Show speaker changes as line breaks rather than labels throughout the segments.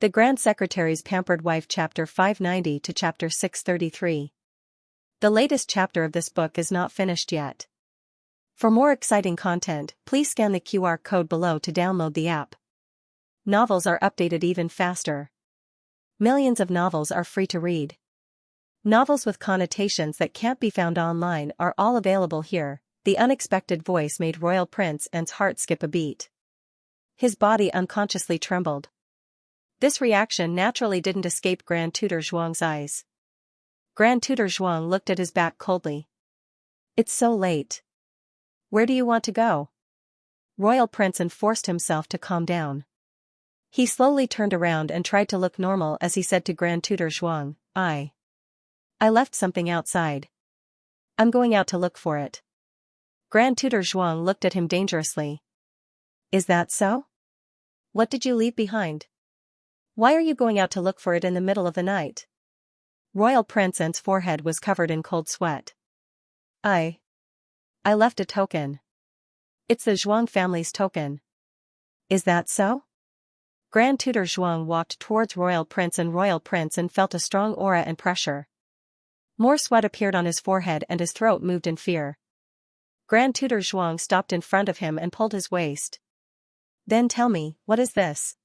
The Grand Secretary's Pampered Wife Chapter 590 to Chapter 633. The latest chapter of this book is not finished yet. For more exciting content, please scan the QR code below to download the app. Novels are updated even faster. Millions of novels are free to read. Novels with connotations that can't be found online are all available here. The unexpected voice made Royal Prince An's heart skip a beat. His body unconsciously trembled. This reaction naturally didn't escape Grand Tutor Zhuang's eyes. Grand Tutor Zhuang looked at his back coldly. It's so late. Where do you want to go? Royal Prince An forced himself to calm down. He slowly turned around and tried to look normal as he said to Grand Tutor Zhuang, I left something outside. I'm going out to look for it. Grand Tutor Zhuang looked at him dangerously. Is that so? What did you leave behind? Why are you going out to look for it in the middle of the night? Royal Prince An's forehead was covered in cold sweat. I left a token. It's the Zhuang family's token. Is that so? Grand Tutor Zhuang walked towards Royal Prince An felt a strong aura and pressure. More sweat appeared on his forehead and his throat moved in fear. Grand Tutor Zhuang stopped in front of him and pulled his waist. Then tell me, what is this?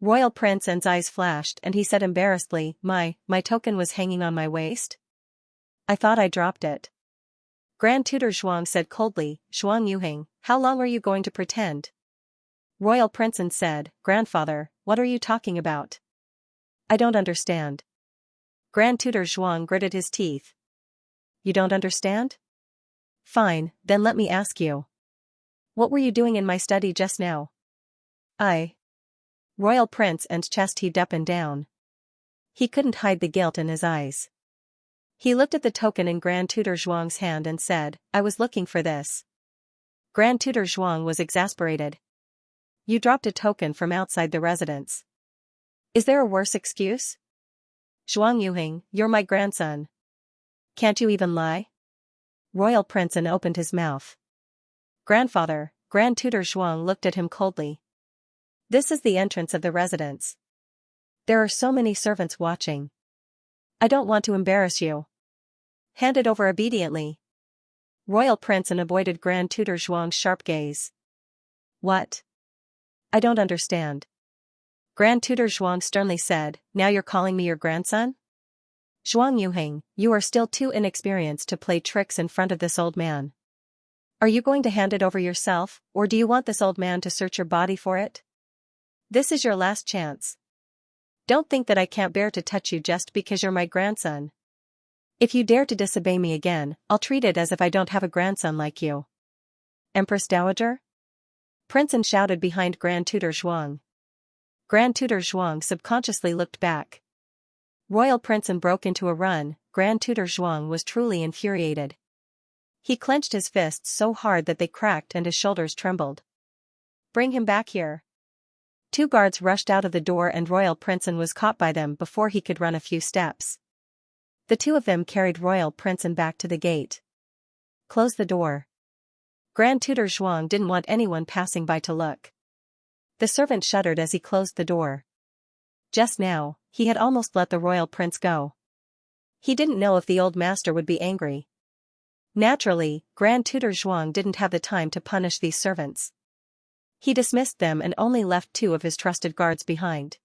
Royal Prince An's eyes flashed and he said embarrassedly, My token was hanging on my waist? I thought I dropped it. Grand Tutor Zhuang said coldly, Zhuang Yuhing, how long are you going to pretend? Royal Prince An said, Grandfather, what are you talking about? I don't understand. Grand Tutor Zhuang gritted his teeth. You don't understand? Fine, then let me ask you. What were you doing in my study just now? Royal Prince An's chest heaved up and down. He couldn't hide the guilt in his eyes. He looked at the token in Grand Tutor Zhuang's hand and said, I was looking for this. Grand Tutor Zhuang was exasperated. You dropped a token from outside the residence. Is there a worse excuse? Zhuang Yuhing, you're my grandson. Can't you even lie? Royal Prince An opened his mouth. Grandfather, Grand Tutor Zhuang looked at him coldly. This is the entrance of the residence. There are so many servants watching. I don't want to embarrass you. Hand it over obediently. Royal Prince An avoided Grand Tutor Zhuang's sharp gaze. What? I don't understand. Grand Tutor Zhuang sternly said, Now you're calling me your grandson? Zhuang Yuhing, you are still too inexperienced to play tricks in front of this old man. Are you going to hand it over yourself, or do you want this old man to search your body for it? This is your last chance. Don't think that I can't bear to touch you just because you're my grandson. If you dare to disobey me again, I'll treat it as if I don't have a grandson like you. Empress Dowager? Prince An shouted behind Grand Tutor Zhuang. Grand Tutor Zhuang subconsciously looked back. Royal Prince An broke into a run. Grand Tutor Zhuang was truly infuriated. He clenched his fists so hard that they cracked and his shoulders trembled. Bring him back here. Two guards rushed out of the door and Royal Prince An was caught by them before he could run a few steps. The two of them carried Royal Prince An back to the gate. Close the door. Grand Tutor Zhuang didn't want anyone passing by to look. The servant shuddered as he closed the door. Just now, he had almost let the royal prince go. He didn't know if the old master would be angry. Naturally, Grand Tutor Zhuang didn't have the time to punish these servants. He dismissed them and only left two of his trusted guards behind.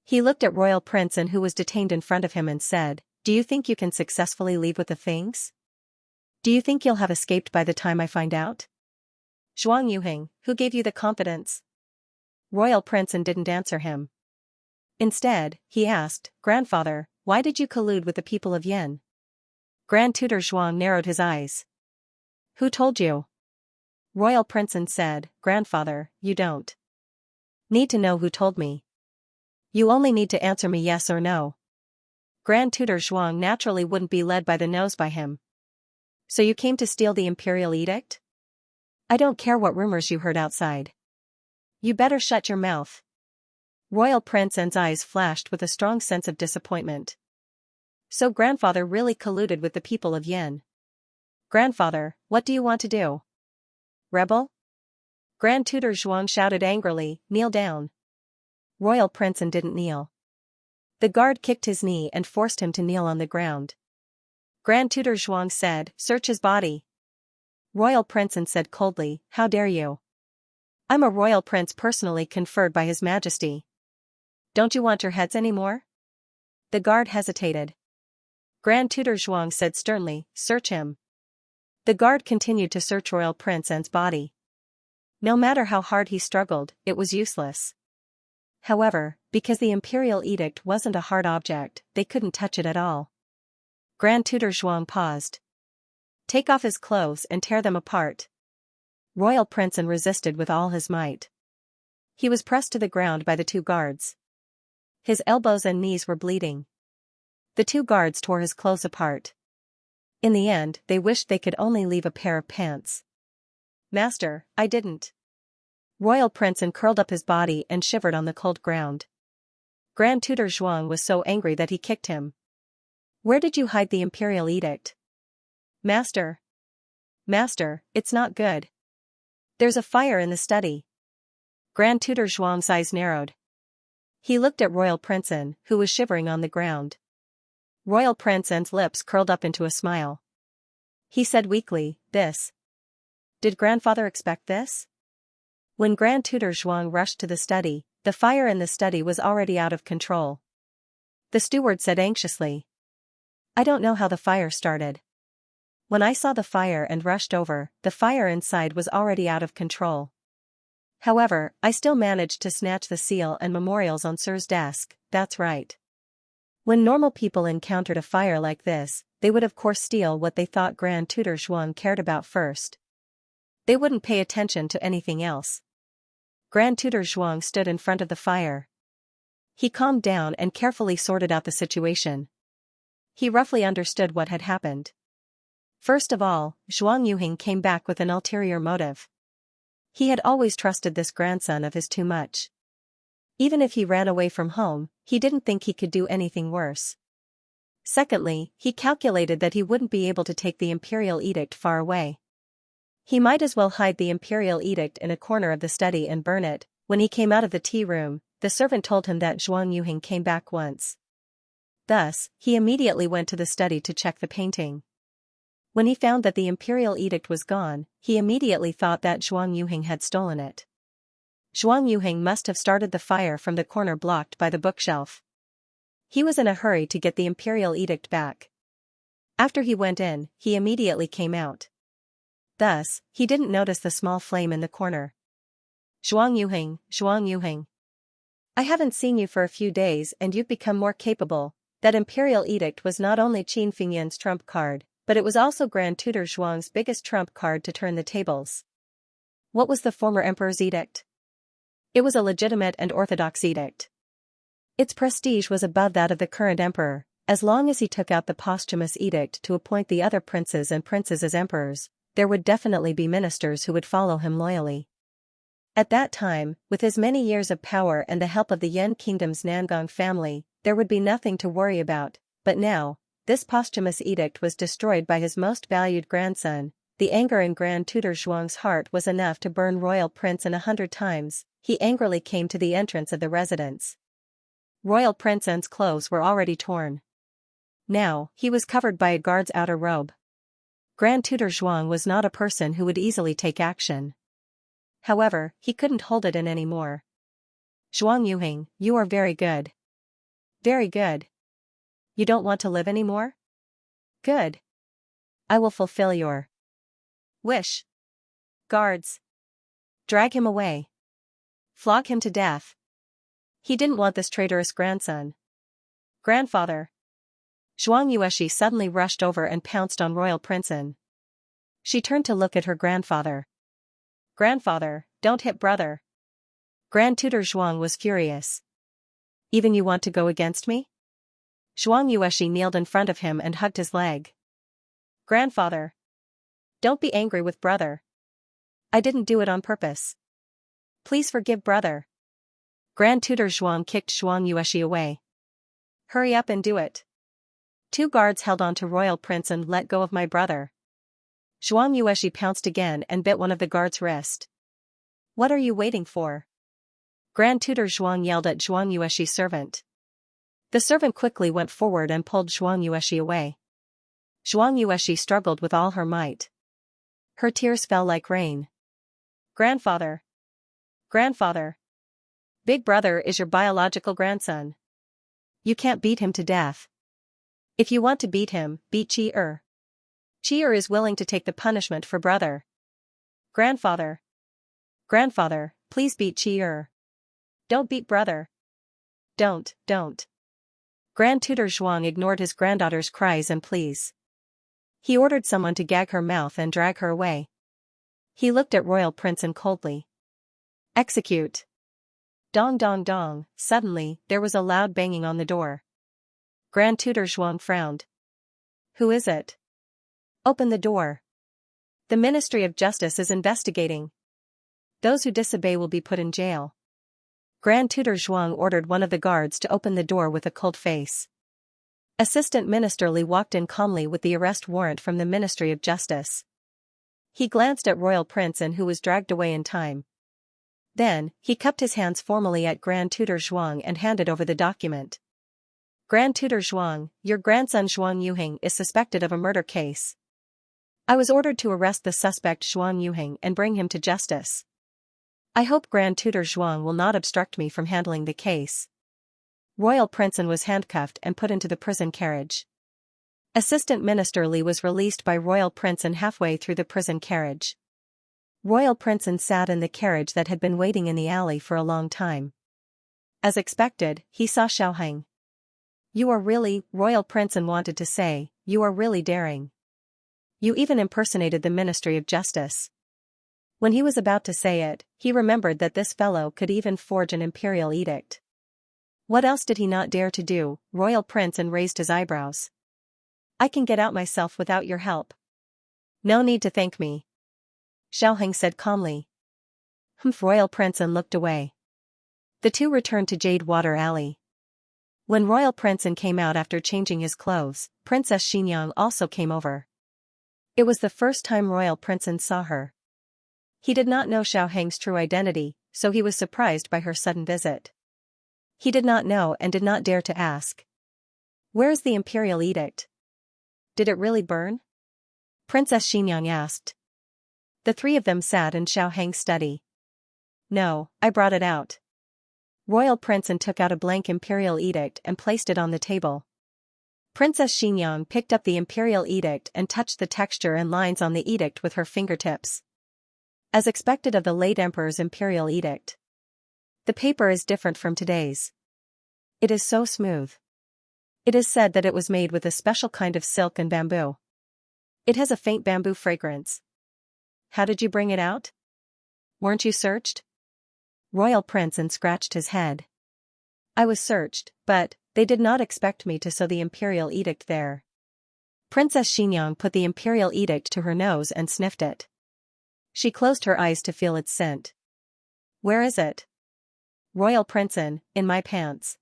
He looked at Royal Prince An who was detained in front of him and said, Do you think you can successfully leave with the things? Do you think you'll have escaped by the time I find out? Zhuang Yuhing, who gave you the confidence? Royal Prince An didn't answer him. Instead, he asked, Grandfather, why did you collude with the people of Yen? Grand Tutor Zhuang narrowed his eyes. Who told you? Royal Prince An said, Grandfather, you don't need to know who told me. You only need to answer me yes or no. Grand Tutor Zhuang naturally wouldn't be led by the nose by him. So you came to steal the imperial edict? I don't care what rumors you heard outside. You better shut your mouth. Royal Prince An's eyes flashed with a strong sense of disappointment. So grandfather really colluded with the people of Yen. Grandfather, what do you want to do? Rebel? Grand Tutor Zhuang shouted angrily, kneel down. Royal Prince didn't kneel. The guard kicked his knee and forced him to kneel on the ground. Grand Tutor Zhuang said, "Search his body." Royal Prince said coldly, "How dare you? I'm a royal prince personally conferred by His Majesty. Don't you want your heads anymore?" The guard hesitated. Grand Tutor Zhuang said sternly, "Search him." The guard continued to search Royal Prince's body. No matter how hard he struggled, it was useless. However, because the imperial edict wasn't a hard object, they couldn't touch it at all. Grand Tutor Zhuang paused. "Take off his clothes and tear them apart." Royal Prince resisted with all his might. He was pressed to the ground by the two guards. His elbows and knees were bleeding. The two guards tore his clothes apart. In the end, they wished they could only leave a pair of pants. "Master, I didn't." Royal Prince curled up his body and shivered on the cold ground. Grand Tutor Zhuang was so angry that he kicked him. "Where did you hide the imperial edict?" "Master. Master, it's not good. There's a fire in the study." Grand Tutor Zhuang's eyes narrowed. He looked at Royal Prince, who was shivering on the ground. Royal Prince's lips curled up into a smile. He said weakly, "This. Did grandfather expect this?" When Grand Tutor Zhuang rushed to the study, the fire in the study was already out of control. The steward said anxiously, "I don't know how the fire started. When I saw the fire and rushed over, the fire inside was already out of control. However, I still managed to snatch the seal and memorials on Sir's desk." "That's right." When normal people encountered a fire like this, they would of course steal what they thought Grand Tutor Zhuang cared about first. They wouldn't pay attention to anything else. Grand Tutor Zhuang stood in front of the fire. He calmed down and carefully sorted out the situation. He roughly understood what had happened. First of all, Zhuang Yuhing came back with an ulterior motive. He had always trusted this grandson of his too much. Even if he ran away from home, he didn't think he could do anything worse. Secondly, he calculated that he wouldn't be able to take the imperial edict far away. He might as well hide the imperial edict in a corner of the study and burn it. When he came out of the tea room, the servant told him that Zhuang Yuhing came back once. Thus, he immediately went to the study to check the painting. When he found that the imperial edict was gone, he immediately thought that Zhuang Yuhing had stolen it. Zhuang Yuhing must have started the fire from the corner blocked by the bookshelf. He was in a hurry to get the imperial edict back. After he went in, he immediately came out. Thus, he didn't notice the small flame in the corner. "Zhuang Yuhing, Zhuang Yuhing. I haven't seen you for a few days and you've become more capable." That imperial edict was not only Qin Fengyan's trump card, but it was also Grand Tutor Zhuang's biggest trump card to turn the tables. What was the former emperor's edict? It was a legitimate and orthodox edict. Its prestige was above that of the current emperor. As long as he took out the posthumous edict to appoint the other princes and princesses as emperors, there would definitely be ministers who would follow him loyally. At that time, with his many years of power and the help of the Yan Kingdom's Nangong family, there would be nothing to worry about. But now, this posthumous edict was destroyed by his most valued grandson. The anger in Grand Tutor Zhuang's heart was enough to burn Royal Prince 100 times. He angrily came to the entrance of the residence. Royal Prince's clothes were already torn. Now, he was covered by a guard's outer robe. Grand Tutor Zhuang was not a person who would easily take action. However, he couldn't hold it in anymore. "Zhuang Yuhing, you are very good. Very good. You don't want to live anymore? Good. I will fulfill your wish. Guards. Drag him away. Flog him to death." He didn't want this traitorous grandson. "Grandfather." Zhuang Yueshi suddenly rushed over and pounced on Royal Princeton. She turned to look at her grandfather. "Grandfather, don't hit brother." Grand Tutor Zhuang was furious. "Even you want to go against me?" Zhuang Yueshi kneeled in front of him and hugged his leg. "Grandfather. Don't be angry with brother. I didn't do it on purpose. Please forgive brother." Grand Tutor Zhuang kicked Zhuang Yueshi away. "Hurry up and do it." Two guards held on to Royal Prince and "Let go of my brother." Zhuang Yueshi pounced again and bit one of the guards' wrist. "What are you waiting for? Grand Tutor Zhuang yelled at Zhuang Yuexi's servant. The servant quickly went forward and pulled Zhuang Yuexi away. Zhuang Yuexi struggled with all her might. Her tears fell like rain. Grandfather! Grandfather! Big brother is your biological grandson. You can't beat him to death. If you want to beat him, beat Qi-er. Qi-er is willing to take the punishment for brother. Grandfather! Grandfather, please beat Qi-er. Don't beat brother. Don't. Grand Tutor Zhuang ignored his granddaughter's cries and pleas. He ordered someone to gag her mouth and drag her away. He looked at Royal Prince coldly. Execute. Dong dong dong. Suddenly, there was a loud banging on the door. Grand Tutor Zhuang frowned. Who is it? Open the door. The Ministry of Justice is investigating. Those who disobey will be put in jail. Grand Tutor Zhuang ordered one of the guards to open the door with a cold face. Assistant Minister Li walked in calmly with the arrest warrant from the Ministry of Justice. He glanced at Royal Prince who was dragged away in time. Then, he cupped his hands formally at Grand Tutor Zhuang and handed over the document. Grand Tutor Zhuang, your grandson Zhuang Yuheng is suspected of a murder case. I was ordered to arrest the suspect Zhuang Yuheng and bring him to justice. I hope Grand Tutor Zhuang will not obstruct me from handling the case. Royal Prince was handcuffed and put into the prison carriage. Assistant Minister Li was released by Royal Prince halfway through the prison carriage. Royal Prince sat in the carriage that had been waiting in the alley for a long time. As expected, he saw Xiaoheng. You are really, Royal Prince wanted to say, you are really daring. You even impersonated the Ministry of Justice. When he was about to say it, he remembered that this fellow could even forge an imperial edict. What else did he not dare to do? Royal Prince raised his eyebrows. I can get out myself without your help. No need to thank me. Xiaoheng said calmly. Royal Prince looked away. The two returned to Jade Water Alley. When Royal Prince came out after changing his clothes, Princess Xianxia also came over. It was the first time Royal Prince saw her. He did not know Xiaoheng's true identity, so he was surprised by her sudden visit. He did not know and did not dare to ask. Where is the imperial edict? Did it really burn? Princess Xianxia asked. The three of them sat in Xiaoheng's study. No, I brought it out. Royal Prince took out a blank imperial edict and placed it on the table. Princess Xianxia picked up the imperial edict and touched the texture and lines on the edict with her fingertips. As expected of the late emperor's imperial edict. The paper is different from today's. It is so smooth. It is said that it was made with a special kind of silk and bamboo. It has a faint bamboo fragrance. How did you bring it out? Weren't you searched? Royal Prince scratched his head. I was searched, but they did not expect me to sew the imperial edict there. Princess Xianxia put the imperial edict to her nose and sniffed it. She closed her eyes to feel its scent. Where is it? Royal Prince, in my pants.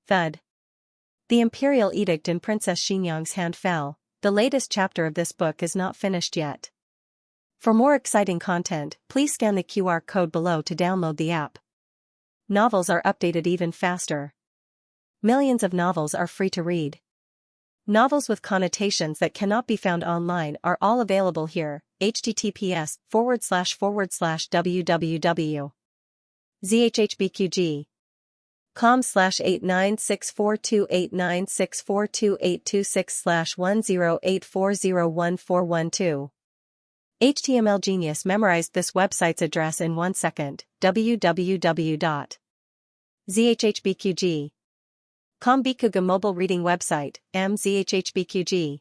Thud. The imperial edict in Princess Xianxia's hand fell. The latest chapter of this book is not finished yet. For more exciting content, please scan the QR code below to download the app. Novels are updated even faster. Millions of novels are free to read. Novels with connotations that cannot be found online are all available here. https://www.zhbqg.com/89642896428226/1084014112. HTML Genius memorized this website's address in 1 second. www.zhhbqg.com Bikuga mobile reading website, mzhhbqg.com.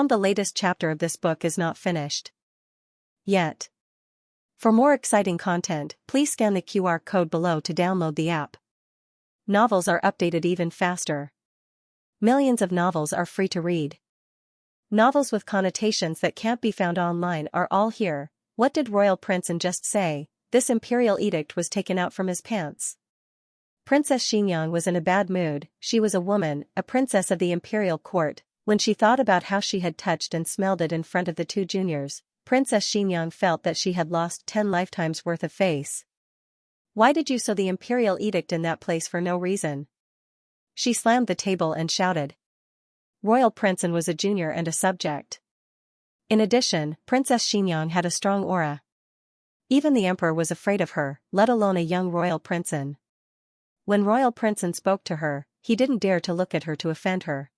The latest chapter of this book is not finished yet. For more exciting content, please scan the QR code below to download the app. Novels are updated even faster. Millions of novels are free to read. Novels with connotations that can't be found online are all here. What did Royal Prince just say? This imperial edict was taken out from his pants. Princess Xianxia was in a bad mood. She was a woman, a princess of the imperial court. When she thought about how she had touched and smelled it in front of the two juniors, Princess Xianxia felt that she had lost 10 lifetimes worth of face. Why did you sew the imperial edict in that place for no reason? She slammed the table and shouted. Royal Princeton was a junior and a subject. In addition, Princess Xianxia had a strong aura. Even the emperor was afraid of her, let alone a young royal princeton. When Royal Princeton spoke to her, he didn't dare to look at her to offend her.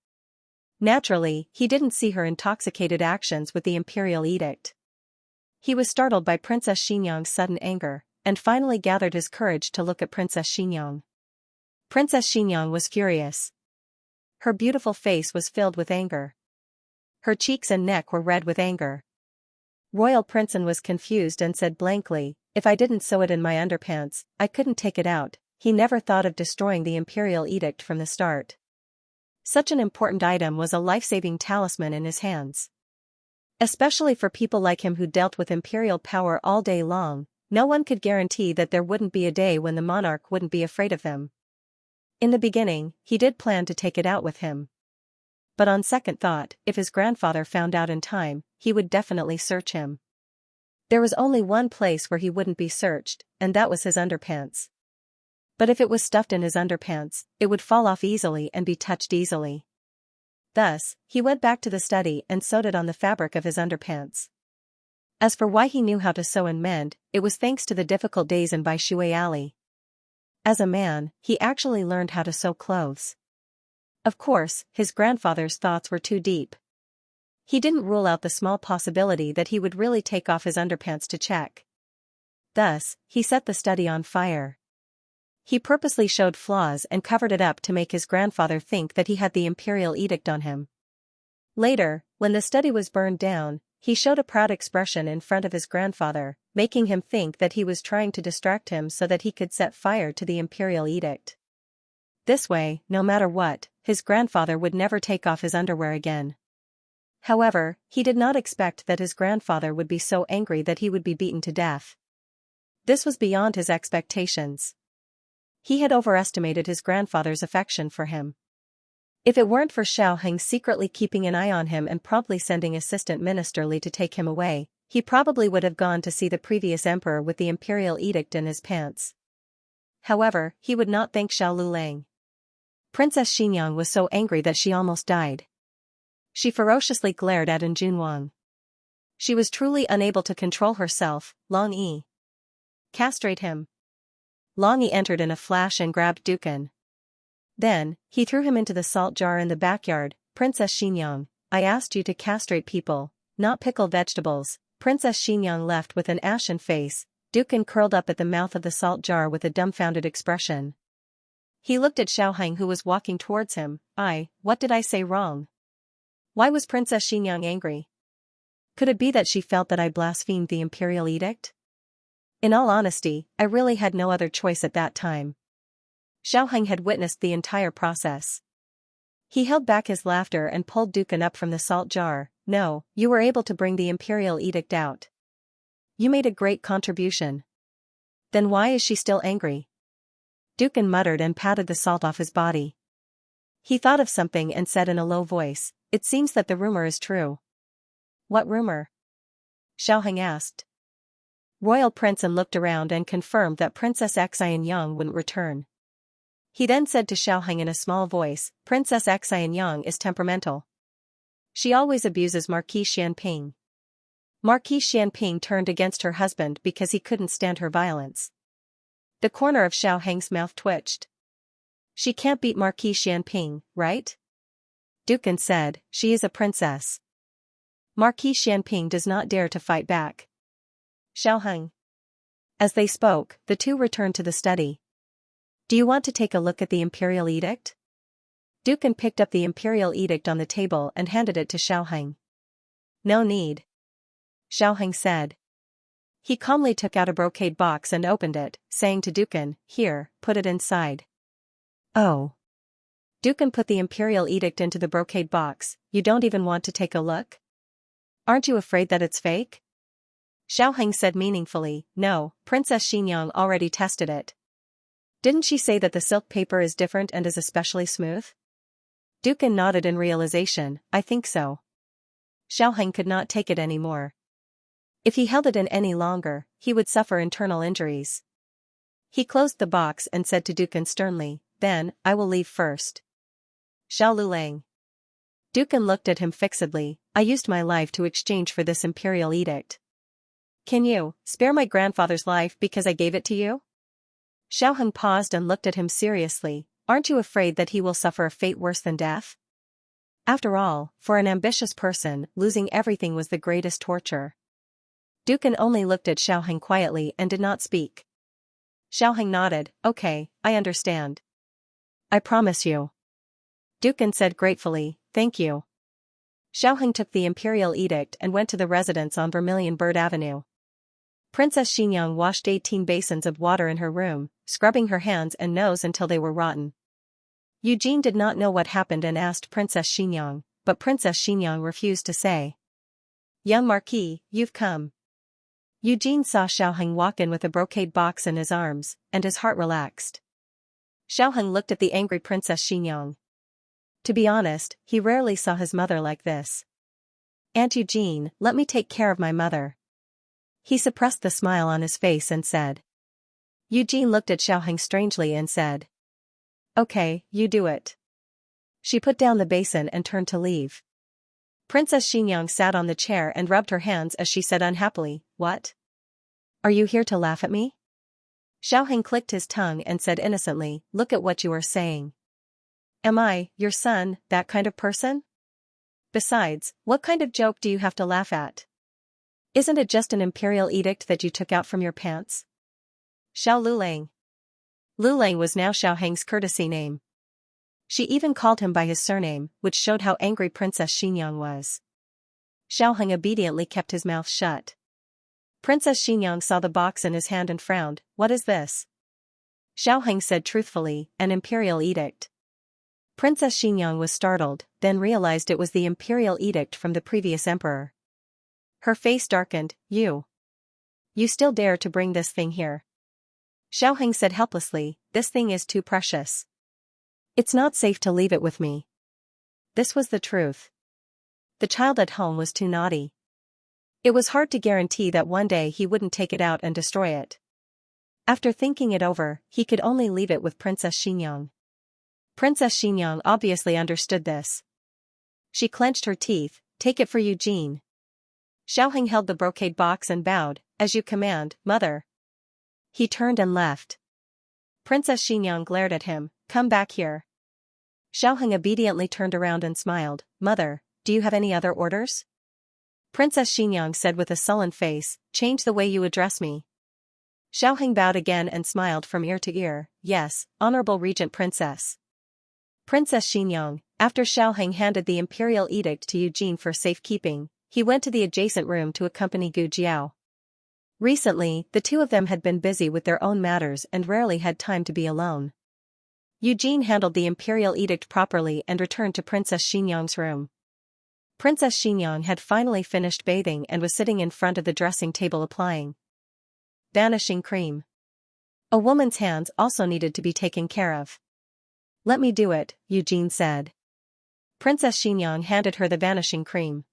Naturally, he didn't see her intoxicated actions with the imperial edict. He was startled by Princess Xianxia's sudden anger, and finally gathered his courage to look at Princess Xianxia. Princess Xianxia was furious. Her beautiful face was filled with anger. Her cheeks and neck were red with anger. Royal Princeton was confused and said blankly, if I didn't sew it in my underpants, I couldn't take it out. He never thought of destroying the imperial edict from the start. Such an important item was a life-saving talisman in his hands. Especially for people like him who dealt with imperial power all day long, no one could guarantee that there wouldn't be a day when the monarch wouldn't be afraid of them. In the beginning, he did plan to take it out with him. But on second thought, if his grandfather found out in time, he would definitely search him. There was only one place where he wouldn't be searched, and that was his underpants. But if it was stuffed in his underpants, it would fall off easily and be touched easily. Thus, he went back to the study and sewed it on the fabric of his underpants. As for why he knew how to sew and mend, it was thanks to the difficult days in Bai Shui Alley. As a man, he actually learned how to sew clothes. Of course, his grandfather's thoughts were too deep. He didn't rule out the small possibility that he would really take off his underpants to check. Thus, he set the study on fire. He purposely showed flaws and covered it up to make his grandfather think that he had the imperial edict on him. Later, when the study was burned down, he showed a proud expression in front of his grandfather, making him think that he was trying to distract him so that he could set fire to the imperial edict. This way, no matter what, his grandfather would never take off his underwear again. However, he did not expect that his grandfather would be so angry that he would be beaten to death. This was beyond his expectations. He had overestimated his grandfather's affection for him. If it weren't for Xianxia secretly keeping an eye on him and promptly sending assistant Minister Li to take him away, he probably would have gone to see the previous emperor with the imperial edict in his pants. However, he would not thank Xiao Lulang. Princess Xianxia was so angry that she almost died. She ferociously glared at Junwang. She was truly unable to control herself. Long Yi. Castrate him. Long Yi entered in a flash and grabbed Dukan. Then, he threw him into the salt jar in the backyard. Princess Xianxia, I asked you to castrate people, not pickle vegetables. Princess Xianxia left with an ashen face. Dukan curled up at the mouth of the salt jar with a dumbfounded expression. He looked at Xianxia who was walking towards him. What did I say wrong? Why was Princess Xianxia angry? Could it be that she felt that I blasphemed the imperial edict? In all honesty, I really had no other choice at that time. Xianxia had witnessed the entire process. He held back his laughter and pulled Dukan up from the salt jar. No, you were able to bring the imperial edict out. You made a great contribution. Then why is she still angry? Dukan muttered and patted the salt off his body. He thought of something and said in a low voice, it seems that the rumor is true. What rumor? Xianxia asked. Royal Princeton looked around and confirmed that Princess Xianxia wouldn't return. He then said to Xianxia in a small voice, Princess Xianxia is temperamental. She always abuses Marquis Xianping. Marquis Xianping turned against her husband because he couldn't stand her violence. The corner of Xianxia's mouth twitched. She can't beat Marquis Xianping, right? Dukan said, she is a princess. Marquis Xianping does not dare to fight back. Xianxia. As they spoke, the two returned to the study. Do you want to take a look at the imperial edict? Dukan picked up the imperial edict on the table and handed it to Xianxia. No need. Xianxia said. He calmly took out a brocade box and opened it, saying to Dukan, here, put it inside. Oh. Dukan put the imperial edict into the brocade box. You don't even want to take a look? Aren't you afraid that it's fake? Xianxia said meaningfully, no, Princess Xianxia already tested it. Didn't she say that the silk paper is different and is especially smooth? Dukan nodded in realization, I think so. Xianxia could not take it anymore. If he held it in any longer, he would suffer internal injuries. He closed the box and said to Dukan sternly, "Then, I will leave first." Xiao Lulang. Dukan looked at him fixedly. "I used my life to exchange for this imperial edict. Can you spare my grandfather's life because I gave it to you?" Xiao Heng paused and looked at him seriously. "Aren't you afraid that he will suffer a fate worse than death?" After all, for an ambitious person, losing everything was the greatest torture. Dukan only looked at Xiao Heng quietly and did not speak. Xiao Heng nodded. "Okay, I understand. I promise you." Dukan said gratefully, "Thank you." Xiao Heng took the imperial edict and went to the residence on Vermilion Bird Avenue. Princess Xinyang washed 18 basins of water in her room, scrubbing her hands and nose until they were rotten. Eugene did not know what happened and asked Princess Xinyang, but Princess Xinyang refused to say. "Young Marquis, you've come." Eugene saw Xiao Heng walk in with a brocade box in his arms, and his heart relaxed. Xiao Heng looked at the angry Princess Xinyang. To be honest, he rarely saw his mother like this. "Aunt Eugene, let me take care of my mother." He suppressed the smile on his face and said. Eugene looked at Xiao Heng strangely and said. "Okay, you do it." She put down the basin and turned to leave. Princess Xinyang sat on the chair and rubbed her hands as she said unhappily, "What? Are you here to laugh at me?" Xiao Heng clicked his tongue and said innocently, "Look at what you are saying. Am I, your son, that kind of person? Besides, what kind of joke do you have to laugh at? Isn't it just an imperial edict that you took out from your pants?" Xiao Lulang. Lulang was now Xiao Heng's courtesy name. She even called him by his surname, which showed how angry Princess Xinyang was. Xiao Heng obediently kept his mouth shut. Princess Xinyang saw the box in his hand and frowned. "What is this?" Xiao Heng said truthfully, "An imperial edict." Princess Xinyang was startled, then realized it was the imperial edict from the previous emperor. Her face darkened. You still dare to bring this thing here?" Xiao Heng said helplessly, "This thing is too precious. It's not safe to leave it with me." This was the truth. The child at home was too naughty. It was hard to guarantee that one day he wouldn't take it out and destroy it. After thinking it over, he could only leave it with Princess Xinyang. Princess Xinyang obviously understood this. She clenched her teeth. "Take it for Eugene." Xiao Heng held the brocade box and bowed. "As you command, mother." He turned and left. Princess Xinyang glared at him. "Come back here." Xiao Heng obediently turned around and smiled. "Mother, do you have any other orders?" Princess Xinyang said with a sullen face, "Change the way you address me." Xiao Heng bowed again and smiled from ear to ear. "Yes, Honorable Regent Princess." Princess Xinyang, after Xiao Heng handed the imperial edict to Eugene for safekeeping, he went to the adjacent room to accompany Gu Jiao. Recently, the two of them had been busy with their own matters and rarely had time to be alone. Eugene handled the imperial edict properly and returned to Princess Xinyang's room. Princess Xinyang had finally finished bathing and was sitting in front of the dressing table applying vanishing cream. A woman's hands also needed to be taken care of. "Let me do it," Eugene said. Princess Xinyang handed her the vanishing cream.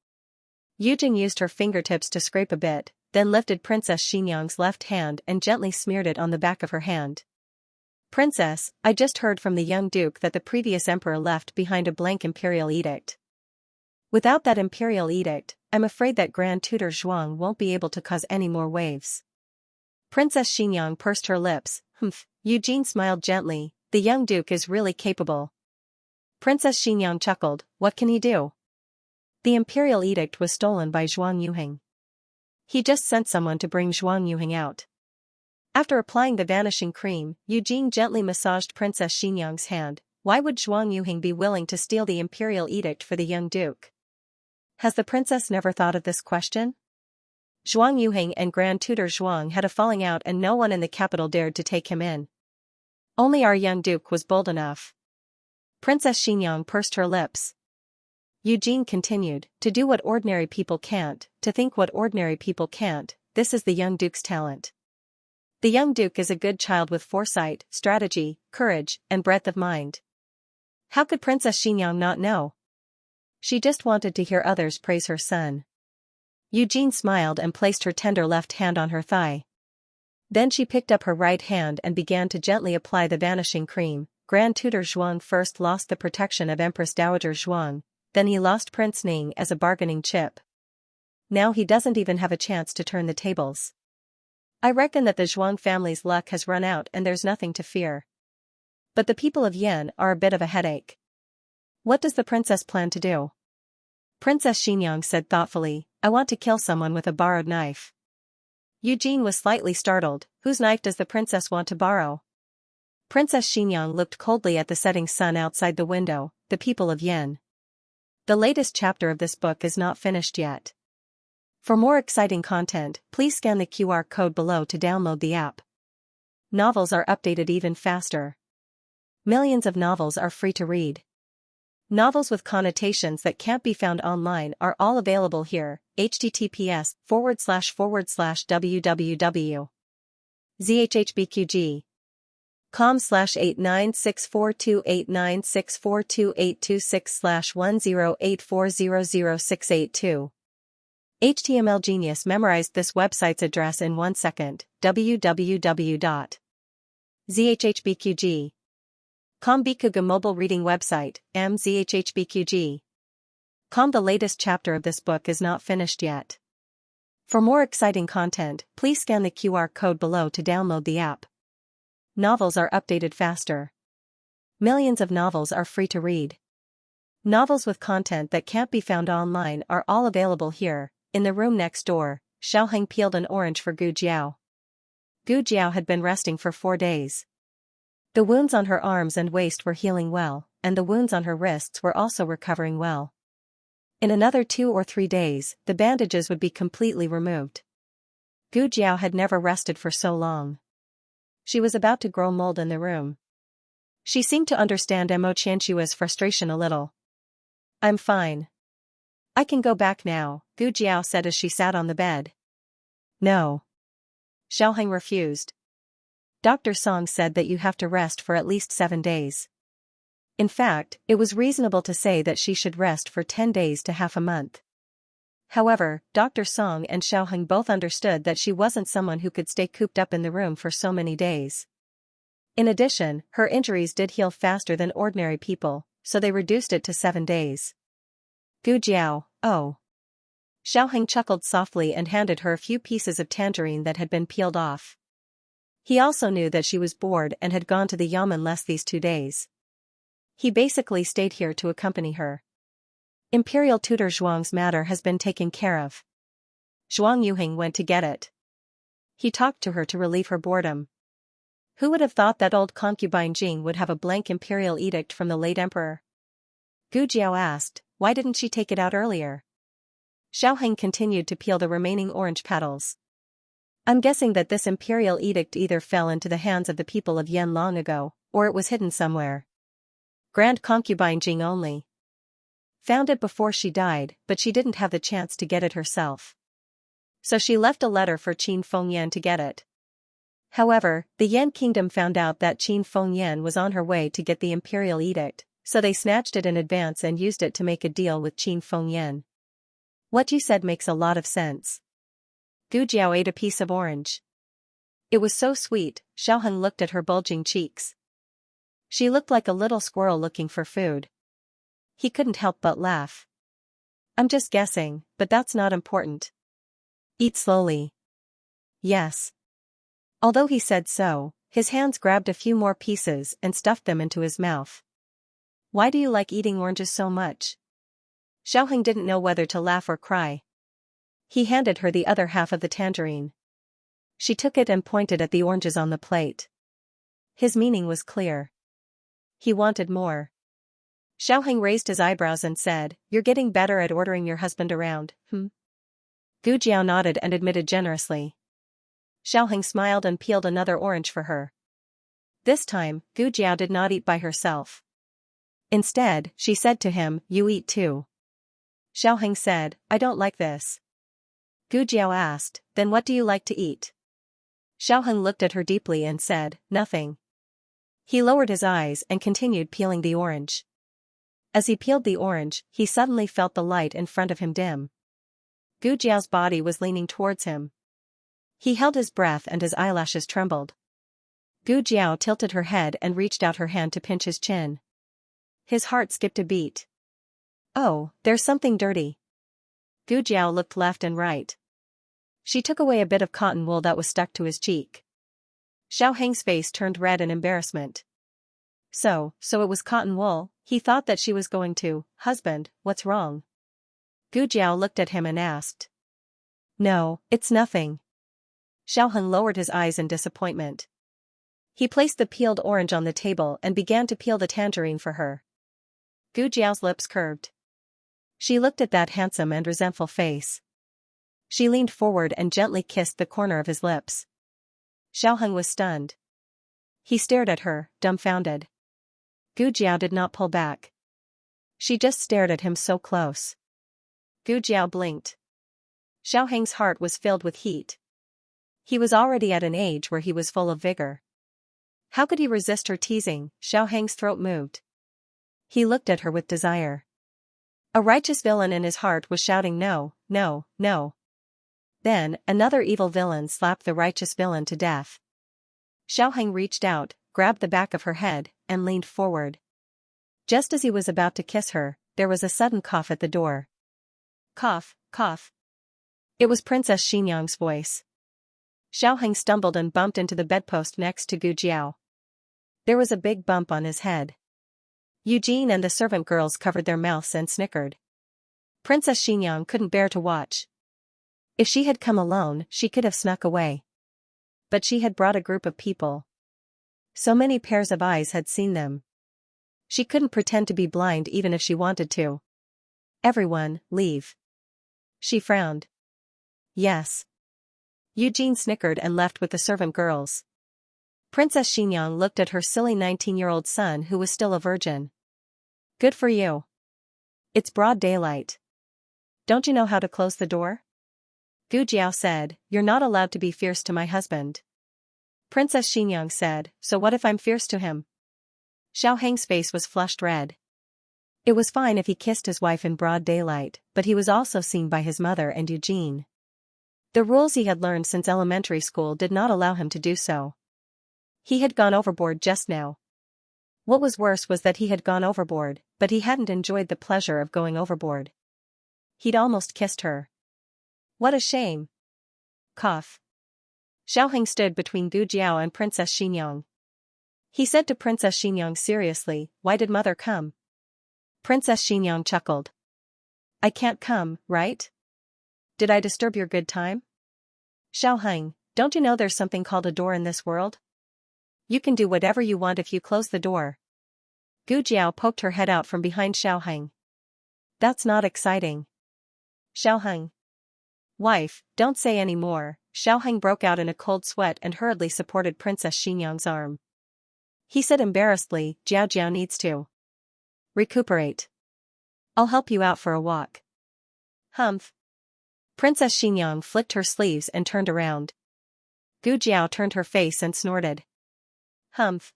Eugene used her fingertips to scrape a bit, then lifted Princess Xinyang's left hand and gently smeared it on the back of her hand. "Princess, I just heard from the young duke that the previous emperor left behind a blank imperial edict. Without that imperial edict, I'm afraid that Grand Tutor Zhuang won't be able to cause any more waves." Princess Xinyang pursed her lips. "Humph." Eugene smiled gently. "The young duke is really capable." Princess Xinyang chuckled. "What can he do?" The imperial edict was stolen by Zhuang Yuheng. He just sent someone to bring Zhuang Yuheng out. After applying the vanishing cream, Eugene gently massaged Princess Xinyang's hand. Why would Zhuang Yuheng be willing to steal the imperial edict for the young duke? Has the princess never thought of this question? Zhuang Yuheng and Grand Tutor Zhuang had a falling out and no one in the capital dared to take him in. Only our young duke was bold enough. Princess Xinyang pursed her lips. Eugene continued, "To do what ordinary people can't, to think what ordinary people can't, this is the young duke's talent. The young duke is a good child with foresight, strategy, courage, and breadth of mind." How could Princess Xinyang not know? She just wanted to hear others praise her son. Eugene smiled and placed her tender left hand on her thigh. Then she picked up her right hand and began to gently apply the vanishing cream. Grand Tutor Zhuang first lost the protection of Empress Dowager Zhuang, then he lost Prince Ning as a bargaining chip. Now he doesn't even have a chance to turn the tables. I reckon that the Zhuang family's luck has run out and there's nothing to fear. But the people of Yan are a bit of a headache. What does the princess plan to do? Princess Xianxia said thoughtfully, I want to kill someone with a borrowed knife. Eugene was slightly startled. Whose knife does the princess want to borrow? Princess Xianxia looked coldly at the setting sun outside the window. The people of Yan. The latest chapter of this book is not finished yet. For more exciting content, please scan the QR code below to download the app. Novels are updated even faster. Millions of novels are free to read. Novels with connotations that can't be found online are all available here. https://www.zhbqg.com/89642896428226/1084000682. HTML Genius memorized this website's address in 1 second. www.zhbqg.com Bikuga mobile reading website, mzhbqg.com. The latest chapter of this book is not finished yet. For more exciting content, please scan the QR code below to download the app. Novels are updated faster. Millions of novels are free to read. Novels with content that can't be found online are all available here. In the room next door, Xiaoheng peeled an orange for Gu Jiao. Gu Jiao had been resting for 4 days. The wounds on her arms and waist were healing well, and the wounds on her wrists were also recovering well. In another 2 or 3 days, the bandages would be completely removed. Gu Jiao had never rested for so long. She was about to grow mold in the room. She seemed to understand Mo Qianxua's frustration a little. I'm fine. I can go back now, Gu Jiao said as she sat on the bed. No. Xiaoheng refused. Dr. Song said that you have to rest for at least 7 days. In fact, it was reasonable to say that she should rest for 10 days to half a month. However, Dr. Song and Xiaoheng both understood that she wasn't someone who could stay cooped up in the room for so many days. In addition, her injuries did heal faster than ordinary people, so they reduced it to 7 days. Gu Jiao, oh. Xiaoheng chuckled softly and handed her a few pieces of tangerine that had been peeled off. He also knew that she was bored and had gone to the yamen less these 2 days. He basically stayed here to accompany her. Imperial Tutor Zhuang's matter has been taken care of. Zhuang Yuheng went to get it. He talked to her to relieve her boredom. Who would have thought that old concubine Jing would have a blank imperial edict from the late emperor? Gu Jiao asked, why didn't she take it out earlier? Xiaoheng continued to peel the remaining orange petals. I'm guessing that this imperial edict either fell into the hands of the people of Yan long ago, or it was hidden somewhere. Grand concubine Jing only found it before she died, but she didn't have the chance to get it herself. So she left a letter for Qin Fengyan to get it. However, the Yan kingdom found out that Qin Fengyan was on her way to get the imperial edict, so they snatched it in advance and used it to make a deal with Qin Fengyan. What you said makes a lot of sense. Gu Jiao ate a piece of orange. It was so sweet. Xiaoheng looked at her bulging cheeks. She looked like a little squirrel looking for food. He couldn't help but laugh. I'm just guessing, but that's not important. Eat slowly. Yes. Although he said so, his hands grabbed a few more pieces and stuffed them into his mouth. Why do you like eating oranges so much? Xiaoheng didn't know whether to laugh or cry. He handed her the other half of the tangerine. She took it and pointed at the oranges on the plate. His meaning was clear. He wanted more. Xiaoheng raised his eyebrows and said, you're getting better at ordering your husband around, Gu Jiao nodded and admitted generously. Xiaoheng smiled and peeled another orange for her. This time, Gu Jiao did not eat by herself. Instead, she said to him, you eat too. Xiaoheng said, I don't like this. Gu Jiao asked, then what do you like to eat? Xiaoheng looked at her deeply and said, nothing. He lowered his eyes and continued peeling the orange. As he peeled the orange, he suddenly felt the light in front of him dim. Gu Jiao's body was leaning towards him. He held his breath and his eyelashes trembled. Gu Jiao tilted her head and reached out her hand to pinch his chin. His heart skipped a beat. Oh, there's something dirty. Gu Jiao looked left and right. She took away a bit of cotton wool that was stuck to his cheek. Xiao Heng's face turned red in embarrassment. So it was cotton wool. He thought that she was going to, husband, what's wrong? Gu Jiao looked at him and asked. No, it's nothing. Xiao Heng lowered his eyes in disappointment. He placed the peeled orange on the table and began to peel the tangerine for her. Gu Jiao's lips curved. She looked at that handsome and resentful face. She leaned forward and gently kissed the corner of his lips. Xiao Heng was stunned. He stared at her, dumbfounded. Gu Jiao did not pull back. She just stared at him so close. Gu Jiao blinked. Xiao Heng's heart was filled with heat. He was already at an age where he was full of vigor. How could he resist her teasing? Xiao Heng's throat moved. He looked at her with desire. A righteous villain in his heart was shouting no, no, no. Then, another evil villain slapped the righteous villain to death. Xiao Heng reached out, grabbed the back of her head, and leaned forward. Just as he was about to kiss her, there was a sudden cough at the door. Cough, cough. It was Princess Xianxia's voice. Xiao Heng stumbled and bumped into the bedpost next to Gu Jiao. There was a big bump on his head. Eugene and the servant girls covered their mouths and snickered. Princess Xianxia couldn't bear to watch. If she had come alone, she could have snuck away. But she had brought a group of people. So many pairs of eyes had seen them. She couldn't pretend to be blind even if she wanted to. Everyone, leave. She frowned. Yes. Eugene snickered and left with the servant girls. Princess Xianxia looked at her silly 19-year-old son who was still a virgin. Good for you. It's broad daylight. Don't you know how to close the door? Gu Jiao said, you're not allowed to be fierce to my husband. Princess Xianxia said, so what if I'm fierce to him? Xiao Heng's face was flushed red. It was fine if he kissed his wife in broad daylight, but he was also seen by his mother and Eugene. The rules he had learned since elementary school did not allow him to do so. He had gone overboard just now. What was worse was that he had gone overboard, but he hadn't enjoyed the pleasure of going overboard. He'd almost kissed her. What a shame. Cough. Xiao Heng stood between Gu Jiao and Princess Xianxia. He said to Princess Xianxia seriously, why did mother come? Princess Xianxia chuckled. I can't come, right? Did I disturb your good time? Xiao Heng, don't you know there's something called a door in this world? You can do whatever you want if you close the door. Gu Jiao poked her head out from behind Xiao Heng. That's not exciting. Xiao Heng. Wife, don't say any more. Xiao Heng broke out in a cold sweat and hurriedly supported Princess Xianxia's arm. He said embarrassedly, Jiao Jiao needs to recuperate. I'll help you out for a walk. Humph. Princess Xianxia flicked her sleeves and turned around. Gu Jiao turned her face and snorted. Humph.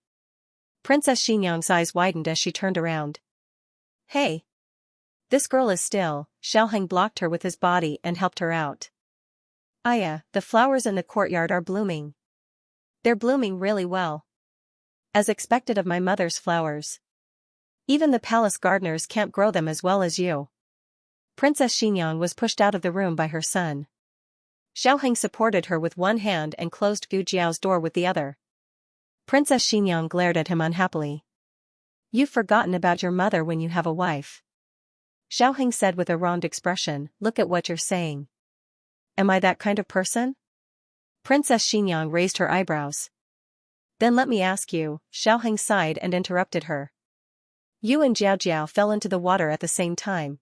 Princess Xianxia's eyes widened as she turned around. Hey. This girl is still. Xiao Heng blocked her with his body and helped her out. Aya, the flowers in the courtyard are blooming. They're blooming really well. As expected of my mother's flowers. Even the palace gardeners can't grow them as well as you. Princess Xianxia was pushed out of the room by her son. Xiao Heng supported her with one hand and closed Gu Jiao's door with the other. Princess Xianxia glared at him unhappily. You've forgotten about your mother when you have a wife. Xiao Heng said with a wronged expression, look at what you're saying. Am I that kind of person? Princess Xianxia raised her eyebrows. Then let me ask you, Xiao Heng sighed and interrupted her. You and Jiao Jiao fell into the water at the same time.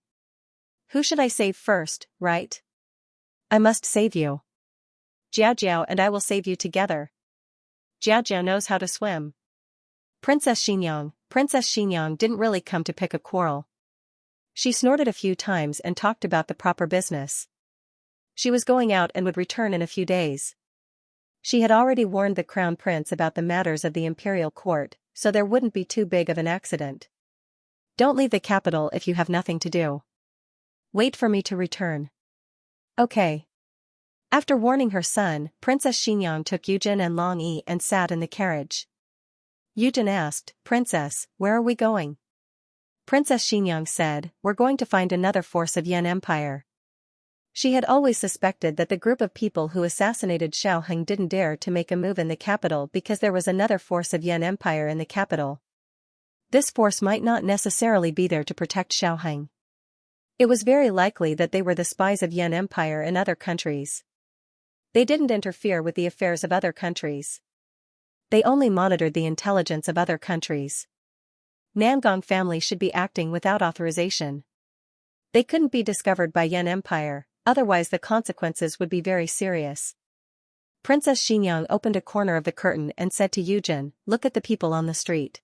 Who should I save first, right? I must save you. Jiao Jiao and I will save you together. Jiao Jiao knows how to swim. Princess Xianxia didn't really come to pick a quarrel. She snorted a few times and talked about the proper business. She was going out and would return in a few days. She had already warned the crown prince about the matters of the imperial court, so there wouldn't be too big of an accident. Don't leave the capital if you have nothing to do. Wait for me to return. Okay. After warning her son, Princess Xianxia took Yujin and Long Yi and sat in the carriage. Yujin asked, "Princess, where are we going?" Princess Xianxia said, "We're going to find another force of Yan Empire." She had always suspected that the group of people who assassinated Xiaoheng didn't dare to make a move in the capital because there was another force of Yan Empire in the capital. This force might not necessarily be there to protect Xiaoheng. It was very likely that they were the spies of Yan Empire in other countries. They didn't interfere with the affairs of other countries. They only monitored the intelligence of other countries. Nangong family should be acting without authorization. They couldn't be discovered by Yan Empire, otherwise the consequences would be very serious. Princess Xianxia opened a corner of the curtain and said to Yujin, "Look at the people on the street.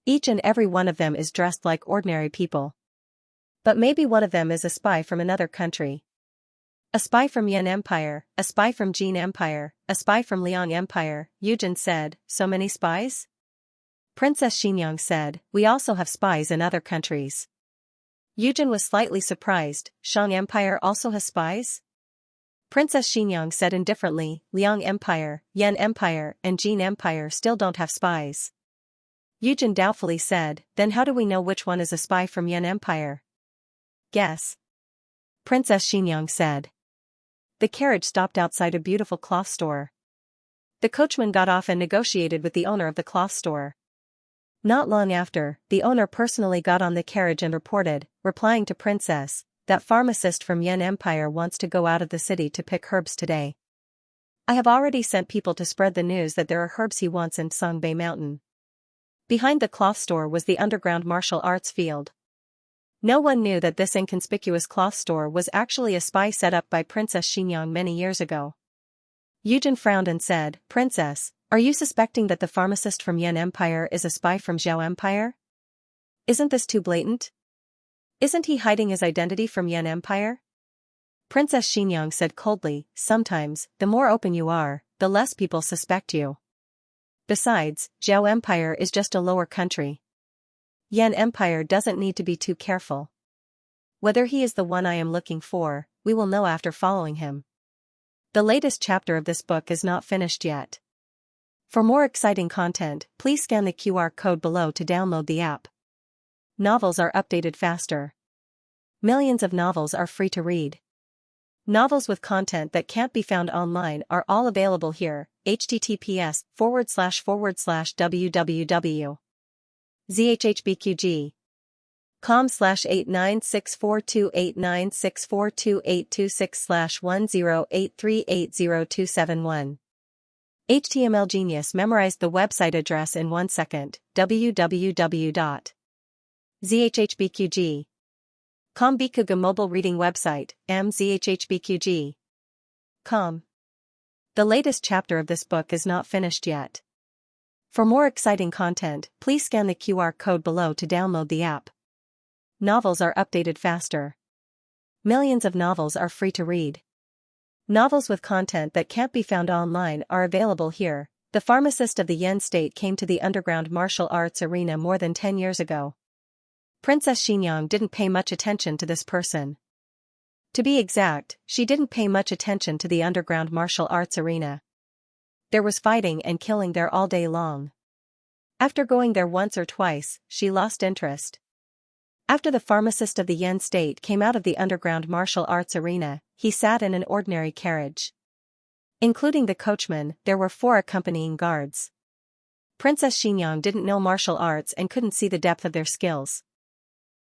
Each and every one of them is dressed like ordinary people. But maybe one of them is a spy from another country. A spy from Yan Empire, a spy from Jin Empire, a spy from Liang Empire." Yujin said, "So many spies?" Princess Xianxia said, "We also have spies in other countries." Yujin was slightly surprised. "Shang Empire also has spies?" Princess Xianxia said indifferently, "Liang Empire, Yan Empire, and Jin Empire still don't have spies." Yujin doubtfully said, "Then how do we know which one is a spy from Yan Empire?" "Guess." Princess Xianxia said. The carriage stopped outside a beautiful cloth store. The coachman got off and negotiated with the owner of the cloth store. Not long after, the owner personally got on the carriage and reported, replying to Princess, that pharmacist from Yan Empire wants to go out of the city to pick herbs today. I have already sent people to spread the news that there are herbs he wants in Songbei Mountain. Behind the cloth store was the underground martial arts field. No one knew that this inconspicuous cloth store was actually a spy set up by Princess Xianxia many years ago. Yujin frowned and said, "Princess, are you suspecting that the pharmacist from Yan Empire is a spy from Zhao Empire? Isn't this too blatant? Isn't he hiding his identity from Yan Empire?" Princess Xianxia said coldly, "Sometimes, the more open you are, the less people suspect you. Besides, Zhao Empire is just a lower country. Yan Empire doesn't need to be too careful. Whether he is the one I am looking for, we will know after following him." The latest chapter of this book is not finished yet. For more exciting content, please scan the QR code below to download the app. Novels are updated faster. Millions of novels are free to read. Novels with content that can't be found online are all available here. https://www. zhhbqg.com/89642896428226/10838027 HTML Genius memorized the website address in 1 second. www.zhhbqg.com Bikuga mobile reading website, mzhhbqg.com. The latest chapter of this book is not finished yet. For more exciting content, please scan the QR code below to download the app. Novels are updated faster. Millions of novels are free to read. Novels with content that can't be found online are available here. The pharmacist of the Yen state came to the underground martial arts arena more than 10 years ago. Princess Xianxia didn't pay much attention to this person. To be exact, she didn't pay much attention to the underground martial arts arena. There was fighting and killing there all day long. After going there once or twice, she lost interest. After the pharmacist of the Yen state came out of the underground martial arts arena, he sat in an ordinary carriage. Including the coachman, there were 4 accompanying guards. Princess Xianxia didn't know martial arts and couldn't see the depth of their skills.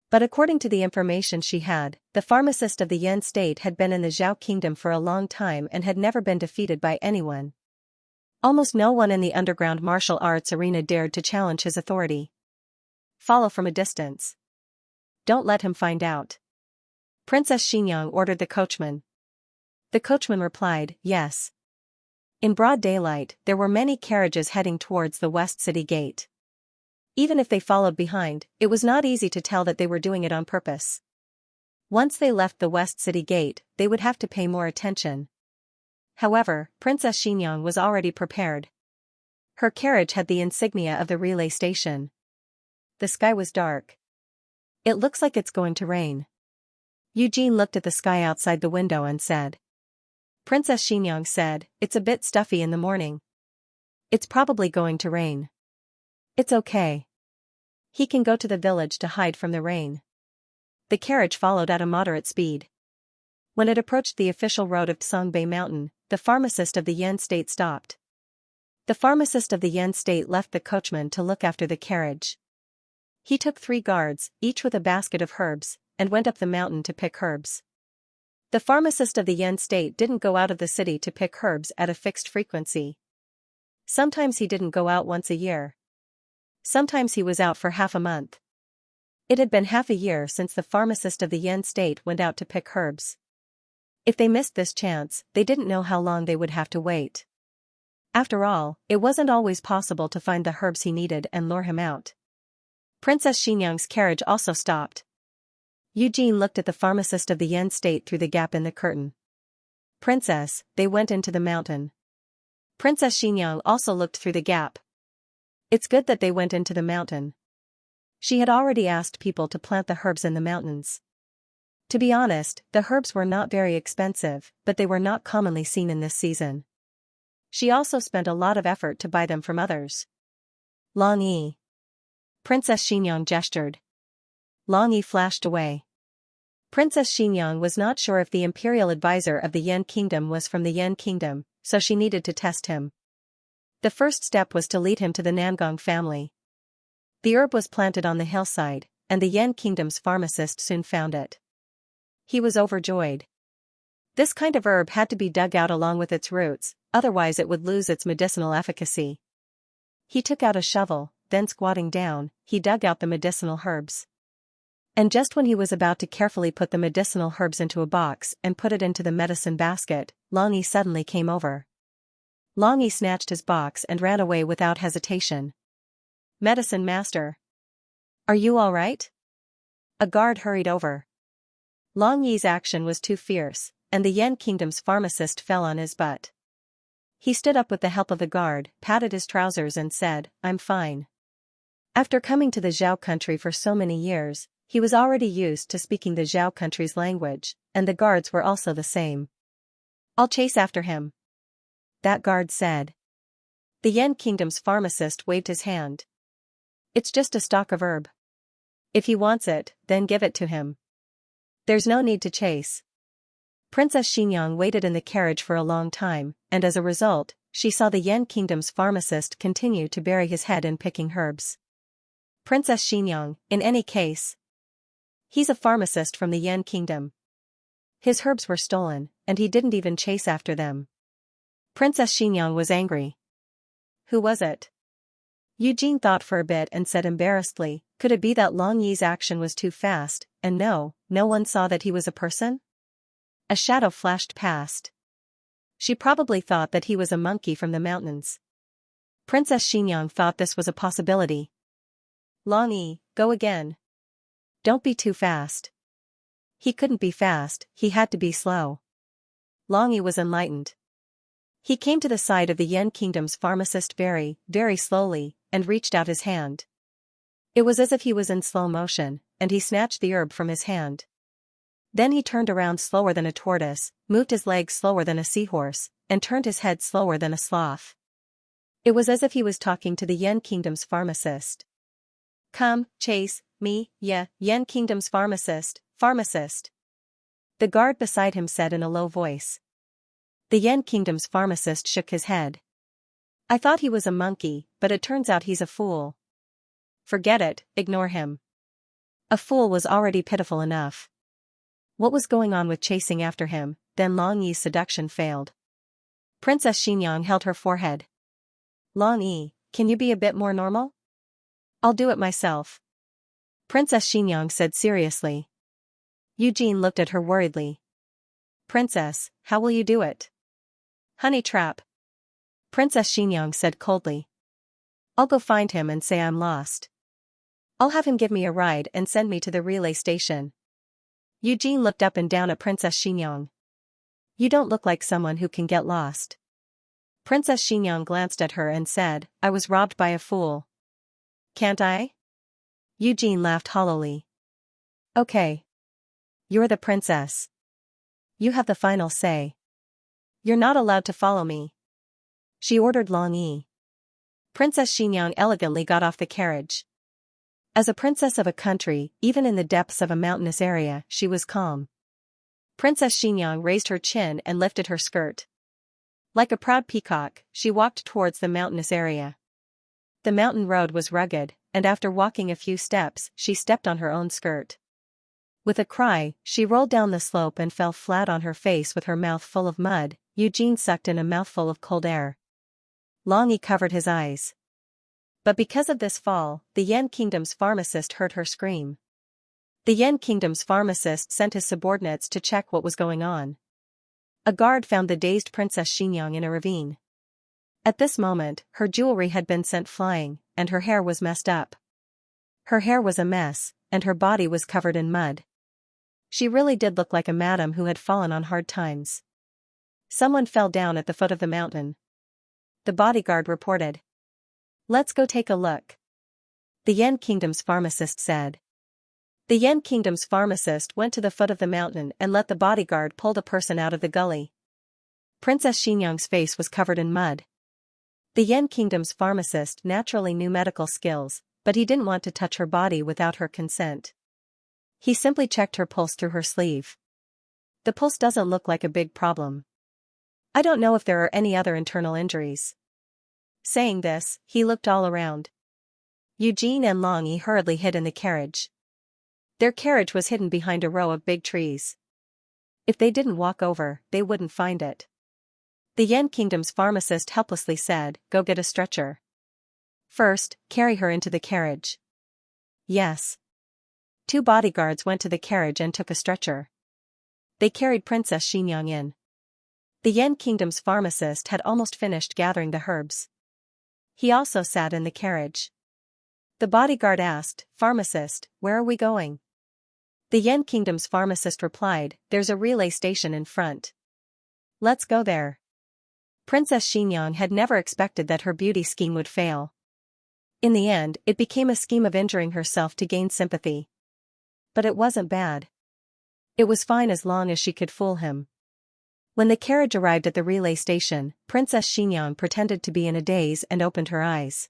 But according to the information she had, the pharmacist of the Yen state had been in the Zhao kingdom for a long time and had never been defeated by anyone. Almost no one in the underground martial arts arena dared to challenge his authority. Follow from a distance. Don't let him find out. Princess Xianxia ordered the coachman. The coachman replied, "Yes." In broad daylight, there were many carriages heading towards the West City Gate. Even if they followed behind, it was not easy to tell that they were doing it on purpose. Once they left the West City Gate, they would have to pay more attention. However, Princess Xianxia was already prepared. Her carriage had the insignia of the relay station. The sky was dark. "It looks like it's going to rain." Eugene looked at the sky outside the window and said. Princess Xianxia said, it's a bit stuffy in the morning. It's probably going to rain. It's okay. He can go to the village to hide from the rain. The carriage followed at a moderate speed. When it approached the official road of Songbei Mountain, the pharmacist of the Yan state stopped. The pharmacist of the Yan state left the coachman to look after the carriage. He took 3 guards, each with a basket of herbs, and went up the mountain to pick herbs. The pharmacist of the Yan state didn't go out of the city to pick herbs at a fixed frequency. Sometimes he didn't go out once a year. Sometimes he was out for half a month. It had been half a year since the pharmacist of the Yan state went out to pick herbs. If they missed this chance, they didn't know how long they would have to wait. After all, it wasn't always possible to find the herbs he needed and lure him out. Princess Xianxia's carriage also stopped. Eugene looked at the pharmacist of the Yan state through the gap in the curtain. Princess, they went into the mountain. Princess Xianxia also looked through the gap. It's good that they went into the mountain. She had already asked people to plant the herbs in the mountains. To be honest, the herbs were not very expensive, but they were not commonly seen in this season. She also spent a lot of effort to buy them from others. Long Yi. Princess Xianxia gestured. Long Yi flashed away. Princess Xianxia was not sure if the imperial advisor of the Yan kingdom was from the Yan kingdom, so she needed to test him. The first step was to lead him to the Nangong family. The herb was planted on the hillside, and the Yan kingdom's pharmacist soon found it. He was overjoyed. This kind of herb had to be dug out along with its roots, otherwise it would lose its medicinal efficacy. He took out a shovel, then squatting down, he dug out the medicinal herbs. And just when he was about to carefully put the medicinal herbs into a box and put it into the medicine basket, Long Yi suddenly came over. Long Yi snatched his box and ran away without hesitation. Medicine Master. Are you all right? A guard hurried over. Long Yi's action was too fierce, and the Yan kingdom's pharmacist fell on his butt. He stood up with the help of the guard, patted his trousers and said, I'm fine. After coming to the Zhao country for so many years, he was already used to speaking the Zhao country's language, and the guards were also the same. I'll chase after him. That guard said. The Yan kingdom's pharmacist waved his hand. It's just a stalk of herb. If he wants it, then give it to him. There's no need to chase. Princess Xianxia waited in the carriage for a long time, and as a result, she saw the Yan kingdom's pharmacist continue to bury his head in picking herbs. Princess Xianxia, in any case. He's a pharmacist from the Yan kingdom. His herbs were stolen, and he didn't even chase after them. Princess Xianxia was angry. Who was it? Eugene thought for a bit and said embarrassedly, could it be that Long Yi's action was too fast, and no one saw that he was a person? A shadow flashed past. She probably thought that he was a monkey from the mountains. Princess Xianxia thought this was a possibility. Long Yi, go again. Don't be too fast. He couldn't be fast, he had to be slow. Long Yi was enlightened. He came to the side of the Yan kingdom's pharmacist very slowly, and reached out his hand. It was as if he was in slow motion, and he snatched the herb from his hand. Then he turned around slower than a tortoise, moved his legs slower than a seahorse, and turned his head slower than a sloth. It was as if he was talking to the Yan kingdom's pharmacist. Come, chase me, Yan kingdom's pharmacist. The guard beside him said in a low voice. The Yan kingdom's pharmacist shook his head. I thought he was a monkey, but it turns out he's a fool. Forget it, ignore him. A fool was already pitiful enough. What was going on with chasing after him? Then Long Yi's seduction failed. Princess Xianxia held her forehead. Long Yi, can you be a bit more normal? I'll do it myself. Princess Xianxia said seriously. Eugene looked at her worriedly. Princess, how will you do it? Honey trap. Princess Xianxia said coldly. I'll go find him and say I'm lost. I'll have him give me a ride and send me to the relay station. Eugene looked up and down at Princess Xianxia. You don't look like someone who can get lost. Princess Xianxia glanced at her and said, I was robbed by a fool. Can't I? Eugene laughed hollowly. Okay. You're the princess. You have the final say. You're not allowed to follow me, she ordered Long Yi. Princess Xianxia elegantly got off the carriage. As a princess of a country, even in the depths of a mountainous area, she was calm. Princess Xianxia raised her chin and lifted her skirt. Like a proud peacock, she walked towards the mountainous area. The mountain road was rugged, and after walking a few steps, she stepped on her own skirt. With a cry, she rolled down the slope and fell flat on her face with her mouth full of mud. Eugene sucked in a mouthful of cold air. Long Yi covered his eyes. But because of this fall, the Yan Kingdom's pharmacist heard her scream. The Yan Kingdom's pharmacist sent his subordinates to check what was going on. A guard found the dazed Princess Xianxia in a ravine. At this moment, her jewelry had been sent flying, and her hair was messed up. Her hair was a mess, and her body was covered in mud. She really did look like a madam who had fallen on hard times. Someone fell down at the foot of the mountain. The bodyguard reported. Let's go take a look, the Yan Kingdom's pharmacist said. The Yan Kingdom's pharmacist went to the foot of the mountain and let the bodyguard pull the person out of the gully. Princess Xianxia's face was covered in mud. The Yan Kingdom's pharmacist naturally knew medical skills, but he didn't want to touch her body without her consent. He simply checked her pulse through her sleeve. The pulse doesn't look like a big problem. I don't know if there are any other internal injuries. Saying this, he looked all around. Eugene and Long Yi hurriedly hid in the carriage. Their carriage was hidden behind a row of big trees. If they didn't walk over, they wouldn't find it. The Yan Kingdom's pharmacist helplessly said, "Go get a stretcher. First, carry her into the carriage." Yes. 2 bodyguards went to the carriage and took a stretcher. They carried Princess Xianxia in. The Yan Kingdom's pharmacist had almost finished gathering the herbs. He also sat in the carriage. The bodyguard asked, "Pharmacist, where are we going?" The Yan Kingdom's pharmacist replied, "There's a relay station in front. Let's go there." Princess Xianxia had never expected that her beauty scheme would fail. In the end, it became a scheme of injuring herself to gain sympathy. But it wasn't bad. It was fine as long as she could fool him. When the carriage arrived at the relay station, Princess Xianxia pretended to be in a daze and opened her eyes.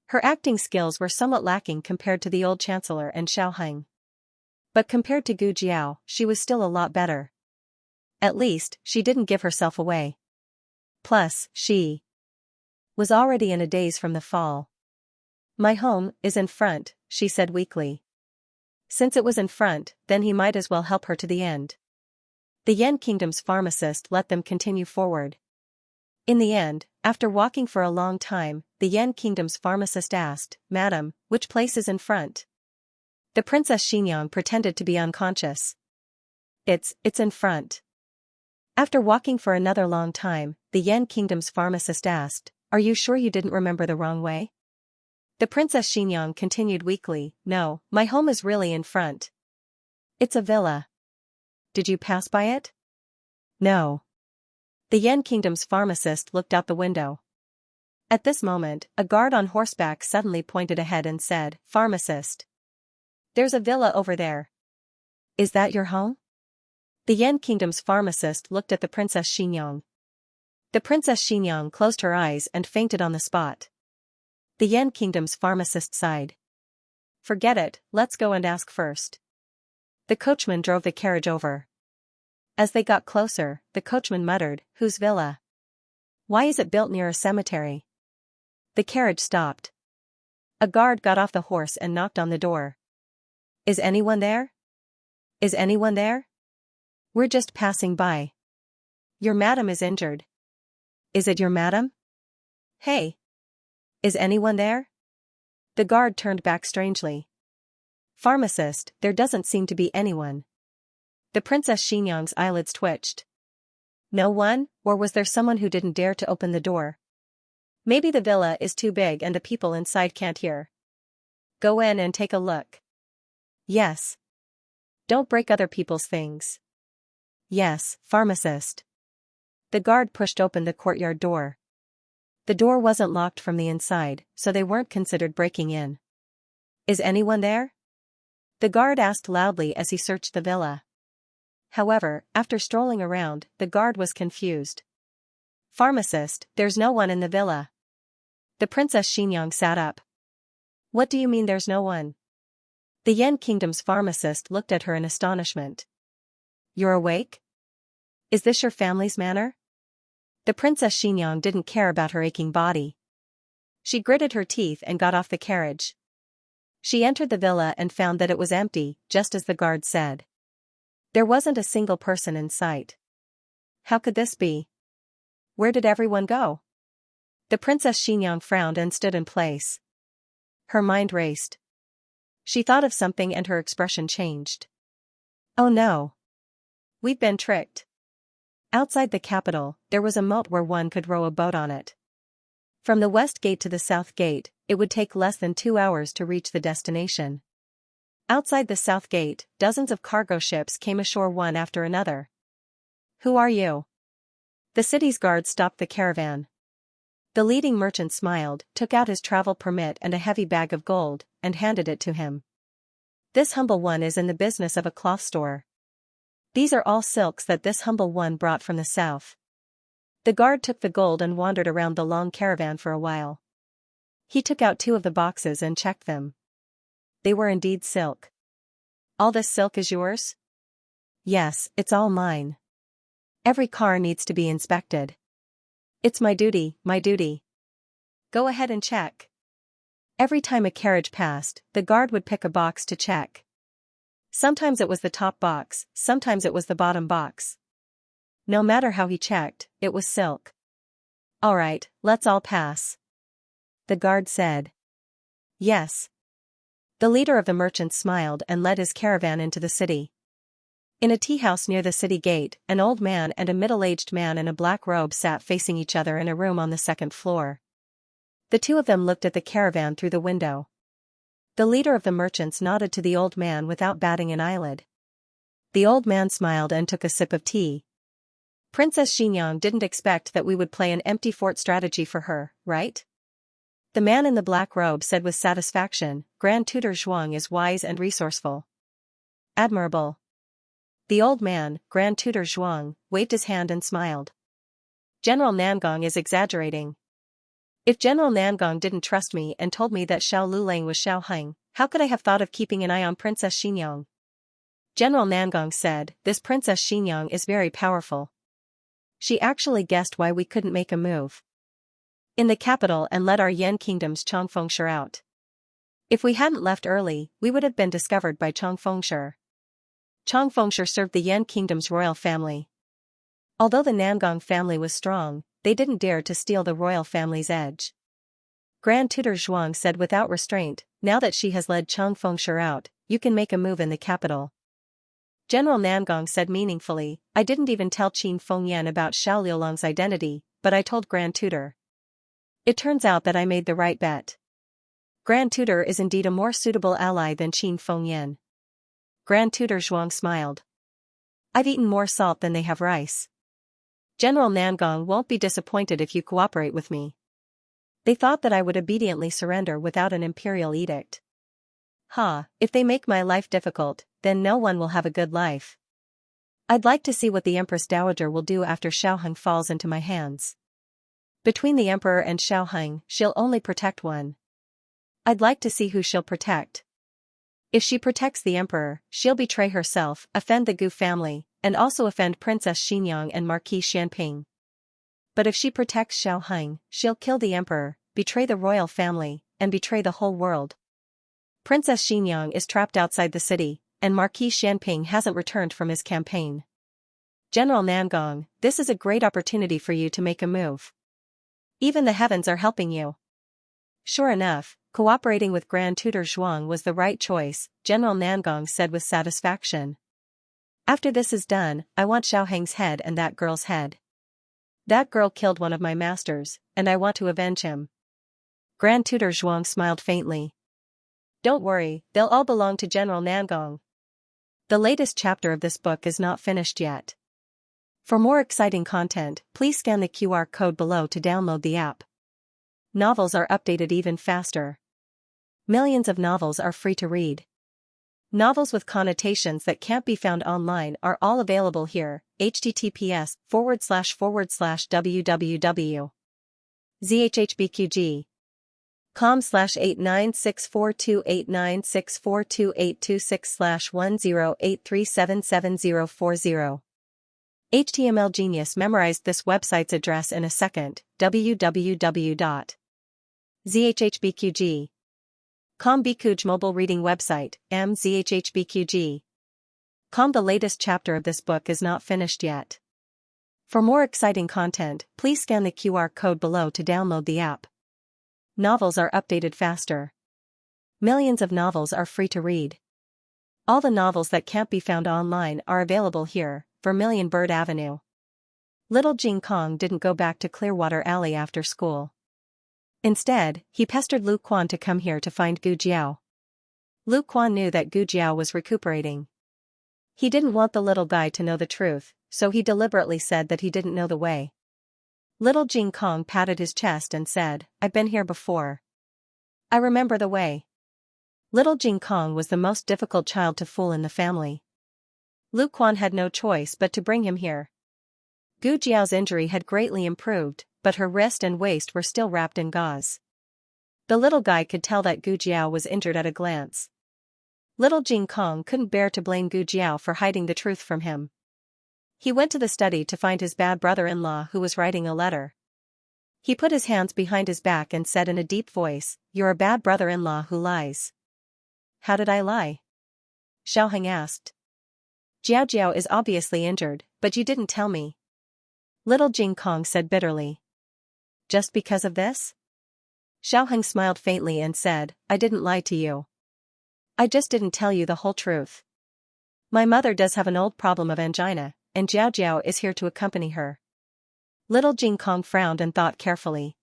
Her acting skills were somewhat lacking compared to the old chancellor and Xiaoheng. But compared to Gu Jiao, she was still a lot better. At least, she didn't give herself away. Plus, she was already in a daze from the fall. "My home is in front," she said weakly. Since it was in front, then he might as well help her to the end. The Yan Kingdom's pharmacist let them continue forward. In the end, after walking for a long time, the Yan Kingdom's pharmacist asked, "Madam, which place is in front?" The Princess Xianxia pretended to be unconscious. It's in front." After walking for another long time, the Yan Kingdom's pharmacist asked, "Are you sure you didn't remember the wrong way?" The Princess Xianxia continued weakly, "No, my home is really in front. It's a villa. Did you pass by it?" "No." The Yan Kingdom's pharmacist looked out the window. At this moment, a guard on horseback suddenly pointed ahead and said, "Pharmacist, there's a villa over there. Is that your home?" The Yan Kingdom's pharmacist looked at the Princess Xianxia. The Princess Xianxia closed her eyes and fainted on the spot. The Yan Kingdom's pharmacist sighed. "Forget it, let's go and ask first." The coachman drove the carriage over. As they got closer, the coachman muttered, "Whose villa? Why is it built near a cemetery?" The carriage stopped. A guard got off the horse and knocked on the door. "Is anyone there? Is anyone there? We're just passing by. Your madam is injured." "Is it your madam? Hey! Is anyone there?" The guard turned back strangely. "Pharmacist, there doesn't seem to be anyone." The Princess Xianxia's eyelids twitched. No one, or was there someone who didn't dare to open the door? Maybe the villa is too big and the people inside can't hear. Go in and take a look. Yes. Don't break other people's things. Yes, pharmacist. The guard pushed open the courtyard door. The door wasn't locked from the inside, so they weren't considered breaking in. "Is anyone there?" the guard asked loudly as he searched the villa. However, after strolling around, the guard was confused. Pharmacist, there's no one in the villa. The Princess Xianxia sat up. What do you mean there's no one? The Yan Kingdom's pharmacist looked at her in astonishment. You're awake? Is this your family's manner? The Princess Xianxia didn't care about her aching body. She gritted her teeth and got off the carriage. She entered the villa and found that it was empty, just as the guard said. There wasn't a single person in sight. How could this be? Where did everyone go? The Princess Xianxia frowned and stood in place. Her mind raced. She thought of something and her expression changed. Oh no. We've been tricked. Outside the capital, there was a moat where one could row a boat on it. From the west gate to the south gate, it would take less than 2 hours to reach the destination. Outside the south gate, dozens of cargo ships came ashore one after another. Who are you? The city's guard stopped the caravan. The leading merchant smiled, took out his travel permit and a heavy bag of gold, and handed it to him. This humble one is in the business of a cloth store. These are all silks that this humble one brought from the south. The guard took the gold and wandered around the long caravan for a while. He took out 2 of the boxes and checked them. They were indeed silk. All this silk is yours? Yes, it's all mine. Every car needs to be inspected. It's my duty, my duty. Go ahead and check. Every time a carriage passed, the guard would pick a box to check. Sometimes it was the top box, sometimes it was the bottom box. No matter how he checked, it was silk. All right, let's all pass. The guard said. Yes. The leader of the merchants smiled and led his caravan into the city. In a tea house near the city gate, an old man and a middle-aged man in a black robe sat facing each other in a room on the 2nd floor. The 2 of them looked at the caravan through the window. The leader of the merchants nodded to the old man without batting an eyelid. The old man smiled and took a sip of tea. Princess Xianxia didn't expect that we would play an empty fort strategy for her, right? The man in the black robe said with satisfaction, Grand Tutor Zhuang is wise and resourceful. Admirable. The old man, Grand Tutor Zhuang, waved his hand and smiled. General Nangong is exaggerating. If General Nangong didn't trust me and told me that Xiao Lulang was Xiao Heng, how could I have thought of keeping an eye on Princess Xianxia? General Nangong said, this Princess Xianxia is very powerful. She actually guessed why we couldn't make a move in the capital and let our Yan Kingdom's Chongfengshi out. If we hadn't left early, we would have been discovered by Chongfengshi. Chongfengshi served the Yan Kingdom's royal family. Although the Nangong family was strong, they didn't dare to steal the royal family's edge. Grand Tutor Zhuang said without restraint, now that she has led Chongfengshi out, you can make a move in the capital. General Nangong said meaningfully, I didn't even tell Qin Fengyan about Xiao Liulang's identity, but I told Grand Tutor. It turns out that I made the right bet. Grand Tutor is indeed a more suitable ally than Qin Fengyan. Grand Tutor Zhuang smiled. I've eaten more salt than they have rice. General Nangong won't be disappointed if you cooperate with me. They thought that I would obediently surrender without an imperial edict. If they make my life difficult, then no one will have a good life. I'd like to see what the Empress Dowager will do after Xiao Heng falls into my hands. Between the Emperor and Xiao Heng, she'll only protect one. I'd like to see who she'll protect. If she protects the Emperor, she'll betray herself, offend the Gu family, and also offend Princess Xianxia and Marquis Xianping. But if she protects Xiao Heng, she'll kill the Emperor, betray the royal family, and betray the whole world. Princess Xianxia is trapped outside the city, and Marquis Xianping hasn't returned from his campaign. General Nangong, this is a great opportunity for you to make a move. Even the heavens are helping you. Sure enough, cooperating with Grand Tutor Zhuang was the right choice, General Nangong said with satisfaction. After this is done, I want Xiao Heng's head and that girl's head. That girl killed one of my masters, and I want to avenge him. Grand Tutor Zhuang smiled faintly. Don't worry, they'll all belong to General Nangong. The latest chapter of this book is not finished yet. For more exciting content, please scan the QR code below to download the app. Novels are updated even faster. Millions of novels are free to read. Novels with connotations that can't be found online are all available here. https://www.zhhbqg com/89642896428226/1083777040. HTML Genius memorized this website's address in a second. www.zhhbqg.com Bikuj mobile reading website, mzhhbqg.com. The latest chapter of this book is not finished yet. For more exciting content, please scan the QR code below to download the app. Novels are updated faster. Millions of novels are free to read. All the novels that can't be found online are available here. Vermilion Bird Avenue. Little Jing Kong didn't go back to Clearwater Alley after school. Instead, he pestered Lu Quan to come here to find Gu Jiao. Lu Quan knew that Gu Jiao was recuperating. He didn't want the little guy to know the truth, so he deliberately said that he didn't know the way. Little Jing Kong patted his chest and said, "I've been here before. I remember the way." Little Jing Kong was the most difficult child to fool in the family. Lu Quan had no choice but to bring him here. Gu Jiao's injury had greatly improved, but her wrist and waist were still wrapped in gauze. The little guy could tell that Gu Jiao was injured at a glance. Little Jing Kong couldn't bear to blame Gu Jiao for hiding the truth from him. He went to the study to find his bad brother-in-law who was writing a letter. He put his hands behind his back and said in a deep voice, "You're a bad brother-in-law who lies." "How did I lie?" Xiaoheng asked. "Jiao Jiao is obviously injured, but you didn't tell me." Little Jing Kong said bitterly. "Just because of this?" Xiaoheng smiled faintly and said, "I didn't lie to you. I just didn't tell you the whole truth. My mother does have an old problem of angina, and Jiao Jiao is here to accompany her." Little Jing Kong frowned and thought carefully.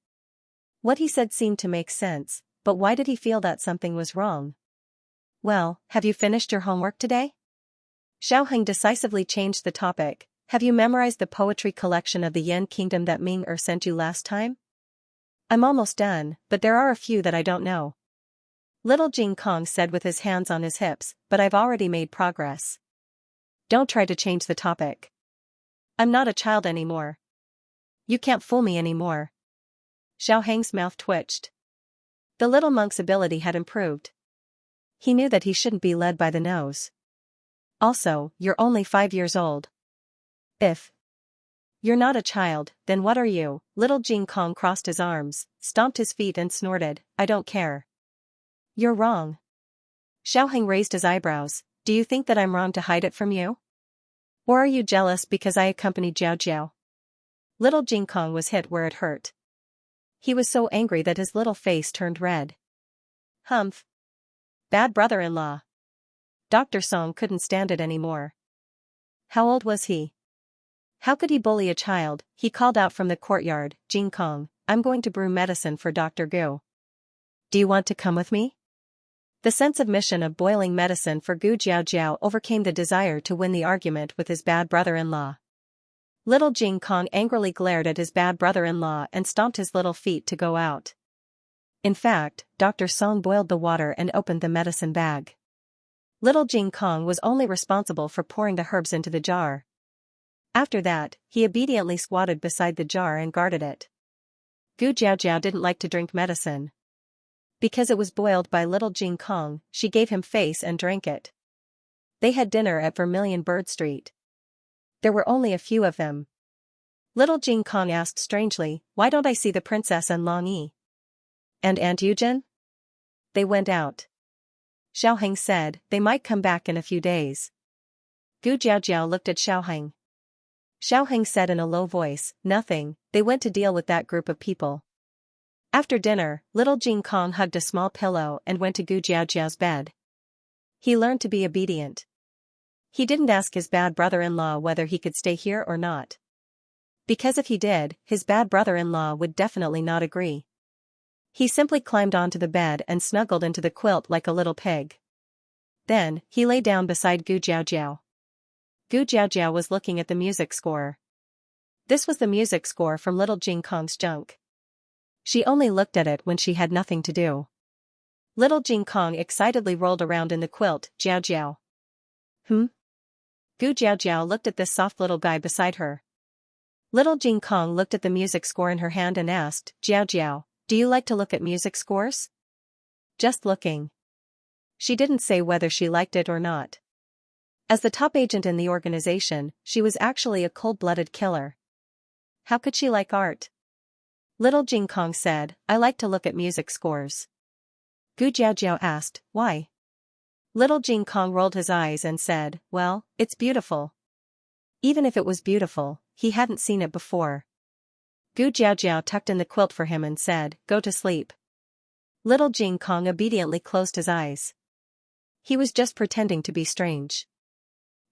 What he said seemed to make sense, but why did he feel that something was wrong? "Well, have you finished your homework today?" Xiaoheng decisively changed the topic. "Have you memorized the poetry collection of the Yen Kingdom that Ming sent you last time?" "I'm almost done, but there are a few that I don't know." Little Jing Kong said with his hands on his hips, "But I've already made progress. Don't try to change the topic. I'm not a child anymore. You can't fool me anymore." Xiaoheng's mouth twitched. The little monk's ability had improved. He knew that he shouldn't be led by the nose. Also, you're only 5 years old. If you're not a child, then what are you? Little Jing Kong crossed his arms, stomped his feet and snorted, "I don't care." "You're wrong." Xiaoheng raised his eyebrows. "Do you think that I'm wrong to hide it from you? Or are you jealous because I accompanied Jiao Jiao?" Little Jing Kong was hit where it hurt. He was so angry that his little face turned red. Humph. Bad brother-in-law. Dr. Song couldn't stand it anymore. How old was he? How could he bully a child? He called out from the courtyard, "Jing Kong, I'm going to brew medicine for Dr. Gu. Do you want to come with me?" The sense of mission of boiling medicine for Gu Jiao Jiao overcame the desire to win the argument with his bad brother-in-law. Little Jing Kong angrily glared at his bad brother-in-law and stomped his little feet to go out. In fact, Dr. Song boiled the water and opened the medicine bag. Little Jing Kong was only responsible for pouring the herbs into the jar. After that, he obediently squatted beside the jar and guarded it. Gu Jiao Jiao didn't like to drink medicine. Because it was boiled by Little Jing Kong, she gave him face and drank it. They had dinner at Vermilion Bird Street. There were only a few of them. Little Jing Kong asked strangely, "Why don't I see the princess and Long Yi? And Aunt Yujin?" "They went out." Xiaoheng said, "They might come back in a few days." Gu Jiao Jiao looked at Xiaoheng. Xiaoheng said in a low voice, "Nothing, they went to deal with that group of people." After dinner, Little Jing Kong hugged a small pillow and went to Gu Jiao Jiao's bed. He learned to be obedient. He didn't ask his bad brother-in-law whether he could stay here or not. Because if he did, his bad brother-in-law would definitely not agree. He simply climbed onto the bed and snuggled into the quilt like a little pig. Then, he lay down beside Gu Jiao Jiao. Gu Jiao Jiao was looking at the music score. This was the music score from Little Jing Kong's junk. She only looked at it when she had nothing to do. Little Jing Kong excitedly rolled around in the quilt. Jiao Jiao. Hmm? Gu Jiao Jiao looked at this soft little guy beside her. Little Jing Kong looked at the music score in her hand and asked, Jiao Jiao, do you like to look at music scores? Just looking. She didn't say whether she liked it or not. As the top agent in the organization, she was actually a cold-blooded killer. How could she like art? Little Jing Kong said, I like to look at music scores. Gu Jiao Jiao asked, why? Little Jing Kong rolled his eyes and said, well, it's beautiful. Even if it was beautiful, he hadn't seen it before. Gu Jiao Jiao tucked in the quilt for him and said, go to sleep. Little Jing Kong obediently closed his eyes. He was just pretending to be strange.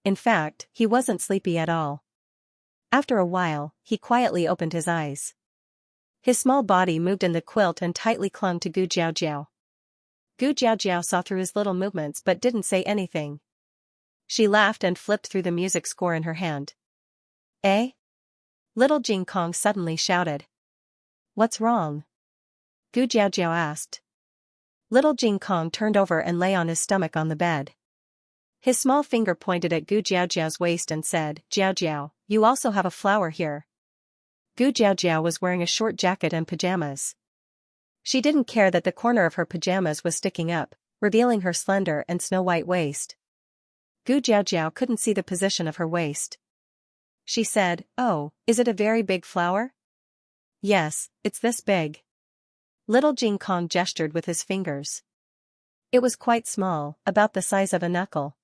In fact, he wasn't sleepy at all. After a while, he quietly opened his eyes. His small body moved in the quilt and tightly clung to Gu Jiao Jiao. Gu Jiao Jiao saw through his little movements but didn't say anything. She laughed and flipped through the music score in her hand. Eh? Little Jing Kong suddenly shouted. What's wrong? Gu Jiao Jiao asked. Little Jing Kong turned over and lay on his stomach on the bed. His small finger pointed at Gu Jiao Jiao's waist and said, Jiao Jiao, you also have a flower here. Gu Jiao Jiao was wearing a short jacket and pajamas. She didn't care that the corner of her pajamas was sticking up, revealing her slender and snow-white waist. Gu Jiao Jiao couldn't see the position of her waist. She said, oh, is it a very big flower? Yes, it's this big. Little Jing Kong gestured with his fingers. It was quite small, about the size of a knuckle.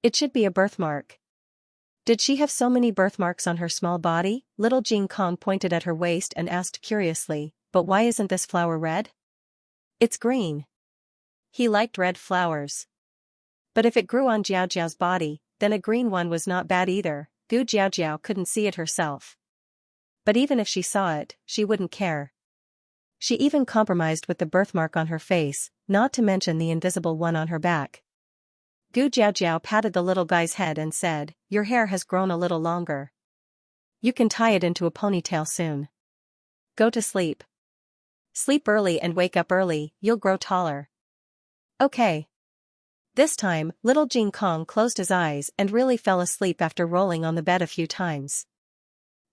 It should be a birthmark. Did she have so many birthmarks on her small body? Little Jing Kong pointed at her waist and asked curiously, but why isn't this flower red? It's green. He liked red flowers. But if it grew on Jiao Jiao's body, then a green one was not bad either. Gu Jiao Jiao couldn't see it herself. But even if she saw it, she wouldn't care. She even compromised with the birthmark on her face, not to mention the invisible one on her back. Gu Jiao Jiao patted the little guy's head and said, your hair has grown a little longer. You can tie it into a ponytail soon. Go to sleep. Sleep early and wake up early, you'll grow taller. Okay. This time, little Jing Kong closed his eyes and really fell asleep after rolling on the bed a few times.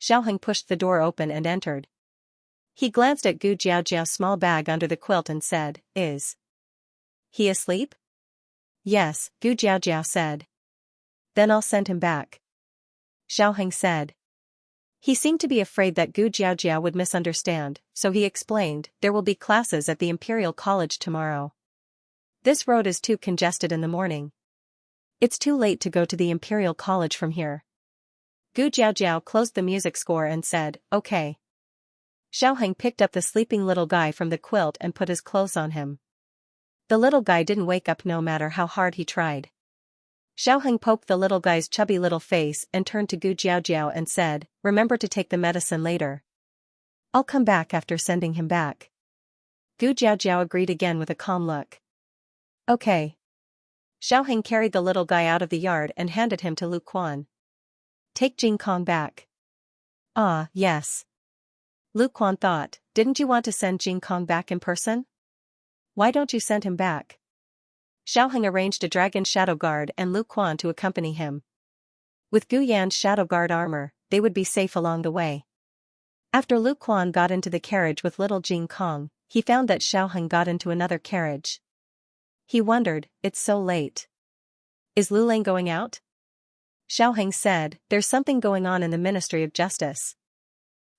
Xiaoheng pushed the door open and entered. He glanced at Gu Jiao Jiao's small bag under the quilt and said, is he asleep? Yes, Gu Jiao Jiao said. Then I'll send him back. Xiaoheng said. He seemed to be afraid that Gu Jiao Jiao would misunderstand, so he explained, there will be classes at the Imperial College tomorrow. This road is too congested in the morning. It's too late to go to the Imperial College from here. Gu Jiao Jiao closed the music score and said, okay. Xiaoheng picked up the sleeping little guy from the quilt and put his clothes on him. The little guy didn't wake up no matter how hard he tried. Xiaoheng poked the little guy's chubby little face and turned to Gu Jiao Jiao and said, remember to take the medicine later. I'll come back after sending him back. Gu Jiao Jiao agreed again with a calm look. Okay. Xiaoheng carried the little guy out of the yard and handed him to Lu Quan. Take Jing Kong back. Ah, yes. Lu Quan thought, didn't you want to send Jing Kong back in person? Why don't you send him back? Xiaoheng arranged a dragon shadow guard and Lu Quan to accompany him. With Gu Yan's shadow guard armor, they would be safe along the way. After Lu Quan got into the carriage with little Jing Kong, he found that Xiaoheng got into another carriage. He wondered, it's so late. Is Lu Lang going out? Xiaoheng said, there's something going on in the Ministry of Justice.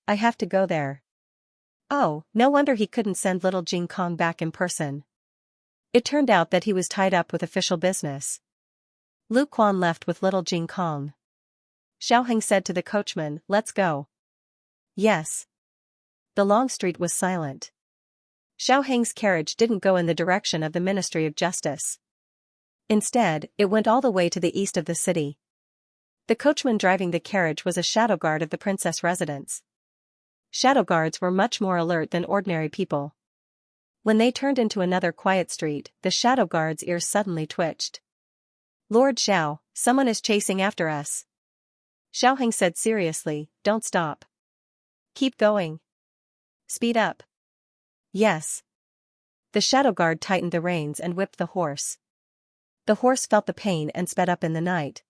I have to go there. Oh, no wonder he couldn't send little Jing Kong back in person. It turned out that he was tied up with official business. Lu Quan left with little Jing Kong. Xiaoheng said to the coachman, let's go. Yes. The long street was silent. Xiaoheng's carriage didn't go in the direction of the Ministry of Justice. Instead, it went all the way to the east of the city. The coachman driving the carriage was a shadow guard of the princess residence. Shadow guards were much more alert than ordinary people. When they turned into another quiet street, the shadow guard's ears suddenly twitched. Lord Xiao, someone is chasing after us. Xiaoheng said seriously, don't stop. Keep going. Speed up. Yes. The shadow guard tightened the reins and whipped the horse. The horse felt the pain and sped up in the night.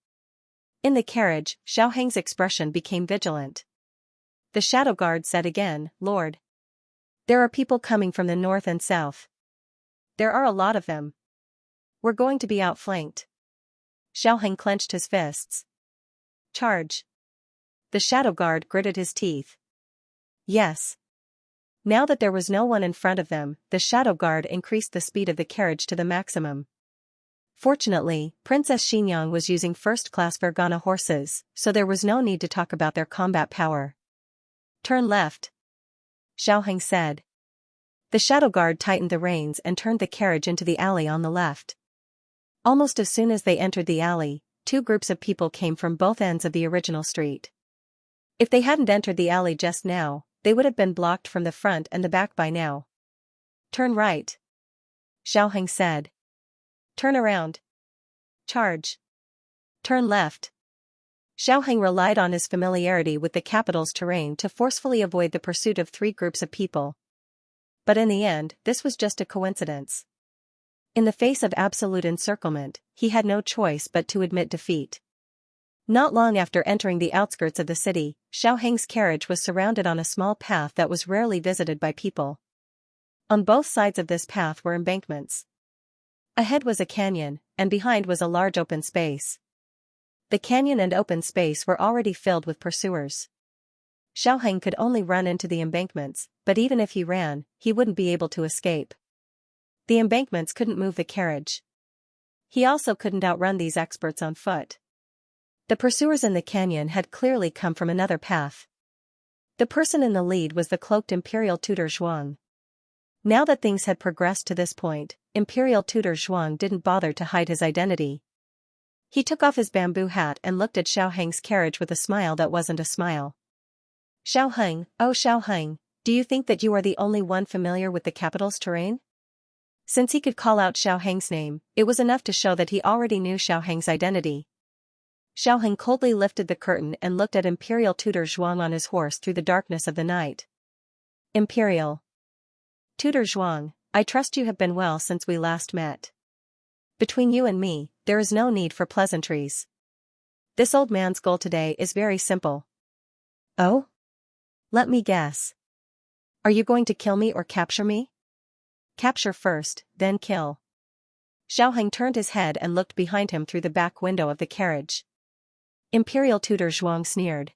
In the carriage, Xiaoheng's expression became vigilant. The shadow guard said again, "Lord. There are people coming from the north and south. There are a lot of them. We're going to be outflanked." Xiaoheng clenched his fists. "Charge." The shadow guard gritted his teeth. Yes. Now that there was no one in front of them, the shadow guard increased the speed of the carriage to the maximum. Fortunately, Princess Xianxia was using first-class Vergana horses, so there was no need to talk about their combat power. "Turn left," Xiaoheng said. The shadow guard tightened the reins and turned the carriage into the alley on the left. Almost as soon as they entered the alley, two groups of people came from both ends of the original street. If they hadn't entered the alley just now, they would have been blocked from the front and the back by now. "Turn right," Xiaoheng said. "Turn around." "Charge." "Turn left." Xiaoheng relied on his familiarity with the capital's terrain to forcefully avoid the pursuit of three groups of people. But in the end, this was just a coincidence. In the face of absolute encirclement, he had no choice but to admit defeat. Not long after entering the outskirts of the city, Xiaoheng's carriage was surrounded on a small path that was rarely visited by people. On both sides of this path were embankments. Ahead was a canyon, and behind was a large open space. The canyon and open space were already filled with pursuers. Xiaoheng could only run into the embankments, but even if he ran, he wouldn't be able to escape. The embankments couldn't move the carriage. He also couldn't outrun these experts on foot. The pursuers in the canyon had clearly come from another path. The person in the lead was the cloaked imperial tutor Zhuang. Now that things had progressed to this point, Imperial Tutor Zhuang didn't bother to hide his identity. He took off his bamboo hat and looked at Xiaoheng's carriage with a smile that wasn't a smile. "Xiaoheng, oh Xiaoheng, do you think that you are the only one familiar with the capital's terrain?" Since he could call out Xiaoheng's name, it was enough to show that he already knew Xiaoheng's identity. Xiaoheng coldly lifted the curtain and looked at Imperial Tutor Zhuang on his horse through the darkness of the night. "Imperial Tutor Zhuang, I trust you have been well since we last met. Between you and me, there is no need for pleasantries. This old man's goal today is very simple." "Oh? Let me guess. Are you going to kill me or capture me?" "Capture first, then kill." Xiaoheng turned his head and looked behind him through the back window of the carriage. Imperial Tutor Zhuang sneered.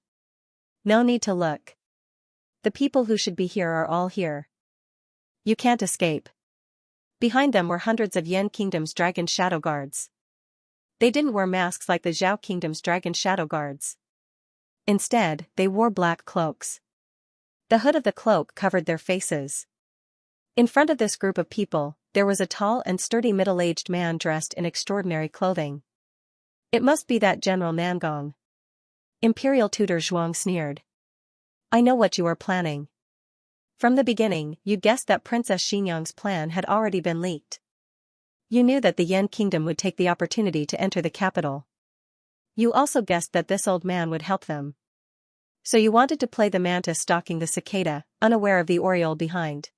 "No need to look. The people who should be here are all here. You can't escape." Behind them were hundreds of Yan Kingdom's dragon shadow guards. They didn't wear masks like the Zhao Kingdom's dragon shadow guards. Instead, they wore black cloaks. The hood of the cloak covered their faces. In front of this group of people, there was a tall and sturdy middle-aged man dressed in extraordinary clothing. "It must be that General Nangong." Imperial Tutor Zhuang sneered. "I know what you are planning. From the beginning, you guessed that Princess Xianxia's plan had already been leaked. You knew that the Yan Kingdom would take the opportunity to enter the capital. You also guessed that this old man would help them. So you wanted to play the mantis stalking the cicada, unaware of the oriole behind.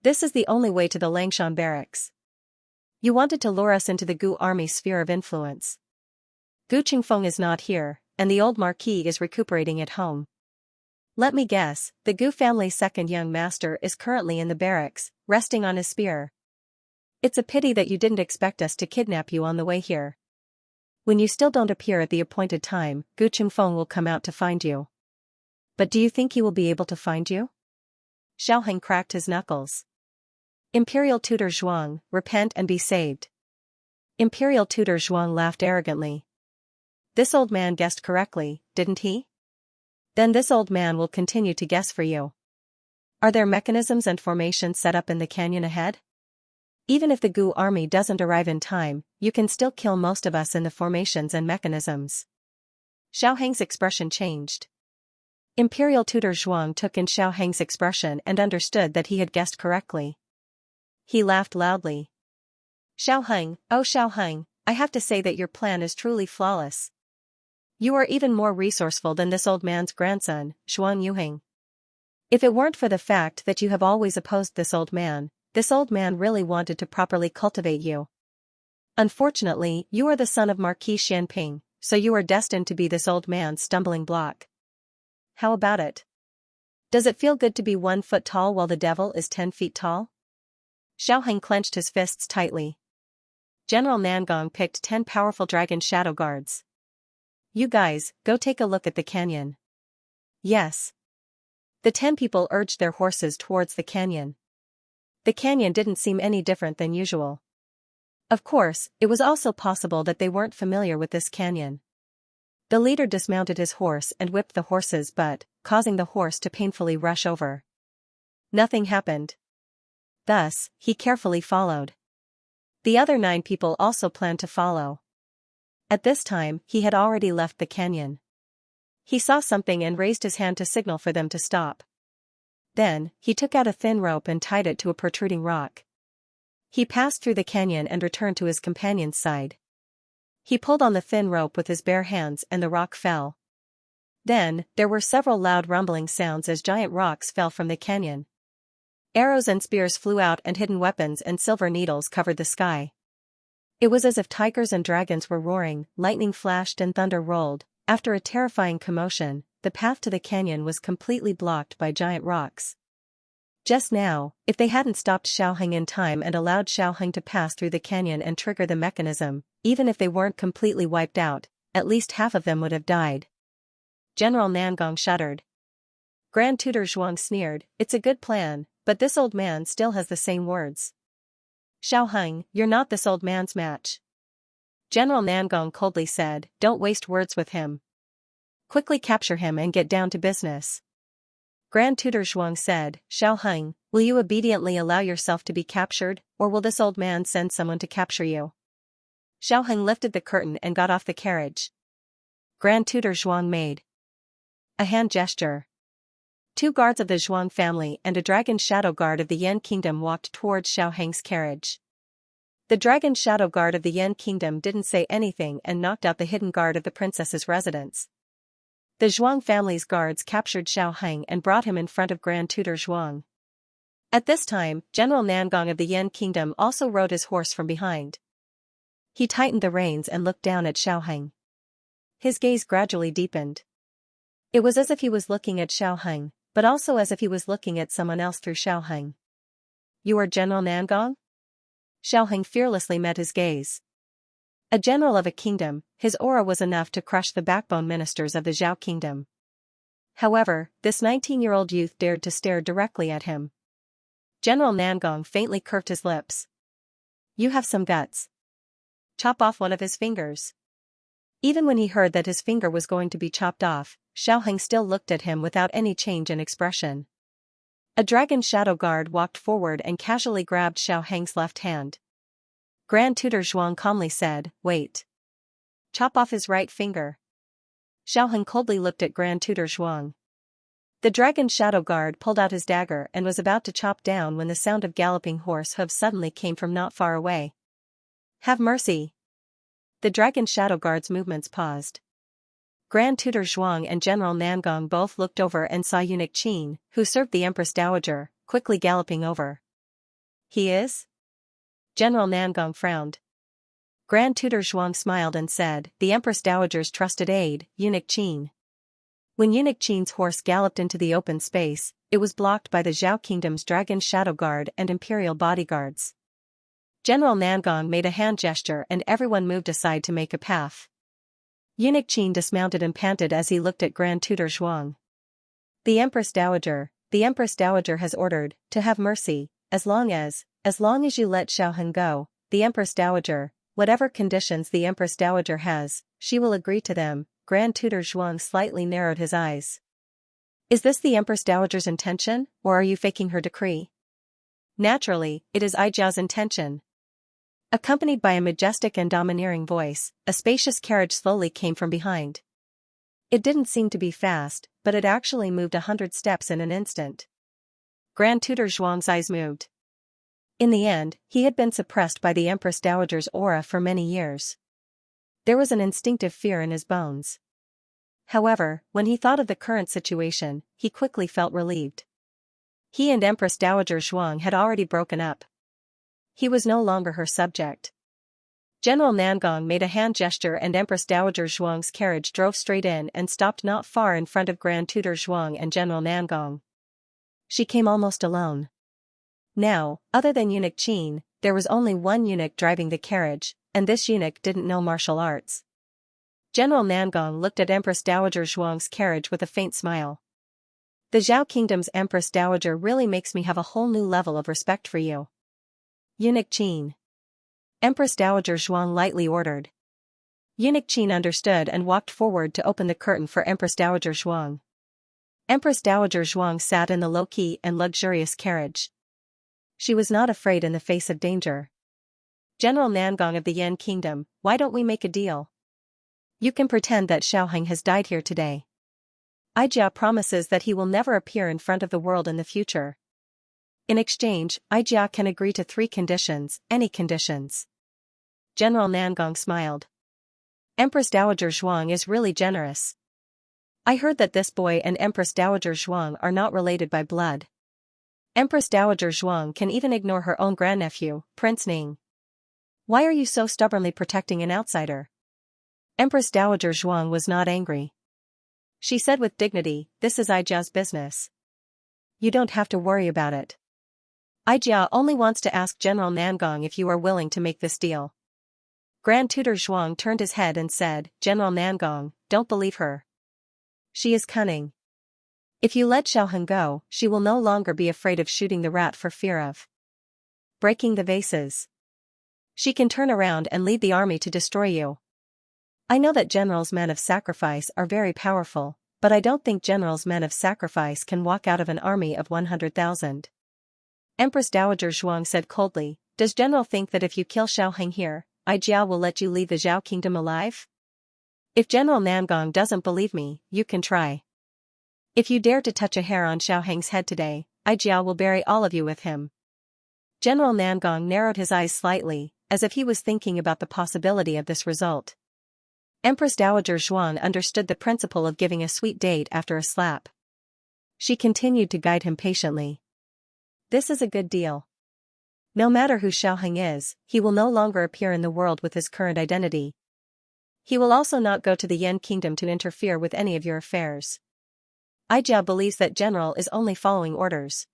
This is the only way to the Langshan barracks. You wanted to lure us into the Gu army's sphere of influence. Gu Qingfeng is not here, and the old marquis is recuperating at home. Let me guess, the Gu family's second young master is currently in the barracks, resting on his spear. It's a pity that you didn't expect us to kidnap you on the way here. When you still don't appear at the appointed time, Gu Qingfeng will come out to find you. But do you think he will be able to find you?" Xiaoheng cracked his knuckles. Imperial Tutor Zhuang, repent and be saved. Imperial Tutor Zhuang laughed arrogantly. This old man guessed correctly, didn't he? Then this old man will continue to guess for you. Are there mechanisms and formations set up in the canyon ahead? Even if the Gu army doesn't arrive in time, you can still kill most of us in the formations and mechanisms. Xiaoheng's expression changed. Imperial Tutor Zhuang took in Xiaoheng's expression and understood that he had guessed correctly. He laughed loudly. "Xiaoheng, oh Xiaoheng, I have to say that your plan is truly flawless. You are even more resourceful than this old man's grandson, Xuan Yuheng. If it weren't for the fact that you have always opposed this old man, this old man really wanted to properly cultivate you. Unfortunately, you are the son of Marquis Xianping, so you are destined to be this old man's stumbling block. How about it? Does it feel good to be 1 foot tall while the devil is 10 feet tall? Xiaoheng clenched his fists tightly. General Nangong picked 10 powerful dragon shadow guards. You guys, go take a look at the canyon. Yes. The 10 people urged their horses towards the canyon. The canyon didn't seem any different than usual. Of course, it was also possible that they weren't familiar with this canyon. The leader dismounted his horse and whipped the horse's butt, causing the horse to painfully rush over. Nothing happened. Thus, he carefully followed. The other 9 people also planned to follow. At this time, he had already left the canyon. He saw something and raised his hand to signal for them to stop. Then, he took out a thin rope and tied it to a protruding rock. He passed through the canyon and returned to his companion's side. He pulled on the thin rope with his bare hands and the rock fell. Then, there were several loud rumbling sounds as giant rocks fell from the canyon. Arrows and spears flew out and hidden weapons and silver needles covered the sky. It was as if tigers and dragons were roaring, lightning flashed and thunder rolled. After a terrifying commotion, the path to the canyon was completely blocked by giant rocks. Just now, if they hadn't stopped Xiaoheng in time and allowed Xiaoheng to pass through the canyon and trigger the mechanism, even if they weren't completely wiped out, at least half of them would have died. General Nangong shuddered. Grand Tutor Zhuang sneered, "It's a good plan, but this old man still has the same words." "Xiaoheng, you're not this old man's match." General Nangong coldly said, "Don't waste words with him. Quickly capture him and get down to business." Grand Tutor Zhuang said, "Xiaoheng, will you obediently allow yourself to be captured, or will this old man send someone to capture you?" Xiaoheng lifted the curtain and got off the carriage. Grand Tutor Zhuang made a hand gesture. 2 guards of the Zhuang family and a dragon shadow guard of the Yan kingdom walked towards Xiaoheng's carriage. The dragon shadow guard of the Yan kingdom didn't say anything and knocked out the hidden guard of the princess's residence. The Zhuang family's guards captured Xiaoheng and brought him in front of Grand Tutor Zhuang. At this time, General Nangong of the Yan kingdom also rode his horse from behind. He tightened the reins and looked down at Xiaoheng. His gaze gradually deepened. It was as if he was looking at Xiaoheng, but also as if he was looking at someone else through Xiaoheng. "You are General Nangong?" Xiaoheng fearlessly met his gaze. A general of a kingdom, his aura was enough to crush the backbone ministers of the Zhao kingdom. However, this 19-year-old youth dared to stare directly at him. General Nangong faintly curved his lips. "You have some guts. Chop off one of his fingers." Even when he heard that his finger was going to be chopped off, Xiaoheng still looked at him without any change in expression. A dragon shadow guard walked forward and casually grabbed Xiaoheng's left hand. Grand Tutor Zhuang calmly said, "Wait. Chop off his right finger." Xiaoheng coldly looked at Grand Tutor Zhuang. The dragon shadow guard pulled out his dagger and was about to chop down when the sound of galloping horse hooves suddenly came from not far away. "Have mercy." The dragon shadow guard's movements paused. Grand Tutor Zhuang and General Nangong both looked over and saw Eunuch Qin, who served the Empress Dowager, quickly galloping over. "He is?" General Nangong frowned. Grand Tutor Zhuang smiled and said, "The Empress Dowager's trusted aide, Eunuch Qin." When Eunuch Qin's horse galloped into the open space, it was blocked by the Zhao Kingdom's Dragon Shadow Guard and Imperial bodyguards. General Nangong made a hand gesture and everyone moved aside to make a path. Eunuch Qin dismounted and panted as he looked at Grand Tutor Zhuang. The Empress Dowager has ordered, to have mercy, as long as you let Xiaoheng go, the Empress Dowager, whatever conditions the Empress Dowager has, she will agree to them." Grand Tutor Zhuang slightly narrowed his eyes. "Is this the Empress Dowager's intention, or are you faking her decree?" "Naturally, it is Aijiao's intention." Accompanied by a majestic and domineering voice, a spacious carriage slowly came from behind. It didn't seem to be fast, but it actually moved 100 steps in an instant. Grand Tutor Zhuang's eyes moved. In the end, he had been suppressed by the Empress Dowager's aura for many years. There was an instinctive fear in his bones. However, when he thought of the current situation, he quickly felt relieved. He and Empress Dowager Zhuang had already broken up. He was no longer her subject. General Nangong made a hand gesture and Empress Dowager Zhuang's carriage drove straight in and stopped not far in front of Grand Tutor Zhuang and General Nangong. She came almost alone. Now, other than eunuch Qin, there was only one eunuch driving the carriage, and this eunuch didn't know martial arts. General Nangong looked at Empress Dowager Zhuang's carriage with a faint smile. The Zhao Kingdom's Empress Dowager really makes me have a whole new level of respect for you. Eunuch Qin. Empress Dowager Zhuang lightly ordered. Eunuch Qin understood and walked forward to open the curtain for Empress Dowager Zhuang. Empress Dowager Zhuang sat in the low-key and luxurious carriage. She was not afraid in the face of danger. General Nangong of the Yan Kingdom, why don't we make a deal? You can pretend that Xiaoheng has died here today. Aijia promises that he will never appear in front of the world in the future. In exchange, Aijia can agree to 3 conditions, any conditions. General Nangong smiled. Empress Dowager Zhuang is really generous. I heard that this boy and Empress Dowager Zhuang are not related by blood. Empress Dowager Zhuang can even ignore her own grandnephew, Prince Ning. Why are you so stubbornly protecting an outsider? Empress Dowager Zhuang was not angry. She said with dignity, this is Aijia's business. You don't have to worry about it. Aijia only wants to ask General Nangong if you are willing to make this deal. Grand Tutor Zhuang turned his head and said, General Nangong, don't believe her. She is cunning. If you let Xiaoheng go, she will no longer be afraid of shooting the rat for fear of breaking the vases. She can turn around and lead the army to destroy you. I know that generals' men of sacrifice are very powerful, but I don't think generals' men of sacrifice can walk out of an army of 100,000. Empress Dowager Zhuang said coldly, does General think that if you kill Xiaoheng here, Aijia will let you leave the Zhao Kingdom alive? If General Nangong doesn't believe me, you can try. If you dare to touch a hair on Xiaoheng's head today, Aijia will bury all of you with him. General Nangong narrowed his eyes slightly, as if he was thinking about the possibility of this result. Empress Dowager Zhuang understood the principle of giving a sweet date after a slap. She continued to guide him patiently. This is a good deal. No matter who Xiaoheng is, he will no longer appear in the world with his current identity. He will also not go to the Yan Kingdom to interfere with any of your affairs. Aijia believes that General is only following orders.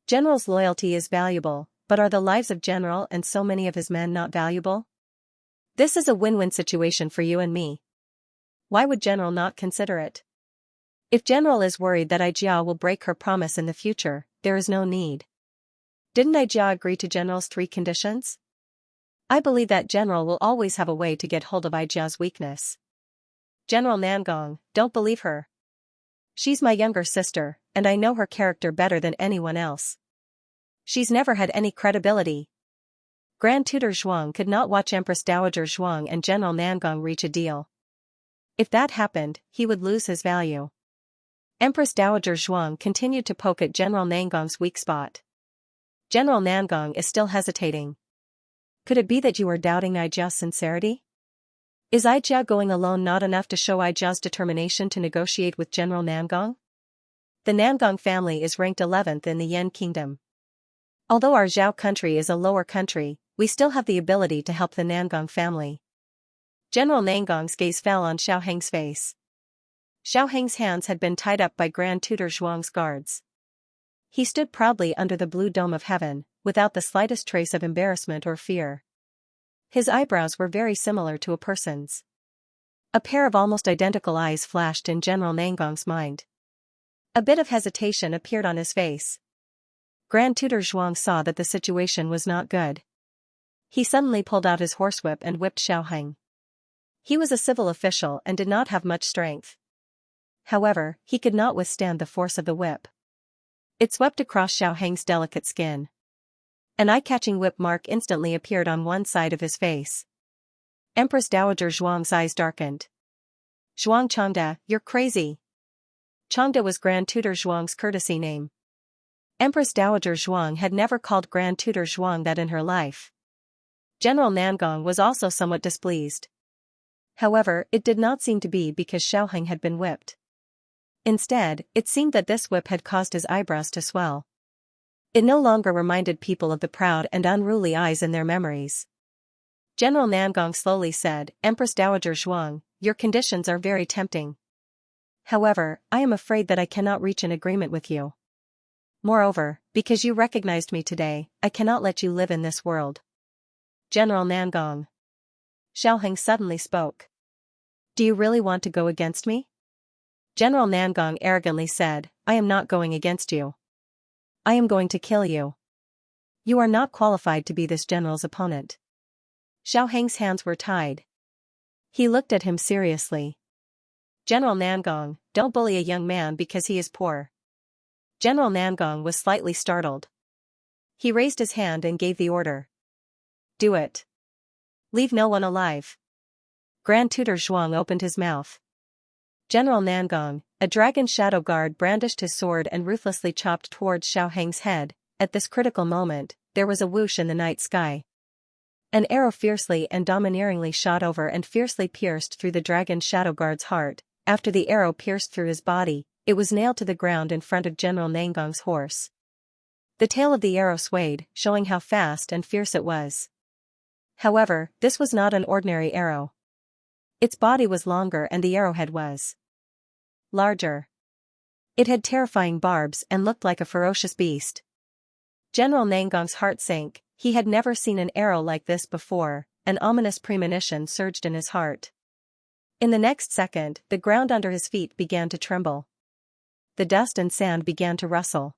General's loyalty is valuable, but are the lives of General and so many of his men not valuable? This is a win-win situation for you and me. Why would General not consider it? If General is worried that Aijia will break her promise in the future, there is no need. Didn't Aijia agree to General's 3 conditions? I believe that General will always have a way to get hold of Aijia's weakness. General Nangong, don't believe her. She's my younger sister, and I know her character better than anyone else. She's never had any credibility. Grand Tutor Zhuang could not watch Empress Dowager Zhuang and General Nangong reach a deal. If that happened, he would lose his value. Empress Dowager Zhuang continued to poke at General Nangong's weak spot. General Nangong is still hesitating. Could it be that you are doubting Aijia's sincerity? Is Aijia going alone not enough to show Aijia's determination to negotiate with General Nangong? The Nangong family is ranked 11th in the Yan Kingdom. Although our Zhao country is a lower country, we still have the ability to help the Nangong family. General Nangong's gaze fell on Xiaoheng's face. Xiaoheng's hands had been tied up by Grand Tutor Zhuang's guards. He stood proudly under the blue dome of heaven, without the slightest trace of embarrassment or fear. His eyebrows were very similar to a person's. A pair of almost identical eyes flashed in General Nangong's mind. A bit of hesitation appeared on his face. Grand Tutor Zhuang saw that the situation was not good. He suddenly pulled out his horsewhip and whipped Xiaoheng. He was a civil official and did not have much strength. However, he could not withstand the force of the whip. It swept across Xiaoheng's delicate skin. An eye-catching whip mark instantly appeared on one side of his face. Empress Dowager Zhuang's eyes darkened. Zhuang Changda, you're crazy. Changda was Grand Tutor Zhuang's courtesy name. Empress Dowager Zhuang had never called Grand Tutor Zhuang that in her life. General Nangong was also somewhat displeased. However, it did not seem to be because Xiaoheng had been whipped. Instead, it seemed that this whip had caused his eyebrows to swell. It no longer reminded people of the proud and unruly eyes in their memories. General Nangong slowly said, Empress Dowager Zhuang, your conditions are very tempting. However, I am afraid that I cannot reach an agreement with you. Moreover, because you recognized me today, I cannot let you live in this world. General Nangong. Xiaoheng suddenly spoke. Do you really want to go against me? General Nangong arrogantly said, I am not going against you. I am going to kill you. You are not qualified to be this general's opponent. Xiaoheng's hands were tied. He looked at him seriously. General Nangong, don't bully a young man because he is poor. General Nangong was slightly startled. He raised his hand and gave the order. Do it. Leave no one alive. Grand Tutor Zhuang opened his mouth. General Nangong, a dragon shadow guard, brandished his sword and ruthlessly chopped towards Xiaoheng's head. At this critical moment, there was a whoosh in the night sky. An arrow fiercely and domineeringly shot over and fiercely pierced through the dragon shadow guard's heart. After the arrow pierced through his body, it was nailed to the ground in front of General Nangong's horse. The tail of the arrow swayed, showing how fast and fierce it was. However, this was not an ordinary arrow. Its body was longer and the arrowhead was larger. It had terrifying barbs and looked like a ferocious beast. General Nangong's heart sank. He had never seen an arrow like this before. An ominous premonition surged in his heart. In the next second, the ground under his feet began to tremble. The dust and sand began to rustle.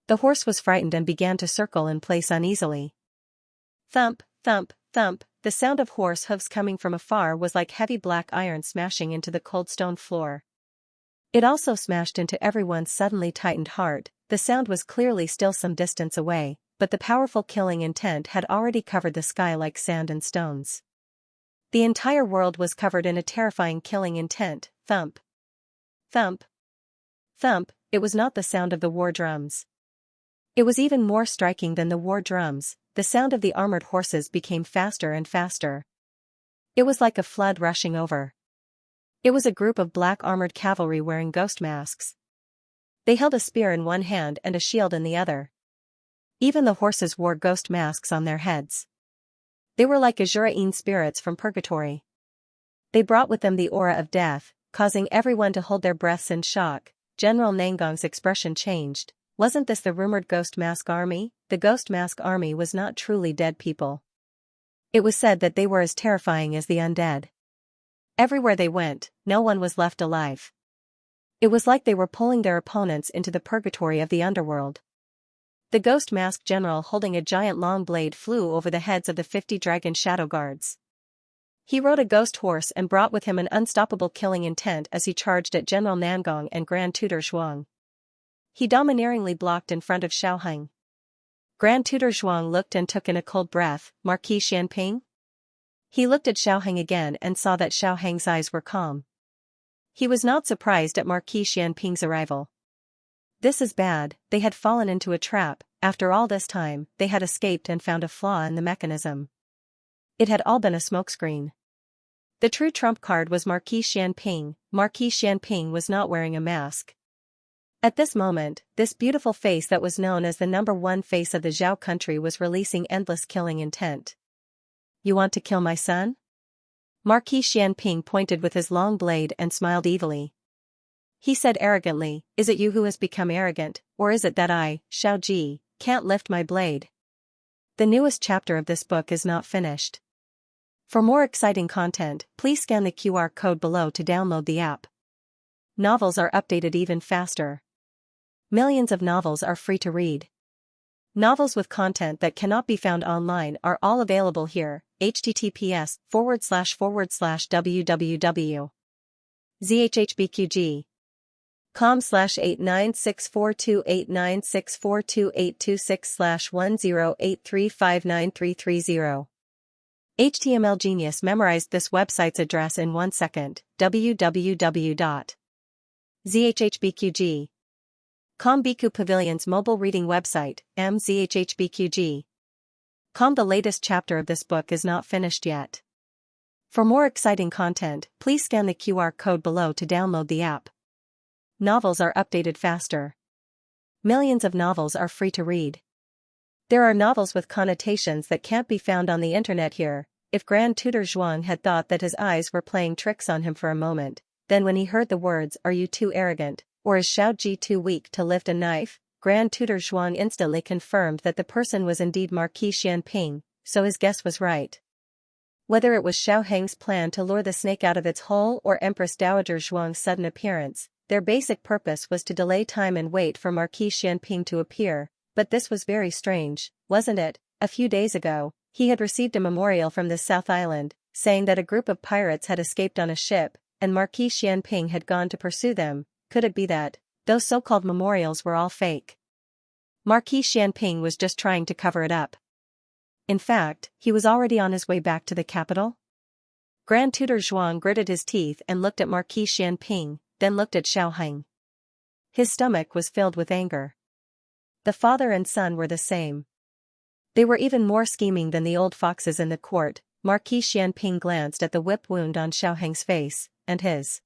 The horse was frightened and began to circle in place uneasily. Thump, thump, thump, the sound of horse hooves coming from afar was like heavy black iron smashing into the cold stone floor. It also smashed into everyone's suddenly tightened heart. The sound was clearly still some distance away, but the powerful killing intent had already covered the sky like sand and stones. The entire world was covered in a terrifying killing intent. Thump. Thump. Thump. It was not the sound of the war drums. It was even more striking than the war drums. The sound of the armored horses became faster and faster. It was like a flood rushing over. It was a group of black armored cavalry wearing ghost masks. They held a spear in one hand and a shield in the other. Even the horses wore ghost masks on their heads. They were like Azuraine spirits from purgatory. They brought with them the aura of death, causing everyone to hold their breaths in shock. General Nangong's expression changed. Wasn't this the rumored Ghost Mask Army? The Ghost Mask Army was not truly dead people. It was said that they were as terrifying as the undead. Everywhere they went, no one was left alive. It was like they were pulling their opponents into the purgatory of the underworld. The Ghost Mask General holding a giant long blade flew over the heads of the 50 dragon shadow guards. He rode a ghost horse and brought with him an unstoppable killing intent as he charged at General Nangong and Grand Tutor Zhuang. He domineeringly blocked in front of Xiaoheng. Grand Tutor Zhuang looked and took in a cold breath. Marquis Xianping? He looked at Xiaoheng again and saw that Xiaoheng's eyes were calm. He was not surprised at Marquis Xianping's arrival. This is bad. They had fallen into a trap. After all this time, they had escaped and found a flaw in the mechanism. It had all been a smokescreen. The true trump card was Marquis Xianping. Marquis Xianping was not wearing a mask. At this moment, this beautiful face that was known as the #1 face of the Zhao country was releasing endless killing intent. You want to kill my son? Marquis Xianping pointed with his long blade and smiled evilly. He said arrogantly, is it you who has become arrogant, or is it that I, Xiao Ji, can't lift my blade? The newest chapter of this book is not finished. For more exciting content, please scan the QR code below to download the app. Novels are updated even faster. Millions of novels are free to read. Novels with content that cannot be found online are all available here. https://www.zhhbqg.com/89642896428226/1083593330. HTML Genius memorized this website's address in 1 second. www.zhhbqg.com. Biku Pavilion's mobile reading website, mzhhbqg.com. The latest chapter of this book is not finished yet. For more exciting content, please scan the QR code below to download the app. Novels are updated faster. Millions of novels are free to read. There are novels with connotations that can't be found on the internet here. If Grand Tutor Zhuang had thought that his eyes were playing tricks on him for a moment, then when he heard the words, "Are you too arrogant, or is Xiao Ji too weak to lift a knife?" Grand Tutor Zhuang instantly confirmed that the person was indeed Marquis Xianping, so his guess was right. Whether it was Xiao Heng's plan to lure the snake out of its hole or Empress Dowager Zhuang's sudden appearance, their basic purpose was to delay time and wait for Marquis Xianping to appear, but this was very strange, wasn't it? A few days ago, he had received a memorial from the South Island, saying that a group of pirates had escaped on a ship, and Marquis Xianping had gone to pursue them. Could it be that those so-called memorials were all fake? Marquis Xianping was just trying to cover it up. In fact, he was already on his way back to the capital. Grand Tutor Zhuang gritted his teeth and looked at Marquis Xianping, then looked at Xiao Heng. His stomach was filled with anger. The father and son were the same. They were even more scheming than the old foxes in the court. Marquis Xianping glanced at the whip wound on Xiao Heng's face, and his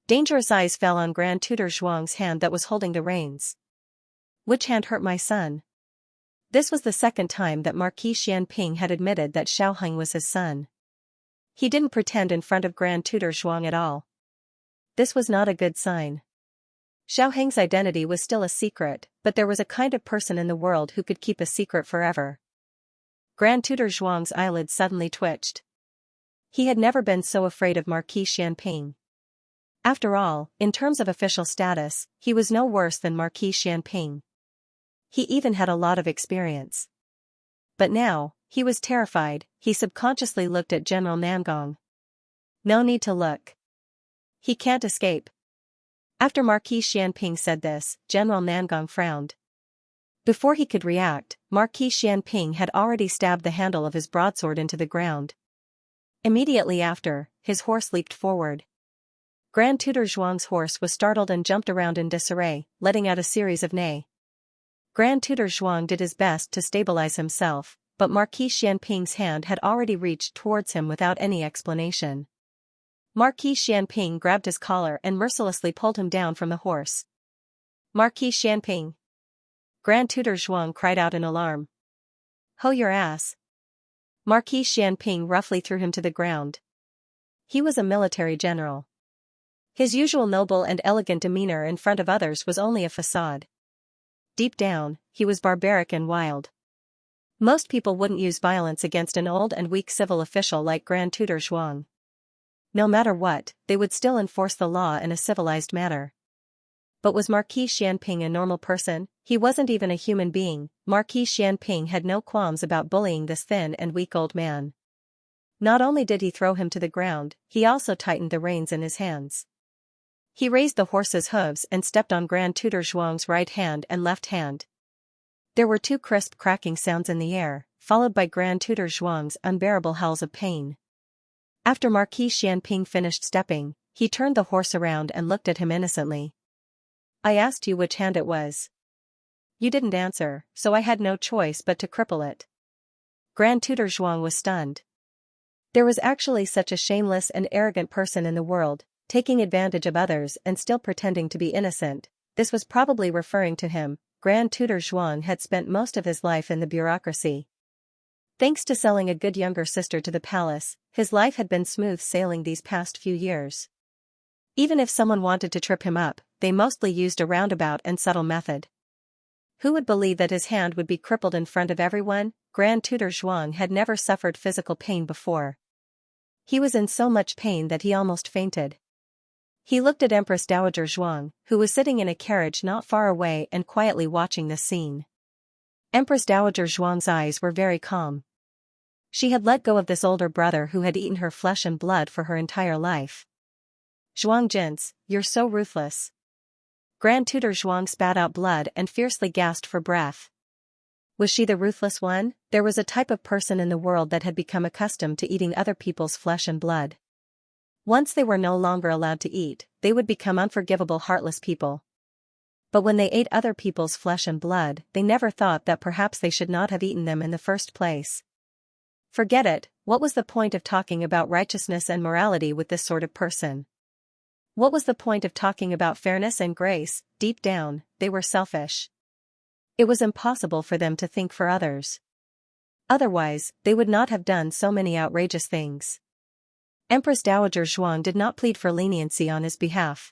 dangerous eyes fell on Grand Tutor Zhuang's hand that was holding the reins. Which hand hurt my son? This was the second time that Marquis Xianping had admitted that Xiao Heng was his son. He didn't pretend in front of Grand Tutor Zhuang at all. This was not a good sign. Xiao Heng's identity was still a secret, but there was a kind of person in the world who could keep a secret forever. Grand Tutor Zhuang's eyelids suddenly twitched. He had never been so afraid of Marquis Xianping. After all, in terms of official status, he was no worse than Marquis Xianping. He even had a lot of experience. But now, he was terrified. He subconsciously looked at General Nangong. No need to look. He can't escape. After Marquis Xianping said this, General Nangong frowned. Before he could react, Marquis Xianping had already stabbed the handle of his broadsword into the ground. Immediately after, his horse leaped forward. Grand Tutor Zhuang's horse was startled and jumped around in disarray, letting out a series of neigh. Grand Tutor Zhuang did his best to stabilize himself, but Marquis Xianping's hand had already reached towards him without any explanation. Marquis Xianping grabbed his collar and mercilessly pulled him down from the horse. Marquis Xianping! Grand Tutor Zhuang cried out in alarm. Ho your ass! Marquis Xianping roughly threw him to the ground. He was a military general. His usual noble and elegant demeanor in front of others was only a facade. Deep down, he was barbaric and wild. Most people wouldn't use violence against an old and weak civil official like Grand Tutor Zhuang. No matter what, they would still enforce the law in a civilized manner. But was Marquis Xianping a normal person? He wasn't even a human being. Marquis Xianping had no qualms about bullying this thin and weak old man. Not only did he throw him to the ground, he also tightened the reins in his hands. He raised the horse's hooves and stepped on Grand Tutor Zhuang's right hand and left hand. There were two crisp cracking sounds in the air, followed by Grand Tutor Zhuang's unbearable howls of pain. After Marquis Xianping finished stepping, he turned the horse around and looked at him innocently. I asked you which hand it was. You didn't answer, so I had no choice but to cripple it. Grand Tutor Zhuang was stunned. There was actually such a shameless and arrogant person in the world, taking advantage of others and still pretending to be innocent. This was probably referring to him. Grand Tutor Zhuang had spent most of his life in the bureaucracy. Thanks to selling a good younger sister to the palace, his life had been smooth sailing these past few years. Even if someone wanted to trip him up, they mostly used a roundabout and subtle method. Who would believe that his hand would be crippled in front of everyone? Grand Tutor Zhuang had never suffered physical pain before. He was in so much pain that he almost fainted. He looked at Empress Dowager Zhuang, who was sitting in a carriage not far away and quietly watching the scene. Empress Dowager Zhuang's eyes were very calm. She had let go of this older brother who had eaten her flesh and blood for her entire life. Zhuang Jins, you're so ruthless. Grand Tutor Zhuang spat out blood and fiercely gasped for breath. Was she the ruthless one? There was a type of person in the world that had become accustomed to eating other people's flesh and blood. Once they were no longer allowed to eat, they would become unforgivable, heartless people. But when they ate other people's flesh and blood, they never thought that perhaps they should not have eaten them in the first place. Forget it, what was the point of talking about righteousness and morality with this sort of person? What was the point of talking about fairness and grace? Deep down, they were selfish. It was impossible for them to think for others. Otherwise, they would not have done so many outrageous things. Empress Dowager Zhuang did not plead for leniency on his behalf.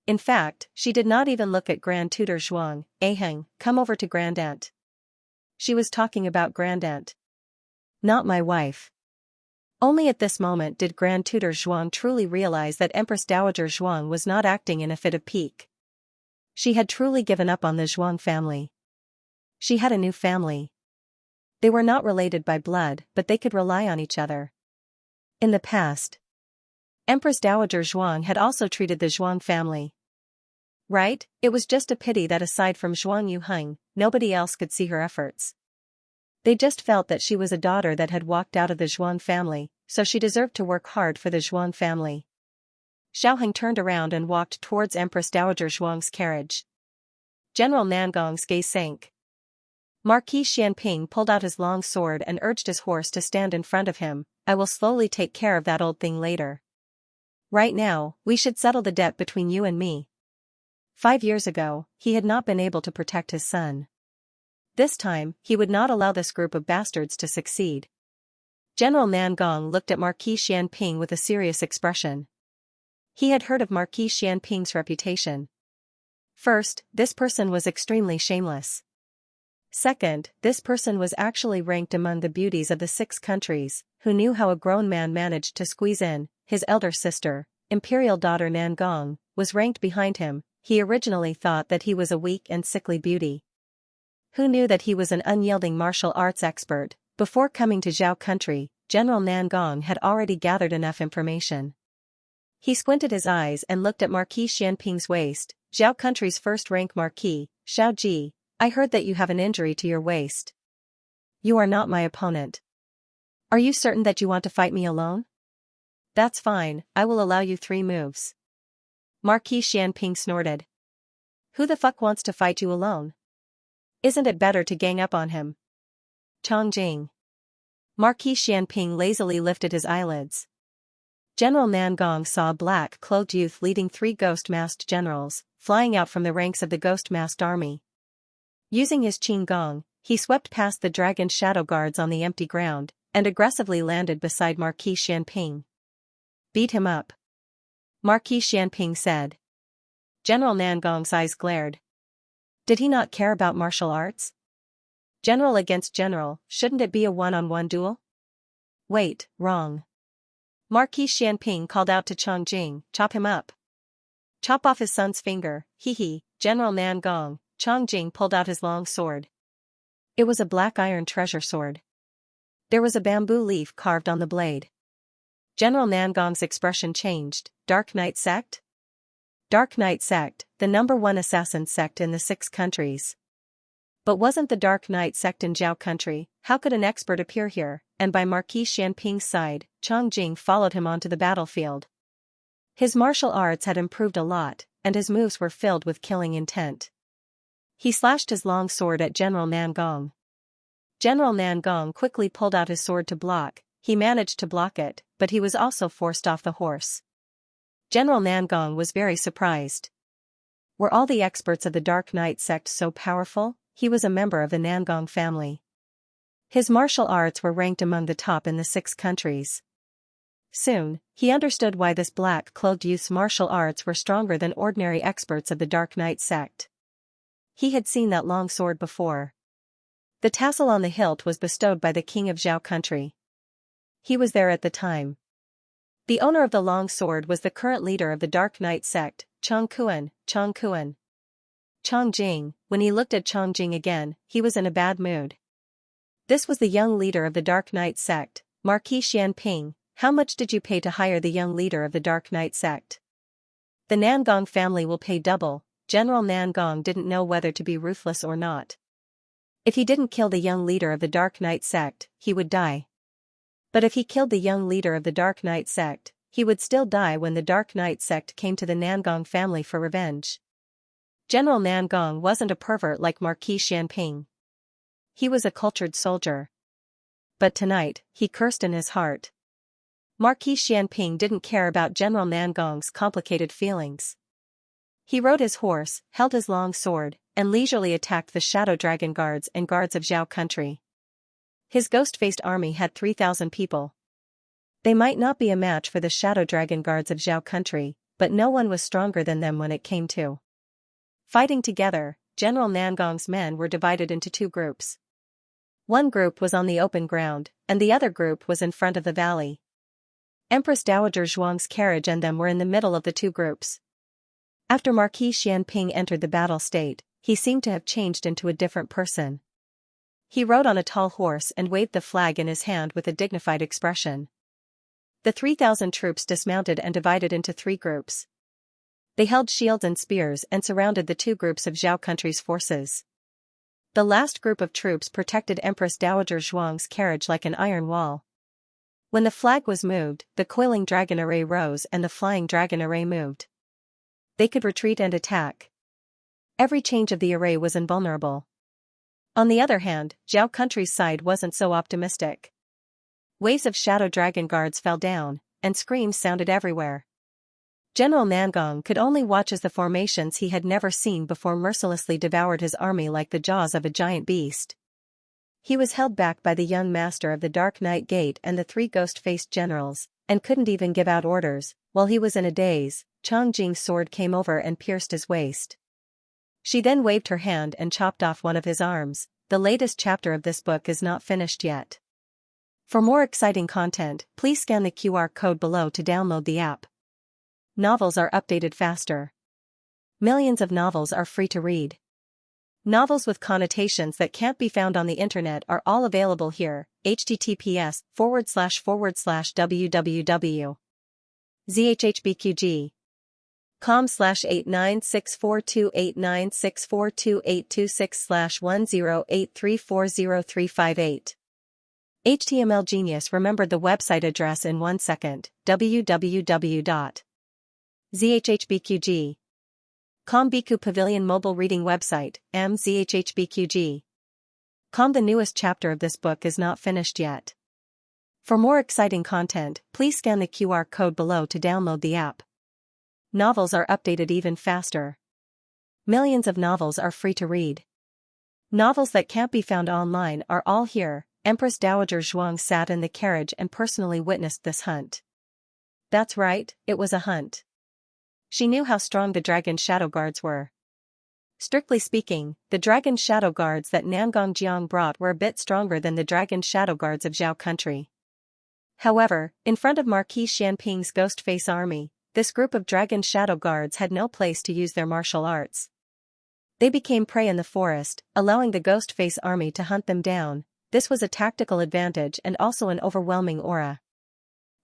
In fact, she did not even look at Grand Tutor Zhuang. Aheng, come over to Grandaunt. She was talking about Grandaunt. Not my wife. Only at this moment did Grand Tutor Zhuang truly realize that Empress Dowager Zhuang was not acting in a fit of pique. She had truly given up on the Zhuang family. She had a new family. They were not related by blood, but they could rely on each other. In the past, Empress Dowager Zhuang had also treated the Zhuang family right. It was just a pity that aside from Zhuang Yuheng, nobody else could see her efforts. They just felt that she was a daughter that had walked out of the Zhuang family, so she deserved to work hard for the Zhuang family. Xiaoheng turned around and walked towards Empress Dowager Zhuang's carriage. General Nangong's gaze sank. Marquis Xianping pulled out his long sword and urged his horse to stand in front of him. I will slowly take care of that old thing later. Right now, we should settle the debt between you and me. 5 years ago, he had not been able to protect his son. This time, he would not allow this group of bastards to succeed. General Nangong looked at Marquis Xianping with a serious expression. He had heard of Marquis Xianping's reputation. First, this person was extremely shameless. Second, this person was actually ranked among the beauties of the 6 countries, who knew how a grown man managed to squeeze in. His elder sister, imperial daughter Nangong, was ranked behind him. He originally thought that he was a weak and sickly beauty. Who knew that he was an unyielding martial arts expert? Before coming to Zhao country, General Nangong had already gathered enough information. He squinted his eyes and looked at Marquis Xianping's waist. Zhao country's first-rank marquis, Xiao Ji, I heard that you have an injury to your waist. You are not my opponent. Are you certain that you want to fight me alone? That's fine, I will allow you 3 moves. Marquis Xianping snorted. Who the fuck wants to fight you alone? Isn't it better to gang up on him? Chongjing. Marquis Xianping lazily lifted his eyelids. General Nangong saw a black-clothed youth leading 3 ghost-masked generals, flying out from the ranks of the ghost-masked army. Using his qin gong, he swept past the dragon shadow guards on the empty ground, and aggressively landed beside Marquis Xianping. Beat him up. Marquis Xianping said. General Nangong's eyes glared. Did he not care about martial arts? General against general, shouldn't it be a one-on-one duel? Wait, wrong. Marquis Xianping called out to Chongjing, chop him up. Chop off his son's finger, hee. General Nangong. Chongjing pulled out his long sword. It was a black iron treasure sword. There was a bamboo leaf carved on the blade. General Nangong's expression changed. Dark Knight sect? Dark Knight sect, the #1 assassin sect in the 6 countries. But wasn't the Dark Knight sect in Zhao country? How could an expert appear here? And by Marquis Xianping's side, Chongjing followed him onto the battlefield. His martial arts had improved a lot, and his moves were filled with killing intent. He slashed his long sword at General Nangong. General Nangong quickly pulled out his sword to block. He managed to block it, but he was also forced off the horse. General Nangong was very surprised. Were all the experts of the Dark Knight sect so powerful? He was a member of the Nangong family. His martial arts were ranked among the top in the 6 countries. Soon, he understood why this black-clothed youth's martial arts were stronger than ordinary experts of the Dark Knight sect. He had seen that long sword before. The tassel on the hilt was bestowed by the king of Zhao country. He was there at the time. The owner of the long sword was the current leader of the Dark Knight sect, Chongquan. Chongjing, when he looked at Chongjing again, he was in a bad mood. This was the young leader of the Dark Knight sect, Marquis Xianping. How much did you pay to hire the young leader of the Dark Knight sect? The Nangong family will pay double. General Nangong didn't know whether to be ruthless or not. If he didn't kill the young leader of the Dark Knight sect, he would die. But if he killed the young leader of the Dark Knight sect, he would still die when the Dark Knight sect came to the Nangong family for revenge. General Nangong wasn't a pervert like Marquis Xianping. He was a cultured soldier. But tonight, he cursed in his heart. Marquis Xianping didn't care about General Nangong's complicated feelings. He rode his horse, held his long sword, and leisurely attacked the shadow dragon guards and guards of Zhao country. His ghost-faced army had 3,000 people. They might not be a match for the shadow dragon guards of Zhao country, but no one was stronger than them when it came to fighting together. General Nangong's men were divided into two groups. One group was on the open ground, and the other group was in front of the valley. Empress Dowager Zhuang's carriage and them were in the middle of the two groups. After Marquis Xianping entered the battle state, he seemed to have changed into a different person. He rode on a tall horse and waved the flag in his hand with a dignified expression. The 3,000 troops dismounted and divided into three groups. They held shields and spears and surrounded the two groups of Zhao country's forces. The last group of troops protected Empress Dowager Zhuang's carriage like an iron wall. When the flag was moved, the coiling dragon array rose and the flying dragon array moved. They could retreat and attack. Every change of the array was invulnerable. On the other hand, Zhao country's side wasn't so optimistic. Waves of shadow dragon guards fell down, and screams sounded everywhere. General Nangong could only watch as the formations he had never seen before mercilessly devoured his army like the jaws of a giant beast. He was held back by the young master of the Dark Knight Gate and the three ghost-faced generals, and couldn't even give out orders. While he was in a daze, Chang Jing's sword came over and pierced his waist. She then waved her hand and chopped off one of his arms. The latest chapter of this book is not finished yet. For more exciting content, please scan the QR code below to download the app. Novels are updated faster. Millions of novels are free to read. Novels with connotations that can't be found on the internet are all available here. https://www.zhbqg.com/89642896428226/10834038. HTML Genius remembered the website address in 1 second. www.zhbqg. Biku Pavilion mobile reading website, mzhbqg. The newest chapter of this book is not finished yet. For more exciting content, please scan the QR code below to download the app. Novels are updated even faster. Millions of novels are free to read. Novels that can't be found online are all here. Empress Dowager Zhuang sat in the carriage and personally witnessed this hunt. That's right, it was a hunt. She knew how strong the dragon shadow guards were. Strictly speaking, the dragon shadow guards that Nangong Jiang brought were a bit stronger than the dragon shadow guards of Zhao country. However, in front of Marquis Xianping's ghost-face army, this group of dragon shadow guards had no place to use their martial arts. They became prey in the forest, allowing the ghost-face army to hunt them down. This was a tactical advantage and also an overwhelming aura.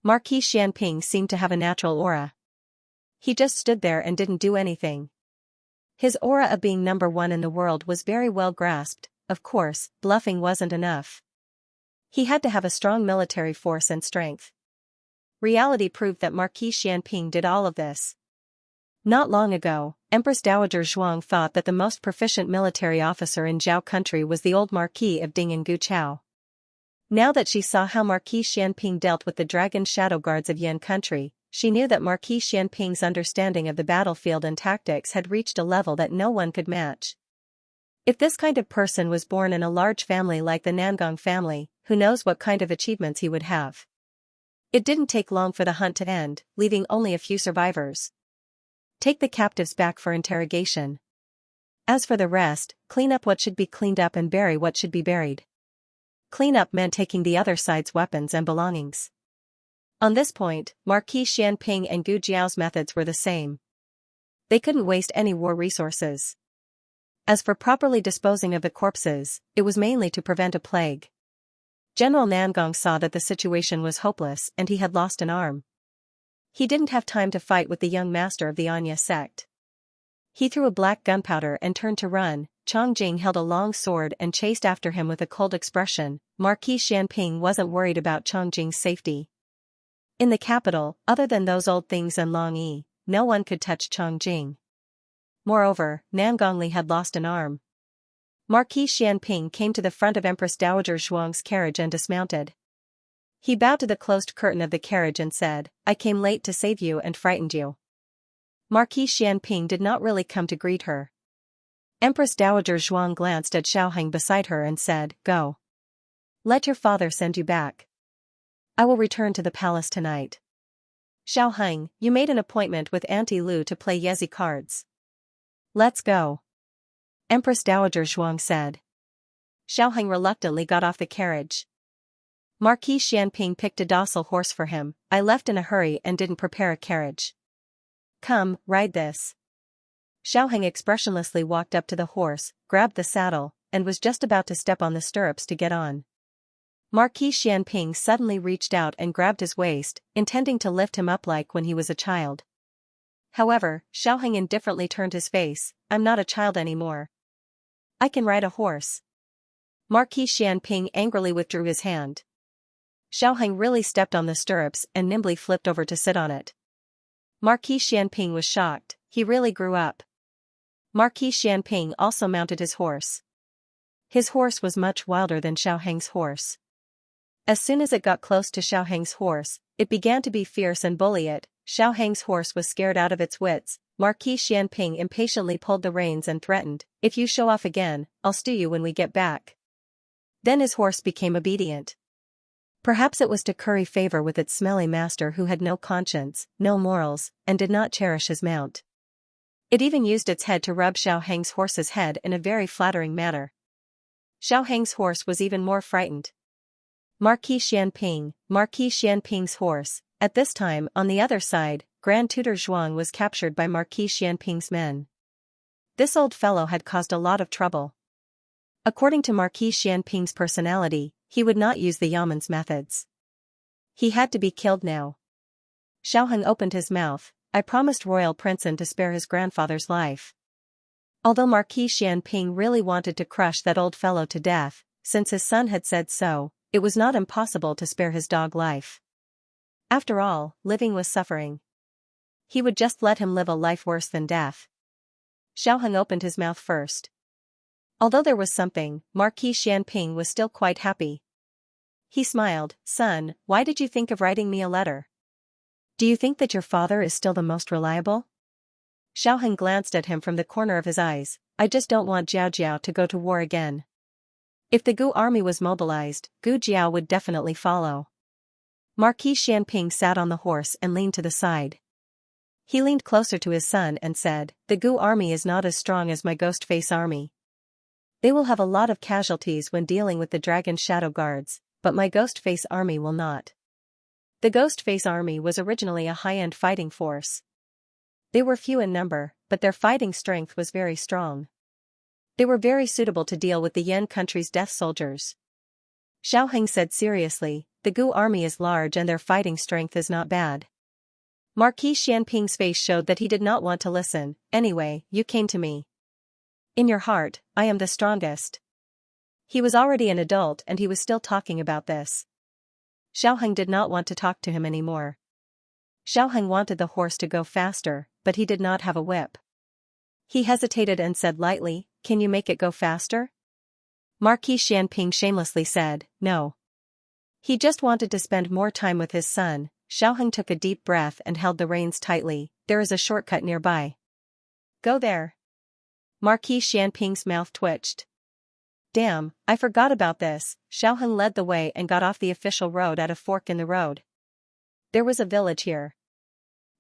Marquis Xianping seemed to have a natural aura. He just stood there and didn't do anything. His aura of being number one in the world was very well grasped. Of course, bluffing wasn't enough. He had to have a strong military force and strength. Reality proved that Marquis Xianping did all of this. Not long ago, Empress Dowager Zhuang thought that the most proficient military officer in Zhao country was the old Marquis of Ding and Guchao. Now that she saw how Marquis Xianping dealt with the dragon shadow guards of Yan country, she knew that Marquis Xianping's understanding of the battlefield and tactics had reached a level that no one could match. If this kind of person was born in a large family like the Nangong family, who knows what kind of achievements he would have. It didn't take long for the hunt to end, leaving only a few survivors. Take the captives back for interrogation. As for the rest, clean up what should be cleaned up and bury what should be buried. Clean up meant taking the other side's weapons and belongings. On this point, Marquis Xianping and Gu Jiao's methods were the same. They couldn't waste any war resources. As for properly disposing of the corpses, it was mainly to prevent a plague. General Nangong saw that the situation was hopeless and he had lost an arm. He didn't have time to fight with the young master of the Anya sect. He threw a black gunpowder and turned to run. Chang Jing held a long sword and chased after him with a cold expression. Marquis Xianping wasn't worried about Chang Jing's safety. In the capital, other than those old things and Long Yi, no one could touch Chang Jing. Moreover, Nangong Li had lost an arm. Marquis Xianping came to the front of Empress Dowager Zhuang's carriage and dismounted. He bowed to the closed curtain of the carriage and said, I came late to save you and frightened you. Marquis Xianping did not really come to greet her. Empress Dowager Zhuang glanced at Xiaoheng beside her and said, Go. Let your father send you back. I will return to the palace tonight. Xiaoheng, you made an appointment with Auntie Lu to play Yezi cards. Let's go. Empress Dowager Zhuang said. Xiaoheng reluctantly got off the carriage. Marquis Xianping picked a docile horse for him. I left in a hurry and didn't prepare a carriage. Come, ride this. Xiaoheng expressionlessly walked up to the horse, grabbed the saddle, and was just about to step on the stirrups to get on. Marquis Xianping suddenly reached out and grabbed his waist, intending to lift him up like when he was a child. However, Xiaoheng indifferently turned his face. I'm not a child anymore. I can ride a horse. Marquis Xianping angrily withdrew his hand. Xiaoheng really stepped on the stirrups and nimbly flipped over to sit on it. Marquis Xianping was shocked. He really grew up. Marquis Xianping also mounted his horse. His horse was much wilder than Xiaoheng's horse. As soon as it got close to Xiaoheng's horse, it began to be fierce and bully it. Xiaoheng's horse was scared out of its wits. Marquis Xianping impatiently pulled the reins and threatened, If you show off again, I'll stew you when we get back. Then his horse became obedient. Perhaps it was to curry favor with its smelly master who had no conscience, no morals, and did not cherish his mount. It even used its head to rub Xiaoheng's horse's head in a very flattering manner. Xiaoheng's horse was even more frightened. Marquis Xianping's horse. At this time, on the other side, Grand Tutor Zhuang was captured by Marquis Xianping's men. This old fellow had caused a lot of trouble. According to Marquis Xianping's personality, he would not use the Yaman's methods. He had to be killed now. Xiaoheng opened his mouth. I promised Royal Princeton to spare his grandfather's life. Although Marquis Xianping really wanted to crush that old fellow to death, since his son had said so, it was not impossible to spare his dog life. After all, living was suffering. He would just let him live a life worse than death. Xiaoheng opened his mouth first. Although there was something, Marquis Xianping was still quite happy. He smiled. Son, why did you think of writing me a letter? Do you think that your father is still the most reliable? Xiaoheng glanced at him from the corner of his eyes. I just don't want Jiao Jiao to go to war again. If the Gu army was mobilized, Gu Jiao would definitely follow. Marquis Xianping sat on the horse and leaned to the side. He leaned closer to his son and said, The Gu army is not as strong as my Ghostface army. They will have a lot of casualties when dealing with the Dragon Shadow Guards, but my Ghostface army will not. The Ghostface army was originally a high-end fighting force. They were few in number, but their fighting strength was very strong. They were very suitable to deal with the Yan country's death soldiers. Xiaoheng said seriously, the Gu army is large and their fighting strength is not bad. Marquis Xianping's face showed that he did not want to listen. Anyway, you came to me. In your heart, I am the strongest. He was already an adult and he was still talking about this. Xiaoheng did not want to talk to him anymore. Xiaoheng wanted the horse to go faster, but he did not have a whip. He hesitated and said lightly, Can you make it go faster? Marquis Xianping shamelessly said, No. He just wanted to spend more time with his son. Xiaoheng took a deep breath and held the reins tightly. There is a shortcut nearby. Go there. Marquis Xianping's mouth twitched. Damn, I forgot about this. Xiaoheng led the way and got off the official road at a fork in the road. There was a village here.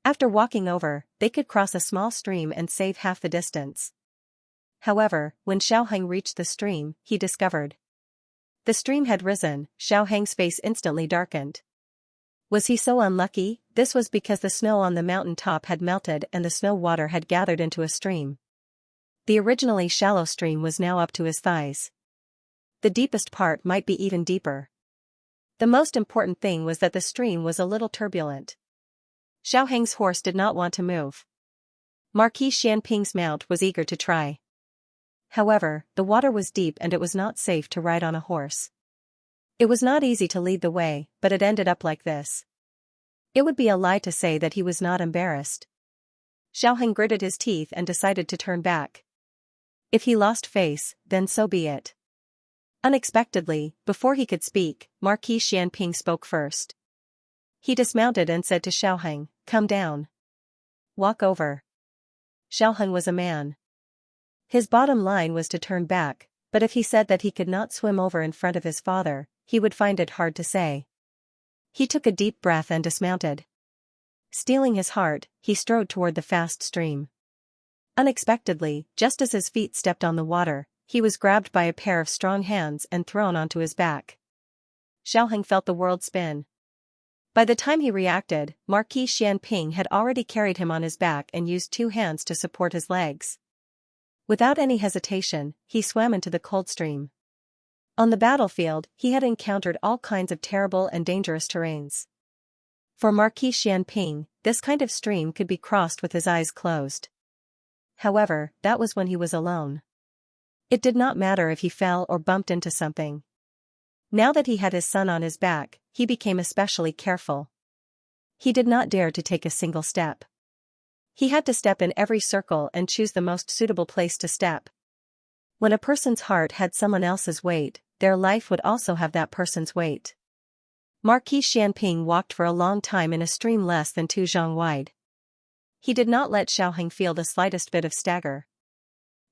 After walking over, they could cross a small stream and save half the distance. However, when Xiaoheng reached the stream, he discovered the stream had risen. Xiaoheng's face instantly darkened. Was he so unlucky? This was because the snow on the mountain top had melted and the snow water had gathered into a stream. The originally shallow stream was now up to his thighs. The deepest part might be even deeper. The most important thing was that the stream was a little turbulent. Xiaoheng's horse did not want to move. Marquis Xianping's mount was eager to try. However, the water was deep and it was not safe to ride on a horse. It was not easy to lead the way, but it ended up like this. It would be a lie to say that he was not embarrassed. Xiaoheng gritted his teeth and decided to turn back. If he lost face, then so be it. Unexpectedly, before he could speak, Marquis Xianping spoke first. He dismounted and said to Xiaoheng, "Come down. Walk over." Xiaoheng was a man. His bottom line was to turn back, but if he said that he could not swim over in front of his father, he would find it hard to say. He took a deep breath and dismounted. Steeling his heart, he strode toward the fast stream. Unexpectedly, just as his feet stepped on the water, he was grabbed by a pair of strong hands and thrown onto his back. Xiaoheng felt the world spin. By the time he reacted, Marquis Xianping had already carried him on his back and used 2 hands to support his legs. Without any hesitation, he swam into the cold stream. On the battlefield, he had encountered all kinds of terrible and dangerous terrains. For Marquis Xianping, this kind of stream could be crossed with his eyes closed. However, that was when he was alone. It did not matter if he fell or bumped into something. Now that he had his son on his back, he became especially careful. He did not dare to take a single step. He had to step in every circle and choose the most suitable place to step. When a person's heart had someone else's weight, their life would also have that person's weight. Marquis Xianping walked for a long time in a stream less than 2 zhang wide. He did not let Xiaoheng feel the slightest bit of stagger.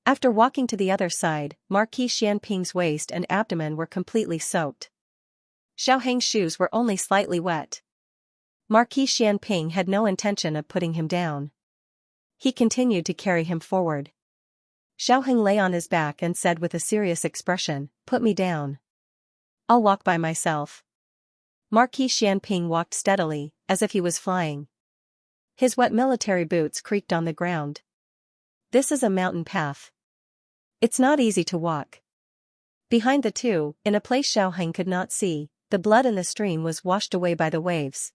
After walking to the other side, Marquis Xianping's waist and abdomen were completely soaked. Xiaoheng's shoes were only slightly wet. Marquis Xianping had no intention of putting him down. He continued to carry him forward. Xiaoheng lay on his back and said with a serious expression, "Put me down. I'll walk by myself." Marquis Xianping walked steadily, as if he was flying. His wet military boots creaked on the ground. This is a mountain path. It's not easy to walk. Behind the two, in a place Xiaoheng could not see, the blood in the stream was washed away by the waves.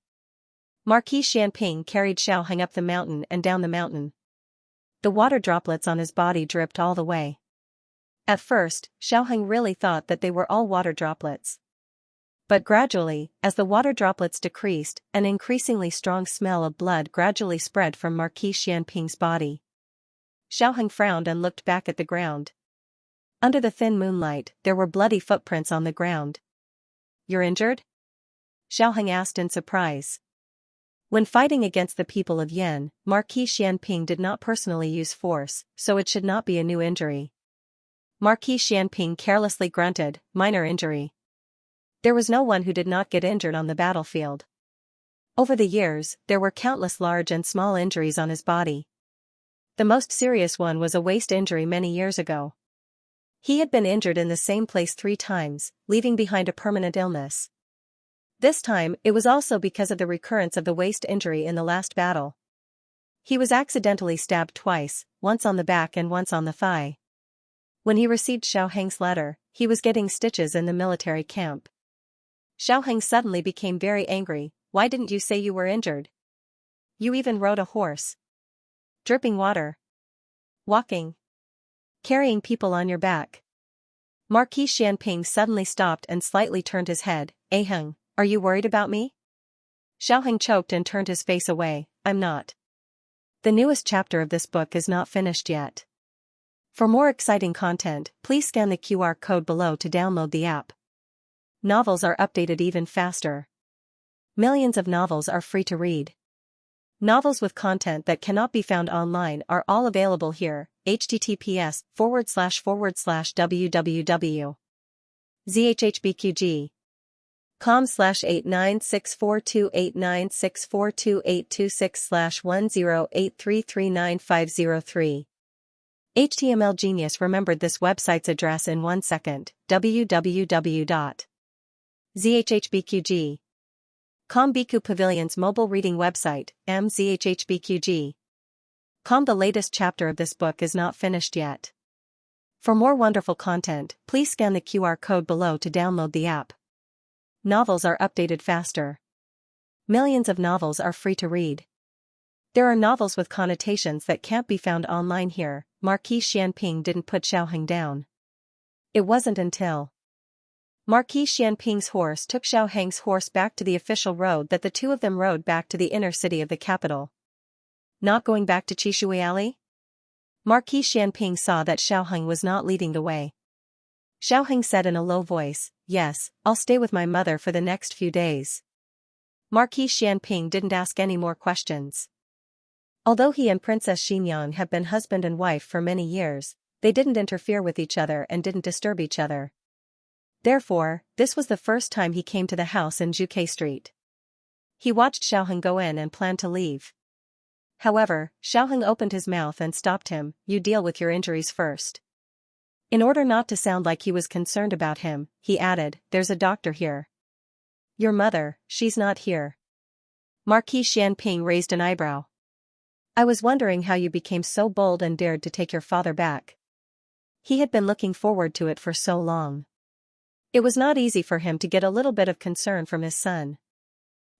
Marquis Xianping carried Xiaoheng up the mountain and down the mountain. The water droplets on his body dripped all the way. At first, Xiaoheng really thought that they were all water droplets. But gradually, as the water droplets decreased, an increasingly strong smell of blood gradually spread from Marquis Xianping's body. Xiaoheng frowned and looked back at the ground. Under the thin moonlight, there were bloody footprints on the ground. "You're injured?" Xiaoheng asked in surprise. When fighting against the people of Yan, Marquis Xianping did not personally use force, so it should not be a new injury. Marquis Xianping carelessly grunted, "Minor injury." There was no one who did not get injured on the battlefield. Over the years, there were countless large and small injuries on his body. The most serious one was a waist injury many years ago. He had been injured in the same place 3 times, leaving behind a permanent illness. This time, it was also because of the recurrence of the waist injury in the last battle. He was accidentally stabbed twice, once on the back and once on the thigh. When he received Xiaoheng's letter, he was getting stitches in the military camp. Xiaoheng suddenly became very angry. "Why didn't you say you were injured? You even rode a horse. Dripping water. Walking. Carrying people on your back." Marquis Xianping suddenly stopped and slightly turned his head. "Aheng, are you worried about me?" Xiaoheng choked and turned his face away. "I'm not. The newest chapter of this book is not finished yet. For more exciting content, please scan the QR code below to download the app. Novels are updated even faster. Millions of novels are free to read. Novels with content that cannot be found online are all available here. https://www.zhhbqg.com/89642896428626/1083395003. HTML Genius remembered this website's address in 1 second. www.zhhbqg.com Biku Pavilion's mobile reading website, mzhhbqg.com. The latest chapter of this book is not finished yet. For more wonderful content, please scan the QR code below to download the app. Novels are updated faster. Millions of novels are free to read. There are novels with connotations that can't be found online here. Marquis Xianping didn't put Xiaoheng down. It wasn't until Marquis Xianping's horse took Xiaoheng's horse back to the official road that the two of them rode back to the inner city of the capital. Not going back to Chishui Alley? Marquis Xianping saw that Xiaoheng was not leading the way. Xiaoheng said in a low voice, yes, I'll stay with my mother for the next few days. Marquis Xianping didn't ask any more questions. Although he and Princess Xinyang have been husband and wife for many years, they didn't interfere with each other and didn't disturb each other. Therefore, this was the first time he came to the house in Juke Street. He watched Xiaoheng go in and planned to leave. However, Xiaoheng opened his mouth and stopped him. You deal with your injuries first. In order not to sound like he was concerned about him, he added, there's a doctor here. Your mother, she's not here. Marquis Xianping raised an eyebrow. I was wondering how you became so bold and dared to take your father back. He had been looking forward to it for so long. It was not easy for him to get a little bit of concern from his son.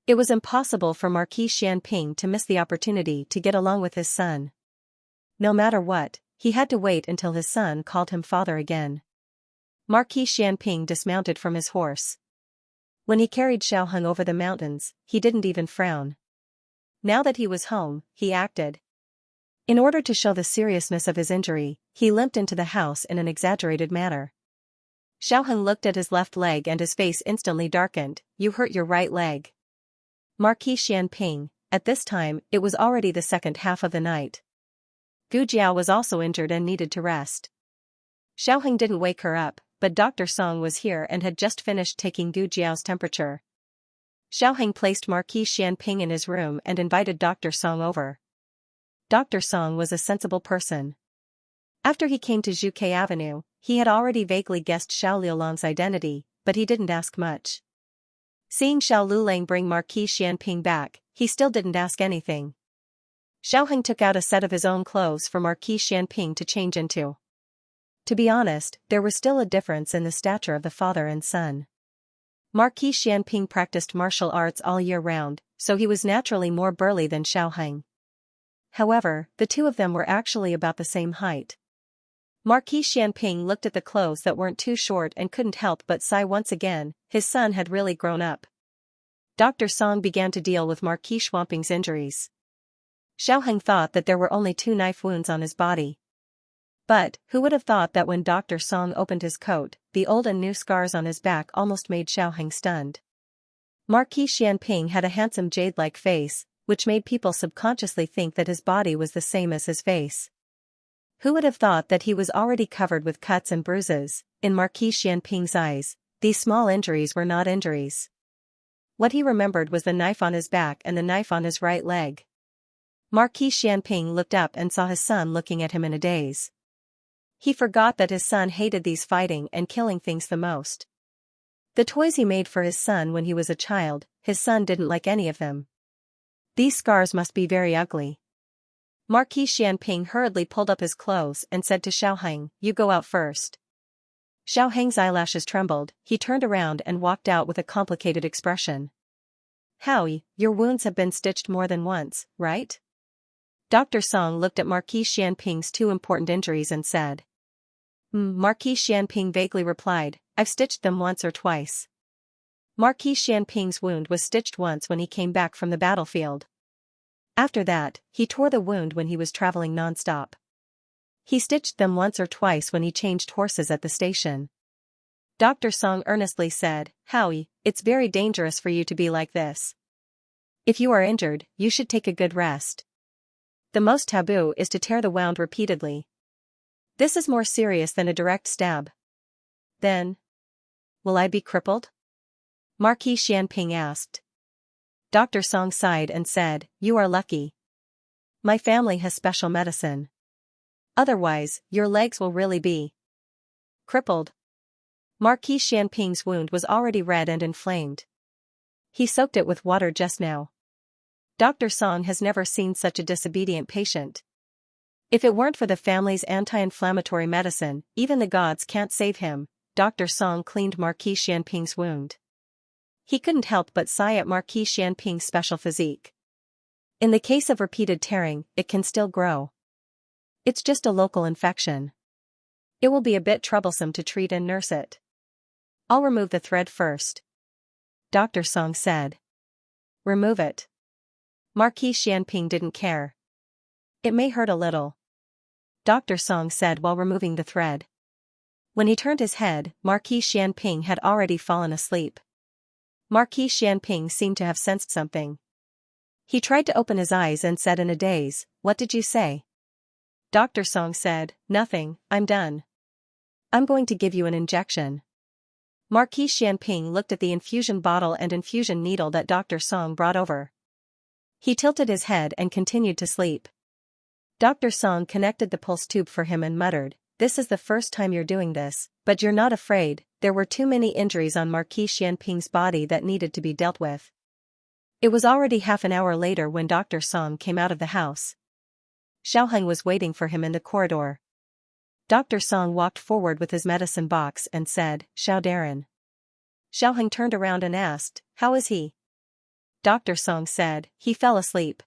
It was impossible for Marquis Xianping to miss the opportunity to get along with his son. No matter what, he had to wait until his son called him father again. Marquis Xianping dismounted from his horse. When he carried Xiaoheng over the mountains, he didn't even frown. Now that he was home, he acted. In order to show the seriousness of his injury, he limped into the house in an exaggerated manner. Xiaoheng looked at his left leg and his face instantly darkened. You hurt your right leg. Marquis Xianping, at this time, it was already the second half of the night. Gu Jiao was also injured and needed to rest. Xiaoheng didn't wake her up, but Dr. Song was here and had just finished taking Gu Jiao's temperature. Xiaoheng placed Marquis Xianping in his room and invited Dr. Song over. Dr. Song was a sensible person. After he came to Juke Avenue, he had already vaguely guessed Xiao Liulang's identity, but he didn't ask much. Seeing Xiao Liulang bring Marquis Xianping back, he still didn't ask anything. Xiaoheng took out a set of his own clothes for Marquis Xianping to change into. To be honest, there was still a difference in the stature of the father and son. Marquis Xianping practiced martial arts all year round, so he was naturally more burly than Xiaoheng. However, the two of them were actually about the same height. Marquis Xianping looked at the clothes that weren't too short and couldn't help but sigh once again. His son had really grown up. Dr. Song began to deal with Marquis Xianping's injuries. Xiaoheng thought that there were only 2 knife wounds on his body. But, who would have thought that when Dr. Song opened his coat, the old and new scars on his back almost made Xiaoheng stunned. Marquis Xianping had a handsome jade-like face, which made people subconsciously think that his body was the same as his face. Who would have thought that he was already covered with cuts and bruises? In Marquis Xianping's eyes, these small injuries were not injuries. What he remembered was the knife on his back and the knife on his right leg. Marquis Xianping looked up and saw his son looking at him in a daze. He forgot that his son hated these fighting and killing things the most. The toys he made for his son when he was a child, his son didn't like any of them. These scars must be very ugly. Marquis Xianping hurriedly pulled up his clothes and said to Xiaoheng, you go out first. Xiaoheng's eyelashes trembled. He turned around and walked out with a complicated expression. Howie, your wounds have been stitched more than once, right? Dr. Song looked at Marquis Xianping's 2 important injuries and said. Marquis Xianping vaguely replied, I've stitched them once or twice. Marquis Xianping's wound was stitched once when he came back from the battlefield. After that, he tore the wound when he was traveling non-stop. He stitched them once or twice when he changed horses at the station. Dr. Song earnestly said, Howie, it's very dangerous for you to be like this. If you are injured, you should take a good rest. The most taboo is to tear the wound repeatedly. This is more serious than a direct stab. Then, will I be crippled? Marquis Xianping asked. Dr. Song sighed and said, you are lucky. My family has special medicine. Otherwise, your legs will really be crippled. Marquis Xianping's wound was already red and inflamed. He soaked it with water just now. Dr. Song has never seen such a disobedient patient. If it weren't for the family's anti-inflammatory medicine, even the gods can't save him. Dr. Song cleaned Marquis Xianping's wound. He couldn't help but sigh at Marquis Xianping's special physique. In the case of repeated tearing, it can still grow. It's just a local infection. It will be a bit troublesome to treat and nurse it. I'll remove the thread first. Dr. Song said. Remove it. Marquis Xianping didn't care. It may hurt a little. Dr. Song said while removing the thread. When he turned his head, Marquis Xianping had already fallen asleep. Marquis Xianping seemed to have sensed something. He tried to open his eyes and said in a daze, "What did you say?" Dr. Song said, "Nothing, I'm done. I'm going to give you an injection." Marquis Xianping looked at the infusion bottle and infusion needle that Dr. Song brought over. He tilted his head and continued to sleep. Dr. Song connected the pulse tube for him and muttered, "This is the first time you're doing this, but you're not afraid." There were too many injuries on Marquis Xianping's body that needed to be dealt with. It was already half an hour later when Dr. Song came out of the house. Xiaoheng was waiting for him in the corridor. Dr. Song walked forward with his medicine box and said, "Xiao Darren." Xiaoheng turned around and asked, "How is he?" Dr. Song said, "He fell asleep.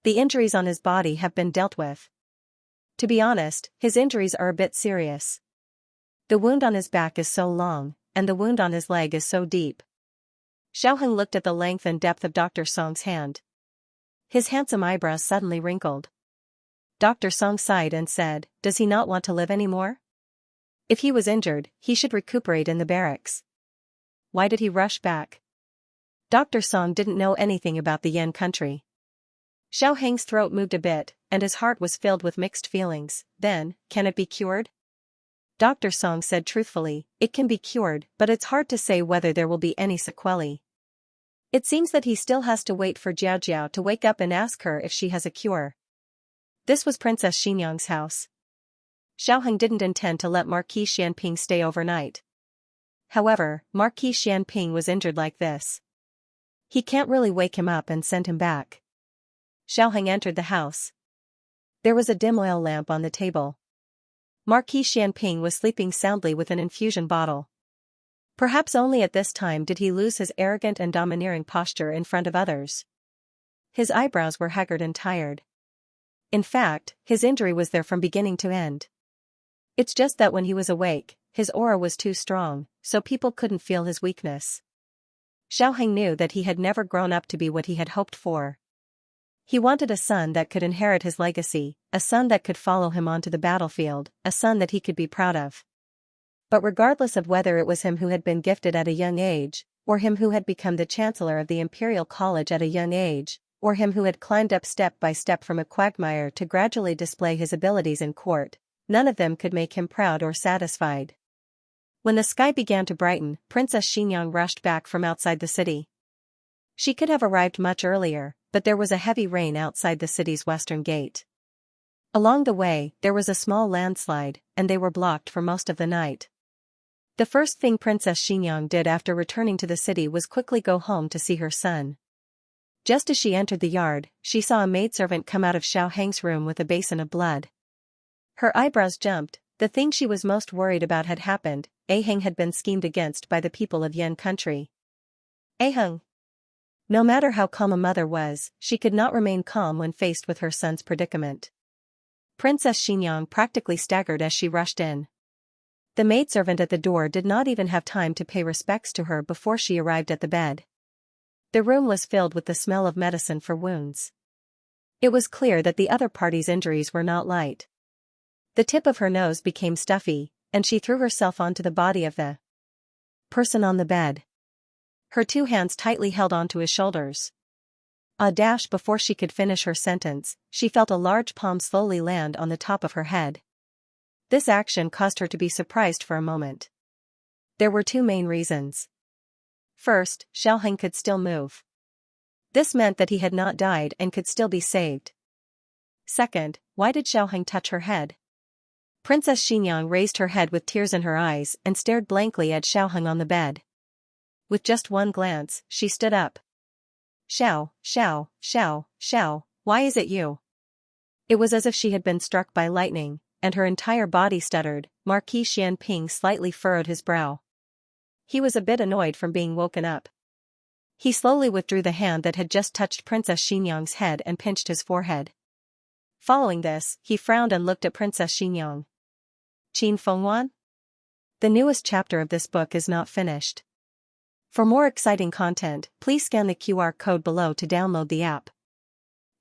The injuries on his body have been dealt with. To be honest, his injuries are a bit serious. The wound on his back is so long, and the wound on his leg is so deep." Xiaoheng looked at the length and depth of Dr. Song's hand. His handsome eyebrows suddenly wrinkled. Dr. Song sighed and said, "Does he not want to live anymore? If he was injured, he should recuperate in the barracks. Why did he rush back?" Dr. Song didn't know anything about the Yan country. Xiaoheng's throat moved a bit, and his heart was filled with mixed feelings. "Then, can it be cured?" Dr. Song said truthfully, "It can be cured, but it's hard to say whether there will be any sequelae. It seems that he still has to wait for Jiao to wake up and ask her if she has a cure." This was Princess Xinyang's house. Xiaoheng didn't intend to let Marquis Xianping stay overnight. However, Marquis Xianping was injured like this. He can't really wake him up and send him back. Xiaoheng entered the house. There was a dim oil lamp on the table. Marquis Xianping was sleeping soundly with an infusion bottle. Perhaps only at this time did he lose his arrogant and domineering posture in front of others. His eyebrows were haggard and tired. In fact, his injury was there from beginning to end. It's just that when he was awake, his aura was too strong, so people couldn't feel his weakness. Xiaoheng knew that he had never grown up to be what he had hoped for. He wanted a son that could inherit his legacy, a son that could follow him onto the battlefield, a son that he could be proud of. But regardless of whether it was him who had been gifted at a young age, or him who had become the chancellor of the Imperial College at a young age, or him who had climbed up step by step from a quagmire to gradually display his abilities in court, none of them could make him proud or satisfied. When the sky began to brighten, Princess Xinyang rushed back from outside the city. She could have arrived much earlier, but there was a heavy rain outside the city's western gate. Along the way, there was a small landslide, and they were blocked for most of the night. The first thing Princess Xinyang did after returning to the city was quickly go home to see her son. Just as she entered the yard, she saw a maidservant come out of Xiaoheng's room with a basin of blood. Her eyebrows jumped. The thing she was most worried about had happened. Aheng had been schemed against by the people of Yan country. Aheng. No matter how calm a mother was, she could not remain calm when faced with her son's predicament. Princess Xinyang practically staggered as she rushed in. The maidservant at the door did not even have time to pay respects to her before she arrived at the bed. The room was filled with the smell of medicine for wounds. It was clear that the other party's injuries were not light. The tip of her nose became stuffy, and she threw herself onto the body of the person on the bed. Her two hands tightly held onto his shoulders. A dash before she could finish her sentence, she felt a large palm slowly land on the top of her head. This action caused her to be surprised for a moment. There were two main reasons. First, Xiaoheng could still move. This meant that he had not died and could still be saved. Second, why did Xiaoheng touch her head? Princess Xinyang raised her head with tears in her eyes and stared blankly at Xiaoheng on the bed. With just one glance, she stood up. Xiao, why is it you? It was as if she had been struck by lightning, and her entire body stuttered. Marquis Xianping slightly furrowed his brow. He was a bit annoyed from being woken up. He slowly withdrew the hand that had just touched Princess Xinyang's head and pinched his forehead. Following this, he frowned and looked at Princess Xinyang. Qin Fengwan? The newest chapter of this book is not finished. For more exciting content, please scan the QR code below to download the app.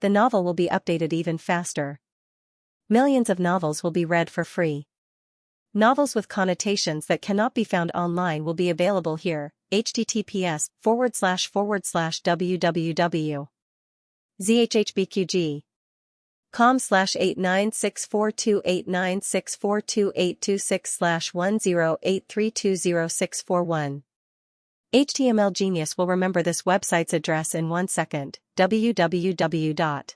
The novel will be updated even faster. Millions of novels will be read for free. Novels with connotations that cannot be found online will be available here. https://www. zhhbqg. com/89642896428226/1083200641. HTML Genius will remember this website's address in 1 second. www.zhhbqg.com.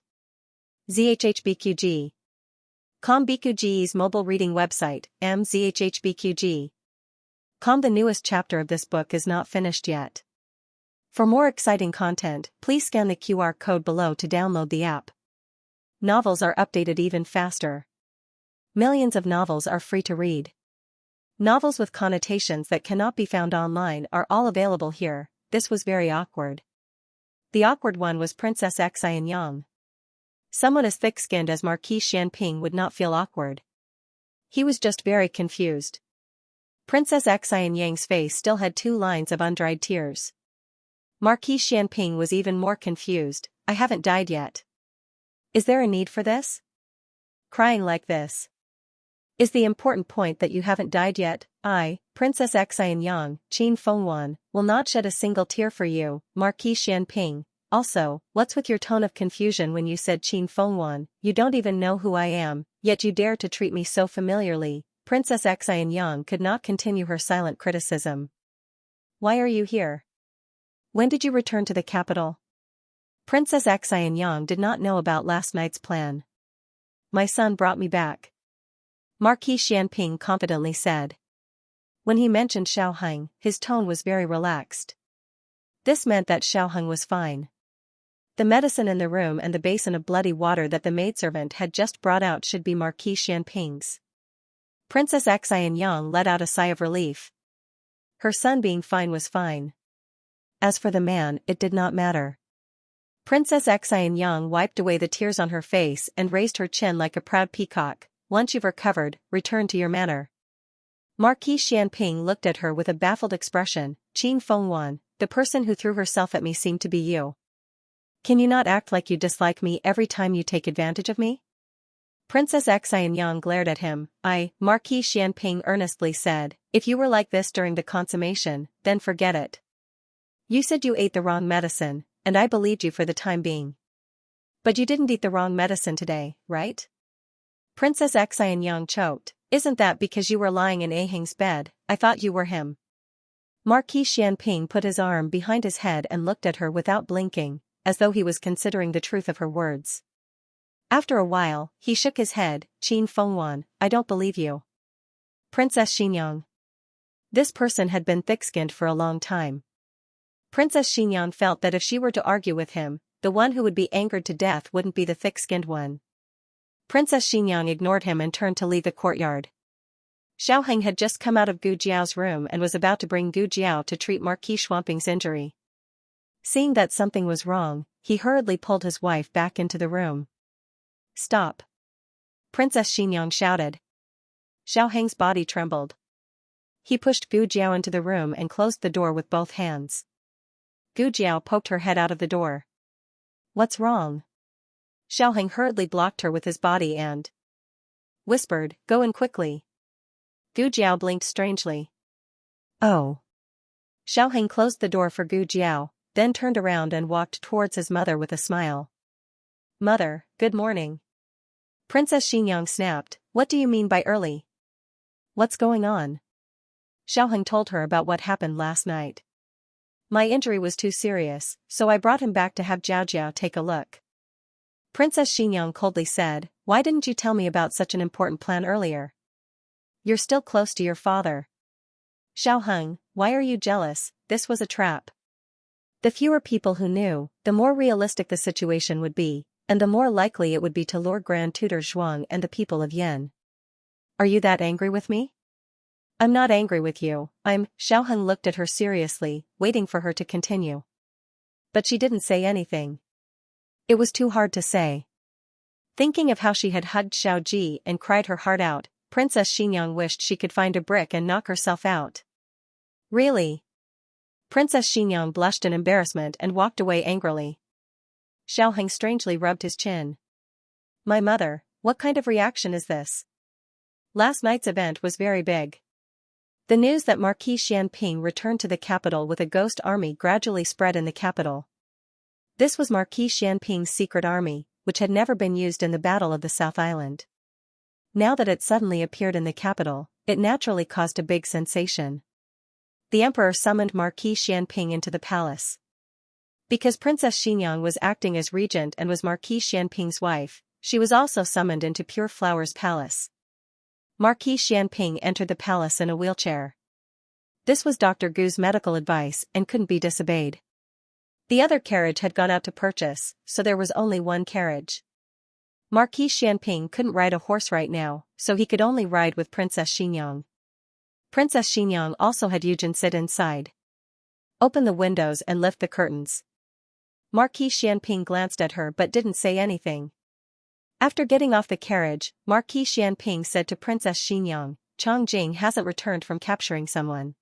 BQG's mobile reading website, mzhhbqg.com. The newest chapter of this book is not finished yet. For more exciting content, please scan the QR code below to download the app. Novels are updated even faster. Millions of novels are free to read. Novels with connotations that cannot be found online are all available here. This was very awkward. The awkward one was Princess Xianxia. Someone as thick-skinned as Marquis Xianping would not feel awkward. He was just very confused. Princess Xianxia's face still had 2 lines of undried tears. Marquis Xianping was even more confused. I haven't died yet. Is there a need for this? Crying like this. Is the important point that you haven't died yet? I, Princess Xianxia, Qin Fengwan, will not shed a single tear for you, Marquis Xianping. Also, what's with your tone of confusion when you said Qin Fengwan? You don't even know who I am, yet you dare to treat me so familiarly. Princess Xianxia could not continue her silent criticism. Why are you here? When did you return to the capital? Princess Xianxia did not know about last night's plan. My son brought me back, Marquis Xianping confidently said. When he mentioned Xiaoheng, his tone was very relaxed. This meant that Xiaoheng was fine. The medicine in the room and the basin of bloody water that the maidservant had just brought out should be Marquis Xianping's. Princess Xianxia let out a sigh of relief. Her son being fine was fine. As for the man, it did not matter. Princess Xianxia wiped away the tears on her face and raised her chin like a proud peacock. Once you've recovered, return to your manor. Marquis Xianping looked at her with a baffled expression. Qin Fengwan, the person who threw herself at me seemed to be you. Can you not act like you dislike me every time you take advantage of me? Princess Xianxia glared at him. Marquis Xianping earnestly said, if you were like this during the consummation, then forget it. You said you ate the wrong medicine, and I believed you for the time being. But you didn't eat the wrong medicine today, right? Princess Xianxia choked. Isn't that because you were lying in Aheng's bed? I thought you were him. Marquis Xianping put his arm behind his head and looked at her without blinking, as though he was considering the truth of her words. After a while, he shook his head. Qin Fengwan, I don't believe you. Princess Xianxia. This person had been thick-skinned for a long time. Princess Xianxia felt that if she were to argue with him, the one who would be angered to death wouldn't be the thick-skinned one. Princess Xianxia ignored him and turned to leave the courtyard. Xiaoheng had just come out of Gu Jiao's room and was about to bring Gu Jiao to treat Marquis Xianping's injury. Seeing that something was wrong, he hurriedly pulled his wife back into the room. Stop! Princess Xianxia shouted. Xiaoheng's body trembled. He pushed Gu Jiao into the room and closed the door with both hands. Gu Jiao poked her head out of the door. What's wrong? Xiaoheng hurriedly blocked her with his body and whispered, Go in quickly. Gu Jiao blinked strangely. Oh. Xiaoheng closed the door for Gu Jiao, then turned around and walked towards his mother with a smile. Mother, good morning. Princess Xianxia snapped, What do you mean by early? What's going on? Xiaoheng told her about what happened last night. My injury was too serious, so I brought him back to have Jiao Jiao take a look. Princess Xianxia coldly said, Why didn't you tell me about such an important plan earlier? You're still close to your father. Xiaoheng, why are you jealous? This was a trap. The fewer people who knew, the more realistic the situation would be, and the more likely it would be to lure Grand Tutor Zhuang and the people of Yan. Are you that angry with me? I'm not angry with you, Xiaoheng looked at her seriously, waiting for her to continue. But she didn't say anything. It was too hard to say. Thinking of how she had hugged Xiao Ji and cried her heart out, Princess Xianxia wished she could find a brick and knock herself out. Really? Princess Xianxia blushed in embarrassment and walked away angrily. Xiaoheng strangely rubbed his chin. My mother, what kind of reaction is this? last night's event was very big. The news that Marquis Xianping returned to the capital with a ghost army gradually spread in the capital. This was Marquis Xianping's secret army, which had never been used in the Battle of the South Island. Now that it suddenly appeared in the capital, it naturally caused a big sensation. The emperor summoned Marquis Xianping into the palace. Because Princess Xianxia was acting as regent and was Marquis Xianping's wife, she was also summoned into Pure Flower's palace. Marquis Xianping entered the palace in a wheelchair. This was Dr. Gu's medical advice and couldn't be disobeyed. The other carriage had gone out to purchase, so there was only one carriage. Marquis Xianping couldn't ride a horse right now, so he could only ride with Princess Xianxia. Princess Xianxia also had Yujin sit inside. Open the windows and lift the curtains. Marquis Xianping glanced at her but didn't say anything. After getting off the carriage, Marquis Xianping said to Princess Xianxia, "Chang Jing hasn't returned from capturing someone."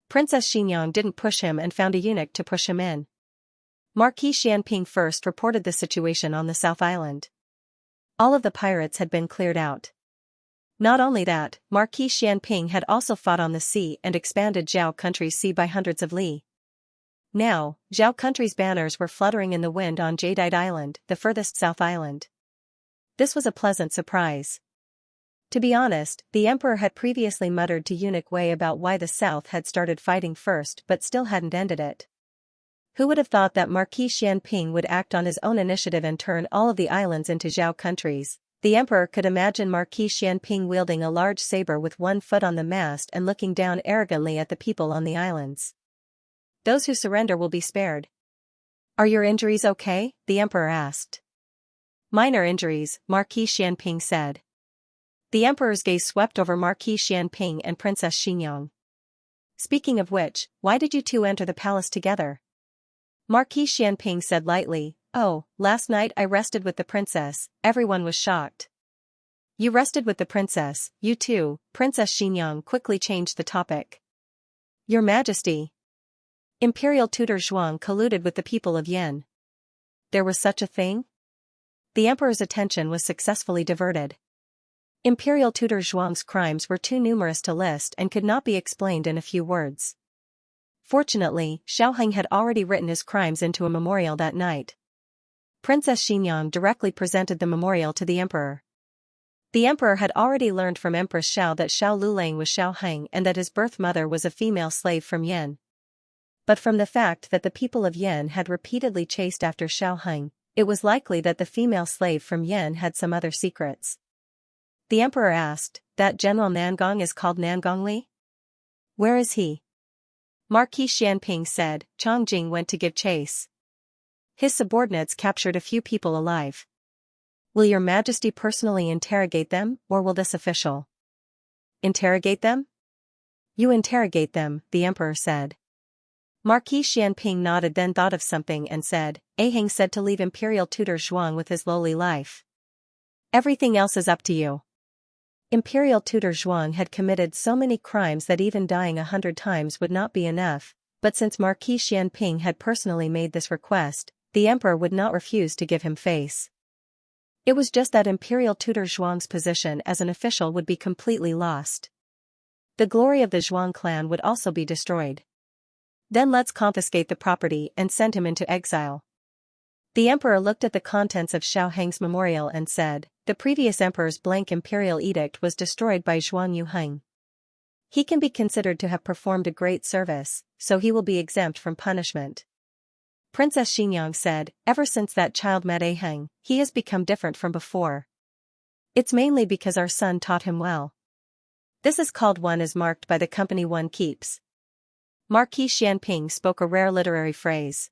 Princess Xianxia didn't push him and found a eunuch to push him in. Marquis Xianping first reported the situation on the South Island. All of the pirates had been cleared out. Not only that, Marquis Xianping had also fought on the sea and expanded Zhao country's sea by hundreds of li. Now, Zhao country's banners were fluttering in the wind on Jadeite Island, the furthest South Island. This was a pleasant surprise. To be honest, the emperor had previously muttered to Eunuch Wei about why the South had started fighting first but still hadn't ended it. Who would have thought that Marquis Xianping would act on his own initiative and turn all of the islands into Zhao countries? The emperor could imagine Marquis Xianping wielding a large saber with one foot on the mast and looking down arrogantly at the people on the islands. Those who surrender will be spared. Are your injuries okay? The emperor asked. Minor injuries, Marquis Xianping said. The emperor's gaze swept over Marquis Xianping and Princess Xianxia. Speaking of which, why did you two enter the palace together? Marquis Xianping said lightly, "Oh, last night I rested with the princess." Everyone was shocked. You rested with the princess, you too? Princess Xianxia quickly changed the topic. Your Majesty. Imperial tutor Zhuang colluded with the people of Yen. There was such a thing? The emperor's attention was successfully diverted. Imperial tutor Zhuang's crimes were too numerous to list and could not be explained in a few words. Fortunately, Xiaoheng had already written his crimes into a memorial that night. Princess Xianxia directly presented the memorial to the emperor. The emperor had already learned from Empress Xiao that Xiao Lulang was Xiaoheng and that his birth mother was a female slave from Yen. But from the fact that the people of Yen had repeatedly chased after Xiaoheng, it was likely that the female slave from Yen had some other secrets. The emperor asked, "That General Nangong is called Nangong Li? Where is he?" Marquis Xianping said, "Chang Jing went to give chase. His subordinates captured a few people alive. Will your Majesty personally interrogate them, or will this official interrogate them?" You interrogate them, the emperor said. Marquis Xianping nodded, then thought of something and said, "Aheng said to leave Imperial tutor Zhuang with his lowly life. Everything else is up to you." Imperial tutor Zhuang had committed so many crimes that even dying 100 times would not be enough, but since Marquis Xianping had personally made this request, the emperor would not refuse to give him face. It was just that Imperial tutor Zhuang's position as an official would be completely lost. The glory of the Zhuang clan would also be destroyed. Then let's confiscate the property and send him into exile. The emperor looked at the contents of Xiaoheng's memorial and said, "The previous emperor's blank imperial edict was destroyed by Zhuang Yuheng. He can be considered to have performed a great service, so he will be exempt from punishment." Princess Xianxia said, "Ever since that child met Aheng, he has become different from before. It's mainly because our son taught him well. This is called one is marked by the company one keeps." Marquis Xianping spoke a rare literary phrase.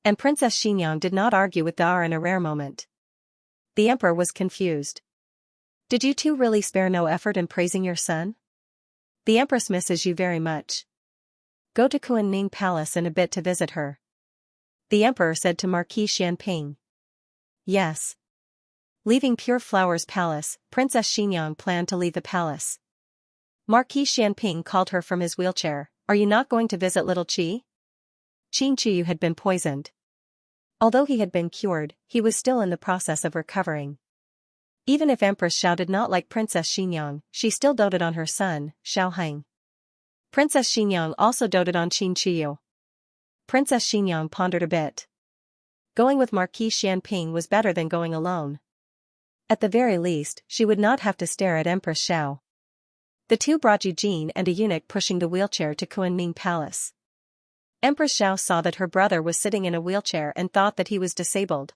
And Princess Xianxia did not argue with Dar in a rare moment. The emperor was confused. Did you two really spare no effort in praising your son? The empress misses you very much. Go to Kunming Palace in a bit to visit her. The emperor said to Marquis Xianping. Yes. Leaving Pure Flower's palace, Princess Xianxia planned to leave the palace. Marquis Xianping called her from his wheelchair. "Are you not going to visit little Qi?" Qin Chu had been poisoned. Although he had been cured, he was still in the process of recovering. Even if Empress Xiao did not like Princess Xinyang, she still doted on her son, Xiaoheng. Princess Xinyang also doted on Qin Chiyu. Princess Xinyang pondered a bit. Going with Marquis Xianping was better than going alone. At the very least, she would not have to stare at Empress Xiao. The two brought Eugene and a eunuch pushing the wheelchair to Kunming Palace. Empress Xiao saw that her brother was sitting in a wheelchair and thought that he was disabled.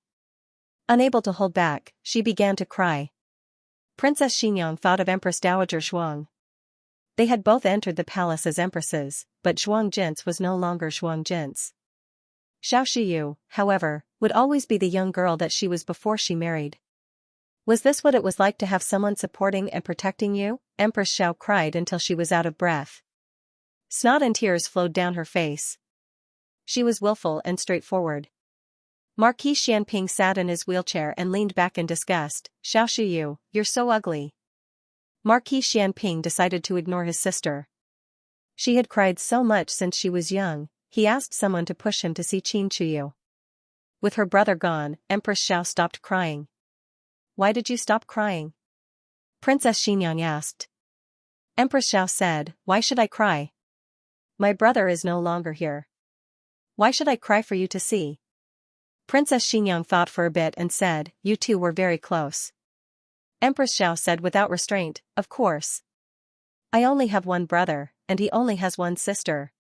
Unable to hold back, she began to cry. Princess Xinyang thought of Empress Dowager Zhuang. They had both entered the palace as empresses, but Zhuang Jin's was no longer Zhuang Jin's. Xiao Shiyu, however, would always be the young girl that she was before she married. Was this what it was like to have someone supporting and protecting you? Empress Xiao cried until she was out of breath. Snot and tears flowed down her face. She was willful and straightforward. Marquis Xianping sat in his wheelchair and leaned back in disgust. Xiao Shiyu, you're so ugly. Marquis Xianping decided to ignore his sister. She had cried so much since she was young, he asked someone to push him to see Qin Chiyu. With her brother gone, Empress Xiao stopped crying. Why did you stop crying? Princess Xinyang asked. Empress Xiao said, why should I cry? My brother is no longer here. Why should I cry for you to see? Princess Xinyang thought for a bit and said, you two were very close. Empress Xiao said without restraint, of course. I only have one brother, and he only has one sister.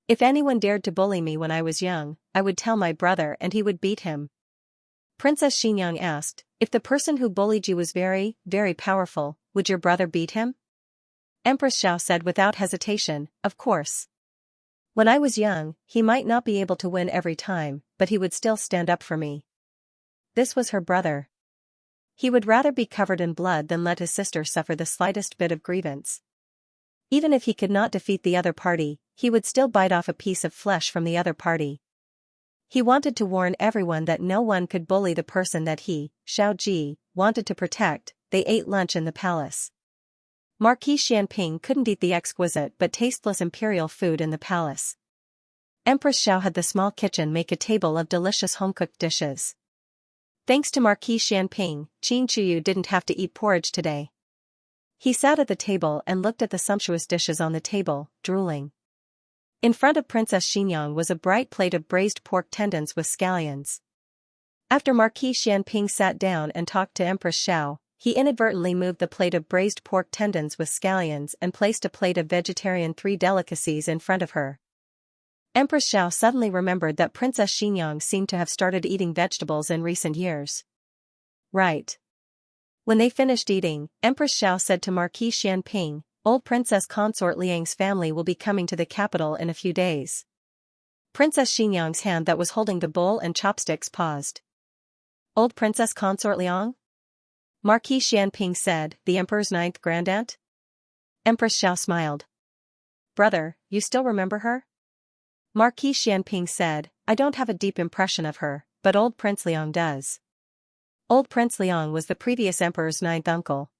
If anyone dared to bully me when I was young, I would tell my brother and he would beat him. Princess Xinyang asked, if the person who bullied you was very, very powerful, would your brother beat him? Empress Xiao said without hesitation, of course. When I was young, he might not be able to win every time, but he would still stand up for me. This was her brother. He would rather be covered in blood than let his sister suffer the slightest bit of grievance. Even if he could not defeat the other party, he would still bite off a piece of flesh from the other party. He wanted to warn everyone that no one could bully the person that he, Xiao Ji, wanted to protect. They ate lunch in the palace. Marquis Xianping couldn't eat the exquisite but tasteless imperial food in the palace. Empress Xiao had the small kitchen make a table of delicious home-cooked dishes. Thanks to Marquis Xianping, Qin Chiyu didn't have to eat porridge today. He sat at the table and looked at the sumptuous dishes on the table, drooling. In front of Princess Xinyang was a bright plate of braised pork tendons with scallions. After Marquis Xianping sat down and talked to Empress Xiao, he inadvertently moved the plate of braised pork tendons with scallions and placed a plate of vegetarian three delicacies in front of her. Empress Xiao suddenly remembered that Princess Xinyang seemed to have started eating vegetables in recent years. Right. When they finished eating, Empress Xiao said to Marquis Xianping, old Princess Consort Liang's family will be coming to the capital in a few days. Princess Xinyang's hand that was holding the bowl and chopsticks paused. Old Princess Consort Liang? Marquis Xianping said, the Emperor's ninth grandaunt? Empress Xiao smiled. Brother, you still remember her? Marquis Xianping said, I don't have a deep impression of her, but old Prince Liang does. Old Prince Liang was the previous emperor's ninth uncle.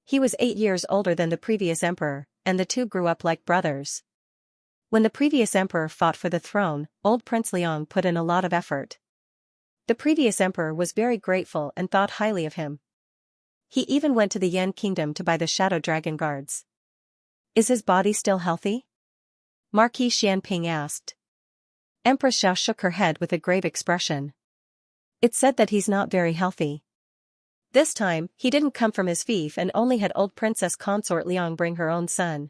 He was 8 years older than the previous emperor, and the two grew up like brothers. When the previous emperor fought for the throne, old Prince Liang put in a lot of effort. The previous emperor was very grateful and thought highly of him. He even went to the Yan kingdom to buy the shadow dragon guards. Is his body still healthy? Marquis Xianping asked. Empress Xiao shook her head with a grave expression. It's said that he's not very healthy. This time, he didn't come from his fief and only had old Princess Consort Liang bring her own son.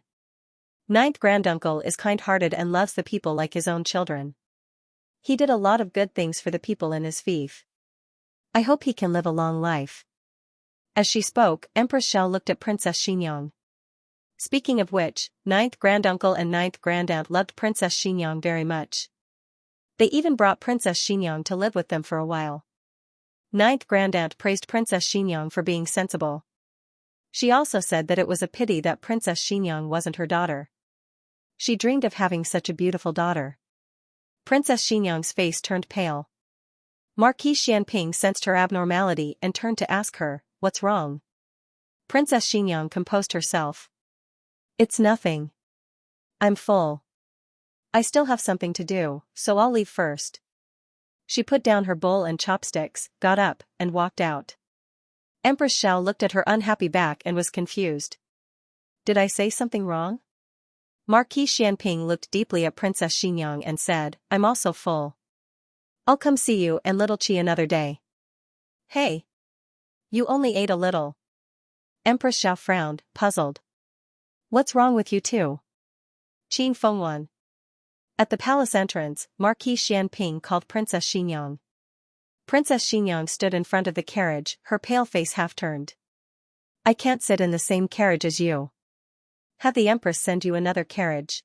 Ninth granduncle is kind-hearted and loves the people like his own children. He did a lot of good things for the people in his fief. I hope he can live a long life. As she spoke, Empress Xiao looked at Princess Xinyang. Speaking of which, ninth granduncle and ninth grandaunt loved Princess Xinyang very much. They even brought Princess Xinyang to live with them for a while. Ninth grandaunt praised Princess Xinyang for being sensible. She also said that it was a pity that Princess Xinyang wasn't her daughter. She dreamed of having such a beautiful daughter. Princess Xinyang's face turned pale. Marquis Xianping sensed her abnormality and turned to ask her, what's wrong? Princess Xinyang composed herself. It's nothing. I'm full. I still have something to do, so I'll leave first. She put down her bowl and chopsticks, got up, and walked out. Empress Xiao looked at her unhappy back and was confused. Did I say something wrong? Marquis Xianping looked deeply at Princess Xinyang and said, I'm also full. I'll come see you and little Qi another day. Hey! You only ate a little. Empress Xiao frowned, puzzled. What's wrong with you two? Qin Fengwan. At the palace entrance, Marquis Xianping called Princess Xinyang. Princess Xinyang stood in front of the carriage, her pale face half-turned. I can't sit in the same carriage as you. Have the Empress send you another carriage.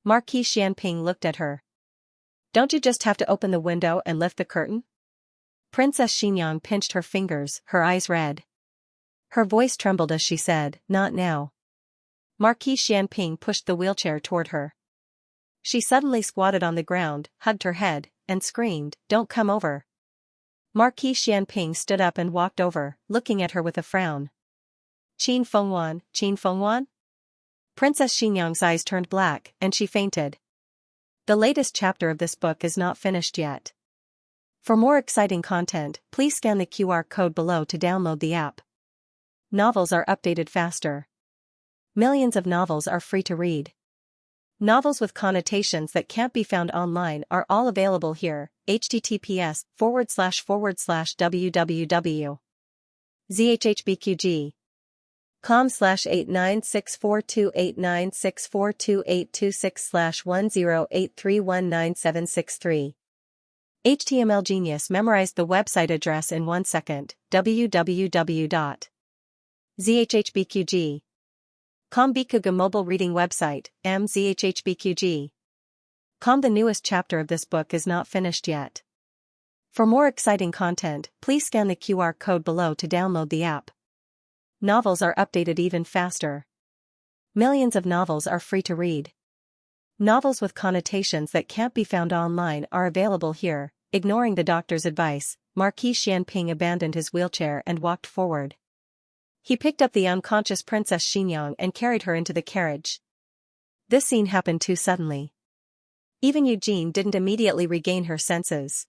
Marquis Xianping looked at her. Don't you just have to open the window and lift the curtain? Princess Xinyang pinched her fingers, her eyes red. Her voice trembled as she said, Not now. Marquis Xianping pushed the wheelchair toward her. She suddenly squatted on the ground, hugged her head, and screamed, Don't come over. Marquis Xianping stood up and walked over, looking at her with a frown. Qin Fengwan? Princess Xinyang's eyes turned black, and she fainted. The latest chapter of this book is not finished yet. For more exciting content, please scan the QR code below to download the app. Novels are updated faster. Millions of novels are free to read. Novels with connotations that can't be found online are all available here. https://www.zhhbqg.com/89642896428226/1083197663. HTML Genius memorized the website address in 1 second. www.zhhbqg.com Bikuga mobile reading website, mzhhbqg. The newest chapter of this book is not finished yet. For more exciting content, please scan the QR code below to download the app. Novels are updated even faster. Millions of novels are free to read. Novels with connotations that can't be found online are available here. Ignoring the doctor's advice, Marquis Xianping abandoned his wheelchair and walked forward. He picked up the unconscious Princess Xinyang and carried her into the carriage. This scene happened too suddenly. Even Eugene didn't immediately regain her senses.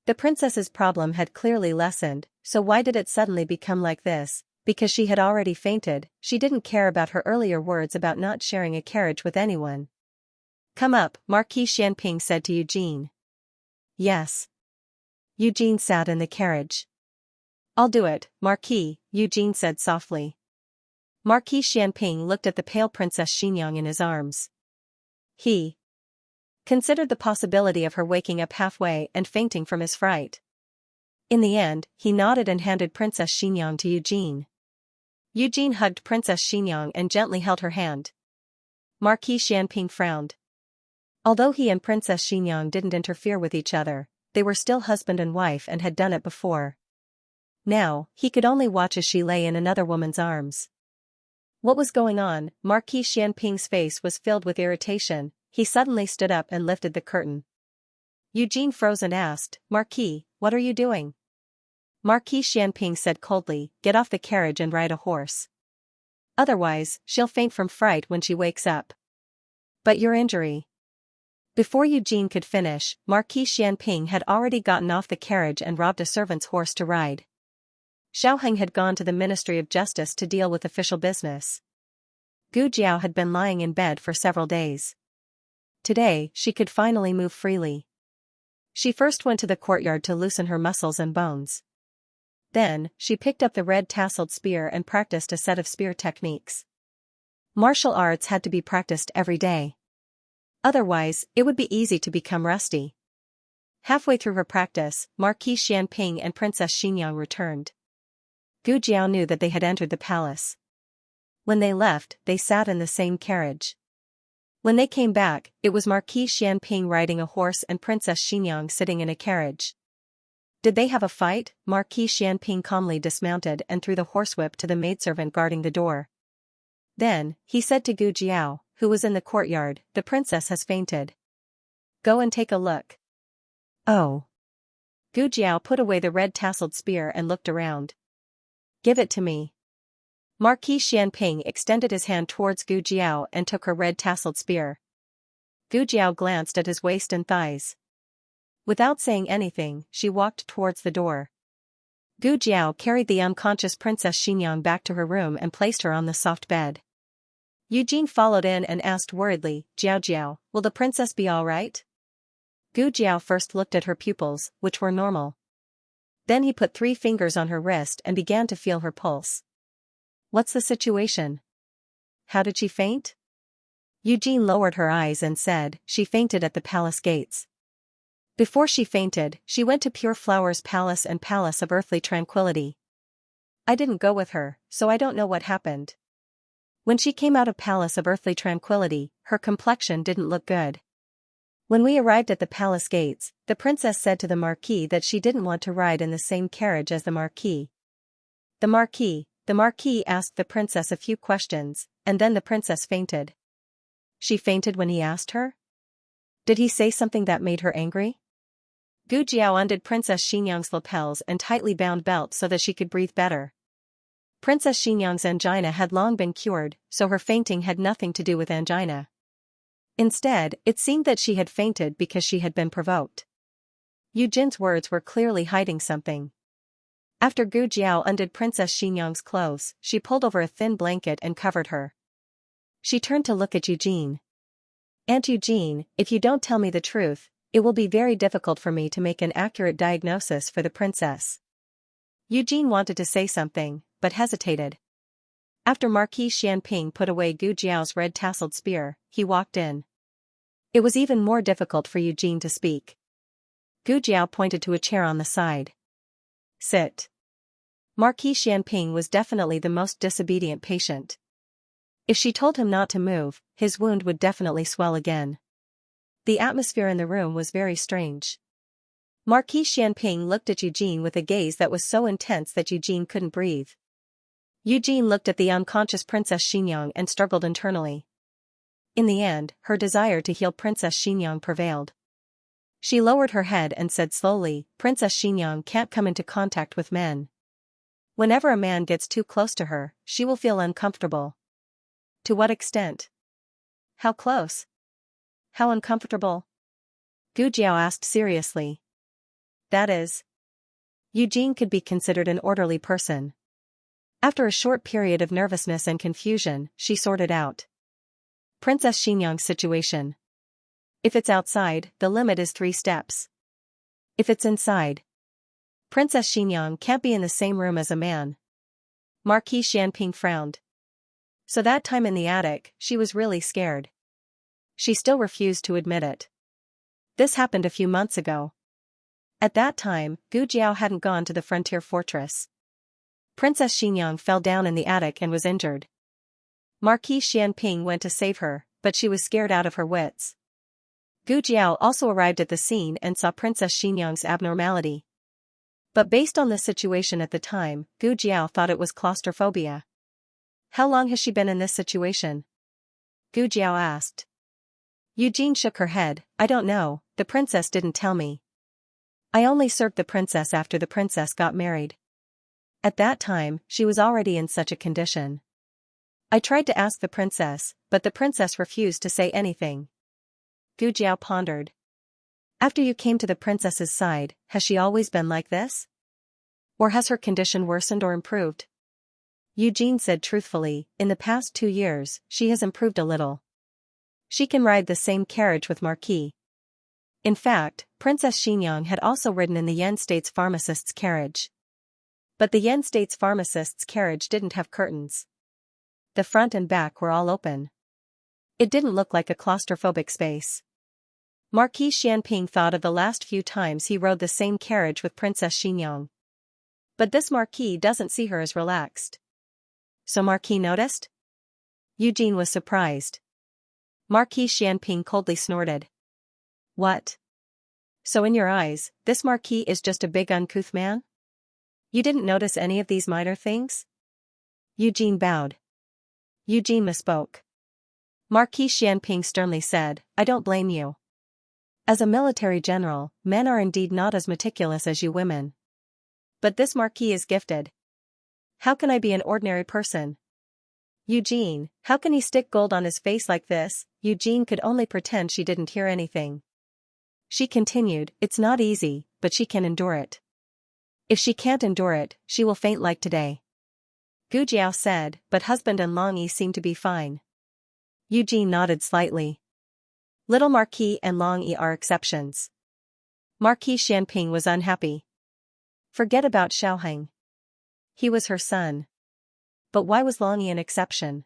The princess's problem had clearly lessened, so why did it suddenly become like this? Because she had already fainted, she didn't care about her earlier words about not sharing a carriage with anyone. Come up, Marquis Xianping said to Eugene. Yes. Eugene sat in the carriage. I'll do it, Marquis, Eugene said softly. Marquis Xianping looked at the pale Princess Xinyang in his arms. He considered the possibility of her waking up halfway and fainting from his fright. In the end, he nodded and handed Princess Xinyang to Eugene. Eugene hugged Princess Xinyang and gently held her hand. Marquis Xianping frowned. Although he and Princess Xinyang didn't interfere with each other, they were still husband and wife and had done it before. Now, he could only watch as she lay in another woman's arms. What was going on? Marquis Xianping's face was filled with irritation. He suddenly stood up and lifted the curtain. Eugene froze and asked, Marquis, what are you doing? Marquis Xianping said coldly, Get off the carriage and ride a horse. Otherwise, she'll faint from fright when she wakes up. But your injury. Before Eugene could finish, Marquis Xianping had already gotten off the carriage and robbed a servant's horse to ride. Xiaoheng had gone to the Ministry of Justice to deal with official business. Gu Jiao had been lying in bed for several days. Today, she could finally move freely. She first went to the courtyard to loosen her muscles and bones. Then, she picked up the red tasseled spear and practiced a set of spear techniques. Martial arts had to be practiced every day. Otherwise, it would be easy to become rusty. Halfway through her practice, Marquis Xianping and Princess Xinyang returned. Gu Jiao knew that they had entered the palace. When they left, they sat in the same carriage. When they came back, it was Marquis Xianping riding a horse and Princess Xinyang sitting in a carriage. Did they have a fight? Marquis Xianping calmly dismounted and threw the horsewhip to the maidservant guarding the door. Then, he said to Gu Jiao, who was in the courtyard, The princess has fainted. Go and take a look. Oh. Gu Jiao put away the red tasseled spear and looked around. Give it to me. Marquis Xianping extended his hand towards Gu Jiao and took her red tasseled spear. Gu Jiao glanced at his waist and thighs. Without saying anything, she walked towards the door. Gu Jiao carried the unconscious Princess Xianxia back to her room and placed her on the soft bed. Eugene followed in and asked worriedly, Jiao Jiao, will the princess be all right? Gu Jiao first looked at her pupils, which were normal. Then he put 3 fingers on her wrist and began to feel her pulse. What's the situation? How did she faint? Eugene lowered her eyes and said, she fainted at the palace gates. Before she fainted, she went to Pure Flower's palace and Palace of Earthly Tranquility. I didn't go with her, so I don't know what happened. When she came out of Palace of Earthly Tranquility, her complexion didn't look good. When we arrived at the palace gates, the princess said to the Marquis that she didn't want to ride in the same carriage as the Marquis. The Marquis asked the princess a few questions, and then the princess fainted. She fainted when he asked her? Did he say something that made her angry? Gu Jiao undid Princess Xianxia's lapels and tightly bound belt so that she could breathe better. Princess Xianxia's angina had long been cured, so her fainting had nothing to do with angina. Instead, it seemed that she had fainted because she had been provoked. Eugene's words were clearly hiding something. After Gu Jiao undid Princess Xianxia's clothes, she pulled over a thin blanket and covered her. She turned to look at Eugene. Aunt Eugene, if you don't tell me the truth, it will be very difficult for me to make an accurate diagnosis for the princess. Eugene wanted to say something, but hesitated. After Marquis Xianping put away Gu Jiao's red tasseled spear, he walked in. It was even more difficult for Eugene to speak. Gu Jiao pointed to a chair on the side. Sit. Marquis Xianping was definitely the most disobedient patient. If she told him not to move, his wound would definitely swell again. The atmosphere in the room was very strange. Marquis Xianping looked at Eugene with a gaze that was so intense that Eugene couldn't breathe. Eugene looked at the unconscious Princess Xianxiang and struggled internally. In the end, her desire to heal Princess Xianxiang prevailed. She lowered her head and said slowly, Princess Xianxiang can't come into contact with men. Whenever a man gets too close to her, she will feel uncomfortable. To what extent? How close? How uncomfortable? Gu Jiao asked seriously. That is. Eugene could be considered an orderly person. After a short period of nervousness and confusion, she sorted out. Princess Xianxiang's situation. If it's outside, the limit is 3 steps. If it's inside, Princess Xianxiang can't be in the same room as a man. Marquis Xianping frowned. So that time in the attic, she was really scared. She still refused to admit it. This happened a few months ago. At that time, Gu Jiao hadn't gone to the frontier fortress. Princess Xianxiang fell down in the attic and was injured. Marquis Xianping went to save her, but she was scared out of her wits. Gu Jiao also arrived at the scene and saw Princess Xianxiang's abnormality. But based on the situation at the time, Gu Jiao thought it was claustrophobia. How long has she been in this situation? Gu Jiao asked. Eugene shook her head, I don't know, the princess didn't tell me. I only served the princess after the princess got married. At that time, she was already in such a condition. I tried to ask the princess, but the princess refused to say anything. Gu Jiao pondered. After you came to the princess's side, has she always been like this? Or has her condition worsened or improved? Eugene said truthfully, in the past 2 years, she has improved a little. She can ride the same carriage with Marquis. In fact, Princess Xianxiang had also ridden in the Yen State's pharmacist's carriage. But the Yen State's pharmacist's carriage didn't have curtains. The front and back were all open. It didn't look like a claustrophobic space. Marquis Xianping thought of the last few times he rode the same carriage with Princess Xianxiang. But this Marquis doesn't see her as relaxed. So Marquis noticed? Eugene was surprised. Marquis Xianping coldly snorted. What? So in your eyes, this Marquis is just a big uncouth man? You didn't notice any of these minor things? Eugene bowed. Eugene misspoke. Marquis Xianping sternly said, I don't blame you. As a military general, men are indeed not as meticulous as you women. But this Marquis is gifted. How can I be an ordinary person? Eugene, how can he stick gold on his face like this? Eugene could only pretend she didn't hear anything. She continued, it's not easy, but she can endure it. If she can't endure it, she will faint like today. Gu Jiao said, but husband and Long Yi seem to be fine. Eugene nodded slightly. Little Marquis and Long Yi are exceptions. Marquis Xianping was unhappy. Forget about Xiaoheng. He was her son. But why was Long Yi an exception?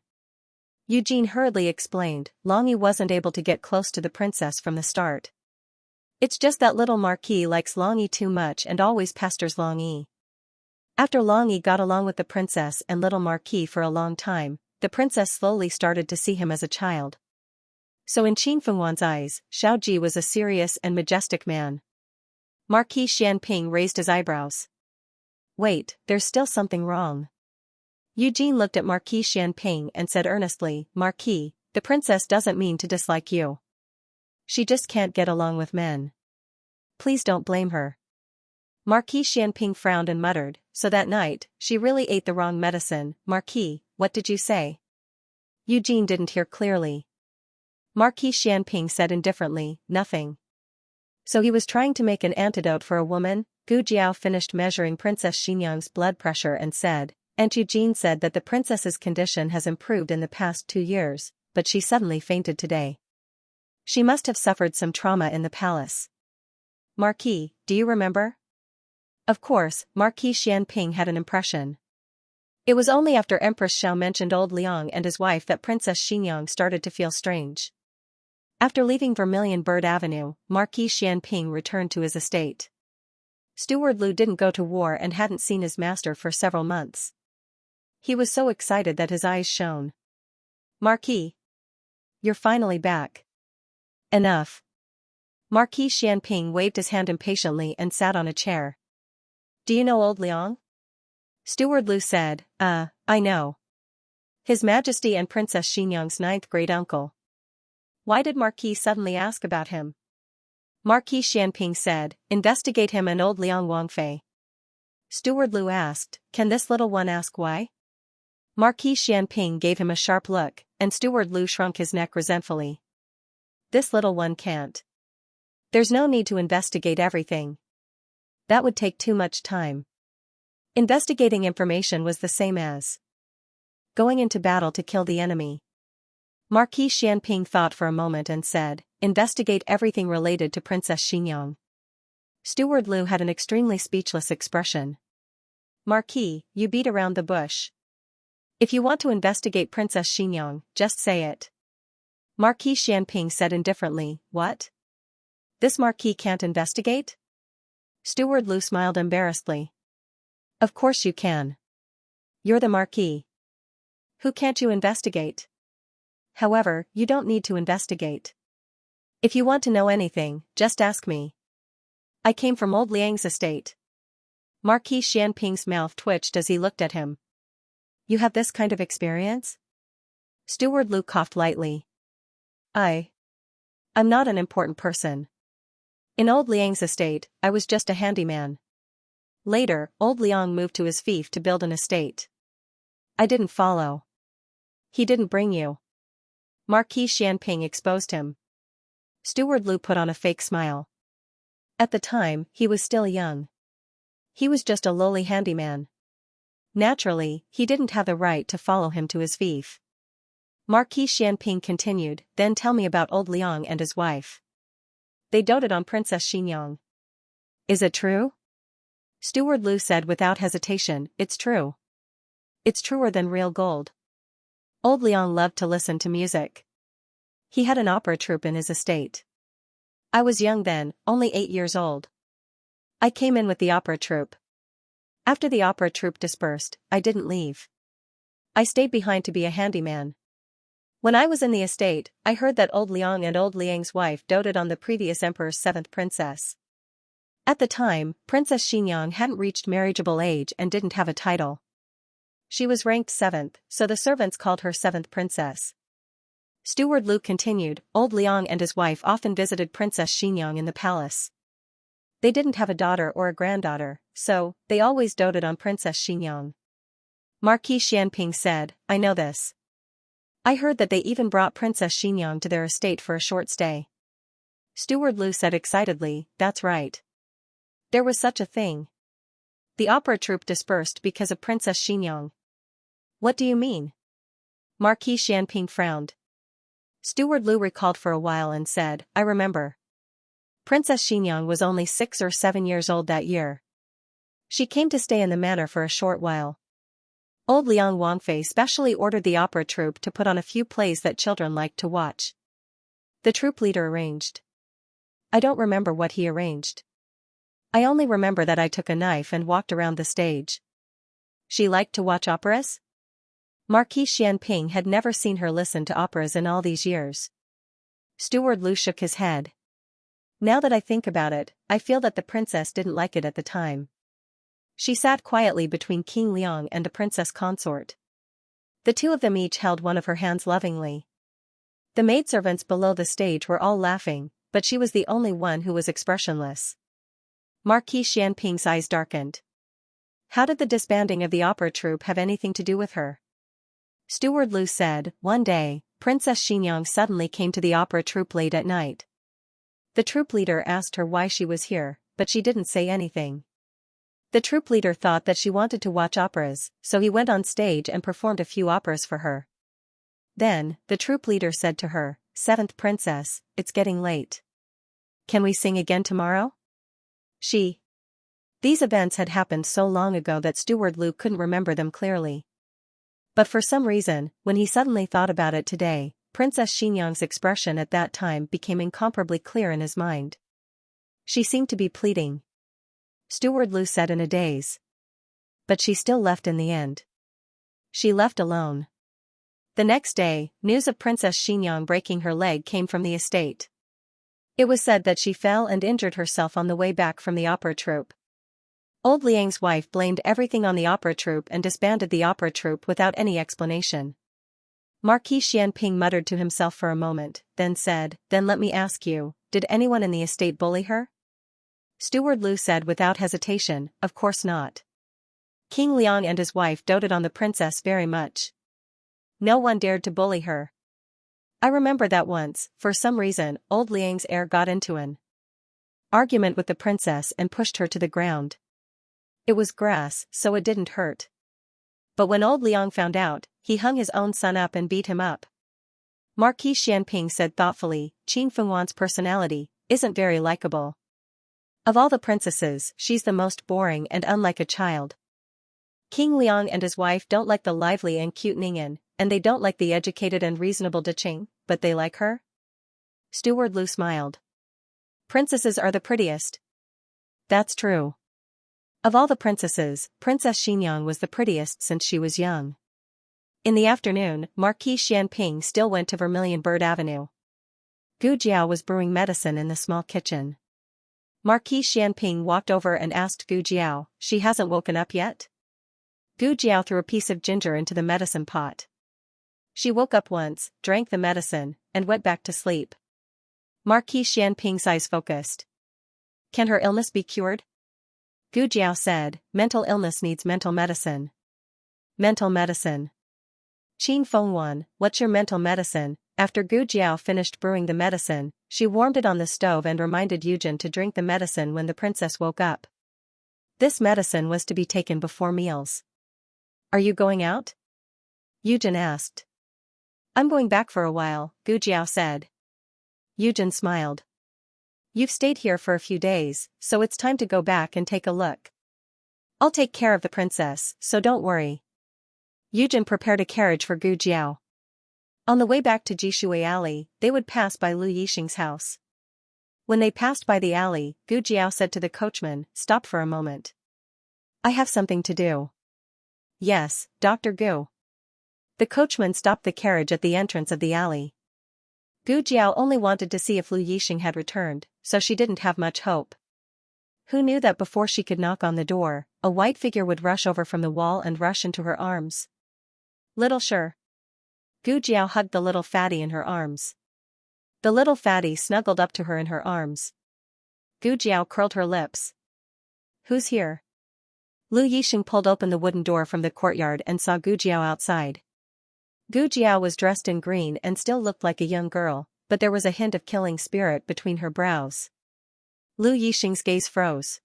Eugene hurriedly explained, Long Yi wasn't able to get close to the princess from the start. It's just that little Marquis likes Long Yi too much and always pesters Long Yi. After Long Yi got along with the princess and little Marquis for a long time, the princess slowly started to see him as a child. So in Qin Fengwan's eyes, Xiao Ji was a serious and majestic man. Marquis Xianping raised his eyebrows. Wait, there's still something wrong. Eugene looked at Marquis Xianping and said earnestly, Marquis, the princess doesn't mean to dislike you. She just can't get along with men. Please don't blame her. Marquis Xianping frowned and muttered, so that night, she really ate the wrong medicine. Marquis, what did you say? Eugene didn't hear clearly. Marquis Xianping said indifferently, nothing. So he was trying to make an antidote for a woman? Gu Jiao finished measuring Princess Xinyang's blood pressure and said, Aunt Eugene said that the princess's condition has improved in the past 2 years, but she suddenly fainted today. She must have suffered some trauma in the palace. Marquis, do you remember? Of course, Marquis Xianping had an impression. It was only after Empress Xiao mentioned old Liang and his wife that Princess Xinyang started to feel strange. After leaving Vermilion Bird Avenue, Marquis Xianping returned to his estate. Steward Lu didn't go to war and hadn't seen his master for several months. He was so excited that his eyes shone. Marquis. You're finally back. Enough. Marquis Xianping waved his hand impatiently and sat on a chair. Do you know old Liang? Steward Lu said, I know. His Majesty and Princess Xinyang's 9th great uncle. Why did Marquis suddenly ask about him? Marquis Xianping said, investigate him and old Liang Wangfei. Steward Lu asked, can this little one ask why? Marquis Xianping gave him a sharp look, and Steward Lu shrunk his neck resentfully. This little one can't. There's no need to investigate everything. That would take too much time. Investigating information was the same as going into battle to kill the enemy. Marquis Xianping thought for a moment and said, investigate everything related to Princess Xinyang. Steward Lu had an extremely speechless expression. Marquis, you beat around the bush. If you want to investigate Princess Xinyang, just say it. Marquis Xianping said indifferently, what? This Marquis can't investigate? Steward Lu smiled embarrassedly. Of course you can. You're the Marquis. Who can't you investigate? However, you don't need to investigate. If you want to know anything, just ask me. I came from old Liang's estate. Marquis Xianping's mouth twitched as he looked at him. You have this kind of experience? Steward Lu coughed lightly. I'm not an important person. In old Liang's estate, I was just a handyman. Later, old Liang moved to his fief to build an estate. I didn't follow. He didn't bring you. Marquis Xianping exposed him. Steward Lu put on a fake smile. At the time, he was still young. He was just a lowly handyman. Naturally, he didn't have the right to follow him to his fief. Marquis Xianping continued, then tell me about old Liang and his wife. They doted on Princess Xinyang. Is it true? Steward Lu said without hesitation, it's true. It's truer than real gold. Old Liang loved to listen to music. He had an opera troupe in his estate. I was young then, only 8 years old. I came in with the opera troupe. After the opera troupe dispersed, I didn't leave. I stayed behind to be a handyman. When I was in the estate, I heard that old Liang and old Liang's wife doted on the previous emperor's 7th princess. At the time, Princess Xinyang hadn't reached marriageable age and didn't have a title. She was ranked 7th, so the servants called her 7th princess. Steward Lu continued, old Liang and his wife often visited Princess Xinyang in the palace. They didn't have a daughter or a granddaughter, so they always doted on Princess Xinyang. Marquis Xianping said, I know this. I heard that they even brought Princess Xinyang to their estate for a short stay. Steward Lu said excitedly, that's right. There was such a thing. The opera troupe dispersed because of Princess Xianxia. What do you mean? Marquis Xianping frowned. Steward Lu recalled for a while and said, I remember. Princess Xianxia was only 6 or 7 years old that year. She came to stay in the manor for a short while. Old Liang Wangfei specially ordered the opera troupe to put on a few plays that children liked to watch. The troupe leader arranged. I don't remember what he arranged. I only remember that I took a knife and walked around the stage. She liked to watch operas? Marquis Xianping had never seen her listen to operas in all these years. Steward Lu shook his head. Now that I think about it, I feel that the princess didn't like it at the time. She sat quietly between King Liang and a princess consort. The two of them each held one of her hands lovingly. The maidservants below the stage were all laughing, but she was the only one who was expressionless. Marquis Xianping's eyes darkened. How did the disbanding of the opera troupe have anything to do with her? Steward Lu said, one day, Princess Xianxia suddenly came to the opera troupe late at night. The troupe leader asked her why she was here, but she didn't say anything. The troupe leader thought that she wanted to watch operas, so he went on stage and performed a few operas for her. Then, the troupe leader said to her, Seventh Princess, it's getting late. Can we sing again tomorrow? These events had happened so long ago that Steward Lu couldn't remember them clearly. But for some reason, when he suddenly thought about it today, Princess Xianxia's expression at that time became incomparably clear in his mind. She seemed to be pleading. Steward Lu said in a daze. But she still left in the end. She left alone. The next day, news of Princess Xianxia breaking her leg came from the estate. It was said that she fell and injured herself on the way back from the opera troupe. Old Liang's wife blamed everything on the opera troupe and disbanded the opera troupe without any explanation. Marquis Xianping muttered to himself for a moment, then said, Then let me ask you, did anyone in the estate bully her? Steward Lu said without hesitation, Of course not. King Liang and his wife doted on the princess very much. No one dared to bully her. I remember that once, for some reason, old Liang's heir got into an argument with the princess and pushed her to the ground. It was grass, so it didn't hurt. But when old Liang found out, he hung his own son up and beat him up. Marquis Xianping said thoughtfully, Qin Fengwan's personality isn't very likable. Of all the princesses, she's the most boring and unlike a child. King Liang and his wife don't like the lively and cute Ning'an, and they don't like the educated and reasonable Deqing, but they like her? Steward Lu smiled. Princesses are the prettiest. That's true. Of all the princesses, Princess Xianxia was the prettiest since she was young. In the afternoon, Marquis Xianping still went to Vermilion Bird Avenue. Gu Jiao was brewing medicine in the small kitchen. Marquis Xianping walked over and asked Gu Jiao, She hasn't woken up yet? Gu Jiao threw a piece of ginger into the medicine pot. She woke up once, drank the medicine, and went back to sleep. Marquis Xianping's eyes focused. Can her illness be cured? Gu Jiao said, Mental illness needs mental medicine. Mental medicine. Qin Fengwan, what's your mental medicine? After Gu Jiao finished brewing the medicine, she warmed it on the stove and reminded Yujin to drink the medicine when the princess woke up. This medicine was to be taken before meals. Are you going out? Yujin asked. I'm going back for a while, Gu Jiao said. Yujin smiled. You've stayed here for a few days, so it's time to go back and take a look. I'll take care of the princess, so don't worry. Yujin prepared a carriage for Gu Jiao. On the way back to Jishui Alley, they would pass by Lu Yixing's house. When they passed by the alley, Gu Jiao said to the coachman, Stop for a moment. I have something to do. Yes, Dr. Gu. The coachman stopped the carriage at the entrance of the alley. Gu Jiao only wanted to see if Lu Yixing had returned, so she didn't have much hope. Who knew that before she could knock on the door, a white figure would rush over from the wall and rush into her arms? Little sure. Gu Jiao hugged the little fatty in her arms. The little fatty snuggled up to her in her arms. Gu Jiao curled her lips. Who's here? Lu Yixing pulled open the wooden door from the courtyard and saw Gu Jiao outside. Gu Jiao was dressed in green and still looked like a young girl, but there was a hint of killing spirit between her brows. Lu Yixing's gaze froze.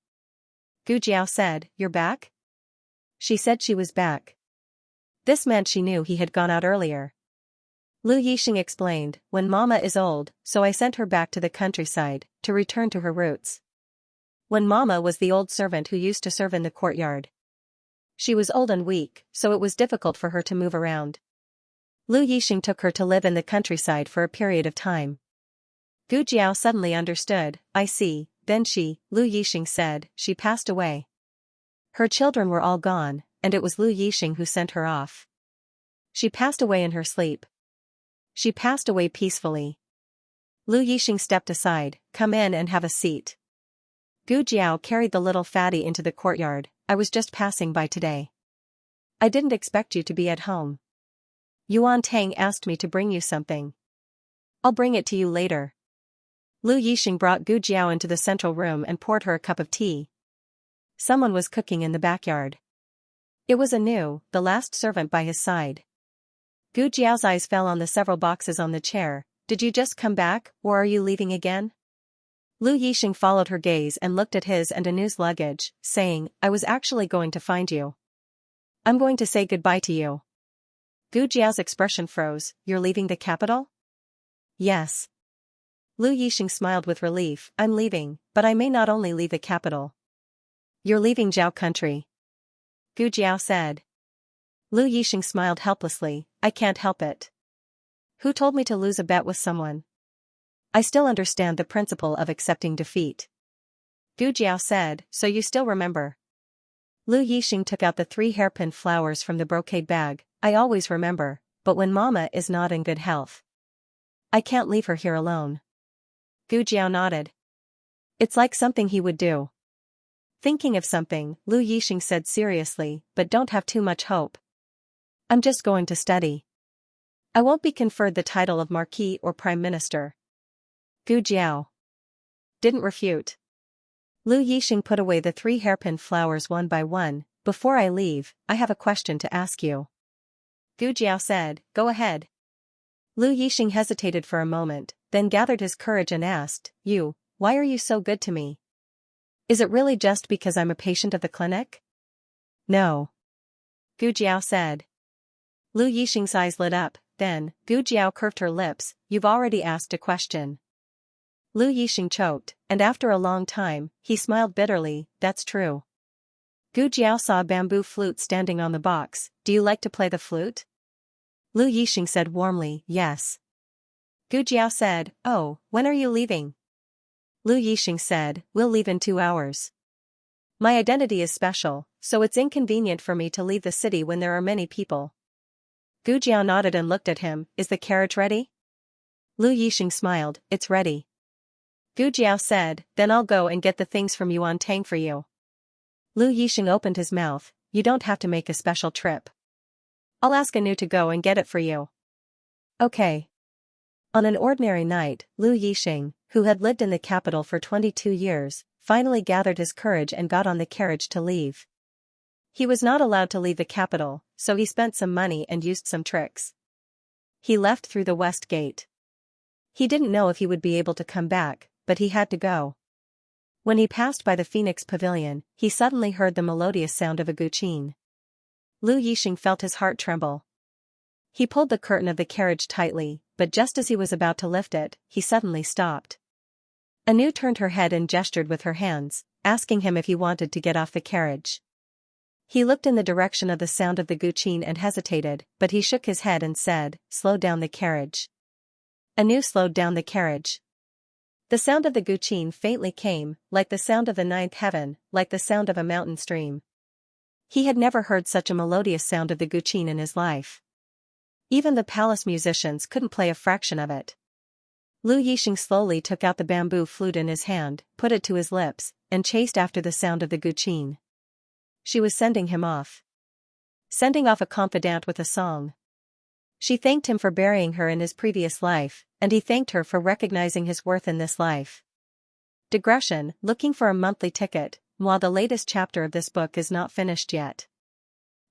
Gu Jiao said, "You're back?" She said she was back. This meant she knew he had gone out earlier. Lu Yixing explained, "When Mama is old, so I sent her back to the countryside, to return to her roots." When Mama was the old servant who used to serve in the courtyard. She was old and weak, so it was difficult for her to move around. Lu Yixing took her to live in the countryside for a period of time. Gu Jiao suddenly understood, "I see." Then Lu Yixing said, "She passed away." Her children were all gone, and it was Lu Yixing who sent her off. She passed away in her sleep. She passed away peacefully. Lu Yixing stepped aside, "Come in and have a seat." Gu Jiao carried the little fatty into the courtyard. "I was just passing by today. I didn't expect you to be at home. Yuan Tang asked me to bring you something. I'll bring it to you later." Lu Yixing brought Gu Jiao into the central room and poured her a cup of tea. Someone was cooking in the backyard. It was Anu, the last servant by his side. Gu Jiao's eyes fell on the several boxes on the chair. "Did you just come back, or are you leaving again?" Lu Yixing followed her gaze and looked at his and Anu's luggage, saying, "I was actually going to find you. I'm going to say goodbye to you." Gu Jiao's expression froze. "You're leaving the capital?" "Yes." Lu Yixing smiled with relief. "I'm leaving, but I may not only leave the capital." "You're leaving Zhao country," Gu Jiao said. Lu Yixing smiled helplessly. "I can't help it. Who told me to lose a bet with someone? I still understand the principle of accepting defeat." Gu Jiao said, "So you still remember?" Lu Yixing took out the 3 hairpin flowers from the brocade bag. "I always remember, but when Mama is not in good health, I can't leave her here alone." Gu Jiao nodded. "It's like something he would do." Thinking of something, Lu Yixing said seriously, "But don't have too much hope. I'm just going to study. I won't be conferred the title of Marquis or Prime Minister." Gu Jiao didn't refute. Lu Yixing put away the 3 hairpin flowers one by one. "Before I leave, I have a question to ask you." Gu Jiao said, "Go ahead." Lu Yixing hesitated for a moment, then gathered his courage and asked, Why are you so good to me? Is it really just because I'm a patient of the clinic?" "No," Gu Jiao said. Lu Yixing's eyes lit up, then, Gu Jiao curved her lips, "You've already asked a question." Lu Yixing choked, and after a long time, he smiled bitterly. "That's true." Gu Jiao saw a bamboo flute standing on the box. "Do you like to play the flute?" Lu Yixing said warmly, "Yes." Gu Jiao said, "Oh, when are you leaving?" Lu Yixing said, "We'll leave in 2 hours. My identity is special, so it's inconvenient for me to leave the city when there are many people." Gu Jiao nodded and looked at him. "Is the carriage ready?" Lu Yixing smiled, "It's ready." Gu Jiao said, "Then I'll go and get the things from Yuan Tang for you." Lu Yixing opened his mouth. "You don't have to make a special trip. I'll ask Anu to go and get it for you." "Okay." On an ordinary night, Lu Yixing, who had lived in the capital for 22 years, finally gathered his courage and got on the carriage to leave. He was not allowed to leave the capital, so he spent some money and used some tricks. He left through the west gate. He didn't know if he would be able to come back, but he had to go. When he passed by the Phoenix Pavilion, he suddenly heard the melodious sound of a guqin. Lu Yixing felt his heart tremble. He pulled the curtain of the carriage tightly, but just as he was about to lift it, he suddenly stopped. Anu turned her head and gestured with her hands, asking him if he wanted to get off the carriage. He looked in the direction of the sound of the guqin and hesitated, but he shook his head and said, "Slow down the carriage." Anu slowed down the carriage. The sound of the guqin faintly came, like the sound of the 9th heaven, like the sound of a mountain stream. He had never heard such a melodious sound of the guqin in his life. Even the palace musicians couldn't play a fraction of it. Lu Yixing slowly took out the bamboo flute in his hand, put it to his lips, and chased after the sound of the guqin. She was sending him off. Sending off a confidant with a song. She thanked him for burying her in his previous life, and he thanked her for recognizing his worth in this life. Digression, looking for a monthly ticket, while the latest chapter of this book is not finished yet.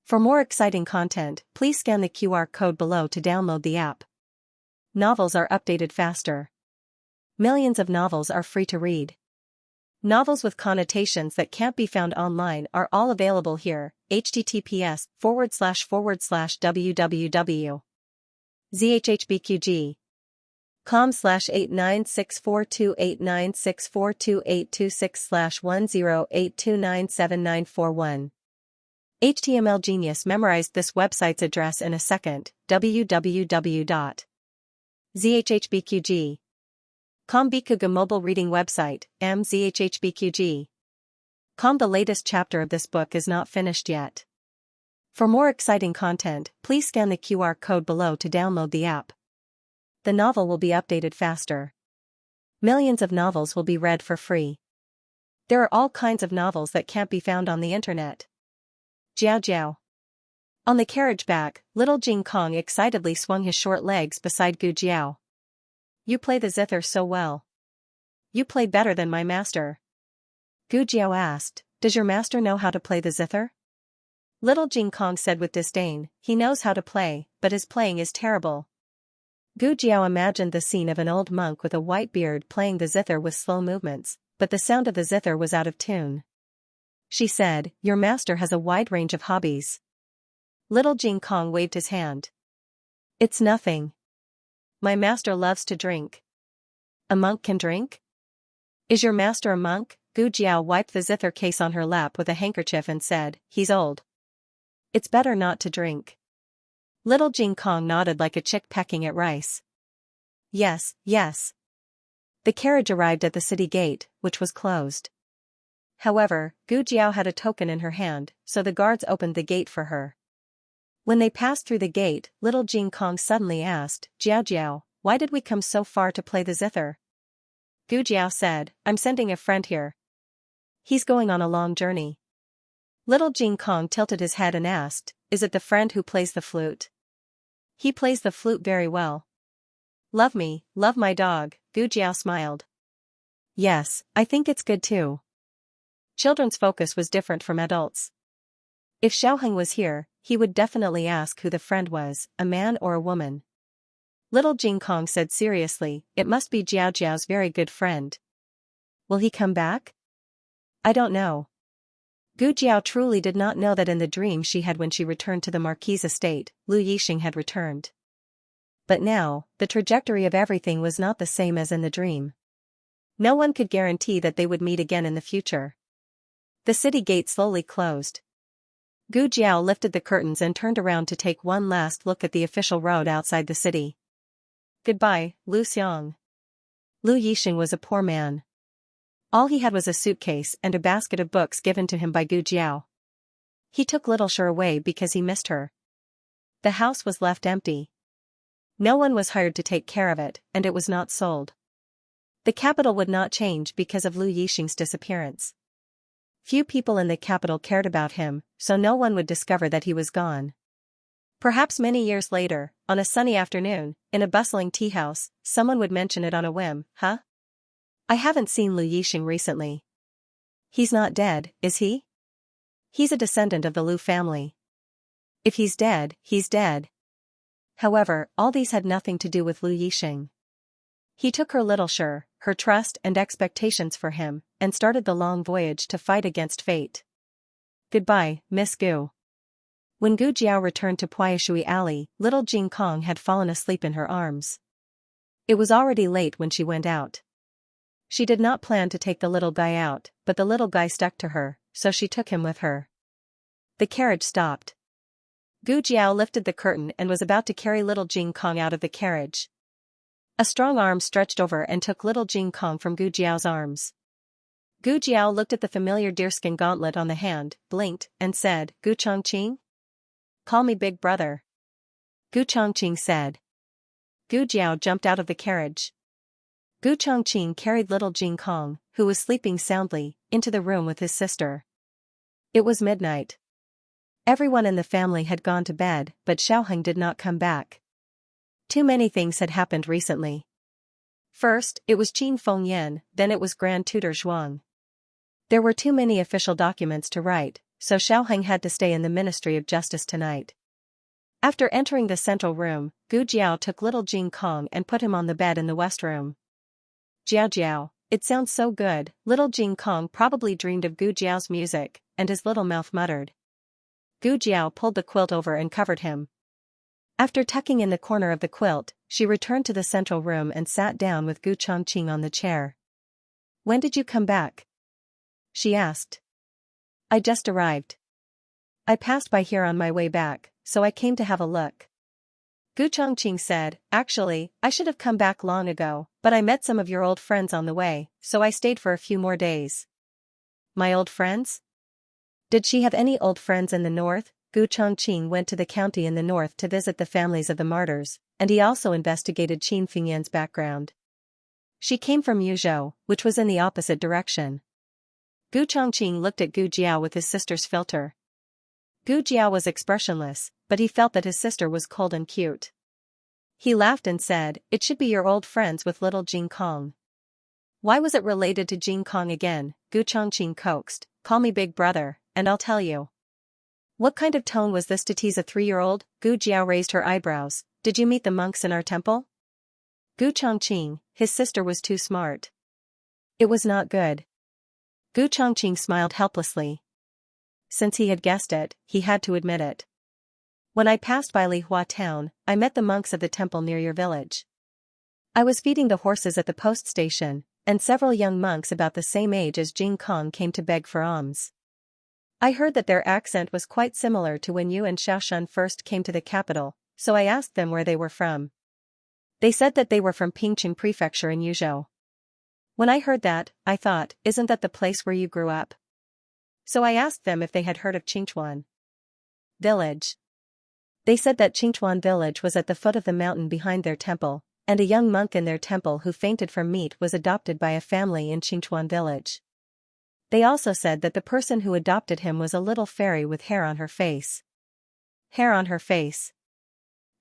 For more exciting content, please scan the QR code below to download the app. Novels are updated faster. Millions of novels are free to read. Novels with connotations that can't be found online are all available here. https://www.zhhbqg.com/89642896428226/10829791. HTML Genius memorized this website's address in a second. www.zhhbqg.com. Bikuga mobile reading website, mzhhbqg.com. The latest chapter of this book is not finished yet. For more exciting content, please scan the QR code below to download the app. The novel will be updated faster. Millions of novels will be read for free. There are all kinds of novels that can't be found on the internet. Jiao Jiao. On the carriage back, little Jing Kong excitedly swung his short legs beside Gu Jiao. You play the zither so well. You play better than my master. Gu Jiao asked, does your master know how to play the zither? Little Jing Kong said with disdain, he knows how to play, but his playing is terrible. Gu Jiao imagined the scene of an old monk with a white beard playing the zither with slow movements, but the sound of the zither was out of tune. She said, your master has a wide range of hobbies. Little Jing Kong waved his hand. It's nothing. My master loves to drink. A monk can drink? Is your master a monk? Gu Jiao wiped the zither case on her lap with a handkerchief and said, he's old. It's better not to drink. Little Jing Kong nodded like a chick pecking at rice. Yes, yes. The carriage arrived at the city gate, which was closed. However, Gu Jiao had a token in her hand, so the guards opened the gate for her. When they passed through the gate, little Jing Kong suddenly asked, Jiao Jiao, why did we come so far to play the zither? Gu Jiao said, I'm sending a friend here. He's going on a long journey. Little Jing Kong tilted his head and asked, is it the friend who plays the flute? He plays the flute very well. Love me, love my dog, Gu Jiao smiled. Yes, I think it's good too. Children's focus was different from adults. If Xiaoheng was here, he would definitely ask who the friend was, a man or a woman. Little Jing Kong said seriously, it must be Jiao Jiao's very good friend. Will he come back? I don't know. Gu Jiao truly did not know that in the dream she had when she returned to the Marquis' estate, Lu Yixing had returned. But now, the trajectory of everything was not the same as in the dream. No one could guarantee that they would meet again in the future. The city gate slowly closed. Gu Jiao lifted the curtains and turned around to take one last look at the official road outside the city. Goodbye, Lu Xiang. Lu Yixing was a poor man. All he had was a suitcase and a basket of books given to him by Gu Jiao. He took little Sher away because he missed her. The house was left empty. No one was hired to take care of it, and it was not sold. The capital would not change because of Lu Yixing's disappearance. Few people in the capital cared about him, so no one would discover that he was gone. Perhaps many years later, on a sunny afternoon, in a bustling tea house, someone would mention it on a whim, huh? I haven't seen Lu Yixing recently. He's not dead, is he? He's a descendant of the Lu family. If he's dead, he's dead. However, all these had nothing to do with Lu Yixing. He took her little Sher, her trust and expectations for him, and started the long voyage to fight against fate. Goodbye, Miss Gu. When Gu Jiao returned to Puayashui Alley, little Jing Kong had fallen asleep in her arms. It was already late when she went out. She did not plan to take the little guy out, but the little guy stuck to her, so she took him with her. The carriage stopped. Gu Jiao lifted the curtain and was about to carry little Jing Kong out of the carriage. A strong arm stretched over and took little Jing Kong from Gu Jiao's arms. Gu Jiao looked at the familiar deerskin gauntlet on the hand, blinked, and said, Gu Chongqing? Call me big brother. Gu Chongqing said. Gu Jiao jumped out of the carriage. Gu Chongqing carried little Jing Kong, who was sleeping soundly, into the room with his sister. It was midnight. Everyone in the family had gone to bed, but Xiaoheng did not come back. Too many things had happened recently. First, it was Qin Fengyan, then it was Grand Tutor Zhuang. There were too many official documents to write, so Xiaoheng had to stay in the Ministry of Justice tonight. After entering the central room, Gu Jiao took little Jing Kong and put him on the bed in the west room. Jiao Jiao, It sounds so good. Little Jing Kong probably dreamed of Gu Jiao's music, and his little mouth muttered. Gu Jiao pulled the quilt over and covered him. After tucking in the corner of the quilt, she returned to the central room and sat down with Gu Chongqing on the chair. When did you come back? She asked. I just arrived. I passed by here on my way back, so I came to have a look. Gu Chongqing said, actually, I should have come back long ago, but I met some of your old friends on the way, so I stayed for a few more days. My old friends? Did she have any old friends in the north? Gu Chongqing went to the county in the north to visit the families of the martyrs, and he also investigated Qin Fengyan's background. She came from Yuzhou, which was in the opposite direction. Gu Chongqing looked at Gu Jiao with his sister's filter. Gu Jiao was expressionless, but he felt that his sister was cold and cute. He laughed and said, it should be your old friends with little Jing Kong. Why was it related to Jing Kong again? Gu Chongqing coaxed, call me big brother, and I'll tell you. What kind of tone was this to tease a 3-year-old? Gu Jiao raised her eyebrows. Did you meet the monks in our temple? Gu Chongqing, his sister was too smart. It was not good. Gu Chongqing smiled helplessly. Since he had guessed it, he had to admit it. When I passed by Lihua town, I met the monks of the temple near your village. I was feeding the horses at the post station, and several young monks about the same age as Jing Kong came to beg for alms. I heard that their accent was quite similar to when you and Xiaoshun first came to the capital, so I asked them where they were from. They said that they were from Pingqing Prefecture in Yuzhou. When I heard that, I thought, isn't that the place where you grew up? So I asked them if they had heard of Qingchuan village. They said that Qingchuan village was at the foot of the mountain behind their temple, and a young monk in their temple who fainted from meat was adopted by a family in Qingchuan village. They also said that the person who adopted him was a little fairy with hair on her face. Hair on her face.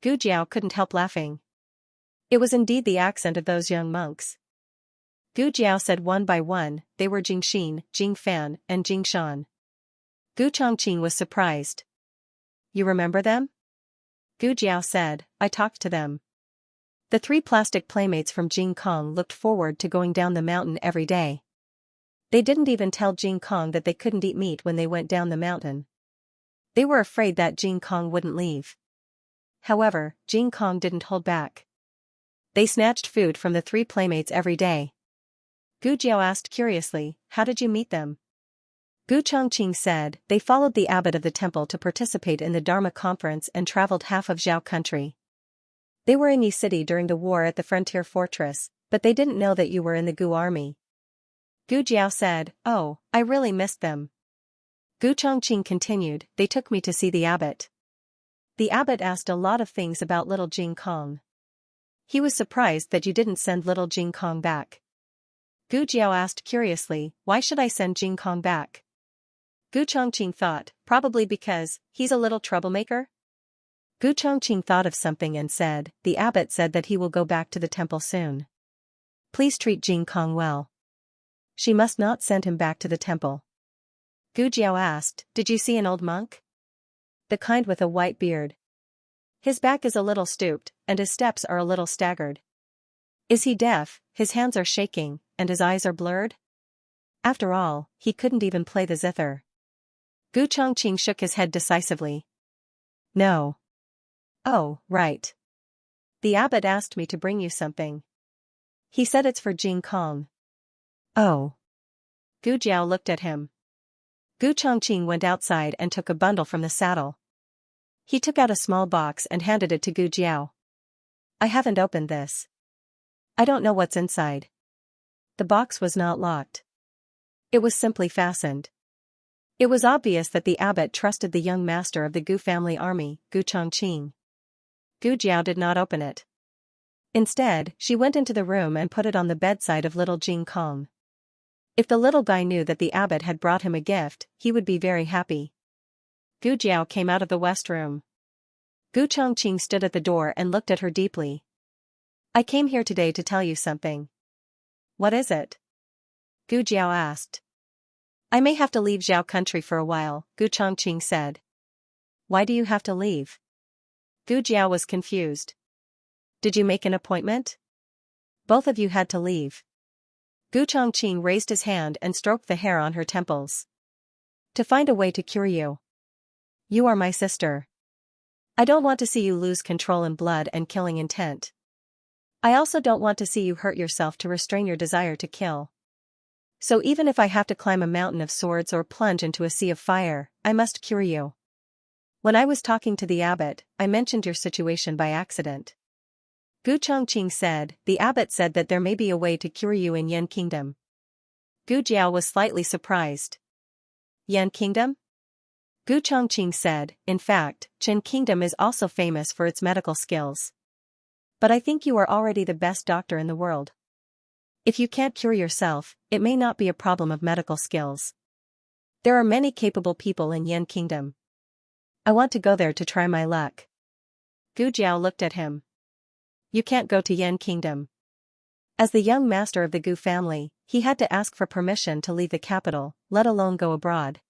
Gu Jiao couldn't help laughing. It was indeed the accent of those young monks. Gu Jiao said one by one, they were Jing Xin, Jing Fan, and Jing Shan. Gu Chongqing was surprised. You remember them? Gu Jiao said, I talked to them. The 3 plastic playmates from Jing Kong looked forward to going down the mountain every day. They didn't even tell Jing Kong that they couldn't eat meat when they went down the mountain. They were afraid that Jing Kong wouldn't leave. However, Jing Kong didn't hold back. They snatched food from the 3 playmates every day. Gu Jiao asked curiously, how did you meet them? Gu Chongqing said, they followed the abbot of the temple to participate in the Dharma conference and traveled half of Zhao country. They were in Yi City during the war at the frontier fortress, but they didn't know that you were in the Gu army. Gu Jiao said, oh, I really missed them. Gu Chongqing continued, they took me to see the abbot. The abbot asked a lot of things about little Jing Kong. He was surprised that you didn't send little Jing Kong back. Gu Jiao asked curiously, why should I send Jing Kong back? Gu Chongqing thought, probably because he's a little troublemaker. Gu Chongqing thought of something and said, the abbot said that he will go back to the temple soon. Please treat Jing Kong well. She must not send him back to the temple. Gu Jiao asked, did you see an old monk? The kind with a white beard. His back is a little stooped, and his steps are a little staggered. Is he deaf? His hands are shaking, and his eyes are blurred? After all, he couldn't even play the zither. Gu Chongqing shook his head decisively. No. Oh, right. The abbot asked me to bring you something. He said it's for Jing Kong. Oh. Gu Jiao looked at him. Gu Chongqing went outside and took a bundle from the saddle. He took out a small box and handed it to Gu Jiao. I haven't opened this. I don't know what's inside. The box was not locked. It was simply fastened. It was obvious that the abbot trusted the young master of the Gu family army, Gu Chongqing. Gu Jiao did not open it. Instead, she went into the room and put it on the bedside of little Jing Kong. If the little guy knew that the abbot had brought him a gift, he would be very happy. Gu Jiao came out of the west room. Gu Chongqing stood at the door and looked at her deeply. I came here today to tell you something. What is it? Gu Jiao asked. I may have to leave Zhao country for a while, Gu Chongqing said. Why do you have to leave? Gu Jiao was confused. Did you make an appointment? Both of you had to leave. Gu Chongqing raised his hand and stroked the hair on her temples. To find a way to cure you. You are my sister. I don't want to see you lose control in blood and killing intent. I also don't want to see you hurt yourself to restrain your desire to kill. So even if I have to climb a mountain of swords or plunge into a sea of fire, I must cure you. When I was talking to the abbot, I mentioned your situation by accident. Gu Chongqing said, the abbot said that there may be a way to cure you in Yan Kingdom. Gu Jiao was slightly surprised. Yan Kingdom? Gu Chongqing said, in fact, Qin Kingdom is also famous for its medical skills. But I think you are already the best doctor in the world. If you can't cure yourself, it may not be a problem of medical skills. There are many capable people in Yan Kingdom. I want to go there to try my luck. Gu Jiao looked at him. You can't go to Yan Kingdom. As the young master of the Gu family, he had to ask for permission to leave the capital, let alone go abroad.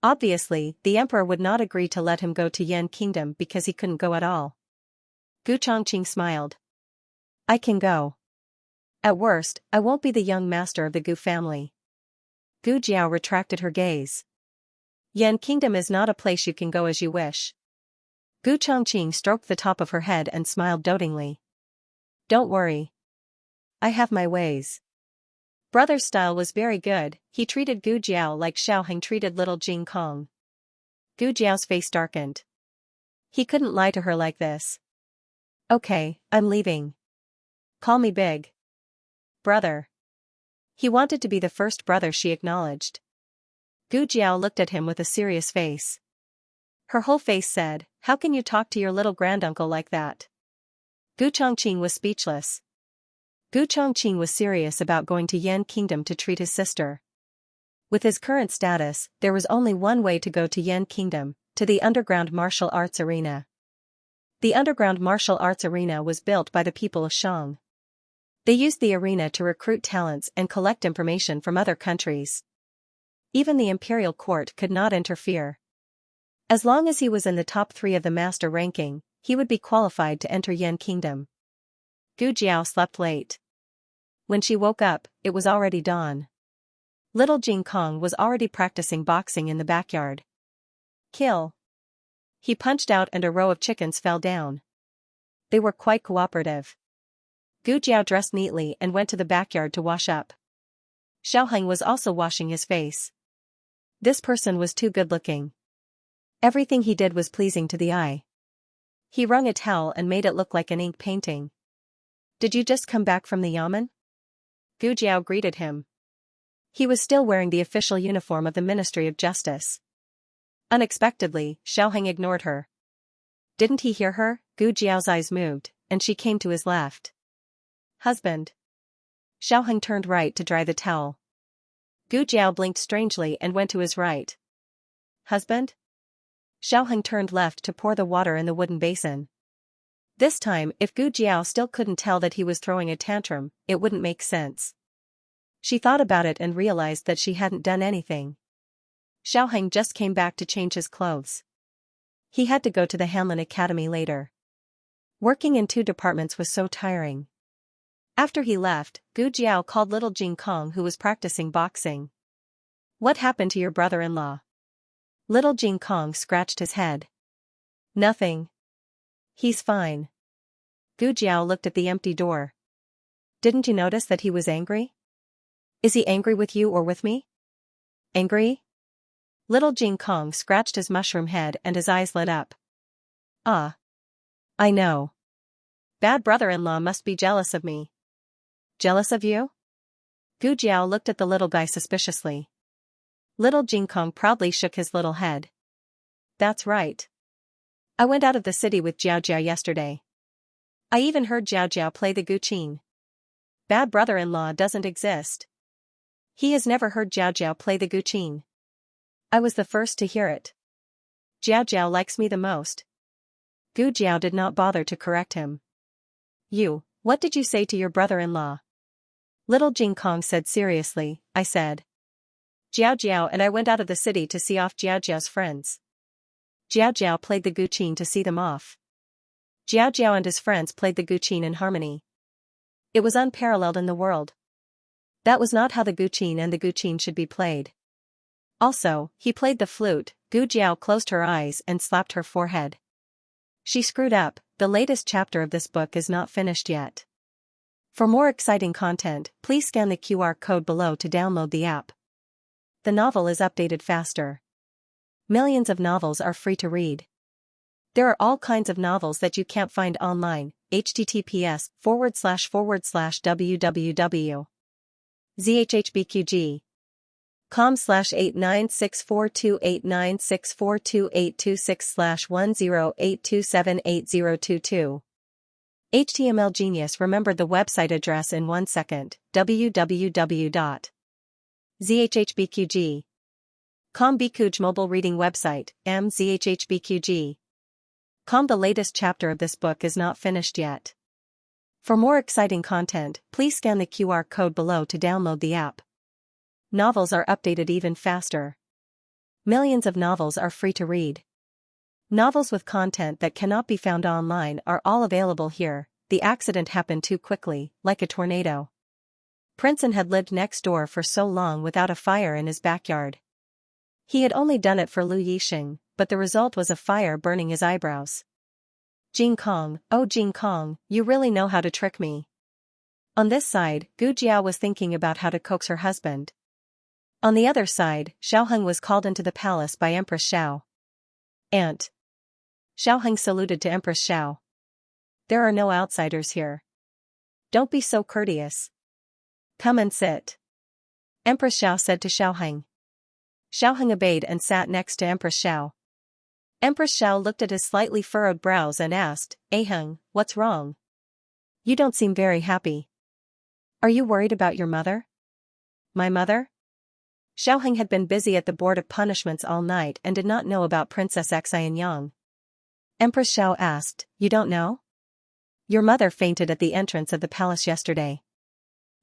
Obviously, the emperor would not agree to let him go to Yan Kingdom because he couldn't go at all. Gu Chongqing smiled. I can go. At worst, I won't be the young master of the Gu family. Gu Jiao retracted her gaze. Yan Kingdom is not a place you can go as you wish. Gu Chongqing stroked the top of her head and smiled dotingly. Don't worry. I have my ways. Brother's style was very good, he treated Gu Jiao like Xiaoheng treated little Jing Kong. Gu Jiao's face darkened. He couldn't lie to her like this. Okay, I'm leaving. Call me big brother. He wanted to be the first brother she acknowledged. Gu Jiao looked at him with a serious face. Her whole face said, how can you talk to your little granduncle like that? Gu Chongqing was speechless. Gu Chongqing was serious about going to Yan Kingdom to treat his sister. With his current status, there was only one way to go to Yan Kingdom, to the underground martial arts arena. The underground martial arts arena was built by the people of Shang. They used the arena to recruit talents and collect information from other countries. Even the imperial court could not interfere. As long as he was in the top 3 of the master ranking, he would be qualified to enter Yan Kingdom. Gu Jiao slept late. When she woke up, it was already dawn. Little Jing Kong was already practicing boxing in the backyard. Kill. He punched out and a row of chickens fell down. They were quite cooperative. Gu Jiao dressed neatly and went to the backyard to wash up. Xiaoheng was also washing his face. This person was too good-looking. Everything he did was pleasing to the eye. He wrung a towel and made it look like an ink painting. Did you just come back from the yamen? Gu Jiao greeted him. He was still wearing the official uniform of the Ministry of Justice. Unexpectedly, Xiaoheng ignored her. Didn't he hear her? Gu Jiao's eyes moved, and she came to his left. Husband. Xiaoheng turned right to dry the towel. Gu Jiao blinked strangely and went to his right. Husband? Xiaoheng turned left to pour the water in the wooden basin. This time, if Gu Jiao still couldn't tell that he was throwing a tantrum, it wouldn't make sense. She thought about it and realized that she hadn't done anything. Xiaoheng just came back to change his clothes. He had to go to the Hanlin Academy later. Working in 2 departments was so tiring. After he left, Gu Jiao called little Jing Kong who was practicing boxing. What happened to your brother-in-law? Little Jing Kong scratched his head. Nothing. He's fine. Gu Jiao looked at the empty door. Didn't you notice that he was angry? Is he angry with you or with me? Angry? Little Jing Kong scratched his mushroom head and his eyes lit up. Ah. I know. Bad brother-in-law must be jealous of me. Jealous of you? Gu Jiao looked at the little guy suspiciously. Little Jing Kong proudly shook his little head. That's right. I went out of the city with Jiao Jiao yesterday. I even heard Jiao Jiao play the guqin. Bad brother-in-law doesn't exist. He has never heard Jiao Jiao play the guqin. I was the first to hear it. Jiao Jiao likes me the most. Gu Jiao did not bother to correct him. What did you say to your brother-in-law? Little Jing Kong said seriously, I said. Jiao Jiao and I went out of the city to see off Jiao Jiao's friends. Jiao Jiao played the guqin to see them off. Jiao Jiao and his friends played the guqin in harmony. It was unparalleled in the world. That was not how the guqin and the guqin should be played. Also, he played the flute. Gu Jiao closed her eyes and slapped her forehead. She screwed up, the latest chapter of this book is not finished yet. For more exciting content, please scan the QR code below to download the app. The novel is updated faster. Millions of novels are free to read. There are all kinds of novels that you can't find online. https://www.zhbqg.com/896428964286/108278278022. HTML genius remembered the website address in 1 second. www.zhbqg.com Bikuj mobile reading website, mzhbqg.com. The latest chapter of this book is not finished yet. For more exciting content, please scan the QR code below to download the app. Novels are updated even faster. Millions of novels are free to read. Novels with content that cannot be found online are all available here. The accident happened too quickly, like a tornado. Princeton had lived next door for so long without a fire in his backyard. He had only done it for Lu Yixing, but the result was a fire burning his eyebrows. Jing Kong, oh Jing Kong, you really know how to trick me. On this side, Gu Jiao was thinking about how to coax her husband. On the other side, Xiaoheng was called into the palace by Empress Xiao. Aunt. Xiaoheng saluted to Empress Xiao. There are no outsiders here. Don't be so courteous. Come and sit. Empress Xiao said to Xiaoheng. Xiaoheng obeyed and sat next to Empress Xiao. Empress Xiao looked at his slightly furrowed brows and asked, Aheng, what's wrong? You don't seem very happy. Are you worried about your mother? My mother? Xiaoheng had been busy at the Board of Punishments all night and did not know about Princess Xianxia. Empress Xiao asked, You don't know? Your mother fainted at the entrance of the palace yesterday.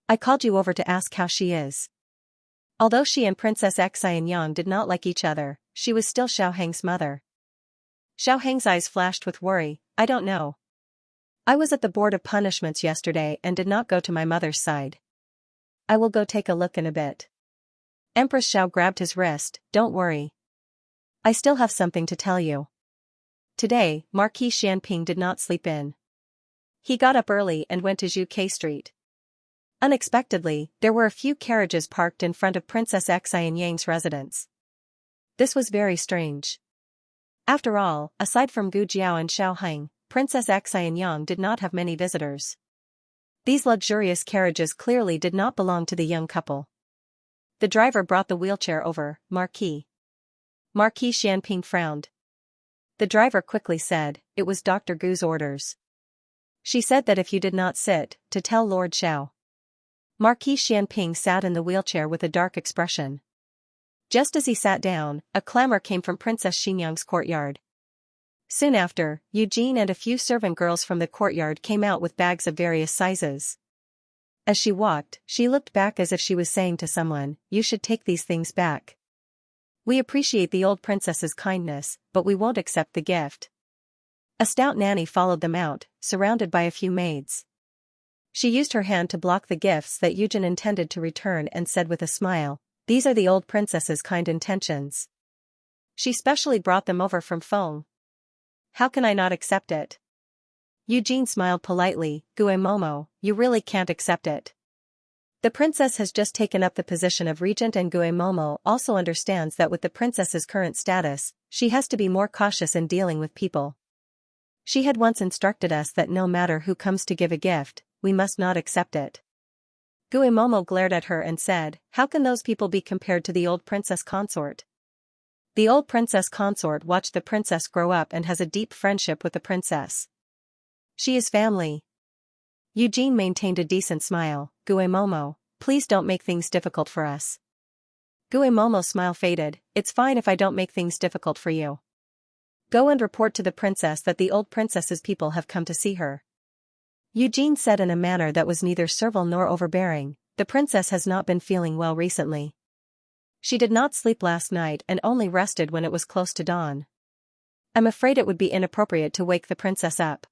I called you over to ask how she is. Although she and Princess Xianxia did not like each other, she was still Xiaoheng's mother. Xiaoheng's eyes flashed with worry. I don't know. I was at the Board of Punishments yesterday and did not go to my mother's side. I will go take a look in a bit. Empress Xiao grabbed his wrist. Don't worry. I still have something to tell you. Today, Marquis Xianping did not sleep in. He got up early and went to Zhuke Street. Unexpectedly, there were a few carriages parked in front of Princess Xianxia's residence. This was very strange. After all, aside from Gu Jiao and Xiaoheng, Princess Xianxia did not have many visitors. These luxurious carriages clearly did not belong to the young couple. The driver brought the wheelchair over. Marquis Xianping frowned. The driver quickly said, It was Dr. Gu's orders. She said that if you did not sit, to tell Lord Xiao. Marquis Xianping sat in the wheelchair with a dark expression. Just as he sat down, a clamor came from Princess Xinyang's courtyard. Soon after, Eugene and a few servant girls from the courtyard came out with bags of various sizes. As she walked, she looked back as if she was saying to someone, You should take these things back. We appreciate the old princess's kindness, but we won't accept the gift. A stout nanny followed them out, surrounded by a few maids. She used her hand to block the gifts that Eugene intended to return and said with a smile, These are the old princess's kind intentions. She specially brought them over from Feng. How can I not accept it? Eugene smiled politely. Gue Momo, you really can't accept it. The princess has just taken up the position of regent and Gue Momo also understands that with the princess's current status, she has to be more cautious in dealing with people. She had once instructed us that no matter who comes to give a gift, we must not accept it. Gue Momo glared at her and said, How can those people be compared to the old princess consort? The old princess consort watched the princess grow up and has a deep friendship with the princess. She is family. Eugene maintained a decent smile. Gue Momo, please don't make things difficult for us. Gue Momo's smile faded. It's fine if I don't make things difficult for you. Go and report to the princess that the old princess's people have come to see her. Eugene said in a manner that was neither servile nor overbearing, The princess has not been feeling well recently. She did not sleep last night and only rested when it was close to dawn. I'm afraid it would be inappropriate to wake the princess up.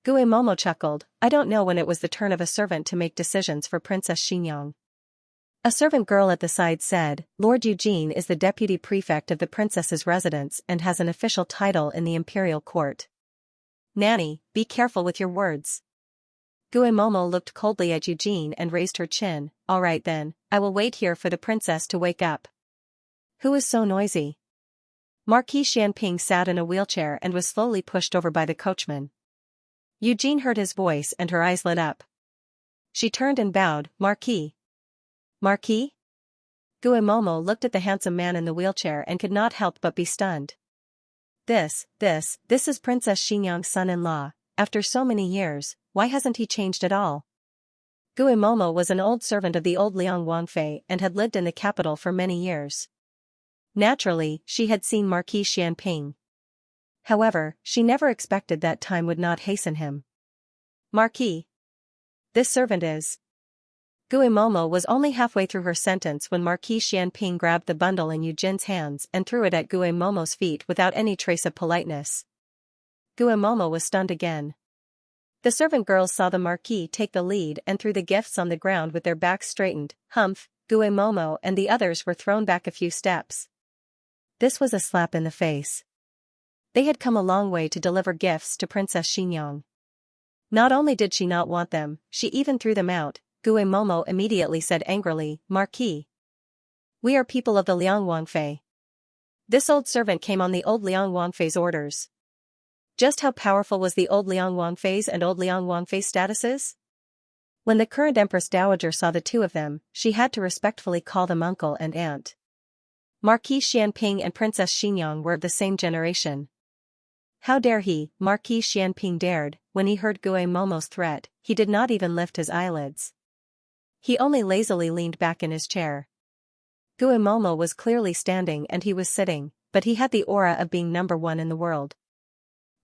Gue Momo chuckled. I don't know when it was the turn of a servant to make decisions for Princess Xinyang. A servant girl at the side said, Lord Eugene is the deputy prefect of the princess's residence and has an official title in the imperial court. Nanny, be careful with your words. Guimomo looked coldly at Eugene and raised her chin. All right then, I will wait here for the princess to wake up. Who is so noisy? Marquis Xianping sat in a wheelchair and was slowly pushed over by the coachman. Eugene heard his voice and her eyes lit up. She turned and bowed. Marquis. Marquis? Guimomo looked at the handsome man in the wheelchair and could not help but be stunned. This is Princess Xianxia's son-in-law. After so many years, why hasn't he changed at all? Guimomo was an old servant of the old Liang Wangfei and had lived in the capital for many years. Naturally, she had seen Marquis Xianping. However, she never expected that time would not hasten him. Marquis. This servant is. Guimomo was only halfway through her sentence when Marquis Xianping grabbed the bundle in Eugene's hands and threw it at Guimomo's feet without any trace of politeness. Guimomo was stunned again. The servant girls saw the Marquis take the lead and threw the gifts on the ground with their backs straightened. Humph, Guimomo and the others were thrown back a few steps. This was a slap in the face. They had come a long way to deliver gifts to Princess Xianxiang. Not only did she not want them, she even threw them out. Guimomo immediately said angrily, Marquis. We are people of the Liang Wangfei. This old servant came on the old Liang Wangfei's orders. Just how powerful was the old Liang Wangfei's and old Liang Wangfei's statuses? When the current Empress Dowager saw the two of them, she had to respectfully call them uncle and aunt. Marquis Xianping and Princess Xianxiang were of the same generation. How dare he? Marquis Xianping dared. When he heard Guimomo's threat, he did not even lift his eyelids. He only lazily leaned back in his chair. Guimomo was clearly standing and he was sitting, but he had the aura of being number one in the world.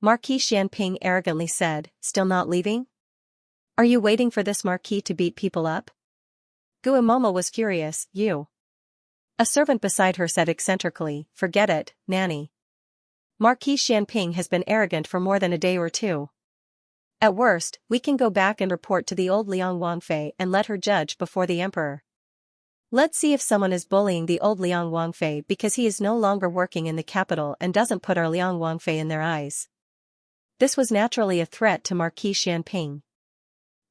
Marquis Xianping arrogantly said, Still not leaving? Are you waiting for this Marquis to beat people up? Guimomo was furious. You. A servant beside her said eccentrically, Forget it, Nanny. Marquis Xianping has been arrogant for more than a day or two. At worst, we can go back and report to the old Liang Wangfei and let her judge before the emperor. Let's see if someone is bullying the old Liang Wangfei because he is no longer working in the capital and doesn't put our Liang Wangfei in their eyes. This was naturally a threat to Marquis Xianping.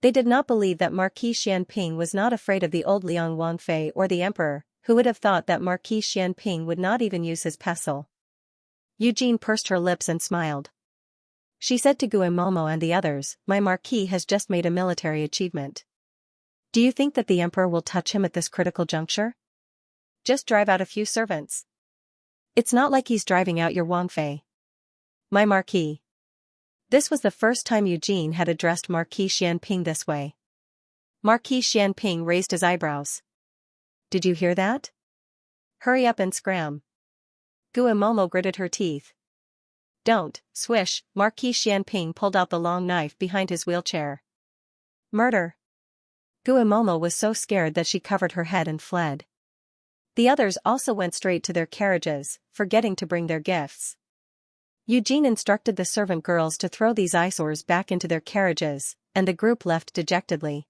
They did not believe that Marquis Xianping was not afraid of the old Liang Wangfei or the emperor, who would have thought that Marquis Xianping would not even use his pestle. Eugene pursed her lips and smiled. She said to Guimomo and the others, My Marquis has just made a military achievement. Do you think that the emperor will touch him at this critical juncture? Just drive out a few servants. It's not like he's driving out your Wangfei. My Marquis. This was the first time Eugene had addressed Marquis Xianping this way. Marquis Xianping raised his eyebrows. Did you hear that? Hurry up and scram. Guimomo gritted her teeth. Don't, swish, Marquis Xianping pulled out the long knife behind his wheelchair. Murder. Guimomo was so scared that she covered her head and fled. The others also went straight to their carriages, forgetting to bring their gifts. Eugene instructed the servant girls to throw these eyesores back into their carriages, and the group left dejectedly.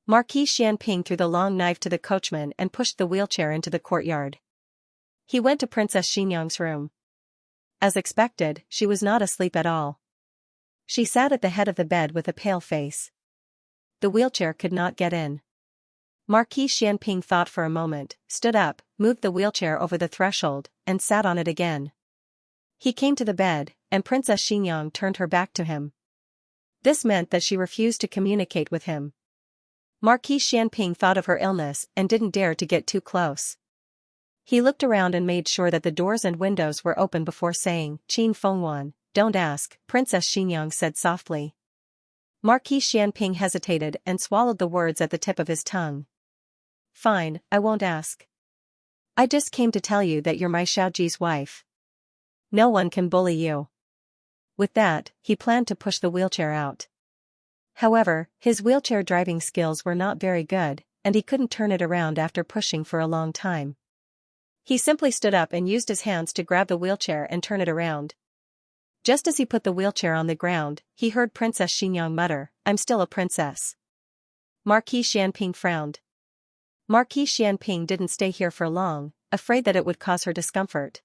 Marquis Xianping threw the long knife to the coachman and pushed the wheelchair into the courtyard. He went to Princess Xianxiang's room. As expected, she was not asleep at all. She sat at the head of the bed with a pale face. The wheelchair could not get in. Marquis Xianping thought for a moment, stood up, moved the wheelchair over the threshold, and sat on it again. He came to the bed, and Princess Xianxiang turned her back to him. This meant that she refused to communicate with him. Marquis Xianping thought of her illness and didn't dare to get too close. He looked around and made sure that the doors and windows were open before saying, Qin Fengwan, don't ask, Princess Xianxiang said softly. Marquis Xianping hesitated and swallowed the words at the tip of his tongue. Fine, I won't ask. I just came to tell you that you're my Xiaoji's wife. No one can bully you. With that, he planned to push the wheelchair out. However, his wheelchair driving skills were not very good, and he couldn't turn it around after pushing for a long time. He simply stood up and used his hands to grab the wheelchair and turn it around. Just as he put the wheelchair on the ground, he heard Princess Xianxiang mutter, I'm still a princess. Marquis Xianping frowned. Marquis Xianping didn't stay here for long, afraid that it would cause her discomfort.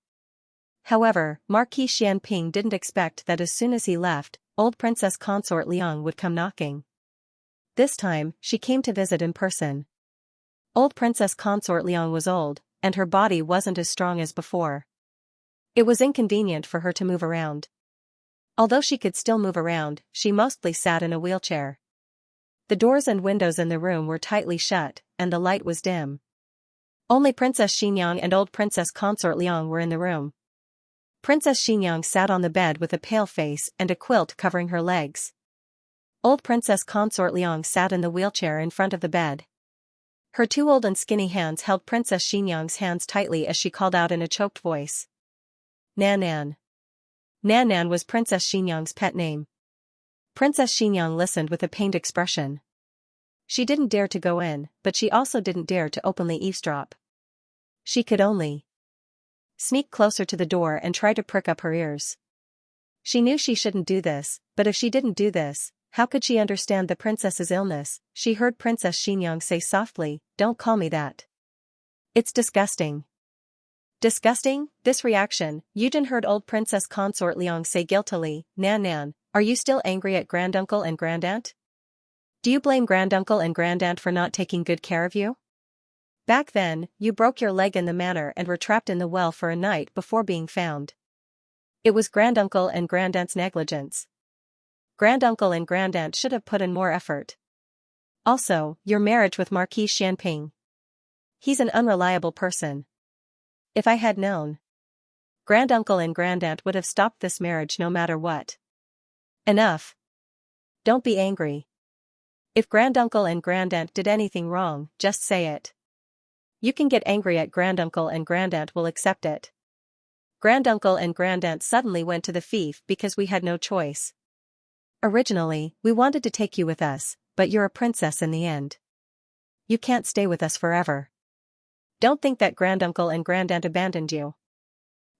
However, Marquis Xianping didn't expect that as soon as he left, old Princess Consort Liang would come knocking. This time, she came to visit in person. Old Princess Consort Liang was old, and her body wasn't as strong as before. It was inconvenient for her to move around. Although she could still move around, she mostly sat in a wheelchair. The doors and windows in the room were tightly shut, and the light was dim. Only Princess Xinyang and old Princess Consort Liang were in the room. Princess Xinyang sat on the bed with a pale face and a quilt covering her legs. Old Princess Consort Liang sat in the wheelchair in front of the bed. Her two old and skinny hands held Princess Xinyang's hands tightly as she called out in a choked voice. Nan Nan. Nan Nan was Princess Xinyang's pet name. Princess Xinyang listened with a pained expression. She didn't dare to go in, but she also didn't dare to openly eavesdrop. She could only sneak closer to the door and try to prick up her ears. She knew she shouldn't do this, but if she didn't do this, how could she understand the princess's illness? She heard Princess Xinyang say softly, "Don't call me that. It's disgusting." Disgusting? This reaction, Yujin heard old Princess Consort Liang say guiltily, Nan Nan, are you still angry at granduncle and grandaunt? Do you blame granduncle and grandaunt for not taking good care of you? Back then, you broke your leg in the manor and were trapped in the well for a night before being found. It was granduncle and grandaunt's negligence. Granduncle and grandaunt should have put in more effort. Also, your marriage with Marquis Xianping. He's an unreliable person. If I had known, granduncle and grandaunt would have stopped this marriage no matter what. Enough. Don't be angry. If granduncle and grandaunt did anything wrong, just say it. You can get angry at granduncle and grandaunt will accept it. Granduncle and grandaunt suddenly went to the fief because we had no choice. Originally, we wanted to take you with us, but you're a princess in the end. You can't stay with us forever. Don't think that granduncle and grandaunt abandoned you.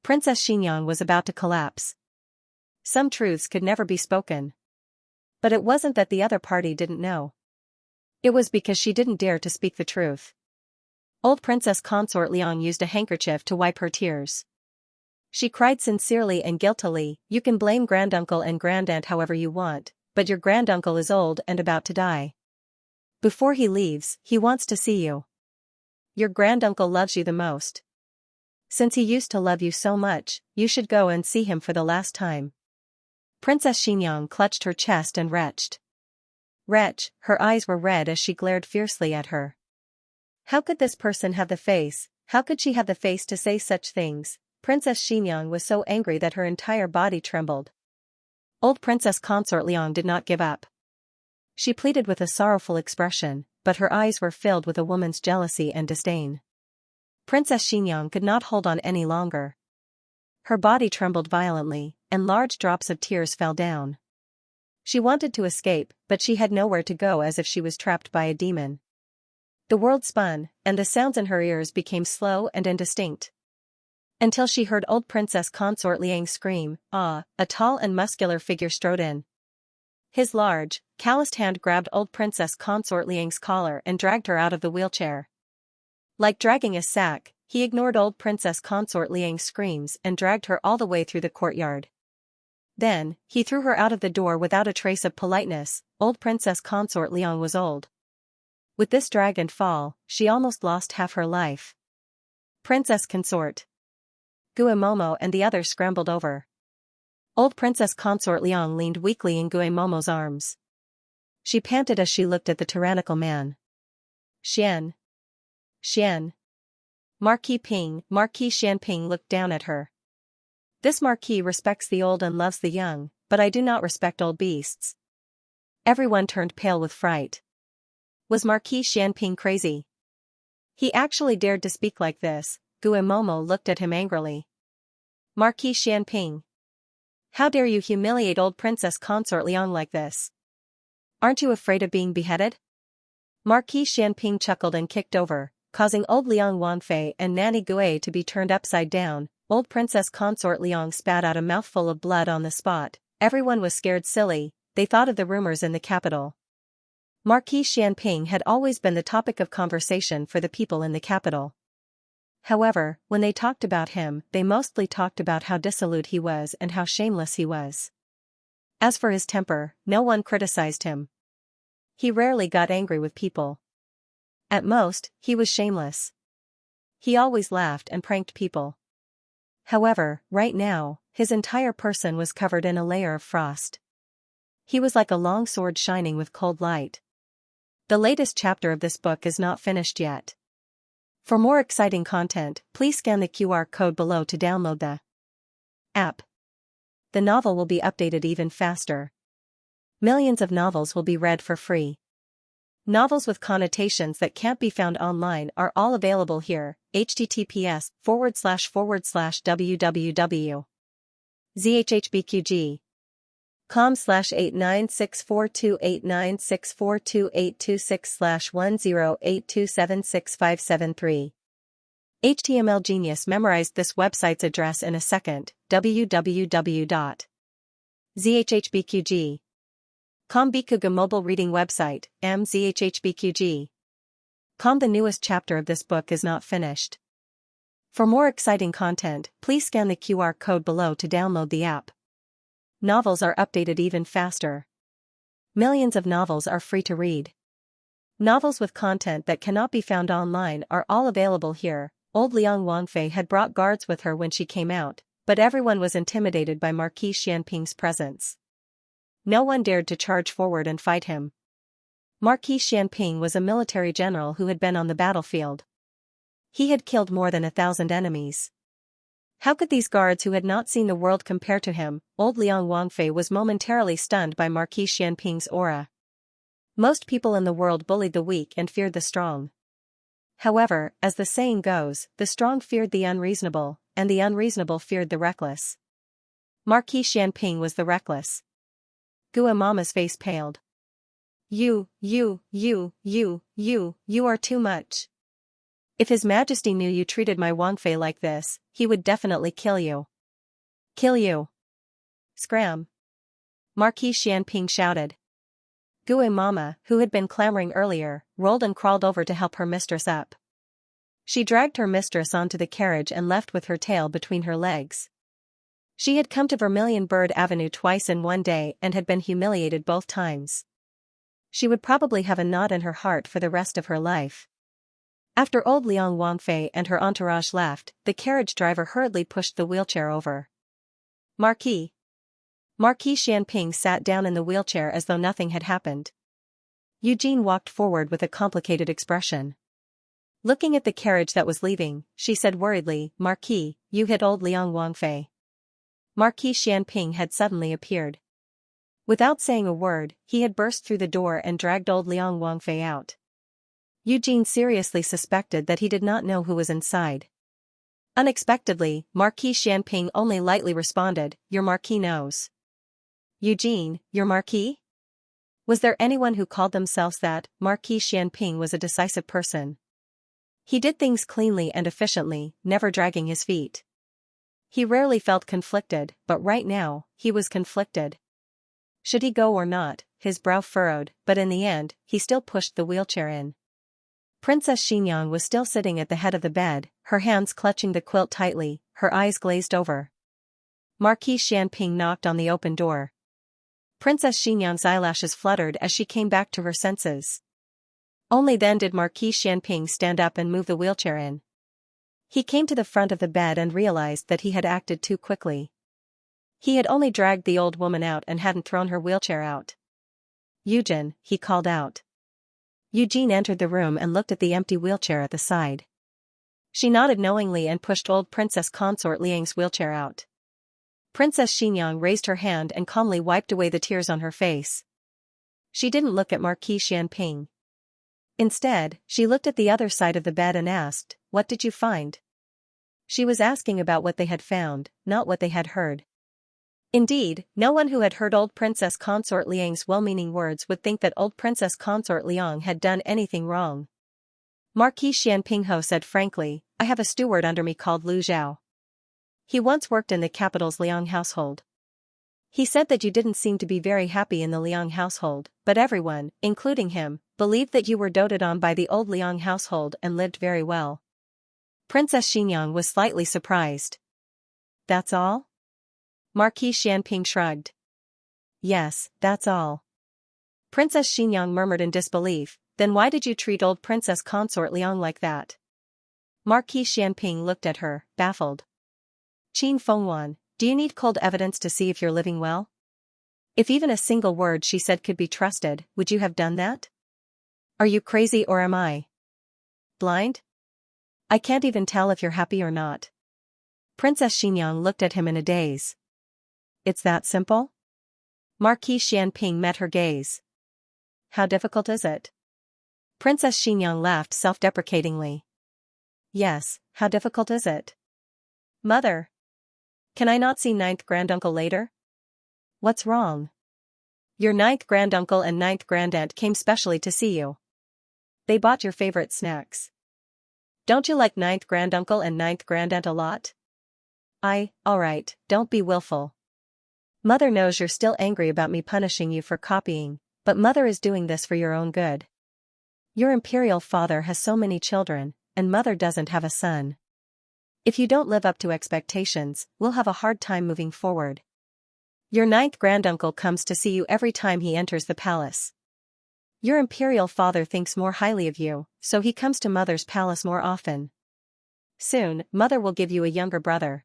Princess Xinyang was about to collapse. Some truths could never be spoken. But it wasn't that the other party didn't know. It was because she didn't dare to speak the truth. Old Princess Consort Liang used a handkerchief to wipe her tears. She cried sincerely and guiltily, you can blame granduncle and grandaunt however you want, but your granduncle is old and about to die. Before he leaves, he wants to see you. Your granduncle loves you the most. Since he used to love you so much, you should go and see him for the last time. Princess Xinyang clutched her chest and retched. Her eyes were red as she glared fiercely at her. How could this person have the face, how could she have the face to say such things? Princess Xinyang was so angry that her entire body trembled. Old Princess Consort Liang did not give up. She pleaded with a sorrowful expression, but her eyes were filled with a woman's jealousy and disdain. Princess Xinyang could not hold on any longer. Her body trembled violently, and large drops of tears fell down. She wanted to escape, but she had nowhere to go as if she was trapped by a demon. The world spun, and the sounds in her ears became slow and indistinct. Until she heard old Princess Consort Liang scream, "Ah!" A tall and muscular figure strode in. His large, calloused hand grabbed old Princess Consort Liang's collar and dragged her out of the wheelchair. Like dragging a sack, he ignored old Princess Consort Liang's screams and dragged her all the way through the courtyard. Then, he threw her out of the door without a trace of politeness. Old Princess Consort Liang was old. With this drag and fall, she almost lost half her life. Princess Consort Guimomo and the others scrambled over. Old Princess Consort Liang leaned weakly in Guimomo's arms. She panted as she looked at the tyrannical man. Xian. Marquis Xianping looked down at her. This marquis respects the old and loves the young, but I do not respect old beasts. Everyone turned pale with fright. Was Marquis Xianping crazy? He actually dared to speak like this. Guimomo looked at him angrily. Marquis Xianping. How dare you humiliate old Princess Consort Liang like this? Aren't you afraid of being beheaded? Marquis Xianping chuckled and kicked over, causing old Liang Wanfei and Nanny Gui to be turned upside down. Old Princess Consort Liang spat out a mouthful of blood on the spot. Everyone was scared silly, they thought of the rumors in the capital. Marquis Xianping had always been the topic of conversation for the people in the capital. However, when they talked about him, they mostly talked about how dissolute he was and how shameless he was. As for his temper, no one criticized him. He rarely got angry with people. At most, he was shameless. He always laughed and pranked people. However, right now, his entire person was covered in a layer of frost. He was like a long sword shining with cold light. The latest chapter of this book is not finished yet. For more exciting content, please scan the QR code below to download the app. The novel will be updated even faster. Millions of novels will be read for free. Novels with connotations that can't be found online are all available here. https://www.zhhbqg com/89642896428226/1082765573. HTML Genius memorized this website's address in a second. www.zhhbqg.com Bikuga mobile reading website, mzhhbqg.com. The newest chapter of this book is not finished. For more exciting content, please scan the QR code below to download the app. Novels are updated even faster. Millions of novels are free to read. Novels with content that cannot be found online are all available here. Old Liang Wangfei had brought guards with her when she came out, but everyone was intimidated by Marquis Xianping's presence. No one dared to charge forward and fight him. Marquis Xianping was a military general who had been on the battlefield. He had killed more than 1,000 enemies. How could these guards who had not seen the world compare to him? Old Liang Wangfei was momentarily stunned by Marquis Xianping's aura. Most people in the world bullied the weak and feared the strong. However, as the saying goes, the strong feared the unreasonable, and the unreasonable feared the reckless. Marquis Xianping was the reckless. Gua Mama's face paled. You are too much. If His Majesty knew you treated my Wangfei like this, he would definitely kill you. Kill you. Scram. Marquis Xianping shouted. Gua Mama, who had been clamoring earlier, rolled and crawled over to help her mistress up. She dragged her mistress onto the carriage and left with her tail between her legs. She had come to Vermilion Bird Avenue twice in one day and had been humiliated both times. She would probably have a knot in her heart for the rest of her life. After old Liang Wangfei and her entourage left, the carriage driver hurriedly pushed the wheelchair over. Marquis Xianping sat down in the wheelchair as though nothing had happened. Eugene walked forward with a complicated expression. Looking at the carriage that was leaving, she said worriedly, Marquis, you hit old Liang Wangfei. Marquis Xianping had suddenly appeared. Without saying a word, he had burst through the door and dragged old Liang Wangfei out. Eugene seriously suspected that he did not know who was inside. Unexpectedly, Marquis Xianping only lightly responded, Your Marquis knows. Eugene, your Marquis? Was there anyone who called themselves that? Marquis Xianping was a decisive person. He did things cleanly and efficiently, never dragging his feet. He rarely felt conflicted, but right now, he was conflicted. Should he go or not? His brow furrowed, but in the end, he still pushed the wheelchair in. Princess Xianxia was still sitting at the head of the bed, her hands clutching the quilt tightly, her eyes glazed over. Marquis Xianping knocked on the open door. Princess Xianxia's eyelashes fluttered as she came back to her senses. Only then did Marquis Xianping stand up and move the wheelchair in. He came to the front of the bed and realized that he had acted too quickly. He had only dragged the old woman out and hadn't thrown her wheelchair out. Eugene, he called out. Eugene entered the room and looked at the empty wheelchair at the side. She nodded knowingly and pushed old Princess Consort Liang's wheelchair out. Princess Xianxia raised her hand and calmly wiped away the tears on her face. She didn't look at Marquis Xianping. Instead, she looked at the other side of the bed and asked, What did you find? She was asking about what they had found, not what they had heard. Indeed, no one who had heard old Princess Consort Liang's well-meaning words would think that old Princess Consort Liang had done anything wrong. Marquis Xianping Ho said frankly, I have a steward under me called Lu Zhao. He once worked in the capital's Liang household. He said that you didn't seem to be very happy in the Liang household, but everyone, including him, believed that you were doted on by the old Liang household and lived very well. Princess Xianxia was slightly surprised. That's all? Marquis Xianping shrugged. Yes, that's all. Princess Xianxia murmured in disbelief, then why did you treat old Princess Consort Liang like that? Marquis Xianping looked at her, baffled. Qin Fengwan, do you need cold evidence to see if you're living well? If even a single word she said could be trusted, would you have done that? Are you crazy or am I blind? I can't even tell if you're happy or not. Princess Xianxia looked at him in a daze. It's that simple? Marquis Xianping met her gaze. How difficult is it? Princess Xianxia laughed self-deprecatingly. Yes, how difficult is it? Mother. Can I not see ninth granduncle later? What's wrong? Your ninth granduncle and ninth grandaunt came specially to see you. They bought your favorite snacks. Don't you like ninth granduncle and ninth grandaunt a lot? Alright, don't be willful. Mother knows you're still angry about me punishing you for copying, but Mother is doing this for your own good. Your imperial father has so many children, and Mother doesn't have a son. If you don't live up to expectations, we'll have a hard time moving forward. Your ninth granduncle comes to see you every time he enters the palace. Your imperial father thinks more highly of you, so he comes to Mother's palace more often. Soon, Mother will give you a younger brother.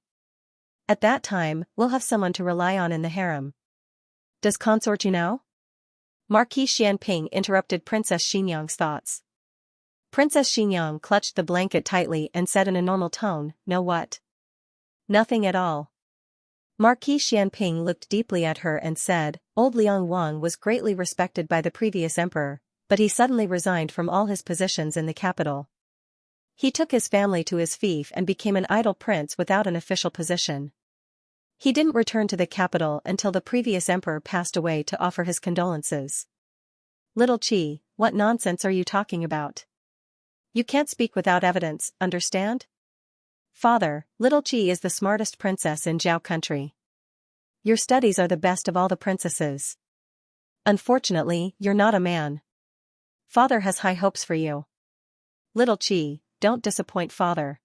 At that time, we'll have someone to rely on in the harem. Does consort you know? Marquis Xianping interrupted Princess Xianxia's thoughts. Princess Xianxia clutched the blanket tightly and said in a normal tone, "No what?" Nothing at all. Marquis Xianping looked deeply at her and said, Old Liang Wang was greatly respected by the previous emperor, but he suddenly resigned from all his positions in the capital. He took his family to his fief and became an idle prince without an official position. He didn't return to the capital until the previous emperor passed away to offer his condolences. Little Qi, what nonsense are you talking about? You can't speak without evidence, understand? Father, Little Qi is the smartest princess in Zhao country. Your studies are the best of all the princesses. Unfortunately, you're not a man. Father has high hopes for you. Little Qi, don't disappoint Father.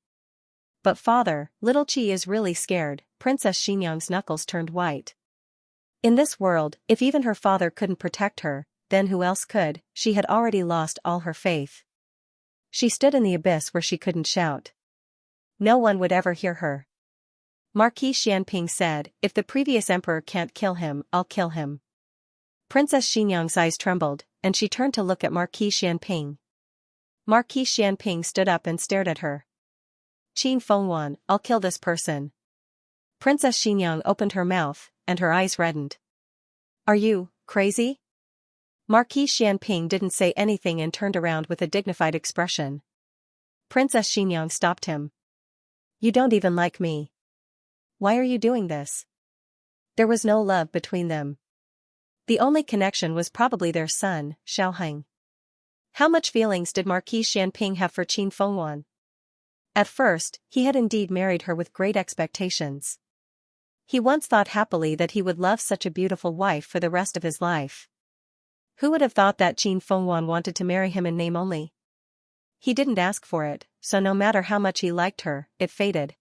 But Father, Little Qi is really scared. Princess Xianxia's knuckles turned white. In this world, if even her father couldn't protect her, then who else could? She had already lost all her faith. She stood in the abyss where she couldn't shout. No one would ever hear her. Marquis Xianping said, if the previous emperor can't kill him, I'll kill him. Princess Xianxia's eyes trembled, and she turned to look at Marquis Xianping. Marquis Xianping stood up and stared at her. Qin Fengwan, I'll kill this person. Princess Xianxia opened her mouth, and her eyes reddened. Are you crazy? Marquis Xianping didn't say anything and turned around with a dignified expression. Princess Xianxia stopped him. You don't even like me. Why are you doing this? There was no love between them. The only connection was probably their son, Xiaoheng. How much feelings did Marquis Xianping have for Qin Fengwan? At first, he had indeed married her with great expectations. He once thought happily that he would love such a beautiful wife for the rest of his life. Who would have thought that Qin Fengwan wanted to marry him in name only? He didn't ask for it, so no matter how much he liked her, it faded.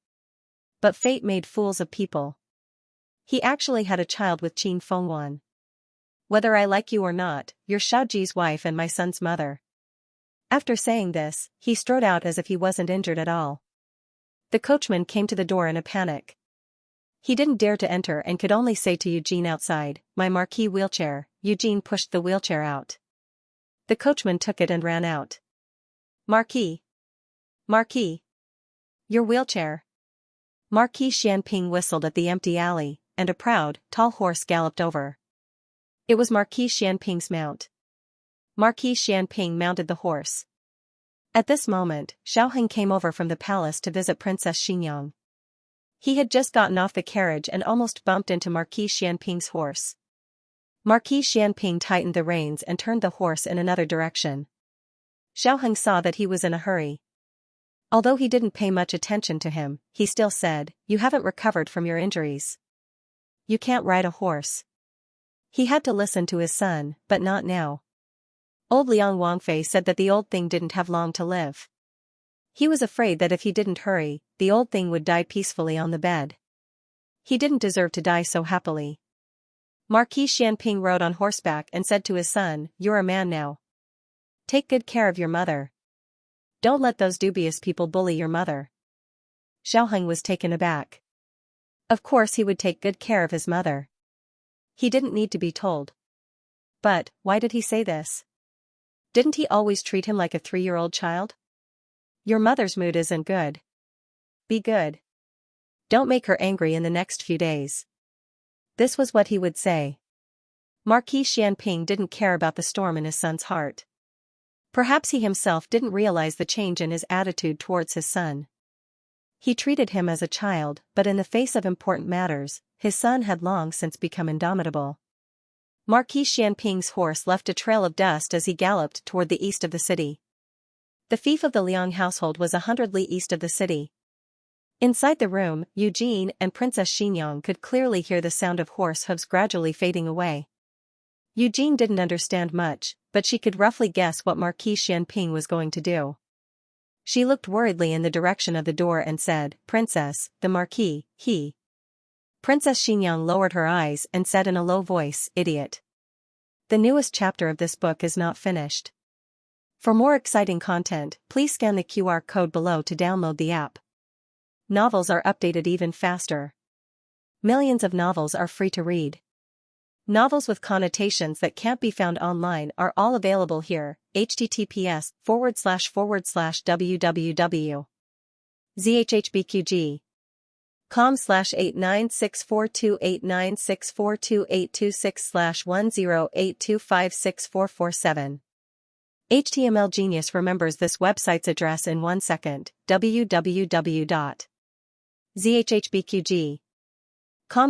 But fate made fools of people. He actually had a child with Qin Fengwan. Whether I like you or not, you're Xiaoji's wife and my son's mother. After saying this, he strode out as if he wasn't injured at all. The coachman came to the door in a panic. He didn't dare to enter and could only say to Eugene outside, my marquis wheelchair. Eugene pushed the wheelchair out. The coachman took it and ran out. Marquis. Marquis. Your wheelchair. Marquis Xianping whistled at the empty alley, and a proud, tall horse galloped over. It was Marquis Xianping's mount. Marquis Xianping mounted the horse. At this moment, Xiaoheng came over from the palace to visit Princess Xianxia. He had just gotten off the carriage and almost bumped into Marquis Xianping's horse. Marquis Xianping tightened the reins and turned the horse in another direction. Xiaoheng saw that he was in a hurry. Although he didn't pay much attention to him, he still said, you haven't recovered from your injuries. You can't ride a horse. He had to listen to his son, but not now. Old Liang Wangfei said that the old thing didn't have long to live. He was afraid that if he didn't hurry, the old thing would die peacefully on the bed. He didn't deserve to die so happily. Marquis Xianping rode on horseback and said to his son, "You're a man now. Take good care of your mother. Don't let those dubious people bully your mother." Xiaoheng was taken aback. Of course he would take good care of his mother. He didn't need to be told. But, why did he say this? Didn't he always treat him like a 3-year-old child? Your mother's mood isn't good. Be good. Don't make her angry in the next few days. This was what he would say. Marquis Xianping didn't care about the storm in his son's heart. Perhaps he himself didn't realize the change in his attitude towards his son. He treated him as a child, but in the face of important matters, his son had long since become indomitable. Marquis Xianping's horse left a trail of dust as he galloped toward the east of the city. The fief of the Liang household was 100 li east of the city. Inside the room, Eugene and Princess Xinyang could clearly hear the sound of horse hooves gradually fading away. Eugene didn't understand much, but she could roughly guess what Marquis Xianping was going to do. She looked worriedly in the direction of the door and said, "Princess, the Marquis, he." Princess Xinyang lowered her eyes and said in a low voice, "Idiot. The newest chapter of this book is not finished. For more exciting content, please scan the QR code below to download the app. Novels are updated even faster. Millions of novels are free to read. Novels with connotations that can't be found online are all available here. https://www.zhhbqg.com/896428964286/10825647. HTML Genius remembers this website's address in 1 second. www.zhhbqg.com.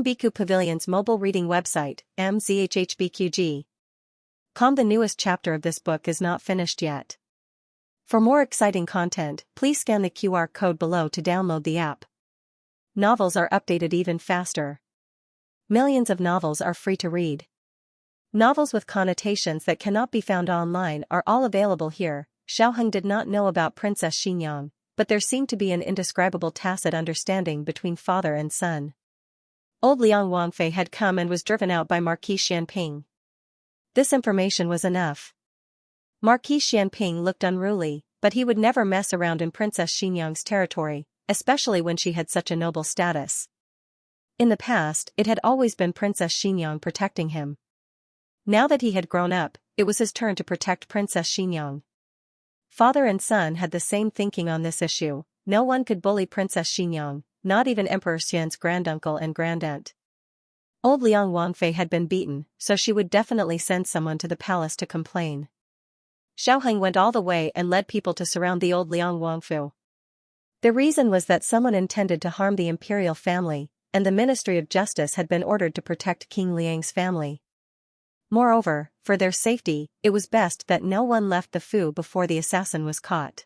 Biku Pavilion's mobile reading website, mzhhbqg.com. The newest chapter of this book is not finished yet. For more exciting content, please scan the QR code below to download the app. Novels are updated even faster. Millions of novels are free to read. Novels with connotations that cannot be found online are all available here. Xiaoheng did not know about Princess Xinyang, but there seemed to be an indescribable tacit understanding between father and son. Old Liang Wangfei had come and was driven out by Marquis Xianping. This information was enough. Marquis Xianping looked unruly, but he would never mess around in Princess Xinyang's territory, especially when she had such a noble status. In the past, it had always been Princess Xinyang protecting him. Now that he had grown up, it was his turn to protect Princess Xinyang. Father and son had the same thinking on this issue. No one could bully Princess Xinyang, not even Emperor Xian's granduncle and grandaunt. Old Liang Wangfei had been beaten, so she would definitely send someone to the palace to complain. Xiaoheng went all the way and led people to surround the old Liang Wangfu. The reason was that someone intended to harm the imperial family, and the Ministry of Justice had been ordered to protect King Liang's family. Moreover, for their safety, it was best that no one left the Fu before the assassin was caught.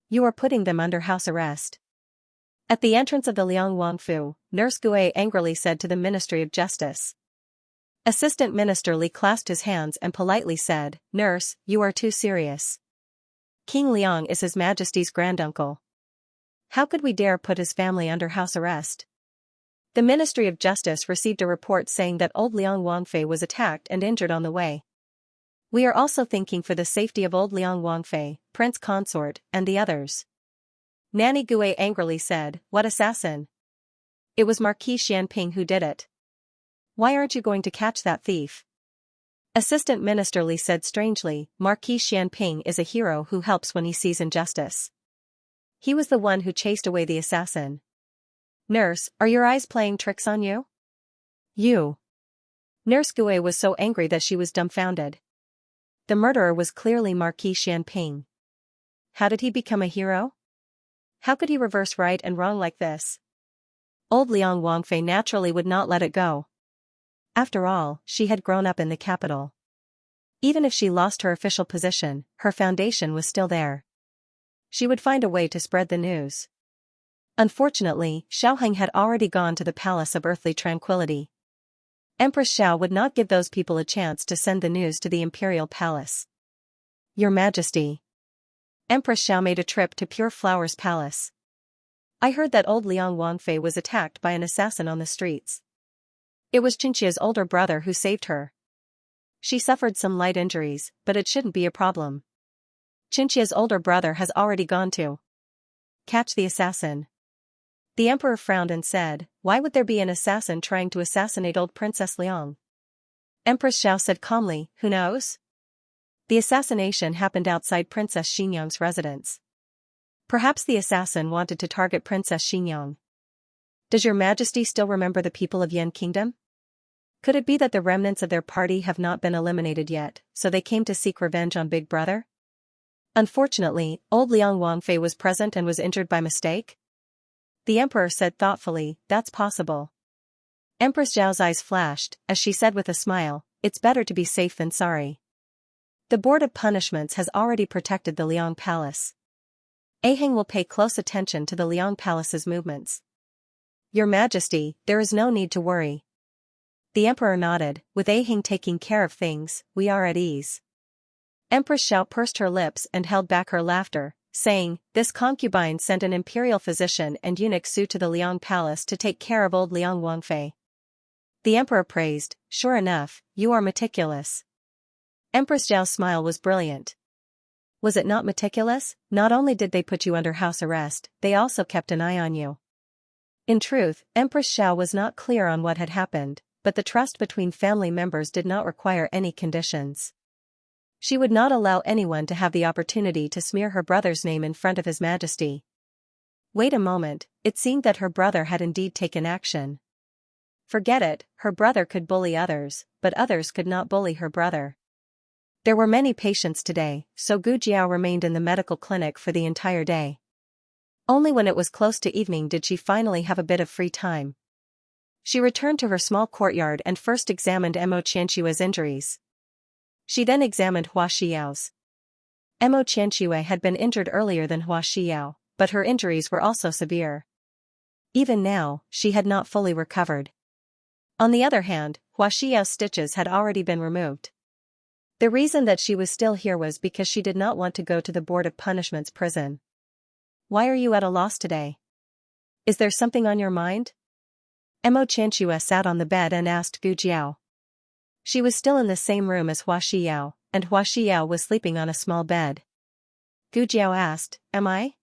You are putting them under house arrest. At the entrance of the Liang Wangfu, Nurse Gui angrily said to the Ministry of Justice. Assistant Minister Li clasped his hands and politely said, "Nurse, you are too serious. King Liang is His Majesty's granduncle. How could we dare put his family under house arrest?" The Ministry of Justice received a report saying that old Liang Wangfei was attacked and injured on the way. We are also thinking for the safety of old Liang Wangfei, Prince Consort, and the others. Nanny Gui angrily said, "What assassin? It was Marquis Xianping who did it. Why aren't you going to catch that thief?" Assistant Minister Li said strangely, "Marquis Xianping is a hero who helps when he sees injustice. He was the one who chased away the assassin." Nurse, are your eyes playing tricks on you? You. Nurse Gui was so angry that she was dumbfounded. The murderer was clearly Marquis Xianping. How did he become a hero? How could he reverse right and wrong like this? Old Liang Wangfei naturally would not let it go. After all, she had grown up in the capital. Even if she lost her official position, her foundation was still there. She would find a way to spread the news. Unfortunately, Xiaoheng had already gone to the Palace of Earthly Tranquility. Empress Xiao would not give those people a chance to send the news to the imperial palace. Your Majesty. Empress Xiao made a trip to Pure Flower's palace. I heard that old Liang Wangfei was attacked by an assassin on the streets. It was Xianxia's older brother who saved her. She suffered some light injuries, but it shouldn't be a problem. Xianxia's older brother has already gone to catch the assassin. The emperor frowned and said, why would there be an assassin trying to assassinate old Princess Liang? Empress Xiao said calmly, who knows? The assassination happened outside Princess Xinyang's residence. Perhaps the assassin wanted to target Princess Xinyang. Does your Majesty still remember the people of Yan Kingdom? Could it be that the remnants of their party have not been eliminated yet, so they came to seek revenge on Big Brother? Unfortunately, old Liang Wangfei was present and was injured by mistake? The emperor said thoughtfully, that's possible. Empress Zhao's eyes flashed, as she said with a smile, it's better to be safe than sorry. The Board of Punishments has already protected the Liang Palace. Aheng will pay close attention to the Liang Palace's movements. Your Majesty, there is no need to worry. The emperor nodded, with Aheng taking care of things, we are at ease. Empress Xiao pursed her lips and held back her laughter, saying, this concubine sent an imperial physician and eunuch Su to the Liang Palace to take care of old Liang Wangfei. The emperor praised, sure enough, you are meticulous. Empress Zhao's smile was brilliant. Was it not meticulous? Not only did they put you under house arrest, they also kept an eye on you. In truth, Empress Xiao was not clear on what had happened, but the trust between family members did not require any conditions. She would not allow anyone to have the opportunity to smear her brother's name in front of His Majesty. Wait a moment, it seemed that her brother had indeed taken action. Forget it, her brother could bully others, but others could not bully her brother. There were many patients today, so Gu Jiao remained in the medical clinic for the entire day. Only when it was close to evening did she finally have a bit of free time. She returned to her small courtyard and first examined Mo Qianxue's injuries. She then examined Hua Xiao's. Mo Qianxue had been injured earlier than Hua Xiao, but her injuries were also severe. Even now, she had not fully recovered. On the other hand, Hua Xiao's stitches had already been removed. The reason that she was still here was because she did not want to go to the Board of Punishment's prison. Why are you at a loss today? Is there something on your mind? Mo Qianxue sat on the bed and asked Gu Jiao. She was still in the same room as Hua Xiao, and Hua Xiao was sleeping on a small bed. Gu Jiao asked, am I?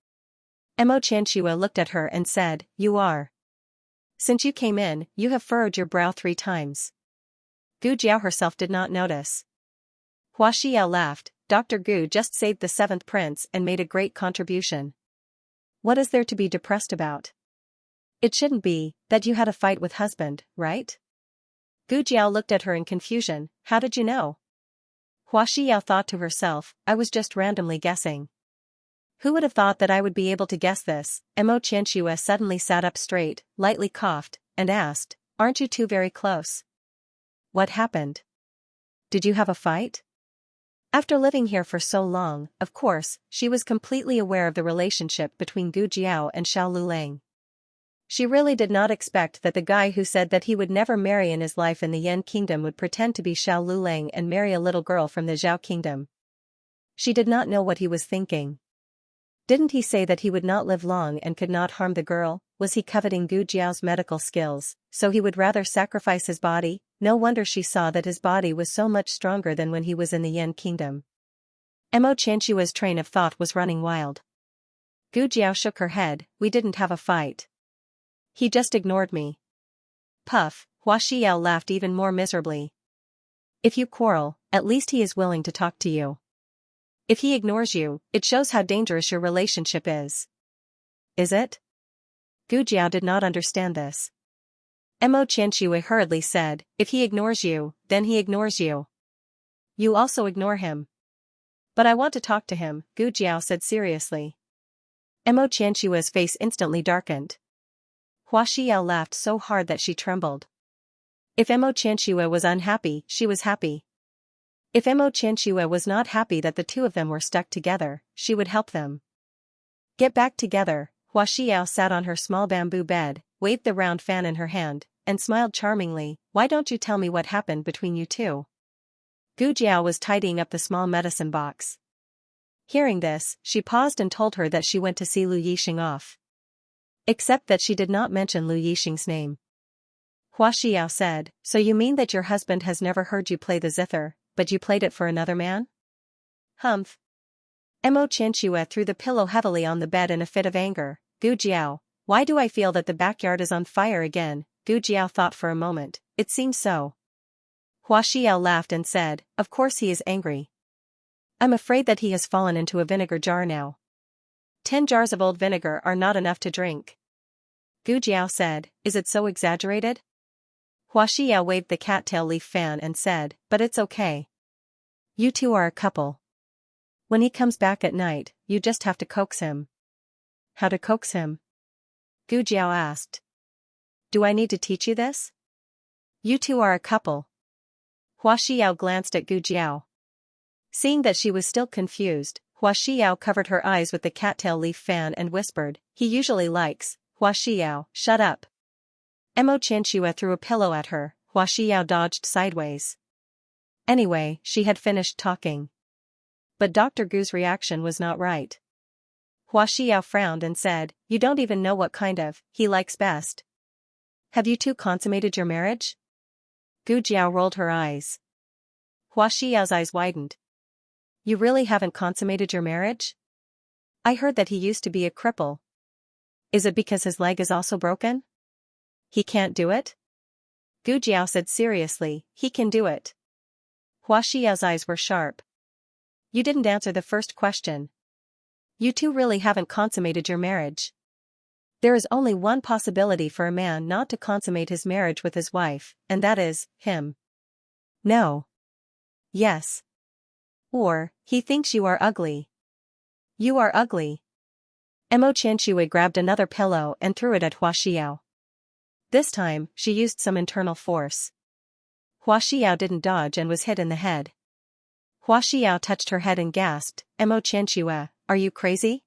Mo Qianxue looked at her and said, you are. Since you came in, you have furrowed your brow 3 times. Gu Jiao herself did not notice. Hua Xiao laughed, Dr. Gu just saved the 7th prince and made a great contribution. What is there to be depressed about? It shouldn't be, that you had a fight with husband, right? Gu Jiao looked at her in confusion, how did you know? Hua Xiao thought to herself, I was just randomly guessing. Who would have thought that I would be able to guess this? Mo Qianxue suddenly sat up straight, lightly coughed, and asked, aren't you two very close? What happened? Did you have a fight? After living here for so long, of course, she was completely aware of the relationship between Gu Jiao and Xiao Lulang. She really did not expect that the guy who said that he would never marry in his life in the Yan Kingdom would pretend to be Xiao Lulang and marry a little girl from the Zhao Kingdom. She did not know what he was thinking. Didn't he say that he would not live long and could not harm the girl? Was he coveting Gu Jiao's medical skills, so he would rather sacrifice his body? No wonder she saw that his body was so much stronger than when he was in the Yan Kingdom. Mo Qianxue's train of thought was running wild. Gu Jiao shook her head, we didn't have a fight. He just ignored me. Puff, Hua Xiao laughed even more miserably. If you quarrel, at least he is willing to talk to you. If he ignores you, it shows how dangerous your relationship is. Is it? Gu Jiao did not understand this. Mo Qianxue hurriedly said, if he ignores you, then he ignores you. You also ignore him. But I want to talk to him, Gu Jiao said seriously. Mo Qianxue's face instantly darkened. Hua Xiao laughed so hard that she trembled. If Mo Qianxue was unhappy, she was happy. If Mo Qianxue was not happy that the two of them were stuck together, she would help them. Get back together. Hua Xiao sat on her small bamboo bed, waved the round fan in her hand, and smiled charmingly. Why don't you tell me what happened between you two? Gu Jiao was tidying up the small medicine box. Hearing this, she paused and told her that she went to see Lu Yixing off. Except that she did not mention Lu Yixing's name. Hua Xiao said, so you mean that your husband has never heard you play the zither, but you played it for another man? Humph. Mo Qianxia threw the pillow heavily on the bed in a fit of anger. Gu Jiao, why do I feel that the backyard is on fire again? Gu Jiao thought for a moment. It seems so. Hua Xiao laughed and said, of course he is angry. I'm afraid that he has fallen into a vinegar jar now. 10 jars of old vinegar are not enough to drink. Gu Jiao said, is it so exaggerated? Hua Xiao waved the cattail leaf fan and said, but it's okay. You two are a couple. When he comes back at night, you just have to coax him. How to coax him? Gu Jiao asked. Do I need to teach you this? You two are a couple. Hua Xiao glanced at Gu Jiao. Seeing that she was still confused, Hua Xiao covered her eyes with the cattail leaf fan and whispered, he usually likes. Hua Xiao, shut up. Mo Qianxia threw a pillow at her. Hua Xiao dodged sideways. Anyway, she had finished talking. But Dr. Gu's reaction was not right. Hua Xiao frowned and said, you don't even know what kind of he likes best. Have you two consummated your marriage? Gu Jiao rolled her eyes. Hua Xiao's eyes widened. You really haven't consummated your marriage? I heard that he used to be a cripple. Is it because his leg is also broken? He can't do it? Gu Jiao said seriously, he can do it. Hua Xiao's eyes were sharp. You didn't answer the first question. You two really haven't consummated your marriage. There is only one possibility for a man not to consummate his marriage with his wife, and that is, him. No. Yes. Or, he thinks you are ugly. You are ugly. Mo Qianxia grabbed another pillow and threw it at Hua Xiao. This time, she used some internal force. Hua Xiao didn't dodge and was hit in the head. Hua Xiao touched her head and gasped, Mo Qianxia, are you crazy?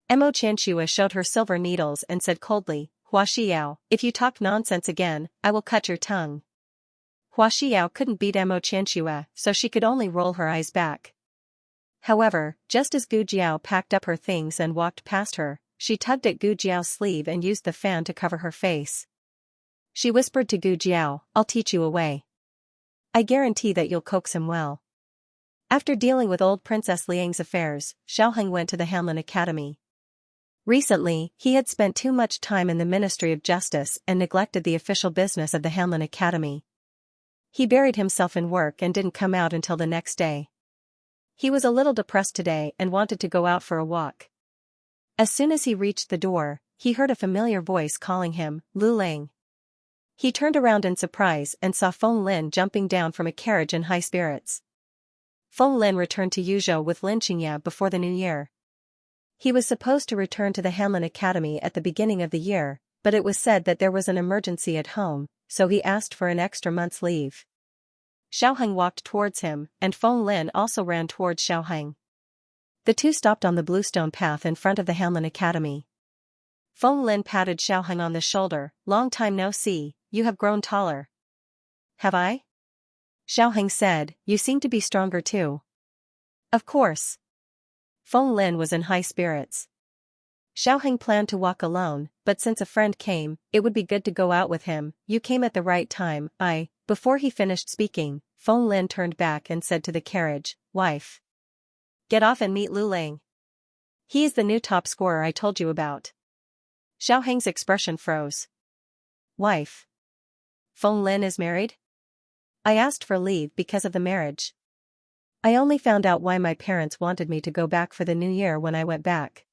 Mo Qianxia showed her silver needles and said coldly, Hua Xiao, if you talk nonsense again, I will cut your tongue. Hua Xiao couldn't beat Mo Qianxia, so she could only roll her eyes back. However, just as Gu Jiao packed up her things and walked past her, she tugged at Gu Jiao's sleeve and used the fan to cover her face. She whispered to Gu Jiao, I'll teach you a way. I guarantee that you'll coax him well. After dealing with old Princess Liang's affairs, Xiaoheng went to the Hanlin Academy. Recently, he had spent too much time in the Ministry of Justice and neglected the official business of the Hanlin Academy. He buried himself in work and didn't come out until the next day. He was a little depressed today and wanted to go out for a walk. As soon as he reached the door, he heard a familiar voice calling him, Lu Ling. He turned around in surprise and saw Feng Lin jumping down from a carriage in high spirits. Feng Lin returned to Yuzhou with Lin Xianxia before the new year. He was supposed to return to the Hanlin Academy at the beginning of the year, but it was said that there was an emergency at home, so he asked for an extra month's leave. Xiaoheng walked towards him, and Feng Lin also ran towards Xiaoheng. The two stopped on the bluestone path in front of the Hanlin Academy. Feng Lin patted Xiaoheng on the shoulder, long time no see, you have grown taller. Have I? Xiaoheng said, you seem to be stronger too. Of course. Feng Lin was in high spirits. Xiaoheng planned to walk alone, but since a friend came, it would be good to go out with him. You came at the right time. Before he finished speaking, Feng Lin turned back and said to the carriage, wife. Get off and meet Lu Ling. He is the new top scorer I told you about. Xiaoheng's expression froze. Wife. Feng Lin is married? I asked for leave because of the marriage. I only found out why my parents wanted me to go back for the new year when I went back.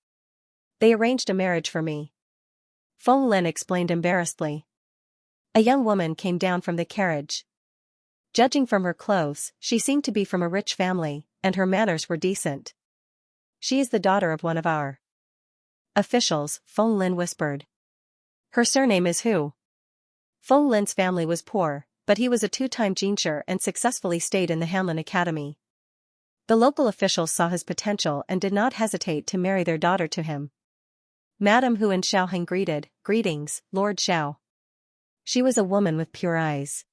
They arranged a marriage for me. Feng Lin explained embarrassedly. A young woman came down from the carriage. Judging from her clothes, she seemed to be from a rich family, and her manners were decent. She is the daughter of one of our officials, Feng Lin whispered. Her surname is Hu. Feng Lin's family was poor, but he was a two-time Jinshi and successfully stayed in the Hanlin Academy. The local officials saw his potential and did not hesitate to marry their daughter to him. Madame Hu and Xiaoheng greeted, greetings, Lord Xiao. She was a woman with pure eyes.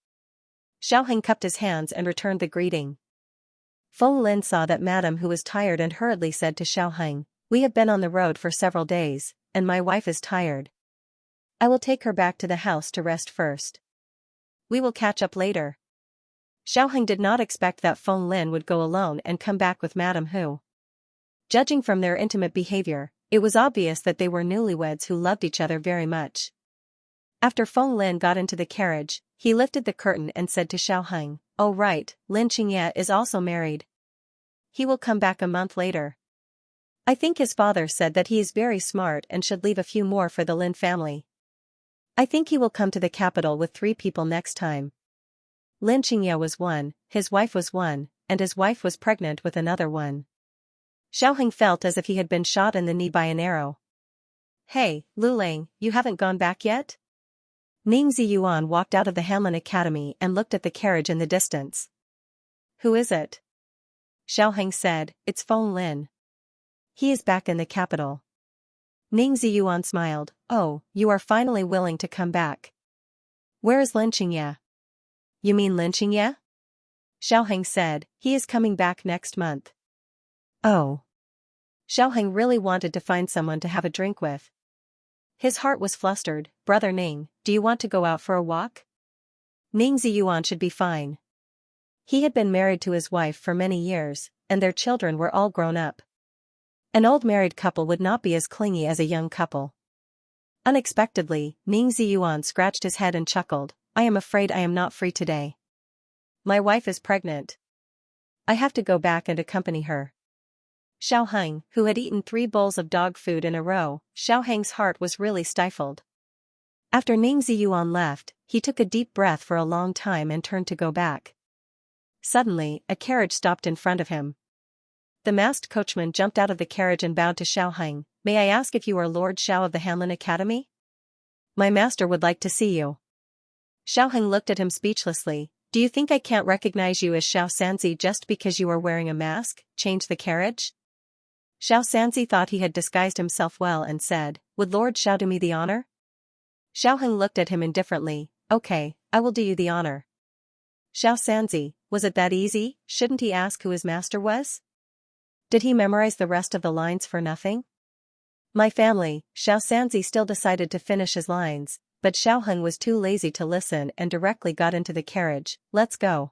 Xiaoheng cupped his hands and returned the greeting. Feng Lin saw that madam who was tired and hurriedly said to Xiaoheng, "We have been on the road for several days, and my wife is tired. I will take her back to the house to rest first. We will catch up later." Xiaoheng did not expect that Feng Lin would go alone and come back with Madame Hu. Judging from their intimate behavior, it was obvious that they were newlyweds who loved each other very much. After Feng Lin got into the carriage, he lifted the curtain and said to Xiaoheng, "Oh right, Lin Xianxia is also married. He will come back a month later. I think his father said that he is very smart and should leave a few more for the Lin family. I think he will come to the capital with 3 people next time." Lin Xianxia was one, his wife was one, and his wife was pregnant with another one. Xiaoheng felt as if he had been shot in the knee by an arrow. "Hey, Lulang, you haven't gone back yet?" Ning Ziyuan walked out of the Hanlin Academy and looked at the carriage in the distance. "Who is it?" Xiaoheng said, "It's Feng Lin. He is back in the capital." Ning Ziyuan smiled, "Oh, you are finally willing to come back. Where is Lin Xianxia?" "You mean Lin Xianxia?" Xiaoheng said, "He is coming back next month." Oh. Xiaoheng really wanted to find someone to have a drink with. His heart was flustered. "Brother Ning, do you want to go out for a walk?" Ning Ziyuan should be fine. He had been married to his wife for many years, and their children were all grown up. An old married couple would not be as clingy as a young couple. Unexpectedly, Ning Ziyuan scratched his head and chuckled, "I am afraid I am not free today. My wife is pregnant. I have to go back and accompany her." Xiaoheng, who had eaten 3 bowls of dog food in a row, Xiaoheng's heart was really stifled. After Ning Ziyuan left, he took a deep breath for a long time and turned to go back. Suddenly, a carriage stopped in front of him. The masked coachman jumped out of the carriage and bowed to Xiaoheng. "May I ask if you are Lord Xiao of the Hanlin Academy? My master would like to see you." Xiaoheng looked at him speechlessly. "Do you think I can't recognize you as Xiao Sanzi just because you are wearing a mask? Change the carriage?" Xiao Sanzi thought he had disguised himself well and said, "Would Lord Xiao do me the honor?" Xiaoheng looked at him indifferently. "Okay, I will do you the honor." Xiao Sanzi, was it that easy? Shouldn't he ask who his master was? Did he memorize the rest of the lines for nothing? "My family." Xiao Sanzi still decided to finish his lines, but Xiaoheng was too lazy to listen and directly got into the carriage. "Let's go."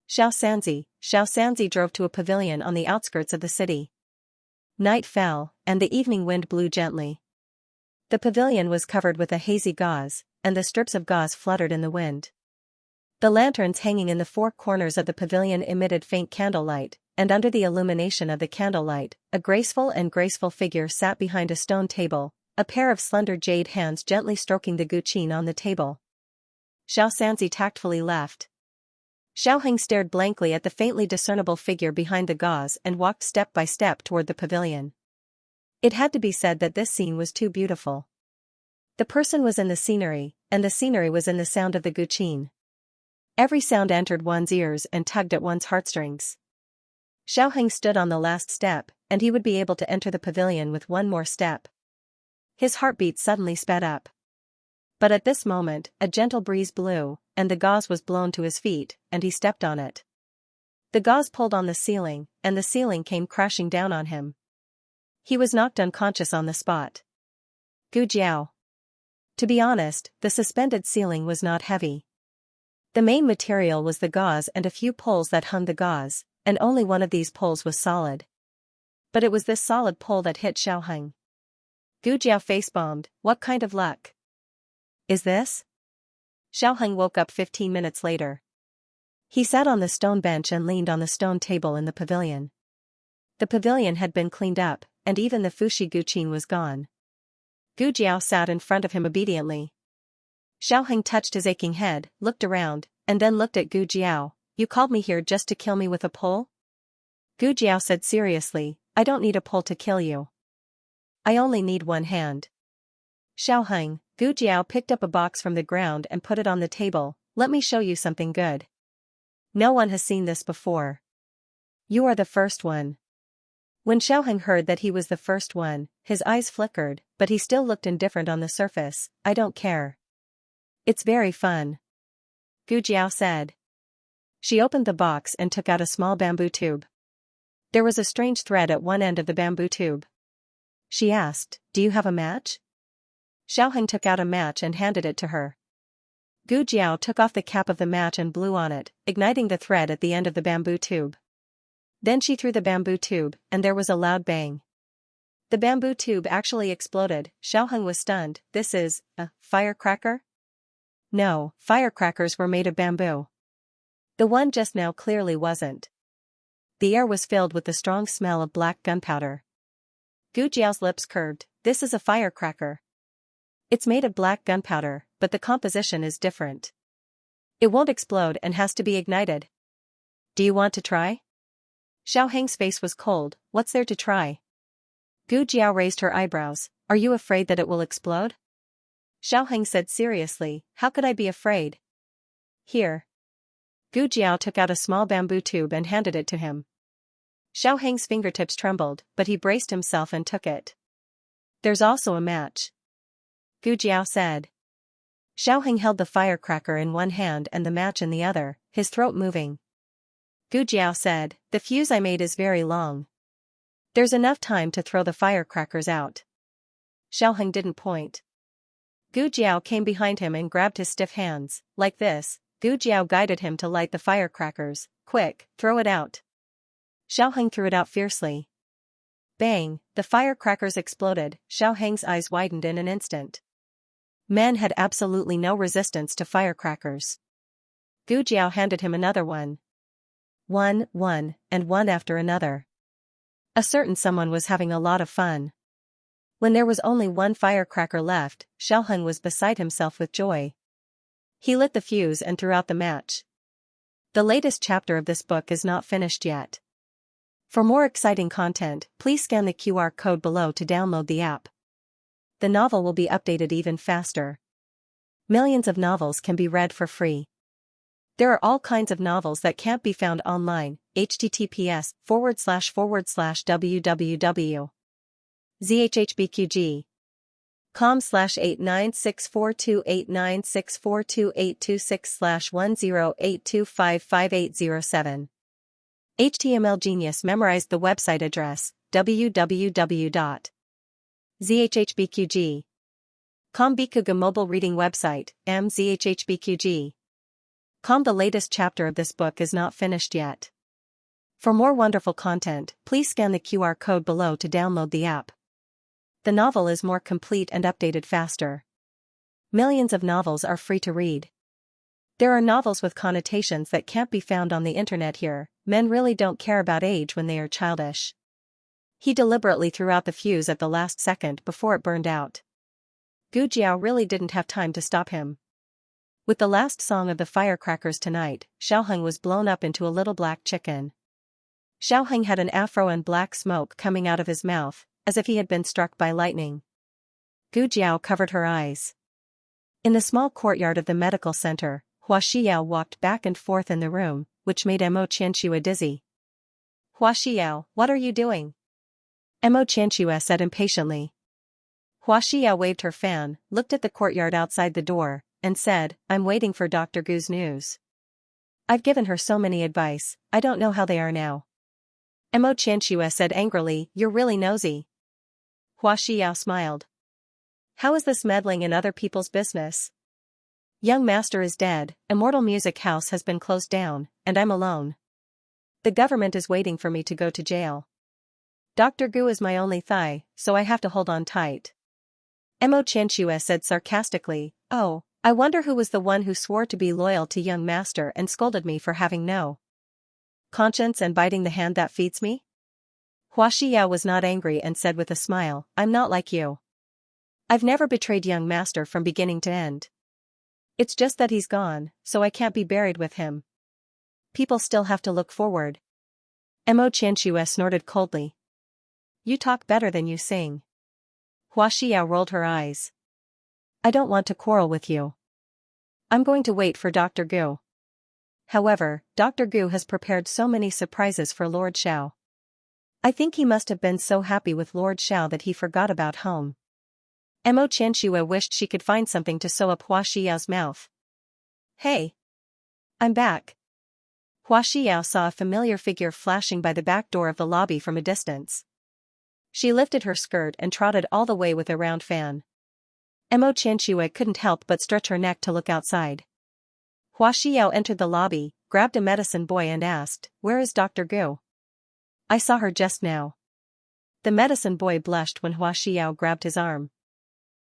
Xiao Sanzi drove to a pavilion on the outskirts of the city. Night fell, and the evening wind blew gently. The pavilion was covered with a hazy gauze, and the strips of gauze fluttered in the wind. The lanterns hanging in the 4 corners of the pavilion emitted faint candlelight, and under the illumination of the candlelight, a graceful figure sat behind a stone table, a pair of slender jade hands gently stroking the guqin on the table. Xiao Sanzi tactfully left. Xiaoheng stared blankly at the faintly discernible figure behind the gauze and walked step by step toward the pavilion. It had to be said that this scene was too beautiful. The person was in the scenery, and the scenery was in the sound of the guqin. Every sound entered one's ears and tugged at one's heartstrings. Xiaoheng stood on the last step, and he would be able to enter the pavilion with one more step. His heartbeat suddenly sped up. But at this moment, a gentle breeze blew, and the gauze was blown to his feet, and he stepped on it. The gauze pulled on the ceiling, and the ceiling came crashing down on him. He was knocked unconscious on the spot. Gu Jiao. To be honest, the suspended ceiling was not heavy. The main material was the gauze and a few poles that hung the gauze, and only one of these poles was solid. But it was this solid pole that hit Xiaoheng. Gu Jiao face-bombed. "What kind of luck is this?" Xiaoheng woke up 15 minutes later. He sat on the stone bench and leaned on the stone table in the pavilion. The pavilion had been cleaned up, and even the fushi guqin was gone. Gu Jiao sat in front of him obediently. Xiaoheng touched his aching head, looked around, and then looked at Gu Jiao. "You called me here just to kill me with a pole?" Gu Jiao said seriously, "I don't need a pole to kill you. I only need one hand." Xiaoheng, Gu Jiao picked up a box from the ground and put it on the table. "Let me show you something good. No one has seen this before. You are the first one." When Xiaoheng heard that he was the first one, his eyes flickered, but he still looked indifferent on the surface. "I don't care. It's very fun, Gu Jiao said. She opened the box and took out a small bamboo tube. There was a strange thread at one end of the bamboo tube. She asked, "Do you have a match?" Xiaoheng took out a match and handed it to her. Gu Jiao took off the cap of the match and blew on it, igniting the thread at the end of the bamboo tube. Then she threw the bamboo tube, and there was a loud bang. The bamboo tube actually exploded. Xiaoheng was stunned. This is a firecracker? No, firecrackers were made of bamboo. The one just now clearly wasn't. The air was filled with the strong smell of black gunpowder. Gu Jiao's lips curved. This is a firecracker. It's made of black gunpowder, but the composition is different. It won't explode and has to be ignited. Do you want to try? Xiaoheng's face was cold. What's there to try? Gu Jiao raised her eyebrows. Are you afraid that it will explode? Xiaoheng said seriously, how could I be afraid? Here. Gu Jiao took out a small bamboo tube and handed it to him. Xiaoheng's fingertips trembled, but he braced himself and took it. There's also a match, Gu Jiao said. Xiaoheng held the firecracker in one hand and the match in the other, his throat moving. Gu Jiao said, the fuse I made is very long. There's enough time to throw the firecrackers out. Xiaoheng didn't point. Gu Jiao came behind him and grabbed his stiff hands. Like this, Gu Jiao guided him to light the firecrackers. Quick, throw it out. Xiaoheng threw it out fiercely. Bang, the firecrackers exploded. Xiaoheng's eyes widened in an instant. Man had absolutely no resistance to firecrackers. Gu Jiao handed him another one. One, and one after another. A certain someone was having a lot of fun. When there was only one firecracker left, Xiaoheng was beside himself with joy. He lit the fuse and threw out the match. The latest chapter of this book is not finished yet. For more exciting content, please scan the QR code below to download the app. The novel will be updated even faster. Millions of novels can be read for free. There are all kinds of novels that can't be found online. https://www.zhhbqg.com/8964289642826/1082555807. HTML Genius memorized the website address www.zhhbqg.com. Bikuga mobile reading website mzhhbqg.com. The latest chapter of this book is not finished yet. For more wonderful content, please scan the QR code below to download the app. The novel is more complete and updated faster. Millions of novels are free to read. There are novels with connotations that can't be found on the internet here. Men really don't care about age when they are childish. He deliberately threw out the fuse at the last second before it burned out. Gu Jiao really didn't have time to stop him. With the last song of the firecrackers tonight, Xiaoheng was blown up into a little black chicken. Xiaoheng had an afro and black smoke coming out of his mouth, as if he had been struck by lightning. Gu Jiao covered her eyes. In the small courtyard of the medical center, Hua Xiao walked back and forth in the room, which made Mo Qianxua dizzy. Hua Xiao, what are you doing? Mo Qianxua said impatiently. Hua Xiao waved her fan, looked at the courtyard outside the door, and said, I'm waiting for Dr. Gu's news. I've given her so many advice, I don't know how they are now. Mo Qianxua said angrily, you're really nosy. Hua Xiao smiled. How is this meddling in other people's business? Young Master is dead, Immortal Music House has been closed down, and I'm alone. The government is waiting for me to go to jail. Dr. Gu is my only thigh, so I have to hold on tight. Mo Qianxua said sarcastically, oh, I wonder who was the one who swore to be loyal to young master and scolded me for having no conscience and biting the hand that feeds me? Hua Xiao was not angry and said with a smile, I'm not like you. I've never betrayed young master from beginning to end. It's just that he's gone, so I can't be buried with him. People still have to look forward. Mo Qianxua snorted coldly. You talk better than you sing. Hua Xiao rolled her eyes. I don't want to quarrel with you. I'm going to wait for Dr. Gu. However, Dr. Gu has prepared so many surprises for Lord Xiao. I think he must have been so happy with Lord Xiao that he forgot about home. Mo Xianxia wished she could find something to sew up Hua Xiao's mouth. Hey! I'm back. Hua Xiao saw a familiar figure flashing by the back door of the lobby from a distance. She lifted her skirt and trotted all the way with a round fan. Mo Xianxia couldn't help but stretch her neck to look outside. Hua Xiao entered the lobby, grabbed a medicine boy and asked, "Where is Dr. Gu?" "I saw her just now." The medicine boy blushed when Hua Xiao grabbed his arm.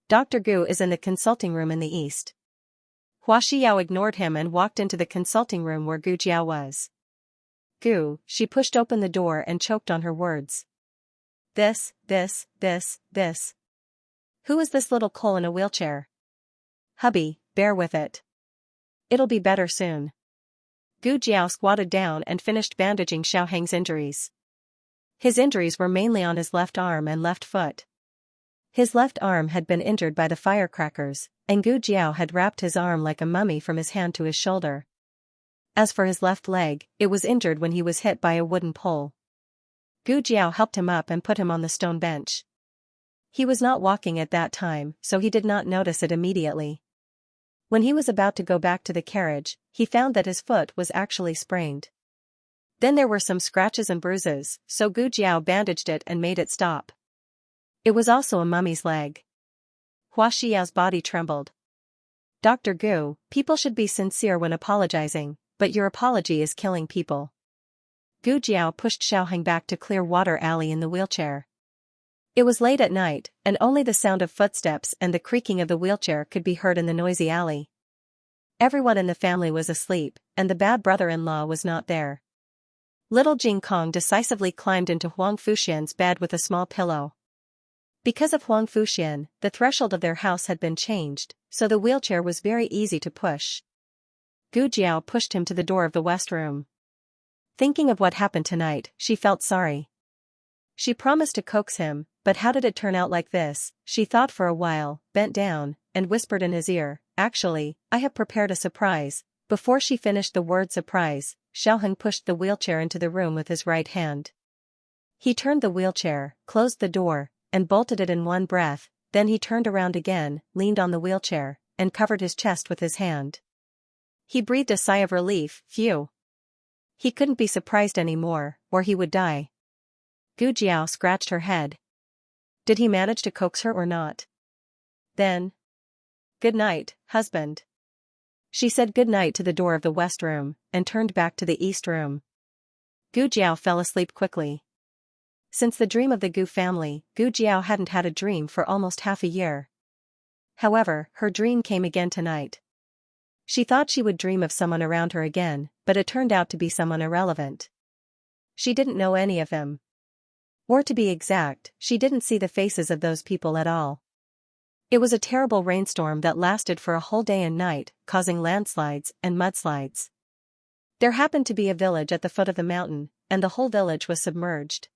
"Dr. Gu is in the consulting room in the east." Hua Xiao ignored him and walked into the consulting room where Gu Jiao was. "Gu," she pushed open the door and choked on her words. This. Who is this little coal in a wheelchair?" "Hubby, bear with it. It'll be better soon." Gu Jiao squatted down and finished bandaging Xiaoheng's injuries. His injuries were mainly on his left arm and left foot. His left arm had been injured by the firecrackers, and Gu Jiao had wrapped his arm like a mummy from his hand to his shoulder. As for his left leg, it was injured when he was hit by a wooden pole. Gu Jiao helped him up and put him on the stone bench. He was not walking at that time, so he did not notice it immediately. When he was about to go back to the carriage, he found that his foot was actually sprained. Then there were some scratches and bruises, so Gu Jiao bandaged it and made it stop. It was also a mummy's leg. Hua Xiao's body trembled. "Dr. Gu, people should be sincere when apologizing, but your apology is killing people." Gu Jiao pushed Xiaoheng back to Clear Water Alley in the wheelchair. It was late at night, and only the sound of footsteps and the creaking of the wheelchair could be heard in the noisy alley. Everyone in the family was asleep, and the bad brother-in-law was not there. Little Jing Kong decisively climbed into Huang Fuxian's bed with a small pillow. Because of Huang Fuxian, the threshold of their house had been changed, so the wheelchair was very easy to push. Gu Jiao pushed him to the door of the west room. Thinking of what happened tonight, she felt sorry. She promised to coax him, but how did it turn out like this? She thought for a while, bent down, and whispered in his ear, "Actually, I have prepared a surprise." Before she finished the word surprise, Xiaoheng pushed the wheelchair into the room with his right hand. He turned the wheelchair, closed the door, and bolted it in one breath. Then he turned around again, leaned on the wheelchair, and covered his chest with his hand. He breathed a sigh of relief. Phew. He couldn't be surprised anymore, or he would die. Gu Jiao scratched her head. Did he manage to coax her or not? Then. "Good night, husband." She said good night to the door of the west room, and turned back to the east room. Gu Jiao fell asleep quickly. Since the dream of the Gu family, Gu Jiao hadn't had a dream for almost half a year. However, her dream came again tonight. She thought she would dream of someone around her again, but it turned out to be someone irrelevant. She didn't know any of them. Or to be exact, she didn't see the faces of those people at all. It was a terrible rainstorm that lasted for a whole day and night, causing landslides and mudslides. There happened to be a village at the foot of the mountain, and the whole village was submerged.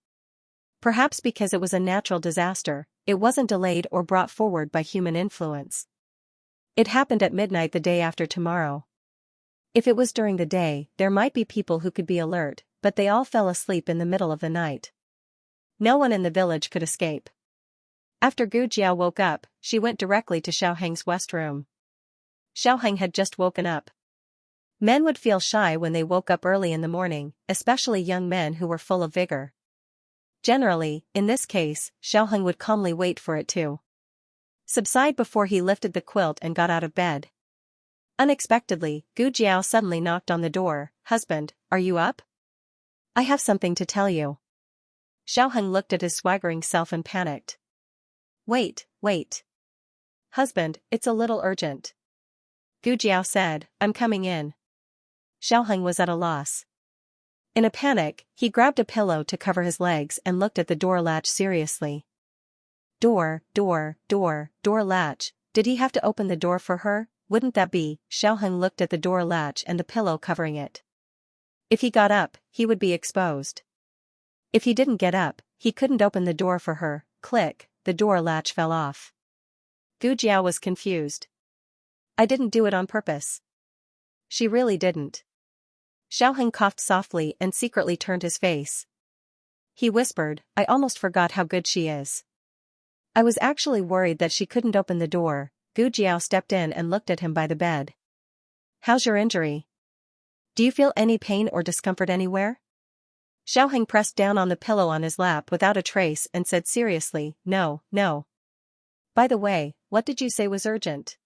Perhaps because it was a natural disaster, it wasn't delayed or brought forward by human influence. It happened at midnight the day after tomorrow. If it was during the day, there might be people who could be alert, but they all fell asleep in the middle of the night. No one in the village could escape. After Gu Jiao woke up, she went directly to Xiaoheng's west room. Xiaoheng had just woken up. Men would feel shy when they woke up early in the morning, especially young men who were full of vigor. Generally, in this case, Xiaoheng would calmly wait for it to subside before he lifted the quilt and got out of bed. Unexpectedly, Gu Jiao suddenly knocked on the door. "Husband, are you up? I have something to tell you." Xiaoheng looked at his swaggering self and panicked. Wait. Husband, it's a little urgent." Gu Jiao said, "I'm coming in." Xiaoheng was at a loss. In a panic, he grabbed a pillow to cover his legs and looked at the door latch seriously. Door latch. Did he have to open the door for her? Wouldn't that be? Xiaoheng looked at the door latch and the pillow covering it. If he got up, he would be exposed. If he didn't get up, he couldn't open the door for her. Click, the door latch fell off. Gu Jiao was confused. "I didn't do it on purpose." "She really didn't." Xiaoheng coughed softly and secretly turned his face. He whispered, "I almost forgot how good she is." I was actually worried that she couldn't open the door. Gu Jiao stepped in and looked at him by the bed. How's your injury? Do you feel any pain or discomfort anywhere? Xiaoheng pressed down on the pillow on his lap without a trace and said seriously, no. By the way, what did you say was urgent?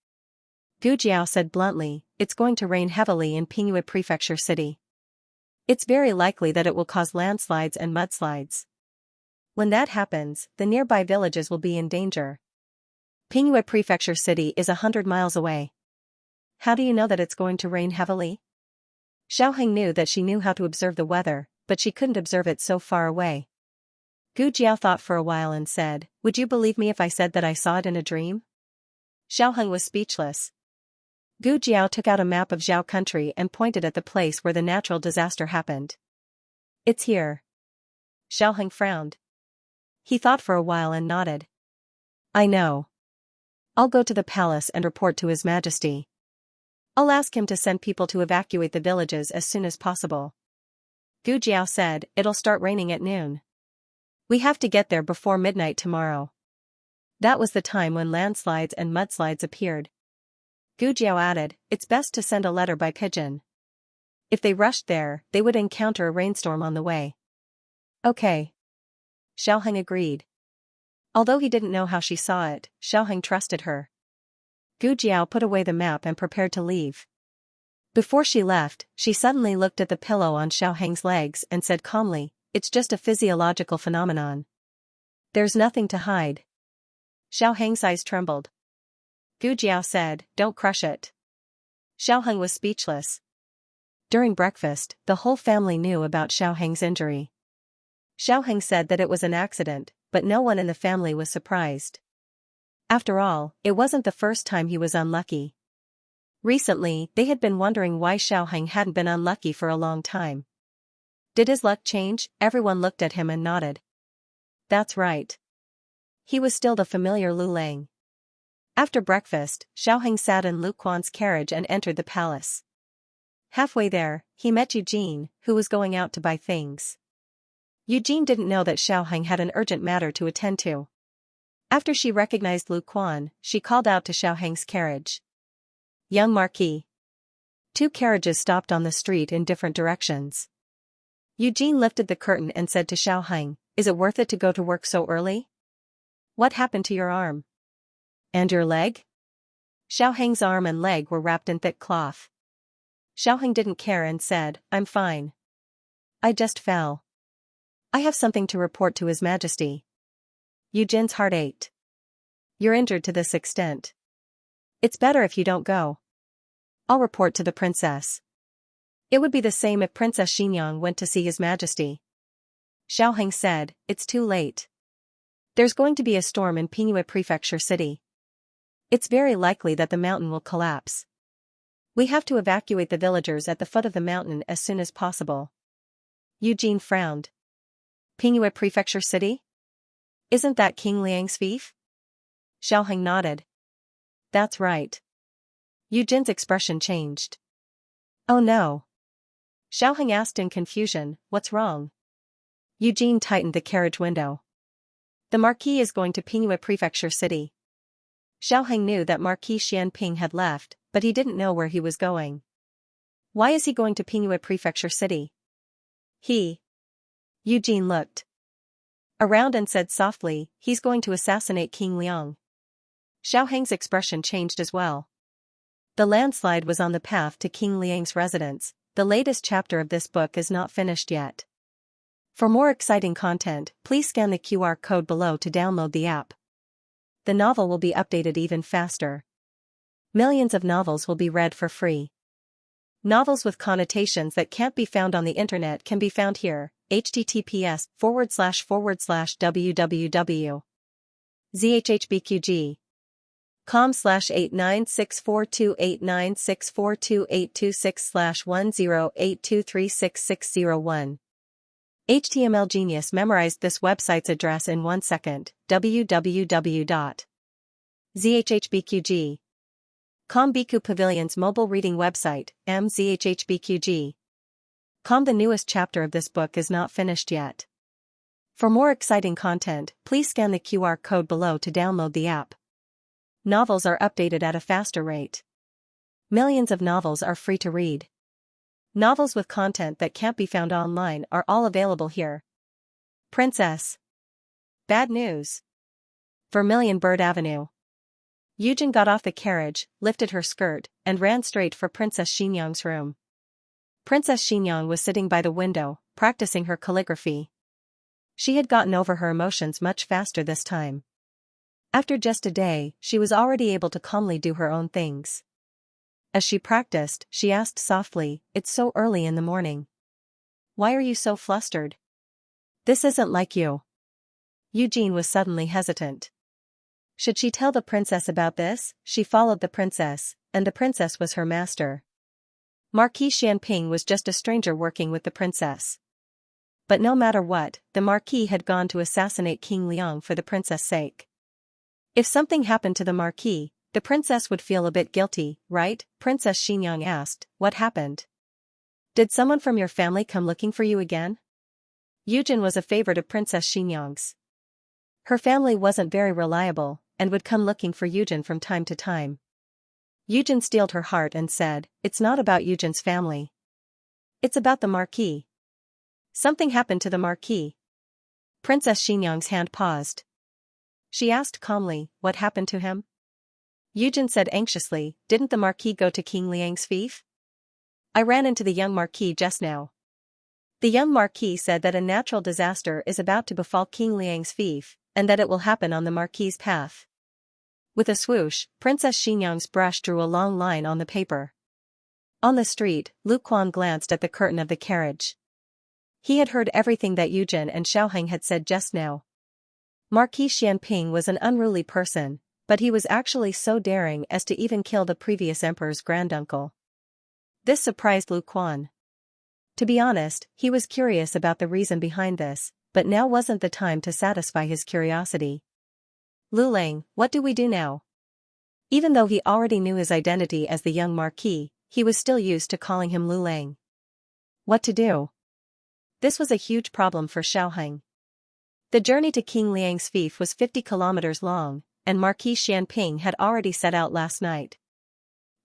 Gu Jiao said bluntly, it's going to rain heavily in Pingyue Prefecture City. It's very likely that it will cause landslides and mudslides. When that happens, the nearby villages will be in danger. Pingyue Prefecture City is 100 miles away. How do you know that it's going to rain heavily? Xiaoheng knew that she knew how to observe the weather, but she couldn't observe it so far away. Gu Jiao thought for a while and said, would you believe me if I said that I saw it in a dream? Xiaoheng was speechless. Gu Jiao took out a map of Zhao country and pointed at the place where the natural disaster happened. It's here. Xiaoheng frowned. He thought for a while and nodded. I know. I'll go to the palace and report to His Majesty. I'll ask him to send people to evacuate the villages as soon as possible. Gu Jiao said, it'll start raining at noon. We have to get there before midnight tomorrow. That was the time when landslides and mudslides appeared. Gu Jiao added, it's best to send a letter by pigeon. If they rushed there, they would encounter a rainstorm on the way. Okay. Xiaoheng agreed. Although he didn't know how she saw it, Xiaoheng trusted her. Gu Jiao put away the map and prepared to leave. Before she left, she suddenly looked at the pillow on Xiaoheng's legs and said calmly, it's just a physiological phenomenon. There's nothing to hide. Xiaoheng's eyes trembled. Gu Jiao said, don't crush it. Xiaoheng was speechless. During breakfast, the whole family knew about Xiaoheng's injury. Xiaoheng said that it was an accident, but no one in the family was surprised. After all, it wasn't the first time he was unlucky. Recently, they had been wondering why Xiaoheng hadn't been unlucky for a long time. Did his luck change? Everyone looked at him and nodded. That's right. He was still the familiar Lu Lang. After breakfast, Xiaoheng sat in Lu Quan's carriage and entered the palace. Halfway there, he met Eugene, who was going out to buy things. Eugene didn't know that Xiaoheng had an urgent matter to attend to. After she recognized Lu Quan, she called out to Xiaoheng's carriage. Young Marquis. Two carriages stopped on the street in different directions. Eugene lifted the curtain and said to Xiaoheng, is it worth it to go to work so early? What happened to your arm? And your leg? Xiaoheng's arm and leg were wrapped in thick cloth. Xiaoheng didn't care and said, I'm fine. I just fell. I have something to report to His Majesty. Eugene's heart ached. You're injured to this extent. It's better if you don't go. I'll report to the princess. It would be the same if Princess Xinyang went to see His Majesty. Xiaoheng said, it's too late. There's going to be a storm in Pingyue Prefecture City. It's very likely that the mountain will collapse. We have to evacuate the villagers at the foot of the mountain as soon as possible. Eugene frowned. Pingyue Prefecture City? Isn't that King Liang's fief? Xiaoheng nodded. That's right. Eugene's expression changed. Oh no. Xiaoheng asked in confusion, what's wrong? Eugene tightened the carriage window. The Marquis is going to Pingyue Prefecture City. Xiaoheng knew that Marquis Xianping had left, but he didn't know where he was going. Why is he going to Pingyue Prefecture City? Eugene looked around and said softly, he's going to assassinate King Liang. Xiaoheng's expression changed as well. The landslide was on the path to King Liang's residence. The latest chapter of this book is not finished yet. For more exciting content, please scan the QR code below to download the app. The novel will be updated even faster. Millions of novels will be read for free. Novels with connotations that can't be found on the internet can be found here. https://www.zhhbqg.com/89642896428226/1082366601. HTML Genius memorized this website's address in 1 second. www.zhhbqg.com. Biku Pavilion's mobile reading website, mzhhbqg.com. The newest chapter of this book is not finished yet. For more exciting content, please scan the QR code below to download the app. Novels are updated at a faster rate. Millions of novels are free to read. Novels with content that can't be found online are all available here. Princess. Bad news. Vermilion Bird Avenue. Yujin got off the carriage, lifted her skirt, and ran straight for Princess Xianxia's room. Princess Xianxia was sitting by the window, practicing her calligraphy. She had gotten over her emotions much faster this time. After just a day, she was already able to calmly do her own things. As she practiced, she asked softly, "It's so early in the morning. Why are you so flustered? This isn't like you." Eugene was suddenly hesitant. Should she tell the princess about this? She followed the princess, and the princess was her master. Marquis Xianping was just a stranger working with the princess. But no matter what, the Marquis had gone to assassinate King Liang for the princess' sake. If something happened to the Marquis, the princess would feel a bit guilty, right? Princess Xianxiang asked, "What happened? Did someone from your family come looking for you again?" Yujin was a favorite of Princess Xianxiang's. Her family wasn't very reliable, and would come looking for Yujin from time to time. Yujin steeled her heart and said, "It's not about Yujin's family. It's about the Marquis." Something happened to the Marquis. Princess Xianxiang's hand paused. She asked calmly, "What happened to him?" Yujin said anxiously, "Didn't the Marquis go to King Liang's fief? I ran into the young Marquis just now. The young Marquis said that a natural disaster is about to befall King Liang's fief, and that it will happen on the Marquis's path." With a swoosh, Princess Xianxiang's brush drew a long line on the paper. On the street, Lu Quan glanced at the curtain of the carriage. He had heard everything that Yujin and Xiaoheng had said just now. Marquis Xianping was an unruly person, but he was actually so daring as to even kill the previous emperor's granduncle. This surprised Lu Quan. To be honest, he was curious about the reason behind this, but now wasn't the time to satisfy his curiosity. "Lu Lang, what do we do now?" Even though he already knew his identity as the young Marquis, he was still used to calling him Lu Lang. What to do? This was a huge problem for Xiaoheng. The journey to King Liang's fief was 50 kilometers long, and Marquis Xianping had already set out last night.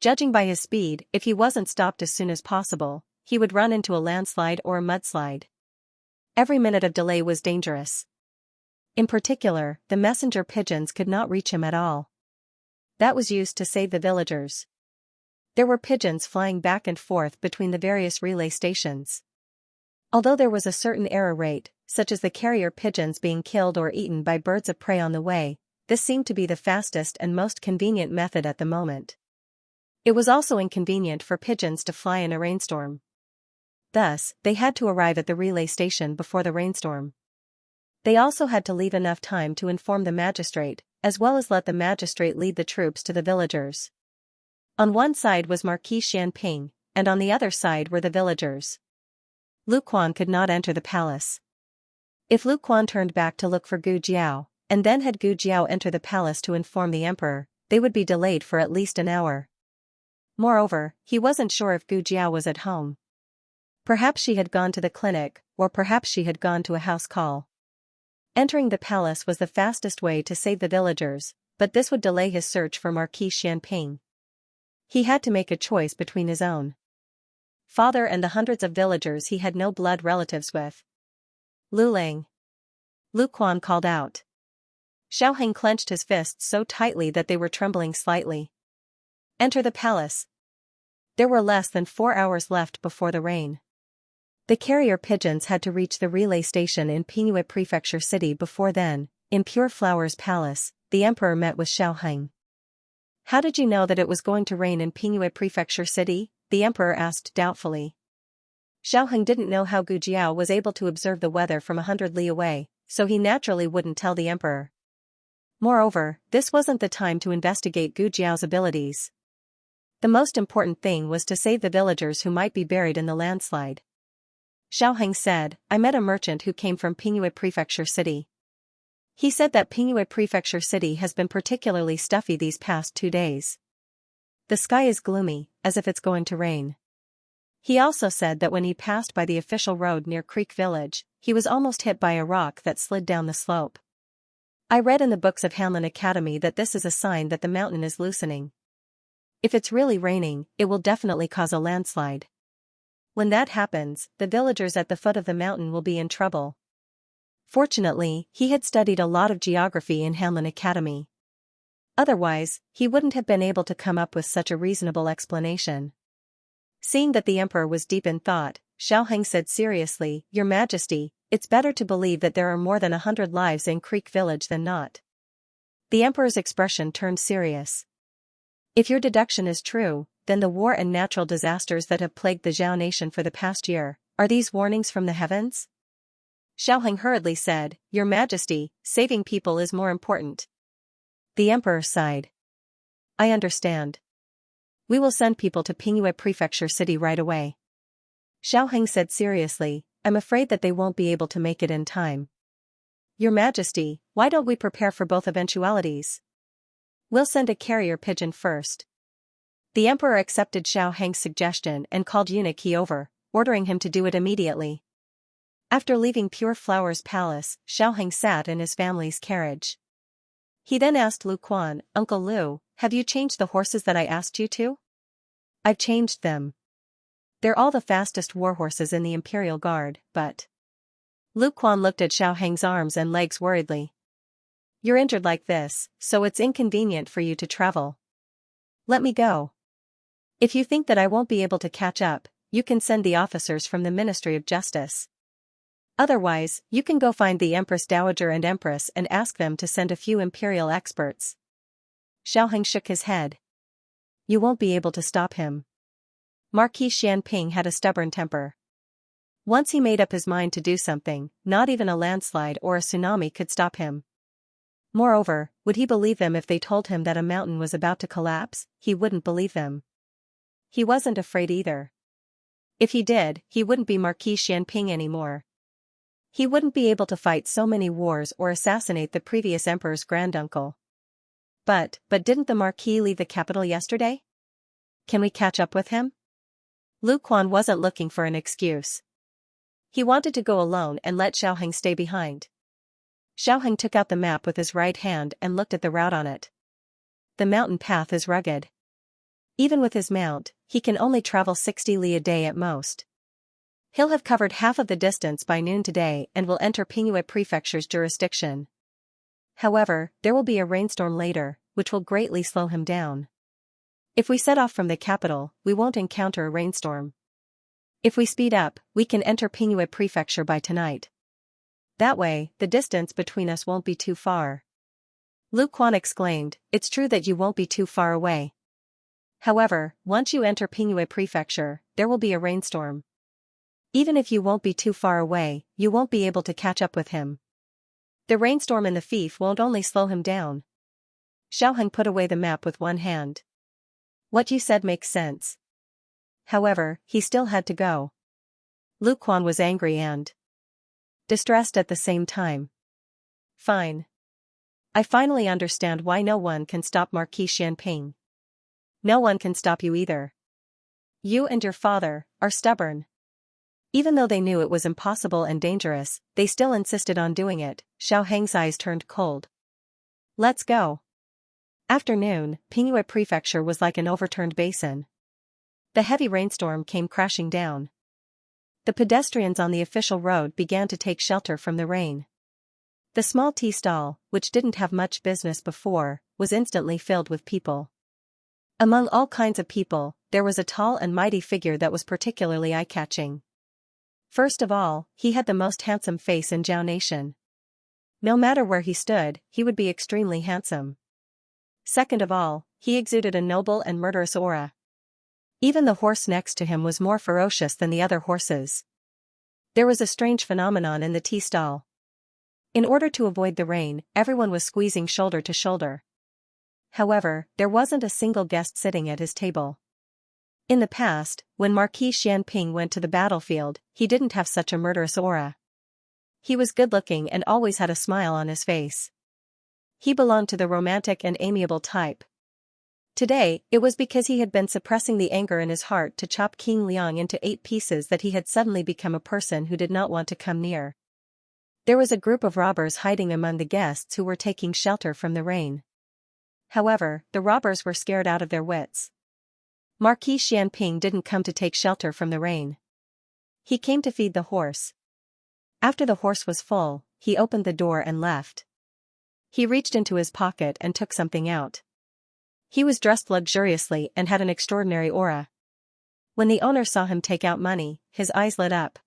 Judging by his speed, if he wasn't stopped as soon as possible, he would run into a landslide or a mudslide. Every minute of delay was dangerous. In particular, the messenger pigeons could not reach him at all. That was used to save the villagers. There were pigeons flying back and forth between the various relay stations. Although there was a certain error rate, such as the carrier pigeons being killed or eaten by birds of prey on the way, this seemed to be the fastest and most convenient method at the moment. It was also inconvenient for pigeons to fly in a rainstorm. Thus, they had to arrive at the relay station before the rainstorm. They also had to leave enough time to inform the magistrate, as well as let the magistrate lead the troops to the villagers. On one side was Marquis Xianping, and on the other side were the villagers. Lu Quan could not enter the palace. If Lu Quan turned back to look for Gu Jiao, and then had Gu Jiao enter the palace to inform the emperor, they would be delayed for at least an hour. Moreover, he wasn't sure if Gu Jiao was at home. Perhaps she had gone to the clinic, or perhaps she had gone to a house call. Entering the palace was the fastest way to save the villagers, but this would delay his search for Marquis Xianping. He had to make a choice between his own father and the hundreds of villagers he had no blood relatives with. "Lu Lang." Lu Quan called out. Xiaoheng clenched his fists so tightly that they were trembling slightly. "Enter the palace." There were less than 4 hours left before the rain. The carrier pigeons had to reach the relay station in Pingyue Prefecture City before then. In Pure Flower's palace, the emperor met with Xiaoheng. "How did you know that it was going to rain in Pingyue Prefecture City?" the emperor asked doubtfully. Xiaoheng didn't know how Gu Jiao was able to observe the weather from 100 li away, so he naturally wouldn't tell the emperor. Moreover, this wasn't the time to investigate Gu Jiao's abilities. The most important thing was to save the villagers who might be buried in the landslide. Xiaoheng said, "I met a merchant who came from Pingyue Prefecture City. He said that Pingyue Prefecture City has been particularly stuffy these past 2 days. The sky is gloomy, as if it's going to rain. He also said that when he passed by the official road near Creek Village, he was almost hit by a rock that slid down the slope. I read in the books of Hanlin Academy that this is a sign that the mountain is loosening. If it's really raining, it will definitely cause a landslide. When that happens, the villagers at the foot of the mountain will be in trouble. Fortunately, he had studied a lot of geography in Hanlin Academy. Otherwise, he wouldn't have been able to come up with such a reasonable explanation. Seeing that the emperor was deep in thought, Xianxia said seriously, "Your Majesty, it's better to believe that there are more than 100 lives in Creek Village than not." The emperor's expression turned serious. "If your deduction is true, then the war and natural disasters that have plagued the Zhao nation for the past year, are these warnings from the heavens?" Xianxia hurriedly said, "Your Majesty, saving people is more important." The emperor sighed. "I understand. We will send people to Pingyue Prefecture City right away." Xianxia said seriously, "I'm afraid that they won't be able to make it in time." "Your Majesty, why don't we prepare for both eventualities? We'll send a carrier pigeon first." The emperor accepted Xianxia's suggestion and called Eunuch He over, ordering him to do it immediately. After leaving Pure Flower's palace, Xianxia sat in his family's carriage. He then asked Lu Quan, "Uncle Lu, have you changed the horses that I asked you to?" "I've changed them. They're all the fastest war horses in the Imperial Guard, but..." Lu Quan looked at Xianxia's arms and legs worriedly. "You're injured like this, so it's inconvenient for you to travel. Let me go. If you think that I won't be able to catch up, you can send the officers from the Ministry of Justice. Otherwise, you can go find the Empress Dowager and Empress and ask them to send a few imperial experts." Xianxia shook his head. "You won't be able to stop him." Marquis Xianping had a stubborn temper. Once he made up his mind to do something, not even a landslide or a tsunami could stop him. Moreover, would he believe them if they told him that a mountain was about to collapse? He wouldn't believe them. He wasn't afraid either. If he did, he wouldn't be Marquis Xianping anymore. He wouldn't be able to fight so many wars or assassinate the previous emperor's granduncle. But didn't the Marquis leave the capital yesterday? Can we catch up with him? Lu Quan wasn't looking for an excuse. He wanted to go alone and let Xianxia stay behind. Xianxia took out the map with his right hand and looked at the route on it. The mountain path is rugged. Even with his mount, he can only travel 60 li a day at most. He'll have covered half of the distance by noon today and will enter Pingyue Prefecture's jurisdiction. However, there will be a rainstorm later, which will greatly slow him down. If we set off from the capital, we won't encounter a rainstorm. If we speed up, we can enter Pingyue Prefecture by tonight. That way, the distance between us won't be too far." Lu Quan exclaimed, "It's true that you won't be too far away. However, once you enter Pingyue Prefecture, there will be a rainstorm. Even if you won't be too far away, you won't be able to catch up with him. The rainstorm and the fief won't only slow him down." Xianxia put away the map with one hand. "What you said makes sense." However, he still had to go. Lu Quan was angry and distressed at the same time. "Fine. I finally understand why no one can stop Marquis Xianping. No one can stop you either. You and your father are stubborn." Even though they knew it was impossible and dangerous, they still insisted on doing it. Xianxia's eyes turned cold. "Let's go." Afternoon, Pingyue Prefecture was like an overturned basin. The heavy rainstorm came crashing down. The pedestrians on the official road began to take shelter from the rain. The small tea stall, which didn't have much business before, was instantly filled with people. Among all kinds of people, there was a tall and mighty figure that was particularly eye-catching. First of all, he had the most handsome face in Zhao Nation. No matter where he stood, he would be extremely handsome. Second of all, he exuded a noble and murderous aura. Even the horse next to him was more ferocious than the other horses. There was a strange phenomenon in the tea stall. In order to avoid the rain, everyone was squeezing shoulder to shoulder. However, there wasn't a single guest sitting at his table. In the past, when Marquis Xianping went to the battlefield, he didn't have such a murderous aura. He was good-looking and always had a smile on his face. He belonged to the romantic and amiable type. Today, it was because he had been suppressing the anger in his heart to chop King Liang into 8 pieces that he had suddenly become a person who did not want to come near. There was a group of robbers hiding among the guests who were taking shelter from the rain. However, the robbers were scared out of their wits. Marquis Xianping didn't come to take shelter from the rain. He came to feed the horse. After the horse was full, he opened the door and left. He reached into his pocket and took something out. He was dressed luxuriously and had an extraordinary aura. When the owner saw him take out money, his eyes lit up.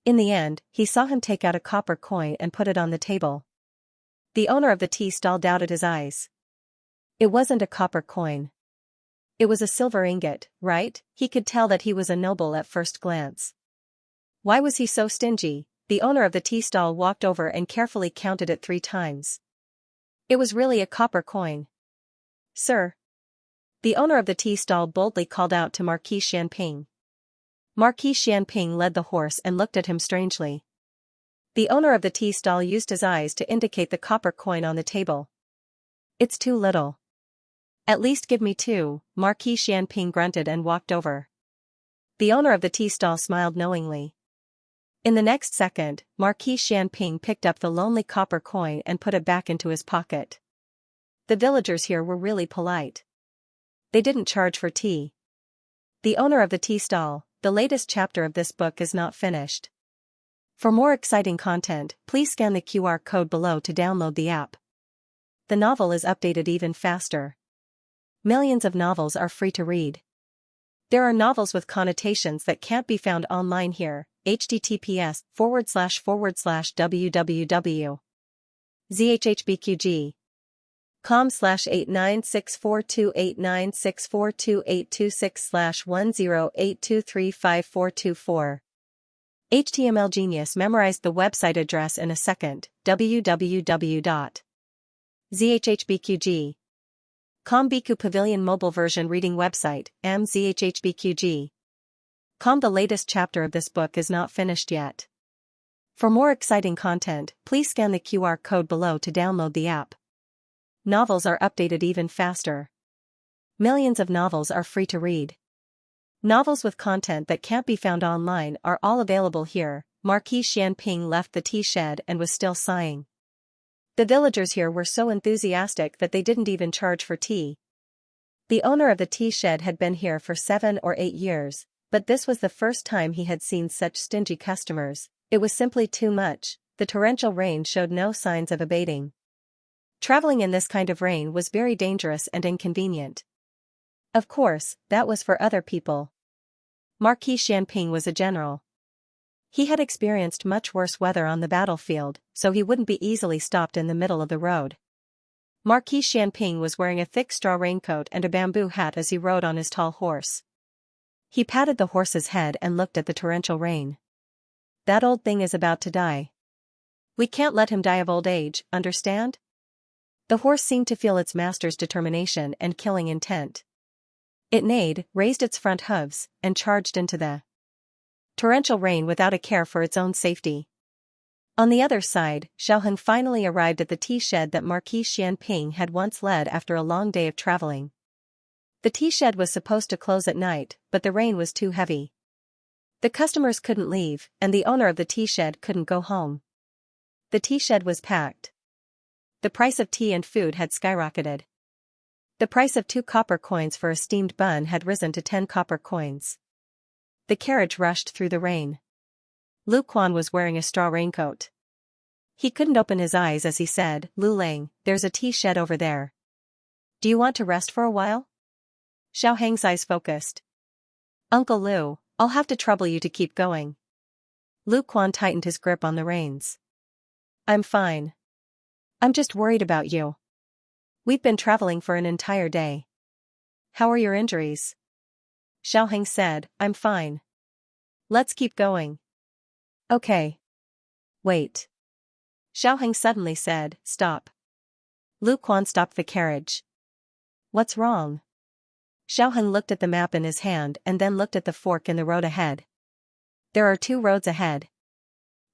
In the end, he saw him take out a copper coin and put it on the table. The owner of the tea stall doubted his eyes. It wasn't a copper coin. It was a silver ingot, right? He could tell that he was a noble at first glance. Why was he so stingy? The owner of the tea stall walked over and carefully counted it 3 times. It was really a copper coin. Sir. The owner of the tea stall boldly called out to Marquis Xianping. Marquis Xianping led the horse and looked at him strangely. The owner of the tea stall used his eyes to indicate the copper coin on the table. It's too little. At least give me 2, Marquis Xianping grunted and walked over. The owner of the tea stall smiled knowingly. In the next second, Marquis Xianping picked up the lonely copper coin and put it back into his pocket. The villagers here were really polite. They didn't charge for tea. The owner of the tea stall, the latest chapter of this book is not finished. For more exciting content, please scan the QR code below to download the app. The novel is updated even faster. Millions of novels are free to read. There are novels with connotations that can't be found online here. https://www.zhhbqg com/896428964286/1082354424. HTML Genius memorized the website address in a second. www.zhhbqg.com Biku Pavilion mobile version reading website, zhhbqg.com. The latest chapter of this book is not finished yet. For more exciting content, please scan the QR code below to download the app. Novels are updated even faster. Millions of novels are free to read. Novels with content that can't be found online are all available here. Marquis Xianping left the tea shed and was still sighing. The villagers here were so enthusiastic that they didn't even charge for tea. The owner of the tea shed had been here for 7 or 8 years, but this was the first time he had seen such stingy customers. It was simply too much. The torrential rain showed no signs of abating. Traveling in this kind of rain was very dangerous and inconvenient. Of course, that was for other people. Marquis Xianping was a general. He had experienced much worse weather on the battlefield, so he wouldn't be easily stopped in the middle of the road. Marquis Xianping was wearing a thick straw raincoat and a bamboo hat as he rode on his tall horse. He patted the horse's head and looked at the torrential rain. That old thing is about to die. We can't let him die of old age, understand? The horse seemed to feel its master's determination and killing intent. It neighed, raised its front hooves, and charged into the torrential rain without a care for its own safety. On the other side, Xiaoheng finally arrived at the tea shed that Marquis Xianping had once led after a long day of traveling. The tea shed was supposed to close at night, but the rain was too heavy. The customers couldn't leave, and the owner of the tea shed couldn't go home. The tea shed was packed. The price of tea and food had skyrocketed. The price of 2 copper coins for a steamed bun had risen to 10 copper coins. The carriage rushed through the rain. Lu Quan was wearing a straw raincoat. He couldn't open his eyes as he said, "Lu Lang, there's a tea shed over there. Do you want to rest for a while?" Xiaoheng's eyes focused. "Uncle Lu, I'll have to trouble you to keep going." Lu Quan tightened his grip on the reins. "I'm fine. I'm just worried about you. We've been traveling for an entire day. How are your injuries?" Xiaoheng said, "I'm fine. Let's keep going." "Okay. Wait." Xiaoheng suddenly said, "Stop." Lu Quan stopped the carriage. "What's wrong?" Xiaoheng looked at the map in his hand and then looked at the fork in the road ahead. "There are 2 roads ahead.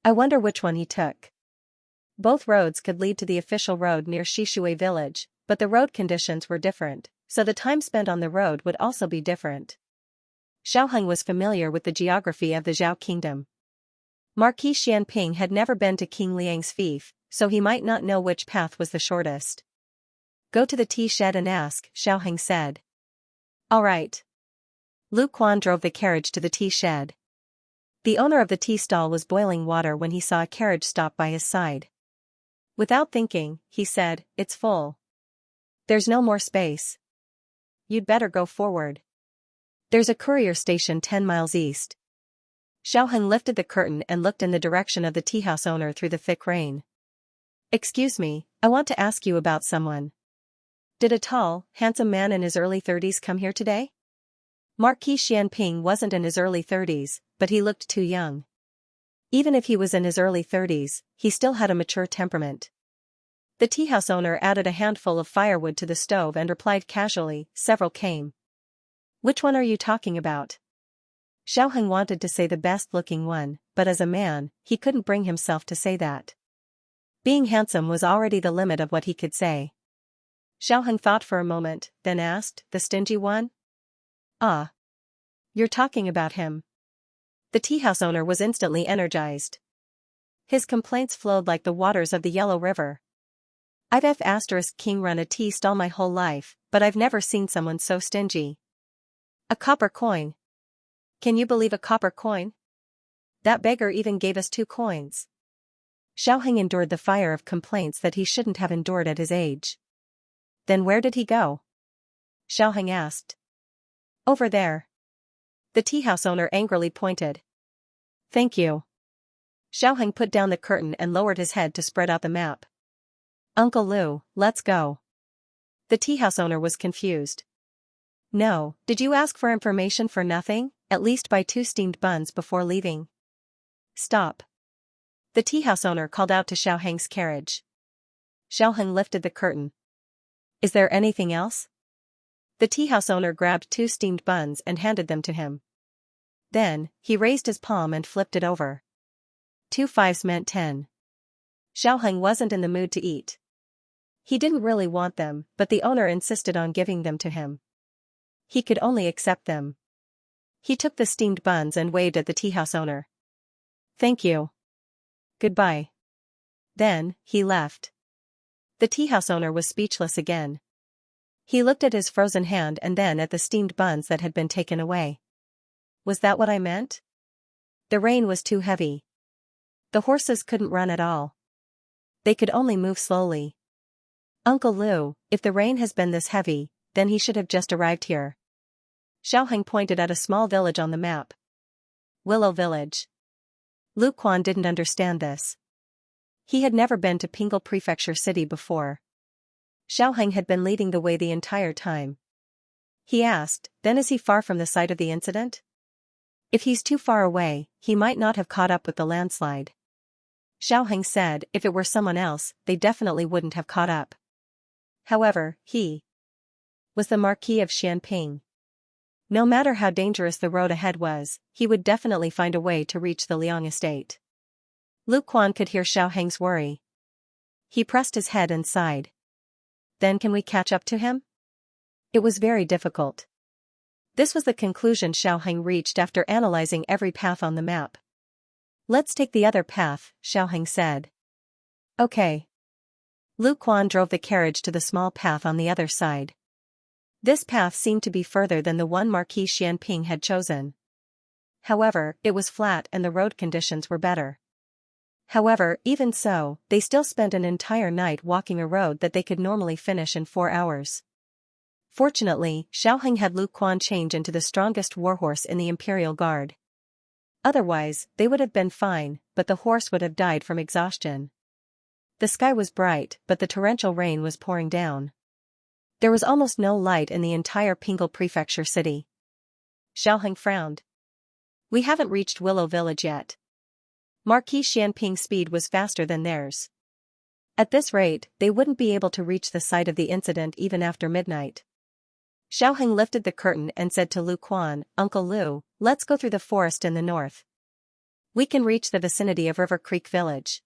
I wonder which one he took." Both roads could lead to the official road near Shishui village, but the road conditions were different, so the time spent on the road would also be different. Xiaoheng was familiar with the geography of the Zhao kingdom. Marquis Xianping had never been to King Liang's fief, so he might not know which path was the shortest. Go to the tea shed and ask, Xiaoheng said. All right. Lu Quan drove the carriage to the tea shed. The owner of the tea stall was boiling water when he saw a carriage stop by his side. Without thinking, he said, "It's full. There's no more space. You'd better go forward. There's a courier station 10 miles east." Xiaoheng lifted the curtain and looked in the direction of the tea house owner through the thick rain. "Excuse me, I want to ask you about someone. Did a tall, handsome man in his early 30s come here today?" Marquis Xianping wasn't in his early 30s, but he looked too young. Even if he was in his early 30s, he still had a mature temperament. The tea house owner added a handful of firewood to the stove and replied casually, "Several came." "Which one are you talking about?" Xiaoheng wanted to say the best-looking one, but as a man, he couldn't bring himself to say that. Being handsome was already the limit of what he could say. Xiaoheng thought for a moment, then asked, "The stingy one?" "Ah. You're talking about him." The tea house owner was instantly energized. His complaints flowed like the waters of the Yellow River. "I've *King run a tea stall my whole life, but I've never seen someone so stingy. A copper coin. Can you believe a copper coin? That beggar even gave us 2 coins. Xiaoheng endured the fire of complaints that he shouldn't have endured at his age. "Then where did he go?" Xiaoheng asked. "Over there." The tea house owner angrily pointed. "Thank you." Xiaoheng put down the curtain and lowered his head to spread out the map. "Uncle Lu, let's go." The tea house owner was confused. "No, did you ask for information for nothing? At least buy 2 steamed buns before leaving." "Stop." The tea house owner called out to Xiaoheng's carriage. Xiaoheng lifted the curtain. "Is there anything else?" The tea house owner grabbed 2 steamed buns and handed them to him. Then, he raised his palm and flipped it over. 2 5s meant 10. Xiaoheng wasn't in the mood to eat. He didn't really want them, but the owner insisted on giving them to him. He could only accept them. He took the steamed buns and waved at the tea house owner. "Thank you. Goodbye." Then, he left. The tea house owner was speechless again. He looked at his frozen hand and then at the steamed buns that had been taken away. Was that what I meant? The rain was too heavy. The horses couldn't run at all. They could only move slowly. "Uncle Lu, if the rain has been this heavy, then he should have just arrived here." Xiaoheng pointed at a small village on the map. Willow Village. Lu Quan didn't understand this. He had never been to Pingle Prefecture City before. Xiaoheng had been leading the way the entire time. He asked, "Then is he far from the site of the incident?" "If he's too far away, he might not have caught up with the landslide." Xiaoheng said if it were someone else, they definitely wouldn't have caught up. However, he was the Marquis of Xianping. No matter how dangerous the road ahead was, he would definitely find a way to reach the Liang estate. Lu Quan could hear Xiaoheng's worry. He pressed his head and sighed. "Then can we catch up to him?" It was very difficult. This was the conclusion Xiaoheng reached after analyzing every path on the map. "Let's take the other path," Xiaoheng said. "Okay." Lu Quan drove the carriage to the small path on the other side. This path seemed to be further than the one Marquis Xianping had chosen. However, it was flat and the road conditions were better. However, even so, they still spent an entire night walking a road that they could normally finish in 4 hours. Fortunately, Xiaoheng had Lu Quan change into the strongest warhorse in the Imperial Guard. Otherwise, they would have been fine, but the horse would have died from exhaustion. The sky was bright, but the torrential rain was pouring down. There was almost no light in the entire Pingle Prefecture city. Xiaoheng frowned. "We haven't reached Willow Village yet." Marquis Xianping's speed was faster than theirs. At this rate, they wouldn't be able to reach the site of the incident even after midnight. Xiaoheng lifted the curtain and said to Lu Quan, "Uncle Lu, let's go through the forest in the north. We can reach the vicinity of River Creek Village."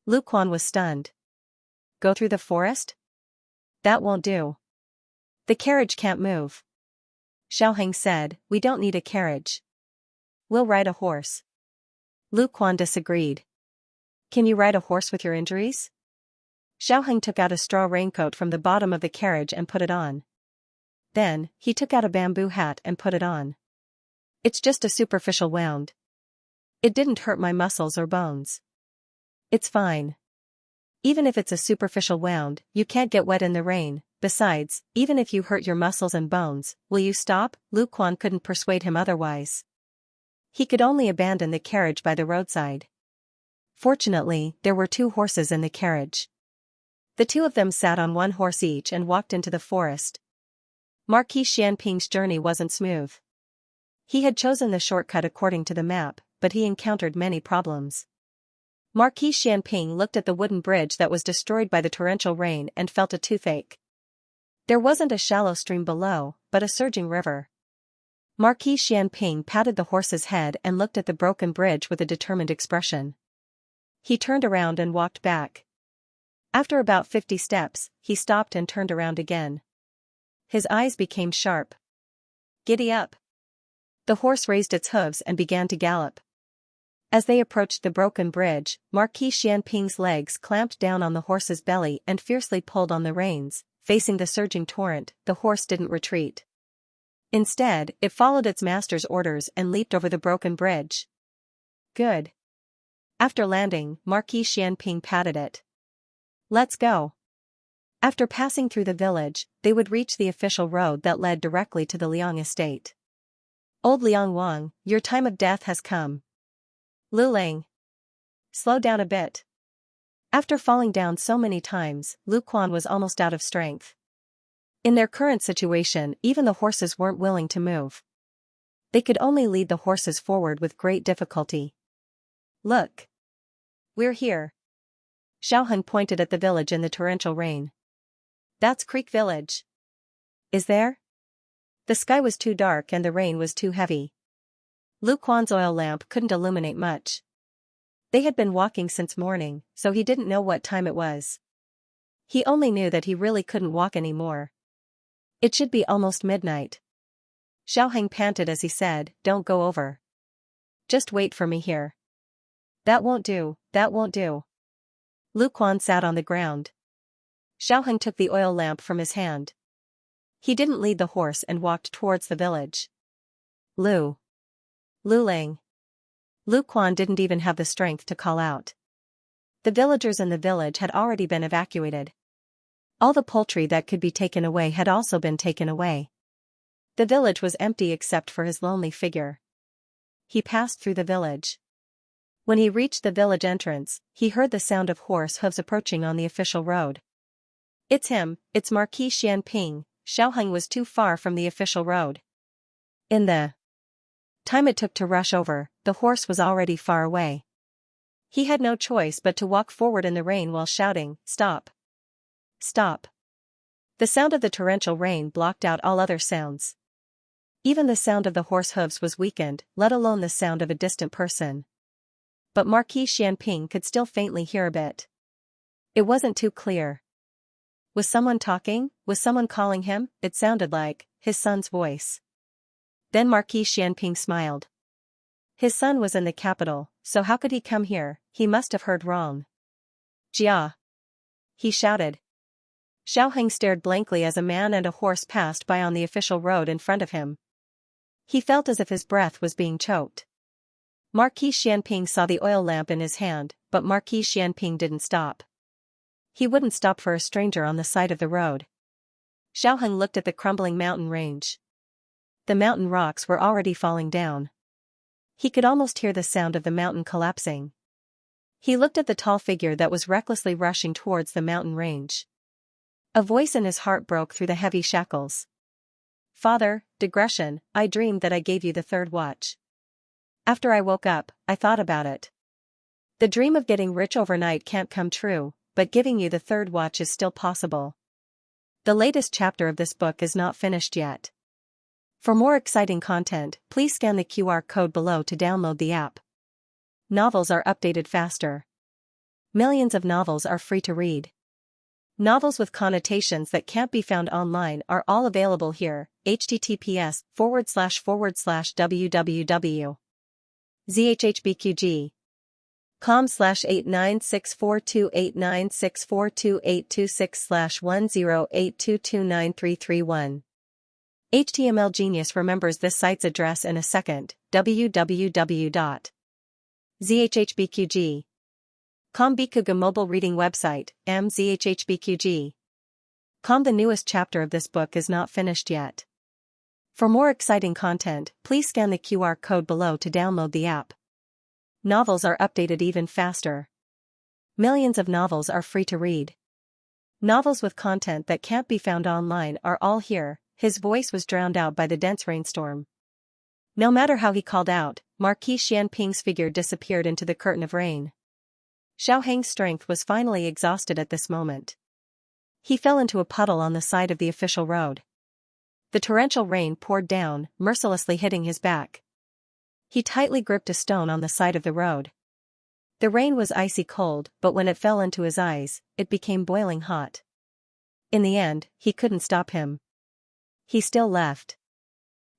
Lu Quan was stunned. "Go through the forest? That won't do." The carriage can't move. Xiaoheng said, we don't need a carriage. We'll ride a horse. Lu Quan disagreed. Can you ride a horse with your injuries? Xiaoheng took out a straw raincoat from the bottom of the carriage and put it on. Then, he took out a bamboo hat and put it on. It's just a superficial wound. It didn't hurt my muscles or bones. It's fine. Even if it's a superficial wound, you can't get wet in the rain. Besides, even if you hurt your muscles and bones, will you stop? Lu Quan couldn't persuade him otherwise. He could only abandon the carriage by the roadside. Fortunately, there were 2 horses in the carriage. The 2 of them sat on 1 horse each and walked into the forest. Marquis Xianping's journey wasn't smooth. He had chosen the shortcut according to the map, but he encountered many problems. Marquis Xianping looked at the wooden bridge that was destroyed by the torrential rain and felt a toothache. There wasn't a shallow stream below, but a surging river. Marquis Xianping patted the horse's head and looked at the broken bridge with a determined expression. He turned around and walked back. After about 50 steps, he stopped and turned around again. His eyes became sharp. Giddy up. The horse raised its hooves and began to gallop. As they approached the broken bridge, Marquis Xianping's legs clamped down on the horse's belly and fiercely pulled on the reins. Facing the surging torrent, the horse didn't retreat. Instead, it followed its master's orders and leaped over the broken bridge. Good. After landing, Marquis Xianping patted it. Let's go. After passing through the village, they would reach the official road that led directly to the Liang estate. Old Liang Wang, your time of death has come. Lu Lang. Slow down a bit. After falling down so many times, Lu Quan was almost out of strength. In their current situation, even the horses weren't willing to move. They could only lead the horses forward with great difficulty. Look. We're here. Xiaoheng pointed at the village in the torrential rain. That's Creek Village. Is there? The sky was too dark and the rain was too heavy. Lu Quan's oil lamp couldn't illuminate much. They had been walking since morning, so he didn't know what time it was. He only knew that he really couldn't walk anymore. It should be almost midnight. Xiaoheng panted as he said, don't go over. Just wait for me here. That won't do, that won't do. Lu Quan sat on the ground. Xiaoheng took the oil lamp from his hand. He didn't lead the horse and walked towards the village. Lu Lang. Lu Quan didn't even have the strength to call out. The villagers in the village had already been evacuated. All the poultry that could be taken away had also been taken away. The village was empty except for his lonely figure. He passed through the village. When he reached the village entrance, he heard the sound of horse hooves approaching on the official road. It's him, it's Marquis Xianping. Xiaoheng was too far from the official road. In the time it took to rush over, the horse was already far away. He had no choice but to walk forward in the rain while shouting, stop. Stop. The sound of the torrential rain blocked out all other sounds. Even the sound of the horse hooves was weakened, let alone the sound of a distant person. But Marquis Xianping could still faintly hear a bit. It wasn't too clear. Was someone talking? Was someone calling him? It sounded like his son's voice. Then Marquis Xianping smiled. His son was in the capital, so how could he come here? He must have heard wrong. Jia! He shouted. Xiaoheng stared blankly as a man and a horse passed by on the official road in front of him. He felt as if his breath was being choked. Marquis Xianping saw the oil lamp in his hand, but Marquis Xianping didn't stop. He wouldn't stop for a stranger on the side of the road. Xiaoheng looked at the crumbling mountain range. The mountain rocks were already falling down. He could almost hear the sound of the mountain collapsing. He looked at the tall figure that was recklessly rushing towards the mountain range. A voice in his heart broke through the heavy shackles. Father, digression, I dreamed that I gave you the third watch. After I woke up, I thought about it. The dream of getting rich overnight can't come true, but giving you the third watch is still possible. The latest chapter of this book is not finished yet. For more exciting content, please scan the QR code below to download the app. Novels are updated faster. Millions of novels are free to read. Novels with connotations that can't be found online are all available here. https://www.zhhbqg com/89642896428226/1082293331. HTML Genius remembers this site's address in a second. www.zhhbqg.com Bikuga mobile reading website, mzhhbqg.com. The newest chapter of this book is not finished yet. For more exciting content, please scan the QR code below to download the app. Novels are updated even faster. Millions of novels are free to read. Novels with content that can't be found online are all here. His voice was drowned out by the dense rainstorm. No matter how he called out, Marquis Xianping's figure disappeared into the curtain of rain. Xiaoheng's strength was finally exhausted at this moment. He fell into a puddle on the side of the official road. The torrential rain poured down, mercilessly hitting his back. He tightly gripped a stone on the side of the road. The rain was icy cold, but when it fell into his eyes, it became boiling hot. In the end, he couldn't stop him. He still left.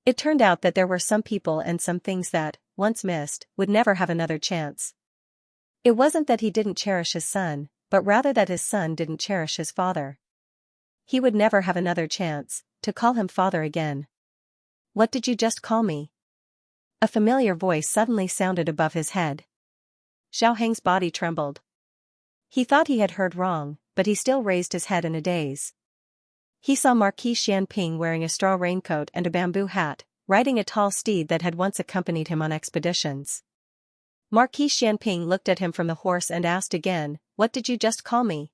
It turned out that there were some people and some things that, once missed, would never have another chance. It wasn't that he didn't cherish his son, but rather that his son didn't cherish his father. He would never have another chance to call him father again. "What did you just call me?" A familiar voice suddenly sounded above his head. Xiaoheng's body trembled. He thought he had heard wrong, but he still raised his head in a daze. He saw Marquis Xianping wearing a straw raincoat and a bamboo hat, riding a tall steed that had once accompanied him on expeditions. Marquis Xianping looked at him from the horse and asked again, "What did you just call me?"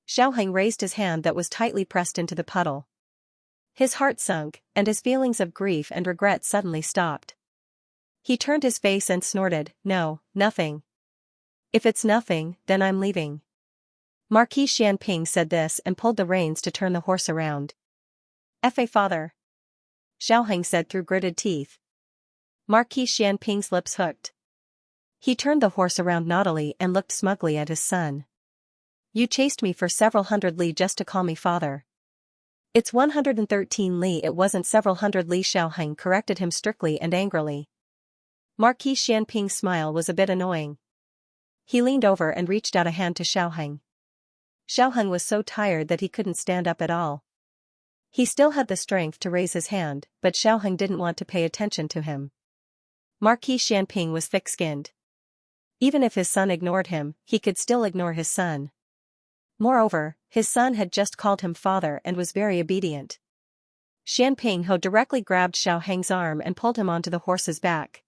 Xiaoheng raised his hand that was tightly pressed into the puddle. His heart sunk, and his feelings of grief and regret suddenly stopped. He turned his face and snorted, "No, nothing. If it's nothing, then I'm leaving." Marquis Xianping said this and pulled the reins to turn the horse around. "Fa father," Xiaoheng said through gritted teeth. Marquis Xianping's lips hooked. He turned the horse around naughtily and looked smugly at his son. "You chased me for several hundred li just to call me father." "It's 113 li, it wasn't several hundred li," Xiaoheng corrected him strictly and angrily. Marquis Xianping's smile was a bit annoying. He leaned over and reached out a hand to Xiaoheng. Xiaoheng was so tired that he couldn't stand up at all. He still had the strength to raise his hand, but Xiaoheng didn't want to pay attention to him. Marquis Xianping was thick-skinned. Even if his son ignored him, he could still ignore his son. Moreover, his son had just called him father and was very obedient. Xianping Ho directly grabbed Xiaoheng's arm and pulled him onto the horse's back.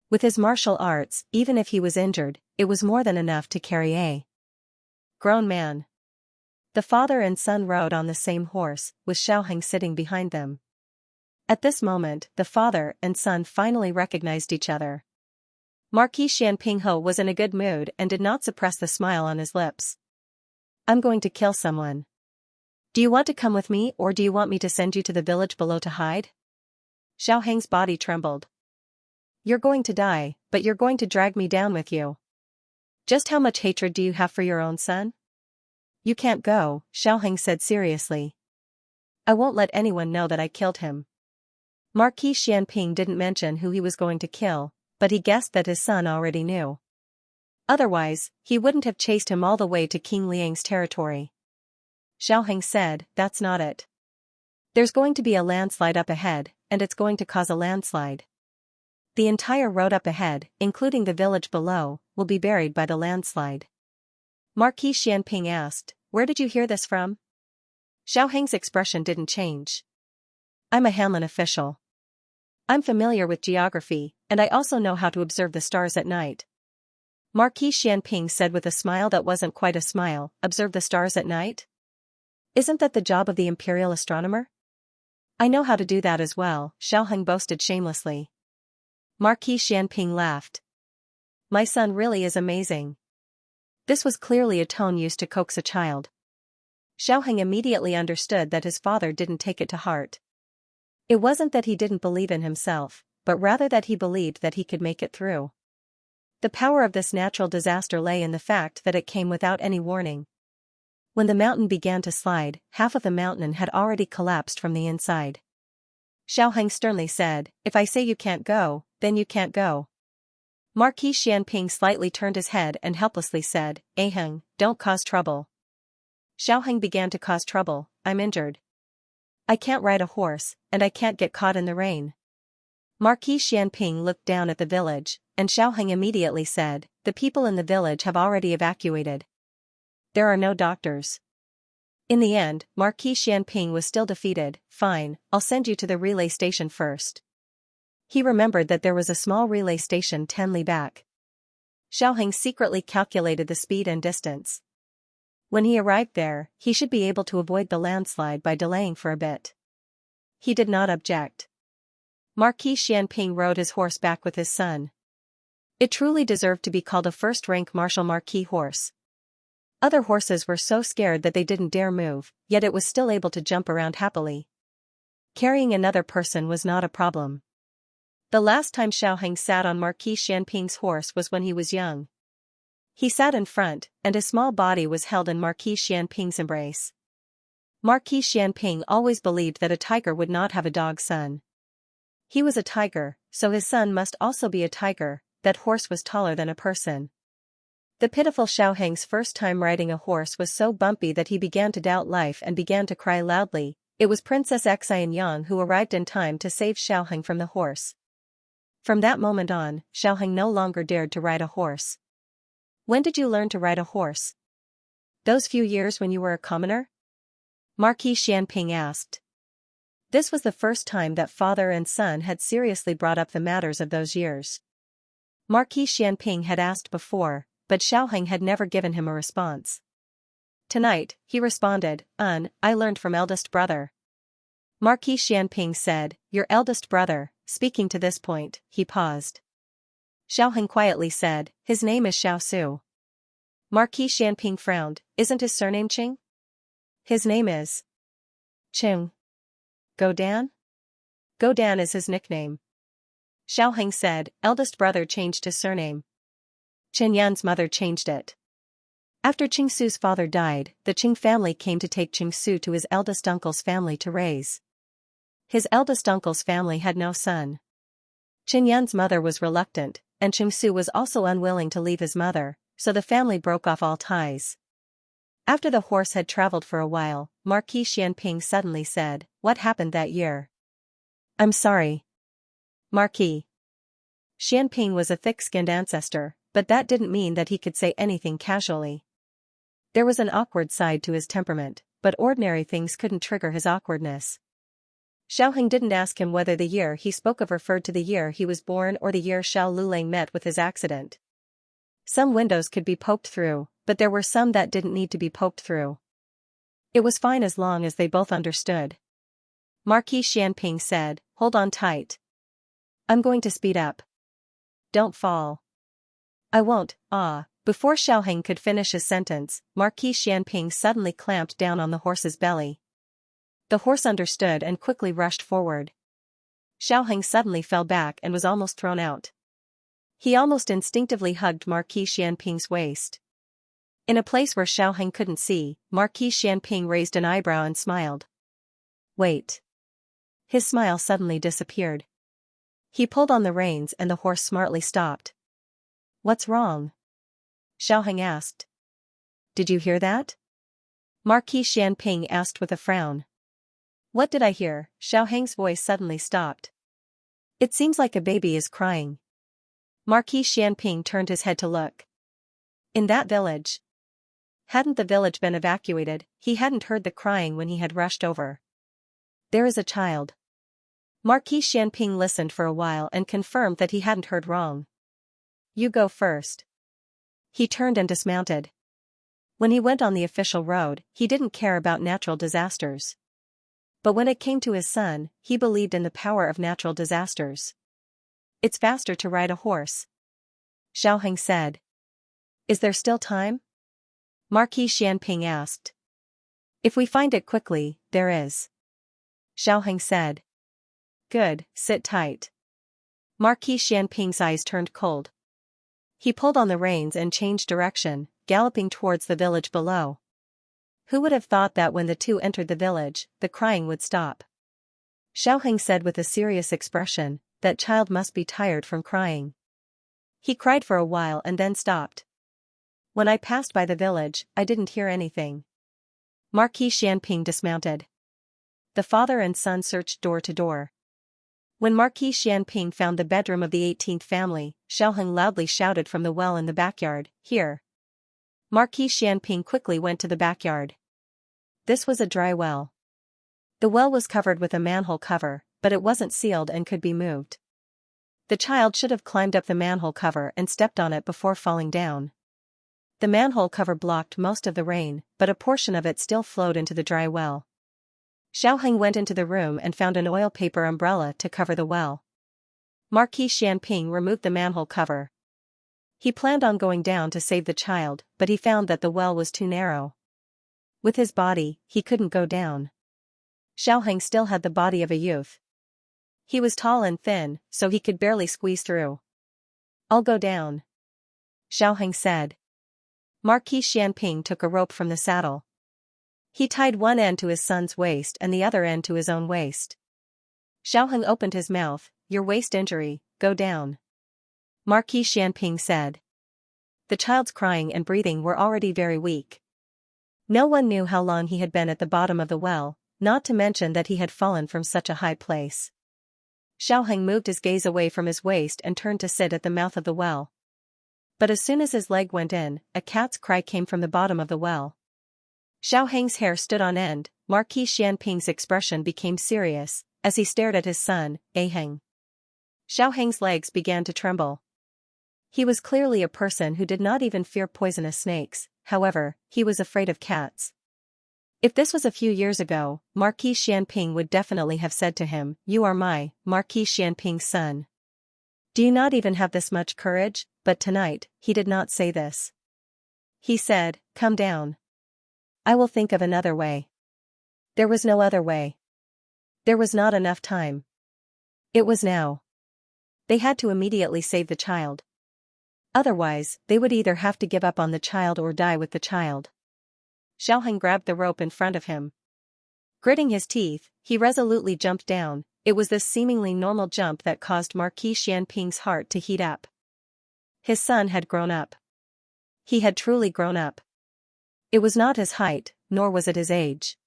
With his martial arts, even if he was injured, it was more than enough to carry a grown man. The father and son rode on the same horse, with Xiaoheng sitting behind them. At this moment, the father and son finally recognized each other. Marquis Xianping Ho was in a good mood and did not suppress the smile on his lips. "I'm going to kill someone. Do you want to come with me or do you want me to send you to the village below to hide?" Xiaoheng's body trembled. "You're going to die, but you're going to drag me down with you. Just how much hatred do you have for your own son?" "You can't go," Xiaoheng said seriously. "I won't let anyone know that I killed him." Marquis Xianping didn't mention who he was going to kill, but he guessed that his son already knew. Otherwise, he wouldn't have chased him all the way to King Liang's territory. Xiaoheng said, "That's not it. There's going to be a landslide up ahead, and it's going to cause a landslide. The entire road up ahead, including the village below, will be buried by the landslide." Marquis Xianping asked, "Where did you hear this from?" Xiaoheng's expression didn't change. "I'm a Hanlin official. I'm familiar with geography, and I also know how to observe the stars at night." Marquis Xianping said with a smile that wasn't quite a smile, "Observe the stars at night? Isn't that the job of the imperial astronomer?" "I know how to do that as well," Xiaoheng boasted shamelessly. Marquis Xianping laughed. "My son really is amazing." This was clearly a tone used to coax a child. Xiaoheng immediately understood that his father didn't take it to heart. It wasn't that he didn't believe in himself, but rather that he believed that he could make it through. The power of this natural disaster lay in the fact that it came without any warning. When the mountain began to slide, half of the mountain had already collapsed from the inside. Xiaoheng sternly said, "If I say you can't go, then you can't go." Marquis Xianping slightly turned his head and helplessly said, "Aheng, don't cause trouble." Xiaoheng began to cause trouble. "I'm injured. I can't ride a horse, and I can't get caught in the rain." Marquis Xianping looked down at the village, and Xiaoheng immediately said, "The people in the village have already evacuated. There are no doctors." In the end, Marquis Xianping was still defeated. "Fine, I'll send you to the relay station first." He remembered that there was a small relay station 10 li back. Xiaoheng secretly calculated the speed and distance. When he arrived there, he should be able to avoid the landslide by delaying for a bit. He did not object. Marquis Xianping rode his horse back with his son. It truly deserved to be called a first-rank martial marquis horse. Other horses were so scared that they didn't dare move, yet it was still able to jump around happily. Carrying another person was not a problem. The last time Xiaoheng sat on Marquis Xianping's horse was when he was young. He sat in front, and his small body was held in Marquis Xianping's embrace. Marquis Xianping always believed that a tiger would not have a dog son. He was a tiger, so his son must also be a tiger. That horse was taller than a person. The pitiful Xiaoheng's first time riding a horse was so bumpy that he began to doubt life and began to cry loudly. It was Princess Xianxia who arrived in time to save Xiaoheng from the horse. From that moment on, Xiaoheng no longer dared to ride a horse. "When did you learn to ride a horse?" "Those few years when you were a commoner?" Marquis Xianping asked. This was the first time that father and son had seriously brought up the matters of those years. Marquis Xianping had asked before, but Xiaoheng had never given him a response. Tonight, he responded, I learned from eldest brother." Marquis Xianping said, "Your eldest brother." Speaking to this point, he paused. Xiaoheng quietly said, "His name is Xiao Su." Marquis Xianping frowned, "Isn't his surname Qing?" "His name is Qing." "Godan?" "Godan is his nickname." Xiaoheng said, "Eldest brother changed his surname. Chen Yan's mother changed it." After Qing Su's father died, the Qing family came to take Qing Su to his eldest uncle's family to raise. His eldest uncle's family had no son. Chen Yan's mother was reluctant, and Qing Su was also unwilling to leave his mother, so the family broke off all ties. After the horse had traveled for a while, Marquis Xianping suddenly said, "What happened that year?" "I'm sorry, Marquis." Xianping was a thick-skinned ancestor, but that didn't mean that he could say anything casually. There was an awkward side to his temperament, but ordinary things couldn't trigger his awkwardness. Xiaoheng didn't ask him whether the year he spoke of referred to the year he was born or the year Xiao Lulang met with his accident. Some windows could be poked through, but there were some that didn't need to be poked through. It was fine as long as they both understood. Marquis Xianping said, "Hold on tight. I'm going to speed up. Don't fall." "I won't." Before Xiaoheng could finish his sentence, Marquis Xianping suddenly clamped down on the horse's belly. The horse understood and quickly rushed forward. Xiaoheng suddenly fell back and was almost thrown out. He almost instinctively hugged Marquis Xianping's waist. In a place where Xiaoheng couldn't see, Marquis Xianping raised an eyebrow and smiled. "Wait." His smile suddenly disappeared. He pulled on the reins and the horse smartly stopped. "What's wrong?" Xiaoheng asked. "Did you hear that?" Marquis Xianping asked with a frown. "What did I hear?" Xiaoheng's voice suddenly stopped. "It seems like a baby is crying." Marquis Xianping turned his head to look. In that village. Hadn't the village been evacuated, he hadn't heard the crying when he had rushed over. "There is a child." Marquis Xianping listened for a while and confirmed that he hadn't heard wrong. "You go first." He turned and dismounted. When he went on the official road, he didn't care about natural disasters. But when it came to his son, he believed in the power of natural disasters. "It's faster to ride a horse," Xiaoheng said. "Is there still time?" Marquis Xianping asked. "If we find it quickly, there is," Xiaoheng said. "Good, sit tight." Marquis Xianping's eyes turned cold. He pulled on the reins and changed direction, galloping towards the village below. Who would have thought that when the two entered the village, the crying would stop? Xiaoheng said with a serious expression, that child must be tired from crying. He cried for a while and then stopped. When I passed by the village, I didn't hear anything. Marquis Xianping dismounted. The father and son searched door to door. When Marquis Xianping found the bedroom of the 18th family, Xiaoheng loudly shouted from the well in the backyard, "Here!" Marquis Xianping quickly went to the backyard. This was a dry well. The well was covered with a manhole cover, but it wasn't sealed and could be moved. The child should have climbed up the manhole cover and stepped on it before falling down. The manhole cover blocked most of the rain, but a portion of it still flowed into the dry well. Xiaoheng went into the room and found an oil paper umbrella to cover the well. Marquis Xianping removed the manhole cover. He planned on going down to save the child, but he found that the well was too narrow. With his body, he couldn't go down. Xiaoheng still had the body of a youth. He was tall and thin, so he could barely squeeze through. "I'll go down," Xiaoheng said. Marquis Xianping took a rope from the saddle. He tied one end to his son's waist and the other end to his own waist. Xiaoheng opened his mouth. "Your waist injury, go down," Marquis Xianping said. The child's crying and breathing were already very weak. No one knew how long he had been at the bottom of the well, not to mention that he had fallen from such a high place. Xiaoheng moved his gaze away from his waist and turned to sit at the mouth of the well. But as soon as his leg went in, a cat's cry came from the bottom of the well. Xiaoheng's hair stood on end. Marquis Xianping's expression became serious, as he stared at his son, Aheng. Xiaoheng's legs began to tremble. He was clearly a person who did not even fear poisonous snakes, however, he was afraid of cats. If this was a few years ago, Marquis Xianping would definitely have said to him, "You are my, Marquis Xianping's son. Do you not even have this much courage?" But tonight, he did not say this. He said, "Come down. I will think of another way." There was no other way. There was not enough time. It was now. They had to immediately save the child. Otherwise, they would either have to give up on the child or die with the child. Xiaoheng grabbed the rope in front of him. Gritting his teeth, he resolutely jumped down. It was this seemingly normal jump that caused Marquis Xianping's heart to heat up. His son had grown up. He had truly grown up. It was not his height, nor was it his age.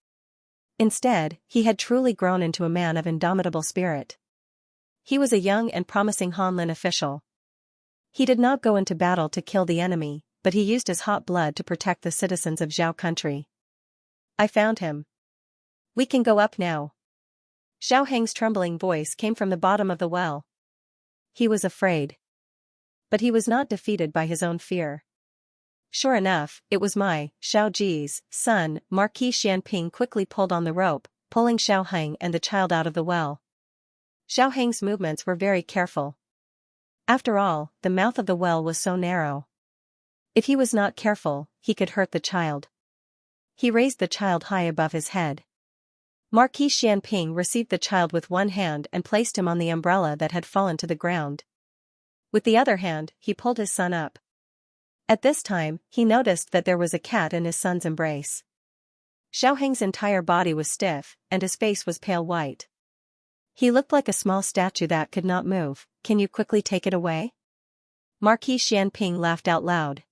Instead, he had truly grown into a man of indomitable spirit. He was a young and promising Hanlin official. He did not go into battle to kill the enemy, but he used his hot blood to protect the citizens of Zhao country. "I found him. We can go up now." Xiaoheng's trembling voice came from the bottom of the well. He was afraid. But he was not defeated by his own fear. Sure enough, it was my, Xiaoji's, son. Marquis Xianping quickly pulled on the rope, pulling Xiaoheng and the child out of the well. Xiaoheng's movements were very careful. After all, the mouth of the well was so narrow. If he was not careful, he could hurt the child. He raised the child high above his head. Marquis Xianping received the child with one hand and placed him on the umbrella that had fallen to the ground. With the other hand, he pulled his son up. At this time, he noticed that there was a cat in his son's embrace. Xiaoheng's entire body was stiff, and his face was pale white. He looked like a small statue that could not move. "Can you quickly take it away?" Marquis Xianping laughed out loud.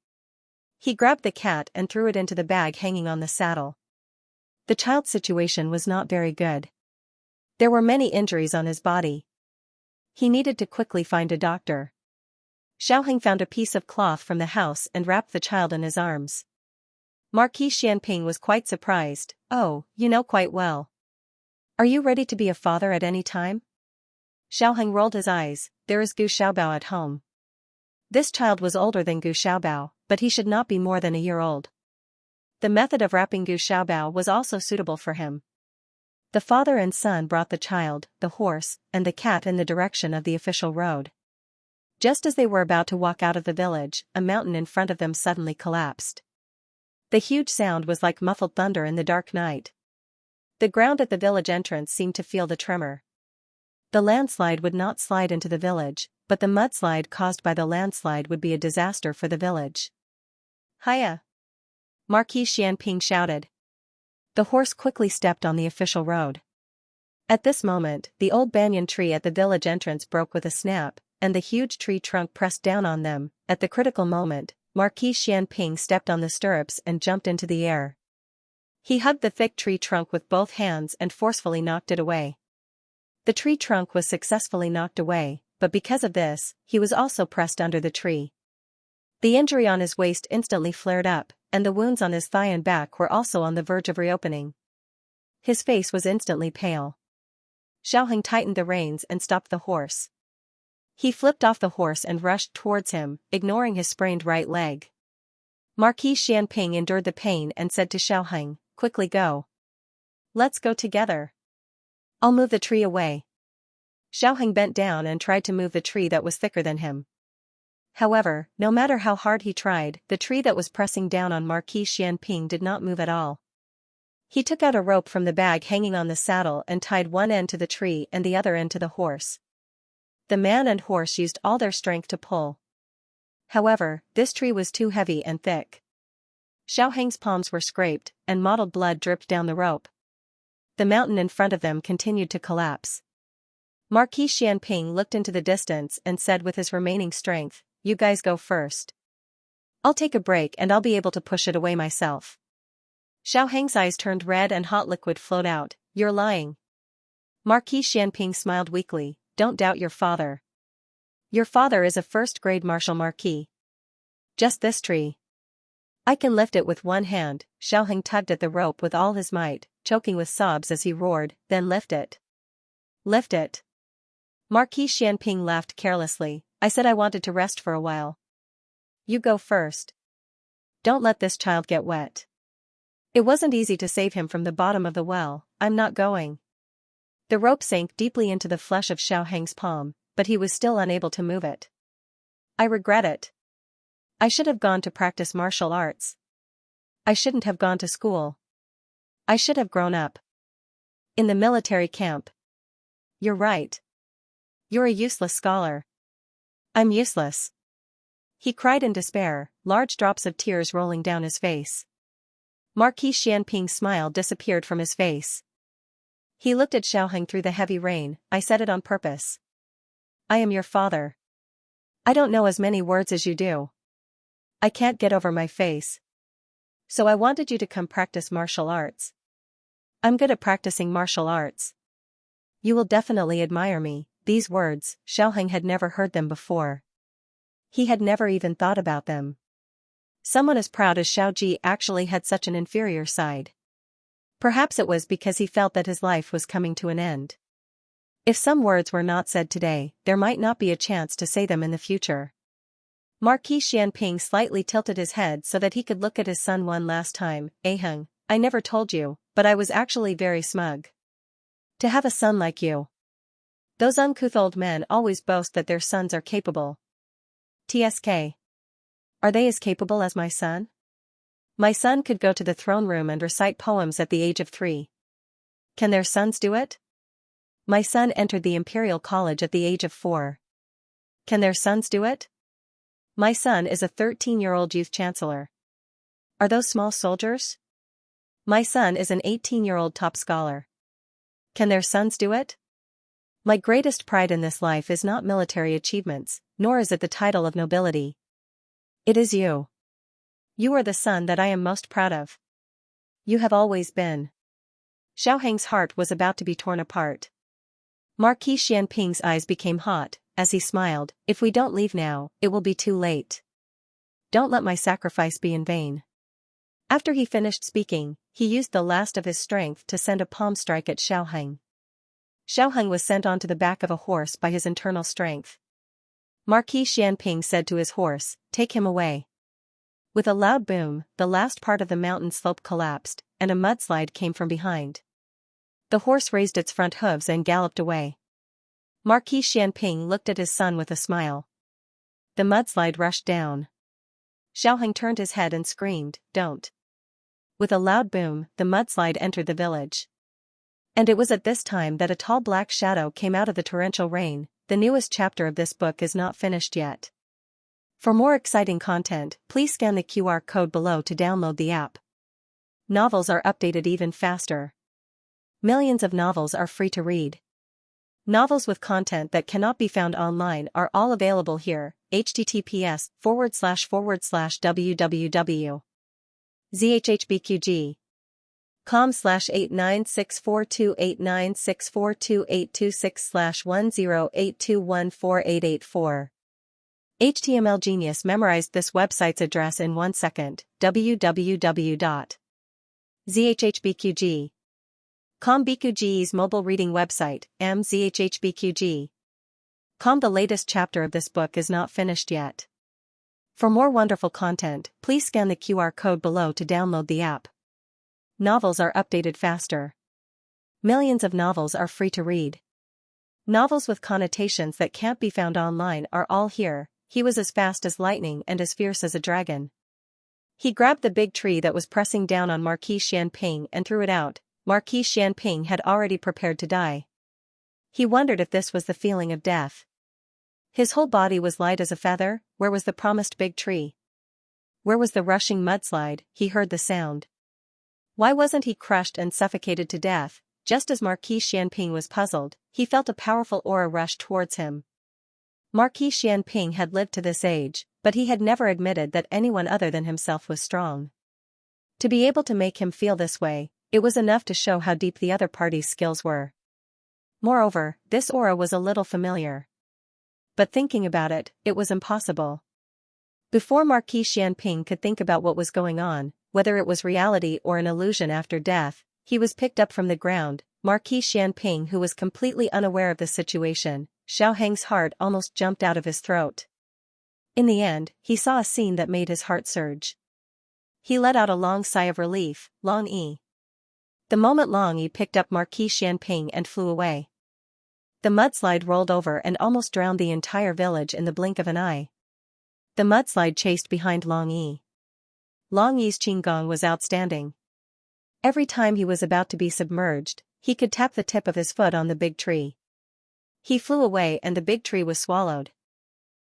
He grabbed the cat and threw it into the bag hanging on the saddle. The child's situation was not very good. There were many injuries on his body. He needed to quickly find a doctor. Xiaoheng found a piece of cloth from the house and wrapped the child in his arms. Marquis Xianping was quite surprised. "Oh, you know quite well. Are you ready to be a father at any time?" Xiaoheng rolled his eyes. "There is Gu Xiaobao at home." This child was older than Gu Xiaobao, but he should not be more than a year old. The method of wrapping Gu Xiaobao was also suitable for him. The father and son brought the child, the horse, and the cat in the direction of the official road. Just as they were about to walk out of the village, a mountain in front of them suddenly collapsed. The huge sound was like muffled thunder in the dark night. The ground at the village entrance seemed to feel the tremor. The landslide would not slide into the village, but the mudslide caused by the landslide would be a disaster for the village. "Hiya!" Marquis Xianping shouted. The horse quickly stepped on the official road. At this moment, the old banyan tree at the village entrance broke with a snap, and the huge tree trunk pressed down on them. At the critical moment, Marquis Xianping stepped on the stirrups and jumped into the air. He hugged the thick tree trunk with both hands and forcefully knocked it away. The tree trunk was successfully knocked away, but because of this, he was also pressed under the tree. The injury on his waist instantly flared up, and the wounds on his thigh and back were also on the verge of reopening. His face was instantly pale. Xiaoheng tightened the reins and stopped the horse. He flipped off the horse and rushed towards him, ignoring his sprained right leg. Marquis Xianping endured the pain and said to Xiaoheng, "Quickly go. Let's go together. I'll move the tree away." Xiaoheng bent down and tried to move the tree that was thicker than him. However, no matter how hard he tried, the tree that was pressing down on Marquis Xianping did not move at all. He took out a rope from the bag hanging on the saddle and tied one end to the tree and the other end to the horse. The man and horse used all their strength to pull. However, this tree was too heavy and thick. Xiaoheng's palms were scraped, and mottled blood dripped down the rope. The mountain in front of them continued to collapse. Marquis Xianping looked into the distance and said with his remaining strength, "You guys go first. I'll take a break and I'll be able to push it away myself." Xiaoheng's eyes turned red and hot liquid flowed out. "You're lying." Marquis Xianping smiled weakly, "Don't doubt your father. Your father is a first-grade martial marquis. Just this tree. I can lift it with one hand." Xiaoheng tugged at the rope with all his might, choking with sobs as he roared, "Then lift it. Lift it." Marquis Xianping laughed carelessly, "I said I wanted to rest for a while. You go first. Don't let this child get wet. It wasn't easy to save him from the bottom of the well. I'm not going." The rope sank deeply into the flesh of Xiaoheng's palm, but he was still unable to move it. "I regret it. I should have gone to practice martial arts. I shouldn't have gone to school. I should have grown up in the military camp. You're right. You're a useless scholar. I'm useless." He cried in despair, large drops of tears rolling down his face. Marquis Xianping's smile disappeared from his face. He looked at Xiaoheng through the heavy rain. "I said it on purpose. I am your father. I don't know as many words as you do. I can't get over my face. So I wanted you to come practice martial arts. I'm good at practicing martial arts. You will definitely admire me." These words, Xiaoheng had never heard them before. He had never even thought about them. Someone as proud as Xiao Ji actually had such an inferior side. Perhaps it was because he felt that his life was coming to an end. If some words were not said today, there might not be a chance to say them in the future. Marquis Xianping slightly tilted his head so that he could look at his son one last time. "Aheng, I never told you, but I was actually very smug to have a son like you. Those uncouth old men always boast that their sons are capable. TSK. Are they as capable as my son? My son could go to the throne room and recite poems at the age of 3. Can their sons do it? My son entered the Imperial College at the age of 4. Can their sons do it? My son is a 13-year-old youth chancellor. Are those small soldiers? My son is an 18-year-old top scholar. Can their sons do it? My greatest pride in this life is not military achievements, nor is it the title of nobility. It is you. You are the son that I am most proud of. You have always been." Xiaoheng's heart was about to be torn apart. Marquis Xianping's eyes became hot, as he smiled, "If we don't leave now, it will be too late. Don't let my sacrifice be in vain." After he finished speaking, he used the last of his strength to send a palm strike at Xiaoheng. Xiaoheng was sent onto the back of a horse by his internal strength. Marquis Xianping said to his horse, "Take him away." With a loud boom, the last part of the mountain slope collapsed, and a mudslide came from behind. The horse raised its front hooves and galloped away. Marquis Xianping looked at his son with a smile. The mudslide rushed down. Xiaoheng turned his head and screamed, "Don't." With a loud boom, the mudslide entered the village. And it was at this time that a tall black shadow came out of the torrential rain. The newest chapter of this book is not finished yet. For more exciting content, please scan the QR code below to download the app. Novels are updated even faster. Millions of novels are free to read. Novels with content that cannot be found online are all available here. https://www.zhhbqg.com/896428964286/1082148884. HTML Genius memorized this website's address in 1 second. www.zhhbqg.com. BQG's mobile reading website, mzhhbqg.com. The latest chapter of this book is not finished yet. For more wonderful content, please scan the QR code below to download the app. Novels are updated faster. Millions of novels are free to read. Novels with connotations that can't be found online are all here. He was as fast as lightning and as fierce as a dragon. He grabbed the big tree that was pressing down on Marquis Xianping and threw it out. Marquis Xianping had already prepared to die. He wondered if this was the feeling of death. His whole body was light as a feather. Where was the promised big tree? Where was the rushing mudslide? He heard the sound. Why wasn't he crushed and suffocated to death? Just as Marquis Xianping was puzzled, he felt a powerful aura rush towards him. Marquis Xianping had lived to this age, but he had never admitted that anyone other than himself was strong. To be able to make him feel this way, it was enough to show how deep the other party's skills were. Moreover, this aura was a little familiar. But thinking about it, it was impossible. Before Marquis Xianping could think about what was going on, whether it was reality or an illusion after death, he was picked up from the ground. Marquis Xianping, who was completely unaware of the situation, Xiaoheng's heart almost jumped out of his throat. In the end, he saw a scene that made his heart surge. He let out a long sigh of relief. Long Yi. The moment Long Yi picked up Marquis Xianping and flew away. The mudslide rolled over and almost drowned the entire village in the blink of an eye. The mudslide chased behind Long Yi. Long Yi's qigong was outstanding. Every time he was about to be submerged, he could tap the tip of his foot on the big tree. He flew away and the big tree was swallowed.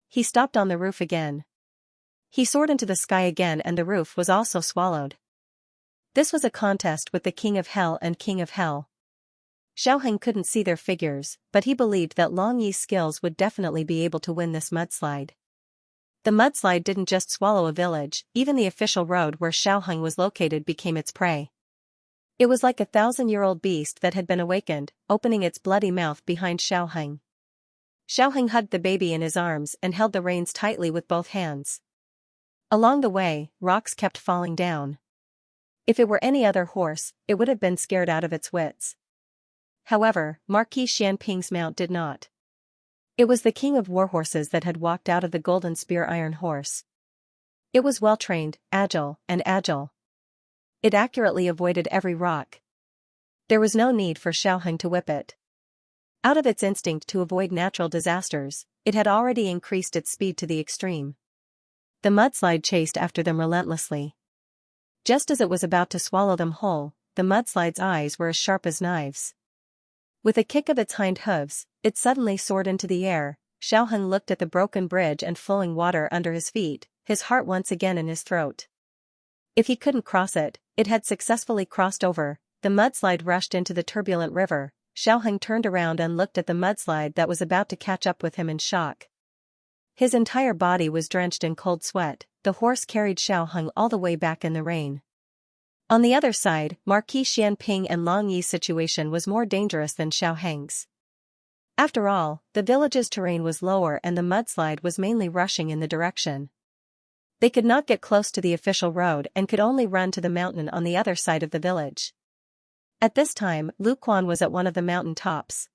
He stopped on the roof again. He soared into the sky again and the roof was also swallowed. This was a contest with the King of Hell and King of Hell. Xiaoheng couldn't see their figures, but he believed that Long Yi's skills would definitely be able to win this mudslide. The mudslide didn't just swallow a village, even the official road where Xiaoheng was located became its prey. It was like a 1,000-year-old beast that had been awakened, opening its bloody mouth behind Xiaoheng. Xiaoheng hugged the baby in his arms and held the reins tightly with both hands. Along the way, rocks kept falling down. If it were any other horse, it would have been scared out of its wits. However, Marquis Xianping's mount did not. It was the king of warhorses that had walked out of the Golden Spear Iron Horse. It was well-trained, agile. It accurately avoided every rock. There was no need for Xiaoheng to whip it. Out of its instinct to avoid natural disasters, it had already increased its speed to the extreme. The mudslide chased after them relentlessly. Just as it was about to swallow them whole, the mudslide's eyes were as sharp as knives. With a kick of its hind hooves, it suddenly soared into the air. Xiaoheng looked at the broken bridge and flowing water under his feet, his heart once again in his throat. If he couldn't cross it, it had successfully crossed over. The mudslide rushed into the turbulent river. Xiaoheng turned around and looked at the mudslide that was about to catch up with him in shock. His entire body was drenched in cold sweat. The horse carried Xiaoheng all the way back in the rain. On the other side, Marquis Xianping and Long Yi's situation was more dangerous than Xiaoheng's. After all, the village's terrain was lower and the mudslide was mainly rushing in the direction. They could not get close to the official road and could only run to the mountain on the other side of the village. At this time, Lu Quan was at one of the mountain tops.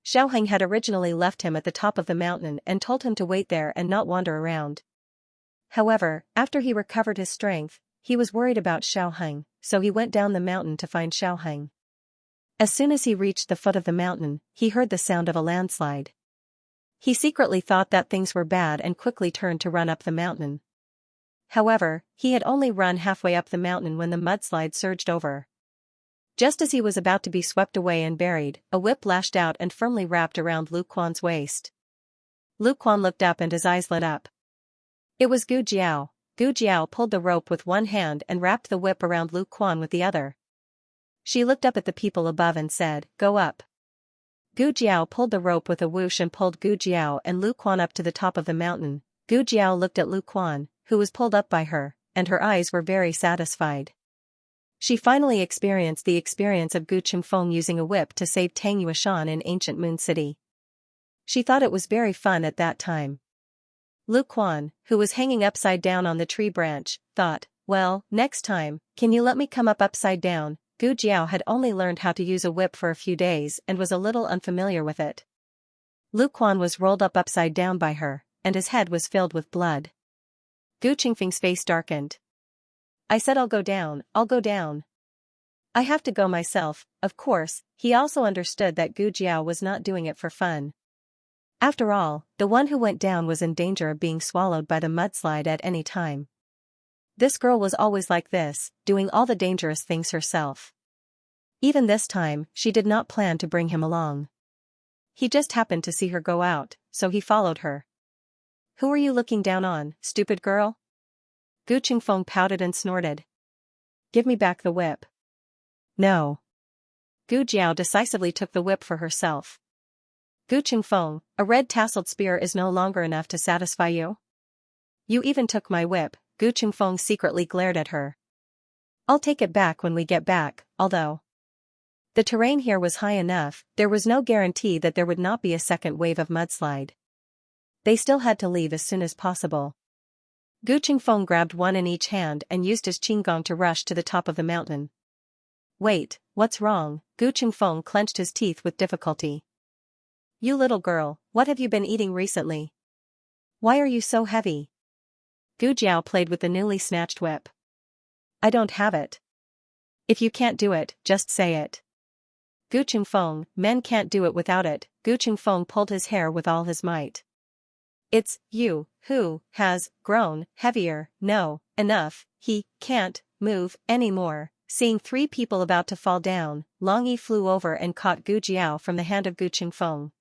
Xiaoheng had originally left him at the top of the mountain and told him to wait there and not wander around. However, after he recovered his strength, he was worried about Xiaoheng, so he went down the mountain to find Xiaoheng. As soon as he reached the foot of the mountain, he heard the sound of a landslide. He secretly thought that things were bad and quickly turned to run up the mountain. However, he had only run halfway up the mountain when the mudslide surged over. Just as he was about to be swept away and buried, a whip lashed out and firmly wrapped around Lu Quan's waist. Lu Quan looked up and his eyes lit up. It was Gu Jiao. Gu Jiao pulled the rope with one hand and wrapped the whip around Lu Quan with the other. She looked up at the people above and said, "Go up." Gu Jiao pulled the rope with a whoosh and pulled Gu Jiao and Lu Quan up to the top of the mountain. Gu Jiao looked at Lu Quan, who was pulled up by her, and her eyes were very satisfied. She finally experienced the experience of Gu Qingfeng using a whip to save Tang Yuashan in ancient Moon City. She thought it was very fun at that time. Lu Quan, who was hanging upside down on the tree branch, thought, "Well, next time, can you let me come up upside down?" Gu Jiao had only learned how to use a whip for a few days and was a little unfamiliar with it. Lu Quan was rolled up upside down by her, and his head was filled with blood. Gu Qingfeng's face darkened. "I said I'll go down, I'll go down. I have to go myself." Of course, he also understood that Gu Jiao was not doing it for fun. After all, the one who went down was in danger of being swallowed by the mudslide at any time. This girl was always like this, doing all the dangerous things herself. Even this time, she did not plan to bring him along. He just happened to see her go out, so he followed her. "Who are you looking down on, stupid girl?" Gu Qingfeng pouted and snorted. "Give me back the whip." "No." Gu Jiao decisively took the whip for herself. "Gu Qingfeng, a red tasseled spear is no longer enough to satisfy you? You even took my whip." Gu Qingfeng secretly glared at her. "I'll take it back when we get back, although the terrain here was high enough, there was no guarantee that there would not be a second wave of mudslide. They still had to leave as soon as possible." Gu Qingfeng grabbed one in each hand and used his qinggong to rush to the top of the mountain. "Wait, what's wrong?" Gu Qingfeng clenched his teeth with difficulty. "You little girl, what have you been eating recently? Why are you so heavy?" Gu Jiao played with the newly snatched whip. "I don't have it." "If you can't do it, just say it." Gu Qingfeng, men can't do it without it. Gu Qingfeng pulled his hair with all his might. "It's you who has grown heavier." "No, enough, he can't move anymore." Seeing three people about to fall down, Long Yi flew over and caught Gu Jiao from the hand of Gu Qingfeng.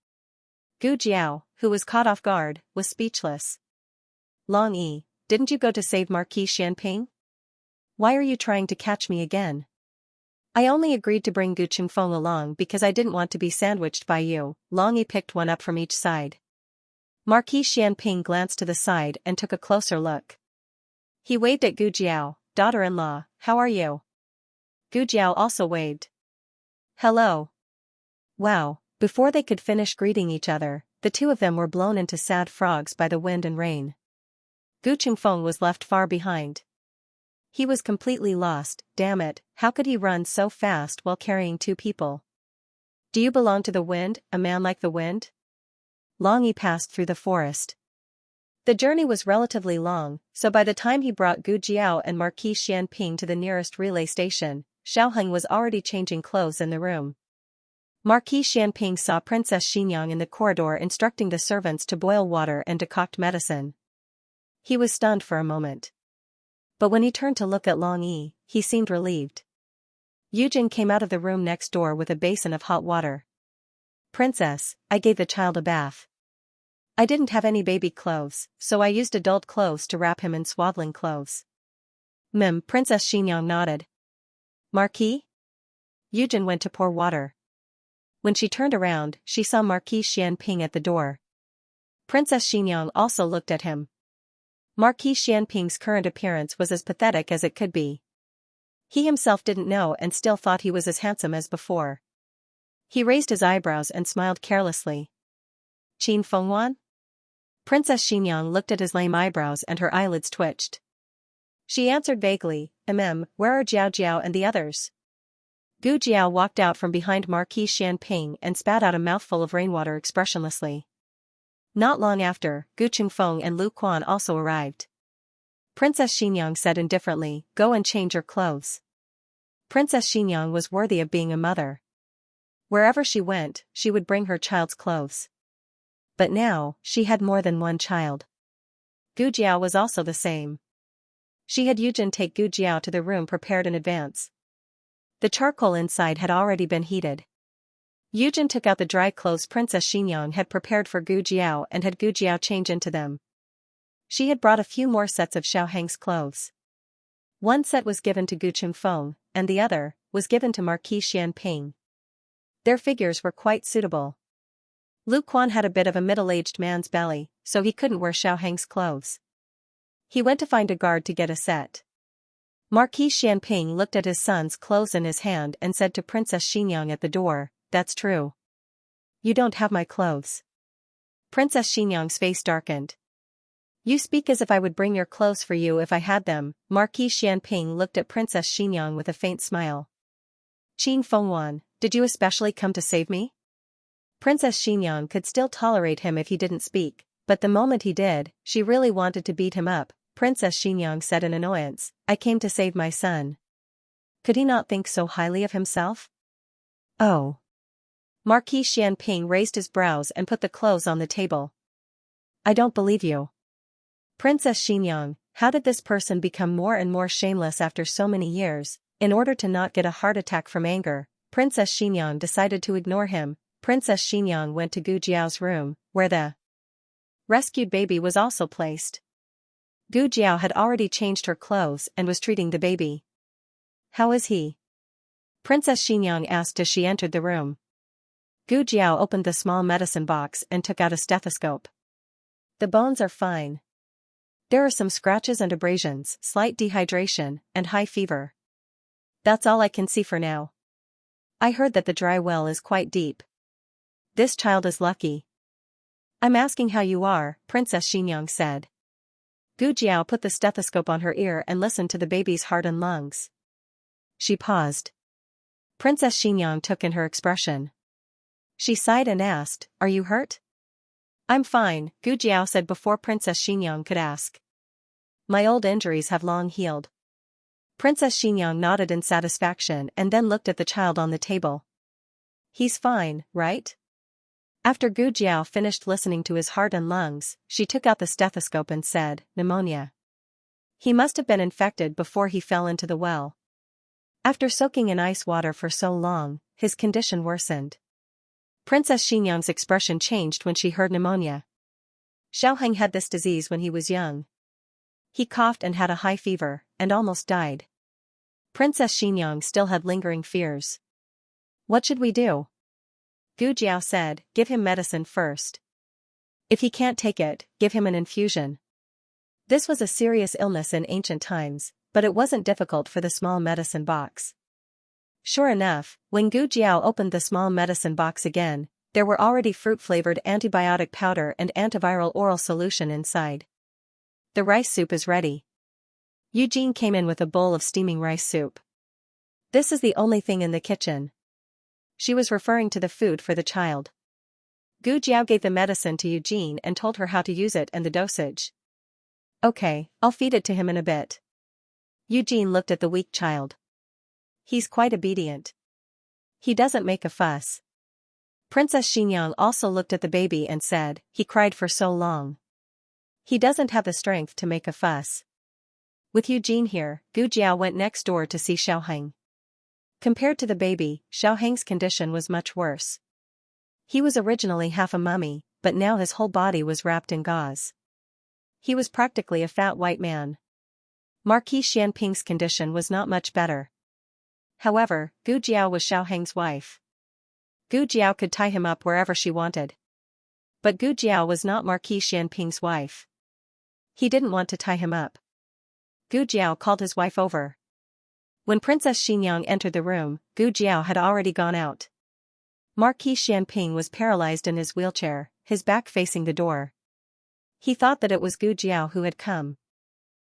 Gu Jiao, who was caught off guard, was speechless. "Long Yi, didn't you go to save Marquis Xianping? Why are you trying to catch me again?" "I only agreed to bring Gu Qingfeng along because I didn't want to be sandwiched by you." Long Yi picked one up from each side. Marquis Xianping glanced to the side and took a closer look. He waved at Gu Jiao. "Daughter-in-law, how are you?" Gu Jiao also waved. "Hello." Wow, before they could finish greeting each other, the two of them were blown into sad frogs by the wind and rain. Gu Qingfeng was left far behind. He was completely lost. Damn it, how could he run so fast while carrying two people? "Do you belong to the wind, a man like the wind?" Long Yi passed through the forest. The journey was relatively long, so by the time he brought Gu Jiao and Marquis Xianping to the nearest relay station, Xiaoheng was already changing clothes in the room. Marquis Xianping saw Princess Xinyang in the corridor instructing the servants to boil water and decoct medicine. He was stunned for a moment. But when he turned to look at Long Yi, he seemed relieved. Yujin came out of the room next door with a basin of hot water. "Princess, I gave the child a bath. I didn't have any baby clothes, so I used adult clothes to wrap him in swaddling clothes." Princess Xinyang nodded. "Marquis?" Yujin went to pour water. When she turned around, she saw Marquis Xianping at the door. Princess Xinyang also looked at him. Marquis Xianping's current appearance was as pathetic as it could be. He himself didn't know and still thought he was as handsome as before. He raised his eyebrows and smiled carelessly. "Qin Fengwan?" Princess Xinyang looked at his lame eyebrows and her eyelids twitched. She answered vaguely, "Where are Jiao Jiao and the others?" Gu Jiao walked out from behind Marquis Xianping and spat out a mouthful of rainwater expressionlessly. Not long after, Gu Qingfeng and Lu Quan also arrived. Princess Xinyang said indifferently, "Go and change your clothes." Princess Xinyang was worthy of being a mother. Wherever she went, she would bring her child's clothes. But now, she had more than one child. Gu Jiao was also the same. She had Yujin take Gu Jiao to the room prepared in advance. The charcoal inside had already been heated. Yujin took out the dry clothes Princess Xinyang had prepared for Gu Jiao and had Gu Jiao change into them. She had brought a few more sets of Xiaohang's clothes. One set was given to Gu Chengfeng, and the other was given to Marquis Xianping. Their figures were quite suitable. Lu Quan had a bit of a middle-aged man's belly, so he couldn't wear Xiaohang's clothes. He went to find a guard to get a set. Marquis Xianping looked at his son's clothes in his hand and said to Princess Xinyang at the door, "That's true. You don't have my clothes." Princess Xinyang's face darkened. "You speak as if I would bring your clothes for you if I had them." Marquis Xianping looked at Princess Xinyang with a faint smile. "Qing Fengwan, did you especially come to save me?" Princess Xinyang could still tolerate him if he didn't speak, but the moment he did, she really wanted to beat him up. Princess Xinyang said in annoyance, "I came to save my son." Could he not think so highly of himself? Oh. Marquis Xianping raised his brows and put the clothes on the table. "I don't believe you. Princess Xinyang, how did this person become more and more shameless after so many years?" In order to not get a heart attack from anger, Princess Xinyang decided to ignore him. Princess Xinyang went to Gu Jiao's room, where the rescued baby was also placed. Gu Jiao had already changed her clothes and was treating the baby. "How is he?" Princess Xinyang asked as she entered the room. Gu Jiao opened the small medicine box and took out a stethoscope. "The bones are fine. There are some scratches and abrasions, slight dehydration, and high fever. That's all I can see for now. I heard that the dry well is quite deep. This child is lucky." "I'm asking how you are," Princess Xinyang said. Gu Jiao put the stethoscope on her ear and listened to the baby's heart and lungs. She paused. Princess Xinyang took in her expression. She sighed and asked, "Are you hurt?" "I'm fine," Gu Jiao said before Princess Xinyang could ask. "My old injuries have long healed." Princess Xinyang nodded in satisfaction and then looked at the child on the table. "He's fine, right?" After Gu Jiao finished listening to his heart and lungs, she took out the stethoscope and said, "Pneumonia. He must have been infected before he fell into the well. After soaking in ice water for so long, his condition worsened." Princess Xinyang's expression changed when she heard pneumonia. Xiaoheng had this disease when he was young. He coughed and had a high fever, and almost died. Princess Xinyang still had lingering fears. "What should we do?" Gu Jiao said, "Give him medicine first. If he can't take it, give him an infusion." This was a serious illness in ancient times, but it wasn't difficult for the small medicine box. Sure enough, when Gu Jiao opened the small medicine box again, there were already fruit-flavored antibiotic powder and antiviral oral solution inside. "The rice soup is ready." Eugene came in with a bowl of steaming rice soup. "This is the only thing in the kitchen." She was referring to the food for the child. Gu Jiao gave the medicine to Eugene and told her how to use it and the dosage. "Okay, I'll feed it to him in a bit." Eugene looked at the weak child. "He's quite obedient. He doesn't make a fuss." Princess Xinyang also looked at the baby and said, "He cried for so long. He doesn't have the strength to make a fuss." With Eugene here, Gu Jiao went next door to see Xiaoheng. Compared to the baby, Xiaoheng's condition was much worse. He was originally half a mummy, but now his whole body was wrapped in gauze. He was practically a fat white man. Marquis Xianping's condition was not much better. However, Gu Jiao was Xiaoheng's wife. Gu Jiao could tie him up wherever she wanted. But Gu Jiao was not Marquis Xianping's wife. He didn't want to tie him up. Gu Jiao called his wife over. When Princess Xinyang entered the room, Gu Jiao had already gone out. Marquis Xianping was paralyzed in his wheelchair, his back facing the door. He thought that it was Gu Jiao who had come.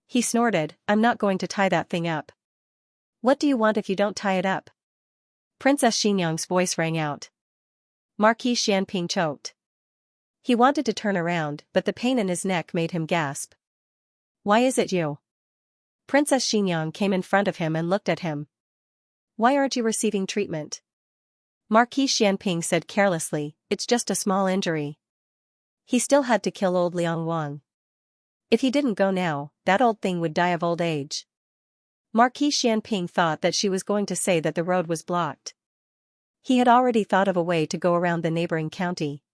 He snorted, "I'm not going to tie that thing up." "What do you want if you don't tie it up?" Princess Xinyang's voice rang out. Marquis Xianping choked. He wanted to turn around, but the pain in his neck made him gasp. "Why is it you?" Princess Xinyang came in front of him and looked at him. "Why aren't you receiving treatment?" Marquis Xianping said carelessly, "It's just a small injury." He still had to kill old Liang Wang. If he didn't go now, that old thing would die of old age. Marquis Xianping thought that she was going to say that the road was blocked. He had already thought of a way to go around the neighboring county.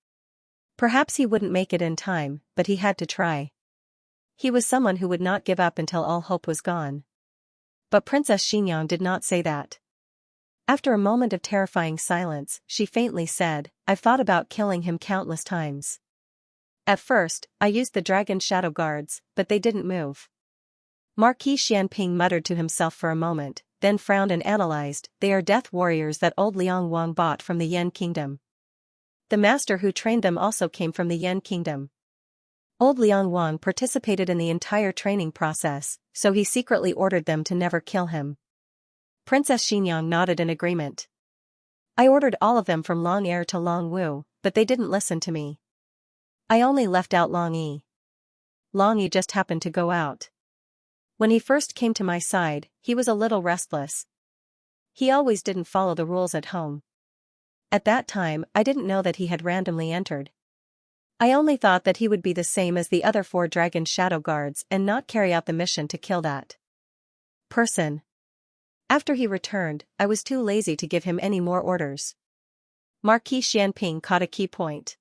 Perhaps he wouldn't make it in time, but he had to try. He was someone who would not give up until all hope was gone. But Princess Xianxia did not say that. After a moment of terrifying silence, she faintly said, "I've thought about killing him countless times. At first, I used the dragon shadow guards, but they didn't move." Marquis Xianping muttered to himself for a moment, then frowned and analyzed. "They are death warriors that old Liang Wang bought from the Yan kingdom. The master who trained them also came from the Yan kingdom. Old Liang Wang participated in the entire training process, so he secretly ordered them to never kill him." Princess Xianxia nodded in agreement. "I ordered all of them from Long Er to Long Wu, but they didn't listen to me. I only left out Long Yi. Long Yi just happened to go out. When he first came to my side, he was a little restless. He always didn't follow the rules at home. At that time, I didn't know that he had randomly entered. I only thought that he would be the same as the other 4 dragon shadow guards and not carry out the mission to kill that person. After he returned, I was too lazy to give him any more orders." Marquis Xianping caught a key point.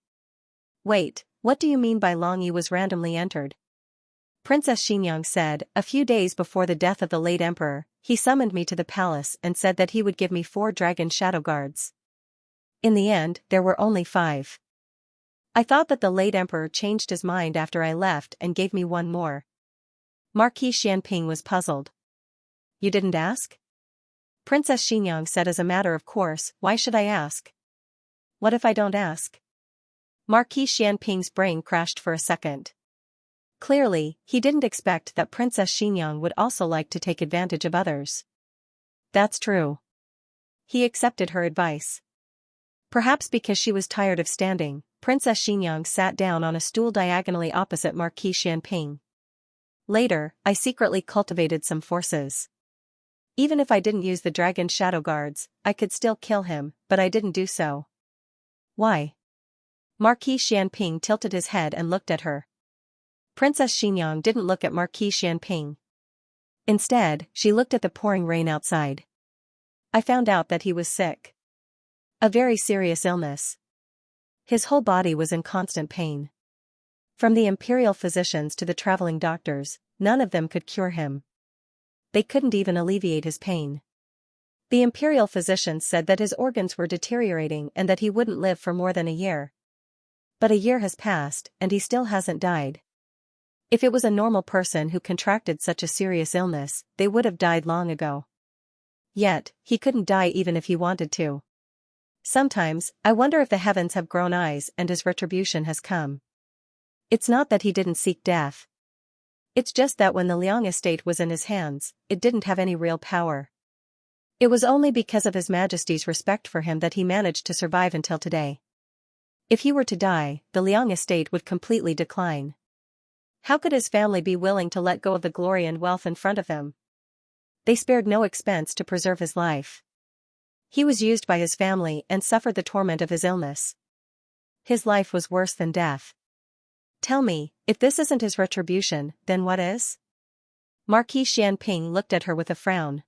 "Wait, what do you mean by Long Yi was randomly entered?" Princess Xianxia said, "A few days before the death of the late emperor, he summoned me to the palace and said that he would give me 4 dragon shadow guards. In the end, there were only 5. I thought that the late emperor changed his mind after I left and gave me 1 more." Marquis Xianping was puzzled. "You didn't ask?" Princess Xianxia said, "As a matter of course, why should I ask? What if I don't ask?" Marquis Xianping's brain crashed for a second. Clearly, he didn't expect that Princess Xianxia would also like to take advantage of others. That's true. He accepted her advice. Perhaps because she was tired of standing, Princess Xianxia sat down on a stool diagonally opposite Marquis Xianping. "Later, I secretly cultivated some forces. Even if I didn't use the dragon shadow guards, I could still kill him, but I didn't do so." "Why?" Marquis Xianping tilted his head and looked at her. Princess Xianxia didn't look at Marquis Xianping. Instead, she looked at the pouring rain outside. "I found out that he was sick. A very serious illness. His whole body was in constant pain. From the imperial physicians to the traveling doctors, none of them could cure him. They couldn't even alleviate his pain. The imperial physicians said that his organs were deteriorating and that he wouldn't live for more than a year. But a year has passed, and he still hasn't died. If it was a normal person who contracted such a serious illness, they would have died long ago. Yet, he couldn't die even if he wanted to. Sometimes, I wonder if the heavens have grown eyes and his retribution has come. It's not that he didn't seek death. It's just that when the Liang estate was in his hands, it didn't have any real power. It was only because of His Majesty's respect for him that he managed to survive until today. If he were to die, the Liang estate would completely decline. How could his family be willing to let go of the glory and wealth in front of him? They spared no expense to preserve his life. He was used by his family and suffered the torment of his illness. His life was worse than death. Tell me, if this isn't his retribution, then what is?" Marquis Xianping looked at her with a frown.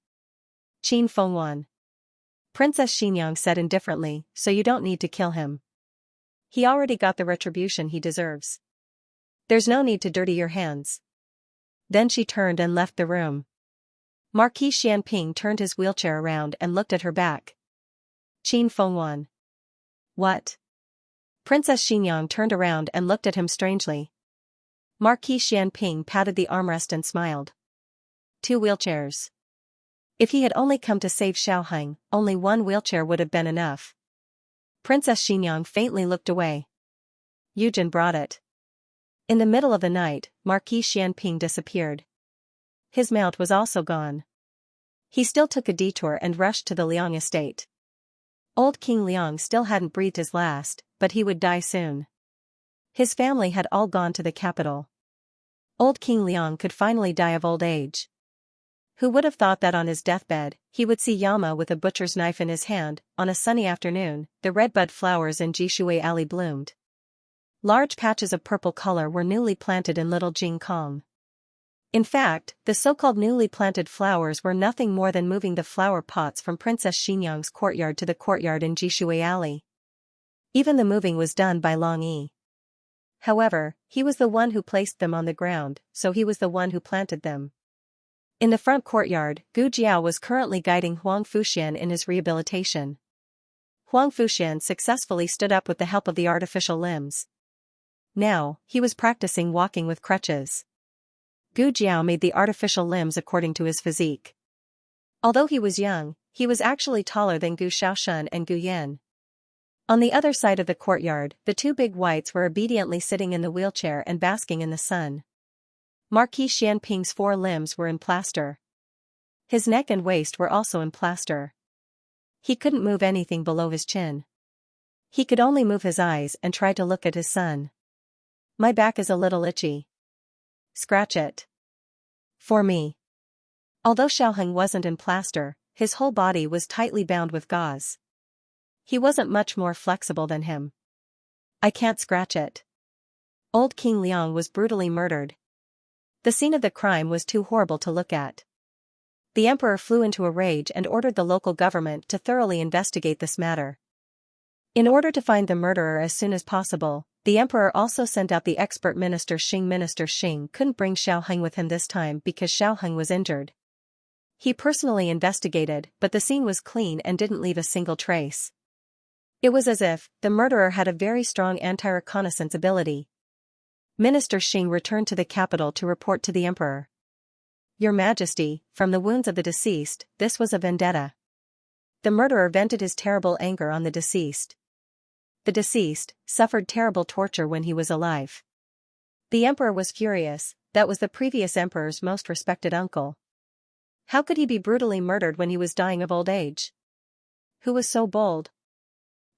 "Qin Fengwan." Princess Xianxia said indifferently, "So you don't need to kill him. He already got the retribution he deserves. There's no need to dirty your hands." Then she turned and left the room. Marquis Xianping turned his wheelchair around and looked at her back. "Qin Fengwan. What?" Princess Xianxia turned around and looked at him strangely. Marquis Xianping patted the armrest and smiled. 2 wheelchairs. If he had only come to save Xiaoheng, only 1 wheelchair would have been enough. Princess Xianxia faintly looked away. Yujin brought it. In the middle of the night, Marquis Xianping disappeared. His mount was also gone. He still took a detour and rushed to the Liang estate. Old King Liang still hadn't breathed his last, but he would die soon. His family had all gone to the capital. Old King Liang could finally die of old age. Who would have thought that on his deathbed, he would see Yama with a butcher's knife in his hand? On a sunny afternoon, the redbud flowers in Jishui Alley bloomed. Large patches of purple color were newly planted in Little Jingkong. In fact, the so-called newly planted flowers were nothing more than moving the flower pots from Princess Xianxia's courtyard to the courtyard in Jishui Alley. Even the moving was done by Long Yi. However, he was the one who placed them on the ground, so he was the one who planted them. In the front courtyard, Gu Jiao was currently guiding Huang Fuxian in his rehabilitation. Huang Fuxian successfully stood up with the help of the artificial limbs. Now, he was practicing walking with crutches. Gu Jiao made the artificial limbs according to his physique. Although he was young, he was actually taller than Gu Shaoshun and Gu Yan. On the other side of the courtyard, the two big whites were obediently sitting in the wheelchair and basking in the sun. Marquis Xianping's 4 limbs were in plaster. His neck and waist were also in plaster. He couldn't move anything below his chin. He could only move his eyes and try to look at his son. My back is a little itchy. Scratch it. For me. Although Xiaoheng wasn't in plaster, his whole body was tightly bound with gauze. He wasn't much more flexible than him. I can't scratch it. Old King Liang was brutally murdered. The scene of the crime was too horrible to look at. The emperor flew into a rage and ordered the local government to thoroughly investigate this matter. In order to find the murderer as soon as possible, the emperor also sent out the expert Minister Xing. Minister Xing couldn't bring Xiaoheng with him this time because Xiaoheng was injured. He personally investigated, but the scene was clean and didn't leave a single trace. It was as if the murderer had a very strong anti-reconnaissance ability. Minister Xing returned to the capital to report to the emperor. Your Majesty, from the wounds of the deceased, this was a vendetta. The murderer vented his terrible anger on the deceased. The deceased suffered terrible torture when he was alive. The emperor was furious. That was the previous emperor's most respected uncle. How could he be brutally murdered when he was dying of old age? Who was so bold?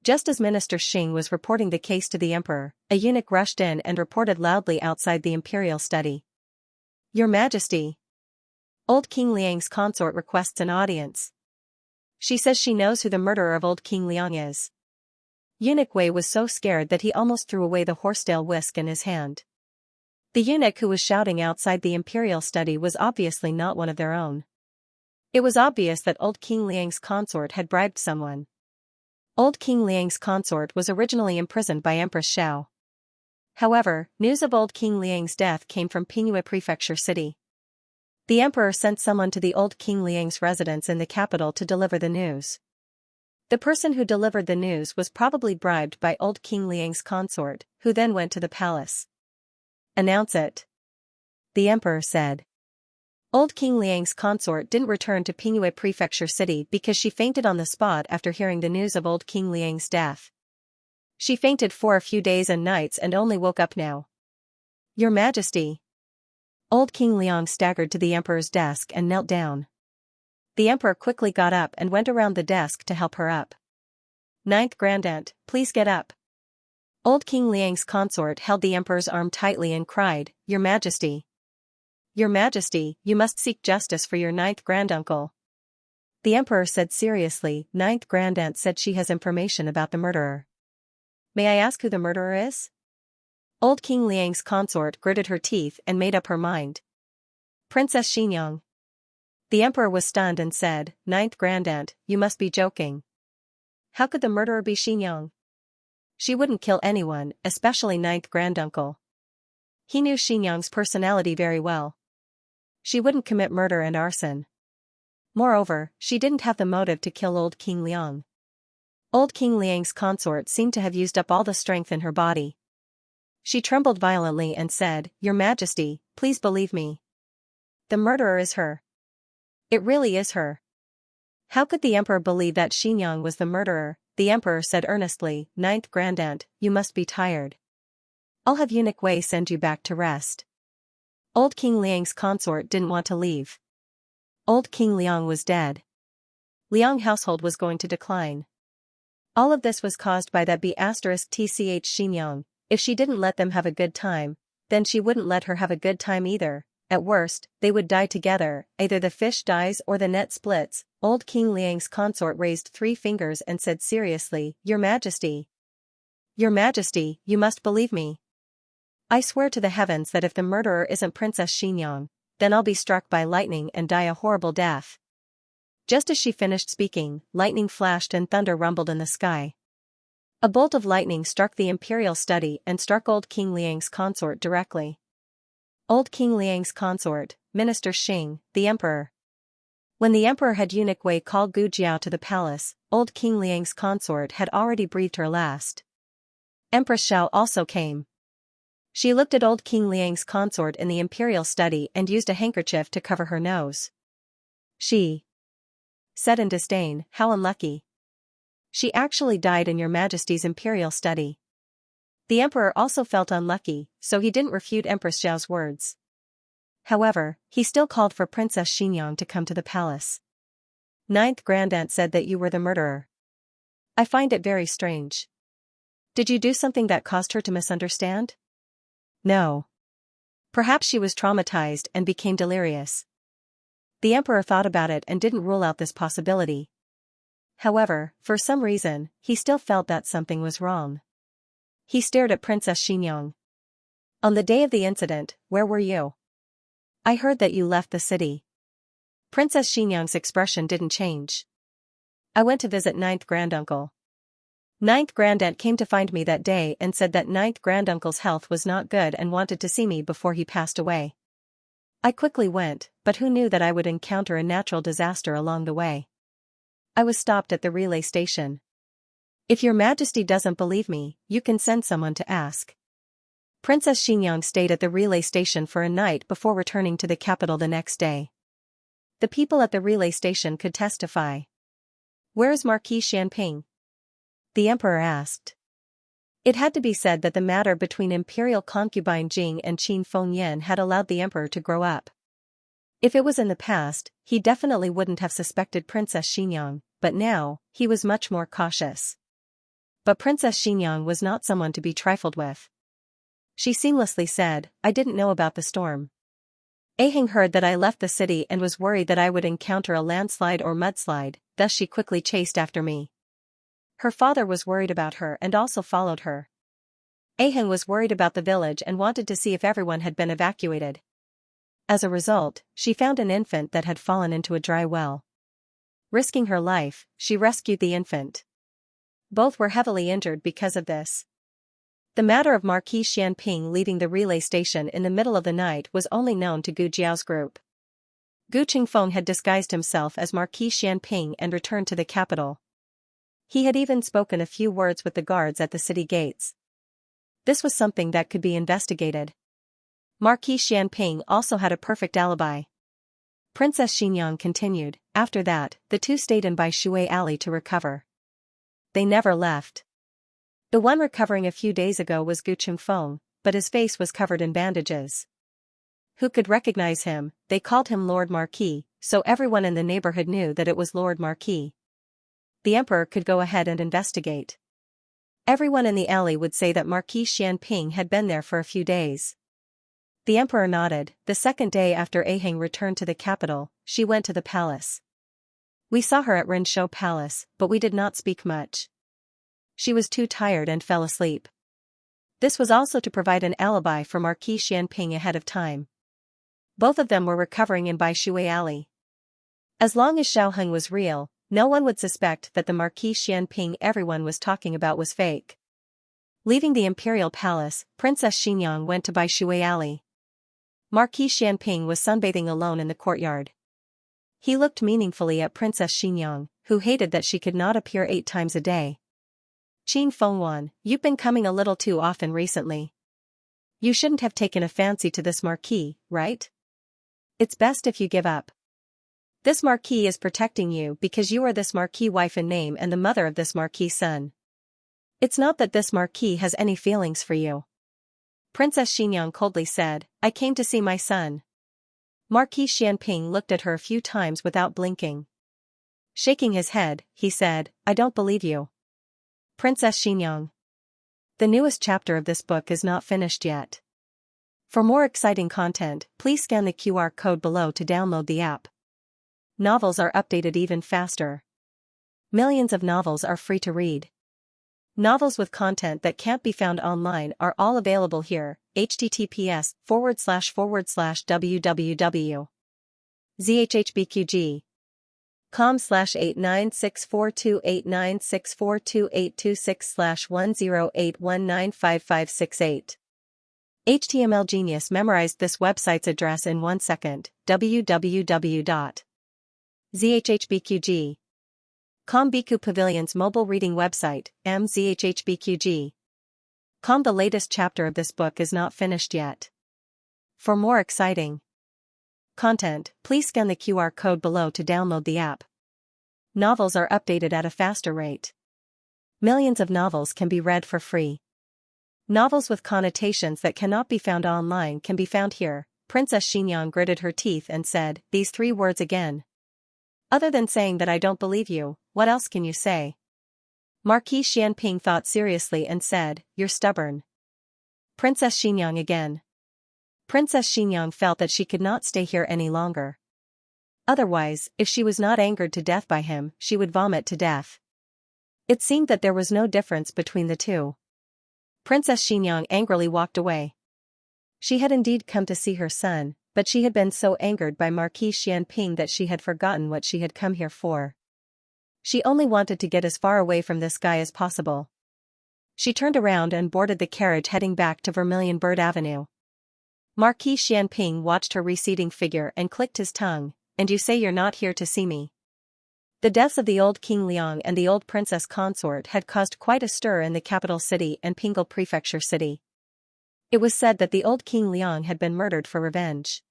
Just as Minister Xing was reporting the case to the emperor, a eunuch rushed in and reported loudly outside the imperial study. Your Majesty! Old King Liang's consort requests an audience. She says she knows who the murderer of old King Liang is. Eunuch Wei was so scared that he almost threw away the horsetail whisk in his hand. The eunuch who was shouting outside the imperial study was obviously not one of their own. It was obvious that old King Liang's consort had bribed someone. Old King Liang's consort was originally imprisoned by Empress Xiao. However, news of old King Liang's death came from Pingyue Prefecture City. The emperor sent someone to the old King Liang's residence in the capital to deliver the news. The person who delivered the news was probably bribed by old King Liang's consort, who then went to the palace. Announce it. The emperor said. Old King Liang's consort didn't return to Pingyue Prefecture City because she fainted on the spot after hearing the news of old King Liang's death. She fainted for a few days and nights and only woke up now. Your Majesty! Old King Liang staggered to the emperor's desk and knelt down. The emperor quickly got up and went around the desk to help her up. Ninth Grandaunt, please get up. Old King Liang's consort held the emperor's arm tightly and cried, Your Majesty! Your Majesty, you must seek justice for your ninth granduncle. The emperor said seriously, Ninth Grandaunt said she has information about the murderer. May I ask who the murderer is? Old King Liang's consort gritted her teeth and made up her mind. Princess Xinyang. The emperor was stunned and said, Ninth Grandaunt, you must be joking. How could the murderer be Xinyang? She wouldn't kill anyone, especially ninth granduncle. He knew Xinyang's personality very well. She wouldn't commit murder and arson. Moreover, she didn't have the motive to kill old King Liang. Old King Liang's consort seemed to have used up all the strength in her body. She trembled violently and said, Your Majesty, please believe me. The murderer is her. It really is her. How could the emperor believe that Xinyang was the murderer? The emperor said earnestly, Ninth Grandaunt, you must be tired. I'll have eunuch Wei send you back to rest. Old King Liang's consort didn't want to leave. Old King Liang was dead. Liang household was going to decline. All of this was caused by that B*tch Xinyang. If she didn't let them have a good time, then she wouldn't let her have a good time either. At worst, they would die together, either the fish dies or the net splits. Old King Liang's consort raised 3 fingers and said seriously, Your Majesty. Your Majesty, you must believe me. I swear to the heavens that if the murderer isn't Princess Xinyang, then I'll be struck by lightning and die a horrible death. Just as she finished speaking, lightning flashed and thunder rumbled in the sky. A bolt of lightning struck the imperial study and struck old King Liang's consort directly. Old King Liang's consort, Minister Xing, the emperor. When the emperor had eunuch Wei called Gu Jiao to the palace, old King Liang's consort had already breathed her last. Empress Xiao also came. She looked at old King Liang's consort in the imperial study and used a handkerchief to cover her nose. She said in disdain, "How unlucky. She actually died in your majesty's imperial study." The emperor also felt unlucky, so he didn't refute Empress Xiao's words. However, he still called for Princess Xianxia to come to the palace. Ninth Grandaunt said that you were the murderer. I find it very strange. Did you do something that caused her to misunderstand? No. Perhaps she was traumatized and became delirious. The emperor thought about it and didn't rule out this possibility. However, for some reason, he still felt that something was wrong. He stared at Princess Xianxia. On the day of the incident, where were you? I heard that you left the city. Princess Xianxia's expression didn't change. I went to visit Ninth Granduncle. Ninth Grandaunt came to find me that day and said that Ninth Granduncle's health was not good and wanted to see me before he passed away. I quickly went, but who knew that I would encounter a natural disaster along the way? I was stopped at the relay station. If your majesty doesn't believe me, you can send someone to ask. Princess Xianxia stayed at the relay station for a night before returning to the capital the next day. The people at the relay station could testify. Where is Marquis Xianping? The emperor asked. It had to be said that the matter between imperial concubine Jing and Qin Fengyan had allowed the emperor to grow up. If it was in the past, he definitely wouldn't have suspected Princess Xianxia, but now, he was much more cautious. But Princess Xianxia was not someone to be trifled with. She seamlessly said, I didn't know about the storm. Aheng heard that I left the city and was worried that I would encounter a landslide or mudslide, thus she quickly chased after me. Her father was worried about her and also followed her. Aheng was worried about the village and wanted to see if everyone had been evacuated. As a result, she found an infant that had fallen into a dry well. Risking her life, she rescued the infant. Both were heavily injured because of this. The matter of Marquis Xianping leaving the relay station in the middle of the night was only known to Gu Jiao's group. Gu Qingfeng had disguised himself as Marquis Xianping and returned to the capital. He had even spoken a few words with the guards at the city gates. This was something that could be investigated. Marquis Xianping also had a perfect alibi. Princess Xianxia continued, after that, the two stayed in Baishui Alley to recover. They never left. The one recovering a few days ago was Gu Qingfeng, but his face was covered in bandages. Who could recognize him? They called him Lord Marquis, so everyone in the neighborhood knew that it was Lord Marquis. The emperor could go ahead and investigate. Everyone in the alley would say that Marquis Xianping had been there for a few days. The emperor nodded. The second day after Aheng returned to the capital, she went to the palace. We saw her at Rinshou Palace, but we did not speak much. She was too tired and fell asleep. This was also to provide an alibi for Marquis Xianping ahead of time. Both of them were recovering in Baishui Alley. As long as Xiaoheng was real, no one would suspect that the Marquis Xianping everyone was talking about was fake. Leaving the imperial palace, Princess Xianxia went to Baishui Alley. Marquis Xianping was sunbathing alone in the courtyard. He looked meaningfully at Princess Xianxia, who hated that she could not appear 8 times a day. Qin Fengwan, you've been coming a little too often recently. You shouldn't have taken a fancy to this Marquis, right? It's best if you give up. This Marquis is protecting you because you are this Marquis wife in name and the mother of this Marquis son. It's not that this Marquis has any feelings for you. Princess Xianxia coldly said, I came to see my son. Marquis Xianping looked at her a few times without blinking. Shaking his head, he said, I don't believe you. Princess Xianxia. The newest chapter of this book is not finished yet. For more exciting content, please scan the QR code below to download the app. Novels are updated even faster. Millions of novels are free to read. Novels with content that can't be found online are all available here. https://www.zhhbqg com/89642896428226/1081955568. HTML Genius memorized this website's address in 1 second. www.zhhbqg.com Biku Pavilion's mobile reading website, mzhhbqg.com. The latest chapter of this book is not finished yet. For more exciting content, please scan the QR code below to download the app. Novels are updated at a faster rate. Millions of novels can be read for free. Novels with connotations that cannot be found online can be found here. Princess Xianxia gritted her teeth and said, "These 3 words again. Other than saying that I don't believe you, what else can you say?" Marquis Xianping thought seriously and said, "You're stubborn." Princess Xianxia again. Princess Xianxia felt that she could not stay here any longer. Otherwise, if she was not angered to death by him, she would vomit to death. It seemed that there was no difference between the two. Princess Xianxia angrily walked away. She had indeed come to see her son, but she had been so angered by Marquis Xianping that she had forgotten what she had come here for. She only wanted to get as far away from this guy as possible. She turned around and boarded the carriage heading back to Vermilion Bird Avenue. Marquis Xianping watched her receding figure and clicked his tongue. "And you say you're not here to see me?" The deaths of the old King Liang and the old princess consort had caused quite a stir in the capital city and Pingle Prefecture City. It was said that the old King Liang had been murdered for revenge.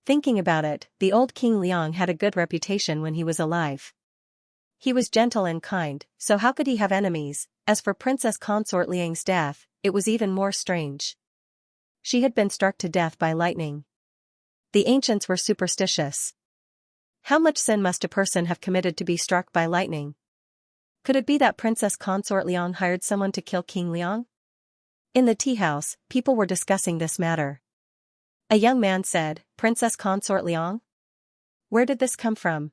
Thinking about it, the old King Liang had a good reputation when he was alive. He was gentle and kind, so how could he have enemies? As for Princess Consort Liang's death, it was even more strange. She had been struck to death by lightning. The ancients were superstitious. How much sin must a person have committed to be struck by lightning? Could it be that Princess Consort Liang hired someone to kill King Liang? In the tea house, people were discussing this matter. A young man said, "Princess Consort Liang? Where did this come from?"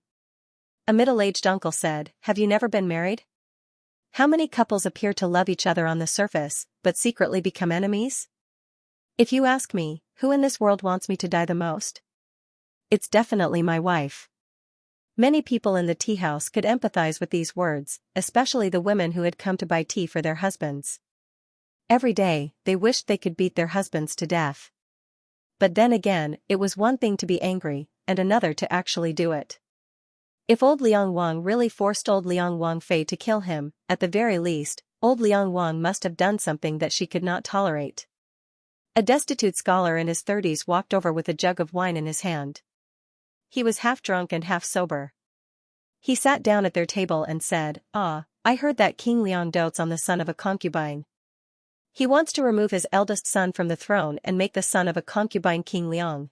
A middle-aged uncle said, "Have you never been married? How many couples appear to love each other on the surface, but secretly become enemies? If you ask me, who in this world wants me to die the most? It's definitely my wife." Many people in the tea house could empathize with these words, especially the women who had come to buy tea for their husbands. Every day, they wished they could beat their husbands to death. But then again, it was one thing to be angry, and another to actually do it. If old Liang Wang really forced old Liang Wang Fei to kill him, at the very least, old Liang Wang must have done something that she could not tolerate. A destitute scholar in his 30s walked over with a jug of wine in his hand. He was half drunk and half sober. He sat down at their table and said, "Ah, I heard that King Liang dotes on the son of a concubine. He wants to remove his eldest son from the throne and make the son of a concubine King Liang."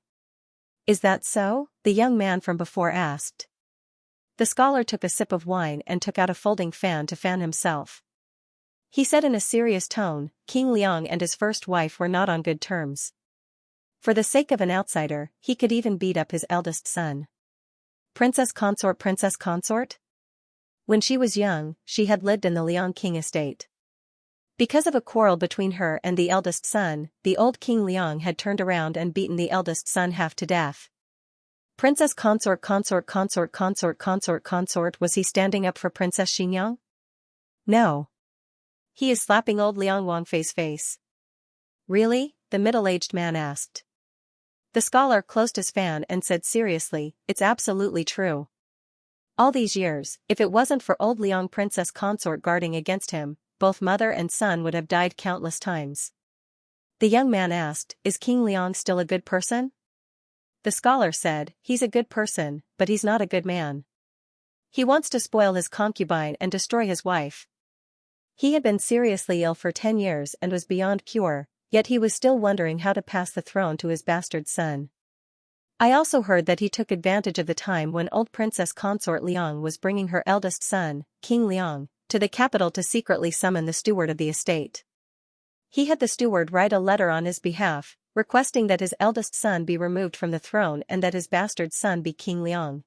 "Is that so?" the young man from before asked. The scholar took a sip of wine and took out a folding fan to fan himself. He said in a serious tone, "King Liang and his first wife were not on good terms. For the sake of an outsider, he could even beat up his eldest son." Princess Consort? When she was young, she had lived in the Liang King estate. Because of a quarrel between her and the eldest son, the old King Liang had turned around and beaten the eldest son half to death. Princess Consort, was he standing up for Princess Xianxia? No. He is slapping old Liang Wangfei's face. Really? The middle-aged man asked. The scholar closed his fan and said seriously, "It's absolutely true. All these years, if it wasn't for old Liang Princess Consort guarding against him, both mother and son would have died countless times." The young man asked, "Is King Liang still a good person?" The scholar said, "He's a good person, but he's not a good man. He wants to spoil his concubine and destroy his wife." He had been seriously ill for 10 years and was beyond cure, yet he was still wondering how to pass the throne to his bastard son. I also heard that he took advantage of the time when old Princess Consort Liang was bringing her eldest son, King Liang, to the capital to secretly summon the steward of the estate. He had the steward write a letter on his behalf, requesting that his eldest son be removed from the throne and that his bastard son be King Liang.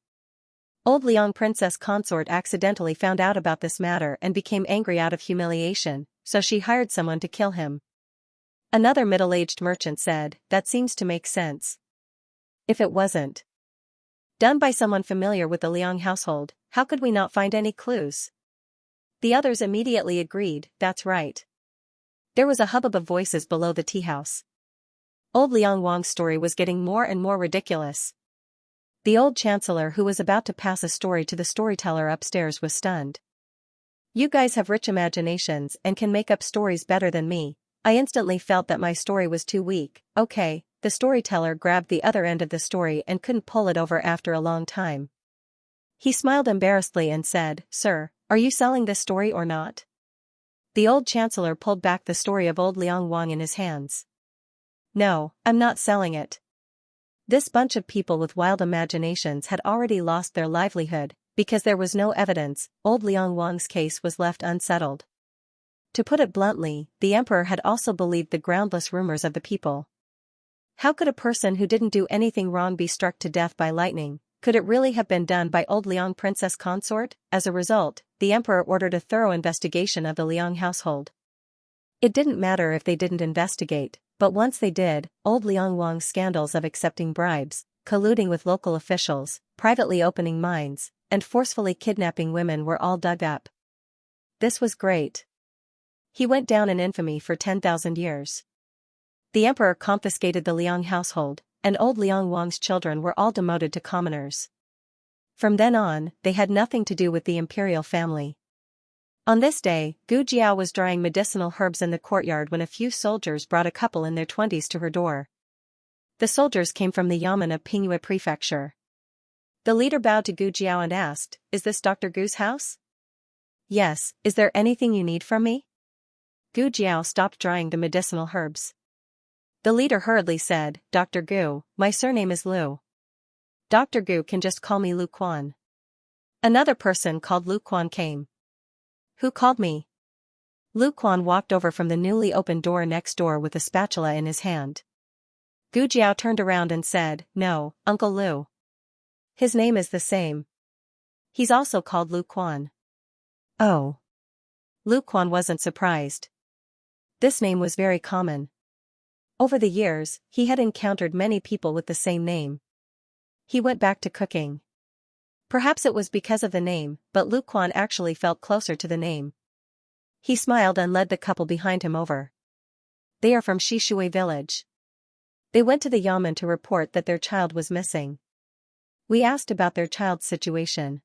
Old Liang Princess Consort accidentally found out about this matter and became angry out of humiliation, so she hired someone to kill him. Another middle-aged merchant said, "That seems to make sense. If it wasn't Done by someone familiar with the Liang household, how could we not find any clues? The others immediately agreed, that's right. There was a hubbub of voices below the tea house. Old Liang Wang's story was getting more and more ridiculous. The old chancellor who was about to pass a story to the storyteller upstairs was stunned. You guys have rich imaginations and can make up stories better than me. I instantly felt that my story was too weak. Okay, the storyteller grabbed the other end of the story and couldn't pull it over after a long time. He smiled embarrassedly and said, Sir, are you selling this story or not? The old chancellor pulled back the story of old Liang Wang in his hands. No, I'm not selling it. This bunch of people with wild imaginations had already lost their livelihood. Because there was no evidence, old Liang Wang's case was left unsettled. To put it bluntly, the emperor had also believed the groundless rumors of the people. How could a person who didn't do anything wrong be struck to death by lightning? Could it really have been done by old Liang princess consort? As a result, the emperor ordered a thorough investigation of the Liang household. It didn't matter if they didn't investigate, but once they did, old Liang Wang's scandals of accepting bribes, colluding with local officials, privately opening mines, and forcefully kidnapping women were all dug up. This was great. He went down in infamy for 10,000 years. The emperor confiscated the Liang household, and old Liang Wang's children were all demoted to commoners. From then on, they had nothing to do with the imperial family. On this day, Gu Jiao was drying medicinal herbs in the courtyard when a few soldiers brought a couple in their 20s to her door. The soldiers came from the yamen of Pingyue Prefecture. The leader bowed to Gu Jiao and asked, Is this Dr. Gu's house? Yes, is there anything you need from me? Gu Jiao stopped drying the medicinal herbs. The leader hurriedly said, Dr. Gu, my surname is Lu. Dr. Gu can just call me Lu Quan. Another person called Lu Quan came. Who called me? Lu Quan walked over from the newly opened door next door with a spatula in his hand. Gu Jiao turned around and said, No, Uncle Lu. His name is the same. He's also called Lu Quan. Oh. Lu Quan wasn't surprised. This name was very common. Over the years, he had encountered many people with the same name. He went back to cooking. Perhaps it was because of the name, but Lu Quan actually felt closer to the name. He smiled and led the couple behind him over. They are from Shishui village. They went to the yamen to report that their child was missing. We asked about their child's situation.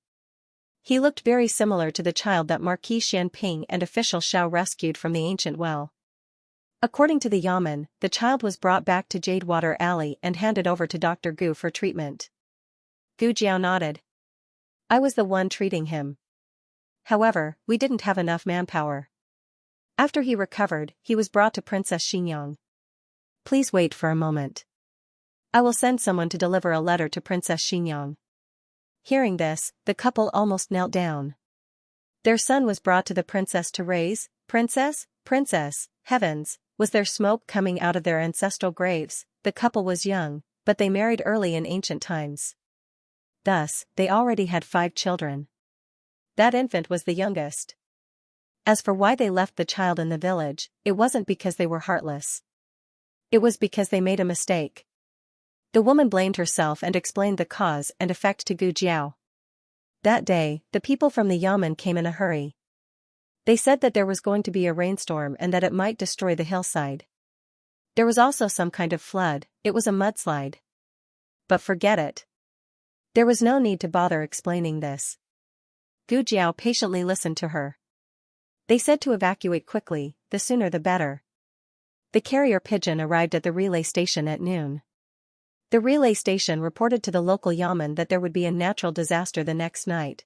He looked very similar to the child that Marquis Xianping and official Xiao rescued from the ancient well. According to the yamen, the child was brought back to Jadewater Alley and handed over to Dr. Gu for treatment. Gu Jiao nodded. I was the one treating him. However, we didn't have enough manpower. After he recovered, he was brought to Princess Xinyang. Please wait for a moment. I will send someone to deliver a letter to Princess Xinyang. Hearing this, the couple almost knelt down. Their son was brought to the princess to raise. Princess, heavens, was there smoke coming out of their ancestral graves? The couple was young, but they married early in ancient times. Thus, they already had 5 children. That infant was the youngest. As for why they left the child in the village, it wasn't because they were heartless. It was because they made a mistake. The woman blamed herself and explained the cause and effect to Gu Jiao. That day, the people from the yamen came in a hurry. They said that there was going to be a rainstorm and that it might destroy the hillside. There was also some kind of flood, it was a mudslide. But forget it. There was no need to bother explaining this. Gu Jiao patiently listened to her. They said to evacuate quickly, the sooner the better. The carrier pigeon arrived at the relay station at noon. The relay station reported to the local yamen that there would be a natural disaster the next night.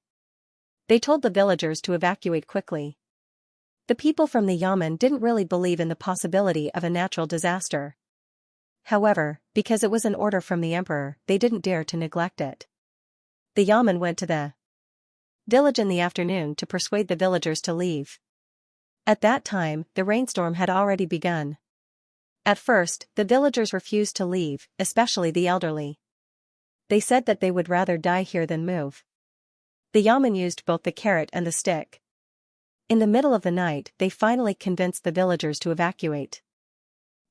They told the villagers to evacuate quickly. The people from the yamen didn't really believe in the possibility of a natural disaster. However, because it was an order from the emperor, they didn't dare to neglect it. The yamen went to the village in the afternoon to persuade the villagers to leave. At that time, the rainstorm had already begun. At first, the villagers refused to leave, especially the elderly. They said that they would rather die here than move. The yamen used both the carrot and the stick. In the middle of the night, they finally convinced the villagers to evacuate.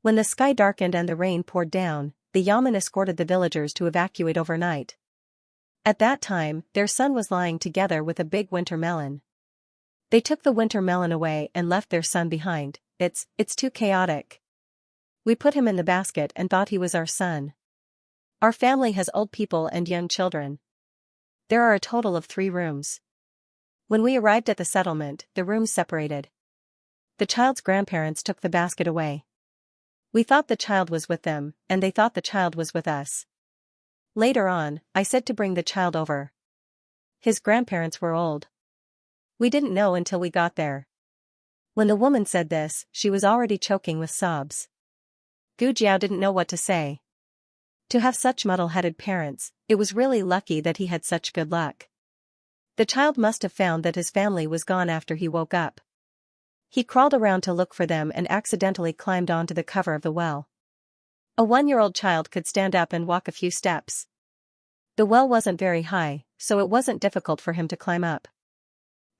When the sky darkened and the rain poured down, the yamen escorted the villagers to evacuate overnight. At that time, their son was lying together with a big winter melon. They took the winter melon away and left their son behind. It's too chaotic. We put him in the basket and thought he was our son. Our family has old people and young children. There are a total of 3 rooms. When we arrived at the settlement, the rooms separated. The child's grandparents took the basket away. We thought the child was with them, and they thought the child was with us. Later on, I said to bring the child over. His grandparents were old. We didn't know until we got there. When the woman said this, she was already choking with sobs. Gu Jiao didn't know what to say. To have such muddle-headed parents, it was really lucky that he had such good luck. The child must have found that his family was gone after he woke up. He crawled around to look for them and accidentally climbed onto the cover of the well. A 1-year-old child could stand up and walk a few steps. The well wasn't very high, so it wasn't difficult for him to climb up.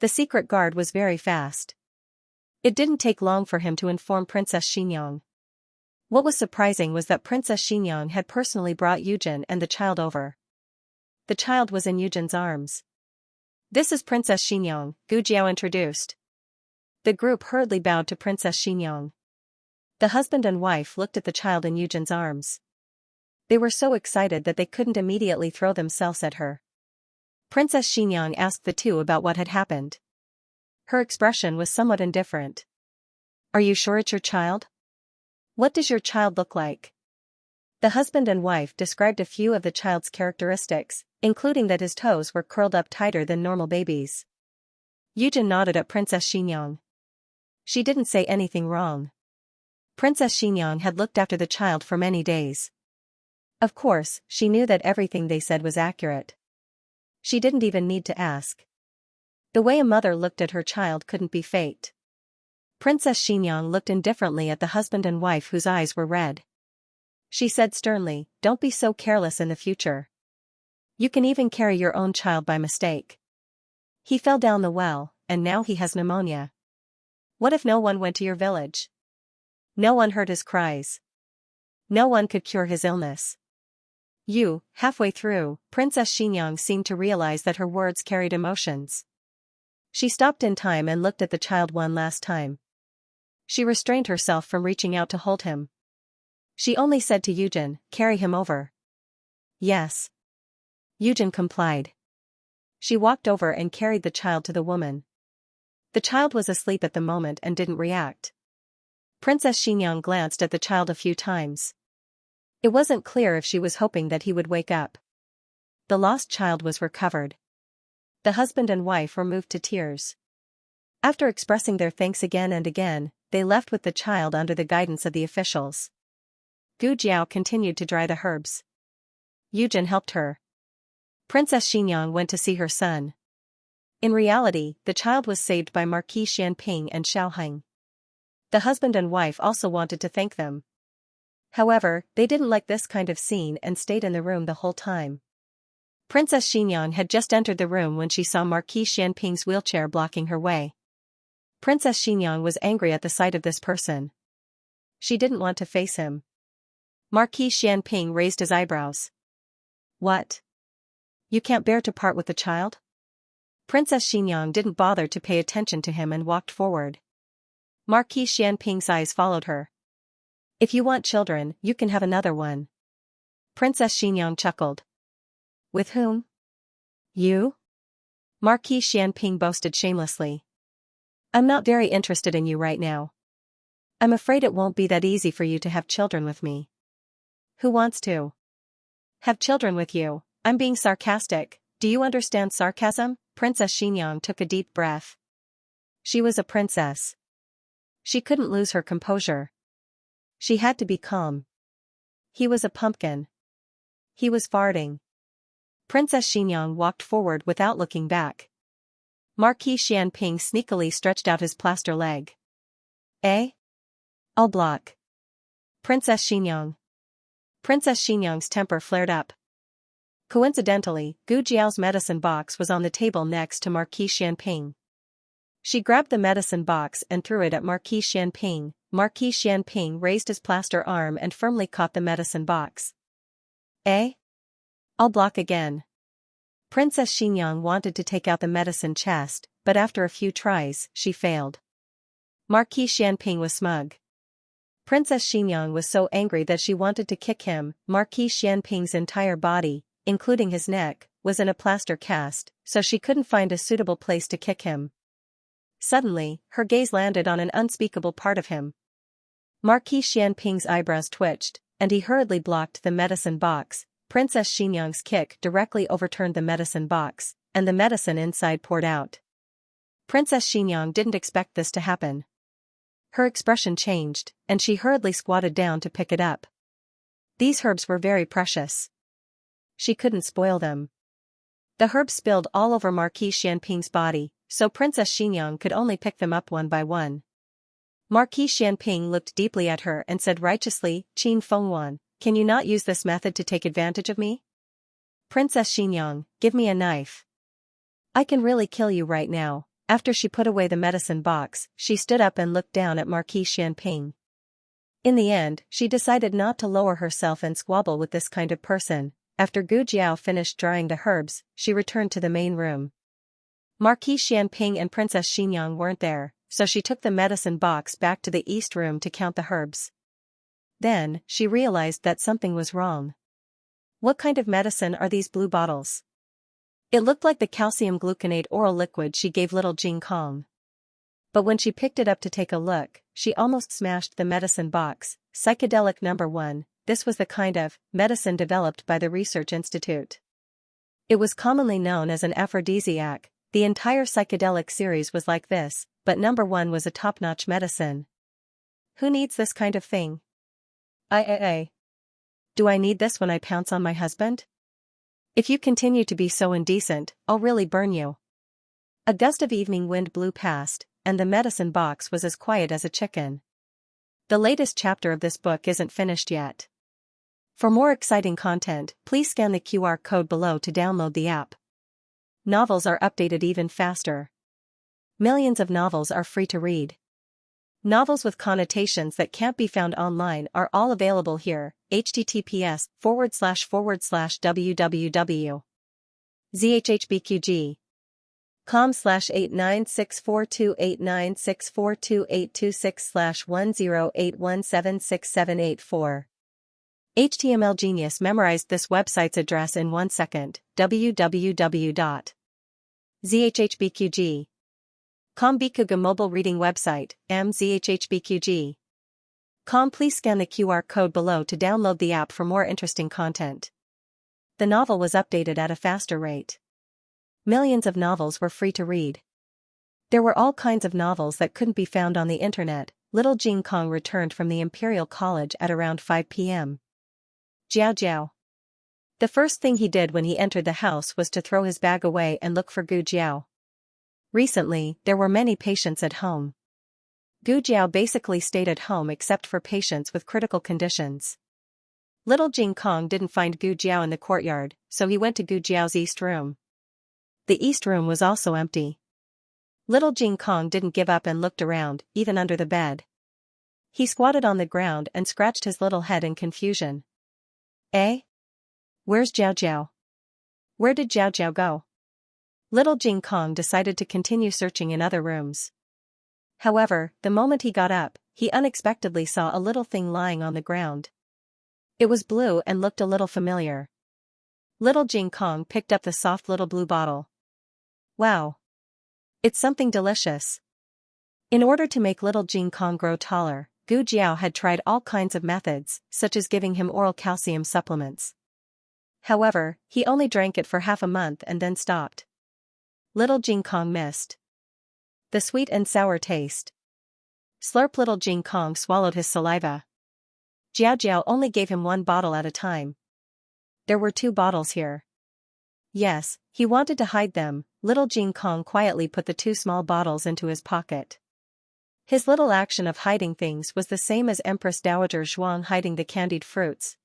The secret guard was very fast. It didn't take long for him to inform Princess Xianxia. What was surprising was that Princess Xianxia had personally brought Yujin and the child over. The child was in Yujin's arms. "This is Princess Xianxia," Gu Jiao introduced. The group hurriedly bowed to Princess Xianxia. The husband and wife looked at the child in Yujin's arms. They were so excited that they couldn't immediately throw themselves at her. Princess Xianxia asked the two about what had happened. Her expression was somewhat indifferent. "Are you sure it's your child? What does your child look like?" The husband and wife described a few of the child's characteristics, including that his toes were curled up tighter than normal babies. Yujin nodded at Princess Xianxia. She didn't say anything wrong. Princess Xianxia had looked after the child for many days. Of course, she knew that everything they said was accurate. She didn't even need to ask. The way a mother looked at her child couldn't be faked. Princess Xianxia looked indifferently at the husband and wife whose eyes were red. She said sternly, "Don't be so careless in the future. You can even carry your own child by mistake. He fell down the well, and now he has pneumonia. What if no one went to your village? No one heard his cries. No one could cure his illness." Halfway through, Princess Xianxia seemed to realize that her words carried emotions. She stopped in time and looked at the child one last time. She restrained herself from reaching out to hold him. She only said to Yujin, "Carry him over." "Yes." Yujin complied. She walked over and carried the child to the woman. The child was asleep at the moment and didn't react. Princess Xianxia glanced at the child a few times. It wasn't clear if she was hoping that he would wake up. The lost child was recovered. The husband and wife were moved to tears. After expressing their thanks again and again, they left with the child under the guidance of the officials. Gu Jiao continued to dry the herbs. Yujin helped her. Princess Xianxia went to see her son. In reality, the child was saved by Marquis Xianping and Xiaoheng. The husband and wife also wanted to thank them. However, they didn't like this kind of scene and stayed in the room the whole time. Princess Xianxia had just entered the room when she saw Marquis Xianping's wheelchair blocking her way. Princess Xianxia was angry at the sight of this person. She didn't want to face him. Marquis Xianping raised his eyebrows. "What? You can't bear to part with the child?" Princess Xianxia didn't bother to pay attention to him and walked forward. Marquis Xianping's eyes followed her. "If you want children, you can have another one." Princess Xianxia chuckled. "With whom?" "You?" Marquis Xianping boasted shamelessly. "I'm not very interested in you right now. I'm afraid it won't be that easy for you to have children with me." "Who wants to have children with you?" "I'm being sarcastic. Do you understand sarcasm?" Princess Xianxia took a deep breath. She was a princess. She couldn't lose her composure. She had to be calm. He was a pumpkin. He was farting. Princess Xianxia walked forward without looking back. Marquis Xianping sneakily stretched out his plaster leg. "Eh? I'll block." Princess Xianxia. Princess Xianxia's temper flared up. Coincidentally, Gu Jiao's medicine box was on the table next to Marquis Xianping. She grabbed the medicine box and threw it at Marquis Xianping. Marquis Xianping raised his plaster arm and firmly caught the medicine box. "Eh? I'll block again." Princess Xianxia wanted to take out the medicine chest, but after a few tries, she failed. Marquis Xianping was smug. Princess Xianxia was so angry that she wanted to kick him. Marquis Xianping's entire body, including his neck, was in a plaster cast, so she couldn't find a suitable place to kick him. Suddenly, her gaze landed on an unspeakable part of him. Marquis Xianping's eyebrows twitched, and he hurriedly blocked the medicine box. Princess Xianxia's kick directly overturned the medicine box, and the medicine inside poured out. Princess Xianxia didn't expect this to happen. Her expression changed, and she hurriedly squatted down to pick it up. These herbs were very precious. She couldn't spoil them. The herbs spilled all over Marquis Xianping's body, so Princess Xianxia could only pick them up one by one. Marquis Xianping looked deeply at her and said righteously, "Qin Fengwan, can you not use this method to take advantage of me? Princess Xianxia, give me a knife. I can really kill you right now." After she put away the medicine box, she stood up and looked down at Marquis Xianping. In the end, she decided not to lower herself and squabble with this kind of person. After Gu Jiao finished drying the herbs, she returned to the main room. Marquis Xianping and Princess Xianxia weren't there, so she took the medicine box back to the east room to count the herbs. Then, she realized that something was wrong. What kind of medicine are these blue bottles? It looked like the calcium gluconate oral liquid she gave little Jing Kong. But when she picked it up to take a look, she almost smashed the medicine box. Psychedelic number 1, this was the kind of medicine developed by the Research Institute. It was commonly known as an aphrodisiac. The entire psychedelic series was like this, but number 1 was a top-notch medicine. Who needs this kind of thing? Do I need this when I pounce on my husband? If you continue to be so indecent, I'll really burn you. A gust of evening wind blew past, and the medicine box was as quiet as a chicken. The latest chapter of this book isn't finished yet. For more exciting content, please scan the QR code below to download the app. Novels are updated even faster. Millions of novels are free to read. Novels with connotations that can't be found online are all available here. https://www.zhhbqg.com/89642896428226/1081766784. HTML Genius memorized this website's address in 1 second. www.zhhbqg.com. Bikuga mobile reading website, mzhhbqg.com. Please scan the QR code below to download the app for more interesting content. The novel was updated at a faster rate. Millions of novels were free to read. There were all kinds of novels that couldn't be found on the internet. Little Jing Kong returned from the Imperial College at around 5 p.m. Jiao Jiao. The first thing he did when he entered the house was to throw his bag away and look for Gu Jiao. Recently, there were many patients at home. Gu Jiao basically stayed at home except for patients with critical conditions. Little Jing Kong didn't find Gu Jiao in the courtyard, so he went to Gu Jiao's east room. The east room was also empty. Little Jing Kong didn't give up and looked around, even under the bed. He squatted on the ground and scratched his little head in confusion. Where's Jiao Jiao? Where did Jiao Jiao go? Little Jing Kong decided to continue searching in other rooms. However, the moment he got up, he unexpectedly saw a little thing lying on the ground. It was blue and looked a little familiar. Little Jing Kong picked up the soft little blue bottle. Wow! It's something delicious. In order to make little Jing Kong grow taller, Gu Jiao had tried all kinds of methods, such as giving him oral calcium supplements. However, he only drank it for half a month and then stopped. Little Jing Kong missed the sweet and sour taste. Slurp. Little Jing Kong swallowed his saliva. Jiao Jiao only gave him 1 bottle at a time. There were 2 bottles here. Yes, he wanted to hide them. Little Jing Kong quietly put the 2 small bottles into his pocket. His little action of hiding things was the same as Empress Dowager Zhuang hiding the candied fruits.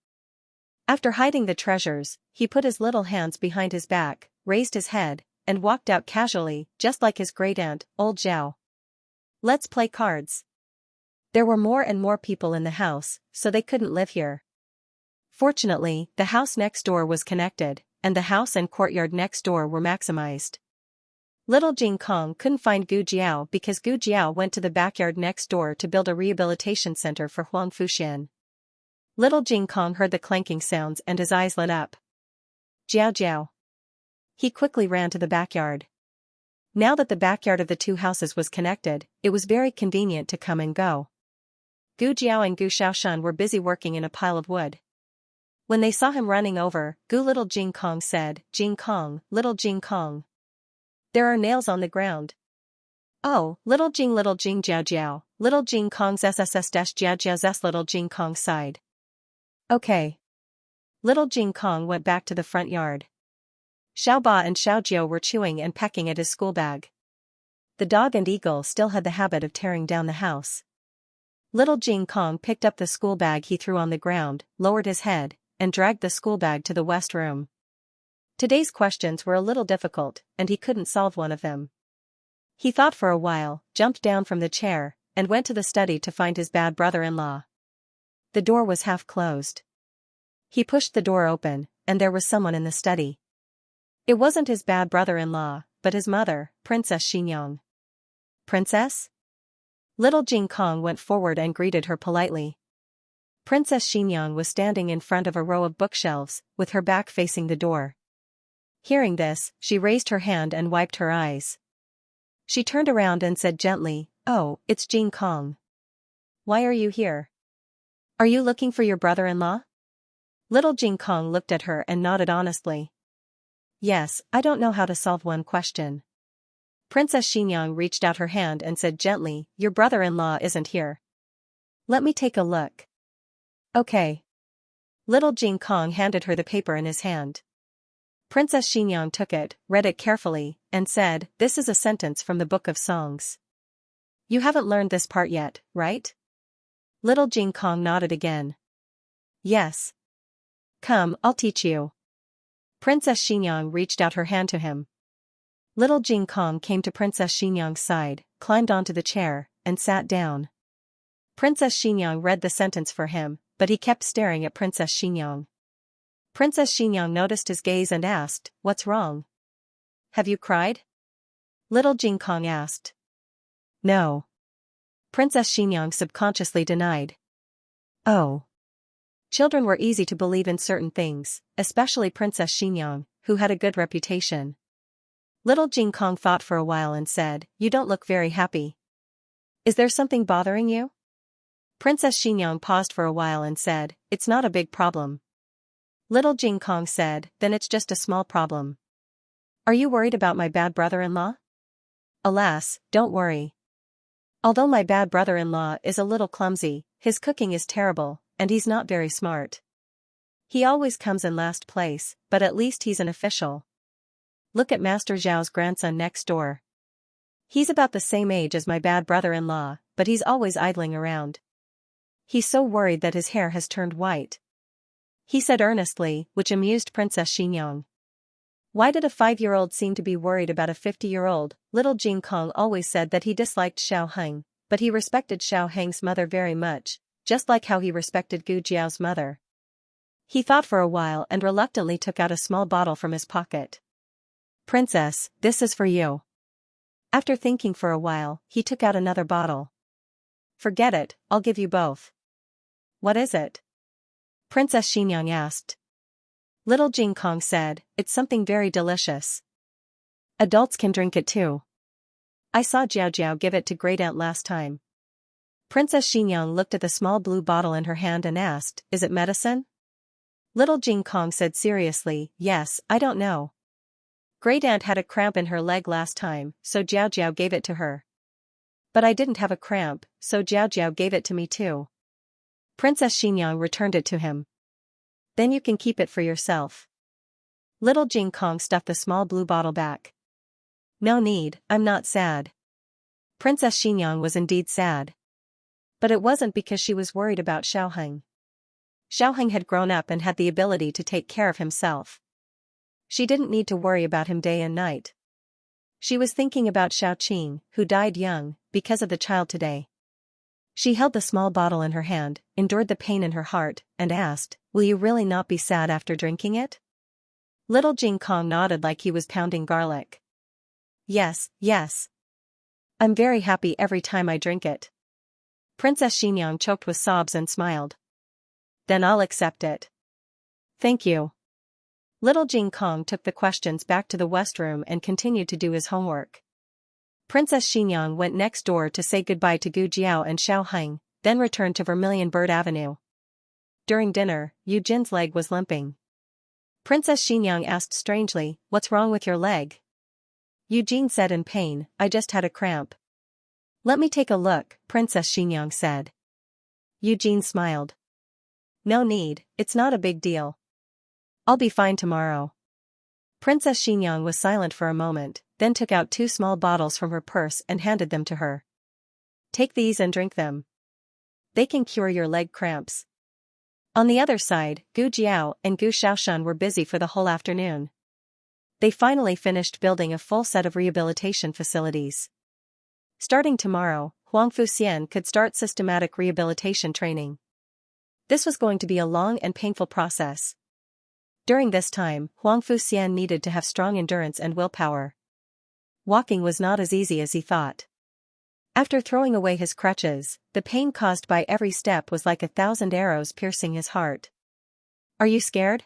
After hiding the treasures, he put his little hands behind his back, raised his head, and walked out casually, just like his great-aunt, old Zhao. Let's play cards. There were more and more people in the house, so they couldn't live here. Fortunately, the house next door was connected, and the house and courtyard next door were maximized. Little Jing Kong couldn't find Gu Jiao because Gu Jiao went to the backyard next door to build a rehabilitation center for Huang Fuxian. Little Jing Kong heard the clanking sounds and his eyes lit up. Jiao Jiao. He quickly ran to the backyard. Now that the backyard of the two houses was connected, it was very convenient to come and go. Gu Jiao and Gu Shaoshan were busy working in a pile of wood. When they saw him running over, Little Jing Kong said, Jing Kong, Little Jing Kong. There are nails on the ground. Oh, Little Jing Jiao Jiao, Little Jing Kong's SSS Jiao Jiao's S. Little Jing Kong sighed. Okay. Little Jing Kong went back to the front yard. Xiao Ba and Xiao Jiao were chewing and pecking at his school bag. The dog and eagle still had the habit of tearing down the house. Little Jing Kong picked up the school bag he threw on the ground, lowered his head, and dragged the school bag to the west room. Today's questions were a little difficult, and he couldn't solve one of them. He thought for a while, jumped down from the chair, and went to the study to find his bad brother-in-law. The door was half closed. He pushed the door open, and there was someone in the study. It wasn't his bad brother-in-law, but his mother, Princess Xianxia. Princess? Little Jing Kong went forward and greeted her politely. Princess Xianxia was standing in front of a row of bookshelves, with her back facing the door. Hearing this, she raised her hand and wiped her eyes. She turned around and said gently, Oh, it's Jing Kong. Why are you here? Are you looking for your brother-in-law? Little Jing Kong looked at her and nodded honestly. Yes, I don't know how to solve one question. Princess Xianxia reached out her hand and said gently, Your brother-in-law isn't here. Let me take a look. Okay. Little Jing Kong handed her the paper in his hand. Princess Xianxia took it, read it carefully, and said, This is a sentence from the Book of Songs. You haven't learned this part yet, right? Little Jing Kong nodded again. Yes. Come, I'll teach you. Princess Xianxia reached out her hand to him. Little Jing Kong came to Princess Xianxia's side, climbed onto the chair, and sat down. Princess Xianxia read the sentence for him, but he kept staring at Princess Xianxia. Princess Xianxia noticed his gaze and asked, What's wrong? Have you cried? Little Jing Kong asked. No. Princess Xianxia subconsciously denied. Oh. Children were easy to believe in certain things, especially Princess Xianxia, who had a good reputation. Little Jing Kong thought for a while and said, You don't look very happy. Is there something bothering you? Princess Xianxia paused for a while and said, It's not a big problem. Little Jing Kong said, Then it's just a small problem. Are you worried about my bad brother-in-law? Alas, don't worry. Although my bad brother-in-law is a little clumsy, his cooking is terrible, and he's not very smart. He always comes in last place, but at least he's an official. Look at Master Zhao's grandson next door. He's about the same age as my bad brother-in-law, but he's always idling around. He's so worried that his hair has turned white. He said earnestly, which amused Princess Xianxia. Why did a 5-year-old seem to be worried about a 50-year-old? Little Jing Kong always said that he disliked Xiao Heng, but he respected Xiao Heng's mother very much, just like how he respected Gu Jiao's mother. He thought for a while and reluctantly took out a small bottle from his pocket. Princess, this is for you. After thinking for a while, he took out another bottle. Forget it, I'll give you both. What is it? Princess Xianxia asked. Little Jing Kong said, It's something very delicious. Adults can drink it too. I saw Jiao Jiao give it to Great Aunt last time. Princess Xianxia looked at the small blue bottle in her hand and asked, Is it medicine? Little Jing Kong said seriously, Yes, I don't know. Great Aunt had a cramp in her leg last time, so Jiao Jiao gave it to her. But I didn't have a cramp, so Jiao Jiao gave it to me too. Princess Xianxia returned it to him. Then you can keep it for yourself. Little Jing Kong stuffed the small blue bottle back. No need, I'm not sad. Princess Xianxia was indeed sad. But it wasn't because she was worried about Xiao Heng. Xiao Heng had grown up and had the ability to take care of himself. She didn't need to worry about him day and night. She was thinking about Xiao Qing, who died young, because of the child today. She held the small bottle in her hand, endured the pain in her heart, and asked, Will you really not be sad after drinking it? Little Jing Kong nodded like he was pounding garlic. Yes, yes. I'm very happy every time I drink it. Princess Xianxia choked with sobs and smiled. Then I'll accept it. Thank you. Little Jing Kong took the questions back to the West Room and continued to do his homework. Princess Xianxia went next door to say goodbye to Gu Jiao and Xiao Heng, then returned to Vermilion Bird Avenue. During dinner, Yu Jin's leg was limping. Princess Xianxia asked strangely, "What's wrong with your leg?" Eugene said in pain, "I just had a cramp." "Let me take a look," Princess Xianxia said. Eugene smiled. "No need, it's not a big deal. I'll be fine tomorrow." Princess Xianxia was silent for a moment, then took out 2 small bottles from her purse and handed them to her. "Take these and drink them. They can cure your leg cramps." On the other side, Gu Jiao and Gu Shaoshan were busy for the whole afternoon. They finally finished building a full set of rehabilitation facilities. Starting tomorrow, Huang Fuxian could start systematic rehabilitation training. This was going to be a long and painful process. During this time, Huang Fuxian needed to have strong endurance and willpower. Walking was not as easy as he thought. After throwing away his crutches, the pain caused by every step was like 1,000 arrows piercing his heart. "Are you scared?"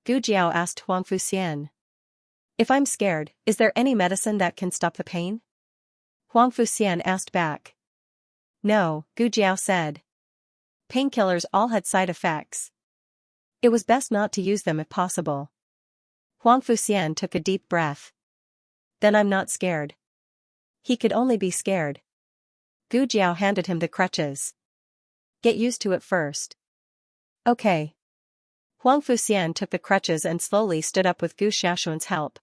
Gu Jiao asked Huang Fuxian. "If I'm scared, is there any medicine that can stop the pain?" Huang Fuxian asked back. "No," Gu Jiao said. Painkillers all had side effects. It was best not to use them if possible. Huang Fuxian took a deep breath. "Then I'm not scared." He could only be scared. Gu Jiao handed him the crutches. "Get used to it first." "Okay." Huang Fuxian took the crutches and slowly stood up with Gu Xiaoshuan's help.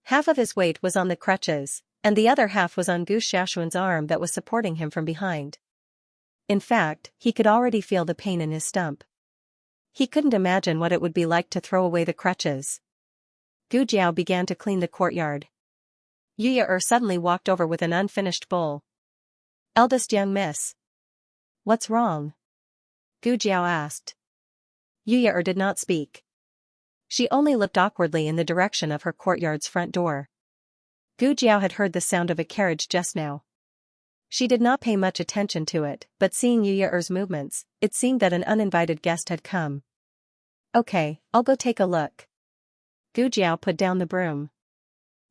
Half of his weight was on the crutches, and the other half was on Gu Xiaoshuan's arm that was supporting him from behind. In fact, he could already feel the pain in his stump. He couldn't imagine what it would be like to throw away the crutches. Gu Jiao began to clean the courtyard. Yu suddenly walked over with an unfinished bowl. "Eldest young miss. What's wrong?" Gu Jiao asked. Yu did not speak. She only looked awkwardly in the direction of her courtyard's front door. Gu Jiao had heard the sound of a carriage just now. She did not pay much attention to it, but seeing Yu's movements, it seemed that an uninvited guest had come. "Okay, I'll go take a look." Gu Jiao put down the broom.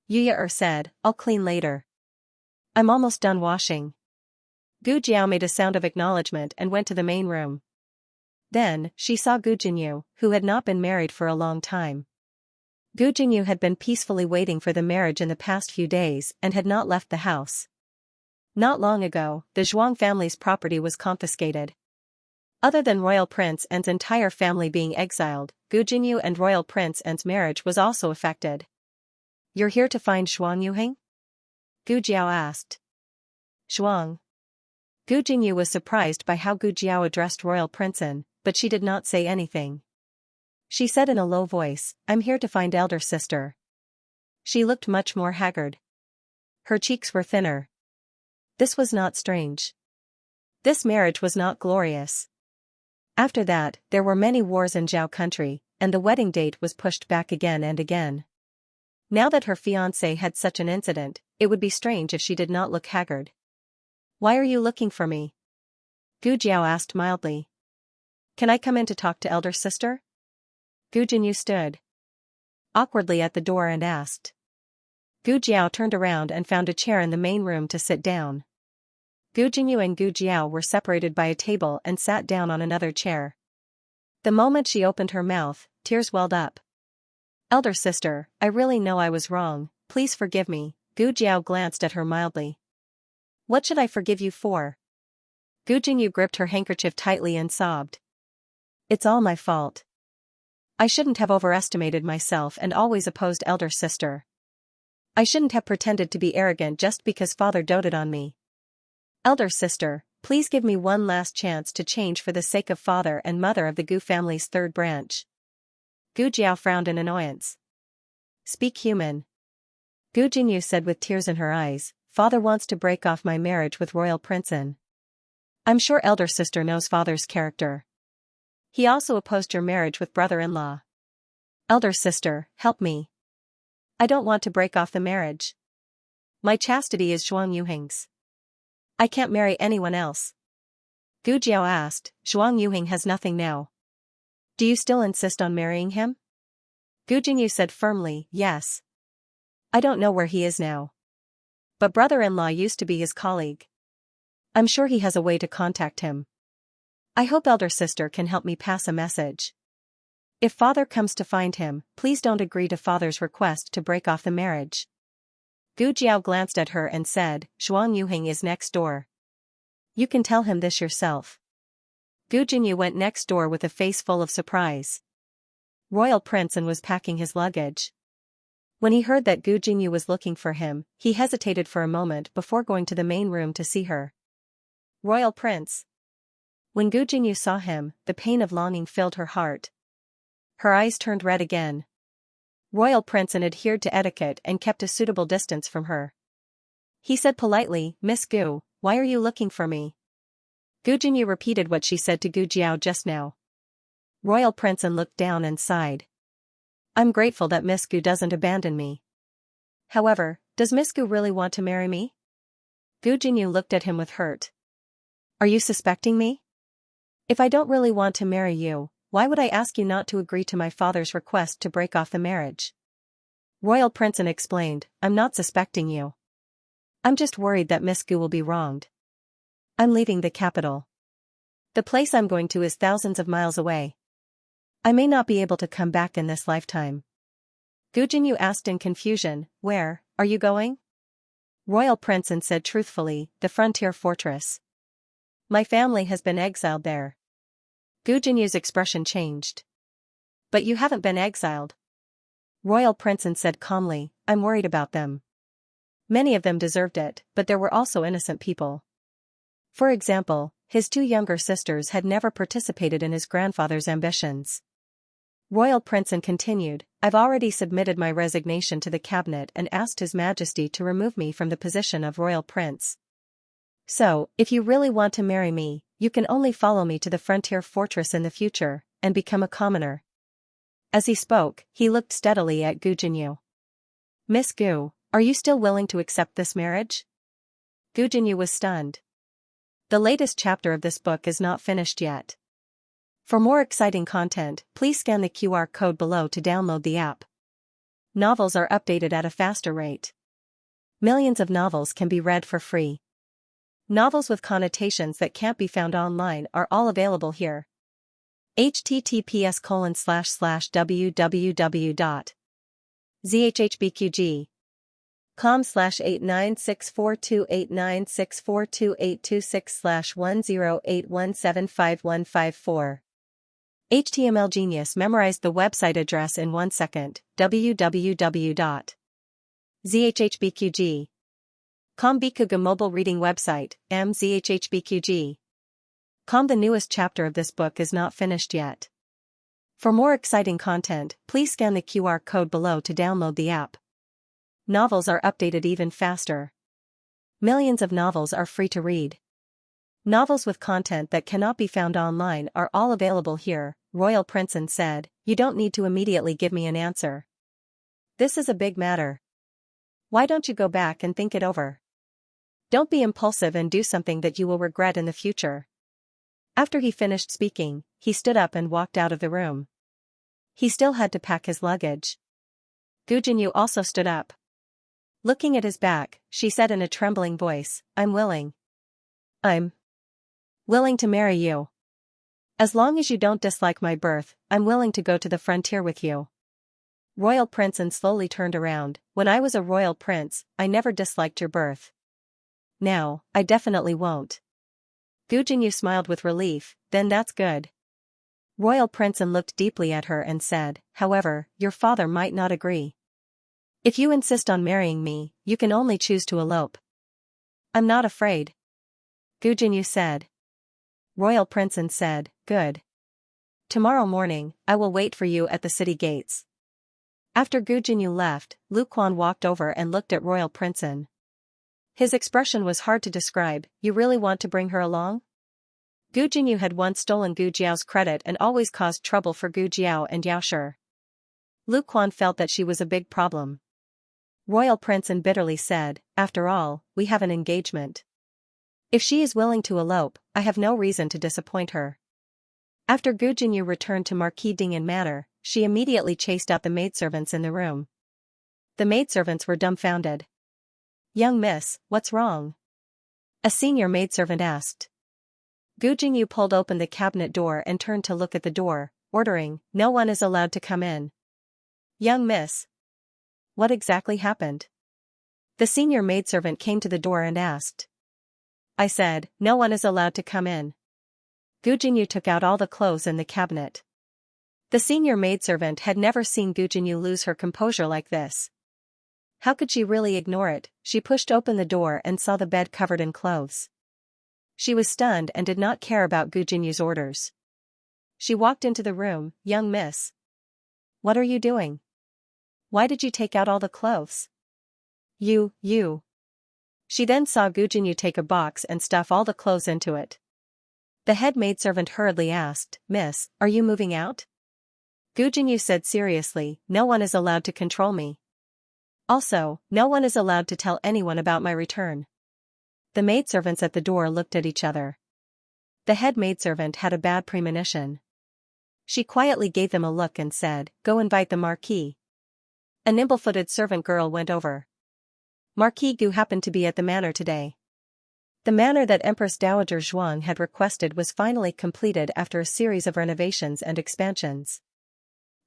Yu said, "I'll clean later. I'm almost done washing." Gu Jiao made a sound of acknowledgement and went to the main room. Then, she saw Gu Jinyu, who had not been married for a long time. Gu Jinyu had been peacefully waiting for the marriage in the past few days and had not left the house. Not long ago, the Zhuang family's property was confiscated. Other than Royal Prince An's entire family being exiled, Gu Jinyu and Royal Prince An's marriage was also affected. "You're here to find Zhuang Yuheng?" Gu Jiao asked. "Zhuang." Gu Jinyu was surprised by how Gu Jiao addressed Royal Prince An, but she did not say anything. She said in a low voice, "I'm here to find elder sister." She looked much more haggard. Her cheeks were thinner. This was not strange. This marriage was not glorious. After that, there were many wars in Zhao country, and the wedding date was pushed back again and again. Now that her fiancé had such an incident, it would be strange if she did not look haggard. "Why are you looking for me?" Gu Jiao asked mildly. "Can I come in to talk to elder sister?" Gu Jinyu stood awkwardly at the door and asked. Gu Jiao turned around and found a chair in the main room to sit down. Gu Jinyu and Gu Jiao were separated by a table and sat down on another chair. The moment she opened her mouth, tears welled up. "Elder sister, I really know I was wrong, please forgive me." Gu Jiao glanced at her mildly. "What should I forgive you for?" Gu Jinyu gripped her handkerchief tightly and sobbed. "It's all my fault. I shouldn't have overestimated myself and always opposed elder sister. I shouldn't have pretended to be arrogant just because father doted on me. Elder sister, please give me one last chance to change for the sake of father and mother of the Gu family's third branch." Gu Jiao frowned in annoyance. "Speak human." Gu Jinyu said with tears in her eyes, "Father wants to break off my marriage with Royal Prince An. I'm sure elder sister knows father's character. He also opposed your marriage with brother-in-law." Elder sister, help me. I don't want to break off the marriage. My chastity is Zhuang Yuhing's. I can't marry anyone else. Gu Jiao asked, Zhuang Yuhing has nothing now. Do you still insist on marrying him? Gu Jingyu said firmly, yes. I don't know where he is now. But brother-in-law used to be his colleague. I'm sure he has a way to contact him. I hope elder sister can help me pass a message. If father comes to find him, please don't agree to father's request to break off the marriage. Gu Jiao glanced at her and said, Zhuang Yuhing is next door. You can tell him this yourself. Gu Jingyu went next door with a face full of surprise. Royal Prince and was packing his luggage. When he heard that Gu Jingyu was looking for him, he hesitated for a moment before going to the main room to see her. Royal Prince. When Gu Jingyu saw him, the pain of longing filled her heart. Her eyes turned red again. Royal Prince adhered to etiquette and kept a suitable distance from her. He said politely, Miss Gu, why are you looking for me? Gu Jingyu repeated what she said to Gu Jiao just now. Royal Prince looked down and sighed. I'm grateful that Miss Gu doesn't abandon me. However, does Miss Gu really want to marry me? Gu Jingyu looked at him with hurt. Are you suspecting me? If I don't really want to marry you, why would I ask you not to agree to my father's request to break off the marriage? Royal Prince explained, I'm not suspecting you. I'm just worried that Miss Gu will be wronged. I'm leaving the capital. The place I'm going to is thousands of miles away. I may not be able to come back in this lifetime. Gu Jingyu asked in confusion, where are you going? Royal Prince said truthfully, the frontier fortress. My family has been exiled there. Gu Jingyu's expression changed. But you haven't been exiled. Royal Prince said calmly, I'm worried about them. Many of them deserved it, but there were also innocent people. For example, his two younger sisters had never participated in his grandfather's ambitions. Royal Prince continued, I've already submitted my resignation to the cabinet and asked His Majesty to remove me from the position of Royal Prince. So, if you really want to marry me, you can only follow me to the frontier fortress in the future, and become a commoner. As he spoke, he looked steadily at Gu Jinyu. Miss Gu, are you still willing to accept this marriage? Gu Jinyu was stunned. The latest chapter of this book is not finished yet. For more exciting content, please scan the QR code below to download the app. Novels are updated at a faster rate. Millions of novels can be read for free. Novels with connotations that can't be found online are all available here. https://www.zhhbqg.com/89642896428226/1081751154. HTML Genius memorized the website address in 1 second. www.zhhbqg.com Bikuga mobile reading website, mzhhbqg.com. The newest chapter of this book is not finished yet. For more exciting content, please scan the QR code below to download the app. Novels are updated even faster. Millions of novels are free to read. Novels with content that cannot be found online are all available here, Royal Prince said, you don't need to immediately give me an answer. This is a big matter. Why don't you go back and think it over? Don't be impulsive and do something that you will regret in the future. After he finished speaking, he stood up and walked out of the room. He still had to pack his luggage. Gu Jinyu also stood up. Looking at his back, she said in a trembling voice, I'm willing to marry you. As long as you don't dislike my birth, I'm willing to go to the frontier with you. Royal Prince slowly turned around, when I was a royal prince, I never disliked your birth. Now, I definitely won't. Gu Jinyu smiled with relief, then that's good. Royal Prince looked deeply at her and said, however, your father might not agree. If you insist on marrying me, you can only choose to elope. I'm not afraid. Gu Jinyu said. Royal Prince said, good. Tomorrow morning, I will wait for you at the city gates. After Gu Jinyu left, Lu Quan walked over and looked at Royal Prince. His expression was hard to describe. You really want to bring her along? Gu Jinyu had once stolen Gu Jiao's credit and always caused trouble for Gu Jiao and Yao Shi. Lu Quan felt that she was a big problem. Royal Prince bitterly said, after all, we have an engagement. If she is willing to elope, I have no reason to disappoint her. After Gu Jinyu returned to Marquis Dingyan Manor, she immediately chased out the maidservants in the room. The maidservants were dumbfounded. Young miss, what's wrong? A senior maidservant asked. Gu Jinyu pulled open the cabinet door and turned to look at the door, ordering, no one is allowed to come in. Young miss. What exactly happened? The senior maidservant came to the door and asked. I said, no one is allowed to come in. Gu Jinyu took out all the clothes in the cabinet. The senior maidservant had never seen Gu Jinyu lose her composure like this. How could she really ignore it? She pushed open the door and saw the bed covered in clothes. She was stunned and did not care about Gu Jinyu's orders. She walked into the room, young miss. What are you doing? Why did you take out all the clothes? You. She then saw Gu Jinyu take a box and stuff all the clothes into it. The head maidservant hurriedly asked, Miss, are you moving out? Gu Jinyu said seriously, no one is allowed to control me. Also, no one is allowed to tell anyone about my return. The maidservants at the door looked at each other. The head maidservant had a bad premonition. She quietly gave them a look and said, go invite the Marquis. A nimble-footed servant girl went over. Marquis Gu happened to be at the manor today. The manor that Empress Dowager Zhuang had requested was finally completed after a series of renovations and expansions.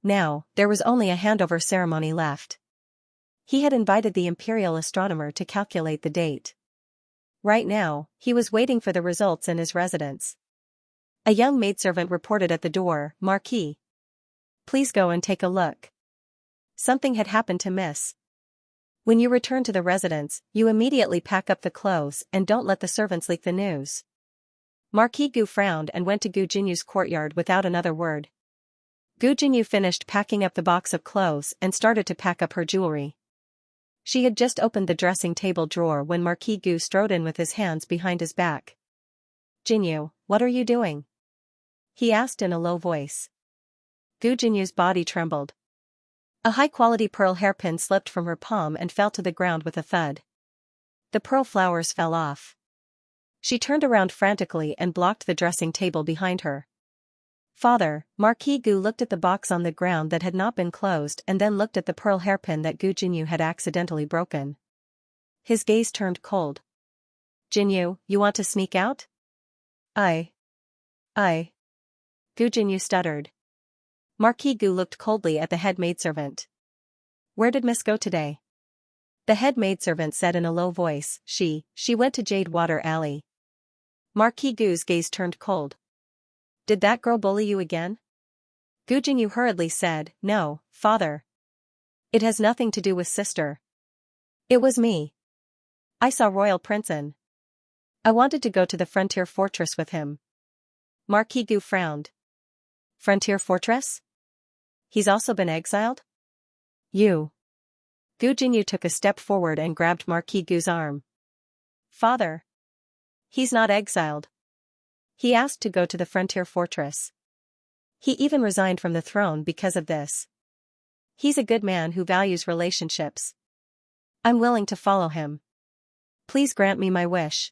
Now, there was only a handover ceremony left. He had invited the imperial astronomer to calculate the date. Right now, he was waiting for the results in his residence. A young maidservant reported at the door, Marquis. Please go and take a look. Something had happened to Miss. When you return to the residence, you immediately pack up the clothes and don't let the servants leak the news. Marquis Gu frowned and went to Gu Jinyu's courtyard without another word. Gu Jinyu finished packing up the box of clothes and started to pack up her jewelry. She had just opened the dressing table drawer when Marquis Gu strode in with his hands behind his back. Jinyu, what are you doing? He asked in a low voice. Gu Jinyu's body trembled. A high-quality pearl hairpin slipped from her palm and fell to the ground with a thud. The pearl flowers fell off. She turned around frantically and blocked the dressing table behind her. Father, Marquis Gu looked at the box on the ground that had not been closed and then looked at the pearl hairpin that Gu Jinyu had accidentally broken. His gaze turned cold. Jinyu, you want to sneak out? I. Gu Jinyu stuttered. Marquis Gu looked coldly at the head maidservant. Where did Miss go today? The head maidservant said in a low voice, She went to Jade Water Alley. Marquis Gu's gaze turned cold. Did that girl bully you again? Gu Jinyu hurriedly said, No, father. It has nothing to do with sister. It was me. I saw Royal Princeton. I wanted to go to the frontier fortress with him. Marquis Gu frowned. Frontier fortress? He's also been exiled? You. Gu Jinyu took a step forward and grabbed Marquis Gu's arm. Father. He's not exiled. He asked to go to the frontier fortress. He even resigned from the throne because of this. He's a good man who values relationships. I'm willing to follow him. Please grant me my wish.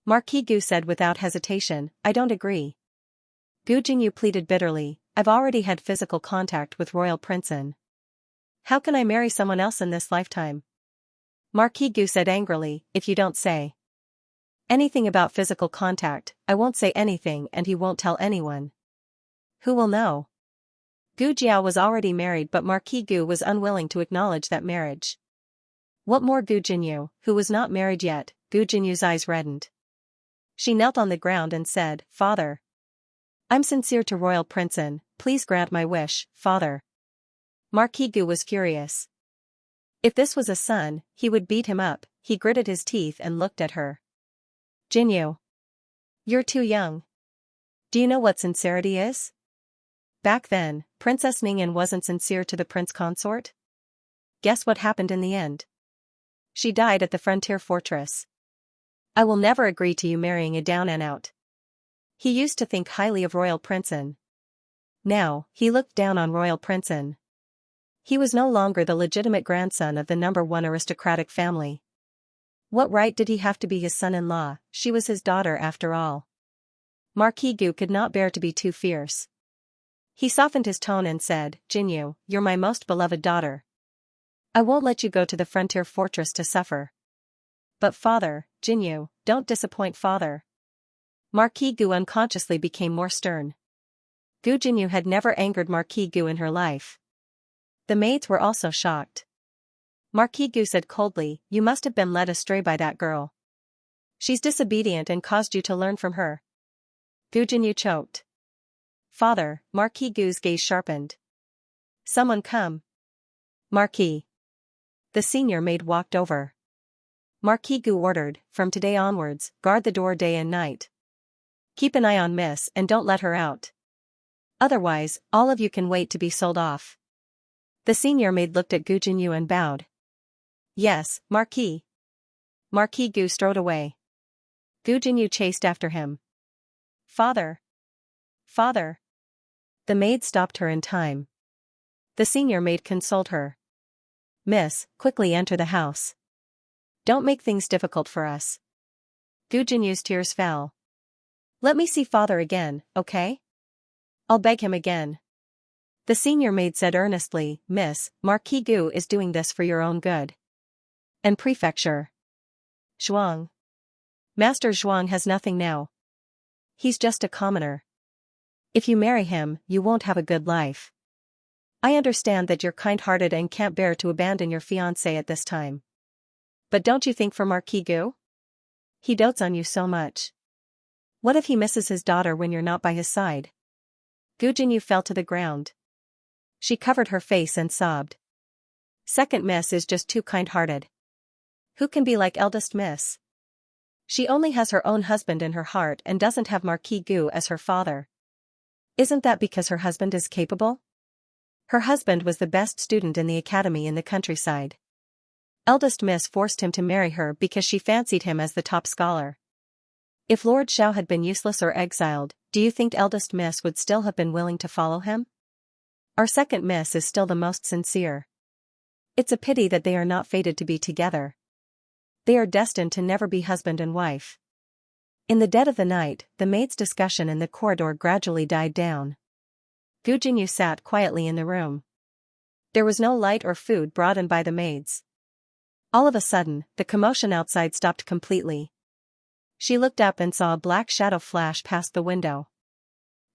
Marquis Gu said without hesitation, I don't agree. Gu Jinyu pleaded bitterly, I've already had physical contact with Royal Princeton. How can I marry someone else in this lifetime? Marquis Gu said angrily, if you don't say anything about physical contact, I won't say anything and he won't tell anyone. Who will know? Gu Jiao was already married but Marquis Gu was unwilling to acknowledge that marriage. What more Gu Jinyu, who was not married yet? Gu Jinyu's eyes reddened. She knelt on the ground and said, Father. I'm sincere to Royal Princeton, please grant my wish, father. Marquis Gu was furious. If this was a son, he would beat him up. He gritted his teeth and looked at her. Jinyu. You're too young. Do you know what sincerity is? Back then, Princess Ningyan wasn't sincere to the prince consort. Guess what happened in the end? She died at the frontier fortress. I will never agree to you marrying a down-and-out. He used to think highly of Royal Princeton. Now, he looked down on Royal Princeton. He was no longer the legitimate grandson of the #1 aristocratic family. What right did he have to be his son-in-law? She was his daughter after all. Marquis Gu could not bear to be too fierce. He softened his tone and said, Jinyu, you're my most beloved daughter. I won't let you go to the frontier fortress to suffer. But father, Jinyu, don't disappoint father. Marquis Gu unconsciously became more stern. Gu Jinyu had never angered Marquis Gu in her life. The maids were also shocked. Marquis Gu said coldly, you must have been led astray by that girl. She's disobedient and caused you to learn from her. Gu Jinyu choked. Father, Marquis Gu's gaze sharpened. Someone come. Marquis. The senior maid walked over. Marquis Gu ordered, from today onwards, guard the door day and night. Keep an eye on Miss and don't let her out. Otherwise, all of you can wait to be sold off. The senior maid looked at Gu Jinyu and bowed. Yes, Marquis. Marquis Gu strode away. Gu Jinyu chased after him. Father. Father. The maid stopped her in time. The senior maid consoled her. Miss, quickly enter the house. Don't make things difficult for us. Gu Jinyu's tears fell. Let me see father again, okay? I'll beg him again. The senior maid said earnestly, Miss, Marquis Gu is doing this for your own good. And prefecture. Zhuang. Master Zhuang has nothing now. He's just a commoner. If you marry him, you won't have a good life. I understand that you're kind-hearted and can't bear to abandon your fiancé at this time. But don't you think for Marquis Gu? He dotes on you so much. What if he misses his daughter when you're not by his side? Gu Jinyu fell to the ground. She covered her face and sobbed. Second Miss is just too kind-hearted. Who can be like eldest Miss? She only has her own husband in her heart and doesn't have Marquis Gu as her father. Isn't that because her husband is capable? Her husband was the best student in the academy in the countryside. Eldest Miss forced him to marry her because she fancied him as the top scholar. If Lord Xiao had been useless or exiled, do you think eldest Miss would still have been willing to follow him? Our second Miss is still the most sincere. It's a pity that they are not fated to be together. They are destined to never be husband and wife. In the dead of the night, the maids' discussion in the corridor gradually died down. Gu Jinyu sat quietly in the room. There was no light or food brought in by the maids. All of a sudden, the commotion outside stopped completely. She looked up and saw a black shadow flash past the window.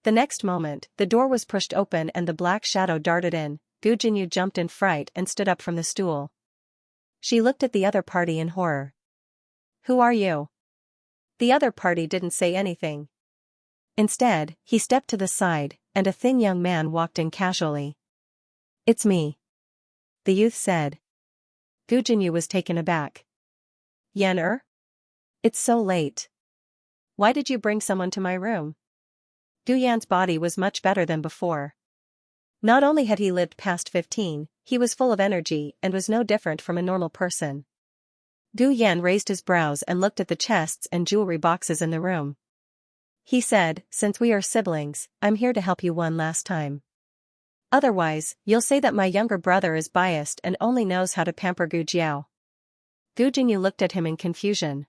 The next moment, the door was pushed open and the black shadow darted in. Gu Jinyu jumped in fright and stood up from the stool. She looked at the other party in horror. Who are you? The other party didn't say anything. Instead, he stepped to the side, and a thin young man walked in casually. It's me. The youth said. Gu Jinyu was taken aback. Yan. It's so late. Why did you bring someone to my room? Gu Yan's body was much better than before. Not only had he lived past 15, he was full of energy and was no different from a normal person. Gu Yan raised his brows and looked at the chests and jewelry boxes in the room. He said, since we are siblings, I'm here to help you one last time. Otherwise, you'll say that my younger brother is biased and only knows how to pamper Gu Jiao. Gu Jinyu looked at him in confusion.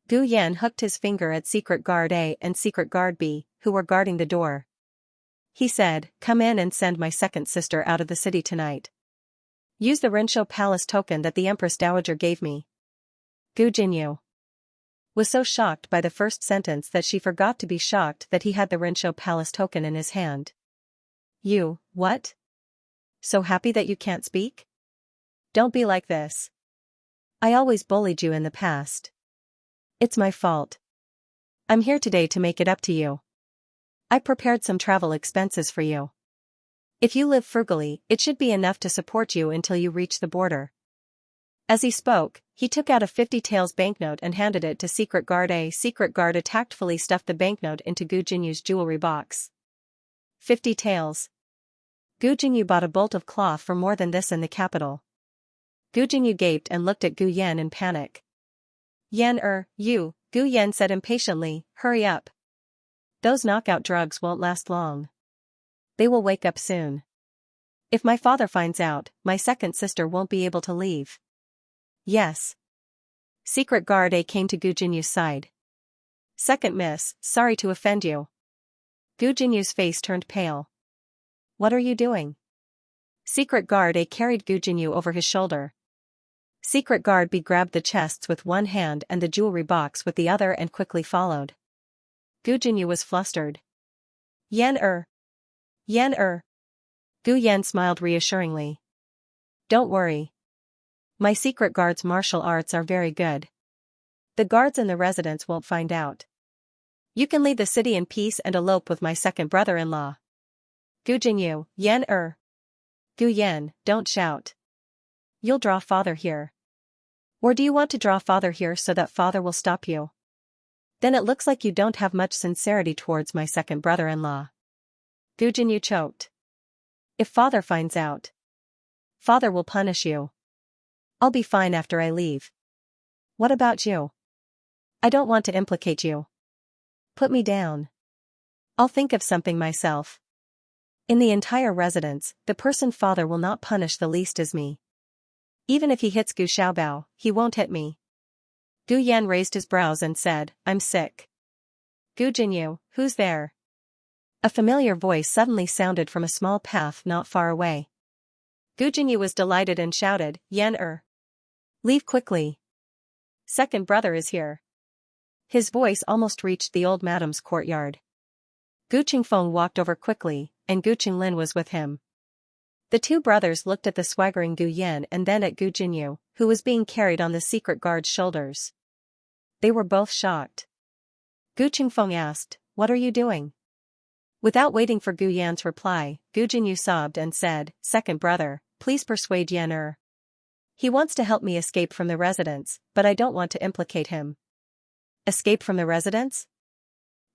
Gu Yan hooked his finger at Secret Guard A and Secret Guard B, who were guarding the door. He said, come in and send my second sister out of the city tonight. Use the Rinshou Palace token that the Empress Dowager gave me. Gu Jinyu was so shocked by the first sentence that she forgot to be shocked that he had the Rinshou Palace token in his hand. You, what? So happy that you can't speak? Don't be like this. I always bullied you in the past. It's my fault. I'm here today to make it up to you. I prepared some travel expenses for you. If you live frugally, it should be enough to support you until you reach the border. As he spoke, he took out a 50 taels banknote and handed it to Secret Guard A. Secret Guard A tactfully stuffed the banknote into Gu Jinyu's jewelry box. 50 taels. Gu Jinyu bought a bolt of cloth for more than this in the capital. Gu Jinyu gaped and looked at Gu Yan in panic. Yan, you, Gu Yan said impatiently, hurry up. Those knockout drugs won't last long. They will wake up soon. If my father finds out, my second sister won't be able to leave. Yes. Secret Guard A came to Gu Jinyu's side. Second miss, sorry to offend you. Gu Jinyu's face turned pale. What are you doing? Secret Guard A carried Gu Jinyu over his shoulder. Secret Guard B grabbed the chests with one hand and the jewelry box with the other and quickly followed. Gu Jinyu was flustered. Yan. Gu Yan smiled reassuringly. Don't worry. My secret guard's martial arts are very good. The guards in the residence won't find out. You can leave the city in peace and elope with my second brother-in-law. Gu Jinyu, Yan. Gu Yan, don't shout. You'll draw father here. Or do you want to draw father here so that father will stop you? Then it looks like you don't have much sincerity towards my second brother-in-law. Gu Jinyu choked. If father finds out, father will punish you. I'll be fine after I leave. What about you? I don't want to implicate you. Put me down. I'll think of something myself. In the entire residence, the person father will not punish the least is me. Even if he hits Gu Xiaobao, he won't hit me. Gu Yan raised his brows and said, I'm sick. Gu Jinyu, who's there? A familiar voice suddenly sounded from a small path not far away. Gu Jinyu was delighted and shouted, Yan. Leave quickly. Second brother is here. His voice almost reached the old madam's courtyard. Gu Qingfeng walked over quickly, and Gu Qinglin was with him. The two brothers looked at the swaggering Gu Yan and then at Gu Jinyu, who was being carried on the secret guard's shoulders. They were both shocked. Gu Qingfeng asked, What are you doing? Without waiting for Gu Yan's reply, Gu Jinyu sobbed and said, Second brother, please persuade Yan. He wants to help me escape from the residence, but I don't want to implicate him. Escape from the residence?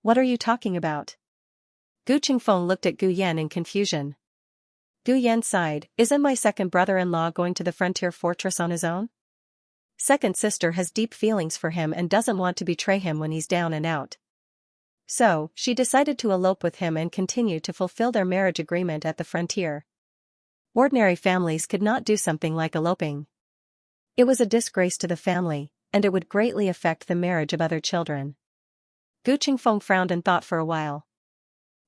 What are you talking about? Gu Qingfeng looked at Gu Yan in confusion. Gu Yan sighed, Isn't my second brother-in-law going to the frontier fortress on his own? Second sister has deep feelings for him and doesn't want to betray him when he's down and out. So, she decided to elope with him and continue to fulfill their marriage agreement at the frontier. Ordinary families could not do something like eloping. It was a disgrace to the family, and it would greatly affect the marriage of other children. Gu Qingfeng frowned and thought for a while.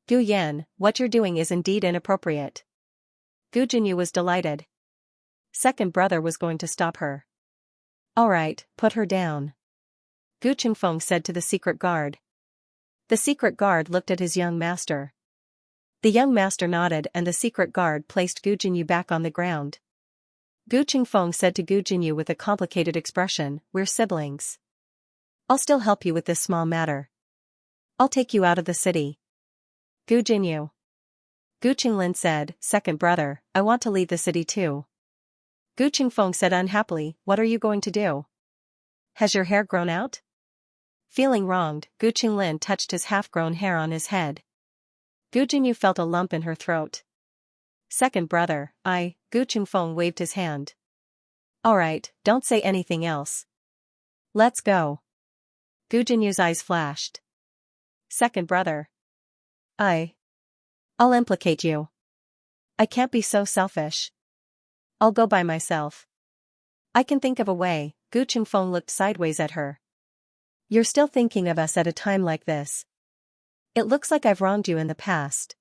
Gu Yan, what you're doing is indeed inappropriate. Gu Jinyu was delighted. Second brother was going to stop her. All right, put her down. Gu Qingfeng said to the secret guard. The secret guard looked at his young master. The young master nodded and the secret guard placed Gu Jinyu back on the ground. Gu Qingfeng said to Gu Jinyu with a complicated expression, We're siblings. I'll still help you with this small matter. I'll take you out of the city. Gu Jinyu. Gu Qinglin said, Second brother, I want to leave the city too. Gu Qingfeng said unhappily, What are you going to do? Has your hair grown out? Feeling wronged, Gu Qinglin touched his half-grown hair on his head. Gu Jinyu felt a lump in her throat. Second brother, Gu Qingfeng waved his hand. All right, don't say anything else. Let's go. Gu Jinyu's eyes flashed. Second brother. I'll implicate you. I can't be so selfish. I'll go by myself. I can think of a way. Gu Qingfeng looked sideways at her. You're still thinking of us at a time like this. It looks like I've wronged you in the past.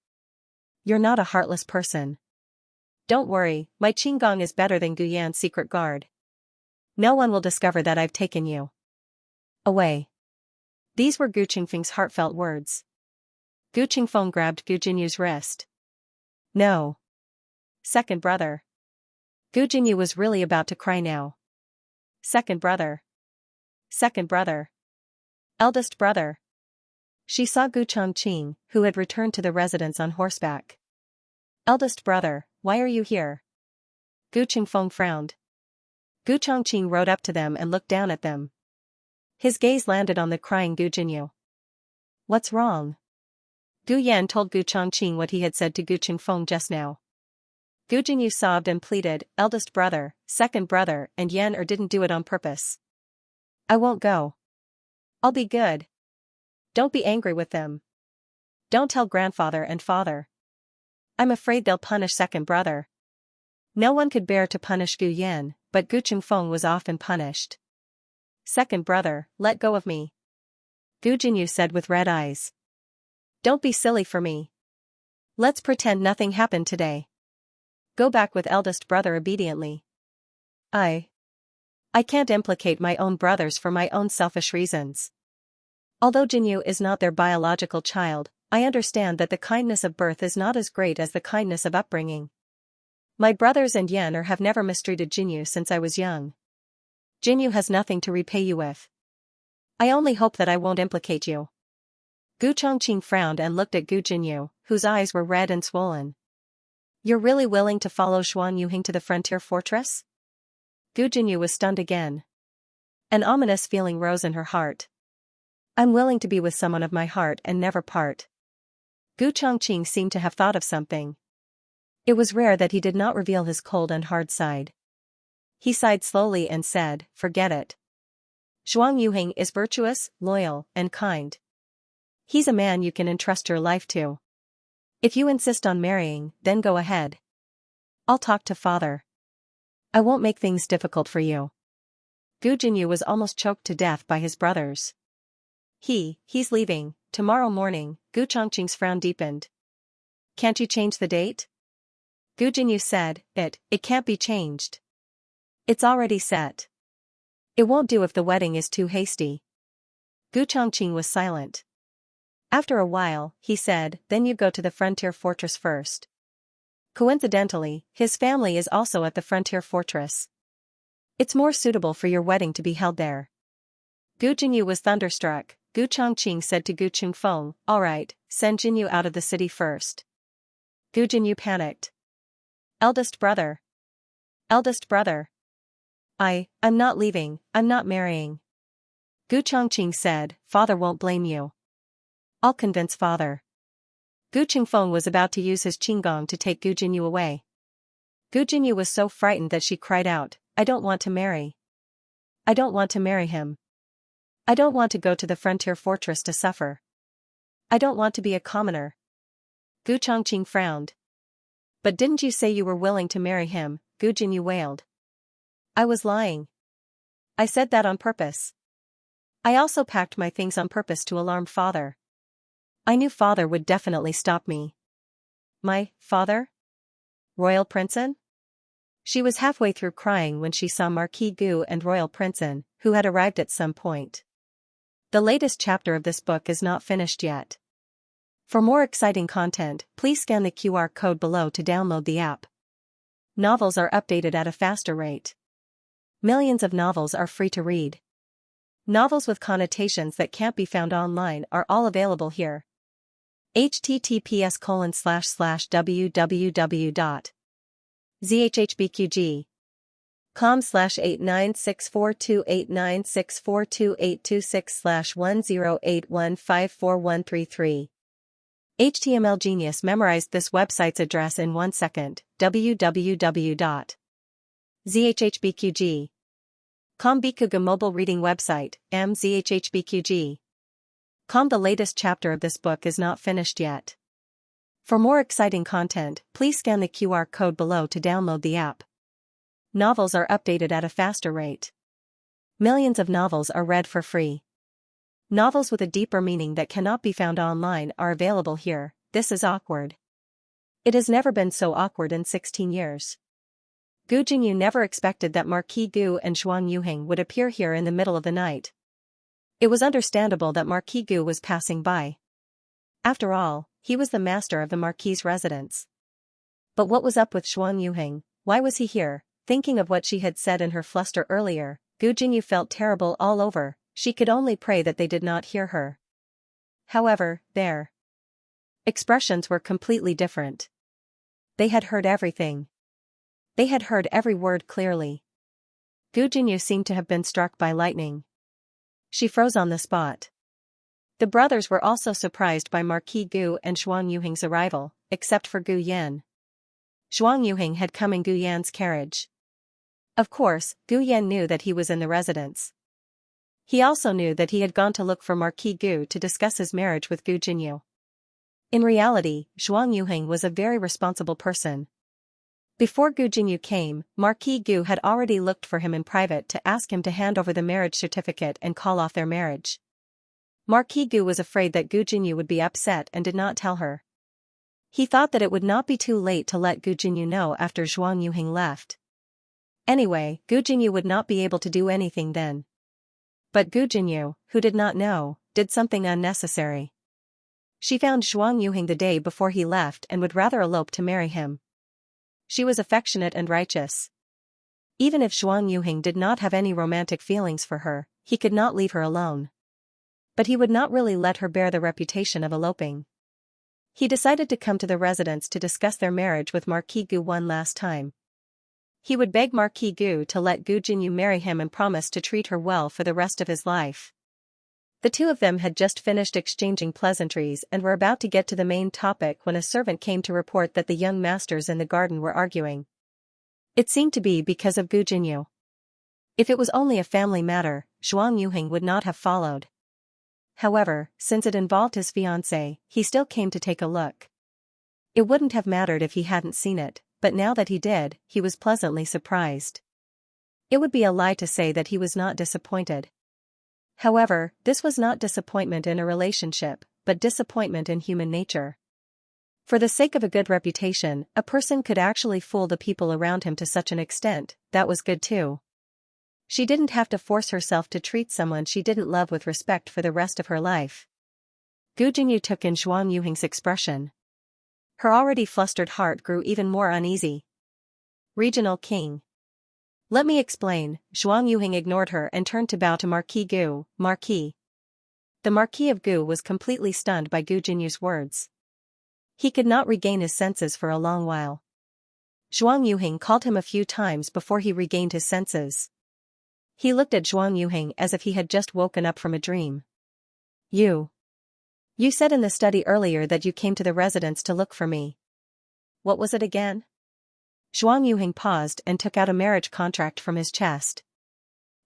You're not a heartless person. Don't worry, my Qinggong is better than Gu Yan's secret guard. No one will discover that I've taken you away. These were Gu Qingfeng's heartfelt words. Gu Qingfeng grabbed Gu Jinyu's wrist. No. Second brother. Gu Jinyu was really about to cry now. Second brother. Second brother. Eldest brother. She saw Gu Chongqing, who had returned to the residence on horseback. Eldest brother, why are you here? Gu Qingfeng frowned. Gu Chongqing rode up to them and looked down at them. His gaze landed on the crying Gu Jinyu. What's wrong? Gu Yan told Gu Chongqing what he had said to Gu Qingfeng just now. Gu Jinyu sobbed and pleaded, Eldest brother, second brother, and Yan didn't do it on purpose. I won't go. I'll be good. Don't be angry with them. Don't tell grandfather and father. I'm afraid they'll punish second brother. No one could bear to punish Gu Yan, but Gu Chengfeng was often punished. Second brother, let go of me. Gu Jinyu said with red eyes. Don't be silly for me. Let's pretend nothing happened today. Go back with eldest brother obediently. I can't implicate my own brothers for my own selfish reasons. Although Jinyu is not their biological child, I understand that the kindness of birth is not as great as the kindness of upbringing. My brothers and Yan have never mistreated Jinyu since I was young. Jinyu has nothing to repay you with. I only hope that I won't implicate you. Gu Chongqing frowned and looked at Gu Jinyu, whose eyes were red and swollen. You're really willing to follow Xuan Yuhing to the frontier fortress? Gu Jinyu was stunned again. An ominous feeling rose in her heart. I'm willing to be with someone of my heart and never part. Gu Chongqing seemed to have thought of something. It was rare that he did not reveal his cold and hard side. He sighed slowly and said, forget it. Xuan Yuhing is virtuous, loyal, and kind. He's a man you can entrust your life to. If you insist on marrying, then go ahead. I'll talk to father. I won't make things difficult for you. Gu Jinyu was almost choked to death by his brothers. He's leaving, tomorrow morning. Gu Chongqing's frown deepened. Can't you change the date? Gu Jinyu said, it can't be changed. It's already set. It won't do if the wedding is too hasty. Gu Chongqing was silent. After a while, he said, then you go to the frontier fortress first. Coincidentally, his family is also at the frontier fortress. It's more suitable for your wedding to be held there. Gu Jinyu was thunderstruck. Gu Chongqing said to Gu Chengfeng, all right, send Jinyu out of the city first. Gu Jinyu panicked. Eldest brother. Eldest brother. I'm not leaving, I'm not marrying. Gu Chongqing said, father won't blame you. I'll convince father. Gu Chengfeng was about to use his qinggong to take Gu Jinyu away. Gu Jinyu was so frightened that she cried out, I don't want to marry. I don't want to marry him. I don't want to go to the frontier fortress to suffer. I don't want to be a commoner. Gu Chongqing frowned. But didn't you say you were willing to marry him? Gu Jinyu wailed. I was lying. I said that on purpose. I also packed my things on purpose to alarm father. I knew father would definitely stop me. My father? Royal Princeton? She was halfway through crying when she saw Marquis Gu and Royal Princeton, who had arrived at some point. The latest chapter of this book is not finished yet. For more exciting content, please scan the QR code below to download the app. Novels are updated at a faster rate. Millions of novels are free to read. Novels with connotations that can't be found online are all available here. https://www.zhhbqg.com/89642896428226/1081541333. HTML Genius memorized this website's address in 1 second. www.zhhbqg.com Bikuga mobile reading website, mzhhbqg.com. The latest chapter of this book is not finished yet. For more exciting content, please scan the QR code below to download the app. Novels are updated at a faster rate. Millions of novels are read for free. Novels with a deeper meaning that cannot be found online are available here. This is awkward. It has never been so awkward in 16 years. Gu Jinyu never expected that Marquis Gu and Xuan Yuhing would appear here in the middle of the night. It was understandable that Marquis Gu was passing by. After all, he was the master of the Marquis' residence. But what was up with Xuan Yuhing? Why was he here? Thinking of what she had said in her fluster earlier, Gu Jinyu felt terrible all over. She could only pray that they did not hear her. However, their expressions were completely different. They had heard everything. They had heard every word clearly. Gu Jinyu seemed to have been struck by lightning. She froze on the spot. The brothers were also surprised by Marquis Gu and Xuan Yuhing's arrival, except for Gu Yan. Xuan Yuhing had come in Gu Yan's carriage. Of course, Gu Yan knew that he was in the residence. He also knew that he had gone to look for Marquis Gu to discuss his marriage with Gu Jinyu. In reality, Xuan Yuhing was a very responsible person. Before Gu Jinyu came, Marquis Gu had already looked for him in private to ask him to hand over the marriage certificate and call off their marriage. Marquis Gu was afraid that Gu Jinyu would be upset and did not tell her. He thought that it would not be too late to let Gu Jinyu know after Zhuang Yuhing left. Anyway, Gu Jinyu would not be able to do anything then. But Gu Jinyu, who did not know, did something unnecessary. She found Zhuang Yuhing the day before he left and would rather elope to marry him. She was affectionate and righteous. Even if Zhuang Yuhing did not have any romantic feelings for her, he could not leave her alone. But he would not really let her bear the reputation of eloping. He decided to come to the residence to discuss their marriage with Marquis Gu one last time. He would beg Marquis Gu to let Gu Jinyu marry him and promise to treat her well for the rest of his life. The two of them had just finished exchanging pleasantries and were about to get to the main topic when a servant came to report that the young masters in the garden were arguing. It seemed to be because of Gu Jinyu. If it was only a family matter, Zhuang Yuhing would not have followed. However, since it involved his fiancée, he still came to take a look. It wouldn't have mattered if he hadn't seen it, but now that he did, he was pleasantly surprised. It would be a lie to say that he was not disappointed. However, this was not disappointment in a relationship, but disappointment in human nature. For the sake of a good reputation, a person could actually fool the people around him to such an extent. That was good too. She didn't have to force herself to treat someone she didn't love with respect for the rest of her life. Gu Jinyu took in Zhuang Yuhing's expression. Her already flustered heart grew even more uneasy. Regional King. Let me explain. Zhuang Yuhing ignored her and turned to bow to Marquis Gu. Marquis. The Marquis of Gu was completely stunned by Gu Jinyu's words. He could not regain his senses for a long while. Zhuang Yuhing called him a few times before he regained his senses. He looked at Zhuang Yuhing as if he had just woken up from a dream. You said in the study earlier that you came to the residence to look for me. What was it again? Zhuang Yuhing paused and took out a marriage contract from his chest.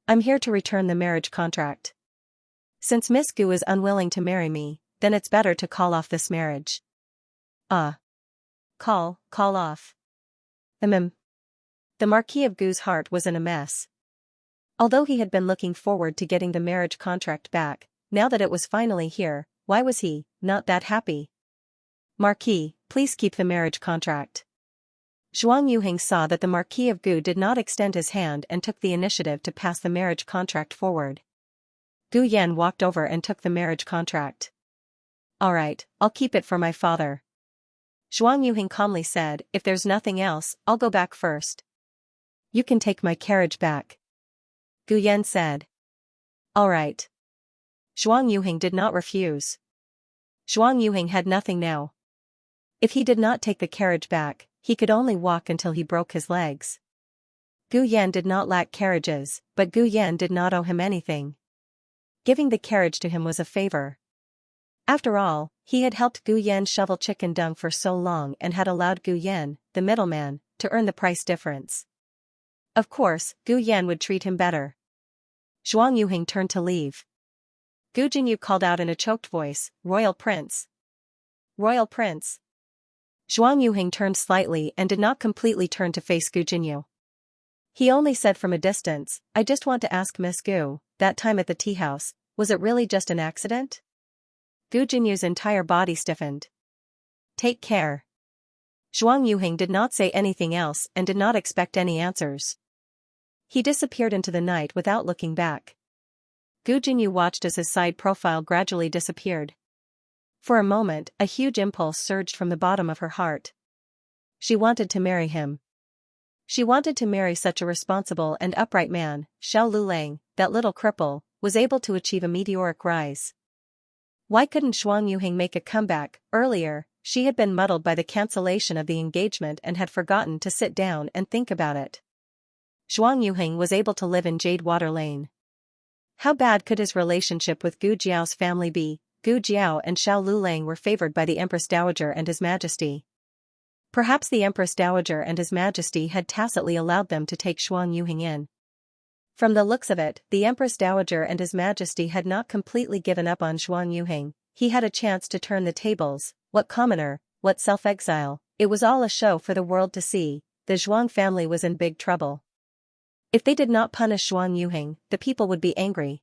I'm here to return the marriage contract. Since Miss Gu is unwilling to marry me, then it's better to call off this marriage. Call off. The Marquis of Gu's heart was in a mess. Although he had been looking forward to getting the marriage contract back, now that it was finally here, why was he not that happy? Marquis, please keep the marriage contract. Zhuang Yuhing saw that the Marquis of Gu did not extend his hand and took the initiative to pass the marriage contract forward. Gu Yan walked over and took the marriage contract. All right, I'll keep it for my father. Zhuang Yuhing calmly said, if there's nothing else, I'll go back first. You can take my carriage back. Gu Yan said. All right. Zhuang Yuhing did not refuse. Zhuang Yuhing had nothing now. If he did not take the carriage back, he could only walk until he broke his legs. Gu Yan did not lack carriages, but Gu Yan did not owe him anything. Giving the carriage to him was a favor. After all, he had helped Gu Yan shovel chicken dung for so long and had allowed Gu Yan, the middleman, to earn the price difference. Of course, Gu Yan would treat him better. Zhuang Yuhing turned to leave. Gu Jinyu called out in a choked voice, Royal Prince. Royal Prince. Zhuang Yuhing turned slightly and did not completely turn to face Gu Jinyu. He only said from a distance, I just want to ask Miss Gu, that time at the tea house, was it really just an accident? Gu Jinyu's entire body stiffened. Take care. Zhuang Yuhing did not say anything else and did not expect any answers. He disappeared into the night without looking back. Gu Jinyu watched as his side profile gradually disappeared. For a moment, a huge impulse surged from the bottom of her heart. She wanted to marry him. She wanted to marry such a responsible and upright man. Xiao Lulang, that little cripple, was able to achieve a meteoric rise. Why couldn't Zhuang Yuhing make a comeback? Earlier, she had been muddled by the cancellation of the engagement and had forgotten to sit down and think about it. Zhuang Yuhing was able to live in Jadewater Lane. How bad could his relationship with Gu Jiao's family be? Gu Jiao and Xiao Lulang were favored by the Empress Dowager and His Majesty. Perhaps the Empress Dowager and His Majesty had tacitly allowed them to take Zhuang Yuhing in. From the looks of it, the Empress Dowager and His Majesty had not completely given up on Zhuang Yuhing. He had a chance to turn the tables. What commoner, what self-exile, it was all a show for the world to see. the Zhuang family was in big trouble. If they did not punish Zhuang Yuheng, the people would be angry.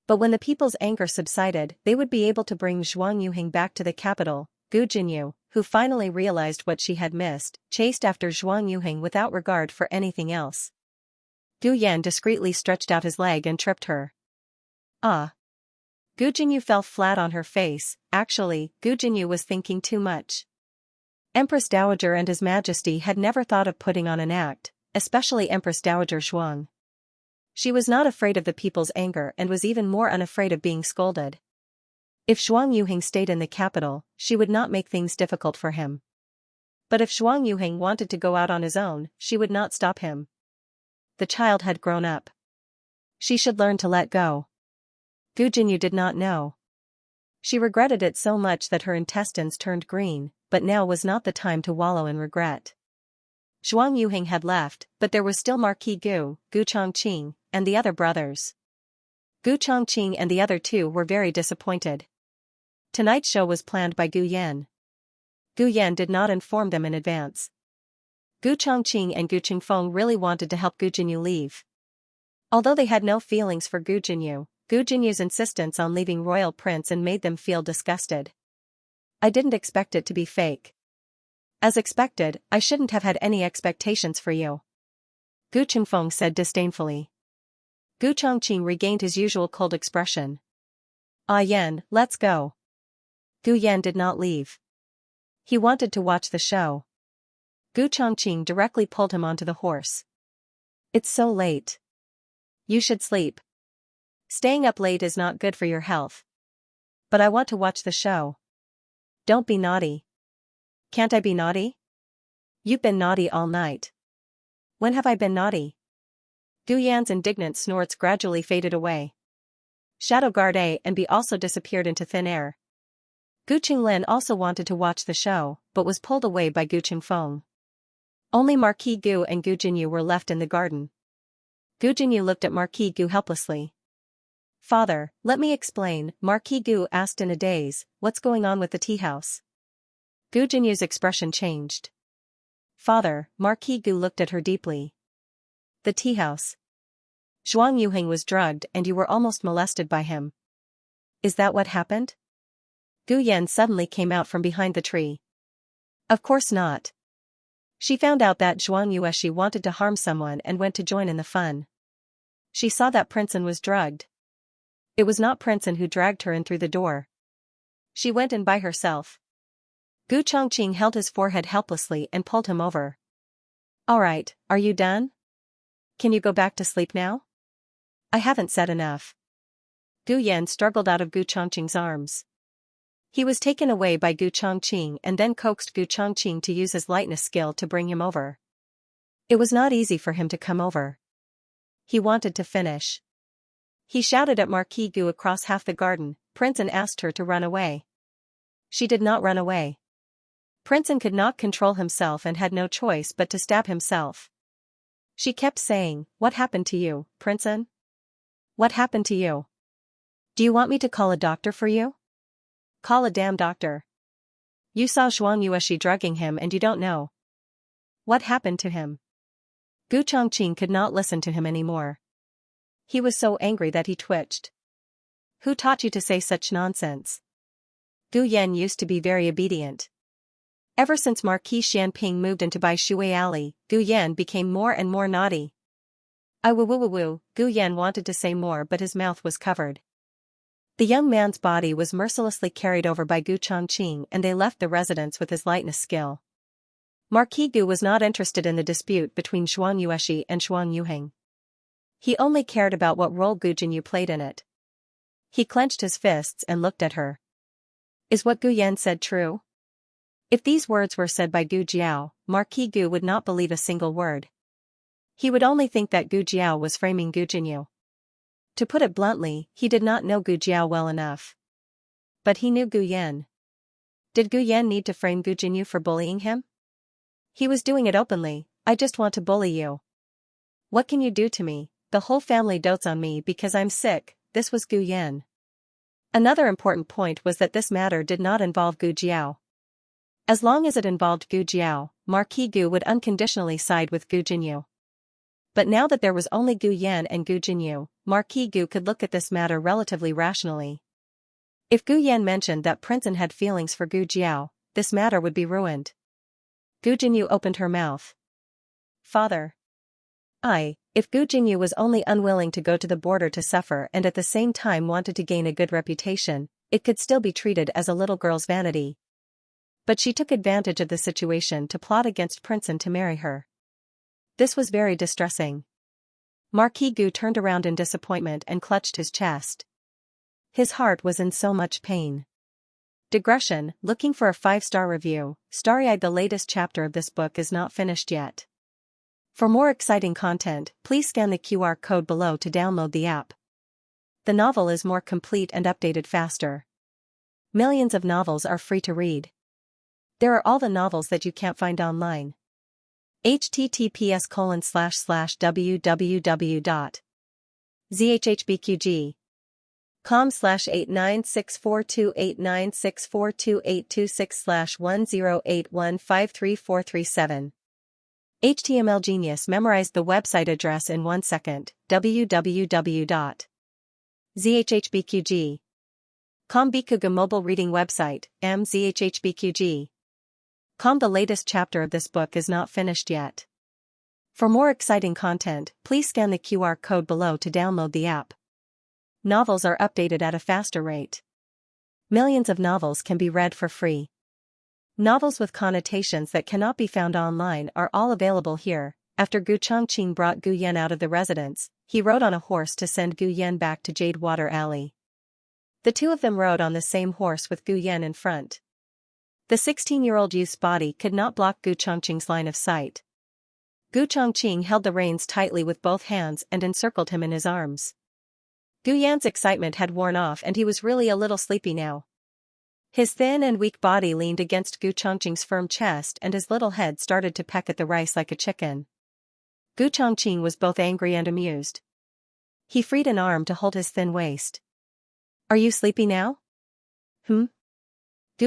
But when the people's anger subsided, they would be able to bring Zhuang Yuheng back to the capital. Gu Jinyu, who finally realized what she had missed, chased after Zhuang Yuheng without regard for anything else. Gu Yan discreetly stretched out his leg and tripped her. Ah! Gu Jinyu fell flat on her face. Actually, Gu Jinyu was thinking too much. Empress Dowager and His Majesty had never thought of putting on an act, especially Empress Dowager Zhuang. She was not afraid of the people's anger and was even more unafraid of being scolded. If Zhuang Yuheng stayed in the capital, she would not make things difficult for him. But if Zhuang Yuheng wanted to go out on his own, she would not stop him. The child had grown up. She should learn to let go. Gu Jinyu did not know. She regretted it so much that her intestines turned green, but now was not the time to wallow in regret. Zhuang Yuheng had left, but there was still Marquis Gu, Gu Chongqing, and the other brothers. Gu Chongqing and the other two were very disappointed. Tonight's show was planned by Gu Yan. Gu Yan did not inform them in advance. Gu Chongqing and Gu Qingfeng really wanted to help Gu Jinyu leave. Although they had no feelings for Gu Jinyu's insistence on leaving Royal Prince and made them feel disgusted. I didn't expect it to be fake. As expected, I shouldn't have had any expectations for you. Gu Qingfeng said disdainfully. Gu Chongqing regained his usual cold expression. Ah Yan, let's go. Gu Yan did not leave. He wanted to watch the show. Gu Chongqing directly pulled him onto the horse. It's so late. You should sleep. Staying up late is not good for your health. But I want to watch the show. Don't be naughty. Can't I be naughty? You've been naughty all night. When have I been naughty? Gu Yan's indignant snorts gradually faded away. Shadow Guard A and B also disappeared into thin air. Gu Qinglin also wanted to watch the show, but was pulled away by Gu Qingfeng. Only Marquis Gu and Gu Jinyu were left in the garden. Gu Jinyu looked at Marquis Gu helplessly. Father, let me explain, Marquis Gu asked in a daze, what's going on with the tea house? Gu Jinyu's expression changed. Father, Marquis Gu looked at her deeply. The tea house. Zhuang Yuheng was drugged and you were almost molested by him. Is that what happened? Gu Yan suddenly came out from behind the tree. Of course not. She found out that Zhuang Yueshi wanted to harm someone and went to join in the fun. She saw that Princeton was drugged. It was not Princeton who dragged her in through the door. She went in by herself. Gu Chongqing held his forehead helplessly and pulled him over. All right, are you done? Can you go back to sleep now? I haven't said enough. Gu Yan struggled out of Gu Chongqing's arms. He was taken away by Gu Chongqing and then coaxed Gu Chongqing to use his lightness skill to bring him over. It was not easy for him to come over. He wanted to finish. He shouted at Marquis Gu across half the garden, Princeton asked her to run away. She did not run away. Princeton could not control himself and had no choice but to stab himself. She kept saying, what happened to you, Princeton? What happened to you? Do you want me to call a doctor for you? Call a damn doctor. You saw Zhuang Yueshi drugging him and you don't know. What happened to him? Gu Chongqing could not listen to him anymore. He was so angry that he twitched. Who taught you to say such nonsense? Gu Yan used to be very obedient. Ever since Marquis Xianping moved into Bai Shui Alley, Gu Yan became more and more naughty. I woo woo woo woo, Gu Yan wanted to say more but his mouth was covered. The young man's body was mercilessly carried over by Gu Chongqing and they left the residence with his lightness skill. Marquis Gu was not interested in the dispute between Zhuang Yueshi and Zhuang Yuheng. He only cared about what role Gu Jinyu played in it. He clenched his fists and looked at her. Is what Gu Yan said true? If these words were said by Gu Jiao, Marquis Gu would not believe a single word. He would only think that Gu Jiao was framing Gu Jinyu. To put it bluntly, he did not know Gu Jiao well enough. But he knew Gu Yan. Did Gu Yan need to frame Gu Jinyu for bullying him? He was doing it openly. I just want to bully you. What can you do to me? The whole family dotes on me because I'm sick. This was Gu Yan. Another important point was that this matter did not involve Gu Jiao. As long as it involved Gu Jiao, Marquis Gu would unconditionally side with Gu Jinyu. But now that there was only Gu Yan and Gu Jinyu, Marquis Gu could look at this matter relatively rationally. If Gu Yan mentioned that Princeton had feelings for Gu Jiao, this matter would be ruined. Gu Jinyu opened her mouth. Father. If Gu Jinyu was only unwilling to go to the border to suffer and at the same time wanted to gain a good reputation, it could still be treated as a little girl's vanity. But she took advantage of the situation to plot against Princeton to marry her. This was very distressing. Marquis Gu turned around in disappointment and clutched his chest. His heart was in so much pain. Digression, looking for a 5-star review, starry-eyed. The latest chapter of this book is not finished yet. For more exciting content, please scan the QR code below to download the app. The novel is more complete and updated faster. Millions of novels are free to read. There are all the novels that you can't find online. https://www.zhhbqg.com/89642896428226/1081534337. HTML Genius memorized the website address in 1 second. www.zhhbqg.com Bikuga mobile reading website, mzhhbqg.com. The latest chapter of this book is not finished yet. For more exciting content, please scan the QR code below to download the app. Novels are updated at a faster rate. Millions of novels can be read for free. Novels with connotations that cannot be found online are all available here. After Gu Chongqing brought Gu Yan out of the residence, he rode on a horse to send Gu Yan back to Jade Water Alley. The two of them rode on the same horse with Gu Yan in front. The 16-year-old youth's body could not block Gu Chongqing's line of sight. Gu Chongqing held the reins tightly with both hands and encircled him in his arms. Gu Yan's excitement had worn off and he was really a little sleepy now. His thin and weak body leaned against Gu Chongqing's firm chest and his little head started to peck at the rice like a chicken. Gu Chongqing was both angry and amused. He freed an arm to hold his thin waist. Are you sleepy now? Gu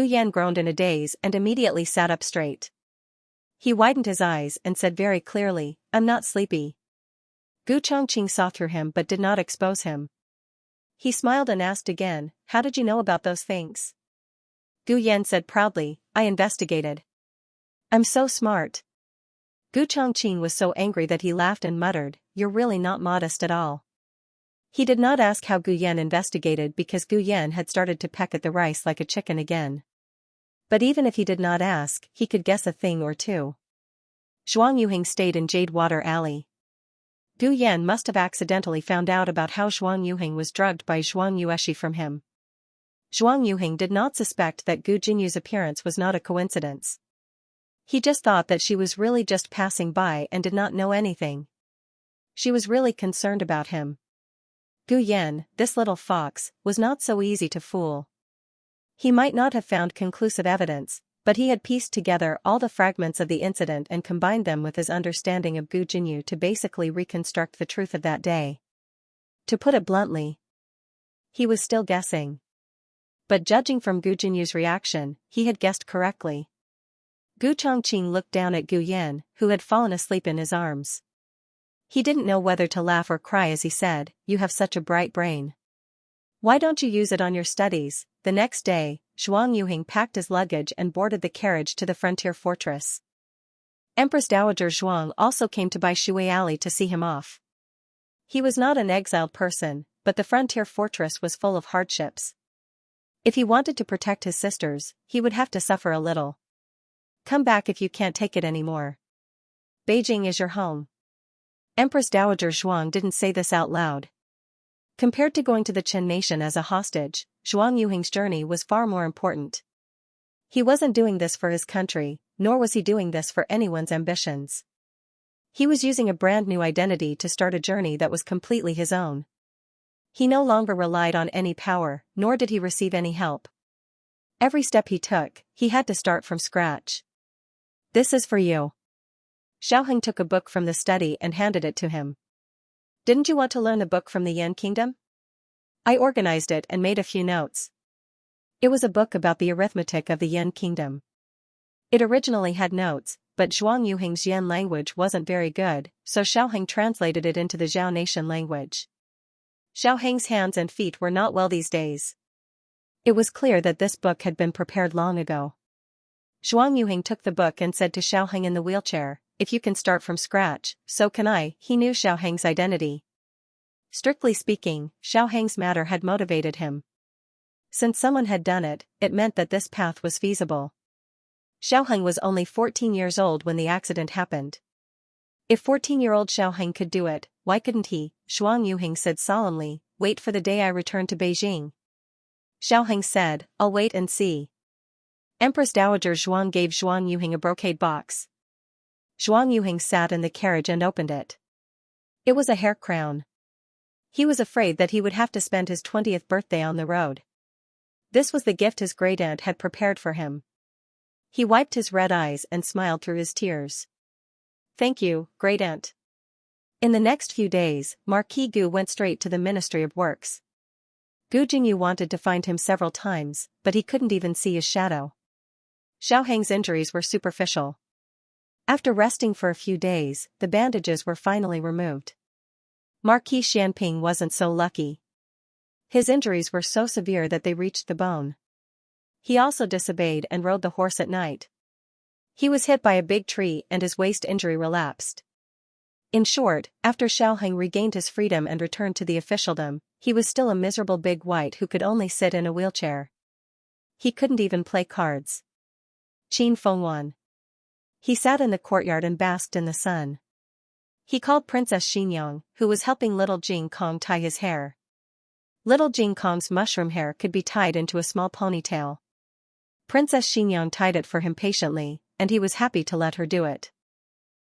Yan groaned in a daze and immediately sat up straight. He widened his eyes and said very clearly, I'm not sleepy. Gu Chongqing saw through him but did not expose him. He smiled and asked again, how did you know about those things? Gu Yan said proudly, I investigated. I'm so smart. Gu Chongqing was so angry that he laughed and muttered, you're really not modest at all. He did not ask how Gu Yan investigated because Gu Yan had started to peck at the rice like a chicken again. But even if he did not ask, he could guess a thing or two. Zhuang Yuhing stayed in Jade Water Alley. Gu Yan must have accidentally found out about how Zhuang Yuhing was drugged by Zhuang Yueshi from him. Zhuang Yuhing did not suspect that Gu Jinyu's appearance was not a coincidence. He just thought that she was really just passing by and did not know anything. She was really concerned about him. Gu Yan, this little fox, was not so easy to fool. He might not have found conclusive evidence, but he had pieced together all the fragments of the incident and combined them with his understanding of Gu Jinyu to basically reconstruct the truth of that day. To put it bluntly, he was still guessing. But judging from Gu Jinyu's reaction, he had guessed correctly. Gu Chongqing looked down at Gu Yan, who had fallen asleep in his arms. He didn't know whether to laugh or cry as he said, you have such a bright brain. Why don't you use it on your studies? The next day, Zhuang Yuhing packed his luggage and boarded the carriage to the frontier fortress. Empress Dowager Zhuang also came to Bai Shui Alley to see him off. He was not an exiled person, but the frontier fortress was full of hardships. If he wanted to protect his sisters, he would have to suffer a little. Come back if you can't take it anymore. Beijing is your home. Empress Dowager Zhuang didn't say this out loud. Compared to going to the Qin nation as a hostage, Zhuang Yuhing's journey was far more important. He wasn't doing this for his country, nor was he doing this for anyone's ambitions. He was using a brand new identity to start a journey that was completely his own. He no longer relied on any power, nor did he receive any help. Every step he took, he had to start from scratch. This is for you. Xiaoheng took a book from the study and handed it to him. Didn't you want to learn the book from the Yan Kingdom? I organized it and made a few notes. It was a book about the arithmetic of the Yan Kingdom. It originally had notes, but Zhuang Yuheng's Yan language wasn't very good, so Xiaoheng translated it into the Zhao nation language. Xiaoheng's hands and feet were not well these days. It was clear that this book had been prepared long ago. Zhuang Yuheng took the book and said to Xiaoheng in the wheelchair, "If you can start from scratch, so can I." He knew Xiaoheng's identity. Strictly speaking, Xiaoheng's matter had motivated him. Since someone had done it, it meant that this path was feasible. Xiaoheng was only 14 years old when the accident happened. If 14-year-old Xiaoheng could do it, why couldn't he? Zhuang Yuheng said solemnly, "Wait for the day I return to Beijing." Xiaoheng said, "I'll wait and see." Empress Dowager Zhuang gave Zhuang Yuheng a brocade box. Zhuang Yuheng sat in the carriage and opened it. It was a hair crown. He was afraid that he would have to spend his 20th birthday on the road. This was the gift his great-aunt had prepared for him. He wiped his red eyes and smiled through his tears. "Thank you, great-aunt." In the next few days, Marquis Gu went straight to the Ministry of Works. Gu Jingyu wanted to find him several times, but he couldn't even see his shadow. Xiaoheng's injuries were superficial. After resting for a few days, the bandages were finally removed. Marquis Xianping wasn't so lucky. His injuries were so severe that they reached the bone. He also disobeyed and rode the horse at night. He was hit by a big tree and his waist injury relapsed. In short, after Xiaoheng regained his freedom and returned to the officialdom, he was still a miserable big white who could only sit in a wheelchair. He couldn't even play cards. Qin Fengwan. He sat in the courtyard and basked in the sun. He called Princess Xinyang, who was helping little Jing Kong tie his hair. Little Jing Kong's mushroom hair could be tied into a small ponytail. Princess Xinyang tied it for him patiently, and he was happy to let her do it.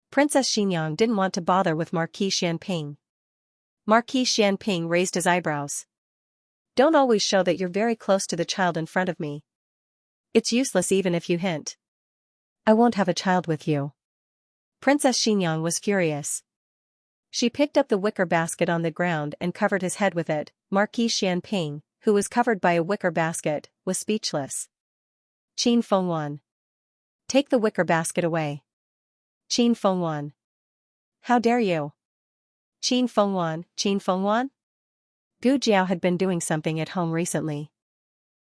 Princess Xinyang didn't want to bother with Marquis Xianping. Marquis Xianping raised his eyebrows. "Don't always show that you're very close to the child in front of me. It's useless even if you hint. I won't have a child with you." Princess Xinyang was furious. She picked up the wicker basket on the ground and covered his head with it. Marquis Xianping, who was covered by a wicker basket, was speechless. "Qin Fengwan. Take the wicker basket away." "Qin Fengwan. How dare you?" "Qin Fengwan, Qin Fengwan?" Gu Jiao had been doing something at home recently.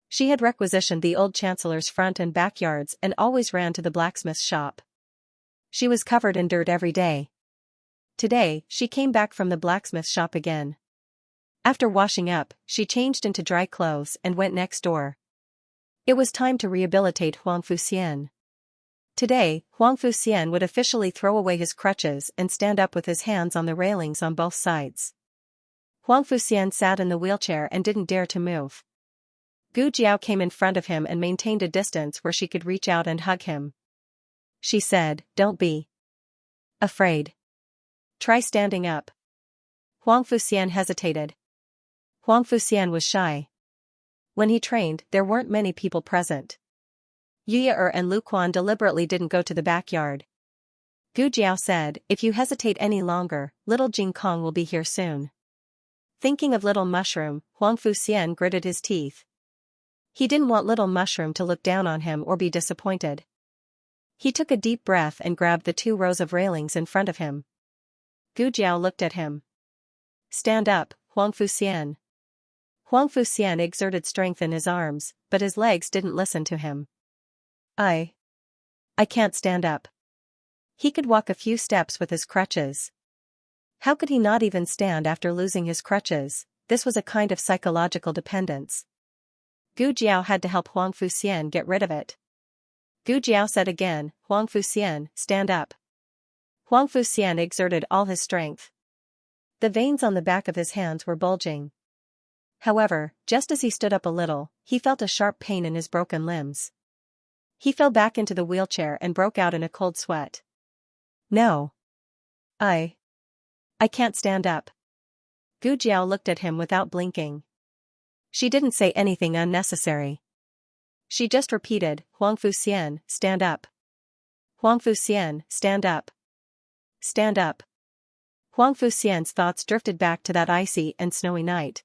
She had requisitioned the old chancellor's front and backyards and always ran to the blacksmith's shop. She was covered in dirt every day. Today, she came back from the blacksmith's shop again. After washing up, she changed into dry clothes and went next door. It was time to rehabilitate Huang Fuxian. Today, Huang Fuxian would officially throw away his crutches and stand up with his hands on the railings on both sides. Huang Fuxian sat in the wheelchair and didn't dare to move. Gu Jiao came in front of him and maintained a distance where she could reach out and hug him. She said, "Don't be afraid. Try standing up." Huang Fuxian hesitated. Huang Fuxian was shy. When he trained, there weren't many people present. Yu and Lu Quan deliberately didn't go to the backyard. Gu Jiao said, "If you hesitate any longer, little Jing Kong will be here soon." Thinking of little Mushroom, Huang Fuxian gritted his teeth. He didn't want little Mushroom to look down on him or be disappointed. He took a deep breath and grabbed the 2 rows of railings in front of him. Gu Jiao looked at him. "Stand up, Huang Fuxian." Huang Fuxian exerted strength in his arms, but his legs didn't listen to him. I can't stand up." He could walk a few steps with his crutches. How could he not even stand after losing his crutches? This was a kind of psychological dependence. Gu Jiao had to help Huang Fuxian get rid of it. Gu Jiao said again, "Huang Fuxian, stand up." Huang Fuxian exerted all his strength. The veins on the back of his hands were bulging. However, just as he stood up a little, he felt a sharp pain in his broken limbs. He fell back into the wheelchair and broke out in a cold sweat. "No. I can't stand up." Gu Jiao looked at him without blinking. She didn't say anything unnecessary. She just repeated, "Huang Fuxian, stand up. Huang Fuxian, stand up. Stand up." Huang Fuxian's thoughts drifted back to that icy and snowy night.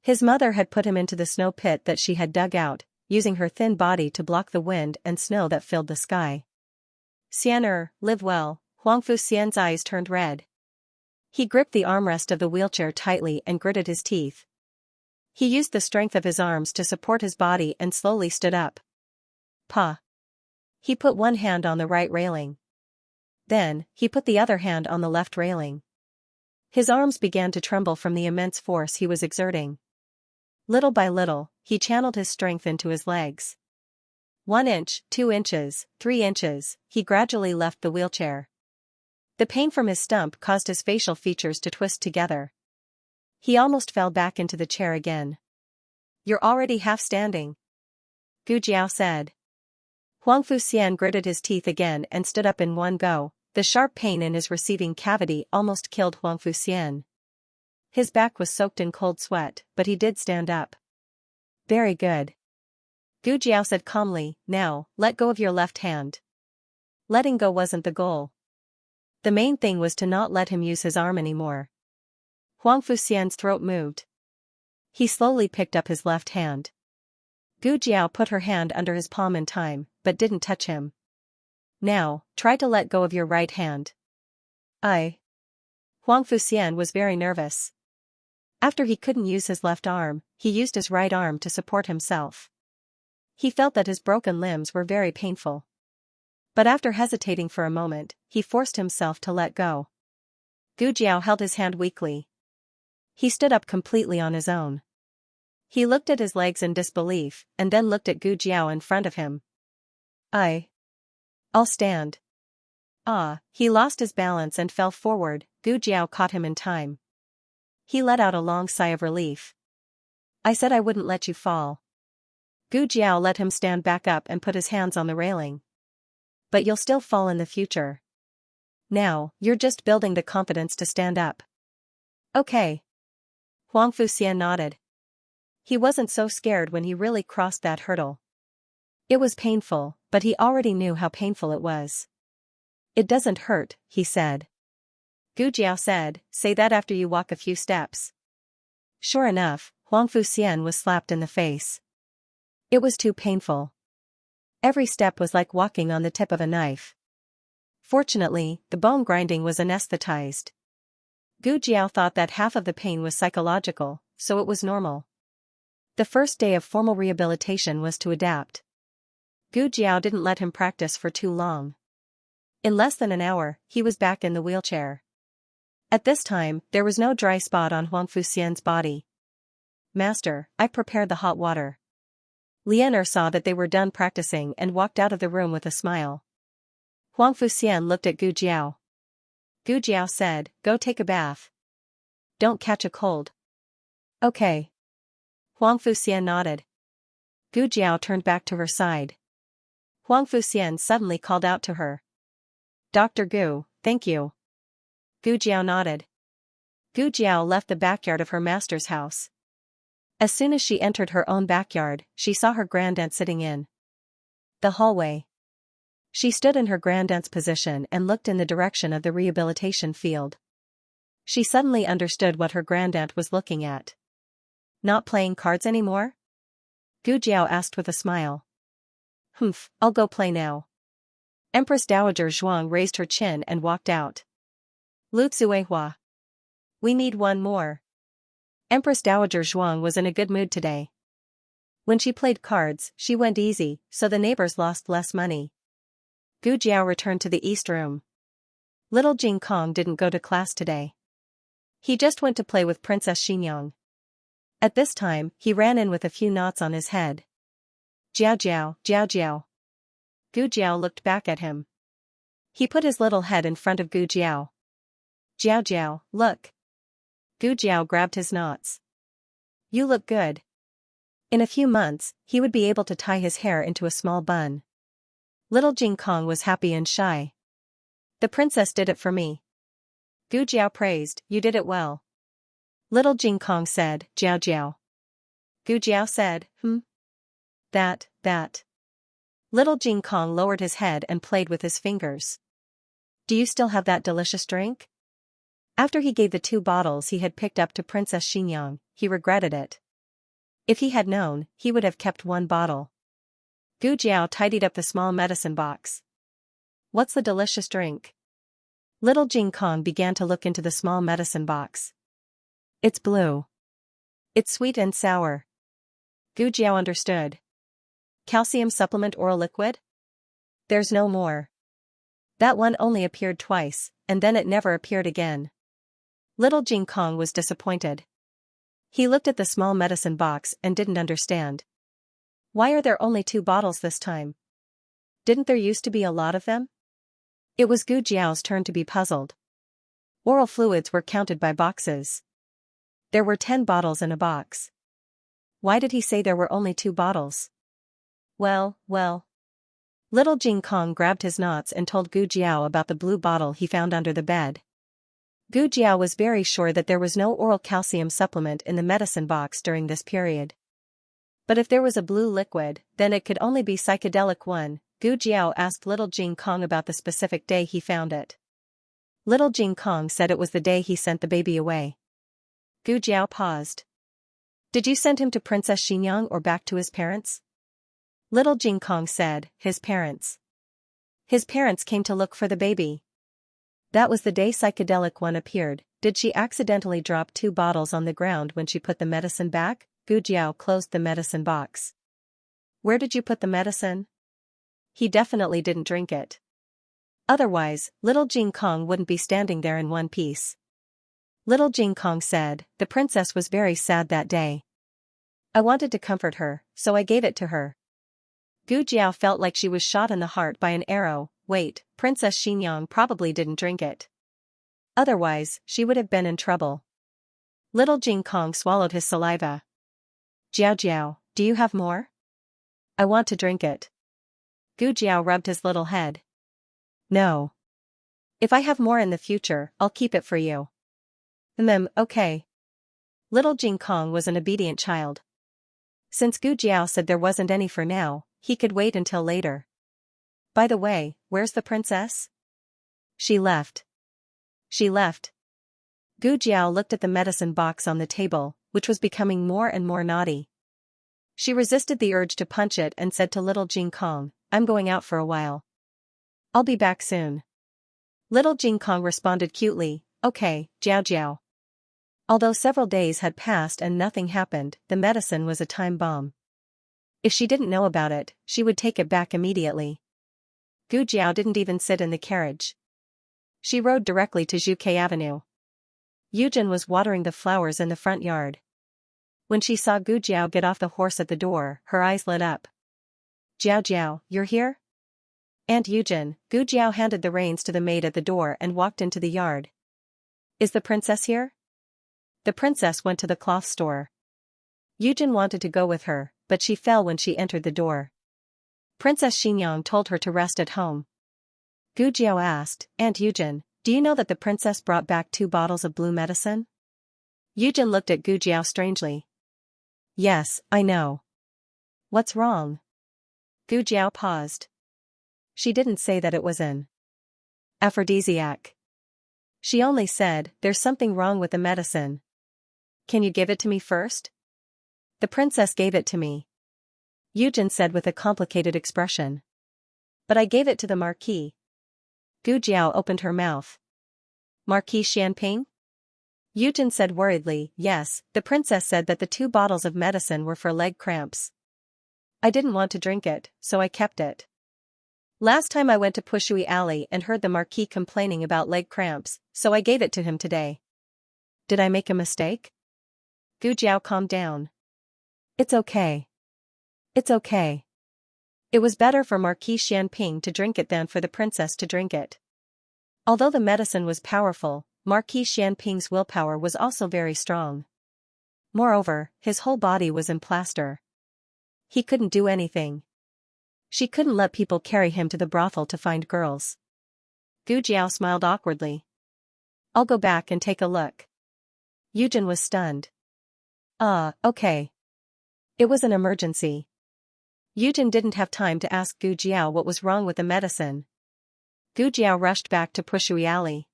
His mother had put him into the snow pit that she had dug out, using her thin body to block the wind and snow that filled the sky. Xian, live well. Huangfu Xian's eyes turned red. He gripped the armrest of the wheelchair tightly and gritted his teeth. He used the strength of his arms to support his body and slowly stood up. Pa. He put one hand on the right railing. Then, he put the other hand on the left railing. His arms began to tremble from the immense force he was exerting. Little by little, he channeled his strength into his legs. 1 inch, 2 inches, 3 inches, he gradually left the wheelchair. The pain from his stump caused his facial features to twist together. He almost fell back into the chair again. You're already half standing, Gu Jiao said. Huangfu Xian gritted his teeth again and stood up in one go. The sharp pain in his receiving cavity almost killed Huangfu Xian. His back was soaked in cold sweat, but he did stand up. Very good, Gu Jiao said calmly. Now, let go of your left hand. Letting go wasn't the goal. The main thing was to not let him use his arm anymore. Huangfu Xian's throat moved. He slowly picked up his left hand. Gu Jiao put her hand under his palm in time, but didn't touch him. Now, try to let go of your right hand. Huangfu Xian was very nervous. After he couldn't use his left arm, he used his right arm to support himself. He felt that his broken limbs were very painful. But after hesitating for a moment, he forced himself to let go. Gu Jiao held his hand weakly. He stood up completely on his own. He looked at his legs in disbelief, and then looked at Gu Jiao in front of him. I'll stand. He lost his balance and fell forward. Gu Jiao caught him in time. He let out a long sigh of relief. I said I wouldn't let you fall. Gu Jiao let him stand back up and put his hands on the railing. But you'll still fall in the future. Now, you're just building the confidence to stand up. Okay. Huangfu Xian nodded. He wasn't so scared when he really crossed that hurdle. It was painful, but he already knew how painful it was. It doesn't hurt, he said. Gu Jiao said, say that after you walk a few steps. Sure enough, Huangfu Xian was slapped in the face. It was too painful. Every step was like walking on the tip of a knife. Fortunately, the bone grinding was anesthetized. Gu Jiao thought that half of the pain was psychological, so it was normal. The first day of formal rehabilitation was to adapt. Gu Jiao didn't let him practice for too long. In less than an hour, he was back in the wheelchair. At this time, there was no dry spot on Huangfu Xian's body. Master, I prepared the hot water. Lianer saw that they were done practicing and walked out of the room with a smile. Huangfu Xian looked at Gu Jiao. Gu Jiao said, go take a bath. Don't catch a cold. Okay. Huangfu Xian nodded. Gu Jiao turned back to her side. Huangfu Xian suddenly called out to her. Dr. Gu, thank you. Gu Jiao nodded. Gu Jiao left the backyard of her master's house. As soon as she entered her own backyard, she saw her grandaunt sitting in the hallway. She stood in her grandaunt's position and looked in the direction of the rehabilitation field. She suddenly understood what her grandaunt was looking at. Not playing cards anymore? Gu Jiao asked with a smile. Humph, I'll go play now. Empress Dowager Zhuang raised her chin and walked out. Lu Zuehua. We need one more. Empress Dowager Zhuang was in a good mood today. When she played cards, she went easy, so the neighbors lost less money. Gu Jiao returned to the east room. Little Jing Kong didn't go to class today. He just went to play with Princess Xianxia. At this time, he ran in with a few knots on his head. Jiao Jiao, Jiao Jiao. Gu Jiao looked back at him. He put his little head in front of Gu Jiao. Jiao Jiao, look. Gu Jiao grabbed his knots. You look good. In a few months, he would be able to tie his hair into a small bun. Little Jing Kong was happy and shy. The princess did it for me. Gu Jiao praised, you did it well. Little Jing Kong said, Jiao Jiao. Gu Jiao said, That. Little Jing Kong lowered his head and played with his fingers. Do you still have that delicious drink? After he gave the 2 bottles he had picked up to Princess Xianxia, he regretted it. If he had known, he would have kept 1 bottle. Gu Jiao tidied up the small medicine box. What's the delicious drink? Little Jing Kong began to look into the small medicine box. It's blue. It's sweet and sour. Gu Jiao understood. Calcium supplement oral liquid? There's no more. That one only appeared twice, and then it never appeared again. Little Jing Kong was disappointed. He looked at the small medicine box and didn't understand. Why are there only 2 bottles this time? Didn't there used to be a lot of them? It was Gu Jiao's turn to be puzzled. Oral fluids were counted by boxes. There were 10 bottles in a box. Why did he say there were only 2 bottles? Well. Little Jing Kong grabbed his knots and told Gu Jiao about the blue bottle he found under the bed. Gu Jiao was very sure that there was no oral calcium supplement in the medicine box during this period. But if there was a blue liquid, then it could only be psychedelic one. Gu Jiao asked Little Jing Kong about the specific day he found it. Little Jing Kong said it was the day he sent the baby away. Gu Jiao paused. Did you send him to Princess Xianxia or back to his parents? Little Jing Kong said, his parents. His parents came to look for the baby. That was the day psychedelic one appeared. Did she accidentally drop 2 bottles on the ground when she put the medicine back? Gu Jiao closed the medicine box. Where did you put the medicine? He definitely didn't drink it. Otherwise, Little Jing Kong wouldn't be standing there in one piece. Little Jing Kong said, the princess was very sad that day. I wanted to comfort her, so I gave it to her. Gu Jiao felt like she was shot in the heart by an arrow. Wait, Princess Xianxia probably didn't drink it. Otherwise, she would have been in trouble. Little Jing Kong swallowed his saliva. Jiao, do you have more? I want to drink it. Gu Jiao rubbed his little head. No. If I have more in the future, I'll keep it for you. Okay. Little Jing Kong was an obedient child. Since Gu Jiao said there wasn't any for now, he could wait until later. By the way, where's the princess? She left. Gu Jiao looked at the medicine box on the table, which was becoming more and more naughty. She resisted the urge to punch it and said to Little Jing Kong, I'm going out for a while. I'll be back soon. Little Jing Kong responded cutely, okay, Jiao. Although several days had passed and nothing happened, the medicine was a time bomb. If she didn't know about it, she would take it back immediately. Gu Jiao didn't even sit in the carriage. She rode directly to Zhuke Avenue. Yujin was watering the flowers in the front yard. When she saw Gu Jiao get off the horse at the door, her eyes lit up. Jiao, you're here? Aunt Yujin. Gu Jiao handed the reins to the maid at the door and walked into the yard. Is the princess here? The princess went to the cloth store. Yujin wanted to go with her, but she fell when she entered the door. Princess Xianxia told her to rest at home. Gu Jiao asked, Aunt Yujin, do you know that the princess brought back 2 bottles of blue medicine? Yujin looked at Gu Jiao strangely. Yes, I know. What's wrong? Gu Jiao paused. She didn't say that it was an aphrodisiac. She only said, there's something wrong with the medicine. Can you give it to me first? The princess gave it to me. Yujin said with a complicated expression. But I gave it to the Marquis. Gu Jiao opened her mouth. Marquis Xianping? Yujin said worriedly, yes, the princess said that the 2 bottles of medicine were for leg cramps. I didn't want to drink it, so I kept it. Last time I went to Pushui Alley and heard the Marquis complaining about leg cramps, so I gave it to him today. Did I make a mistake? Gu Jiao calmed down. It's okay. It was better for Marquis Xianping to drink it than for the princess to drink it. Although the medicine was powerful, Marquis Xianping's willpower was also very strong. Moreover, his whole body was in plaster. He couldn't do anything. She couldn't let people carry him to the brothel to find girls. Gu Jiao smiled awkwardly. I'll go back and take a look. Yujin was stunned. Okay. It was an emergency. Yujin didn't have time to ask Gu Jiao what was wrong with the medicine. Gu Jiao rushed back to Pushui Alley.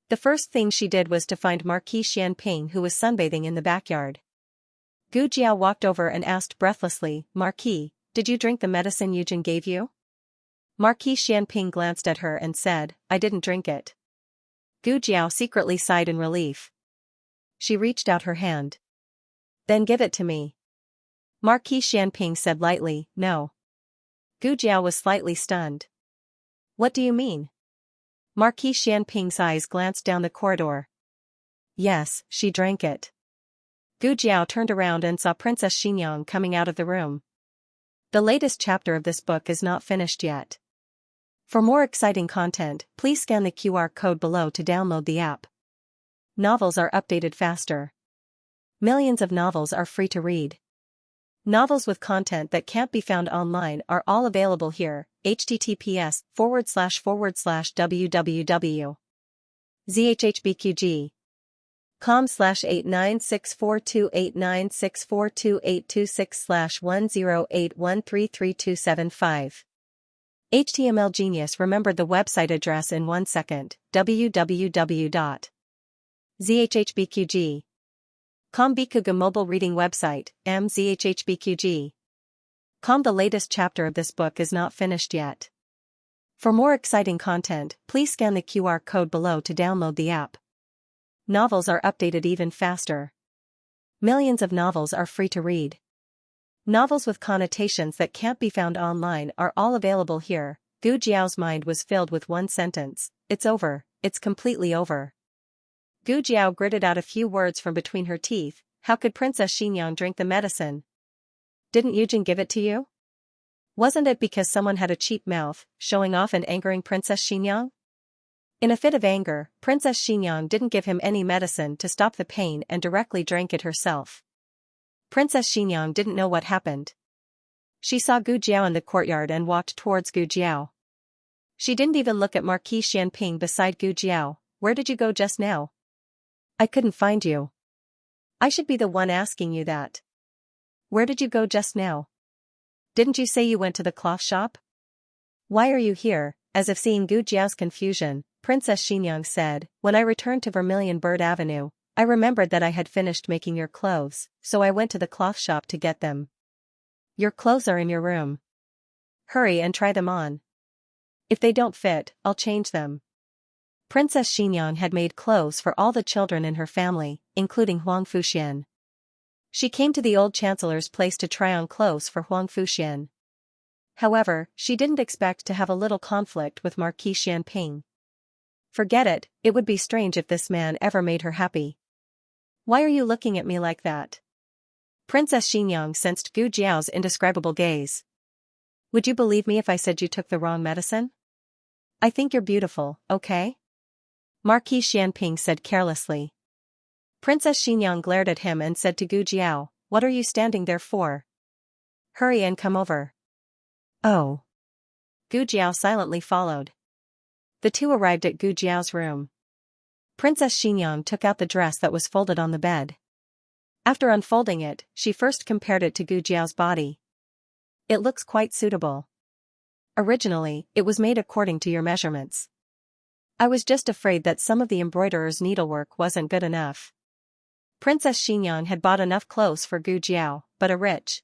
The first thing she did was to find Marquis Xianping, who was sunbathing in the backyard. Gu Jiao walked over and asked breathlessly, Marquis, did you drink the medicine Yujin gave you? Marquis Xianping glanced at her and said, I didn't drink it. Gu Jiao secretly sighed in relief. She reached out her hand. Then give it to me. Marquis Xianping said lightly, no. Gu Jiao was slightly stunned. What do you mean? Marquis Xianping's eyes glanced down the corridor. Yes, she drank it. Gu Jiao turned around and saw Princess Xinyang coming out of the room. The latest chapter of this book is not finished yet. For more exciting content, please scan the QR code below to download the app. Novels are updated faster. Millions of novels are free to read. Novels with content that can't be found online are all available here. https://www.zhhbqg com/89642896428226/1081333275. HTML Genius remembered the website address in 1 second. www.zhhbqg.com Bikuga mobile reading website, mzhhbqg.com. The latest chapter of this book is not finished yet. For more exciting content, please scan the QR code below to download the app. Novels are updated even faster. Millions of novels are free to read. Novels with connotations that can't be found online are all available here. Gu Jiao's mind was filled with one sentence. It's over, it's completely over. Gu Jiao gritted out a few words from between her teeth. How could Princess Xinyang drink the medicine? Didn't Yujin give it to you? Wasn't it because someone had a cheap mouth, showing off and angering Princess Xinyang? In a fit of anger, Princess Xinyang didn't give him any medicine to stop the pain and directly drank it herself. Princess Xinyang didn't know what happened. She saw Gu Jiao in the courtyard and walked towards Gu Jiao. She didn't even look at Marquis Xianping beside Gu Jiao. Where did you go just now? I couldn't find you. I should be the one asking you that. Where did you go just now? Didn't you say you went to the cloth shop? Why are you here? As if seeing Gu Jiao's confusion, Princess Xinyang said, when I returned to Vermilion Bird Avenue, I remembered that I had finished making your clothes, so I went to the cloth shop to get them. Your clothes are in your room. Hurry and try them on. If they don't fit, I'll change them. Princess Xinyang had made clothes for all the children in her family, including Huang Fuxian. She came to the old chancellor's place to try on clothes for Huang Fuxian. However, she didn't expect to have a little conflict with Marquis Xianping. Forget it, it would be strange if this man ever made her happy. Why are you looking at me like that? Princess Xinyang sensed Gu Jiao's indescribable gaze. Would you believe me if I said you took the wrong medicine? I think you're beautiful, okay? Marquis Xianping said carelessly. Princess Xinyang glared at him and said to Gu Jiao, what are you standing there for? Hurry and come over. Oh. Gu Jiao silently followed. The two arrived at Gu Jiao's room. Princess Xinyang took out the dress that was folded on the bed. After unfolding it, she first compared it to Gu Jiao's body. It looks quite suitable. Originally, it was made according to your measurements. I was just afraid that some of the embroiderer's needlework wasn't good enough. Princess Xinyang had bought enough clothes for Gu Jiao, but a rich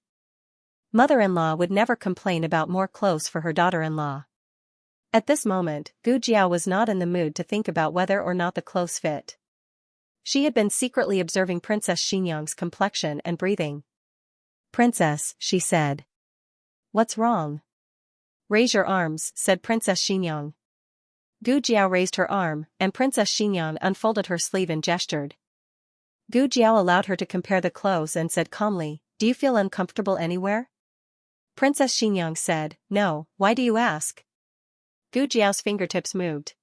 mother-in-law would never complain about more clothes for her daughter-in-law. At this moment, Gu Jiao was not in the mood to think about whether or not the clothes fit. She had been secretly observing Princess Xinyang's complexion and breathing. Princess, she said. What's wrong? Raise your arms, said Princess Xinyang. Gu Jiao raised her arm, and Princess Xinyang unfolded her sleeve and gestured. Gu Jiao allowed her to compare the clothes and said calmly, do you feel uncomfortable anywhere? Princess Xinyang said, no, why do you ask? Gu Jiao's fingertips moved.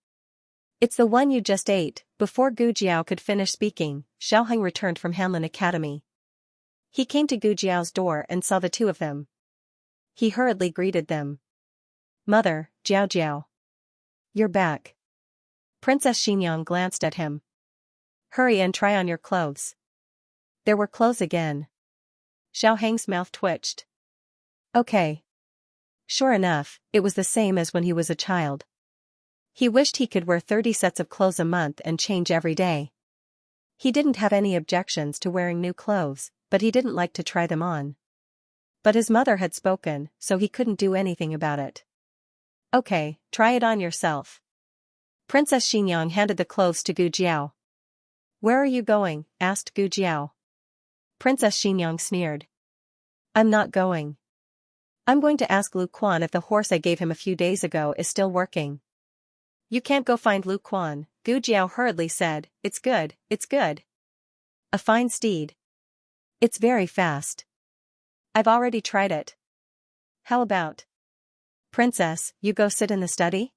It's the one you just ate. Before Gu Jiao could finish speaking, Xiaoheng returned from Hanlin Academy. He came to Gu Jiao's door and saw the two of them. He hurriedly greeted them. Mother, Jiao Jiao. You're back. Princess Xinyang glanced at him. Hurry and try on your clothes. There were clothes again. Xiaoheng's mouth twitched. Okay. Sure enough, it was the same as when he was a child. He wished he could wear 30 sets of clothes a month and change every day. He didn't have any objections to wearing new clothes, but he didn't like to try them on. But his mother had spoken, so he couldn't do anything about it. Okay, try it on yourself. Princess Xianxia handed the clothes to Gu Jiao. Where are you going? Asked Gu Jiao. Princess Xianxia sneered. I'm not going. I'm going to ask Lu Quan if the horse I gave him a few days ago is still working. You can't go find Lu Quan, Gu Jiao hurriedly said. It's good, it's good. A fine steed. It's very fast. I've already tried it. How about? Princess, you go sit in the study?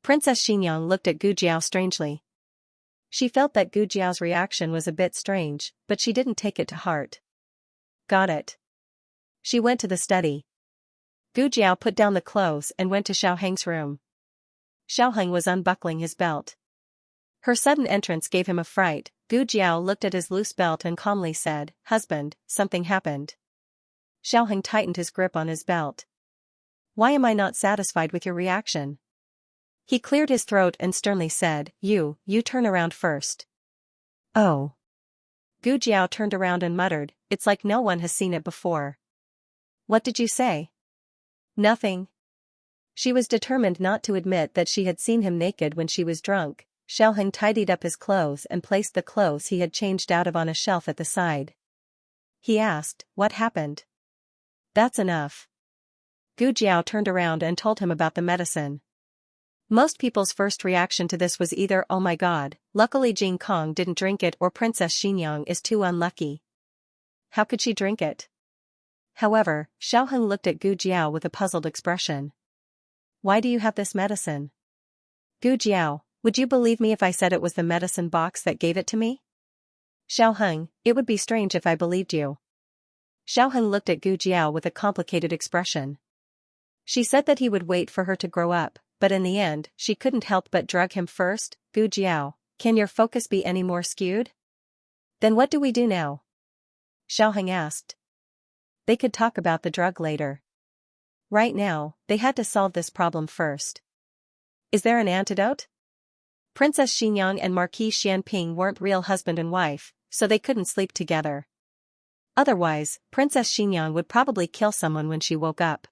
Princess Xianxia looked at Gu Jiao strangely. She felt that Gu Jiao's reaction was a bit strange, but she didn't take it to heart. Got it. She went to the study. Gu Jiao put down the clothes and went to Xiaoheng's room. Xiaoheng was unbuckling his belt. Her sudden entrance gave him a fright. Gu Jiao looked at his loose belt and calmly said, Husband, something happened. Xiaoheng tightened his grip on his belt. Why am I not satisfied with your reaction? He cleared his throat and sternly said, You turn around first. Oh. Gu Jiao turned around and muttered, It's like no one has seen it before. What did you say? Nothing. She was determined not to admit that she had seen him naked when she was drunk. Xiaoheng tidied up his clothes and placed the clothes he had changed out of on a shelf at the side. He asked, What happened? That's enough. Gu Jiao turned around and told him about the medicine. Most people's first reaction to this was either oh my god, luckily Jing Kong didn't drink it, or Princess Xianxia is too unlucky. How could she drink it? However, Xiaoheng looked at Gu Jiao with a puzzled expression. Why do you have this medicine? Gu Jiao, would you believe me if I said it was the medicine box that gave it to me? Xiaoheng, it would be strange if I believed you. Xiaoheng looked at Gu Jiao with a complicated expression. She said that he would wait for her to grow up, but in the end, she couldn't help but drug him first. Gu Jiao, can your focus be any more skewed? Then what do we do now? Xiaoheng asked. They could talk about the drug later. Right now, they had to solve this problem first. Is there an antidote? Princess Xianxia and Marquis Xianping weren't real husband and wife, so they couldn't sleep together. Otherwise, Princess Xianxia would probably kill someone when she woke up.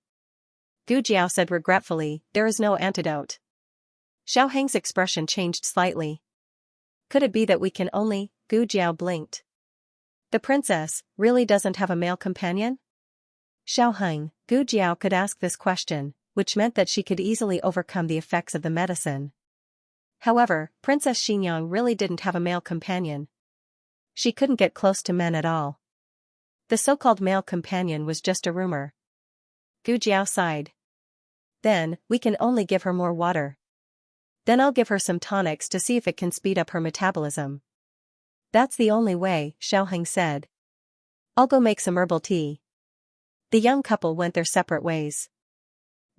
Gu Jiao said regretfully, There is no antidote. Xiaoheng's expression changed slightly. Could it be that we can only? Gu Jiao blinked. The princess really doesn't have a male companion? Xiaoheng, Gu Jiao could ask this question, which meant that she could easily overcome the effects of the medicine. However, Princess Xianxia really didn't have a male companion. She couldn't get close to men at all. The so-called male companion was just a rumor. Gu Jiao sighed. Then, we can only give her more water. Then I'll give her some tonics to see if it can speed up her metabolism. That's the only way, Xiaoheng said. I'll go make some herbal tea. The young couple went their separate ways.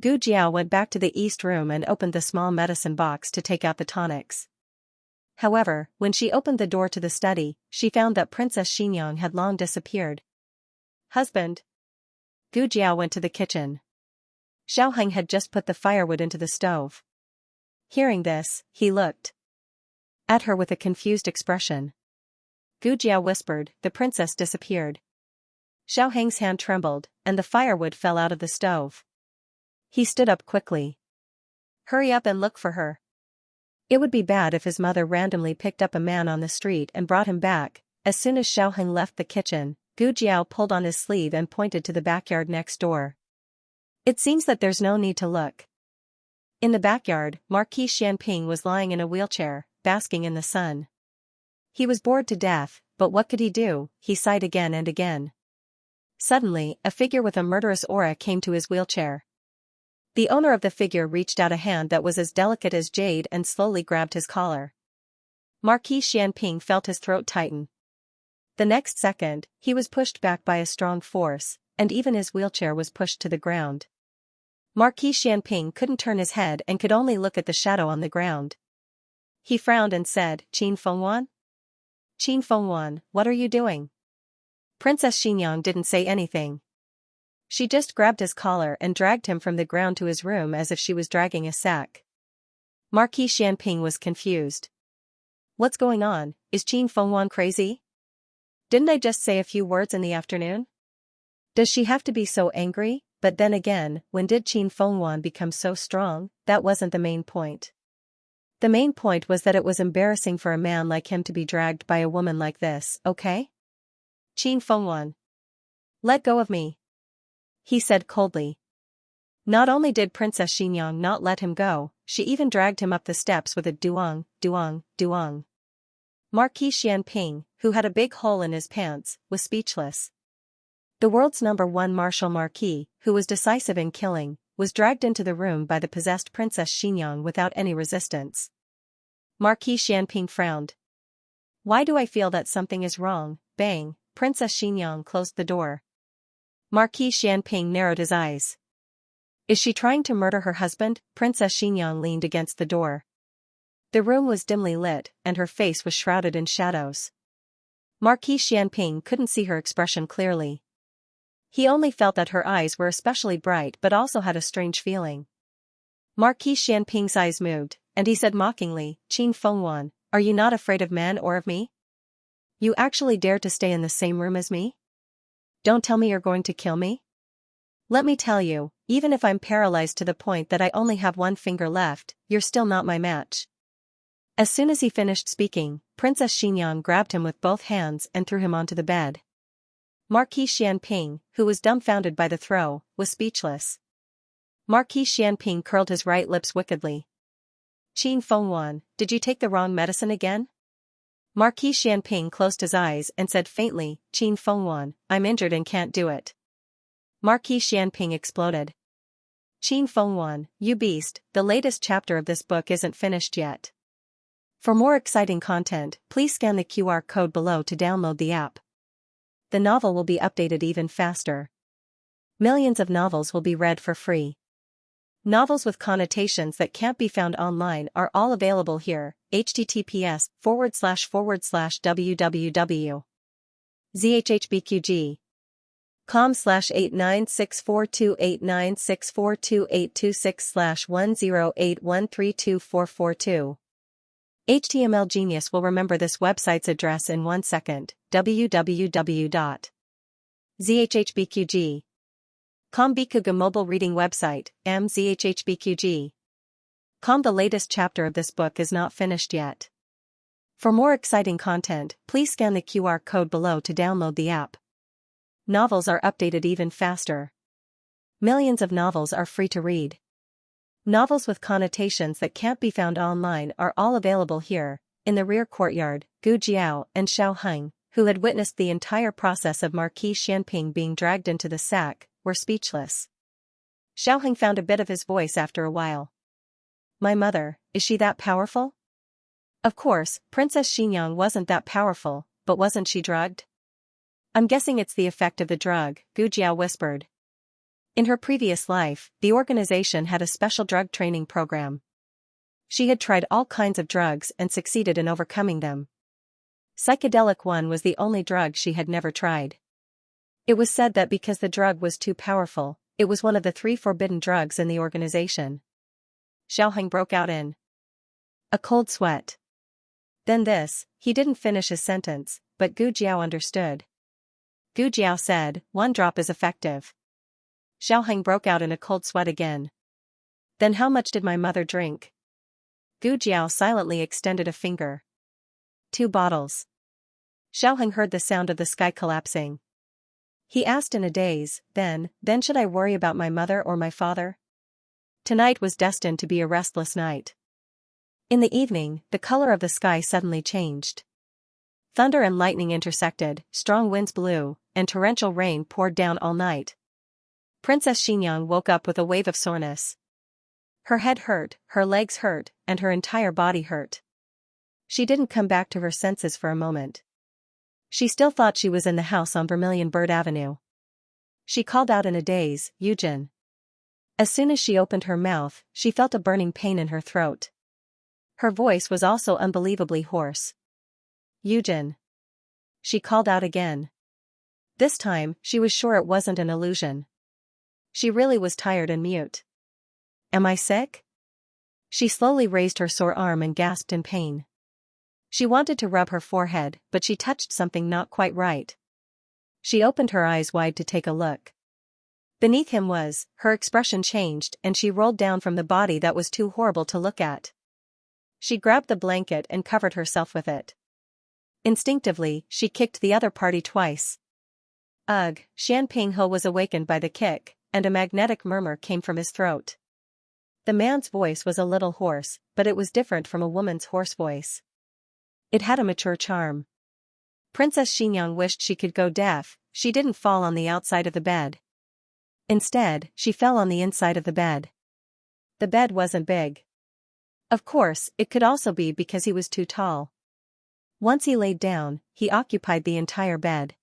Gu Jiao went back to the east room and opened the small medicine box to take out the tonics. However, when she opened the door to the study, she found that Princess Xianxia had long disappeared. Husband. Gu Jiao went to the kitchen. Xiaoheng had just put the firewood into the stove. Hearing this, he looked at her with a confused expression. Gu Jiao whispered, The princess disappeared. Xiaoheng's hand trembled, and the firewood fell out of the stove. He stood up quickly. Hurry up and look for her. It would be bad if his mother randomly picked up a man on the street and brought him back. As soon as Xiaoheng left the kitchen, Gu Jiao pulled on his sleeve and pointed to the backyard next door. It seems that there's no need to look. In the backyard, Marquis Xianping was lying in a wheelchair, basking in the sun. He was bored to death, but what could he do? He sighed again and again. Suddenly, a figure with a murderous aura came to his wheelchair. The owner of the figure reached out a hand that was as delicate as jade and slowly grabbed his collar. Marquis Xianping felt his throat tighten. The next second, he was pushed back by a strong force, and even his wheelchair was pushed to the ground. Marquis Xianping couldn't turn his head and could only look at the shadow on the ground. He frowned and said, Qin Fengwan? Qin Fengwan, what are you doing? Princess Xianxia didn't say anything. She just grabbed his collar and dragged him from the ground to his room as if she was dragging a sack. Marquis Xianping was confused. What's going on? Is Qin Fengwan crazy? Didn't I just say a few words in the afternoon? Does she have to be so angry? But then again, when did Qin Fenghuan become so strong? That wasn't the main point. The main point was that it was embarrassing for a man like him to be dragged by a woman like this, okay? Qin Fenghuan. Let go of me, he said coldly. Not only did Princess Xianxia not let him go, she even dragged him up the steps with a duong, duong, duong. Marquis Xianping, who had a big hole in his pants, was speechless. The world's #1 martial marquis, who was decisive in killing, was dragged into the room by the possessed Princess Xianxia without any resistance. Marquis Xianping frowned. Why do I feel that something is wrong? Bang, Princess Xianxia closed the door. Marquis Xianping narrowed his eyes. Is she trying to murder her husband? Princess Xianxia leaned against the door. The room was dimly lit, and her face was shrouded in shadows. Marquis Xianping couldn't see her expression clearly. He only felt that her eyes were especially bright but also had a strange feeling. Marquis Xianping's eyes moved, and he said mockingly, Qin Fenghuan, are you not afraid of man or of me? You actually dare to stay in the same room as me? Don't tell me you're going to kill me? Let me tell you, even if I'm paralyzed to the point that I only have one finger left, you're still not my match. As soon as he finished speaking, Princess Xianxia grabbed him with both hands and threw him onto the bed. Marquis Xianping, who was dumbfounded by the throw, was speechless. Marquis Xianping curled his right lips wickedly. Qin Fenghuan, did you take the wrong medicine again? Marquis Xianping closed his eyes and said faintly, Qin Fenghuan, I'm injured and can't do it. Marquis Xianping exploded. Qin Fenghuan, you beast, the latest chapter of this book isn't finished yet. For more exciting content, please scan the QR code below to download the app. The novel will be updated even faster. Millions of novels will be read for free. Novels with connotations that can't be found online are all available here. https://www.zhhbqg com/89642896428226/1081324442. HTML Genius will remember this website's address in 1 second. www.zhhbqg.com Bikuga mobile reading website, mzhhbqg.com. The latest chapter of this book is not finished yet. For more exciting content, please scan the QR code below to download the app. Novels are updated even faster. Millions of novels are free to read. Novels with connotations that can't be found online are all available here. In the rear courtyard, Gu Jiao and Xiao Heng, who had witnessed the entire process of Marquis Xianping being dragged into the sack, were speechless. Xiao Heng found a bit of his voice after a while. My mother, is she that powerful? Of course, Princess Xianxia wasn't that powerful, but wasn't she drugged? I'm guessing it's the effect of the drug, Gu Jiao whispered. In her previous life, the organization had a special drug training program. She had tried all kinds of drugs and succeeded in overcoming them. Psychedelic one was the only drug she had never tried. It was said that because the drug was too powerful, it was one of the 3 forbidden drugs in the organization. Xiao Heng broke out in a cold sweat. Then he didn't finish his sentence, but Gu Jiao understood. Gu Jiao said, 1 drop is effective. Xiao Heng broke out in a cold sweat again. Then how much did my mother drink? Gu Jiao silently extended a finger. 2 bottles. Xiao Heng heard the sound of the sky collapsing. He asked in a daze, then should I worry about my mother or my father? Tonight was destined to be a restless night. In the evening, the color of the sky suddenly changed. Thunder and lightning intersected, strong winds blew, and torrential rain poured down all night. Princess Xianxia woke up with a wave of soreness. Her head hurt, her legs hurt, and her entire body hurt. She didn't come back to her senses for a moment. She still thought she was in the house on Vermilion Bird Avenue. She called out in a daze, Eugen. As soon as she opened her mouth, she felt a burning pain in her throat. Her voice was also unbelievably hoarse. Eugen. She called out again. This time, she was sure it wasn't an illusion. She really was tired and mute. Am I sick? She slowly raised her sore arm and gasped in pain. She wanted to rub her forehead, but she touched something not quite right. She opened her eyes wide to take a look. Beneath him was, her expression changed and she rolled down from the body that was too horrible to look at. She grabbed the blanket and covered herself with it. Instinctively, she kicked the other party twice. Ugh, Xian Pinghe was awakened by the kick, and a magnetic murmur came from his throat. The man's voice was a little hoarse, but it was different from a woman's hoarse voice. It had a mature charm. Princess Xianxia wished she could go deaf. She didn't fall on the outside of the bed. Instead, she fell on the inside of the bed. The bed wasn't big. Of course, it could also be because he was too tall. Once he laid down, he occupied the entire bed.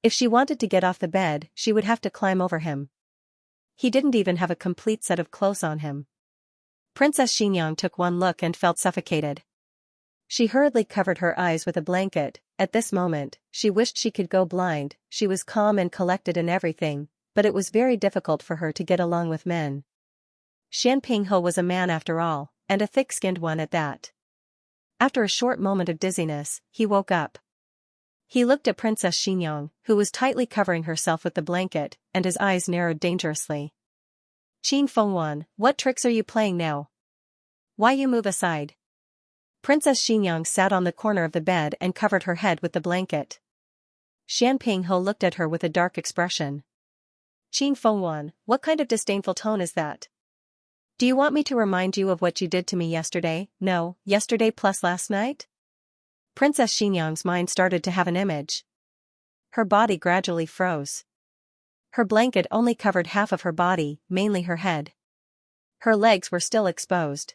If she wanted to get off the bed, she would have to climb over him. He didn't even have a complete set of clothes on him. Princess Xianxia took one look and felt suffocated. She hurriedly covered her eyes with a blanket. At this moment, she wished she could go blind. She was calm and collected in everything, but it was very difficult for her to get along with men. Xian Pinghe was a man after all, and a thick-skinned one at that. After a short moment of dizziness, he woke up. He looked at Princess Xianxia, who was tightly covering herself with the blanket, and his eyes narrowed dangerously. "Qin Fengwan, what tricks are you playing now? Why you move aside?" Princess Xianxia sat on the corner of the bed and covered her head with the blanket. Xian Pinghe looked at her with a dark expression. "Qin Fengwan, what kind of disdainful tone is that? Do you want me to remind you of what you did to me yesterday? No, yesterday plus last night?" Princess Xianxia's mind started to have an image. Her body gradually froze. Her blanket only covered half of her body, mainly her head. Her legs were still exposed.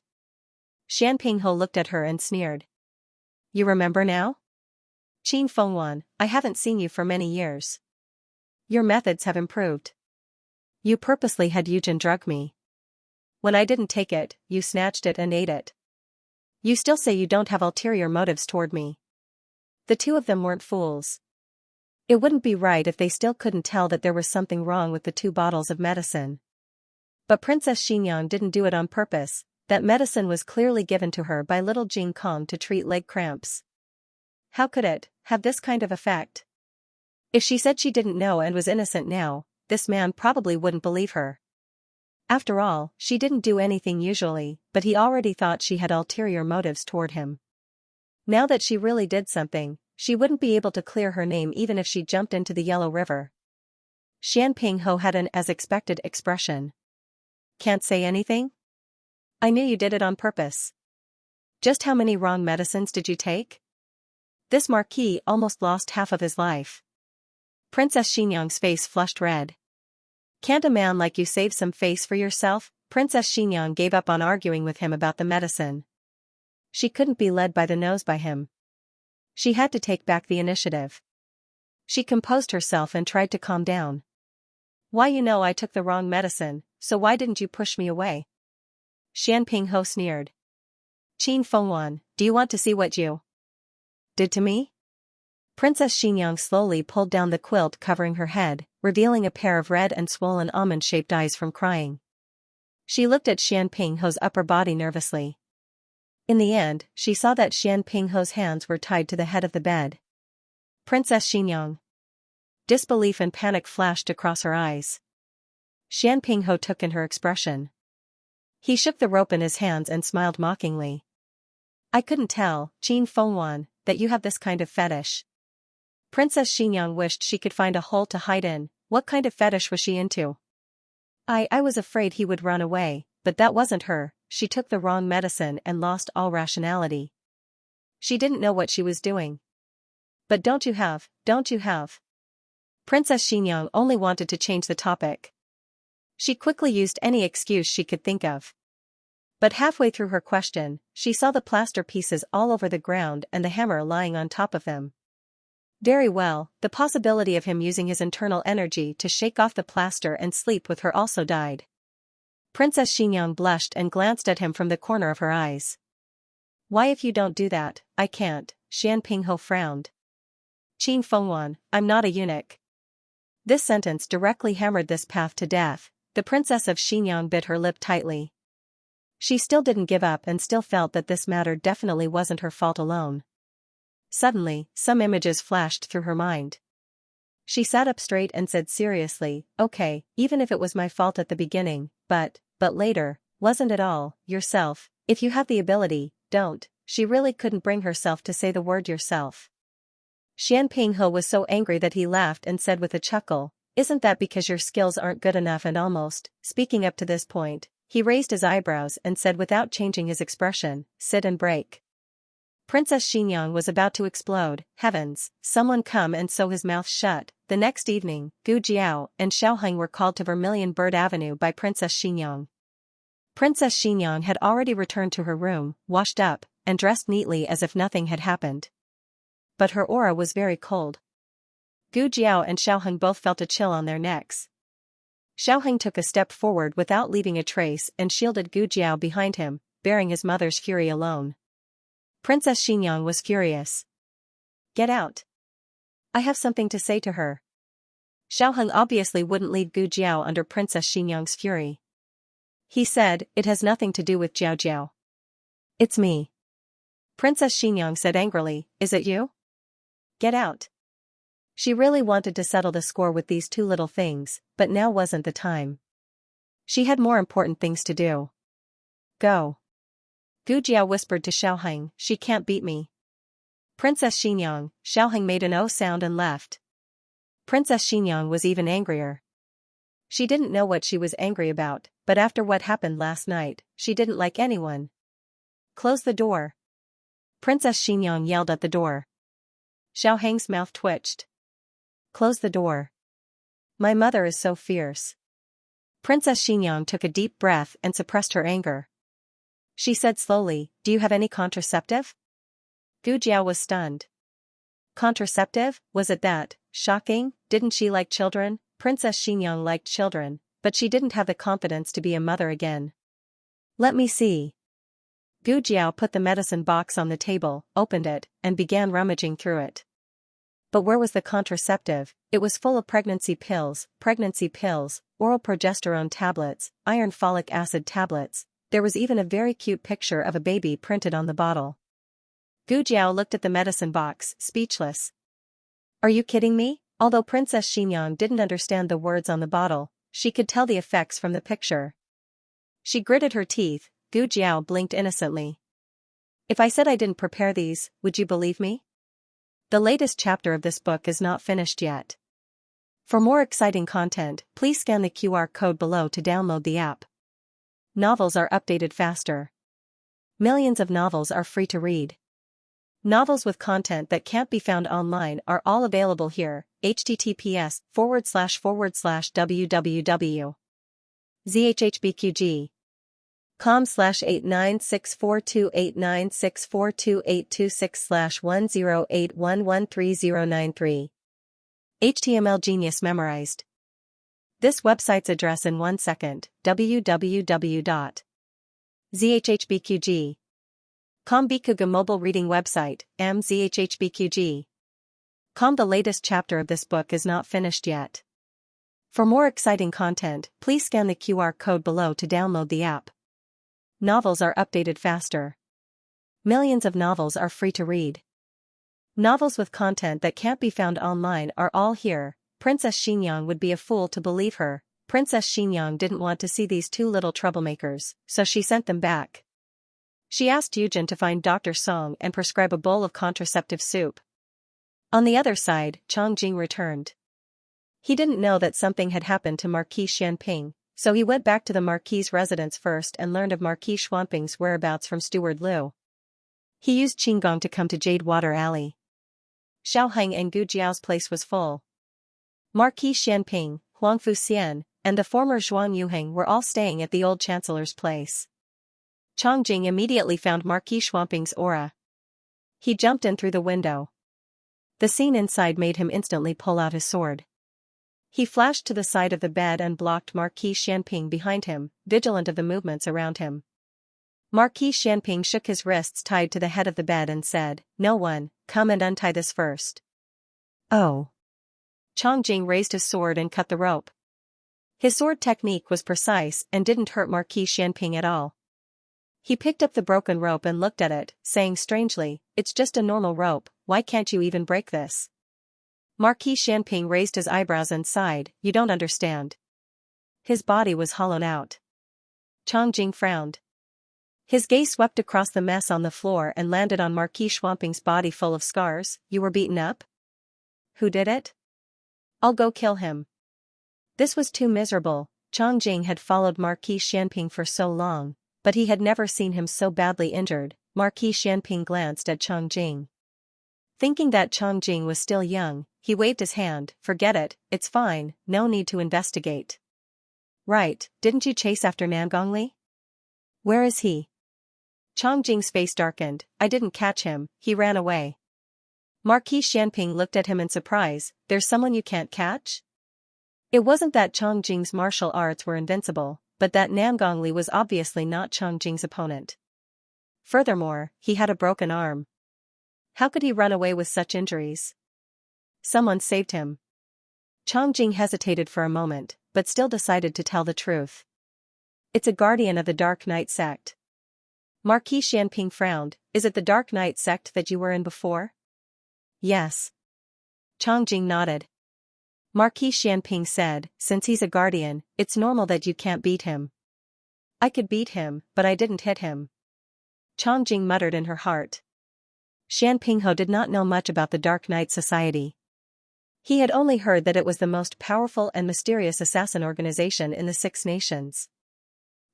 Xian Pinghe looked at her and sneered. "You remember now? Qin Fengwan, I haven't seen you for many years. Your methods have improved. You purposely had Yujin drug me. When I didn't take it, you snatched it and ate it. You still say you don't have ulterior motives toward me. The two of them weren't fools. It wouldn't be right if they still couldn't tell that there was something wrong with the 2 bottles of medicine. But Princess Xianxia didn't do it on purpose. That medicine was clearly given to her by little Jing Kong to treat leg cramps. How could it have this kind of effect? If she said she didn't know and was innocent now, this man probably wouldn't believe her. After all, she didn't do anything usually, but he already thought she had ulterior motives toward him. Now that she really did something, she wouldn't be able to clear her name even if she jumped into the Yellow River. Xian Pinghe had an as-expected expression. "Can't say anything? I knew you did it on purpose. Just how many wrong medicines did you take?" This marquis almost lost half of his life. Princess Xianxia's face flushed red. "Can't a man like you save some face for yourself?" Princess Xianxia gave up on arguing with him about the medicine. She couldn't be led by the nose by him. She had to take back the initiative. She composed herself and tried to calm down. "Why, you know I took the wrong medicine, so why didn't you push me away?" Xian Pinghe sneered. "Qin Fengwan, do you want to see what you did to me?" Princess Xianxia slowly pulled down the quilt covering her head, revealing a pair of red and swollen almond-shaped eyes from crying. She looked at Xian Pinghe's upper body nervously. In the end, she saw that Xian Pinghe's hands were tied to the head of the bed. Princess Xianxia. Disbelief and panic flashed across her eyes. Xian Pinghe took in her expression. He shook the rope in his hands and smiled mockingly. "I couldn't tell, Qin Fengwan, that you have this kind of fetish." Princess Xianxia wished she could find a hole to hide in. What kind of fetish was she into? I was afraid he would run away, but that wasn't her. She took the wrong medicine and lost all rationality. She didn't know what she was doing. But don't you have? Princess Xianxia only wanted to change the topic. She quickly used any excuse she could think of. But halfway through her question, she saw the plaster pieces all over the ground and the hammer lying on top of them. Very well, the possibility of him using his internal energy to shake off the plaster and sleep with her also died. Princess Xianxia blushed and glanced at him from the corner of her eyes. "Why, if you don't do that, I can't," Xian Pinghe frowned. "Qin Fengwan, I'm not a eunuch." This sentence directly hammered this path to death. The princess of Xianxia bit her lip tightly. She still didn't give up and still felt that this matter definitely wasn't her fault alone. Suddenly, some images flashed through her mind. She sat up straight and said seriously, okay, even if it was my fault at the beginning, but later, wasn't it all yourself? If you have the ability, don't. She really couldn't bring herself to say the word yourself. Xianping He was so angry that he laughed and said with a chuckle, isn't that because your skills aren't good enough? And almost, speaking up to this point, he raised his eyebrows and said without changing his expression, sit and break. Princess Xianxia was about to explode. Heavens, someone come and sew his mouth shut. The next evening, Gu Jiao and Xiaoheng were called to Vermilion Bird Avenue by Princess Xianxia. Princess Xianxia had already returned to her room, washed up, and dressed neatly as if nothing had happened. But her aura was very cold. Gu Jiao and Xiaoheng both felt a chill on their necks. Xiaoheng took a step forward without leaving a trace and shielded Gu Jiao behind him, bearing his mother's fury alone. Princess Xianxia was furious. Get out. I have something to say to her. Xiaoheng obviously wouldn't leave Gu Jiao under Princess Xianxia's fury. He said, it has nothing to do with Jiao Jiao. It's me. Princess Xianxia said angrily, is it you? Get out. She really wanted to settle the score with these two little things, but now wasn't the time. She had more important things to do. Go. Gu Jiao whispered to Xiaoheng, she can't beat me. Princess Xianxia, Xiaoheng made an "oh" sound and left. Princess Xianxia was even angrier. She didn't know what she was angry about, but after what happened last night, she didn't like anyone. Close the door. Princess Xianxia yelled at the door. Xiaoheng's mouth twitched. Close the door. My mother is so fierce. Princess Xianxia took a deep breath and suppressed her anger. She said slowly, do you have any contraceptive? Gu Jiao was stunned. Contraceptive, was it that? Shocking, didn't she like children? Princess Xianxia liked children, but she didn't have the confidence to be a mother again. Let me see. Gu Jiao put the medicine box on the table, opened it, and began rummaging through it. But where was the contraceptive? It was full of pregnancy pills, oral progesterone tablets, iron folic acid tablets. There was even a very cute picture of a baby printed on the bottle. Gu Jiao looked at the medicine box, speechless. Are you kidding me? Although Princess Xianxia didn't understand the words on the bottle, she could tell the effects from the picture. She gritted her teeth. Gu Jiao blinked innocently. If I said I didn't prepare these, would you believe me? The latest chapter of this book is not finished yet. For more exciting content, please scan the QR code below to download the app. Novels are updated faster. Millions of novels are free to read. Novels with content that can't be found online are all available here. https://zhbqg.com/89642896428226/1081133093. HTML Genius memorized this website's address in 1 second. www.zhhbqg.com Bikuga mobile reading website, mzhhbqg.com. The latest chapter of this book is not finished yet. For more exciting content, please scan the QR code below to download the app. Novels are updated faster. Millions of novels are free to read. Novels with content that can't be found online are all here. Princess Xianxia would be a fool to believe her. Princess Xianxia didn't want to see these two little troublemakers, so she sent them back. She asked Yujin to find Dr. Song and prescribe a bowl of contraceptive soup. On the other side, Changjing returned. He didn't know that something had happened to Marquis Xianping, so he went back to the Marquis's residence first and learned of Marquis Xuanping's whereabouts from Steward Liu. He used Qinggong to come to Jade Water Alley. Xiaoheng and Gu Jiao's place was full. Marquis Xianping, Huangfu Xian, and the former Zhuang Yuheng were all staying at the old chancellor's place. Changjing immediately found Marquis Xuanping's aura. He jumped in through the window. The scene inside made him instantly pull out his sword. He flashed to the side of the bed and blocked Marquis Xianping behind him, vigilant of the movements around him. Marquis Xianping shook his wrists tied to the head of the bed and said, "No one, come and untie this first." Oh. Changjing raised his sword and cut the rope. His sword technique was precise and didn't hurt Marquis Xianping at all. He picked up the broken rope and looked at it, saying strangely, "It's just a normal rope, why can't you even break this?" Marquis Xianping raised his eyebrows and sighed, you don't understand. His body was hollowed out. Changjing frowned. His gaze swept across the mess on the floor and landed on Marquis Xianping's body full of scars. You were beaten up? Who did it? I'll go kill him. This was too miserable. Changjing had followed Marquis Xianping for so long, but he had never seen him so badly injured. Marquis Xianping glanced at Changjing. Thinking that Changjing was still young, he waved his hand. Forget it, it's fine, no need to investigate. Right, didn't you chase after Nangongli? Where is he? Changjing's face darkened. I didn't catch him, he ran away. Marquis Xianping looked at him in surprise. There's someone you can't catch? It wasn't that Changjing's martial arts were invincible, but that Nangongli was obviously not Changjing's opponent. Furthermore, he had a broken arm. How could he run away with such injuries? Someone saved him. Changjing hesitated for a moment, but still decided to tell the truth. It's a guardian of the Dark Knight sect. Marquis Xianping frowned. Is it the Dark Knight sect that you were in before? Yes. Changjing nodded. Marquis Xianping said, since he's a guardian, it's normal that you can't beat him. I could beat him, but I didn't hit him. Changjing muttered in her heart. Xianpingho did not know much about the Dark Knight Society. He had only heard that it was the most powerful and mysterious assassin organization in the Six Nations.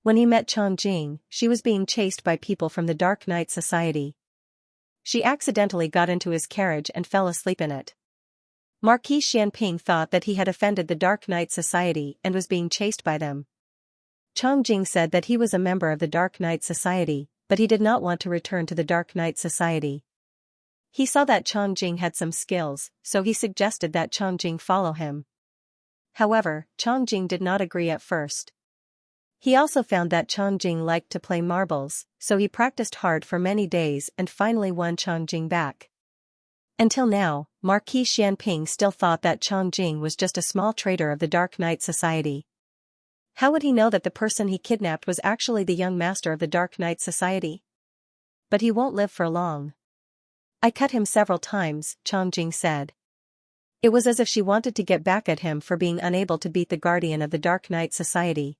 When he met Changjing, she was being chased by people from the Dark Knight Society. She accidentally got into his carriage and fell asleep in it. Marquis Xianping thought that he had offended the Dark Knight Society and was being chased by them. Changjing said that he was a member of the Dark Knight Society, but he did not want to return to the Dark Knight Society. He saw that Changjing had some skills, so he suggested that Changjing follow him. However, Changjing did not agree at first. He also found that Changjing liked to play marbles, so he practiced hard for many days and finally won Changjing back. Until now, Marquis Xianping still thought that Changjing was just a small traitor of the Dark Knight Society. How would he know that the person he kidnapped was actually the young master of the Dark Knight Society? But he won't live for long. I cut him several times, Changjing said. It was as if she wanted to get back at him for being unable to beat the guardian of the Dark Knight Society.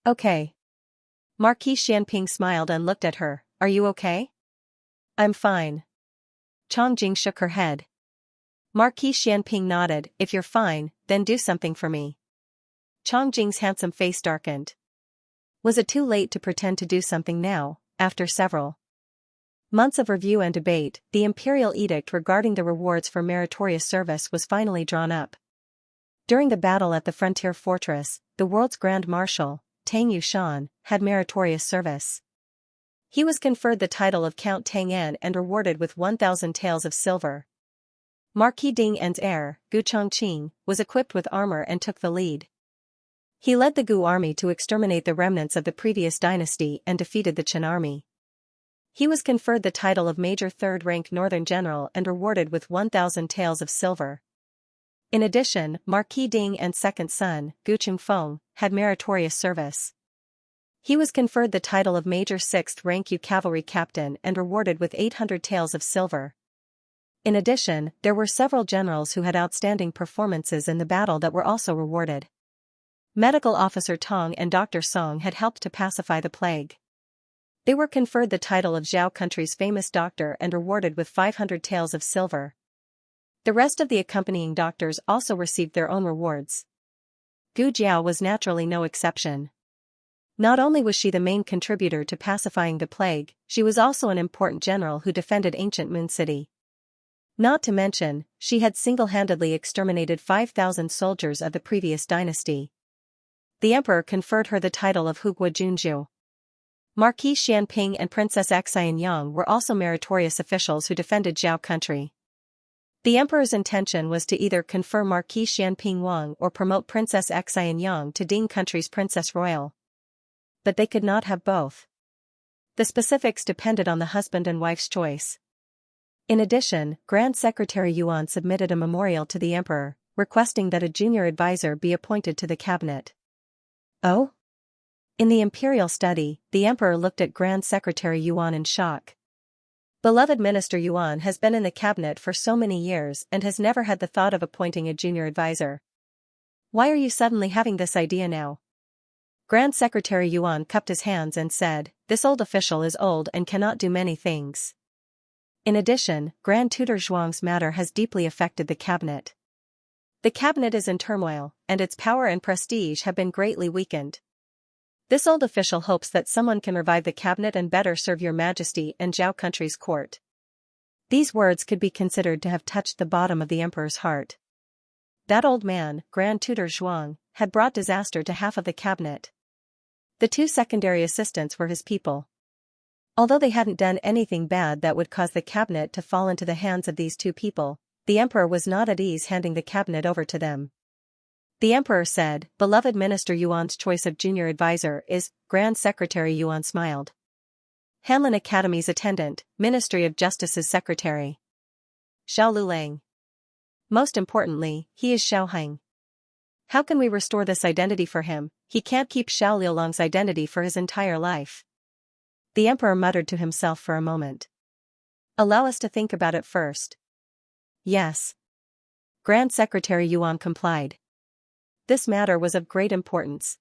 Okay. Marquis Xianping smiled and looked at her. Are you okay? I'm fine. Changjing shook her head. Marquis Xianping nodded. If you're fine, then do something for me. Changjing's handsome face darkened. Was it too late to pretend to do something now, after several months of review and debate? The imperial edict regarding the rewards for meritorious service was finally drawn up. During the battle at the frontier fortress, the world's Grand Marshal, Tang Yushan, had meritorious service. He was conferred the title of Count Tang'an and rewarded with 1,000 taels of silver. Marquis Ding An's heir, Gu Chongqing, was equipped with armor and took the lead. He led the Gu army to exterminate the remnants of the previous dynasty and defeated the Chen army. He was conferred the title of Major Third-Rank Northern General and rewarded with 1,000 taels of silver. In addition, Marquis Ding An's second son, Gu Chengfeng, had meritorious service. He was conferred the title of Major Sixth-Rank Cavalry Captain and rewarded with 800 taels of silver. In addition, there were several generals who had outstanding performances in the battle that were also rewarded. Medical Officer Tong and Dr. Song had helped to pacify the plague. They were conferred the title of Zhao Country's famous doctor and rewarded with 500 taels of silver. The rest of the accompanying doctors also received their own rewards. Gu Jiao was naturally no exception. Not only was she the main contributor to pacifying the plague, she was also an important general who defended ancient Moon City. Not to mention, she had single-handedly exterminated 5,000 soldiers of the previous dynasty. The emperor conferred her the title of Hugua Junzhu. Marquis Xianping and Princess Xianxia were also meritorious officials who defended Zhao Country. The emperor's intention was to either confer Marquis Xianping Wang or promote Princess Xianxia to Ding Country's Princess Royal. But they could not have both. The specifics depended on the husband and wife's choice. In addition, Grand Secretary Yuan submitted a memorial to the emperor, requesting that a junior advisor be appointed to the cabinet. Oh? In the imperial study, the emperor looked at Grand Secretary Yuan in shock. Beloved Minister Yuan has been in the cabinet for so many years and has never had the thought of appointing a junior advisor. Why are you suddenly having this idea now? Grand Secretary Yuan cupped his hands and said, this old official is old and cannot do many things. In addition, Grand Tutor Zhuang's matter has deeply affected the cabinet. The cabinet is in turmoil, and its power and prestige have been greatly weakened. This old official hopes that someone can revive the cabinet and better serve your majesty and Zhao country's court. These words could be considered to have touched the bottom of the emperor's heart. That old man, Grand Tutor Zhuang, had brought disaster to half of the cabinet. The two secondary assistants were his people. Although they hadn't done anything bad that would cause the cabinet to fall into the hands of these two people, the emperor was not at ease handing the cabinet over to them. The emperor said, Beloved Minister Yuan's choice of junior advisor is, Grand Secretary Yuan smiled. Hanlin Academy's attendant, Ministry of Justice's secretary. Xiao Lulang. Most importantly, he is Xiao Heng. How can we restore this identity for him? He can't keep Xiao Liulang's identity for his entire life. The emperor muttered to himself for a moment. Allow us to think about it first. Yes. Grand Secretary Yuan complied. This matter was of great importance.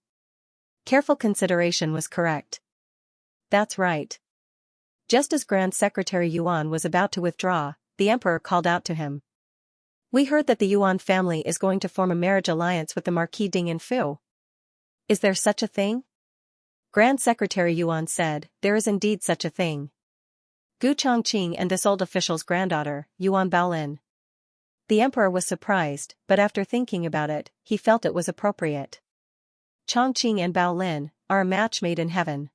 Careful consideration was correct. That's right. Just as Grand Secretary Yuan was about to withdraw, the emperor called out to him. We heard that the Yuan family is going to form a marriage alliance with the Marquis Ding in Fu. Is there such a thing? Grand Secretary Yuan said, there is indeed such a thing. Gu Chongqing and this old official's granddaughter, Yuan Baolin. The emperor was surprised, but after thinking about it, he felt it was appropriate. Chongqing and Baolin are a match made in heaven.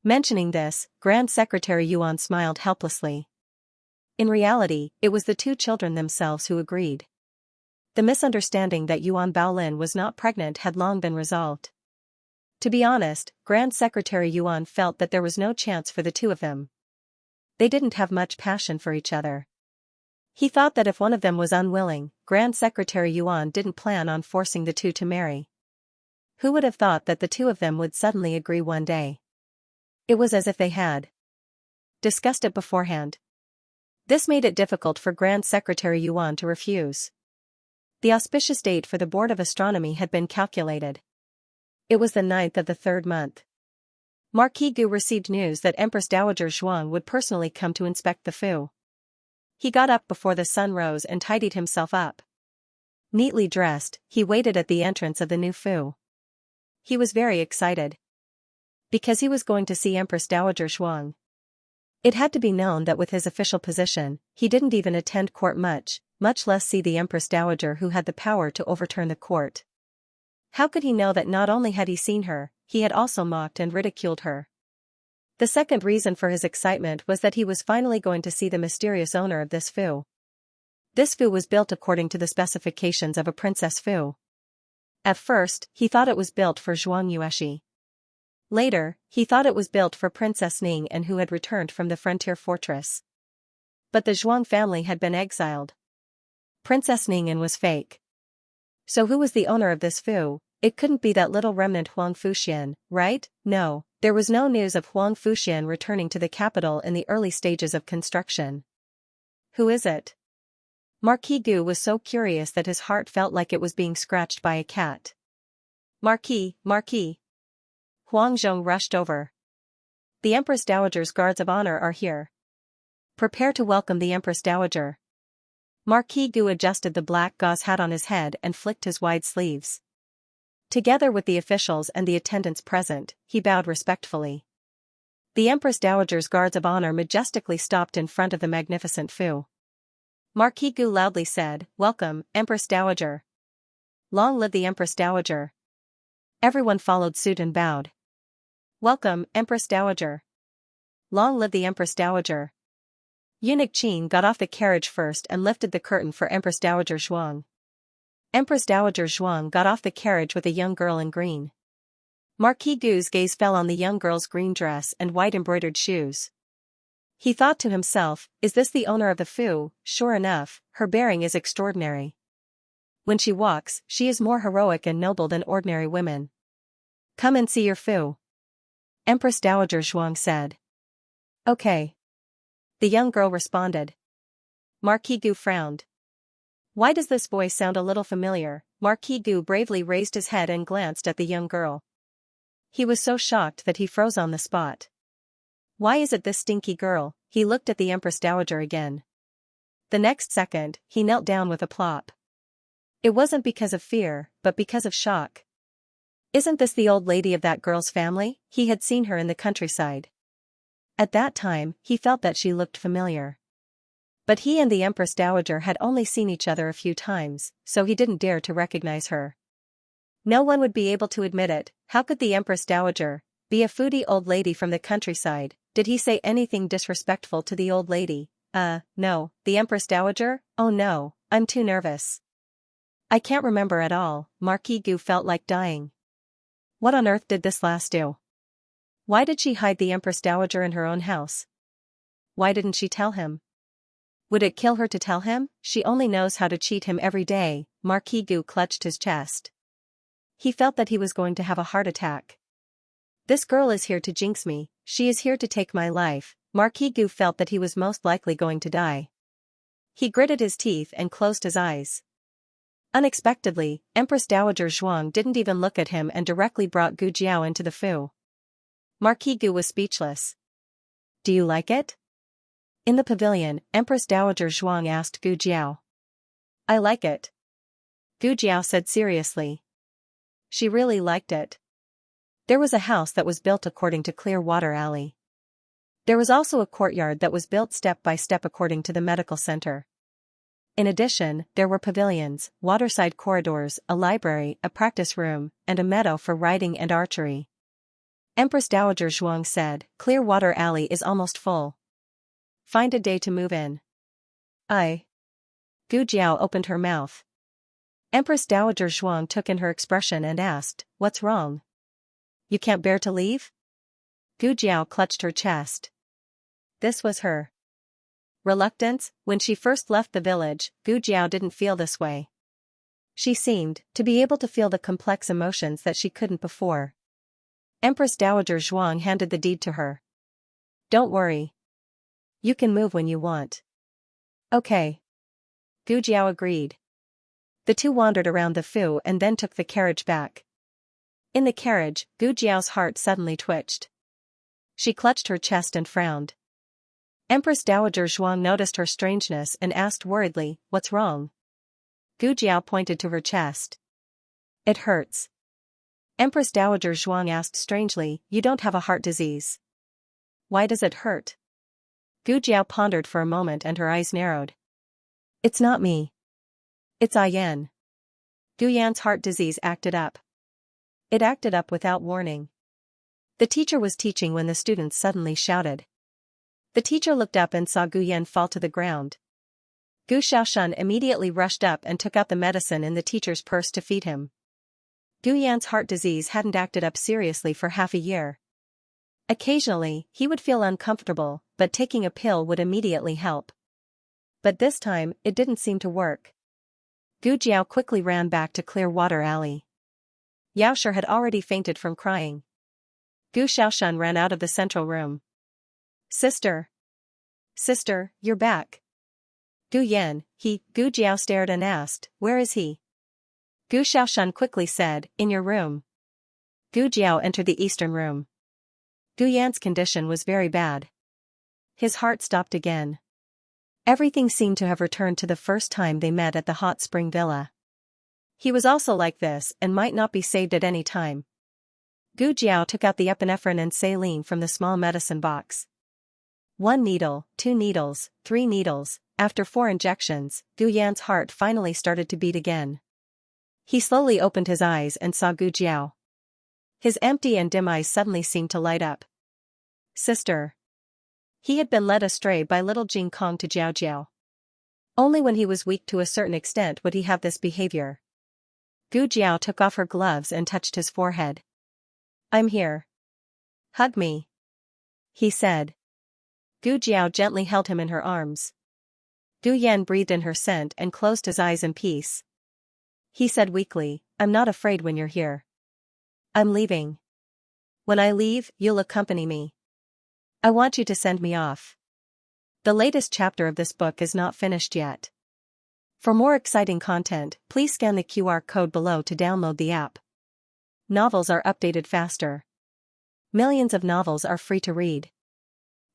Mentioning this, Grand Secretary Yuan smiled helplessly. In reality, it was the two children themselves who agreed. The misunderstanding that Yuan Baolin was not pregnant had long been resolved. To be honest, Grand Secretary Yuan felt that there was no chance for the two of them. They didn't have much passion for each other. He thought that if one of them was unwilling, Grand Secretary Yuan didn't plan on forcing the two to marry. Who would have thought that the two of them would suddenly agree one day? It was as if they had discussed it beforehand. This made it difficult for Grand Secretary Yuan to refuse. The auspicious date for the Board of Astronomy had been calculated. It was the 9th of the 3rd month. Marquis Gu received news that Empress Dowager Zhuang would personally come to inspect the Fu. He got up before the sun rose and tidied himself up. Neatly dressed, he waited at the entrance of the new Fu. He was very excited. Because he was going to see Empress Dowager Zhuang. It had to be known that with his official position, he didn't even attend court much less see the Empress Dowager who had the power to overturn the court. How could he know that not only had he seen her, he had also mocked and ridiculed her? The second reason for his excitement was that he was finally going to see the mysterious owner of this Fu. This Fu was built according to the specifications of a Princess Fu. At first, he thought it was built for Zhuang Yueshi. Later, he thought it was built for Princess Ning and who had returned from the frontier fortress. But the Zhuang family had been exiled. Princess Ning was fake. So who was the owner of this Fu? It couldn't be that little remnant Huang Fuxian, right? No, there was no news of Huang Fuxian returning to the capital in the early stages of construction. Who is it? Marquis Gu was so curious that his heart felt like it was being scratched by a cat. Marquis. Huang Zhong rushed over. The Empress Dowager's guards of honor are here. Prepare to welcome the Empress Dowager. Marquis Gu adjusted the black gauze hat on his head and flicked his wide sleeves. Together with the officials and the attendants present, he bowed respectfully. The Empress Dowager's guards of honor majestically stopped in front of the magnificent Fu. Marquis Gu loudly said, Welcome, Empress Dowager. Long live the Empress Dowager. Everyone followed suit and bowed. Welcome, Empress Dowager. Long live the Empress Dowager. Eunuch Qin got off the carriage first and lifted the curtain for Empress Dowager Zhuang. Empress Dowager Zhuang got off the carriage with a young girl in green. Marquis Gu's gaze fell on the young girl's green dress and white embroidered shoes. He thought to himself, is this the owner of the Fu? Sure enough, her bearing is extraordinary. When she walks, she is more heroic and noble than ordinary women. Come and see your Fu. Empress Dowager Zhuang said. Okay. the young girl responded. Marquis Gu frowned. Why does this voice sound a little familiar? Marquis Gu bravely raised his head and glanced at the young girl. He was so shocked that he froze on the spot. Why is it this stinky girl? He looked at the Empress Dowager again. The next second, he knelt down with a plop. It wasn't because of fear, but because of shock. Isn't this the old lady of that girl's family? He had seen her in the countryside. At that time, he felt that she looked familiar. But he and the Empress Dowager had only seen each other a few times, so he didn't dare to recognize her. No one would be able to admit it. How could the Empress Dowager be a foodie old lady from the countryside? Did he say anything disrespectful to the old lady? No. The Empress Dowager? Oh no, I'm too nervous. I can't remember at all. Marquis Gu felt like dying. What on earth did this lass do? Why did she hide the Empress Dowager in her own house? Why didn't she tell him? Would it kill her to tell him? She only knows how to cheat him every day. Marquis Gu clutched his chest. He felt that he was going to have a heart attack. This girl is here to jinx me, she is here to take my life. Marquis Gu felt that he was most likely going to die. He gritted his teeth and closed his eyes. Unexpectedly, Empress Dowager Zhuang didn't even look at him and directly brought Gu Jiao into the fu. Marquis Gu was speechless. Do you like it? In the pavilion, Empress Dowager Zhuang asked Gu Jiao. I like it. Gu Jiao said seriously. She really liked it. There was a house that was built according to Clear Water Alley. There was also a courtyard that was built step by step according to the medical center. In addition, there were pavilions, waterside corridors, a library, a practice room, and a meadow for riding and archery. Empress Dowager Zhuang said, Clear Water Alley is almost full. Find a day to move in. Gu Jiao opened her mouth. Empress Dowager Zhuang took in her expression and asked, what's wrong? You can't bear to leave? Gu Jiao clutched her chest. This was her reluctance. When she first left the village, Gu Jiao didn't feel this way. She seemed to be able to feel the complex emotions that she couldn't before. Empress Dowager Zhuang handed the deed to her. Don't worry. You can move when you want. Okay. Gu Jiao agreed. The two wandered around the fu and then took the carriage back. In the carriage, Gu Jiao's heart suddenly twitched. She clutched her chest and frowned. Empress Dowager Zhuang noticed her strangeness and asked worriedly, what's wrong? Gu Jiao pointed to her chest. It hurts. Empress Dowager Zhuang asked strangely, you don't have a heart disease. Why does it hurt? Gu Jiao pondered for a moment and her eyes narrowed. It's not me. It's Yan. Gu Yan's heart disease acted up. It acted up without warning. The teacher was teaching when the students suddenly shouted. The teacher looked up and saw Gu Yan fall to the ground. Gu Xiaoshan immediately rushed up and took out the medicine in the teacher's purse to feed him. Gu Yan's heart disease hadn't acted up seriously for half a year. Occasionally, he would feel uncomfortable, but taking a pill would immediately help. But this time, it didn't seem to work. Gu Jiao quickly ran back to Clear Water Alley. Yaoshi had already fainted from crying. Gu Xiaoshan ran out of the central room. Sister! Sister, you're back. Gu Jiao stared and asked, where is he? Gu Xiaoshan quickly said, in your room. Gu Jiao entered the eastern room. Gu Yan's condition was very bad. His heart stopped again. Everything seemed to have returned to the first time they met at the hot spring villa. He was also like this and might not be saved at any time. Gu Jiao took out the epinephrine and saline from the small medicine box. 1 needle, 2 needles, 3 needles. After 4 injections, Gu Yan's heart finally started to beat again. He slowly opened his eyes and saw Gu Jiao. His empty and dim eyes suddenly seemed to light up. Sister. He had been led astray by little Jing Kong to Jiao Jiao. Only when he was weak to a certain extent would he have this behavior. Gu Jiao took off her gloves and touched his forehead. I'm here. Hug me. He said. Gu Jiao gently held him in her arms. Gu Yan breathed in her scent and closed his eyes in peace. He said weakly, I'm not afraid when you're here. I'm leaving. When I leave, you'll accompany me. I want you to send me off. The latest chapter of this book is not finished yet. For more exciting content, please scan the QR code below to download the app. Novels are updated faster. Millions of novels are free to read.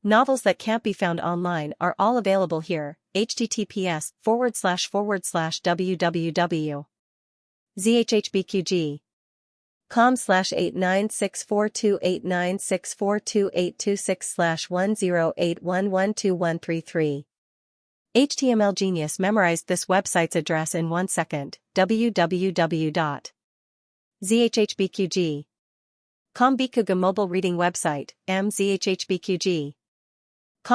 Novels that can't be found online are all available here. https://www.zhhbqg.com/89642896428226/108112133. HTML Genius memorized this website's address in 1 second. www.zhhbqg.com Bikuga mobile reading website, mzhhbqg.com.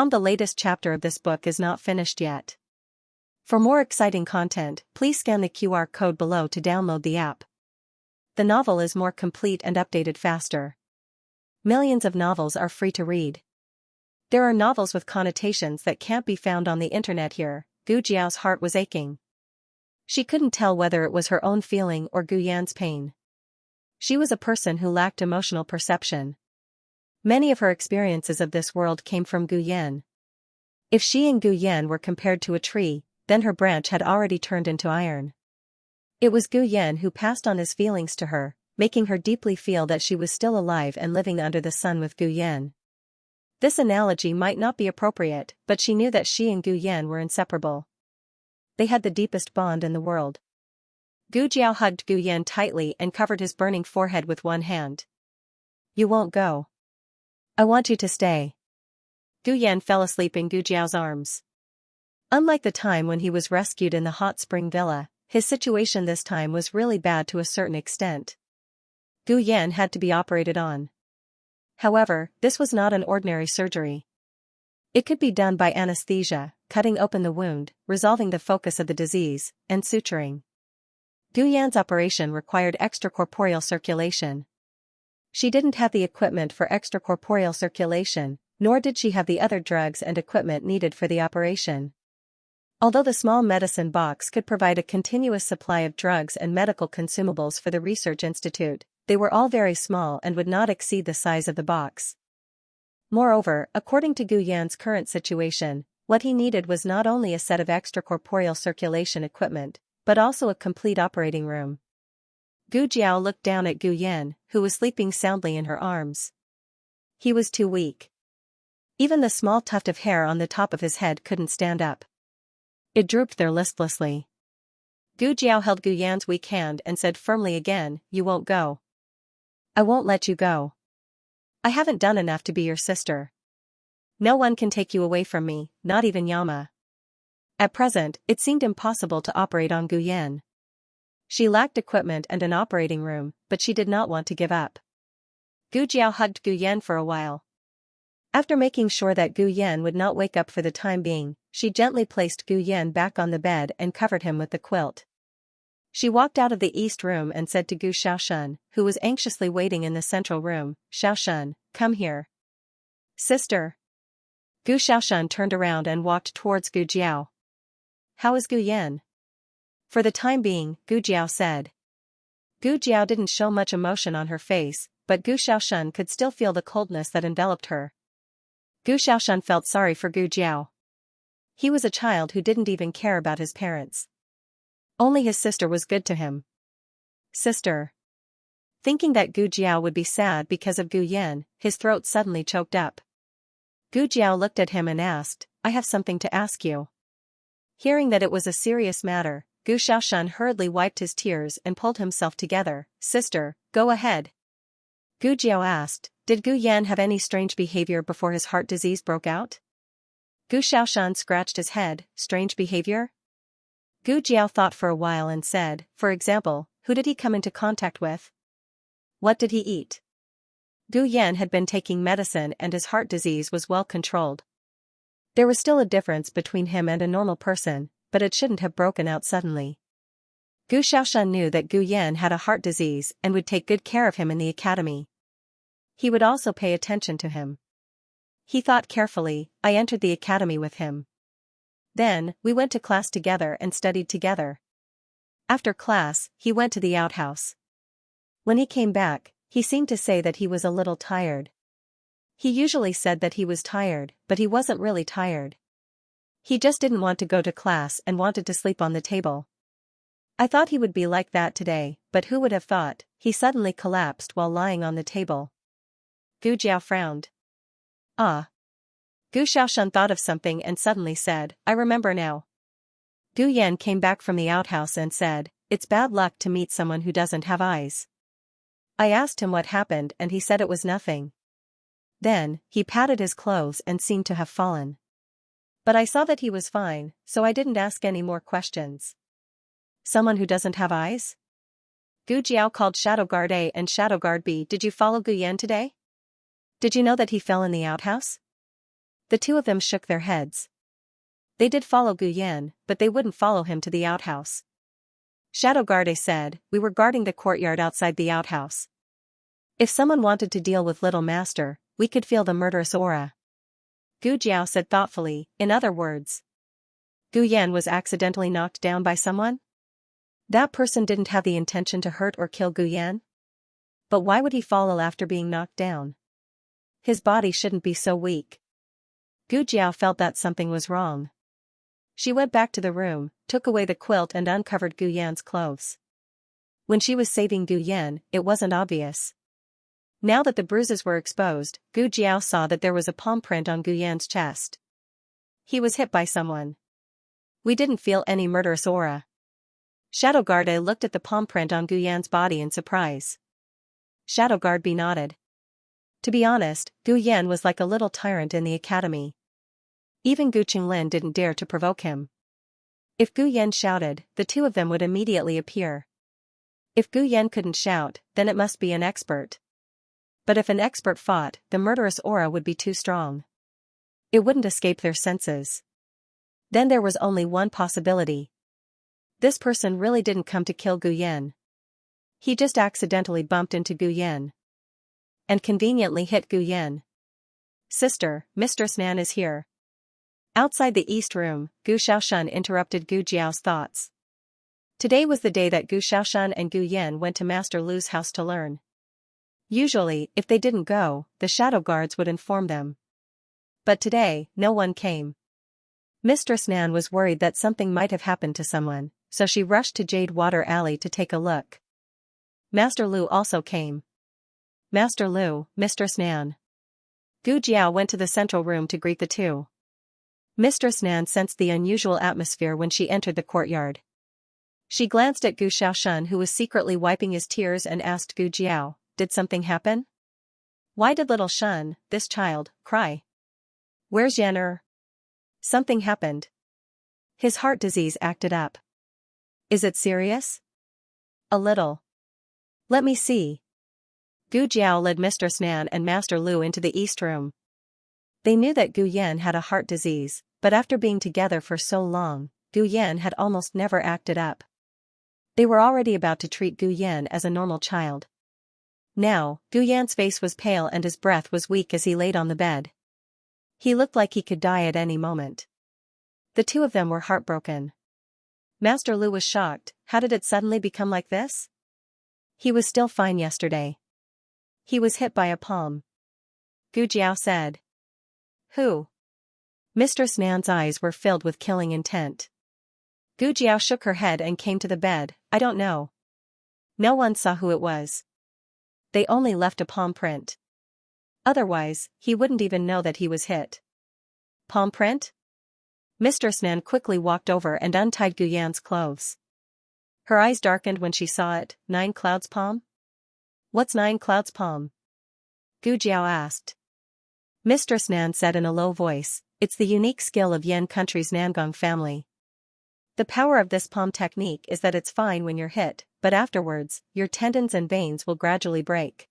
The latest chapter of this book is not finished yet. For more exciting content, please scan the QR code below to download the app. The novel is more complete and updated faster. Millions of novels are free to read. There are novels with connotations that can't be found on the internet here. Gu Jiao's heart was aching. She couldn't tell whether it was her own feeling or Gu Yan's pain. She was a person who lacked emotional perception. Many of her experiences of this world came from Gu Yan. If she and Gu Yan were compared to a tree, then her branch had already turned into iron. It was Gu Yan who passed on his feelings to her, making her deeply feel that she was still alive and living under the sun with Gu Yan. This analogy might not be appropriate, but she knew that she and Gu Yan were inseparable. They had the deepest bond in the world. Gu Jiao hugged Gu Yan tightly and covered his burning forehead with one hand. "You won't go. I want you to stay." Gu Yan fell asleep in Gu Jiao's arms. Unlike the time when he was rescued in the hot spring villa, his situation this time was really bad to a certain extent. Gu Yan had to be operated on. However, this was not an ordinary surgery. It could be done by anesthesia, cutting open the wound, resolving the focus of the disease, and suturing. Gu Yan's operation required extracorporeal circulation. She didn't have the equipment for extracorporeal circulation, nor did she have the other drugs and equipment needed for the operation. Although the small medicine box could provide a continuous supply of drugs and medical consumables for the research institute, they were all very small and would not exceed the size of the box. Moreover, according to Gu Yan's current situation, what he needed was not only a set of extracorporeal circulation equipment, but also a complete operating room. Gu Jiao looked down at Gu Yan, who was sleeping soundly in her arms. He was too weak. Even the small tuft of hair on the top of his head couldn't stand up. It drooped there listlessly. Gu Jiao held Gu Yan's weak hand and said firmly again, "You won't go. I won't let you go. I haven't done enough to be your sister. No one can take you away from me, not even Yama." At present, it seemed impossible to operate on Gu Yan. She lacked equipment and an operating room, but she did not want to give up. Gu Jiao hugged Gu Yan for a while. After making sure that Gu Yan would not wake up for the time being, she gently placed Gu Yan back on the bed and covered him with the quilt. She walked out of the east room and said to Gu Xiaoshun, who was anxiously waiting in the central room, "Xiaoshun, come here." "Sister." Gu Xiaoshun turned around and walked towards Gu Jiao. "How is Gu Yan?" "For the time being," Gu Jiao said. Gu Jiao didn't show much emotion on her face, but Gu Xiaoshun could still feel the coldness that enveloped her. Gu Xiaoshun felt sorry for Gu Jiao. He was a child who didn't even care about his parents. Only his sister was good to him. "Sister." Thinking that Gu Jiao would be sad because of Gu Yan, his throat suddenly choked up. Gu Jiao looked at him and asked, "I have something to ask you." Hearing that it was a serious matter, Gu Xiaoshun hurriedly wiped his tears and pulled himself together. "Sister, go ahead." Gu Jiao asked, "Did Gu Yan have any strange behavior before his heart disease broke out?" Gu Xiaoshun scratched his head. "Strange behavior?" Gu Jiao thought for a while and said, "For example, who did he come into contact with? What did he eat?" Gu Yan had been taking medicine and his heart disease was well controlled. There was still a difference between him and a normal person, but it shouldn't have broken out suddenly. Gu Xiaoshun knew that Gu Yan had a heart disease and would take good care of him in the academy. He would also pay attention to him. He thought carefully. "I entered the academy with him. Then, we went to class together and studied together. After class, he went to the outhouse. When he came back, he seemed to say that he was a little tired. He usually said that he was tired, but he wasn't really tired. He just didn't want to go to class and wanted to sleep on the table. I thought he would be like that today, but who would have thought? He suddenly collapsed while lying on the table. Gu Jiao frowned. Ah. Gu Xiaoshan thought of something and suddenly said, I remember now. Gu Yan came back from the outhouse and said, it's bad luck to meet someone who doesn't have eyes. I asked him what happened and he said it was nothing. Then, he patted his clothes and seemed to have fallen. But I saw that he was fine, so I didn't ask any more questions. Someone who doesn't have eyes? Gu Jiao called Shadow Guard A and Shadow Guard B. Did you follow Gu Yan today? Did you know that he fell in the outhouse? The two of them shook their heads. They did follow Gu Yan, but they wouldn't follow him to the outhouse. Shadow Guard A said, we were guarding the courtyard outside the outhouse. If someone wanted to deal with Little Master, we could feel the murderous aura. Gu Jiao said thoughtfully, in other words. Gu Yan was accidentally knocked down by someone? That person didn't have the intention to hurt or kill Gu Yan? But why would he fall ill after being knocked down? His body shouldn't be so weak. Gu Jiao felt that something was wrong. She went back to the room, took away the quilt and uncovered Gu Yan's clothes. When she was saving Gu Yan, it wasn't obvious. Now that the bruises were exposed, Gu Jiao saw that there was a palm print on Gu Yan's chest. He was hit by someone. We didn't feel any murderous aura. Shadow Guard A looked at the palm print on Gu Yan's body in surprise. Shadow Guard B nodded. To be honest, Gu Yan was like a little tyrant in the academy. Even Gu Qinglin didn't dare to provoke him. If Gu Yan shouted, the two of them would immediately appear. If Gu Yan couldn't shout, then it must be an expert. But if an expert fought, the murderous aura would be too strong. It wouldn't escape their senses. Then there was only one possibility. This person really didn't come to kill Gu Yan. He just accidentally bumped into Gu Yan. And conveniently hit Gu Yan. Sister, Mistress Nan is here. Outside the east room, Gu Xiaoshan interrupted Gu Jiao's thoughts. Today was the day that Gu Xiaoshan and Gu Yan went to Master Lu's house to learn. Usually, if they didn't go, the shadow guards would inform them. But today, no one came. Mistress Nan was worried that something might have happened to someone, so she rushed to Jade Water Alley to take a look. Master Lu also came. Master Lu, Mistress Nan. Gu Jiao went to the central room to greet the two. Mistress Nan sensed the unusual atmosphere when she entered the courtyard. She glanced at Gu Xiaoshan who was secretly wiping his tears and asked Gu Jiao, did something happen? Why did little Shun, this child, cry? Where's Yan'er? Something happened. His heart disease acted up. Is it serious? A little. Let me see. Gu Jiao led Mistress Nan and Master Lu into the east room. They knew that Gu Yan had a heart disease, but after being together for so long, Gu Yan had almost never acted up. They were already about to treat Gu Yan as a normal child. Now, Gu Yan's face was pale and his breath was weak as he laid on the bed. He looked like he could die at any moment. The two of them were heartbroken. Master Lu was shocked. How did it suddenly become like this? He was still fine yesterday. He was hit by a palm. Gu Jiao said. Who? Mistress Nan's eyes were filled with killing intent. Gu Jiao shook her head and came to the bed. I don't know. No one saw who it was. They only left a palm print. Otherwise, he wouldn't even know that he was hit. Palm print? Mistress Nan quickly walked over and untied Gu Yan's clothes. Her eyes darkened when she saw it. 9 Clouds palm? What's 9 Clouds palm? Gu Jiao asked. Mistress Nan said in a low voice, it's the unique skill of Yan country's Nangong family. The power of this palm technique is that it's fine when you're hit, but afterwards, your tendons and veins will gradually break.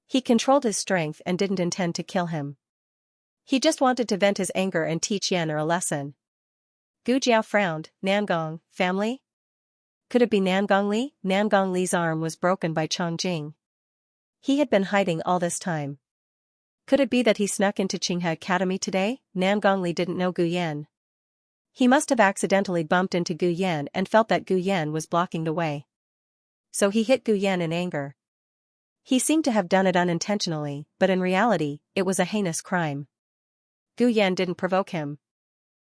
He controlled his strength and didn't intend to kill him. He just wanted to vent his anger and teach Yan'er a lesson. Gu Jiao frowned. Nangong, family? Could it be Nangong Li? Nangong Li's arm was broken by Chongjing. He had been hiding all this time. Could it be that he snuck into Qinghe Academy today? Nangong Li didn't know Gu Yan. He must have accidentally bumped into Gu Yan and felt that Gu Yan was blocking the way. So he hit Gu Yan in anger. He seemed to have done it unintentionally, but in reality, it was a heinous crime. Gu Yan didn't provoke him.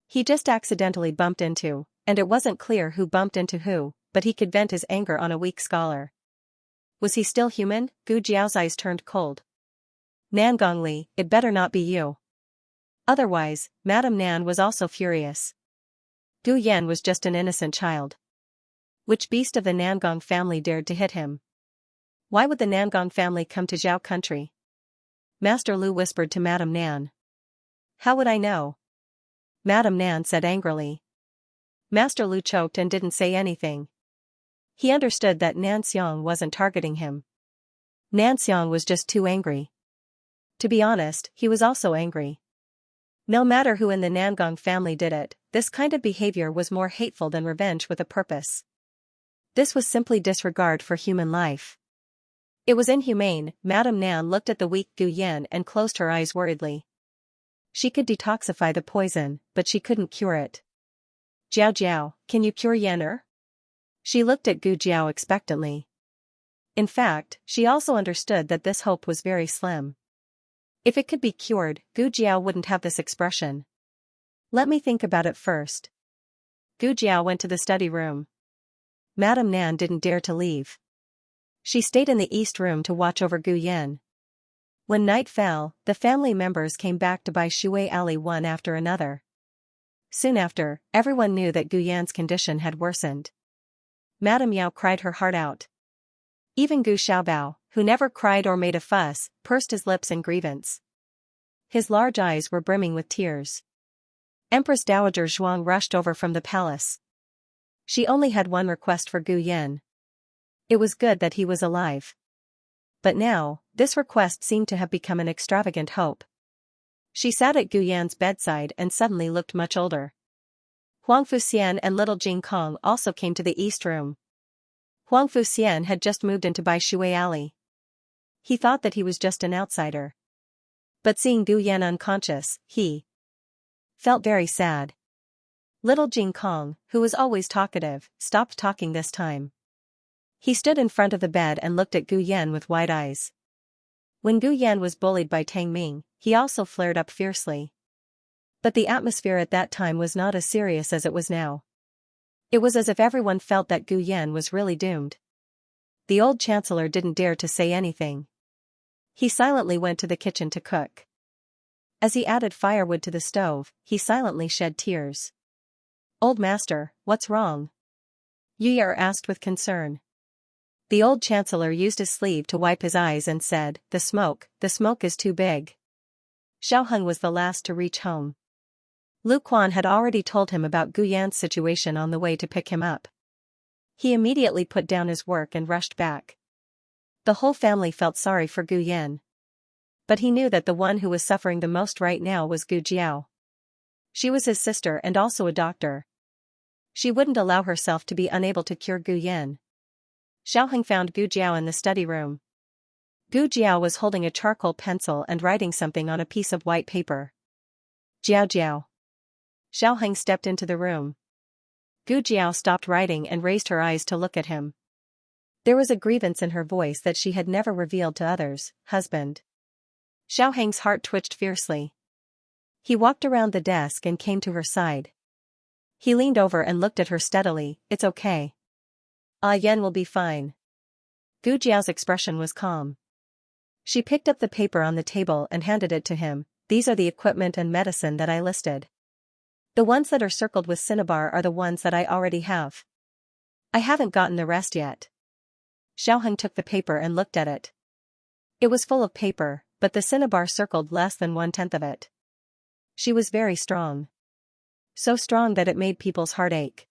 He just accidentally bumped into, and it wasn't clear who bumped into who, but he could vent his anger on a weak scholar. Was he still human? Gu Jiao's eyes turned cold. Nan Gongli, it better not be you. Otherwise, Madame Nan was also furious. Gu Yan was just an innocent child. Which beast of the Nangong family dared to hit him? Why would the Nangong family come to Zhao country? Master Lu whispered to Madame Nan. How would I know? Madame Nan said angrily. Master Lu choked and didn't say anything. He understood that Nan Xiang wasn't targeting him. Nan Xiang was just too angry. To be honest, he was also angry. No matter who in the Nangong family did it, this kind of behavior was more hateful than revenge with a purpose. This was simply disregard for human life. It was inhumane. Madame Nan looked at the weak Gu Yan and closed her eyes worriedly. She could detoxify the poison, but she couldn't cure it. Jiao Jiao, can you cure Yan'er? She looked at Gu Jiao expectantly. In fact, she also understood that this hope was very slim. If it could be cured, Gu Jiao wouldn't have this expression. Let me think about it first. Gu Jiao went to the study room. Madame Nan didn't dare to leave. She stayed in the east room to watch over Gu Yan. When night fell, the family members came back to buy Shui Ali one after another. Soon after, everyone knew that Gu Yan's condition had worsened. Madame Yao cried her heart out. Even Gu Xiaobao, who never cried or made a fuss, pursed his lips in grievance. His large eyes were brimming with tears. Empress Dowager Zhuang rushed over from the palace. She only had one request for Gu Yan. It was good that he was alive. But now, this request seemed to have become an extravagant hope. She sat at Gu Yan's bedside and suddenly looked much older. Huang Fuxian and little Jing Kong also came to the east room. Huang Fuxian had just moved into Bai Shui Alley. He thought that he was just an outsider. But seeing Gu Yan unconscious, he felt very sad. Little Jing Kong, who was always talkative, stopped talking this time. He stood in front of the bed and looked at Gu Yan with wide eyes. When Gu Yan was bullied by Tang Ming, he also flared up fiercely. But the atmosphere at that time was not as serious as it was now. It was as if everyone felt that Gu Yan was really doomed. The old chancellor didn't dare to say anything. He silently went to the kitchen to cook. As he added firewood to the stove, he silently shed tears. Old master, what's wrong? Yu Er asked with concern. The old chancellor used his sleeve to wipe his eyes and said, the smoke is too big. Xiao Heng was the last to reach home. Lu Quan had already told him about Gu Yan's situation on the way to pick him up. He immediately put down his work and rushed back. The whole family felt sorry for Gu Yan. But he knew that the one who was suffering the most right now was Gu Jiao. She was his sister and also a doctor. She wouldn't allow herself to be unable to cure Gu Yan. Xiao Heng found Gu Jiao in the study room. Gu Jiao was holding a charcoal pencil and writing something on a piece of white paper. Jiao Jiao. Xiao Heng stepped into the room. Gu Jiao stopped writing and raised her eyes to look at him. There was a grievance in her voice that she had never revealed to others. Husband. Xiao Heng's heart twitched fiercely. He walked around the desk and came to her side. He leaned over and looked at her steadily. It's okay. Ah Yan will be fine. Gu Jiao's expression was calm. She picked up the paper on the table and handed it to him. These are the equipment and medicine that I listed. The ones that are circled with cinnabar are the ones that I already have. I haven't gotten the rest yet. Xiao Heng took the paper and looked at it. It was full of paper, but the cinnabar circled less than 1/10 of it. She was very strong. So strong that it made people's heart ache.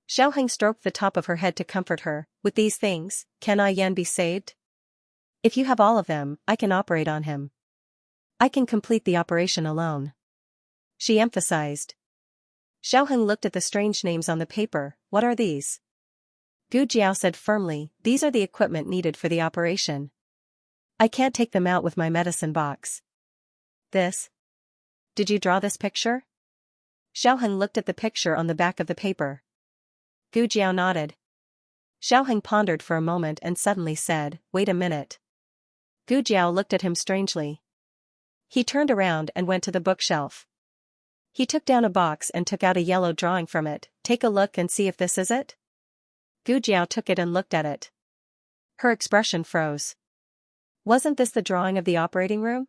Xiao Heng stroked the top of her head to comfort her. With these things, can Ai Yan be saved? If you have all of them, I can operate on him. I can complete the operation alone. She emphasized. Xiao Heng looked at the strange names on the paper. What are these? Gu Jiao said firmly, these are the equipment needed for the operation. I can't take them out with my medicine box. This? Did you draw this picture? Xiao Heng looked at the picture on the back of the paper. Gu Jiao nodded. Xiao Heng pondered for a moment and suddenly said, wait a minute. Gu Jiao looked at him strangely. He turned around and went to the bookshelf. He took down a box and took out a yellow drawing from it. Take a look and see if this is it? Gu Jiao took it and looked at it. Her expression froze. Wasn't this the drawing of the operating room?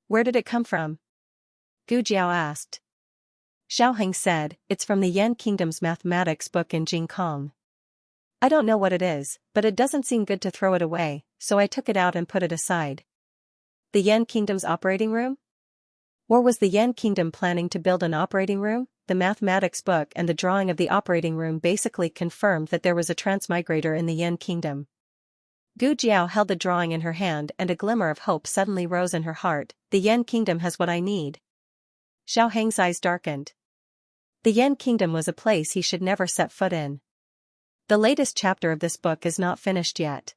Where did it come from? Gu Jiao asked. Xiaoheng said, it's from the Yan Kingdom's mathematics book in Jingkong. I don't know what it is, but it doesn't seem good to throw it away, so I took it out and put it aside. The Yan Kingdom's operating room? Or was the Yan Kingdom planning to build an operating room? The mathematics book and the drawing of the operating room basically confirmed that there was a transmigrator in the Yan Kingdom. Gu Jiao held the drawing in her hand and a glimmer of hope suddenly rose in her heart. The Yan Kingdom has what I need. Xiaoheng's eyes darkened. The Yan Kingdom was a place he should never set foot in. The latest chapter of this book is not finished yet.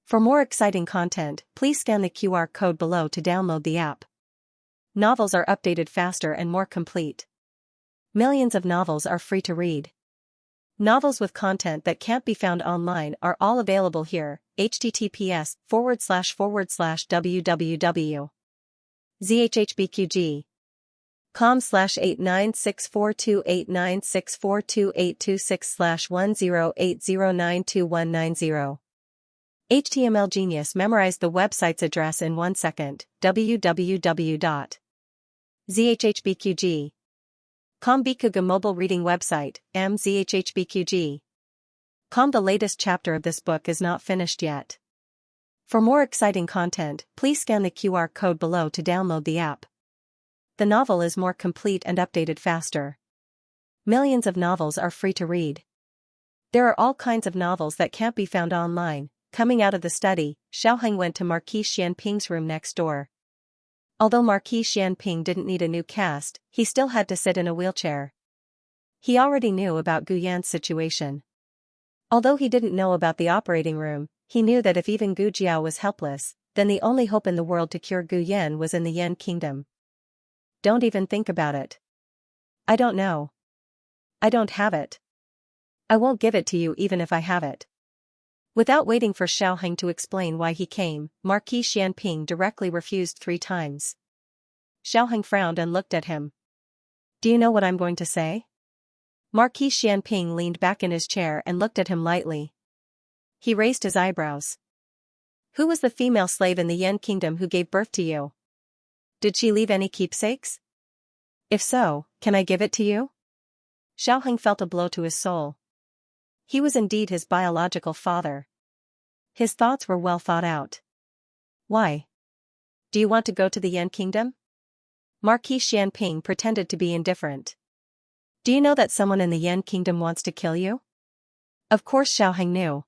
For more exciting content, please scan the QR code below to download the app. Novels are updated faster and more complete. Millions of novels are free to read. Novels with content that can't be found online are all available here. https://www.zhhbqg.com/89642896428226/1080921990. HTML Genius memorized the website's address in 1 second. www.zhhbqg.com Bikuga mobile reading website, mzhhbqg.com. The latest chapter of this book is not finished yet. For more exciting content, please scan the QR code below to download the app. The novel is more complete and updated faster. Millions of novels are free to read. There are all kinds of novels that can't be found online. Coming out of the study, Xiaoheng went to Marquis Xianping's room next door. Although Marquis Xianping didn't need a new cast, he still had to sit in a wheelchair. He already knew about Gu Yan's situation. Although he didn't know about the operating room, he knew that if even Gu Jiao was helpless, then the only hope in the world to cure Gu Yan was in the Yan Kingdom. Don't even think about it. I don't know. I don't have it. I won't give it to you even if I have it. Without waiting for Xiaoheng to explain why he came, Marquis Xianping directly refused 3 times. Xiaoheng frowned and looked at him. Do you know what I'm going to say? Marquis Xianping leaned back in his chair and looked at him lightly. He raised his eyebrows. Who was the female slave in the Yan Kingdom who gave birth to you? Did she leave any keepsakes? If so, can I give it to you? Xiaoheng felt a blow to his soul. He was indeed his biological father. His thoughts were well thought out. Why? Do you want to go to the Yan Kingdom? Marquis Xianping pretended to be indifferent. Do you know that someone in the Yan Kingdom wants to kill you? Of course Xiaoheng knew.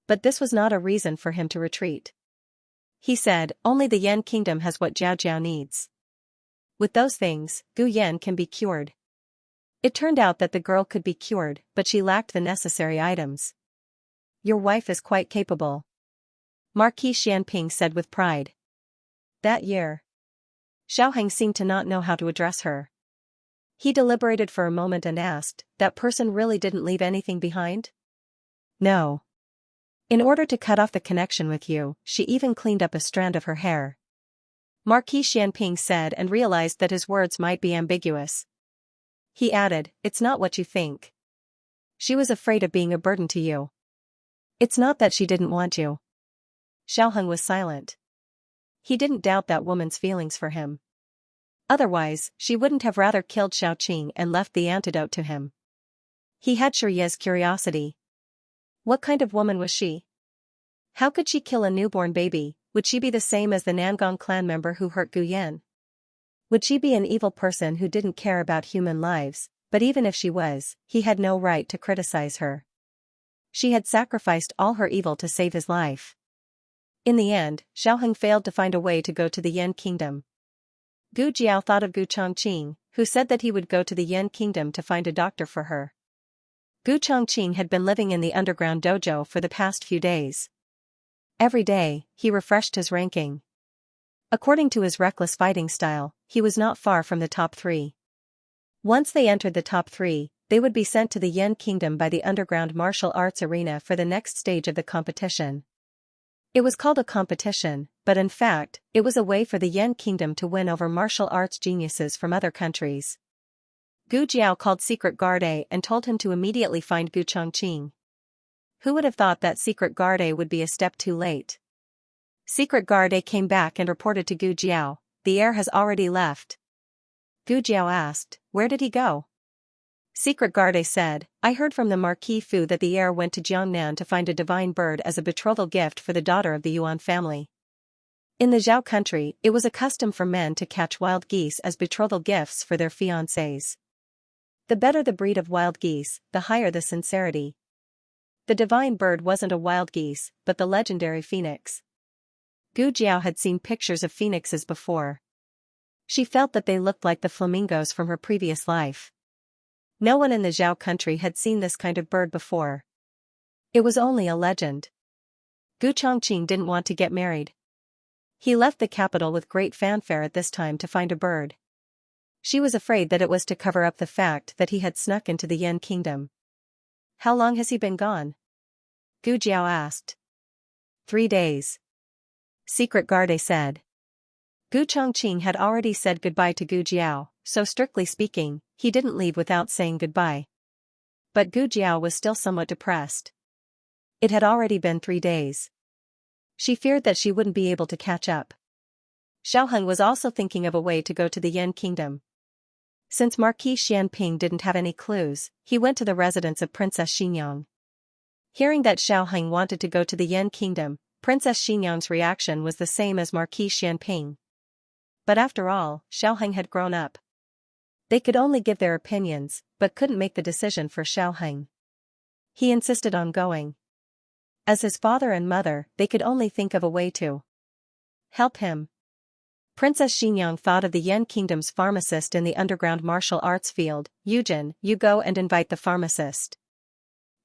But this was not a reason for him to retreat. He said, only the Yan Kingdom has what Jiao Jiao needs. With those things, Gu Yan can be cured. It turned out that the girl could be cured, but she lacked the necessary items. Your wife is quite capable. Marquis Xianping said with pride. That year. Xiaoheng seemed to not know how to address her. He deliberated for a moment and asked, that person really didn't leave anything behind? No. In order to cut off the connection with you, she even cleaned up a strand of her hair. Marquis Xianping said and realized that his words might be ambiguous. He added, it's not what you think. She was afraid of being a burden to you. It's not that she didn't want you. Xiaoheng was silent. He didn't doubt that woman's feelings for him. Otherwise, she wouldn't have rather killed Xiaoqing and left the antidote to him. He had Shirye's curiosity. What kind of woman was she? How could she kill a newborn baby? Would she be the same as the Nangong clan member who hurt Gu Yan? Would she be an evil person who didn't care about human lives? But even if she was, he had no right to criticize her. She had sacrificed all her evil to save his life. In the end, Xiaoheng failed to find a way to go to the Yan Kingdom. Gu Jiao thought of Gu Chongqing, who said that he would go to the Yan Kingdom to find a doctor for her. Gu Chongqing had been living in the underground dojo for the past few days. Every day, he refreshed his ranking. According to his reckless fighting style, he was not far from the top 3. Once they entered the top 3, they would be sent to the Yan Kingdom by the underground martial arts arena for the next stage of the competition. It was called a competition, but in fact, it was a way for the Yan kingdom to win over martial arts geniuses from other countries. Gu Jiao called Secret Guard and told him to immediately find Gu Chongqing. Who would have thought that Secret Guard would be a step too late? Secret Guard came back and reported to Gu Jiao, "The heir has already left." Gu Jiao asked, "Where did he go?" Secret Guard said, "I heard from the Marquis Fu that the heir went to Jiangnan to find a divine bird as a betrothal gift for the daughter of the Yuan family." In the Zhao country, it was a custom for men to catch wild geese as betrothal gifts for their fiancés. The better the breed of wild geese, the higher the sincerity. The divine bird wasn't a wild geese, but the legendary phoenix. Gu Jiao had seen pictures of phoenixes before. She felt that they looked like the flamingos from her previous life. No one in the Zhao country had seen this kind of bird before. It was only a legend. Gu Chongqing didn't want to get married. He left the capital with great fanfare at this time to find a bird. She was afraid that it was to cover up the fact that he had snuck into the Yan kingdom. "How long has he been gone?" Gu Jiao asked. 3 days. Secret Guard said. Gu Chongqing had already said goodbye to Gu Jiao, so strictly speaking, he didn't leave without saying goodbye. But Gu Jiao was still somewhat depressed. It had already been 3 days. She feared that she wouldn't be able to catch up. Xiaoheng was also thinking of a way to go to the Yan kingdom. Since Marquis Xianping didn't have any clues, he went to the residence of Princess Xinyang. Hearing that Xiaoheng wanted to go to the Yan kingdom, Princess Xinyang's reaction was the same as Marquis Xianping. But after all, Xiaoheng had grown up. They could only give their opinions, but couldn't make the decision for Xiaoheng. He insisted on going. As his father and mother, they could only think of a way to help him. Princess Xinyang thought of the Yan kingdom's pharmacist in the underground martial arts field. "Yujin, you go and invite the pharmacist.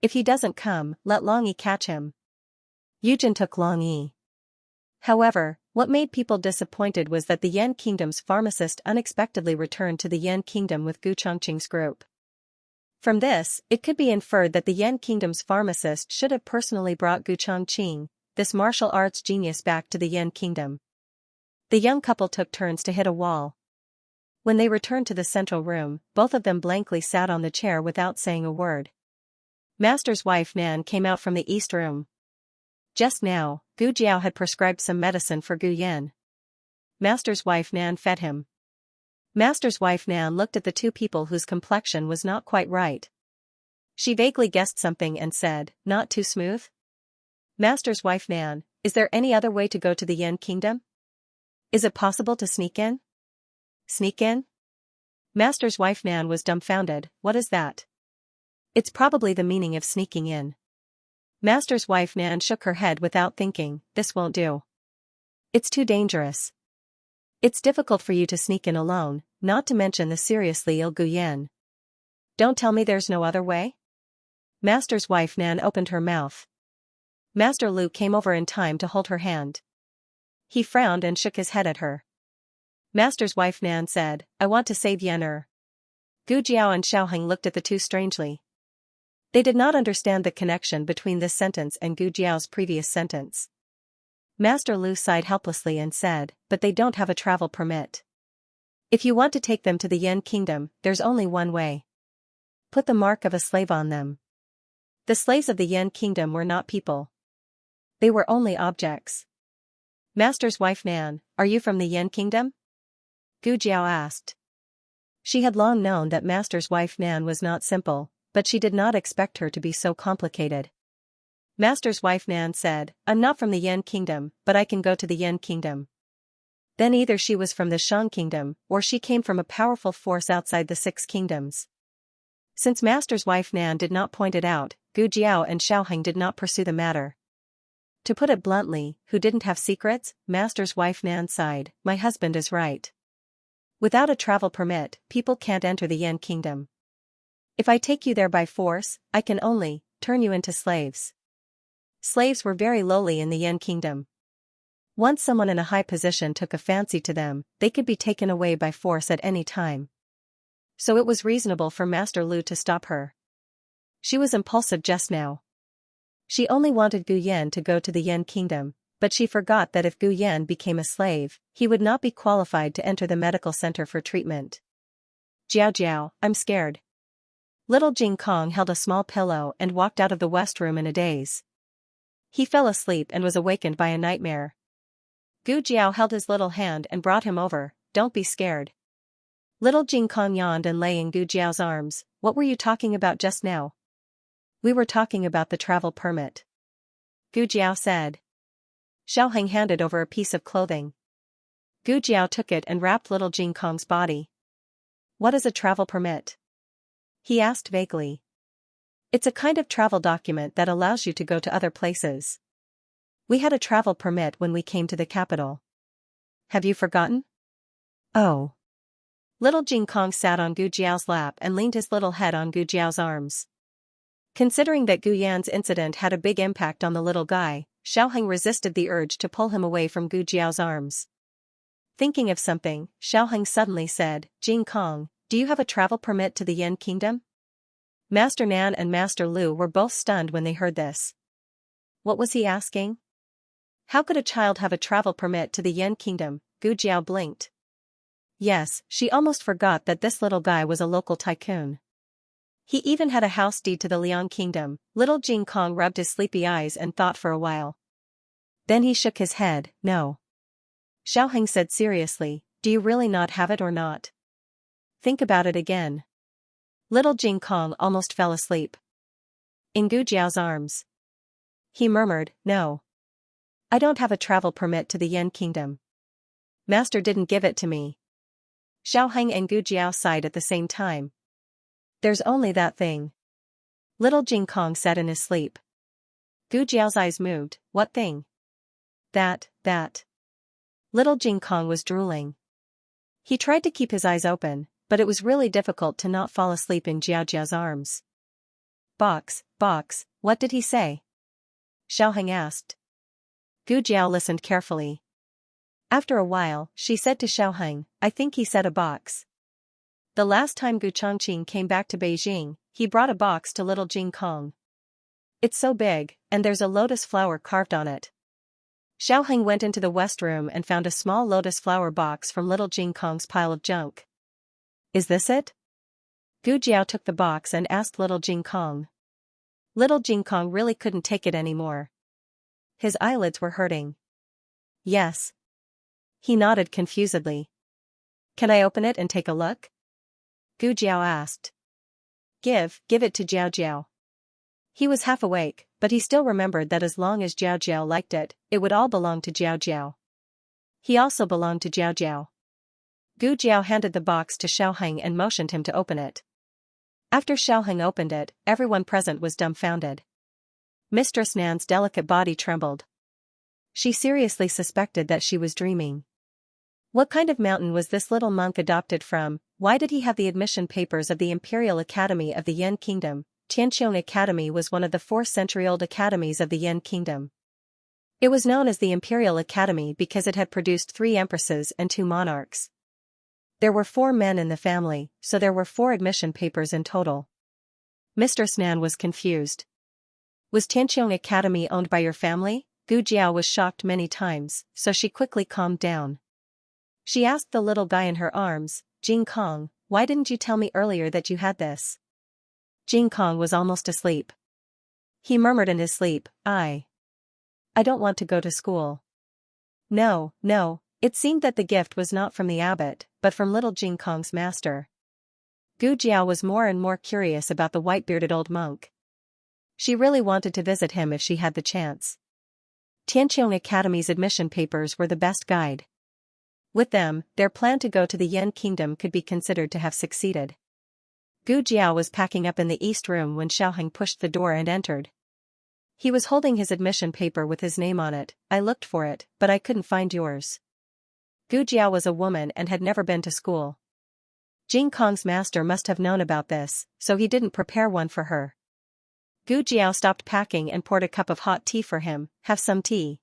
If he doesn't come, let Long Yi catch him." Yujin took Long Yi. However, what made people disappointed was that the Yan kingdom's pharmacist unexpectedly returned to the Yan kingdom with Gu Chongqing's group. From this, it could be inferred that the Yan kingdom's pharmacist should have personally brought Gu Chongqing, this martial arts genius, back to the Yan kingdom. The young couple took turns to hit a wall. When they returned to the central room, both of them blankly sat on the chair without saying a word. Master's wife Nan came out from the east room. Just now, Gu Jiao had prescribed some medicine for Gu Yan. Master's wife Nan fed him. Master's wife Nan looked at the two people whose complexion was not quite right. She vaguely guessed something and said, "Not too smooth?" Master's wife Nan, "Is there any other way to go to the Yan kingdom? Is it possible to sneak in?" "Sneak in?" Master's wife Nan was dumbfounded. "What is that?" "It's probably the meaning of sneaking in." Master's wife Nan shook her head without thinking. "This won't do. It's too dangerous. It's difficult for you to sneak in alone, not to mention the seriously ill Gu Yan. Don't tell me there's no other way?" Master's wife Nan opened her mouth. Master Lu came over in time to hold her hand. He frowned and shook his head at her. Master's wife Nan said, "I want to save Yan. Gu Jiao and Xiaoheng looked at the two strangely. They did not understand the connection between this sentence and Gu Jiao's previous sentence. Master Lu sighed helplessly and said, "But they don't have a travel permit. If you want to take them to the Yan kingdom, there's only one way. Put the mark of a slave on them." The slaves of the Yan kingdom were not people. They were only objects. "Master's wife Nan, are you from the Yan kingdom?" Gu Jiao asked. She had long known that Master's wife Nan was not simple, but she did not expect her to be so complicated. Master's wife Nan said, "I'm not from the Yan kingdom, but I can go to the Yan kingdom." Then either she was from the Shang kingdom, or she came from a powerful force outside the 6 kingdoms. Since Master's wife Nan did not point it out, Gu Jiao and Xiaoheng did not pursue the matter. To put it bluntly, who didn't have secrets? Master's wife Nan sighed. "My husband is right. Without a travel permit, people can't enter the Yan kingdom. If I take you there by force, I can only turn you into slaves." Slaves were very lowly in the Yan kingdom. Once someone in a high position took a fancy to them, they could be taken away by force at any time. So it was reasonable for Master Lu to stop her. She was impulsive just now. She only wanted Gu Yan to go to the Yan kingdom, but she forgot that if Gu Yan became a slave, he would not be qualified to enter the medical center for treatment. Jiao Jiao, I'm scared. Little Jing Kong held a small pillow and walked out of the west room in a daze. He fell asleep and was awakened by a nightmare. Gu Jiao held his little hand and brought him over. Don't be scared. Little Jing Kong yawned and lay in Gu Jiao's arms. What were you talking about just now? We were talking about the travel permit. Gu Jiao said. Xiaoheng handed over a piece of clothing. Gu Jiao took it and wrapped little Jing Kong's body. What is a travel permit? He asked vaguely. It's a kind of travel document that allows you to go to other places. We had a travel permit when we came to the capital. Have you forgotten? Oh. Little Jing Kong sat on Gu Jiao's lap and leaned his little head on Gu Jiao's arms. Considering that Gu Yan's incident had a big impact on the little guy, Xiaoheng resisted the urge to pull him away from Gu Jiao's arms. Thinking of something, Xiaoheng suddenly said, Jing Kong, do you have a travel permit to the Yan Kingdom? Master Nan and Master Lu were both stunned when they heard this. What was he asking? How could a child have a travel permit to the Yan Kingdom? Gu Jiao blinked. Yes, she almost forgot that this little guy was a local tycoon. He even had a house deed to the Liang Kingdom. Little Jing Kong rubbed his sleepy eyes and thought for a while. Then he shook his head. No. Xiaoheng said seriously, do you really not have it or not? Think about it again. Little Jing Kong almost fell asleep. In Gu Jiao's arms. He murmured, no. I don't have a travel permit to the Yan Kingdom. Master didn't give it to me. Xiaoheng and Gu Jiao sighed at the same time. There's only that thing. Little Jing Kong said in his sleep. Gu Jiao's eyes moved. What thing? That. Little Jing Kong was drooling. He tried to keep his eyes open, but it was really difficult to not fall asleep in Jiao Jiao's arms. Box, what did he say? Xiaoheng asked. Gu Jiao listened carefully. After a while, she said to Xiaoheng, I think he said a box. The last time Gu Chongqing came back to Beijing, he brought a box to little Jing Kong. It's so big, and there's a lotus flower carved on it. Xiaoheng went into the west room and found a small lotus flower box from little Jing Kong's pile of junk. Is this it? Gu Jiao took the box and asked little Jing Kong. Little Jing Kong really couldn't take it anymore. His eyelids were hurting. Yes. He nodded confusedly. Can I open it and take a look? Gu Jiao asked. Give it to Jiao Jiao. He was half awake, but he still remembered that as long as Jiao Jiao liked it, it would all belong to Jiao Jiao. He also belonged to Jiao Jiao. Gu Jiao handed the box to Xiaoheng and motioned him to open it. After Xiaoheng opened it, everyone present was dumbfounded. Mistress Nan's delicate body trembled. She seriously suspected that she was dreaming. What kind of mountain was this little monk adopted from? Why did he have the admission papers of the Imperial Academy of the Yan Kingdom? Tianqiong Academy was one of the 4-century-old academies of the Yan Kingdom. It was known as the Imperial Academy because it had produced 3 empresses and 2 monarchs. There were 4 men in the family, so there were 4 admission papers in total. Mistress Nan was confused. Was Tianqiong Academy owned by your family? Gu Jiao was shocked many times, so she quickly calmed down. She asked the little guy in her arms, Jing Kong, why didn't you tell me earlier that you had this? Jing Kong was almost asleep. He murmured in his sleep, I don't want to go to school. No, it seemed that the gift was not from the abbot, but from little Jing Kong's master. Gu Jiao was more and more curious about the white-bearded old monk. She really wanted to visit him if she had the chance. Tianqiong Academy's admission papers were the best guide. With them, their plan to go to the Yan Kingdom could be considered to have succeeded. Gu Jiao was packing up in the east room when Xiaoheng pushed the door and entered. He was holding his admission paper with his name on it. I looked for it, but I couldn't find yours. Gu Jiao was a woman and had never been to school. Jing Kong's master must have known about this, so he didn't prepare one for her. Gu Jiao stopped packing and poured a cup of hot tea for him. Have some tea.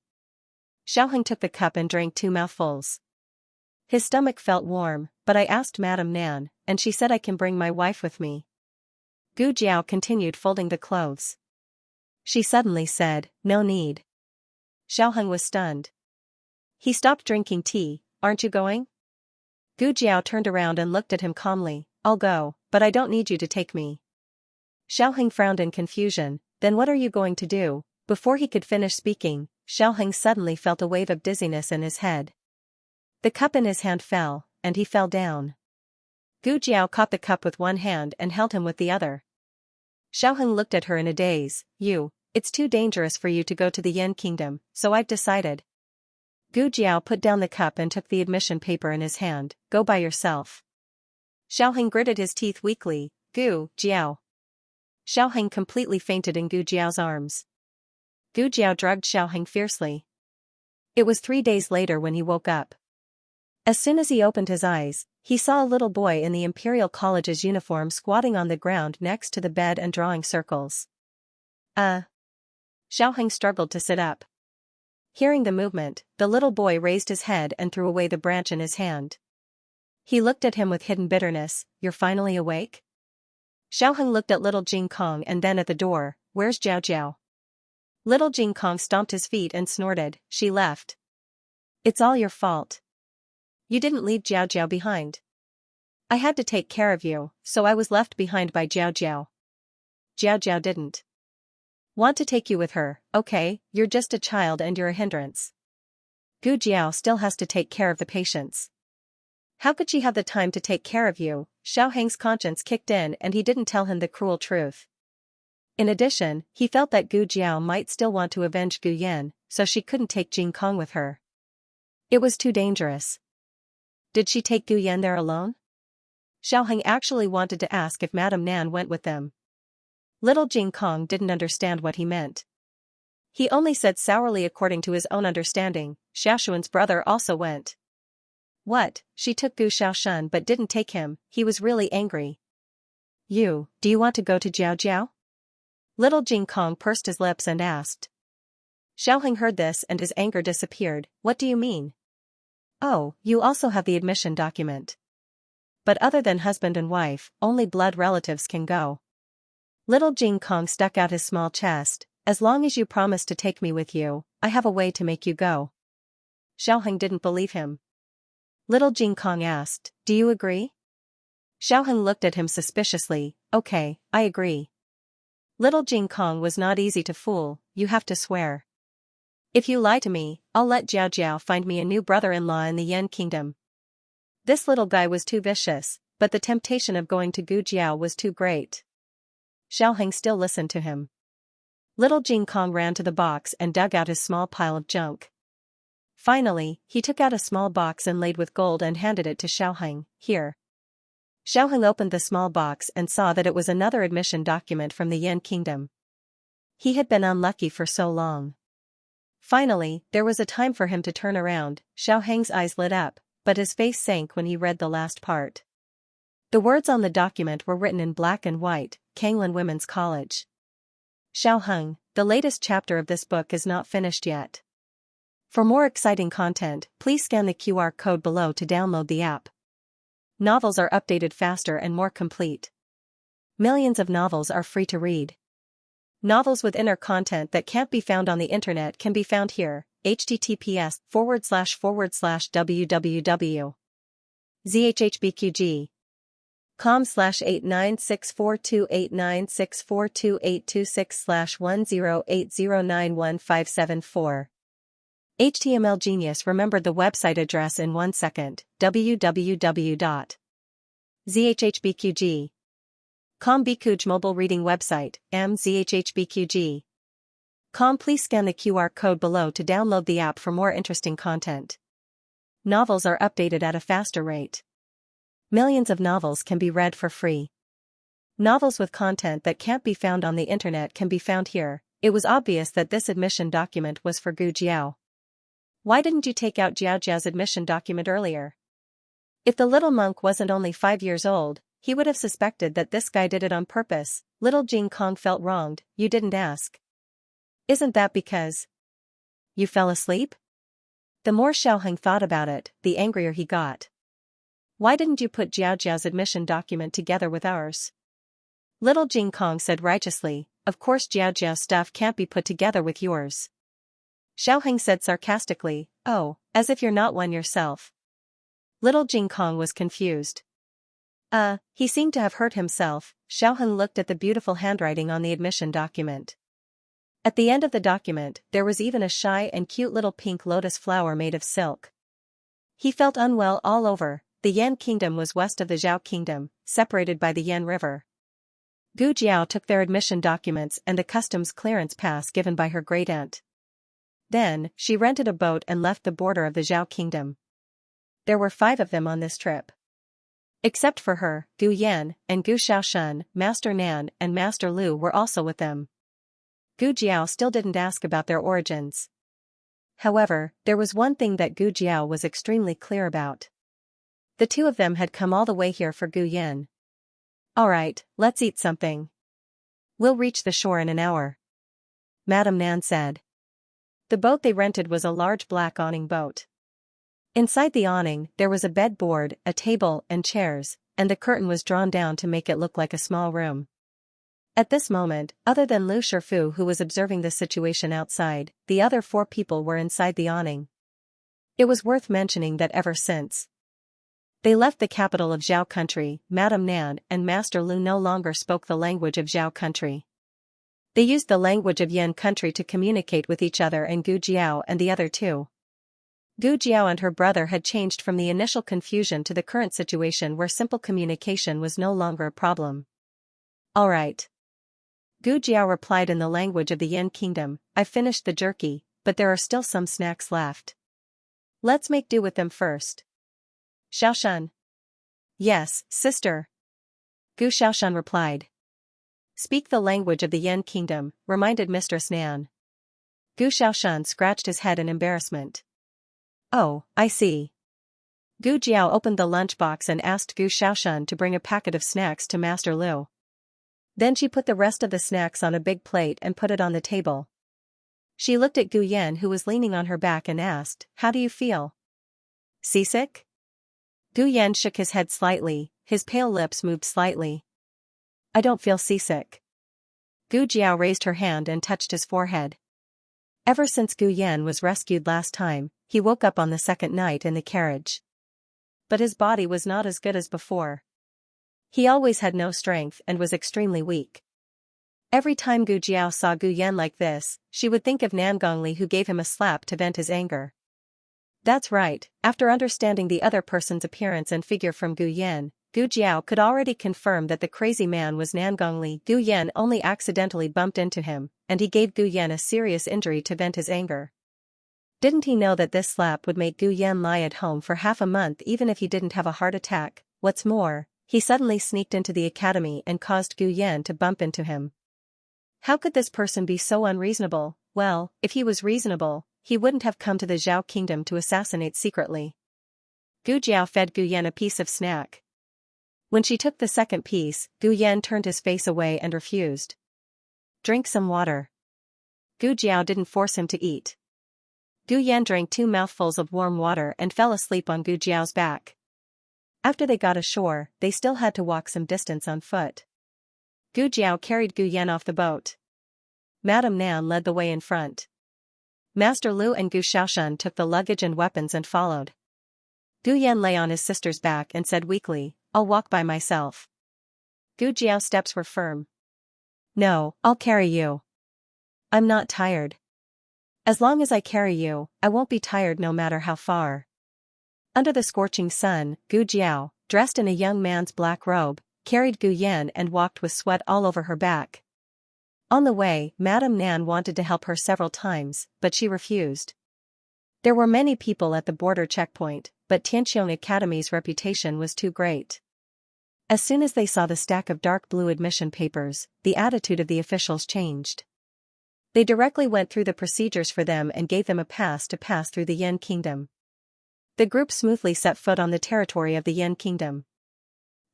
Xiaoheng took the cup and drank 2 mouthfuls. His stomach felt warm, but I asked Madame Nan, and she said I can bring my wife with me. Gu Jiao continued folding the clothes. She suddenly said, no need. Xiaoheng was stunned. He stopped drinking tea. Aren't you going? Gu Jiao turned around and looked at him calmly. I'll go, but I don't need you to take me. Xiaoheng frowned in confusion. Then what are you going to do? Before he could finish speaking, Xiaoheng suddenly felt a wave of dizziness in his head. The cup in his hand fell, and he fell down. Gu Jiao caught the cup with one hand and held him with the other. Xiaoheng looked at her in a daze. It's too dangerous for you to go to the Yan Kingdom, so I've decided. Gu Jiao put down the cup and took the admission paper in his hand. Go by yourself. Xiaoheng gritted his teeth weakly. Gu Jiao. Xiaoheng completely fainted in Gu Jiao's arms. Gu Jiao drugged Xiaoheng fiercely. It was 3 days later when he woke up. As soon as he opened his eyes, he saw a little boy in the Imperial College's uniform squatting on the ground next to the bed and drawing circles. Xiaoheng struggled to sit up. Hearing the movement, the little boy raised his head and threw away the branch in his hand. He looked at him with hidden bitterness. You're finally awake? Xiaoheng looked at little Jing Kong and then at the door. Where's Jiao Jiao? Little Jing Kong stomped his feet and snorted. She left. It's all your fault. You didn't leave Jiao Jiao behind. I had to take care of you, so I was left behind by Jiao Jiao. Jiao Jiao didn't want to take you with her. Okay, you're just a child and you're a hindrance. Gu Jiao still has to take care of the patients. How could she have the time to take care of you? Xiaoheng's conscience kicked in and he didn't tell him the cruel truth. In addition, he felt that Gu Jiao might still want to avenge Gu Yan, so she couldn't take Jing Kong with her. It was too dangerous. Did she take Gu Yan there alone? Xiaoheng actually wanted to ask if Madame Nan went with them. Little Jing Kong didn't understand what he meant. He only said sourly according to his own understanding, Xiaoshuan's brother also went. What? She took Gu Xiaoshan but didn't take him. He was really angry. Do you want to go to Jiao Jiao? Little Jing Kong pursed his lips and asked. Xiaoheng heard this and his anger disappeared. What do you mean? Oh, you also have the admission document. But other than husband and wife, only blood relatives can go. Little Jing Kong stuck out his small chest. As long as you promise to take me with you, I have a way to make you go. Xiaoheng didn't believe him. Little Jing Kong asked, do you agree? Xiaoheng looked at him suspiciously. Okay, I agree. Little Jing Kong was not easy to fool. You have to swear. If you lie to me, I'll let Jiao Jiao find me a new brother-in-law in the Yan Kingdom. This little guy was too vicious, but the temptation of going to Gu Jiao was too great. Xiaoheng still listened to him. Little Jing Kong ran to the box and dug out his small pile of junk. Finally, he took out a small box inlaid with gold and handed it to Xiaoheng. Here. Xiaoheng opened the small box and saw that it was another admission document from the Yan Kingdom. He had been unlucky for so long. Finally, there was a time for him to turn around. Xiaoheng's eyes lit up, but his face sank when he read the last part. The words on the document were written in black and white, Kanglin Women's College. Xiaoheng, the latest chapter of this book is not finished yet. For more exciting content, please scan the QR code below to download the app. Novels are updated faster and more complete. Millions of novels are free to read. Novels with inner content that can't be found on the internet can be found here. https://www.zhbqg.com/896428964286/10809157 HTML Genius remembered the website address in 1 second. www.zhbqg.com Bikuj mobile reading website, mzhbqg.com. Please scan the QR code below to download the app for more interesting content. Novels are updated at a faster rate. Millions of novels can be read for free. Novels with content that can't be found on the internet can be found here. It was obvious that this admission document was for Gu Jiao. Why didn't you take out Jiao Jiao's admission document earlier? If the little monk wasn't only 5 years old, he would have suspected that this guy did it on purpose. Little Jing Kong felt wronged. You didn't ask. Isn't that because you fell asleep? The more Xiaoheng thought about it, the angrier he got. Why didn't you put Jiao Jiao's admission document together with ours? Little Jing Kong said righteously, of course Jiao Jiao's stuff can't be put together with yours. Xiaoheng said sarcastically, "Oh, as if you're not one yourself." Little Jing Kong was confused. He seemed to have hurt himself." Xiaoheng looked at the beautiful handwriting on the admission document. At the end of the document, there was even a shy and cute little pink lotus flower made of silk. He felt unwell all over. The Yan Kingdom was west of the Zhao Kingdom, separated by the Yan River. Gu Jiao took their admission documents and a customs clearance pass given by her great-aunt. Then, she rented a boat and left the border of the Zhao Kingdom. There were 5 of them on this trip. Except for her, Gu Yan, and Gu Shaoshan, Master Nan and Master Lu were also with them. Gu Jiao still didn't ask about their origins. However, there was one thing that Gu Jiao was extremely clear about. The 2 of them had come all the way here for Gu Yan. "Alright, let's eat something. We'll reach the shore in an hour," Madame Nan said. The boat they rented was a large black awning boat. Inside the awning, there was a bedboard, a table and chairs, and the curtain was drawn down to make it look like a small room. At this moment, other than Lu Shifu who was observing the situation outside, the other 4 people were inside the awning. It was worth mentioning that ever since they left the capital of Zhao country, Madame Nan and Master Lu no longer spoke the language of Zhao country. They used the language of Yan country to communicate with each other and Gu Jiao and the other 2. Gu Jiao and her brother had changed from the initial confusion to the current situation where simple communication was no longer a problem. "Alright." Gu Jiao replied in the language of the Yan Kingdom, "I've finished the jerky, but there are still some snacks left. Let's make do with them first." "Xiaoshan." "Yes, sister." Gu Xiaoshan replied. "Speak the language of the Yan Kingdom," reminded Mistress Nan. Gu Xiaoshan scratched his head in embarrassment. "Oh, I see." Gu Jiao opened the lunchbox and asked Gu Xiaoshan to bring a packet of snacks to Master Lu. Then she put the rest of the snacks on a big plate and put it on the table. She looked at Gu Yan who was leaning on her back and asked, "How do you feel? Seasick?" Gu Yan shook his head slightly, his pale lips moved slightly. "I don't feel seasick." Gu Jiao raised her hand and touched his forehead. Ever since Gu Yan was rescued last time, he woke up on the second night in the carriage. But his body was not as good as before. He always had no strength and was extremely weak. Every time Gu Jiao saw Gu Yan like this, she would think of Nan Gongli who gave him a slap to vent his anger. That's right, after understanding the other person's appearance and figure from Gu Yan, Gu Jiao could already confirm that the crazy man was Nan Gongli. Gu Yan only accidentally bumped into him, and he gave Gu Yan a serious injury to vent his anger. Didn't he know that this slap would make Gu Yan lie at home for half a month even if he didn't have a heart attack? What's more, he suddenly sneaked into the academy and caused Gu Yan to bump into him. How could this person be so unreasonable? Well, if he was reasonable, he wouldn't have come to the Zhao Kingdom to assassinate secretly. Gu Jiao fed Gu Yan a piece of snack. When she took the second piece, Gu Yan turned his face away and refused. "Drink some water." Gu Jiao didn't force him to eat. Gu Yan drank 2 mouthfuls of warm water and fell asleep on Gu Jiao's back. After they got ashore, they still had to walk some distance on foot. Gu Jiao carried Gu Yan off the boat. Madame Nan led the way in front. Master Lu and Gu Shaoshan took the luggage and weapons and followed. Gu Yan lay on his sister's back and said weakly, "I'll walk by myself." Gu Jiao's steps were firm. "No, I'll carry you. I'm not tired. As long as I carry you, I won't be tired no matter how far." Under the scorching sun, Gu Jiao, dressed in a young man's black robe, carried Gu Yan and walked with sweat all over her back. On the way, Madame Nan wanted to help her several times, but she refused. There were many people at the border checkpoint, but Tianqiong Academy's reputation was too great. As soon as they saw the stack of dark blue admission papers, the attitude of the officials changed. They directly went through the procedures for them and gave them a pass to pass through the Yan Kingdom. The group smoothly set foot on the territory of the Yan Kingdom.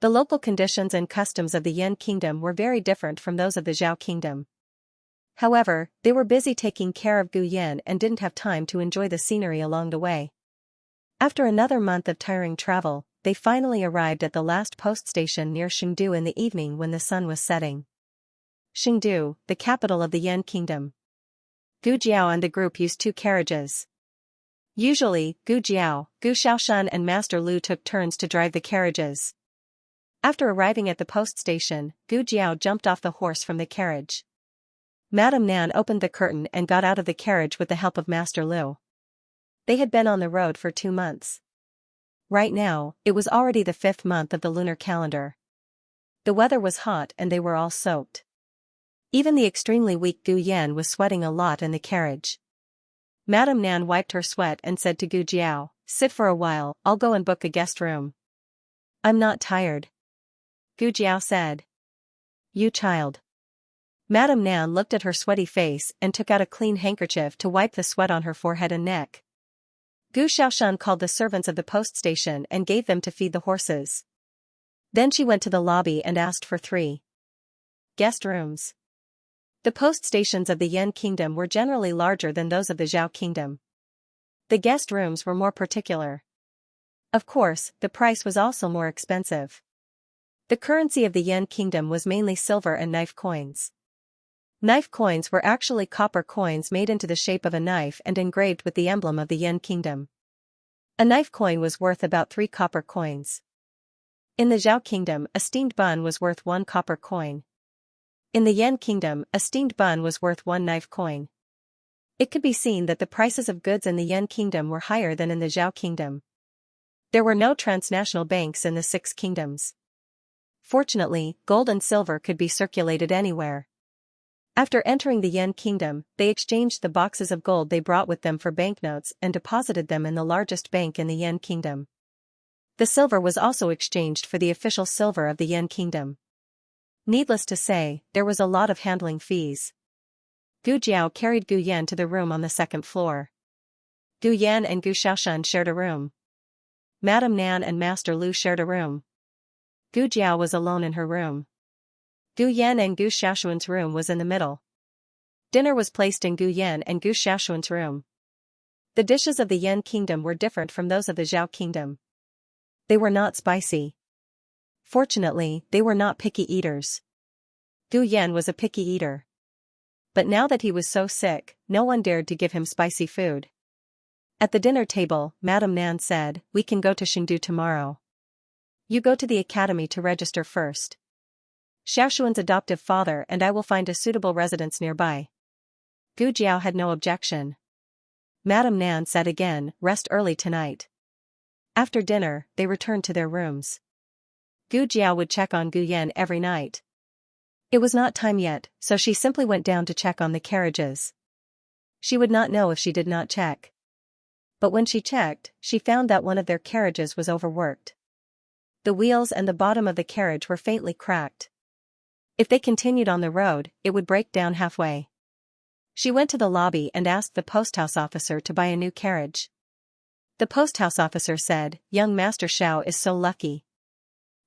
The local conditions and customs of the Yan Kingdom were very different from those of the Zhao Kingdom. However, they were busy taking care of Gu Yan and didn't have time to enjoy the scenery along the way. After another month of tiring travel, they finally arrived at the last post station near Chengdu in the evening when the sun was setting. Chengdu, the capital of the Yan Kingdom. Gu Jiao and the group used 2 carriages. Usually, Gu Jiao, Gu Xiaoshan and Master Lu took turns to drive the carriages. After arriving at the post station, Gu Jiao jumped off the horse from the carriage. Madame Nan opened the curtain and got out of the carriage with the help of Master Lu. They had been on the road for 2 months. Right now, it was already the 5th month of the lunar calendar. The weather was hot and they were all soaked. Even the extremely weak Gu Yan was sweating a lot in the carriage. Madame Nan wiped her sweat and said to Gu Jiao, "Sit for a while, I'll go and book a guest room." "I'm not tired," Gu Jiao said. "You child." Madame Nan looked at her sweaty face and took out a clean handkerchief to wipe the sweat on her forehead and neck. Gu Xiaoshan called the servants of the post station and gave them to feed the horses. Then she went to the lobby and asked for 3 guest rooms. The post stations of the Yan Kingdom were generally larger than those of the Zhao Kingdom. The guest rooms were more particular. Of course, the price was also more expensive. The currency of the Yan Kingdom was mainly silver and knife coins. Knife coins were actually copper coins made into the shape of a knife and engraved with the emblem of the Yan Kingdom. A knife coin was worth about 3 copper coins. In the Zhao Kingdom, a steamed bun was worth 1 copper coin. In the Yan Kingdom, a steamed bun was worth 1 knife coin. It could be seen that the prices of goods in the Yan Kingdom were higher than in the Zhao Kingdom. There were no transnational banks in the 6 kingdoms. Fortunately, gold and silver could be circulated anywhere. After entering the Yan Kingdom, they exchanged the boxes of gold they brought with them for banknotes and deposited them in the largest bank in the Yan Kingdom. The silver was also exchanged for the official silver of the Yan Kingdom. Needless to say, there was a lot of handling fees. Gu Jiao carried Gu Yan to the room on the 2nd floor. Gu Yan and Gu Xiaoshan shared a room. Madame Nan and Master Lu shared a room. Gu Jiao was alone in her room. Gu Yan and Gu Xiaoshuan's room was in the middle. Dinner was placed in Gu Yan and Gu Xiaoshuan's room. The dishes of the Yan Kingdom were different from those of the Zhao Kingdom. They were not spicy. Fortunately, they were not picky eaters. Gu Yan was a picky eater. But now that he was so sick, no one dared to give him spicy food. At the dinner table, Madame Nan said, "We can go to Chengdu tomorrow. You go to the academy to register first. Xiaoshuan's adoptive father and I will find a suitable residence nearby." Gu Jiao had no objection. Madame Nan said again, "Rest early tonight." After dinner, they returned to their rooms. Gu Jiao would check on Gu Yan every night. It was not time yet, so she simply went down to check on the carriages. She would not know if she did not check. But when she checked, she found that one of their carriages was overworked. The wheels and the bottom of the carriage were faintly cracked. If they continued on the road, it would break down halfway. She went to the lobby and asked the posthouse officer to buy a new carriage. The posthouse officer said, "Young Master Xiao is so lucky.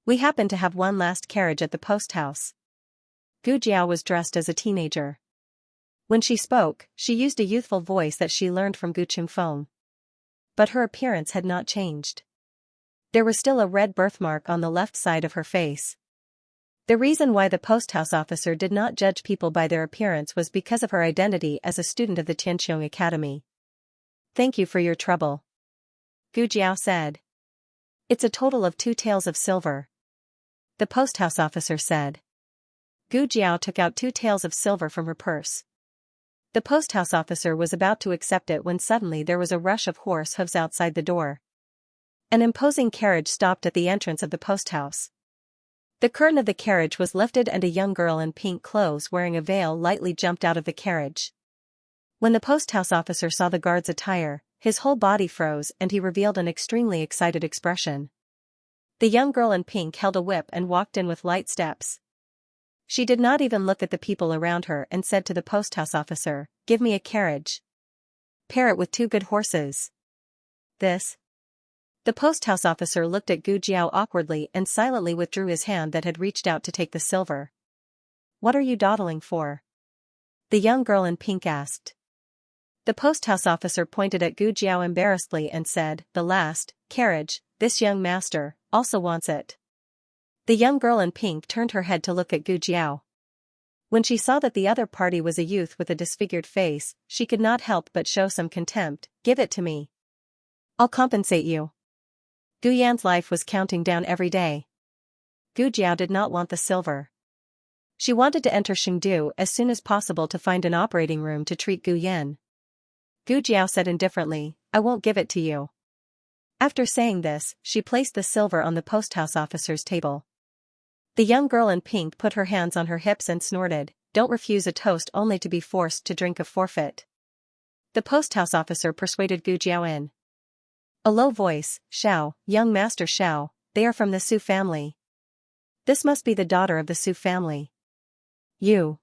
We happen to have one last carriage at the posthouse." Gu Jiao was dressed as a teenager. When she spoke, she used a youthful voice that she learned from Gu Qingfeng. But her appearance had not changed. There was still a red birthmark on the left side of her face. The reason why the posthouse officer did not judge people by their appearance was because of her identity as a student of the Tianqiong Academy. "Thank you for your trouble," Gu Jiao said. "It's a total of 2 taels of silver," the posthouse officer said. Gu Jiao took out 2 taels of silver from her purse. The posthouse officer was about to accept it when suddenly there was a rush of horse hooves outside the door. An imposing carriage stopped at the entrance of the posthouse. The curtain of the carriage was lifted and a young girl in pink clothes wearing a veil lightly jumped out of the carriage. When the posthouse officer saw the guard's attire, his whole body froze and he revealed an extremely excited expression. The young girl in pink held a whip and walked in with light steps. She did not even look at the people around her and said to the posthouse officer, "Give me a carriage. Pair it with 2 good horses." "This?" The posthouse officer looked at Gu Jiao awkwardly and silently withdrew his hand that had reached out to take the silver. "What are you dawdling for?" the young girl in pink asked. The posthouse officer pointed at Gu Jiao embarrassedly and said, "The last carriage, this young master, also wants it." The young girl in pink turned her head to look at Gu Jiao. When she saw that the other party was a youth with a disfigured face, she could not help but show some contempt. Give it to me. I'll compensate you. Gu Yan's life was counting down every day. Gu Jiao did not want the silver. She wanted to enter Chengdu as soon as possible to find an operating room to treat Gu Yan. Gu Jiao said indifferently, I won't give it to you. After saying this, she placed the silver on the posthouse officer's table. The young girl in pink put her hands on her hips and snorted, don't refuse a toast only to be forced to drink a forfeit. The posthouse officer persuaded Gu Jiao in. A low voice, Xiao, young master Xiao, they are from the Su family. This must be the daughter of the Su family. You.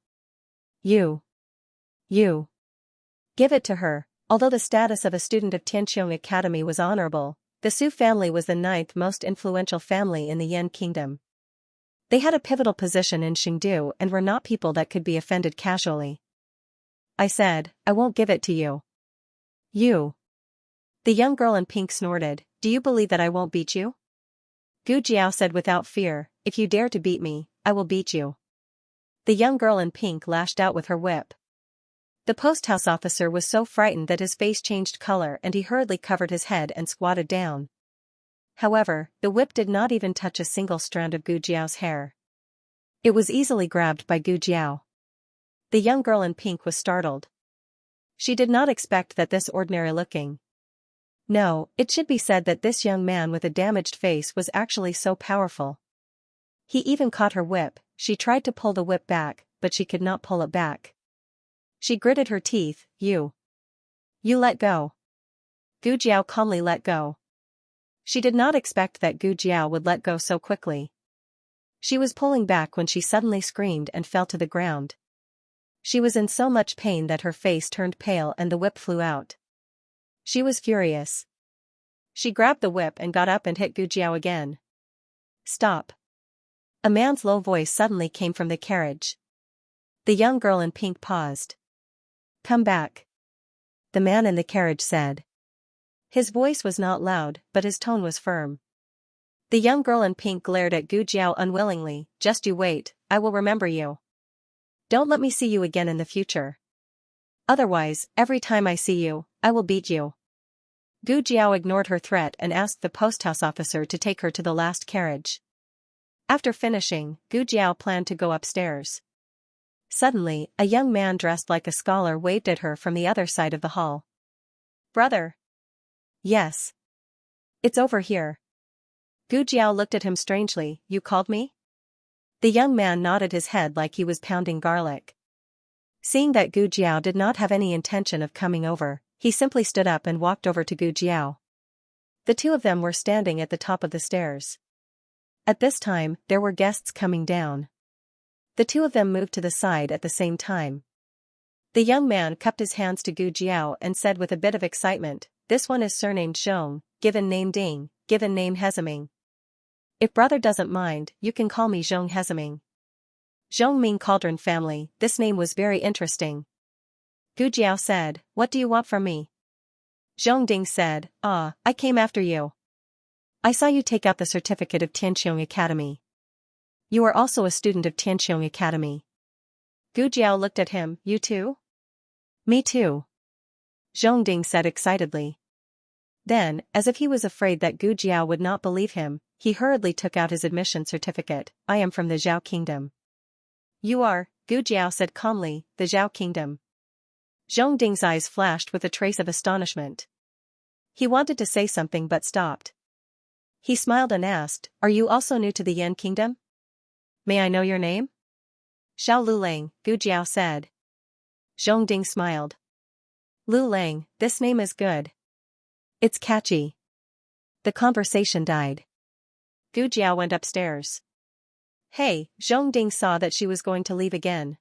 Give it to her. Although the status of a student of Tianqiong Academy was honorable, the Su family was the ninth most influential family in the Yan kingdom. They had a pivotal position in Chengdu and were not people that could be offended casually. I said, I won't give it to you. You. The young girl in pink snorted, do you believe that I won't beat you? Gu Jiao said without fear, if you dare to beat me, I will beat you. The young girl in pink lashed out with her whip. The posthouse officer was so frightened that his face changed color and he hurriedly covered his head and squatted down. However, the whip did not even touch a single strand of Gu Jiao's hair. It was easily grabbed by Gu Jiao. The young girl in pink was startled. She did not expect that this ordinary-looking. No, it should be said that this young man with a damaged face was actually so powerful. He even caught her whip. She tried to pull the whip back, but she could not pull it back. She gritted her teeth, You let go. Gu Jiao calmly let go. She did not expect that Gu Jiao would let go so quickly. She was pulling back when she suddenly screamed and fell to the ground. She was in so much pain that her face turned pale and the whip flew out. She was furious. She grabbed the whip and got up and hit Gu Jiao again. Stop. A man's low voice suddenly came from the carriage. The young girl in pink paused. Come back. The man in the carriage said. His voice was not loud, but his tone was firm. The young girl in pink glared at Gu Jiao unwillingly, just you wait, I will remember you. Don't let me see you again in the future. Otherwise, every time I see you, I will beat you. Gu Jiao ignored her threat and asked the posthouse officer to take her to the last carriage. After finishing, Gu Jiao planned to go upstairs. Suddenly, a young man dressed like a scholar waved at her from the other side of the hall. Brother. Yes. It's over here. Gu Jiao looked at him strangely, you called me? The young man nodded his head like he was pounding garlic. Seeing that Gu Jiao did not have any intention of coming over, he simply stood up and walked over to Gu Jiao. The two of them were standing at the top of the stairs. At this time, there were guests coming down. The two of them moved to the side at the same time. The young man cupped his hands to Gu Jiao and said with a bit of excitement, this one is surnamed Zhong, given name Ding, given name Heziming. If brother doesn't mind, you can call me Zhong Heziming. Zhong Ming Cauldron family, this name was very interesting. Gu Jiao said, what do you want from me? Zhong Ding said, I came after you. I saw you take out the certificate of Tianqiong Academy. You are also a student of Tianqiong Academy. Gu Jiao looked at him, you too? Me too. Zhong Ding said excitedly. Then, as if he was afraid that Gu Jiao would not believe him, he hurriedly took out his admission certificate, I am from the Zhao Kingdom. You are, Gu Jiao said calmly, the Zhao Kingdom. Zhong Ding's eyes flashed with a trace of astonishment. He wanted to say something but stopped. He smiled and asked, are you also new to the Yan Kingdom? May I know your name? Xiao Lu Lang, Gu Jiao said. Zhong Ding smiled. Lu Lang, this name is good. It's catchy. The conversation died. Gu Jiao went upstairs. Hey, Zhong Ding saw that she was going to leave again.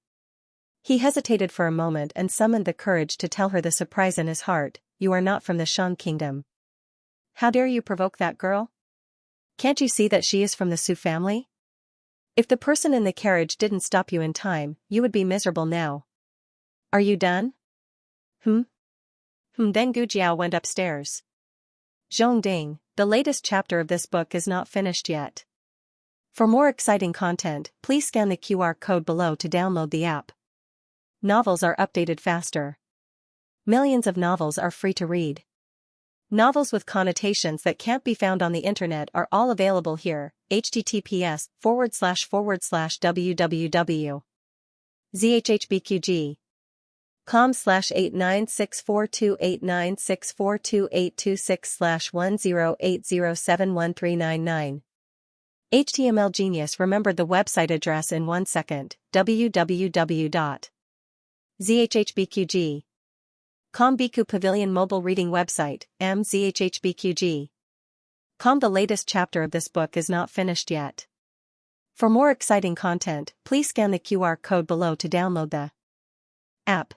He hesitated for a moment and summoned the courage to tell her the surprise in his heart, you are not from the Shan Kingdom. How dare you provoke that girl? Can't you see that she is from the Su family? If the person in the carriage didn't stop you in time, you would be miserable now. Are you done? Then Gu Jiao went upstairs. Zhong Ding, the latest chapter of this book is not finished yet. For more exciting content, please scan the QR code below to download the app. Novels are updated faster. Millions of novels are free to read. Novels with connotations that can't be found on the internet are all available here. https://www.zhbqg.com/89642896428226/1080713999. HTML genius remembered the website address in 1 second. www.zhbqg. Biku Pavilion mobile reading website, mzhbqg. The latest chapter of this book is not finished yet. For more exciting content, please scan the QR code below to download the app.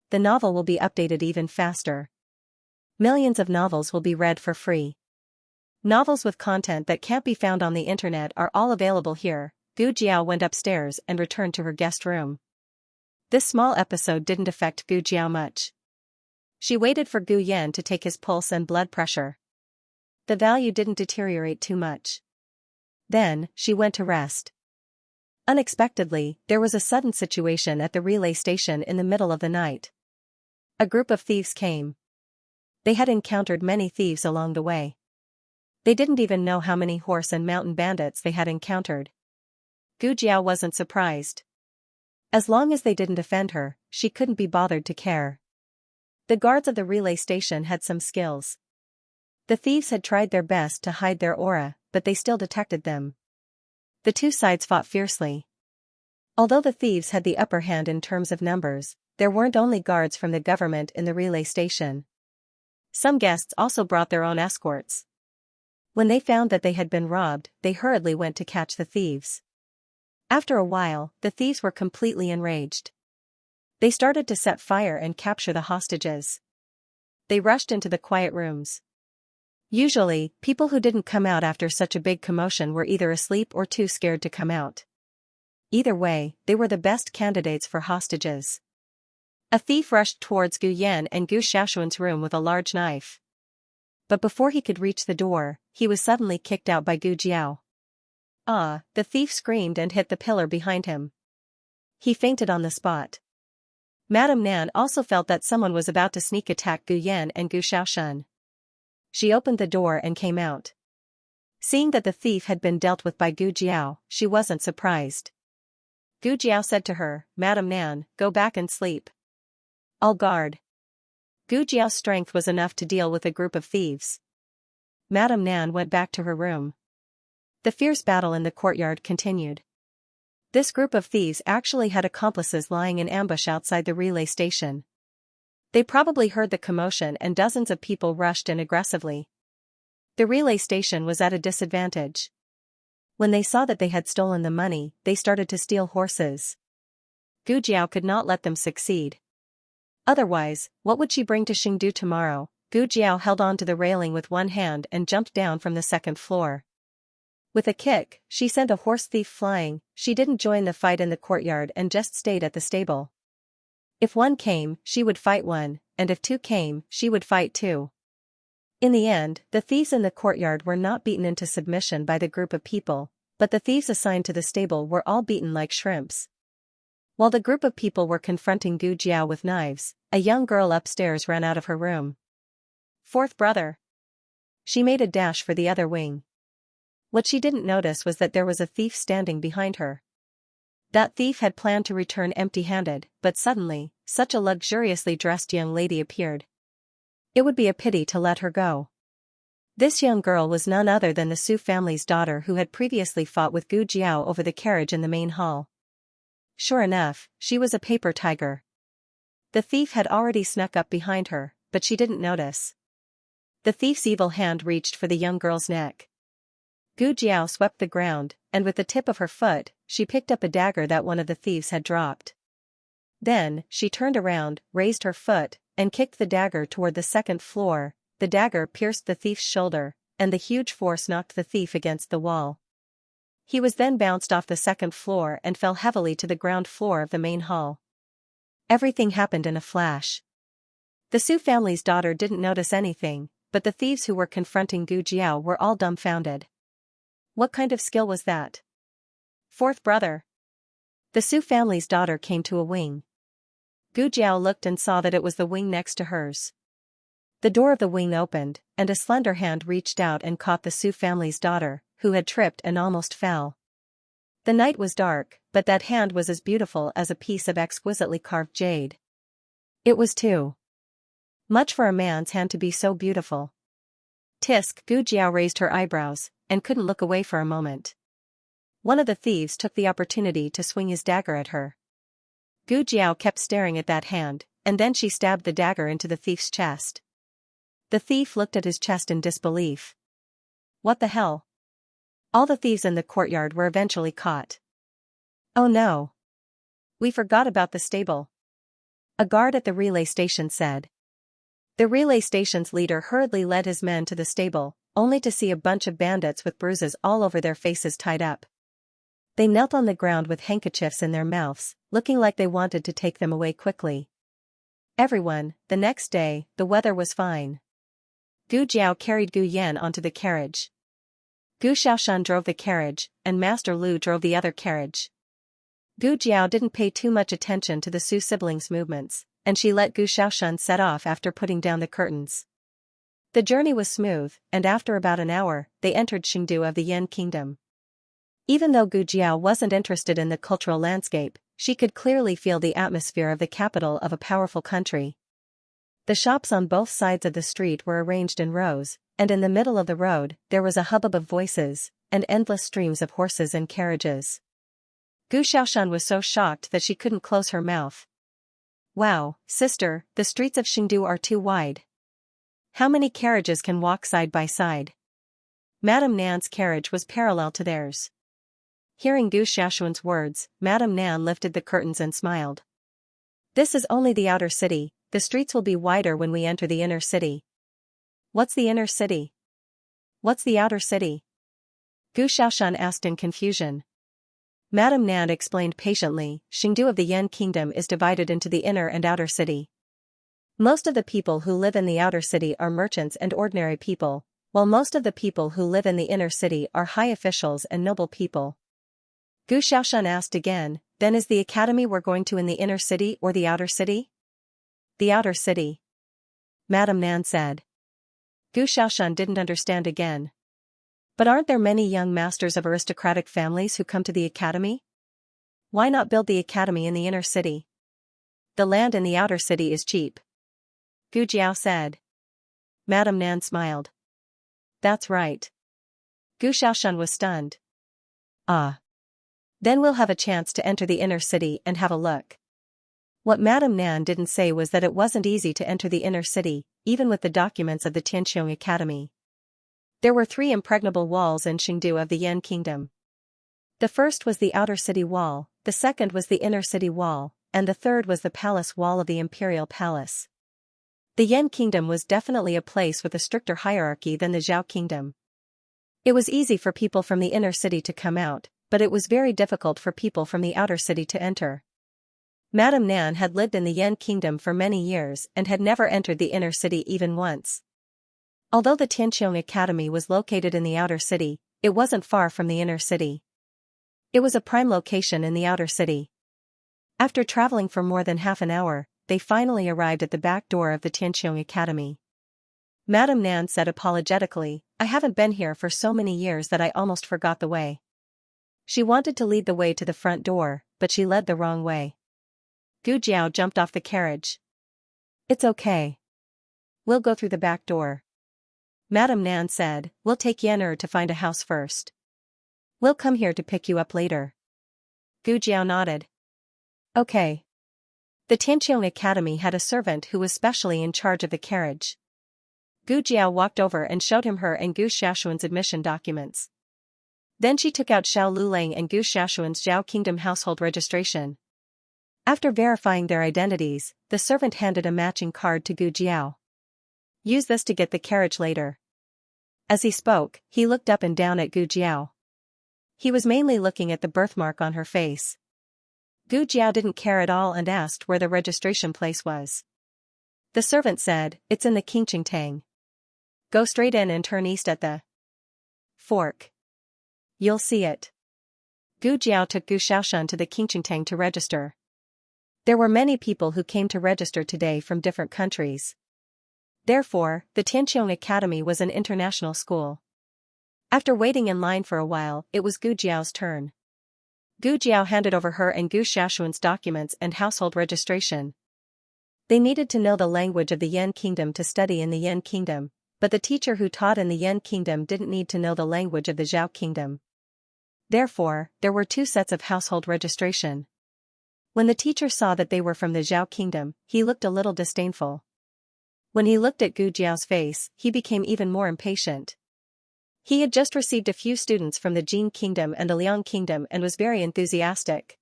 The novel will be updated even faster. Millions of novels will be read for free. Novels with content that can't be found on the internet are all available here. Gu Jiao went upstairs and returned to her guest room. This small episode didn't affect Gu Jiao much. She waited for Gu Yan to take his pulse and blood pressure. The value didn't deteriorate too much. Then, she went to rest. Unexpectedly, there was a sudden situation at the relay station in the middle of the night. A group of thieves came. They had encountered many thieves along the way. They didn't even know how many horse and mountain bandits they had encountered. Gu Jiao wasn't surprised. As long as they didn't offend her, she couldn't be bothered to care. The guards of the relay station had some skills. The thieves had tried their best to hide their aura, but they still detected them. The two sides fought fiercely. Although the thieves had the upper hand in terms of numbers, there weren't only guards from the government in the relay station. Some guests also brought their own escorts. When they found that they had been robbed, they hurriedly went to catch the thieves. After a while, the thieves were completely enraged. They started to set fire and capture the hostages. They rushed into the quiet rooms. Usually, people who didn't come out after such a big commotion were either asleep or too scared to come out. Either way, they were the best candidates for hostages. A thief rushed towards Gu Yan and Gu Xiaoshuan's room with a large knife. But before he could reach the door, he was suddenly kicked out by Gu Jiao. Ah! The thief screamed and hit the pillar behind him. He fainted on the spot. Madame Nan also felt that someone was about to sneak attack Gu Yan and Gu Xiaoshuan. She opened the door and came out. Seeing that the thief had been dealt with by Gu Jiao, she wasn't surprised. Gu Jiao said to her, "Madame Nan, go back and sleep. I'll guard." Gu Jiao's strength was enough to deal with a group of thieves. Madame Nan went back to her room. The fierce battle in the courtyard continued. This group of thieves actually had accomplices lying in ambush outside the relay station. They probably heard the commotion and dozens of people rushed in aggressively. The relay station was at a disadvantage. When they saw that they had stolen the money, they started to steal horses. Gu Jiao could not let them succeed. Otherwise, what would she bring to Xingdu tomorrow? Gu Jiao held on to the railing with one hand and jumped down from the second floor. With a kick, she sent a horse thief flying. She didn't join the fight in the courtyard and just stayed at the stable. If one came, she would fight one, and if two came, she would fight two. In the end, the thieves in the courtyard were not beaten into submission by the group of people, but the thieves assigned to the stable were all beaten like shrimps. While the group of people were confronting Gu Jiao with knives, a young girl upstairs ran out of her room. "Fourth brother." She made a dash for the other wing. What she didn't notice was that there was a thief standing behind her. That thief had planned to return empty-handed, but suddenly, such a luxuriously dressed young lady appeared. It would be a pity to let her go. This young girl was none other than the Su family's daughter who had previously fought with Gu Jiao over the carriage in the main hall. Sure enough, she was a paper tiger. The thief had already snuck up behind her, but she didn't notice. The thief's evil hand reached for the young girl's neck. Gu Jiao swept the ground, and with the tip of her foot, she picked up a dagger that one of the thieves had dropped. Then, she turned around, raised her foot, and kicked the dagger toward the second floor. The dagger pierced the thief's shoulder, and the huge force knocked the thief against the wall. He was then bounced off the second floor and fell heavily to the ground floor of the main hall. Everything happened in a flash. The Su family's daughter didn't notice anything, but the thieves who were confronting Gu Jiao were all dumbfounded. What kind of skill was that? Fourth brother. The Su family's daughter came to a wing. Gu Jiao looked and saw that it was the wing next to hers. The door of the wing opened, and a slender hand reached out and caught the Su family's daughter, who had tripped and almost fell. The night was dark, but that hand was as beautiful as a piece of exquisitely carved jade. It was too much for a man's hand to be so beautiful. Tisk, Gu Jiao raised her eyebrows, and couldn't look away for a moment. One of the thieves took the opportunity to swing his dagger at her. Gu Jiao kept staring at that hand, and then she stabbed the dagger into the thief's chest. The thief looked at his chest in disbelief. What the hell? All the thieves in the courtyard were eventually caught. Oh no! We forgot about the stable. A guard at the relay station said. The relay station's leader hurriedly led his men to the stable, only to see a bunch of bandits with bruises all over their faces tied up. They knelt on the ground with handkerchiefs in their mouths, looking like they wanted to take them away quickly. Everyone, the next day, the weather was fine. Gu Jiao carried Gu Yan onto the carriage. Gu Xiaoshan drove the carriage, and Master Lu drove the other carriage. Gu Jiao didn't pay too much attention to the Su siblings' movements, and she let Gu Xiaoshan set off after putting down the curtains. The journey was smooth, and after about an hour, they entered Xingdu of the Yan Kingdom. Even though Gu Jiao wasn't interested in the cultural landscape, she could clearly feel the atmosphere of the capital of a powerful country. The shops on both sides of the street were arranged in rows, and in the middle of the road, there was a hubbub of voices, and endless streams of horses and carriages. Gu Xiaoshan was so shocked that she couldn't close her mouth. Wow, sister, the streets of Xingdu are too wide. How many carriages can walk side by side? Madame Nan's carriage was parallel to theirs. Hearing Gu Xiaoshan's words, Madame Nan lifted the curtains and smiled. This is only the outer city, the streets will be wider when we enter the inner city. What's the inner city? What's the outer city? Gu Xiaoshan asked in confusion. Madame Nan explained patiently, Xingdu of the Yan Kingdom is divided into the inner and outer city. Most of the people who live in the outer city are merchants and ordinary people, while most of the people who live in the inner city are high officials and noble people. Gu Xiaoshan asked again, then is the academy we're going to in the inner city or the outer city? The outer city. Madame Nan said. Gu Xiaoshan didn't understand again. But aren't there many young masters of aristocratic families who come to the academy? Why not build the academy in the inner city? The land in the outer city is cheap. Gu Jiao said. Madame Nan smiled. That's right. Gu Xiaoshan was stunned. Ah. Then we'll have a chance to enter the inner city and have a look. What Madame Nan didn't say was that it wasn't easy to enter the inner city, even with the documents of the Tianqiong Academy. There were 3 impregnable walls in Xingdu of the Yan Kingdom. The first was the outer city wall, the second was the inner city wall, and the third was the palace wall of the imperial palace. The Yan Kingdom was definitely a place with a stricter hierarchy than the Zhao Kingdom. It was easy for people from the inner city to come out, but it was very difficult for people from the outer city to enter. Madame Nan had lived in the Yan Kingdom for many years and had never entered the inner city even once. Although the Tianqiong Academy was located in the outer city, it wasn't far from the inner city. It was a prime location in the outer city. After traveling for more than half an hour, they finally arrived at the back door of the Tianqiong Academy. Madame Nan said apologetically, I haven't been here for so many years that I almost forgot the way. She wanted to lead the way to the front door, but she led the wrong way. Gu Jiao jumped off the carriage. It's okay. We'll go through the back door. Madame Nan said, we'll take Yan to find a house first. We'll come here to pick you up later. Gu Jiao nodded. Okay. The Tianqiong Academy had a servant who was specially in charge of the carriage. Gu Jiao walked over and showed him her and Gu Xiaoshuan's admission documents. Then she took out Xiao Lulang and Gu Xiaoshuan's Zhao Kingdom household registration. After verifying their identities, the servant handed a matching card to Gu Jiao. Use this to get the carriage later. As he spoke, he looked up and down at Gu Jiao. He was mainly looking at the birthmark on her face. Gu Jiao didn't care at all and asked where the registration place was. The servant said, it's in the Qingqing Tang. Go straight in and turn east at the fork. You'll see it. Gu Jiao took Gu Xiaoshan to the Qingqingtang to register. There were many people who came to register today from different countries. Therefore, the Tianqiong Academy was an international school. After waiting in line for a while, it was Gu Jiao's turn. Gu Jiao handed over her and Gu Xiaoshuan's documents and household registration. They needed to know the language of the Yan Kingdom to study in the Yan Kingdom, but the teacher who taught in the Yan Kingdom didn't need to know the language of the Zhao Kingdom. Therefore, there were 2 sets of household registration. When the teacher saw that they were from the Zhao Kingdom, he looked a little disdainful. When he looked at Gu Jiao's face, he became even more impatient. He had just received a few students from the Jin Kingdom and the Liang Kingdom and was very enthusiastic.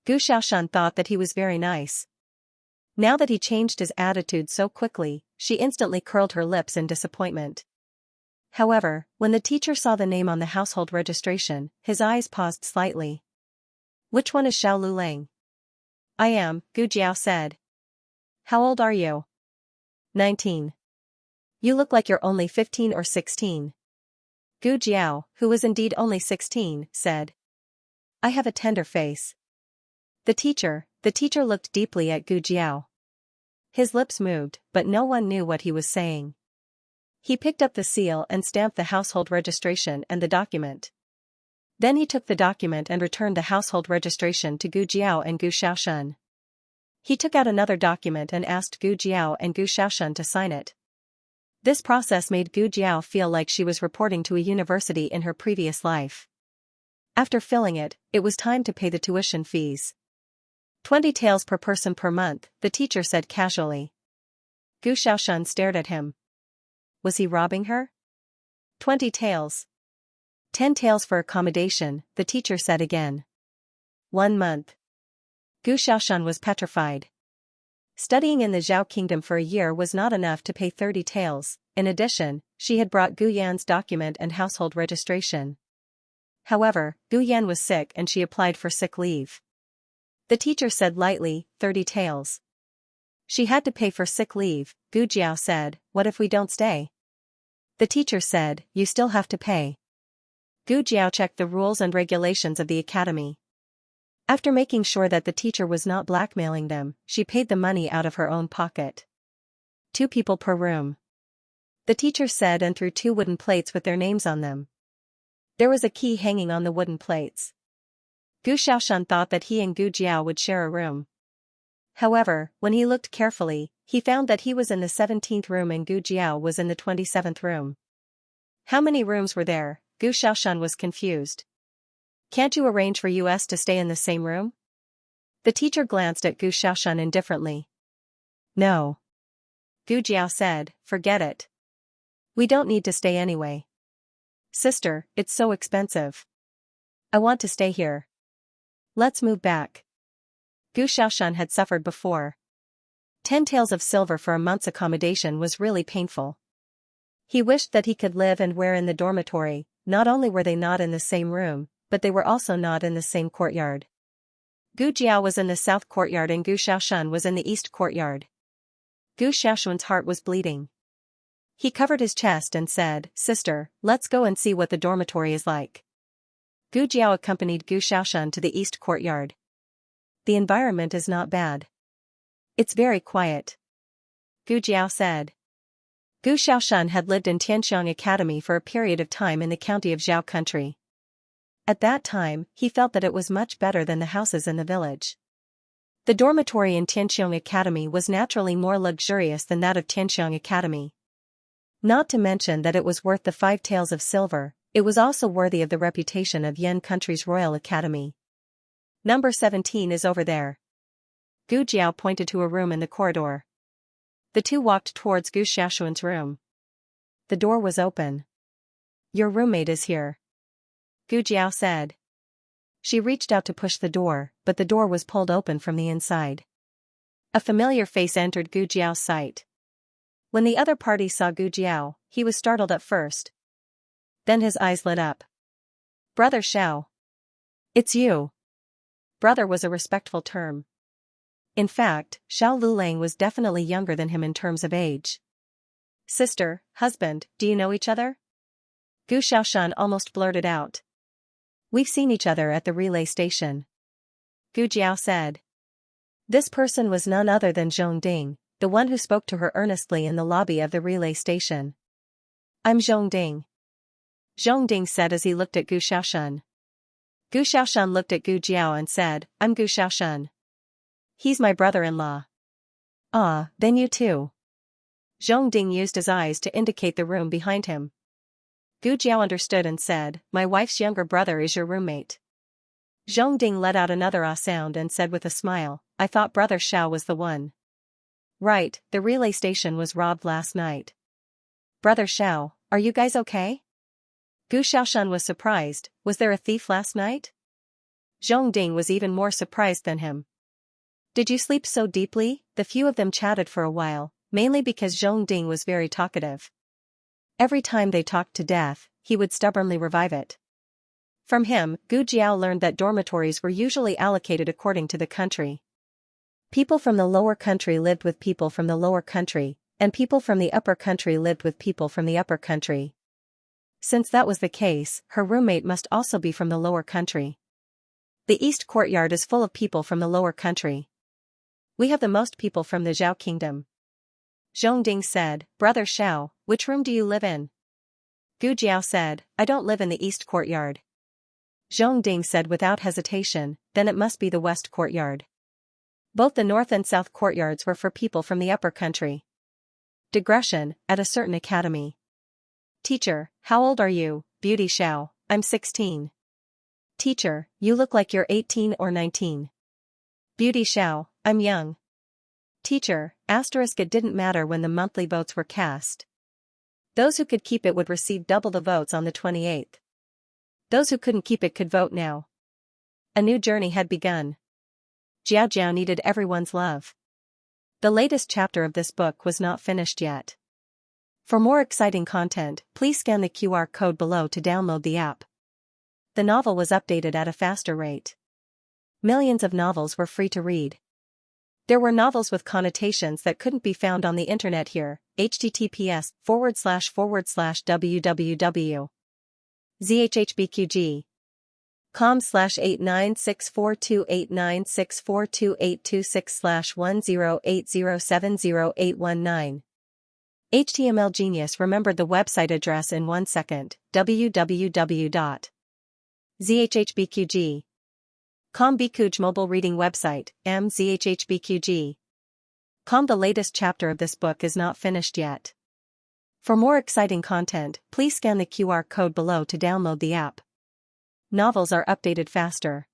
Gu Xiaoshan thought that he was very nice. Now that he changed his attitude so quickly, she instantly curled her lips in disappointment. However, when the teacher saw the name on the household registration, his eyes paused slightly. Which one is Xiao Lulang? I am, Gu Jiao said. How old are you? 19. You look like you're only 15 or 16. Gu Jiao, who was indeed only 16, said. I have a tender face. The teacher looked deeply at Gu Jiao. His lips moved, but no one knew what he was saying. He picked up the seal and stamped the household registration and the document. Then he took the document and returned the household registration to Gu Jiao and Gu Xiaoshan. He took out another document and asked Gu Jiao and Gu Xiaoshan to sign it. This process made Gu Jiao feel like she was reporting to a university in her previous life. After filling it, it was time to pay the tuition fees. 20 taels per person per month, the teacher said casually. Gu Xiaoshan stared at him. Was he robbing her? 20 taels. 10 taels for accommodation, the teacher said again. 1 month. Gu Xiaoshan was petrified. Studying in the Zhao Kingdom for a year was not enough to pay 30 taels. In addition, she had brought Gu Yan's document and household registration. However, Gu Yan was sick and she applied for sick leave. The teacher said lightly, 30 taels. She had to pay for sick leave. Gu Jiao said, what if we don't stay? The teacher said, you still have to pay. Gu Jiao checked the rules and regulations of the academy. After making sure that the teacher was not blackmailing them, she paid the money out of her own pocket. 2 people per room. The teacher said and threw 2 wooden plates with their names on them. There was a key hanging on the wooden plates. Gu Xiaoshan thought that he and Gu Jiao would share a room. However, when he looked carefully, he found that he was in the 17th room and Gu Jiao was in the 27th room. How many rooms were there? Gu Xiaoshan was confused. Can't you arrange for us to stay in the same room? The teacher glanced at Gu Xiaoshan indifferently. No. Gu Jiao said, forget it. We don't need to stay anyway. Sister, it's so expensive. I want to stay here. Let's move back. Gu Xiaoshan had suffered before. 10 taels of silver for a month's accommodation was really painful. He wished that he could live and wear in the dormitory. Not only were they not in the same room, but they were also not in the same courtyard. Gu Jiao was in the south courtyard and Gu Xiaoshan was in the east courtyard. Gu Xiaoshuan's heart was bleeding. He covered his chest and said, Sister, let's go and see what the dormitory is like. Gu Jiao accompanied Gu Xiaoshan to the east courtyard. The environment is not bad. It's very quiet. Gu Jiao said. Gu Xiaoshan had lived in Tianqiong Academy for a period of time in the county of Zhao country. At that time, he felt that it was much better than the houses in the village. The dormitory in Tianqiong Academy was naturally more luxurious than that of Tianqiong Academy. Not to mention that it was worth the 5 taels of silver, it was also worthy of the reputation of Yan country's Royal Academy. Number 17 is over there. Gu Jiao pointed to a room in the corridor. The 2 walked towards Gu Xiaoshuan's room. The door was open. Your roommate is here. Gu Jiao said. She reached out to push the door, but the door was pulled open from the inside. A familiar face entered Gu Jiao's sight. When the other party saw Gu Jiao, he was startled at first. Then his eyes lit up. Brother Xiao. It's you. Brother was a respectful term. In fact, Xiao Lulang was definitely younger than him in terms of age. Sister, husband, do you know each other? Gu Xiaoshan almost blurted out. We've seen each other at the relay station, Gu Jiao said. This person was none other than Zhong Ding, the one who spoke to her earnestly in the lobby of the relay station. I'm Zhong Ding, Zhong Ding said as he looked at Gu Xiaoshan. Gu Xiaoshan looked at Gu Jiao and said, I'm Gu Xiaoshan. He's my brother-in-law. Ah, then you too. Zhong Ding used his eyes to indicate the room behind him. Gu Jiao understood and said, my wife's younger brother is your roommate. Zhong Ding let out another ah sound and said with a smile, I thought Brother Xiao was the one. Right, the relay station was robbed last night. Brother Xiao, are you guys okay? Gu Xiaoshan was surprised, was there a thief last night? Zhong Ding was even more surprised than him. Did you sleep so deeply? The few of them chatted for a while, mainly because Zhong Ding was very talkative. Every time they talked to death, he would stubbornly revive it. From him, Gu Jiao learned that dormitories were usually allocated according to the country. People from the lower country lived with people from the lower country, and people from the upper country lived with people from the upper country. Since that was the case, her roommate must also be from the lower country. The East Courtyard is full of people from the lower country. We have the most people from the Zhao Kingdom. Zhong Ding said, Brother Xiao, which room do you live in? Gu Jiao said, I don't live in the East Courtyard. Zhong Ding said without hesitation, then it must be the West Courtyard. Both the North and South Courtyards were for people from the upper country. Digression, at a certain academy. Teacher, how old are you, Beauty Xiao? I'm 16. Teacher, you look like you're 18 or 19. Beauty Xiao, I'm young. Teacher, asterisk it didn't matter when the monthly votes were cast. Those who could keep it would receive double the votes on the 28th. Those who couldn't keep it could vote now. A new journey had begun. Jiao Jiao needed everyone's love. The latest chapter of this book was not finished yet. For more exciting content, please scan the QR code below to download the app. The novel was updated at a faster rate. Millions of novels were free to read. There were novels with connotations that couldn't be found on the internet here, https://www. zhhbqg.com/89642896428226/1080708119. HTML Genius remembered the website address in 1 second, www.zhhbqg. Bikuj mobile reading website, mzhhbqg. The latest chapter of this book is not finished yet. For more exciting content, please scan the QR code below to download the app. Novels are updated faster.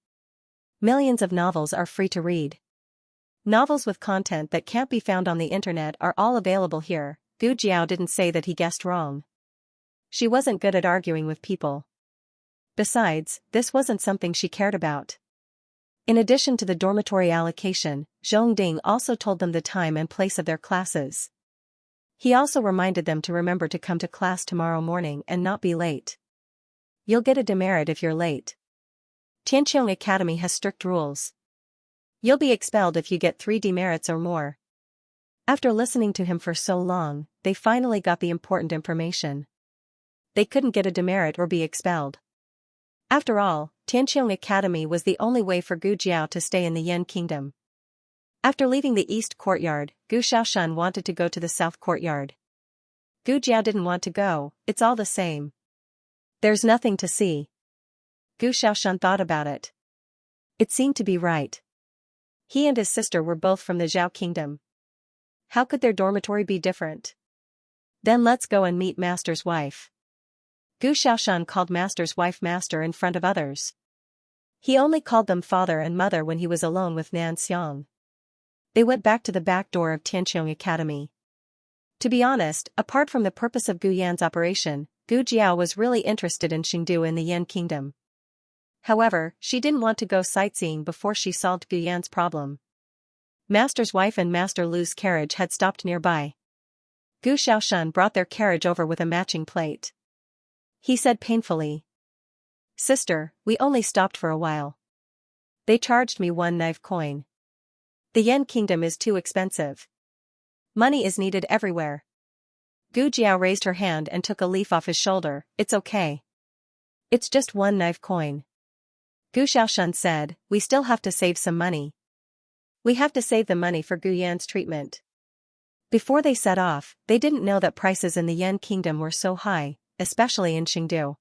Millions of novels are free to read. Novels with content that can't be found on the internet are all available here. Gu Jiao didn't say that he guessed wrong. She wasn't good at arguing with people. Besides, this wasn't something she cared about. In addition to the dormitory allocation, Zhong Ding also told them the time and place of their classes. He also reminded them to remember to come to class tomorrow morning and not be late. You'll get a demerit if you're late. Tianqiong Academy has strict rules. You'll be expelled if you get 3 demerits or more. After listening to him for so long, they finally got the important information. They couldn't get a demerit or be expelled. After all, Tianqiong Academy was the only way for Gu Jiao to stay in the Yan Kingdom. After leaving the East Courtyard, Gu Xiaoshan wanted to go to the South Courtyard. Gu Jiao didn't want to go, it's all the same. There's nothing to see. Gu Xiaoshan thought about it. It seemed to be right. He and his sister were both from the Zhao Kingdom. How could their dormitory be different? Then let's go and meet Master's wife. Gu Xiaoshan called Master's wife Master in front of others. He only called them father and mother when he was alone with Nan Xiang. They went back to the back door of Tianqiong Academy. To be honest, apart from the purpose of Gu Yan's operation, Gu Jiao was really interested in Xingdu in the Yan Kingdom. However, she didn't want to go sightseeing before she solved Gu Yan's problem. Master's wife and Master Lu's carriage had stopped nearby. Gu Xiaoshan brought their carriage over with a matching plate. He said painfully, "Sister, we only stopped for a while. They charged me 1 knife coin. The Yan Kingdom is too expensive. Money is needed everywhere." Gu Jiao raised her hand and took a leaf off his shoulder. "It's okay. It's just 1 knife coin. Gu Xiaoshan said, we still have to save some money. We have to save the money for Gu Yan's treatment. Before they set off, they didn't know that prices in the Yan Kingdom were so high, especially in Chengdu.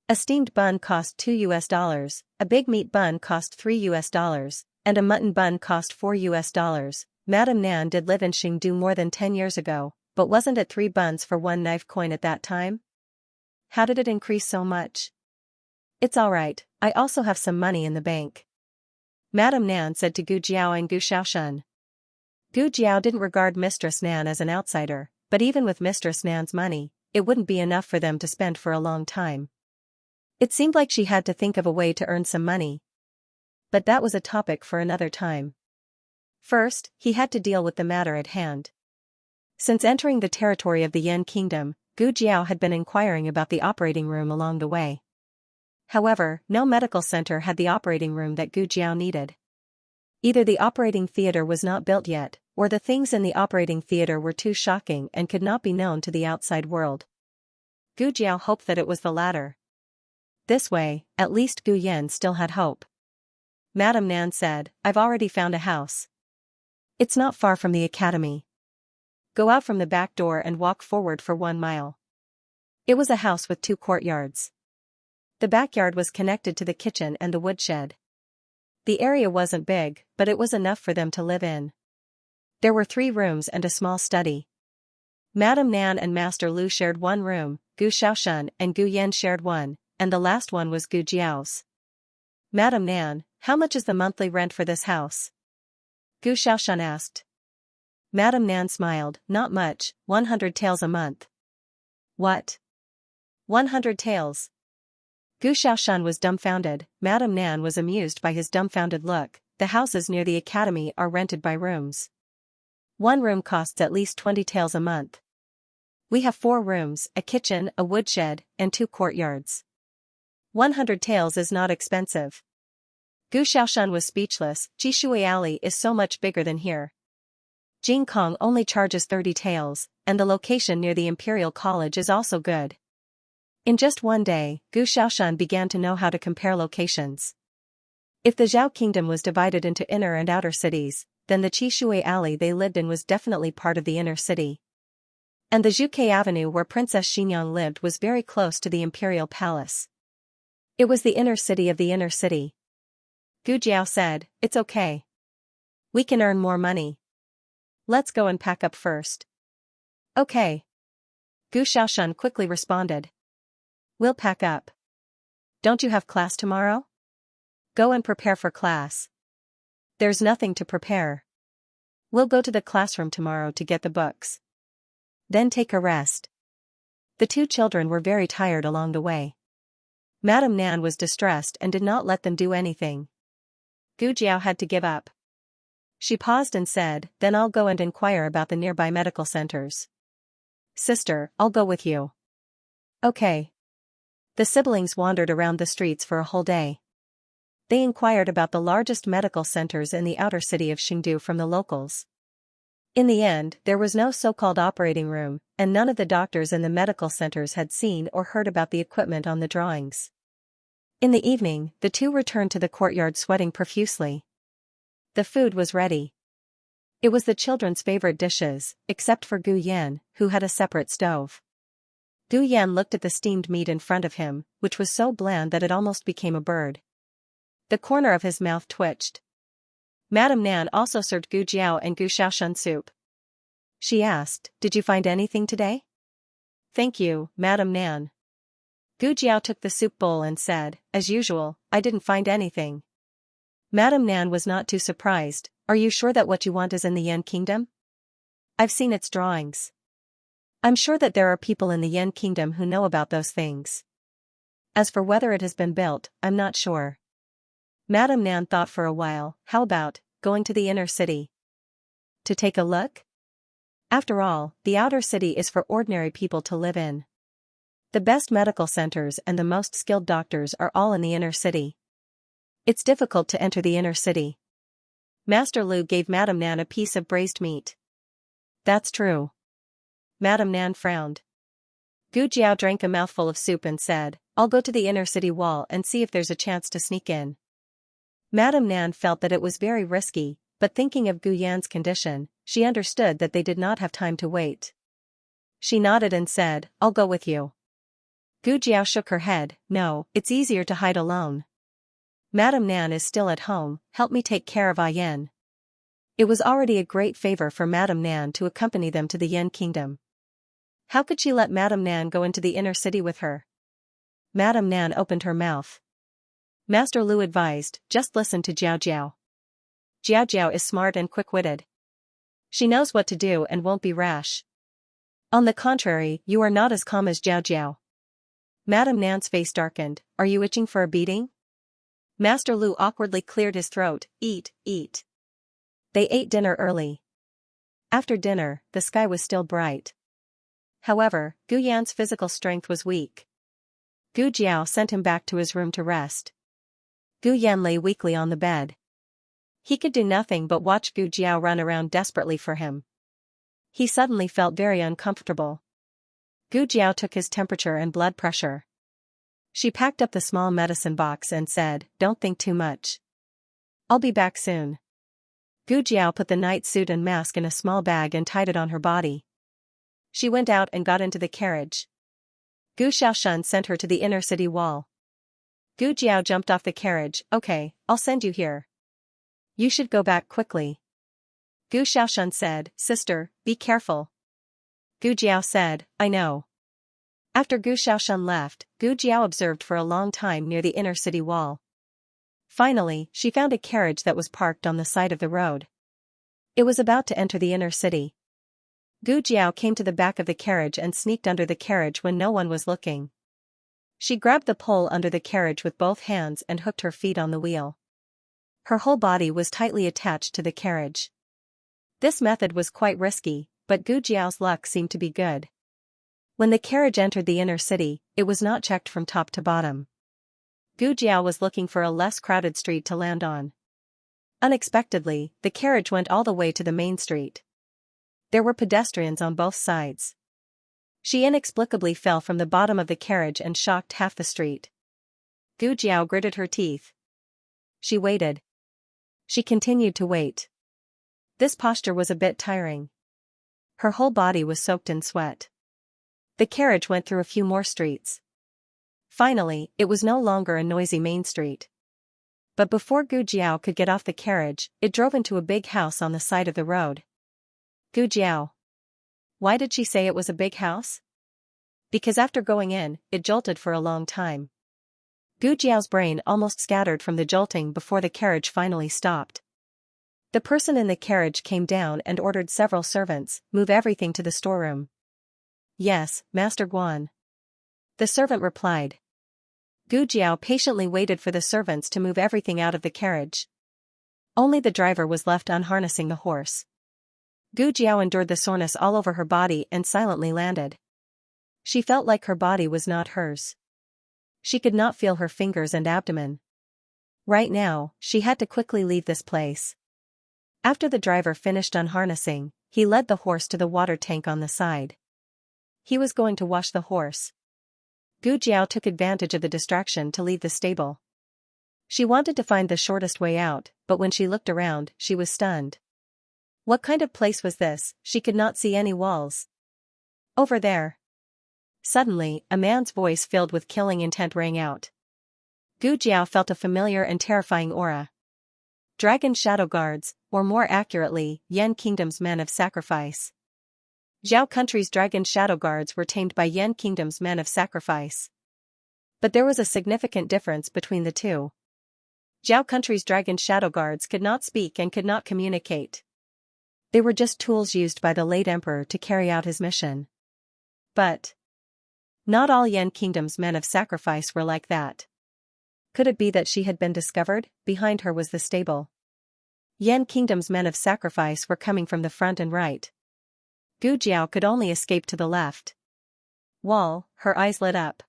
A steamed bun cost $2, a big meat bun cost $3, and a mutton bun cost $4. Madame Nan did live in Chengdu more than 10 years ago, but wasn't it 3 buns for 1 knife coin at that time? How did it increase so much? It's alright, I also have some money in the bank. Madame Nan said to Gu Jiao and Gu Xiaoshan. Gu Jiao didn't regard Mistress Nan as an outsider, but even with Mistress Nan's money, it wouldn't be enough for them to spend for a long time. It seemed like she had to think of a way to earn some money. But that was a topic for another time. First, he had to deal with the matter at hand. Since entering the territory of the Yan Kingdom, Gu Jiao had been inquiring about the operating room along the way. However, no medical center had the operating room that Gu Jiao needed. Either the operating theater was not built yet, or the things in the operating theater were too shocking and could not be known to the outside world. Gu Jiao hoped that it was the latter. This way, at least Gu Yan still had hope. Madame Nan said, I've already found a house. It's not far from the academy. Go out from the back door and walk forward for 1 mile. It was a house with 2 courtyards. The backyard was connected to the kitchen and the woodshed. The area wasn't big, but it was enough for them to live in. There were 3 rooms and a small study. Madame Nan and Master Lu shared 1 room, Gu Xiaoshan and Gu Yan shared 1, and the last one was Gu Jiao's. Madame Nan, how much is the monthly rent for this house? Gu Xiaoshan asked. Madame Nan smiled, not much, 100 taels a month. What? 100 taels? Gu Xiaoshan was dumbfounded. Madame Nan was amused by his dumbfounded look. The houses near the academy are rented by rooms. 1 room costs at least 20 taels a month. We have 4 rooms, a kitchen, a woodshed, and 2 courtyards. 100 taels is not expensive. Gu Xiaoshan was speechless. Jishui Alley is so much bigger than here. Jingkong only charges 30 taels, and the location near the Imperial College is also good. In just 1 day, Gu Xiaoshan began to know how to compare locations. If the Zhao Kingdom was divided into inner and outer cities, then the Qishui Alley they lived in was definitely part of the inner city. And the Zhuke Avenue where Princess Xinyang lived was very close to the Imperial Palace. It was the inner city of the inner city. Gu Jiao said, it's okay. We can earn more money. Let's go and pack up first. Okay. Gu Xiaoshan quickly responded. We'll pack up. Don't you have class tomorrow? Go and prepare for class. There's nothing to prepare. We'll go to the classroom tomorrow to get the books. Then take a rest. The 2 children were very tired along the way. Madame Nan was distressed and did not let them do anything. Gu Jiao had to give up. She paused and said, then I'll go and inquire about the nearby medical centers. Sister, I'll go with you. Okay. The siblings wandered around the streets for a whole day. They inquired about the largest medical centers in the outer city of Chengdu from the locals. In the end, there was no so-called operating room, and none of the doctors in the medical centers had seen or heard about the equipment on the drawings. In the evening, the 2 returned to the courtyard sweating profusely. The food was ready. It was the children's favorite dishes, except for Gu Yan, who had a separate stove. Gu Yan looked at the steamed meat in front of him, which was so bland that it almost became a bird. The corner of his mouth twitched. Madame Nan also served Gu Jiao and Gu Xiaoshan soup. She asked, did you find anything today? Thank you, Madame Nan. Gu Jiao took the soup bowl and said, as usual, I didn't find anything. Madame Nan was not too surprised. Are you sure that what you want is in the Yan Kingdom? I've seen its drawings. I'm sure that there are people in the Yan Kingdom who know about those things. As for whether it has been built, I'm not sure. Madame Nan thought for a while. How about going to the inner city? To take a look? After all, the outer city is for ordinary people to live in. The best medical centers and the most skilled doctors are all in the inner city. It's difficult to enter the inner city. Master Lu gave Madame Nan a piece of braised meat. That's true. Madame Nan frowned. Gu Jiao drank a mouthful of soup and said, I'll go to the inner city wall and see if there's a chance to sneak in. Madame Nan felt that it was very risky, but thinking of Gu Yan's condition, she understood that they did not have time to wait. She nodded and said, I'll go with you. Gu Jiao shook her head, no, it's easier to hide alone. Madame Nan is still at home, help me take care of Yan. It was already a great favor for Madame Nan to accompany them to the Yan kingdom. How could she let Madame Nan go into the inner city with her? Madame Nan opened her mouth. Master Lu advised, just listen to Jiao Jiao. Jiao Jiao is smart and quick-witted. She knows what to do and won't be rash. On the contrary, you are not as calm as Jiao Jiao. Madame Nan's face darkened, are you itching for a beating? Master Lu awkwardly cleared his throat, eat. They ate dinner early. After dinner, the sky was still bright. However, Gu Yan's physical strength was weak. Gu Jiao sent him back to his room to rest. Gu Yan lay weakly on the bed. He could do nothing but watch Gu Jiao run around desperately for him. He suddenly felt very uncomfortable. Gu Jiao took his temperature and blood pressure. She packed up the small medicine box and said, don't think too much. I'll be back soon. Gu Jiao put the night suit and mask in a small bag and tied it on her body. She went out and got into the carriage. Gu Xiaoshan sent her to the inner city wall. Gu Jiao jumped off the carriage, okay, I'll send you here. You should go back quickly. Gu Xiaoshan said, sister, be careful. Gu Jiao said, I know. After Gu Xiaoshan left, Gu Jiao observed for a long time near the inner city wall. Finally, she found a carriage that was parked on the side of the road. It was about to enter the inner city. Gu Jiao came to the back of the carriage and sneaked under the carriage when no one was looking. She grabbed the pole under the carriage with both hands and hooked her feet on the wheel. Her whole body was tightly attached to the carriage. This method was quite risky, but Gu Jiao's luck seemed to be good. When the carriage entered the inner city, it was not checked from top to bottom. Gu Jiao was looking for a less crowded street to land on. Unexpectedly, the carriage went all the way to the main street. There were pedestrians on both sides. She inexplicably fell from the bottom of the carriage and shocked half the street. Gu Jiao gritted her teeth. She waited. She continued to wait. This posture was a bit tiring. Her whole body was soaked in sweat. The carriage went through a few more streets. Finally, it was no longer a noisy main street. But before Gu Jiao could get off the carriage, it drove into a big house on the side of the road. Gu Jiao. Why did she say it was a big house? Because after going in, it jolted for a long time. Gu Jiao's brain almost scattered from the jolting before the carriage finally stopped. The person in the carriage came down and ordered several servants, move everything to the storeroom. Yes, Master Guan. The servant replied. Gu Jiao patiently waited for the servants to move everything out of the carriage. Only the driver was left unharnessing the horse. Gu Jiao endured the soreness all over her body and silently landed. She felt like her body was not hers. She could not feel her fingers and abdomen. Right now, she had to quickly leave this place. After the driver finished unharnessing, he led the horse to the water tank on the side. He was going to wash the horse. Gu Jiao took advantage of the distraction to leave the stable. She wanted to find the shortest way out, but when she looked around, she was stunned. What kind of place was this? She could not see any walls. Over there. Suddenly, a man's voice filled with killing intent rang out. Gu Jiao felt a familiar and terrifying aura. Dragon Shadow Guards, or more accurately, Yan Kingdom's Men of Sacrifice. Zhao Country's Dragon Shadow Guards were tamed by Yan Kingdom's Men of Sacrifice. But there was a significant difference between the two. Zhao Country's Dragon Shadow Guards could not speak and could not communicate. They were just tools used by the late emperor to carry out his mission. But not all Yan Kingdom's Men of Sacrifice were like that. Could it be that she had been discovered? Behind her was the stable. Yan Kingdom's Men of Sacrifice were coming from the front and right. Gu Jiao could only escape to the left. Wall, her eyes lit up.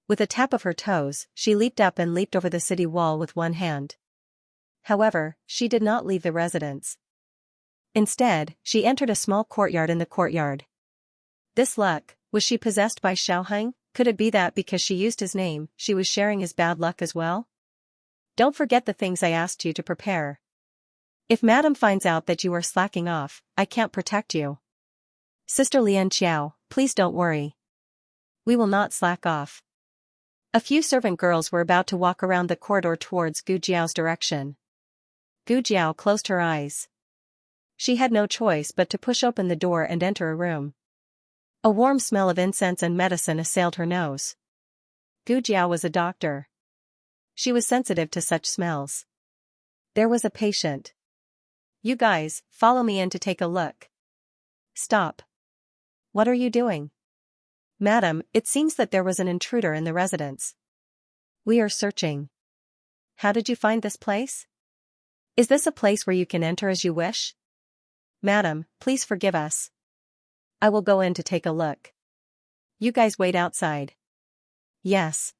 With a tap of her toes, she leaped up and leaped over the city wall with one hand. However, she did not leave the residence. Instead, she entered a small courtyard in the courtyard. This luck, was she possessed by Xiaoheng, Could it be that because she used his name, she was sharing his bad luck as well? Don't forget the things I asked you to prepare. If Madam finds out that you are slacking off, I can't protect you. Sister Xianxia, please don't worry. We will not slack off. A few servant girls were about to walk around the corridor towards Gu Jiao's direction. Gu Jiao closed her eyes. She had no choice but to push open the door and enter a room. A warm smell of incense and medicine assailed her nose. Gu Jiao was a doctor. She was sensitive to such smells. There was a patient. You guys, follow me in to take a look. Stop. What are you doing? Madam, it seems that there was an intruder in the residence. We are searching. How did you find this place? Is this a place where you can enter as you wish? Madam, please forgive us. I will go in to take a look. You guys wait outside. Yes.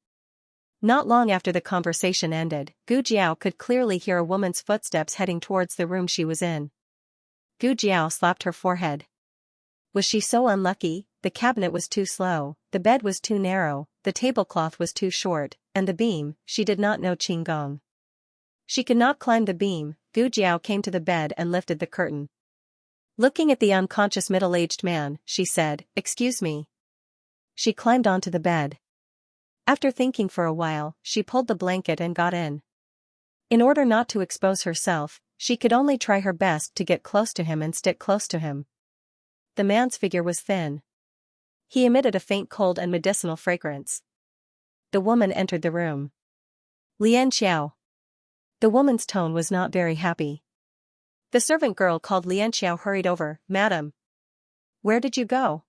Not long after the conversation ended, Gu Jiao could clearly hear a woman's footsteps heading towards the room she was in. Gu Jiao slapped her forehead. Was she so unlucky? The cabinet was too slow, the bed was too narrow, the tablecloth was too short, and the beam, she did not know Qigong. She could not climb the beam. Gu Jiao came to the bed and lifted the curtain. Looking at the unconscious middle-aged man, she said, "Excuse me." She climbed onto the bed. After thinking for a while, she pulled the blanket and got in. In order not to expose herself, she could only try her best to get close to him and stick close to him. The man's figure was thin. He emitted a faint cold and medicinal fragrance. The woman entered the room. Xianxia. The woman's tone was not very happy. The servant girl called Xianxia hurried over. Madam. Where did you go?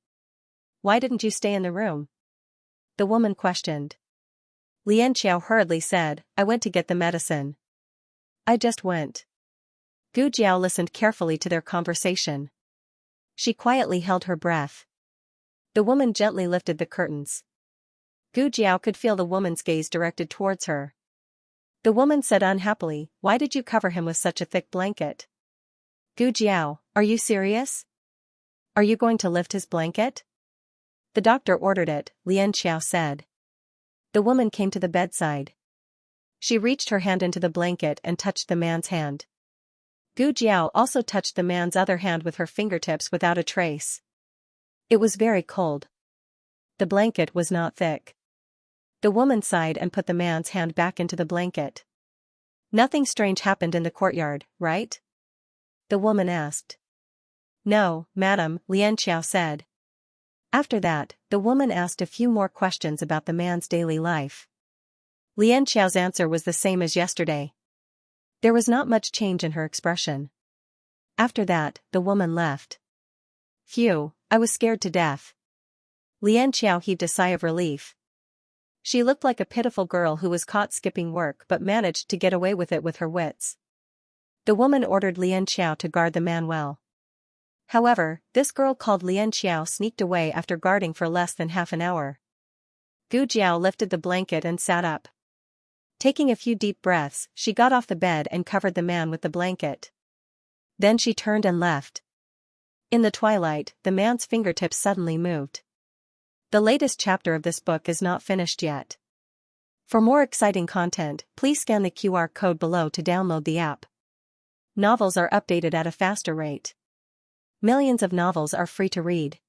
Why didn't you stay in the room? The woman questioned. Xianxia hurriedly said, I went to get the medicine. I just went. Gu Jiao listened carefully to their conversation. She quietly held her breath. The woman gently lifted the curtains. Gu Jiao could feel the woman's gaze directed towards her. The woman said unhappily, Why did you cover him with such a thick blanket? Gu Jiao, are you serious? Are you going to lift his blanket? The doctor ordered it, Xianxia said. The woman came to the bedside. She reached her hand into the blanket and touched the man's hand. Gu Jiao also touched the man's other hand with her fingertips without a trace. It was very cold. The blanket was not thick. The woman sighed and put the man's hand back into the blanket. Nothing strange happened in the courtyard, right? The woman asked. No, madam, Xianxia said. After that, the woman asked a few more questions about the man's daily life. Xianxia's answer was the same as yesterday. There was not much change in her expression. After that, the woman left. Phew, I was scared to death. Xianxia heaved a sigh of relief. She looked like a pitiful girl who was caught skipping work but managed to get away with it with her wits. The woman ordered Xianxia to guard the man well. However, this girl called Xianxia sneaked away after guarding for less than half an hour. Gu Jiao lifted the blanket and sat up. Taking a few deep breaths, she got off the bed and covered the man with the blanket. Then she turned and left. In the twilight, the man's fingertips suddenly moved. The latest chapter of this book is not finished yet. For more exciting content, please scan the QR code below to download the app. Novels are updated at a faster rate. Millions of novels are free to read.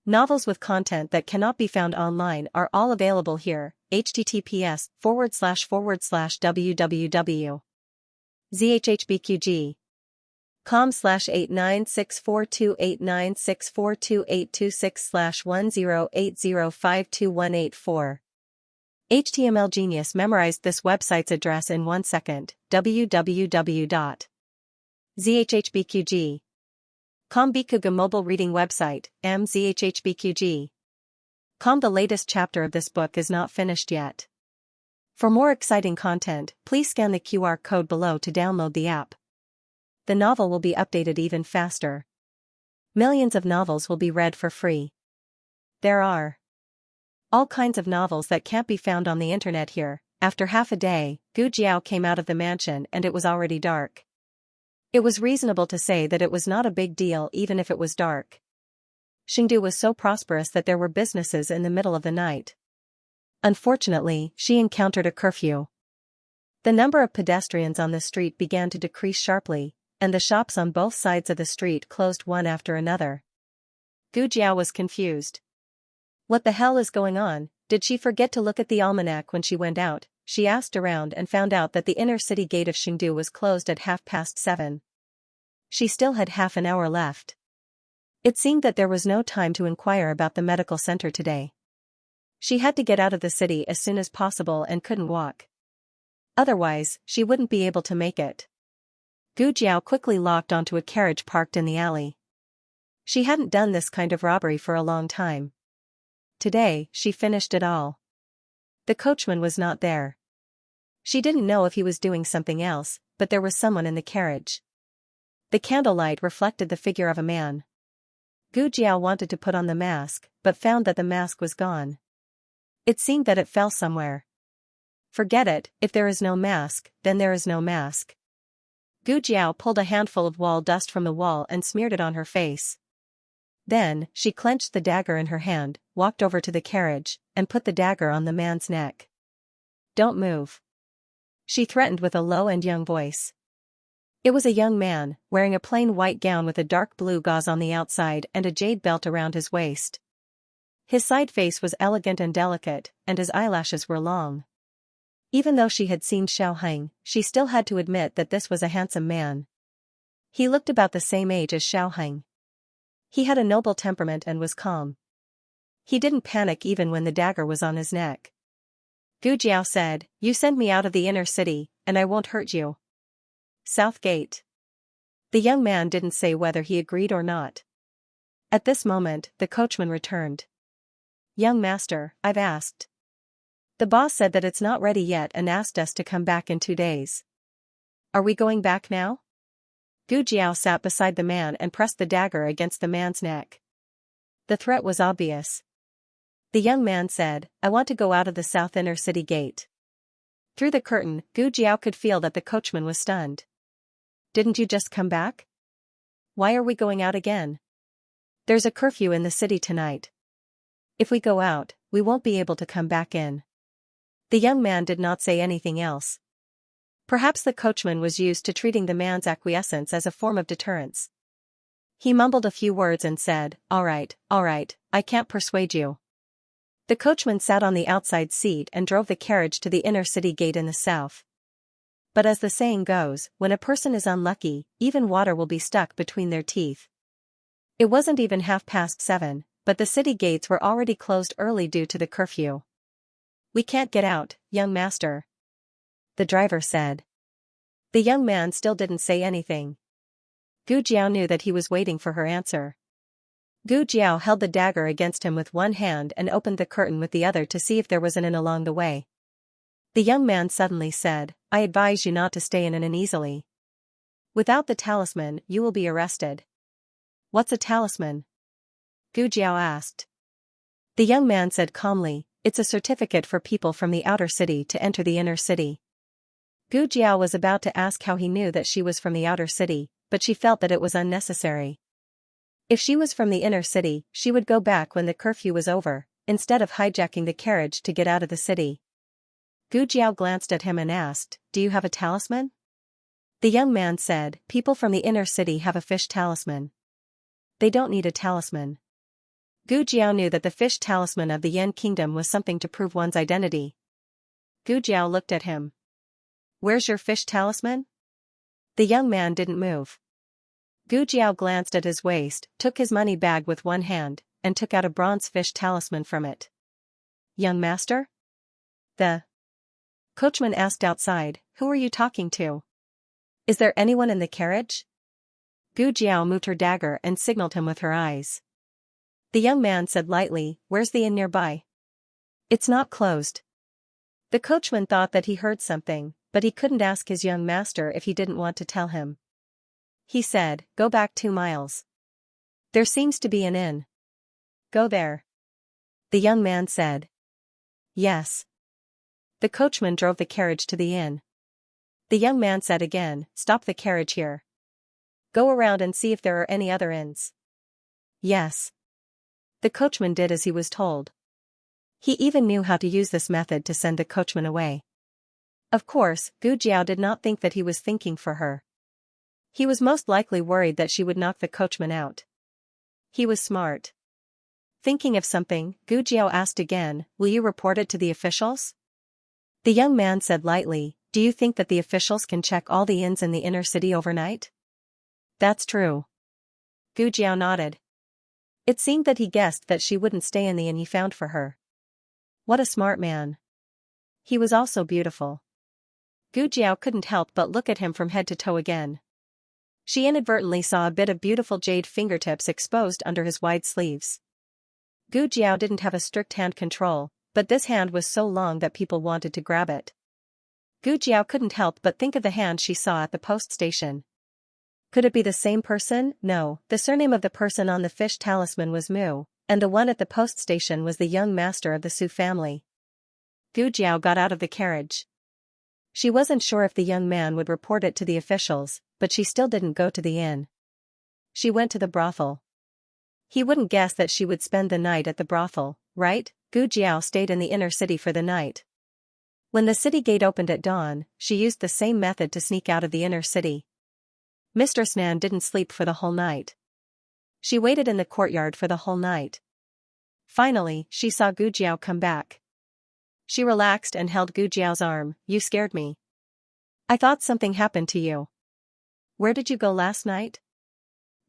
Novels with content that cannot be found online are all available here. https://www.zhbqg.com/896428964286/1080521884. HTML Genius memorized this website's address in 1 second. www.zhbqg.com Bikuga mobile reading website, mzhhbqg. The latest chapter of this book is not finished yet. For more exciting content, please scan the QR code below to download the app. The novel will be updated even faster. Millions of novels will be read for free. There are all kinds of novels that can't be found on the internet here. After half a day, Gu Jiao came out of the mansion and it was already dark. It was reasonable to say that it was not a big deal even if it was dark. Chengdu was so prosperous that there were businesses in the middle of the night. Unfortunately, she encountered a curfew. The number of pedestrians on the street began to decrease sharply, and the shops on both sides of the street closed one after another. Gu Jiao was confused. What the hell is going on? Did she forget to look at the almanac when she went out? She asked around and found out that the inner city gate of Chengdu was closed at 7:30. She still had half an hour left. It seemed that there was no time to inquire about the medical center today. She had to get out of the city as soon as possible and couldn't walk. Otherwise, she wouldn't be able to make it. Gu Jiao quickly locked onto a carriage parked in the alley. She hadn't done this kind of robbery for a long time. Today, she finished it all. The coachman was not there. She didn't know if he was doing something else, but there was someone in the carriage. The candlelight reflected the figure of a man. Gu Jiao wanted to put on the mask, but found that the mask was gone. It seemed that it fell somewhere. Forget it, if there is no mask, then there is no mask. Gu Jiao pulled a handful of wall dust from the wall and smeared it on her face. Then, she clenched the dagger in her hand, walked over to the carriage, and put the dagger on the man's neck. Don't move. She threatened with a low and young voice. It was a young man, wearing a plain white gown with a dark blue gauze on the outside and a jade belt around his waist. His side face was elegant and delicate, and his eyelashes were long. Even though she had seen Xiaoheng, she still had to admit that this was a handsome man. He looked about the same age as Xiaoheng. He had a noble temperament and was calm. He didn't panic even when the dagger was on his neck. Gu Jiao said, "You send me out of the inner city, and I won't hurt you." South Gate. The young man didn't say whether he agreed or not. At this moment, the coachman returned. "Young master, I've asked. The boss said that it's not ready yet and asked us to come back in 2 days. Are we going back now?" Gu Jiao sat beside the man and pressed the dagger against the man's neck. The threat was obvious. The young man said, "I want to go out of the south inner city gate." Through the curtain, Gu Jiao could feel that the coachman was stunned. "Didn't you just come back? Why are we going out again? There's a curfew in the city tonight. If we go out, we won't be able to come back in." The young man did not say anything else. Perhaps the coachman was used to treating the man's acquiescence as a form of deterrence. He mumbled a few words and said, all right, I can't persuade you." The coachman sat on the outside seat and drove the carriage to the inner city gate in the south. But as the saying goes, when a person is unlucky, even water will be stuck between their teeth. It wasn't even 7:30, but the city gates were already closed early due to the curfew. "We can't get out, young master," the driver said. The young man still didn't say anything. Gu Jiao knew that he was waiting for her answer. Gu Jiao held the dagger against him with one hand and opened the curtain with the other to see if there was an inn along the way. The young man suddenly said, "I advise you not to stay in an inn easily. Without the talisman, you will be arrested." "What's a talisman?" Gu Jiao asked. The young man said calmly, "It's a certificate for people from the outer city to enter the inner city." Gu Jiao was about to ask how he knew that she was from the outer city, but she felt that it was unnecessary. If she was from the inner city, she would go back when the curfew was over, instead of hijacking the carriage to get out of the city. Gu Jiao glanced at him and asked, "Do you have a talisman?" The young man said, "People from the inner city have a fish talisman. They don't need a talisman." Gu Jiao knew that the fish talisman of the Yin kingdom was something to prove one's identity. Gu Jiao looked at him. "Where's your fish talisman?" The young man didn't move. Gu Jiao glanced at his waist, took his money bag with one hand, and took out a bronze fish talisman from it. "Young master?" The coachman asked outside, "Who are you talking to? Is there anyone in the carriage?" Gu Jiao moved her dagger and signaled him with her eyes. The young man said lightly, "Where's the inn nearby?" "It's not closed." The coachman thought that he heard something, but he couldn't ask his young master if he didn't want to tell him. He said, "Go back 2 miles. There seems to be an inn. Go there." The young man said, "Yes." The coachman drove the carriage to the inn. The young man said again, "Stop the carriage here. Go around and see if there are any other inns." "Yes." The coachman did as he was told. He even knew how to use this method to send the coachman away. Of course, Gu Jiao did not think that he was thinking for her. He was most likely worried that she would knock the coachman out. He was smart. Thinking of something, Gu Jiao asked again, "Will you report it to the officials?" The young man said lightly, "Do you think that the officials can check all the inns in the inner city overnight?" "That's true." Gu Jiao nodded. It seemed that he guessed that she wouldn't stay in the inn he found for her. What a smart man. He was also beautiful. Gu Jiao couldn't help but look at him from head to toe again. She inadvertently saw a bit of beautiful jade fingertips exposed under his wide sleeves. Gu Jiao didn't have a strict hand control, but this hand was so long that people wanted to grab it. Gu Jiao couldn't help but think of the hand she saw at the post station. Could it be the same person? No, the surname of the person on the fish talisman was Mu, and the one at the post station was the young master of the Su family. Gu Jiao got out of the carriage. She wasn't sure if the young man would report it to the officials, but she still didn't go to the inn. She went to the brothel. He wouldn't guess that she would spend the night at the brothel, right? Gu Jiao stayed in the inner city for the night. When the city gate opened at dawn, she used the same method to sneak out of the inner city. Mistress Nan didn't sleep for the whole night. She waited in the courtyard for the whole night. Finally, she saw Gu Jiao come back. She relaxed and held Gu Jiao's arm. "You scared me. I thought something happened to you. Where did you go last night?"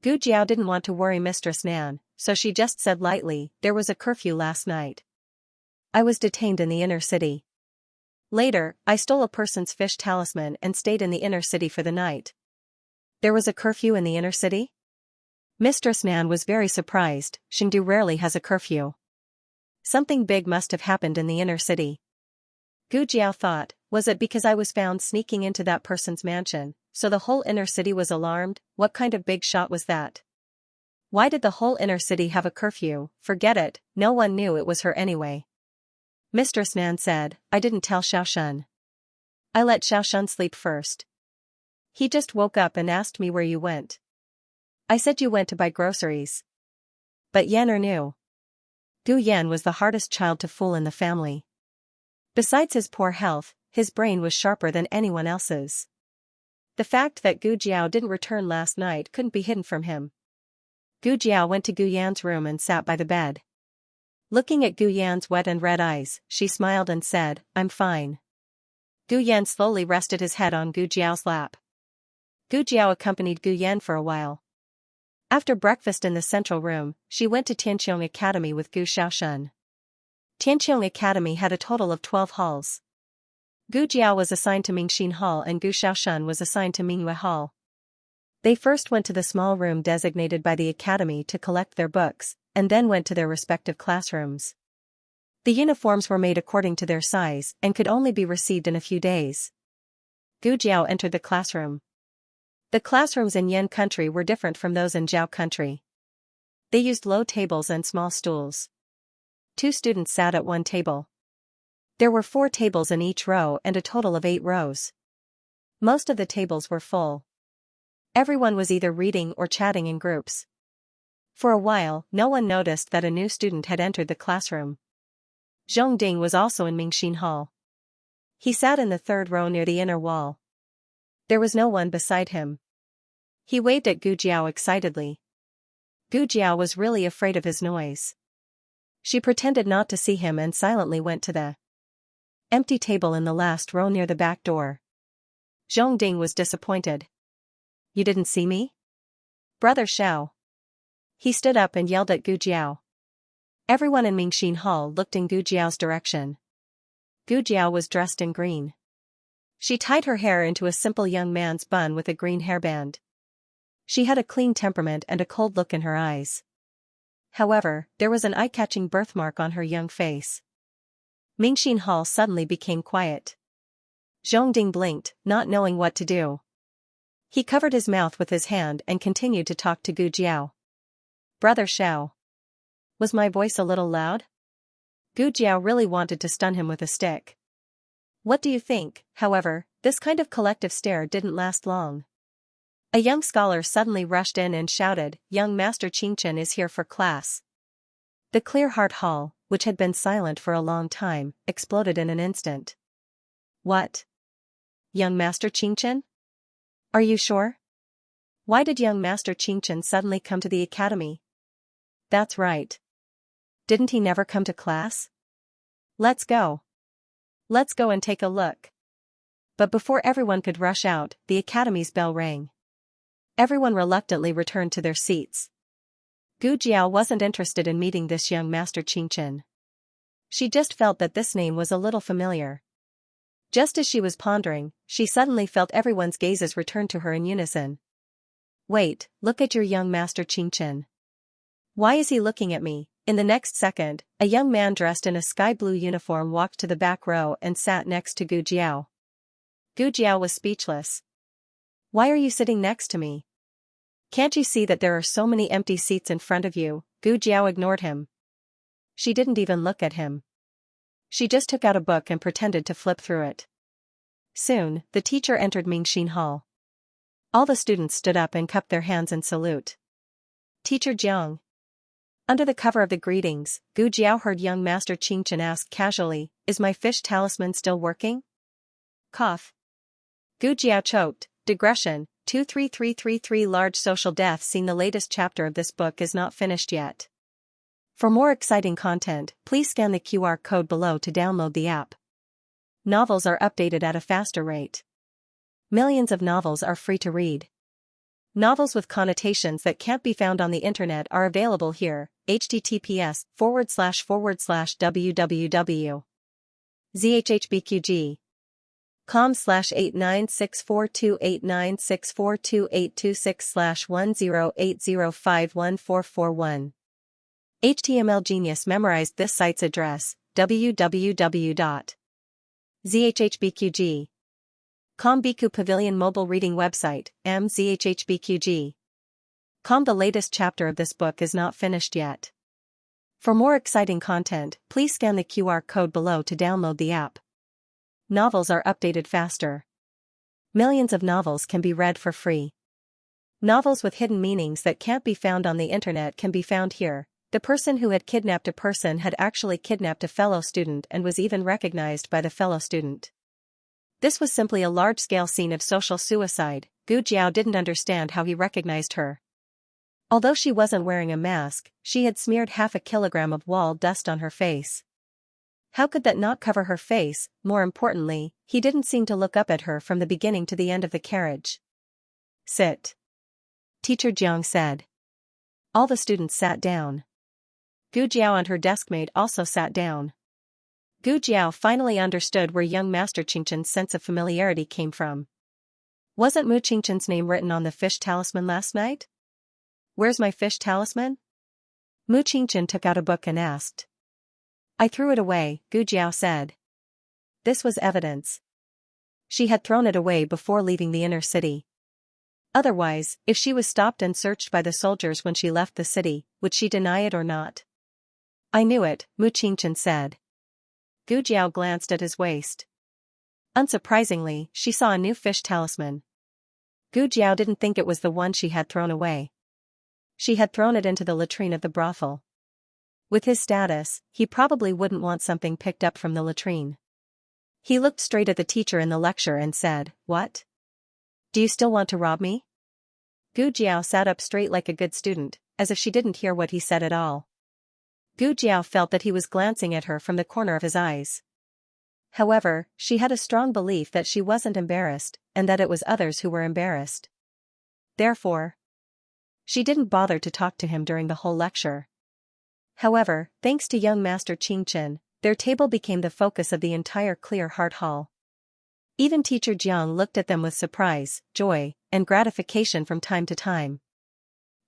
Gu Jiao didn't want to worry Mistress Nan, so she just said lightly, "There was a curfew last night. I was detained in the inner city. Later, I stole a person's fish talisman and stayed in the inner city for the night." "There was a curfew in the inner city?" Mistress Nan was very surprised. Chengdu rarely has a curfew. Something big must have happened in the inner city. Gu Jiao thought, was it because I was found sneaking into that person's mansion, so the whole inner city was alarmed? What kind of big shot was that? Why did the whole inner city have a curfew? Forget it, no one knew it was her anyway. Mistress Nan said, "I didn't tell Xiaoshun. I let Xiaoshun sleep first. He just woke up and asked me where you went. I said you went to buy groceries. But Yan'er knew." Gu Yan was the hardest child to fool in the family. Besides his poor health, his brain was sharper than anyone else's. The fact that Gu Jiao didn't return last night couldn't be hidden from him. Gu Jiao went to Gu Yan's room and sat by the bed. Looking at Gu Yan's wet and red eyes, she smiled and said, "I'm fine." Gu Yan slowly rested his head on Gu Jiao's lap. Gu Jiao accompanied Gu Yan for a while. After breakfast in the central room, she went to Tianqiong Academy with Gu Xiaoshun. Tianqiong Academy had a total of 12 halls. Gu Jiao was assigned to Mingxin Hall and Gu Xiaoshun was assigned to Mingyue Hall. They first went to the small room designated by the academy to collect their books, and then went to their respective classrooms. The uniforms were made according to their size and could only be received in a few days. Gu Jiao entered the classroom. The classrooms in Yan country were different from those in Zhao country. They used low tables and small stools. 2 students sat at one table. There were 4 tables in each row and a total of 8 rows. Most of the tables were full. Everyone was either reading or chatting in groups. For a while, no one noticed that a new student had entered the classroom. Zhong Ding was also in Mingxin Hall. He sat in the 3rd row near the inner wall. There was no one beside him. He waved at Gu Jiao excitedly. Gu Jiao was really afraid of his noise. She pretended not to see him and silently went to the empty table in the last row near the back door. Zhong Ding was disappointed. "You didn't see me? Brother Xiao." He stood up and yelled at Gu Jiao. Everyone in Mingxin Hall looked in Gu Jiao's direction. Gu Jiao was dressed in green. She tied her hair into a simple young man's bun with a green hairband. She had a clean temperament and a cold look in her eyes. However, there was an eye-catching birthmark on her young face. Mingxin Hall suddenly became quiet. Zhong Ding blinked, not knowing what to do. He covered his mouth with his hand and continued to talk to Gu Jiao. "Brother Xiao. Was my voice a little loud?" Gu Jiao really wanted to stun him with a stick. What do you think? However, this kind of collective stare didn't last long. A young scholar suddenly rushed in and shouted, "Young Master Qingchen is here for class." The clear heart hall, which had been silent for a long time, exploded in an instant. What? Young Master Xianxia? Are you sure? Why did young Master Xianxia suddenly come to the academy? That's right. Didn't he never come to class? Let's go. Let's go and take a look. But before everyone could rush out, the academy's bell rang. Everyone reluctantly returned to their seats. Gu Jiao wasn't interested in meeting this young Master Xianxia. She just felt that this name was a little familiar. Just as she was pondering, she suddenly felt everyone's gazes return to her in unison. Wait, look at your young Master Xianxia. Why is he looking at me? In the next second, a young man dressed in a sky blue uniform walked to the back row and sat next to Gu Jiao. Gu Jiao was speechless. Why are you sitting next to me? Can't you see that there are so many empty seats in front of you? Gu Jiao ignored him. She didn't even look at him. She just took out a book and pretended to flip through it. Soon, the teacher entered Mingxin Hall. All the students stood up and cupped their hands in salute. Teacher Jiang. Under the cover of the greetings, Gu Jiao heard young Master Xianxia ask casually, "Is my fish talisman still working?" Cough. Gu Jiao choked. Digression, 23333 Large social death. Seen the latest chapter of this book is not finished yet. For more exciting content, please scan the QR code below to download the app. Novels are updated at a faster rate. Millions of novels are free to read. Novels with connotations that can't be found on the internet are available here. https://www.zhbqg.com/89642896428226/1080514441. HTML Genius memorized this site's address, www.zhhbqg. Biku Pavilion mobile reading website, mzhhbqg. The latest chapter of this book is not finished yet. For more exciting content, please scan the QR code below to download the app. Novels are updated faster. Millions of novels can be read for free. Novels with hidden meanings that can't be found on the internet can be found here. The person who had kidnapped a person had actually kidnapped a fellow student and was even recognized by the fellow student. This was simply a large-scale scene of social suicide. Gu Jiao didn't understand how he recognized her. Although she wasn't wearing a mask, she had smeared 1/2 kilogram of wall dust on her face. How could that not cover her face? More importantly, he didn't seem to look up at her from the beginning to the end of the carriage. Sit. Teacher Jiang said. All the students sat down. Gu Jiao and her deskmate also sat down. Gu Jiao finally understood where young Master Xianxia's sense of familiarity came from. Wasn't Mu Xianxia's name written on the fish talisman last night? Where's my fish talisman? Mu Xianxia took out a book and asked. I threw it away, Gu Jiao said. This was evidence. She had thrown it away before leaving the inner city. Otherwise, if she was stopped and searched by the soldiers when she left the city, would she deny it or not? I knew it, Mu Xianxia said. Gu Jiao glanced at his waist. Unsurprisingly, she saw a new fish talisman. Gu Jiao didn't think it was the one she had thrown away. She had thrown it into the latrine of the brothel. With his status, he probably wouldn't want something picked up from the latrine. He looked straight at the teacher in the lecture and said, What? Do you still want to rob me? Gu Jiao sat up straight like a good student, as if she didn't hear what he said at all. Gu Jiao felt that he was glancing at her from the corner of his eyes. However, she had a strong belief that she wasn't embarrassed, and that it was others who were embarrassed. Therefore, she didn't bother to talk to him during the whole lecture. However, thanks to young Master Xianxia, their table became the focus of the entire Clear Heart Hall. Even Teacher Jiang looked at them with surprise, joy, and gratification from time to time.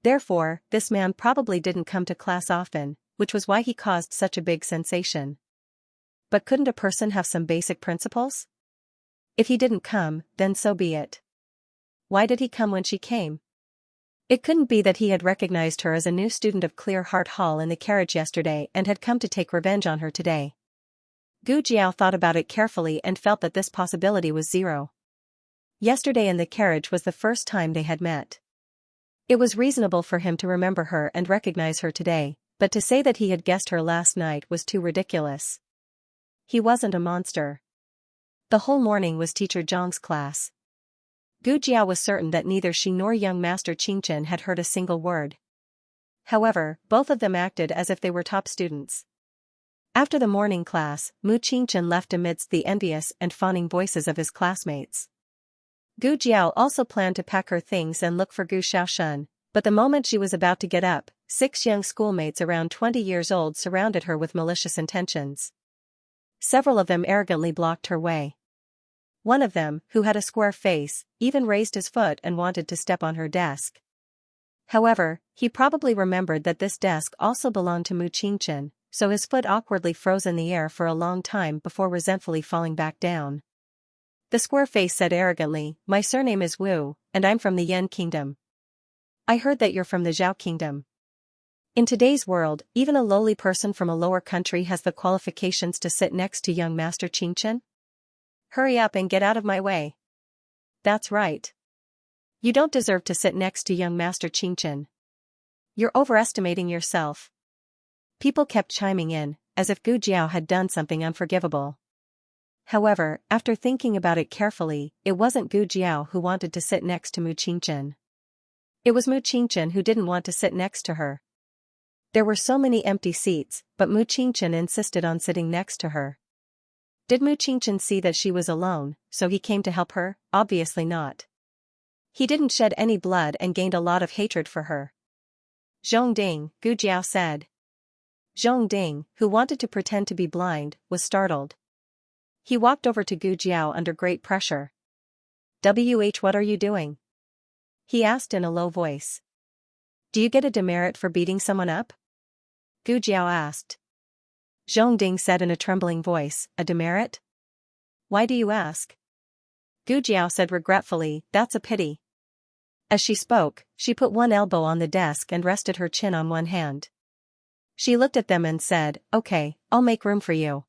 Therefore, this man probably didn't come to class often, which was why he caused such a big sensation. But couldn't a person have some basic principles? If he didn't come, then so be it. Why did he come when she came? It couldn't be that he had recognized her as a new student of Clear Heart Hall in the carriage yesterday and had come to take revenge on her today. Gu Jiao thought about it carefully and felt that this possibility was zero. Yesterday in the carriage was the first time they had met. It was reasonable for him to remember her and recognize her today, But to say that he had guessed her last night was too ridiculous. He wasn't a monster. The whole morning was Teacher Zhang's class. Gu Jiao was certain that neither she nor young Master Qingchen had heard a single word. However, both of them acted as if they were top students. After the morning class, Mu Qingchen left amidst the envious and fawning voices of his classmates. Gu Jiao also planned to pack her things and look for Gu Xiaoshun, but the moment she was about to get up, 6 young schoolmates around 20 years old surrounded her with malicious intentions. Several of them arrogantly blocked her way. One of them, who had a square face, even raised his foot and wanted to step on her desk. However, he probably remembered that this desk also belonged to Mu Qingchen, so his foot awkwardly froze in the air for a long time before resentfully falling back down. The square face said arrogantly, "My surname is Wu, and I'm from the Yan Kingdom. I heard that you're from the Zhao Kingdom." In today's world, even a lowly person from a lower country has the qualifications to sit next to young Master Qingchen? Hurry up and get out of my way. That's right. You don't deserve to sit next to young Master Qingchen. You're overestimating yourself. People kept chiming in, as if Gu Jiao had done something unforgivable. However, after thinking about it carefully, it wasn't Gu Jiao who wanted to sit next to Mu Qingchen. It was Mu Qingchen who didn't want to sit next to her. There were so many empty seats, but Mu Qingchen insisted on sitting next to her. Did Mu Qingchen see that she was alone, so he came to help her? Obviously not. He didn't shed any blood and gained a lot of hatred for her. "Zhongding," Gu Jiao said. Zhongding, who wanted to pretend to be blind, was startled. He walked over to Gu Jiao under great pressure. What are you doing?" he asked in a low voice. "Do you get a demerit for beating someone up?" Gu Jiao asked. Zhongding said in a trembling voice, "A demerit? Why do you ask?" Gu Jiao said regretfully, "That's a pity." As she spoke, she put one elbow on the desk and rested her chin on one hand. She looked at them and said, "Okay, I'll make room for you."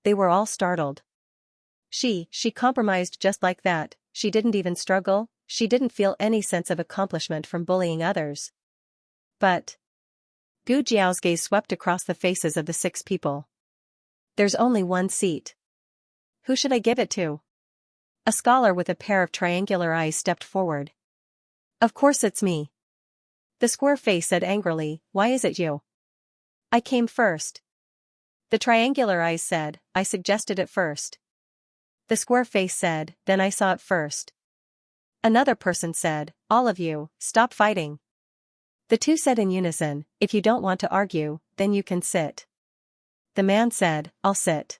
They were all startled. She compromised just like that. She didn't even struggle, she didn't feel any sense of accomplishment from bullying others. But Gu Jiao's gaze swept across the faces of the 6 people. "There's only one seat. Who should I give it to?" A scholar with a pair of triangular eyes stepped forward. "Of course it's me." The square face said angrily, "Why is it you?" "I came first." The triangular eyes said, "I suggested it first." The square face said, "Then I saw it first." Another person said, "All of you, stop fighting." The 2 said in unison, "If you don't want to argue, then you can sit." The man said, "I'll sit."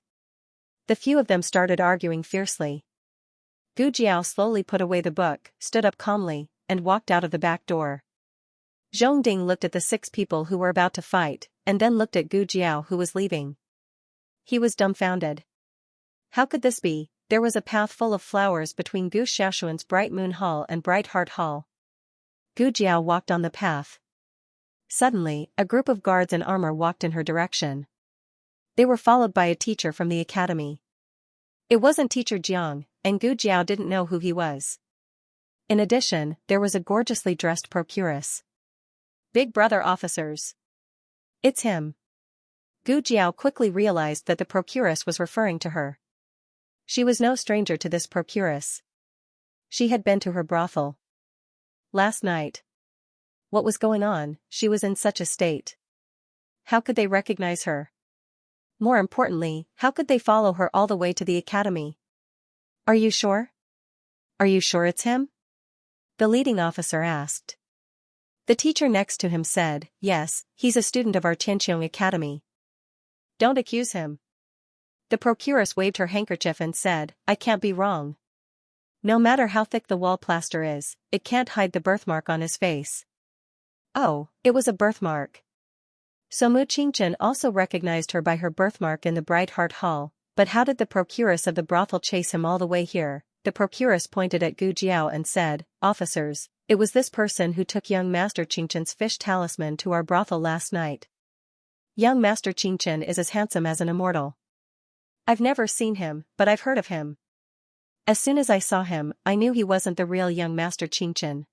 The few of them started arguing fiercely. Gu Jiao slowly put away the book, stood up calmly, and walked out of the back door. Zhongding looked at the 6 people who were about to fight, and then looked at Gu Jiao who was leaving. He was dumbfounded. How could this be? There was a path full of flowers between Gu Xiaoshun's Bright Moon Hall and Bright Heart Hall. Gu Jiao walked on the path. Suddenly, a group of guards in armor walked in her direction. They were followed by a teacher from the academy. It wasn't Teacher Jiang, and Gu Jiao didn't know who he was. In addition, there was a gorgeously dressed procuress. "Big brother officers. It's him." Gu Jiao quickly realized that the procuress was referring to her. She was no stranger to this procuress. She had been to her brothel last night. What was going on? She was in such a state. How could they recognize her? More importantly, how could they follow her all the way to the academy? "Are you sure? Are you sure it's him?" the leading officer asked. The teacher next to him said, "Yes, he's a student of our Qianxiong Academy." "Don't accuse him." The procuress waved her handkerchief and said, "I can't be wrong. No matter how thick the wall plaster is, it can't hide the birthmark on his face." Oh, it was a birthmark. So Mu Qingchen also recognized her by her birthmark in the Bright Heart Hall, but how did the procuress of the brothel chase him all the way here? The procuress pointed at Gu Jiao and said, "Officers, it was this person who took young Master Qingchen's fish talisman to our brothel last night. Young Master Qingchen is as handsome as an immortal. I've never seen him, but I've heard of him. As soon as I saw him, I knew he wasn't the real young Master Qingchen."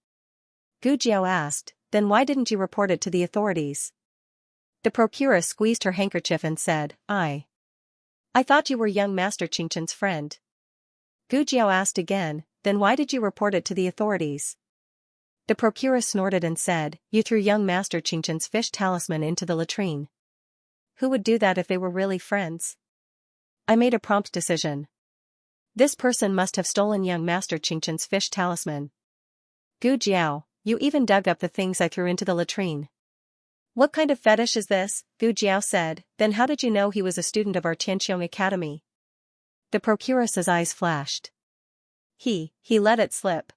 Gu Jiao asked, "Then why didn't you report it to the authorities?" The procuress squeezed her handkerchief and said, I thought you were young Master Xianxia's friend. Gu Jiao asked again, then why did you report it to the authorities? The procuress snorted and said, you threw young Master Xianxia's fish talisman into the latrine. Who would do that if they were really friends? I made a prompt decision. This person must have stolen young Master Xianxia's fish talisman. Gu Jiao, you even dug up the things I threw into the latrine. What kind of fetish is this? Gu Jiao said, then how did you know he was a student of our Tianqiong Academy? The procuress's eyes flashed. He let it slip.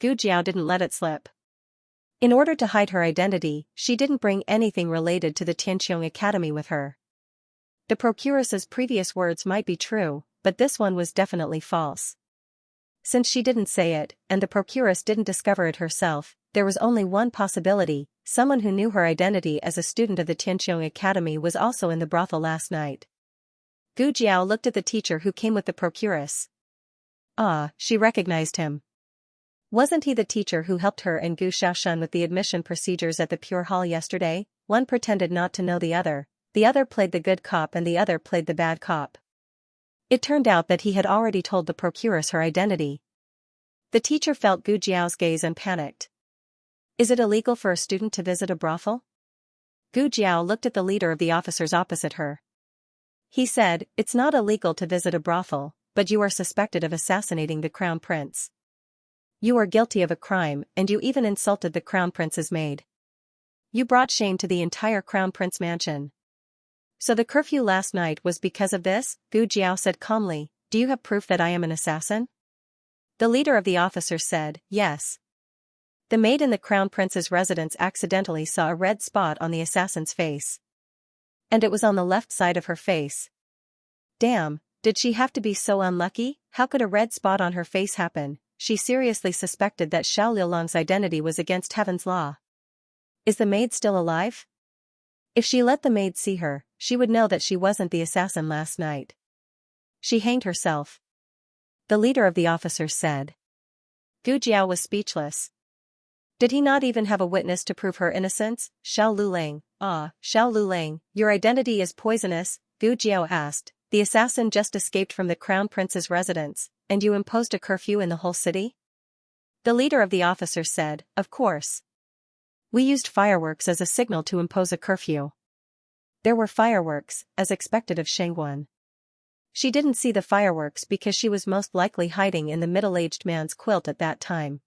Gu Jiao didn't let it slip. In order to hide her identity, she didn't bring anything related to the Tianqiong Academy with her. The procuress's previous words might be true, but this one was definitely false. Since she didn't say it, and the procuress didn't discover it herself, there was only one possibility: someone who knew her identity as a student of the Tianqiong Academy was also in the brothel last night. Gu Jiao looked at the teacher who came with the procuress. She recognized him. Wasn't he the teacher who helped her and Gu Xiaoshan with the admission procedures at the Pure Hall yesterday? One pretended not to know the other played the good cop and the other played the bad cop. It turned out that he had already told the procuress her identity. The teacher felt Gu Jiao's gaze and panicked. Is it illegal for a student to visit a brothel? Gu Jiao looked at the leader of the officers opposite her. He said, it's not illegal to visit a brothel, but you are suspected of assassinating the crown prince. You are guilty of a crime, and you even insulted the crown prince's maid. You brought shame to the entire crown prince mansion. So the curfew last night was because of this? Gu Jiao said calmly, do you have proof that I am an assassin? The leader of the officers said, yes. The maid in the crown prince's residence accidentally saw a red spot on the assassin's face. And it was on the left side of her face. Damn, did she have to be so unlucky? How could a red spot on her face happen? She seriously suspected that Xiao Liulong's identity was against heaven's law. Is the maid still alive? If she let the maid see her, she would know that she wasn't the assassin last night. She hanged herself. The leader of the officers said. Gu Jiao was speechless. Did he not even have a witness to prove her innocence? Xiao Lulang, Xiao Lulang, your identity is poisonous, Gu Jiao asked. The assassin just escaped from the crown prince's residence, and you imposed a curfew in the whole city? The leader of the officers said, of course. We used fireworks as a signal to impose a curfew. There were fireworks, as expected of Shengguan. She didn't see the fireworks because she was most likely hiding in the middle-aged man's quilt at that time.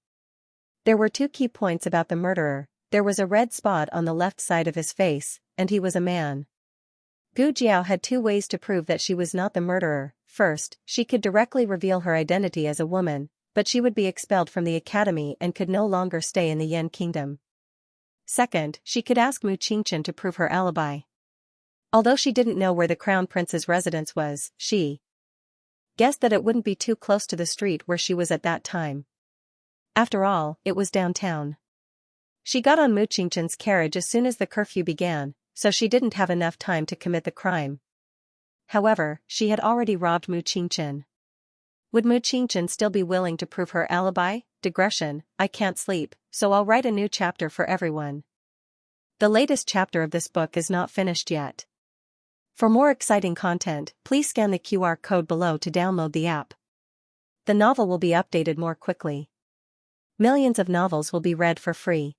There were two key points about the murderer: there was a red spot on the left side of his face, and he was a man. Gu Jiao had two ways to prove that she was not the murderer. First, she could directly reveal her identity as a woman, but she would be expelled from the academy and could no longer stay in the Yan kingdom. Second, she could ask Mu Qingchen to prove her alibi. Although she didn't know where the crown prince's residence was, she guessed that it wouldn't be too close to the street where she was at that time. After all, it was downtown. She got on Mu Qingchen's carriage as soon as the curfew began, so she didn't have enough time to commit the crime. However, she had already robbed Mu Qingchen. Would Mu Qingchen still be willing to prove her alibi? Digression, I can't sleep, so I'll write a new chapter for everyone. The latest chapter of this book is not finished yet. For more exciting content, please scan the QR code below to download the app. The novel will be updated more quickly. Millions of novels will be read for free.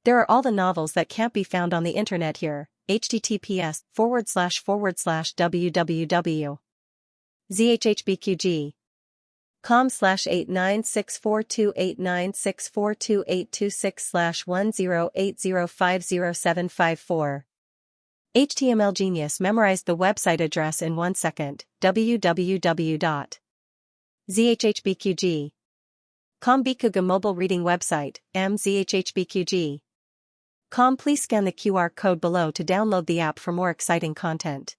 There are all the novels that can't be found on the internet here. https://www.zhbqg.com/89642896428226/1080507554. HTML Genius memorized the website address in 1 second. www.zhhbqg.com Bikuga mobile reading website, mzhhbqg.com. Please scan the QR code below to download the app for more exciting content.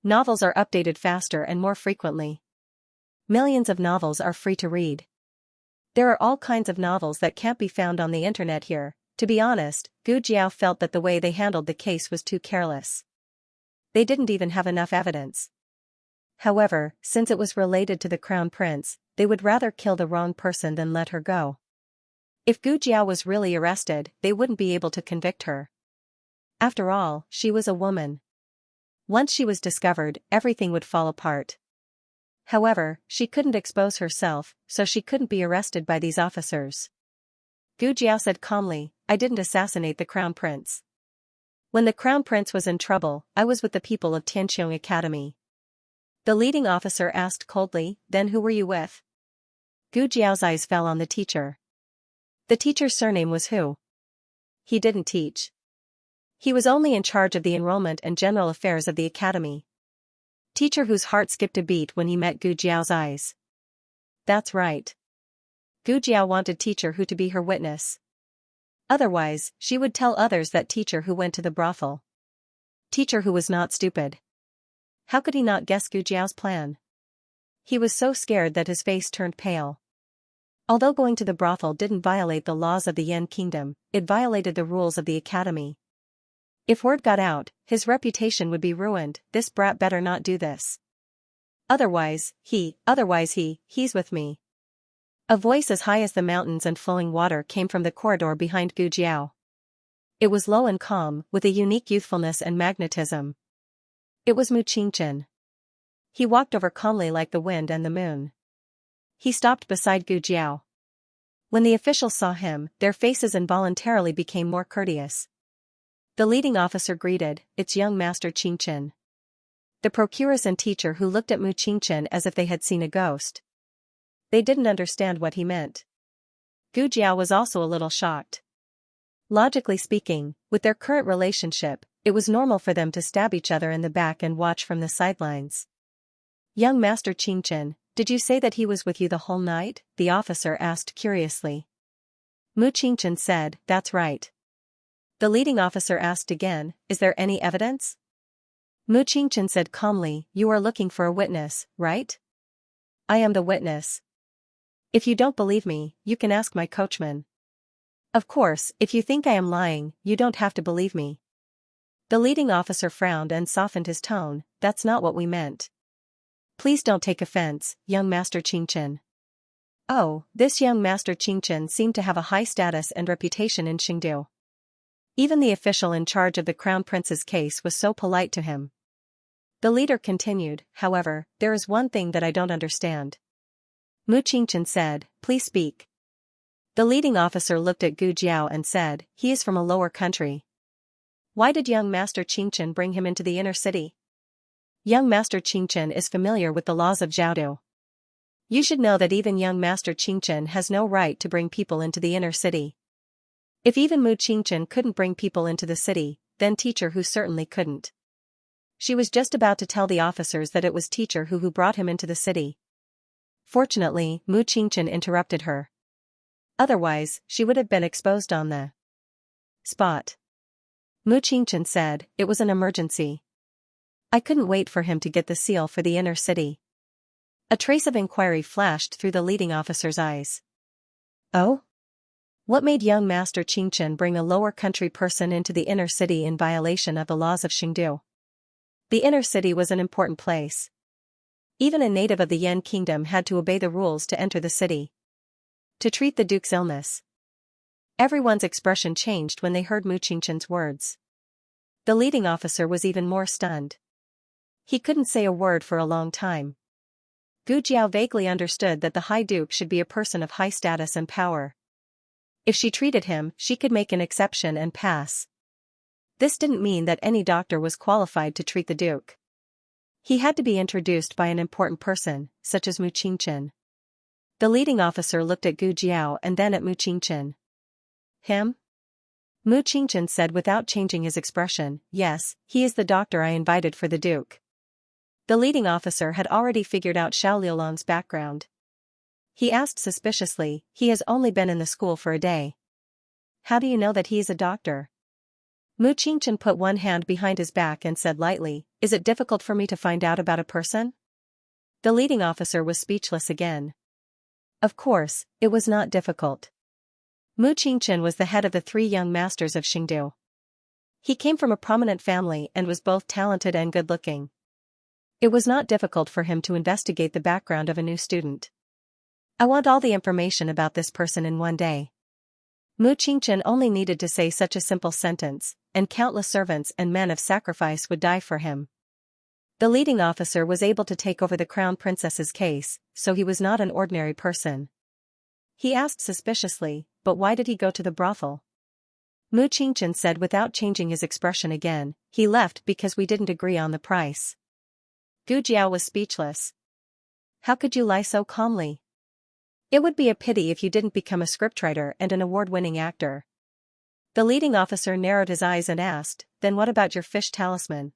Novels are updated faster and more frequently. Millions of novels are free to read. There are all kinds of novels that can't be found on the internet here. To be honest, Gu Jiao felt that the way they handled the case was too careless. They didn't even have enough evidence. However, since it was related to the crown prince, they would rather kill the wrong person than let her go. If Gu Jiao was really arrested, they wouldn't be able to convict her. After all, she was a woman. Once she was discovered, everything would fall apart. However, she couldn't expose herself, so she couldn't be arrested by these officers. Gu Jiao said calmly, I didn't assassinate the crown prince. When the crown prince was in trouble, I was with the people of Tianqiong Academy. The leading officer asked coldly, then who were you with? Gu Jiao's eyes fell on the teacher. The teacher's surname was Hu. He didn't teach. He was only in charge of the enrollment and general affairs of the academy. Teacher Hu's heart skipped a beat when he met Gu Jiao's eyes. That's right. Gu Jiao wanted Teacher Hu to be her witness. Otherwise, she would tell others that Teacher Hu went to the brothel. Teacher Hu was not stupid. How could he not guess Gu Jiao's plan? He was so scared that his face turned pale. Although going to the brothel didn't violate the laws of the Yan Kingdom, it violated the rules of the academy. If word got out, his reputation would be ruined. This brat better not do this. Otherwise he's with me. A voice as high as the mountains and flowing water came from the corridor behind Gu Jiao. It was low and calm, with a unique youthfulness and magnetism. It was Mu Qingchen. He walked over calmly like the wind and the moon. He stopped beside Gu Jiao. When the officials saw him, their faces involuntarily became more courteous. The leading officer greeted, it's young Master Qingchen. The procuress and Teacher Hu looked at Mu Qingchen as if they had seen a ghost. They didn't understand what he meant. Gu Jiao was also a little shocked. Logically speaking, with their current relationship, it was normal for them to stab each other in the back and watch from the sidelines. Young Master Qingchen, did you say that he was with you the whole night? The officer asked curiously. Mu Qingchen said, that's right. The leading officer asked again, is there any evidence? Mu Qingchen said calmly, you are looking for a witness, right? I am the witness. If you don't believe me, you can ask my coachman. Of course, if you think I am lying, you don't have to believe me. The leading officer frowned and softened his tone, that's not what we meant. Please don't take offense, young Master Qingchen. Oh, this young Master Qingchen seemed to have a high status and reputation in Xingdu. Even the official in charge of the crown prince's case was so polite to him. The leader continued, however, there is one thing that I don't understand. Mu Qingchen said, please speak. The leading officer looked at Gu Jiao and said, he is from a lower country. Why did young Master Qingchen bring him into the inner city? Young Master Qingchen is familiar with the laws of Zhaodu. You should know that even young Master Qingchen has no right to bring people into the inner city. If even Mu Qingchen couldn't bring people into the city, then Teacher Hu certainly couldn't. She was just about to tell the officers that it was Teacher Hu brought him into the city. Fortunately, Mu Qingchen interrupted her. Otherwise, she would have been exposed on the spot. Mu Qingchen said, it was an emergency. I couldn't wait for him to get the seal for the inner city. A trace of inquiry flashed through the leading officer's eyes. Oh? What made young Master Qingchen bring a lower country person into the inner city in violation of the laws of Xingdu? The inner city was an important place. Even a native of the Yan Kingdom had to obey the rules to enter the city. To treat the duke's illness. Everyone's expression changed when they heard Mu Qingchen's words. The leading officer was even more stunned. He couldn't say a word for a long time. Gu Jiao vaguely understood that the High Duke should be a person of high status and power. If she treated him, she could make an exception and pass. This didn't mean that any doctor was qualified to treat the Duke. He had to be introduced by an important person, such as Mu Qingchen. The leading officer looked at Gu Jiao and then at Mu Qingchen. Him? Mu Qingchen said without changing his expression, yes, he is the doctor I invited for the Duke. The leading officer had already figured out Xiao Liulong's background. He asked suspiciously, he has only been in the school for a day. How do you know that he is a doctor? Mu Qingchen put one hand behind his back and said lightly, is it difficult for me to find out about a person? The leading officer was speechless again. Of course, it was not difficult. Mu Qingchen was the head of the 3 young masters of Xingdu. He came from a prominent family and was both talented and good-looking. It was not difficult for him to investigate the background of a new student. I want all the information about this person in one day. Mu Qingchen only needed to say such a simple sentence, and countless servants and men of sacrifice would die for him. The leading officer was able to take over the crown princess's case, so he was not an ordinary person. He asked suspiciously, but why did he go to the brothel? Mu Qingchen said without changing his expression again, he left because we didn't agree on the price. Gu Jiao was speechless. How could you lie so calmly? It would be a pity if you didn't become a scriptwriter and an award-winning actor. The leading officer narrowed his eyes and asked, then what about your fish talisman?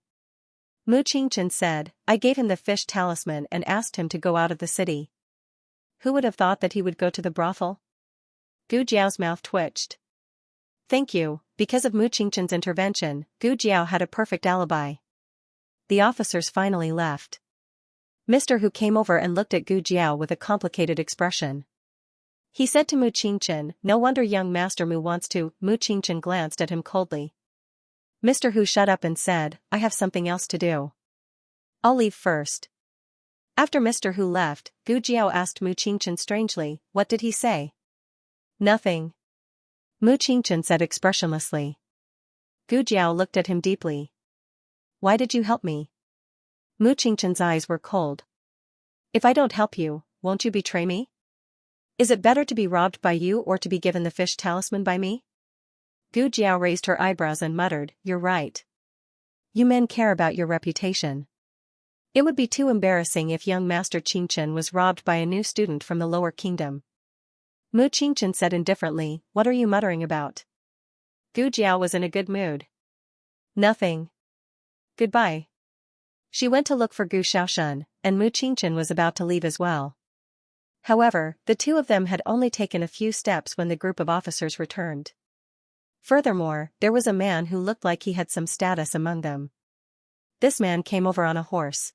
Mu Qingchen said, I gave him the fish talisman and asked him to go out of the city. Who would have thought that he would go to the brothel? Gu Jiao's mouth twitched. Thank you, because of Mu Qingchen's intervention, Gu Jiao had a perfect alibi. The officers finally left. Mr. Hu came over and looked at Gu Jiao with a complicated expression. He said to Mu Qingchen, no wonder young Master Mu wants to. Mu Qingchen glanced at him coldly. Mr. Hu shut up and said, I have something else to do. I'll leave first. After Mr. Hu left, Gu Jiao asked Mu Qingchen strangely, what did he say? Nothing. Mu Qingchen said expressionlessly. Gu Jiao looked at him deeply. Why did you help me? Mu Qingchen's eyes were cold. If I don't help you, won't you betray me? Is it better to be robbed by you or to be given the fish talisman by me? Gu Jiao raised her eyebrows and muttered, you're right. You men care about your reputation. It would be too embarrassing if young Master Qingchen was robbed by a new student from the lower kingdom. Mu Qingchen said indifferently, what are you muttering about? Gu Jiao was in a good mood. Nothing. Goodbye. She went to look for Gu Shaoshan, and Mu Qingchen was about to leave as well. However, the two of them had only taken a few steps when the group of officers returned. Furthermore, there was a man who looked like he had some status among them. This man came over on a horse.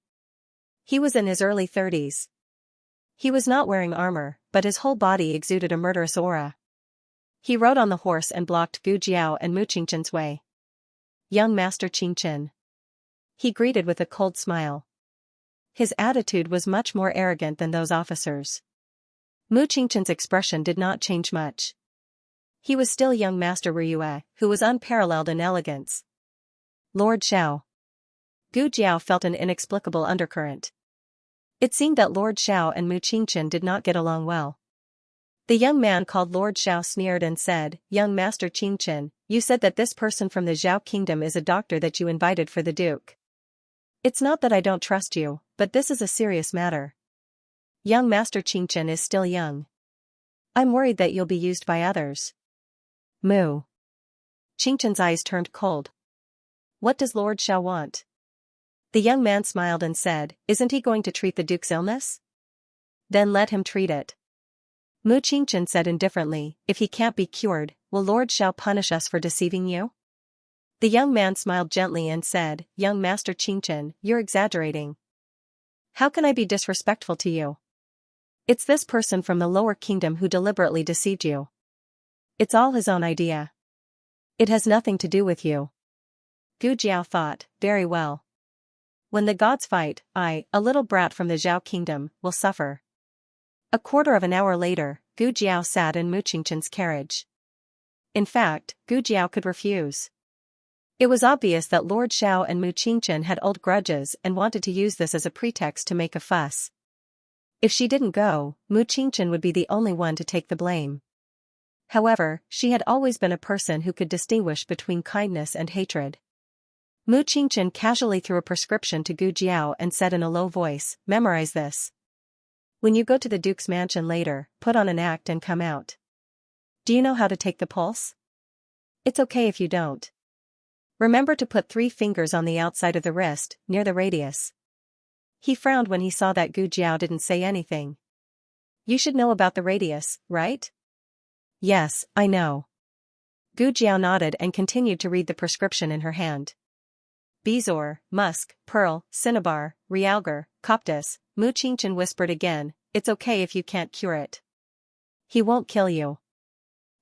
He was in his early 30s. He was not wearing armor, but his whole body exuded a murderous aura. He rode on the horse and blocked Gu Jiao and Mu Qingchen's way. Young Master Qingchen. He greeted with a cold smile. His attitude was much more arrogant than those officers. Mu Qingchen's expression did not change much. He was still young Master Ryue, who was unparalleled in elegance. Lord Xiao. Gu Jiao felt an inexplicable undercurrent. It seemed that Lord Xiao and Mu Qingchen did not get along well. The young man called Lord Xiao sneered and said, young Master Qingchen, you said that this person from the Zhao kingdom is a doctor that you invited for the Duke. It's not that I don't trust you, but this is a serious matter. Young Master Qingchen is still young. I'm worried that you'll be used by others. Mu. Qingchen's eyes turned cold. What does Lord Xiao want? The young man smiled and said, isn't he going to treat the Duke's illness? Then let him treat it. Mu Qingchen said indifferently, if he can't be cured, will Lord Xiao punish us for deceiving you? The young man smiled gently and said, young Master Qingchen, you're exaggerating. How can I be disrespectful to you? It's this person from the lower kingdom who deliberately deceived you. It's all his own idea. It has nothing to do with you. Gu Jiao thought, very well. When the gods fight, I, a little brat from the Zhao kingdom, will suffer. A quarter of an hour later, Gu Jiao sat in Mu Qingchen's carriage. In fact, Gu Jiao could refuse. It was obvious that Lord Xiao and Mu Qingchen had old grudges and wanted to use this as a pretext to make a fuss. If she didn't go, Mu Qingchen would be the only one to take the blame. However, she had always been a person who could distinguish between kindness and hatred. Mu Qingchen casually threw a prescription to Gu Jiao and said in a low voice, memorize this. When you go to the Duke's mansion later, put on an act and come out. Do you know how to take the pulse? It's okay if you don't. Remember to put 3 fingers on the outside of the wrist, near the radius. He frowned when he saw that Gu Jiao didn't say anything. You should know about the radius, right? Yes, I know. Gu Jiao nodded and continued to read the prescription in her hand. Bezoar, musk, pearl, cinnabar, realgar, coptis. Mu Qingchen whispered again, it's okay if you can't cure it. He won't kill you.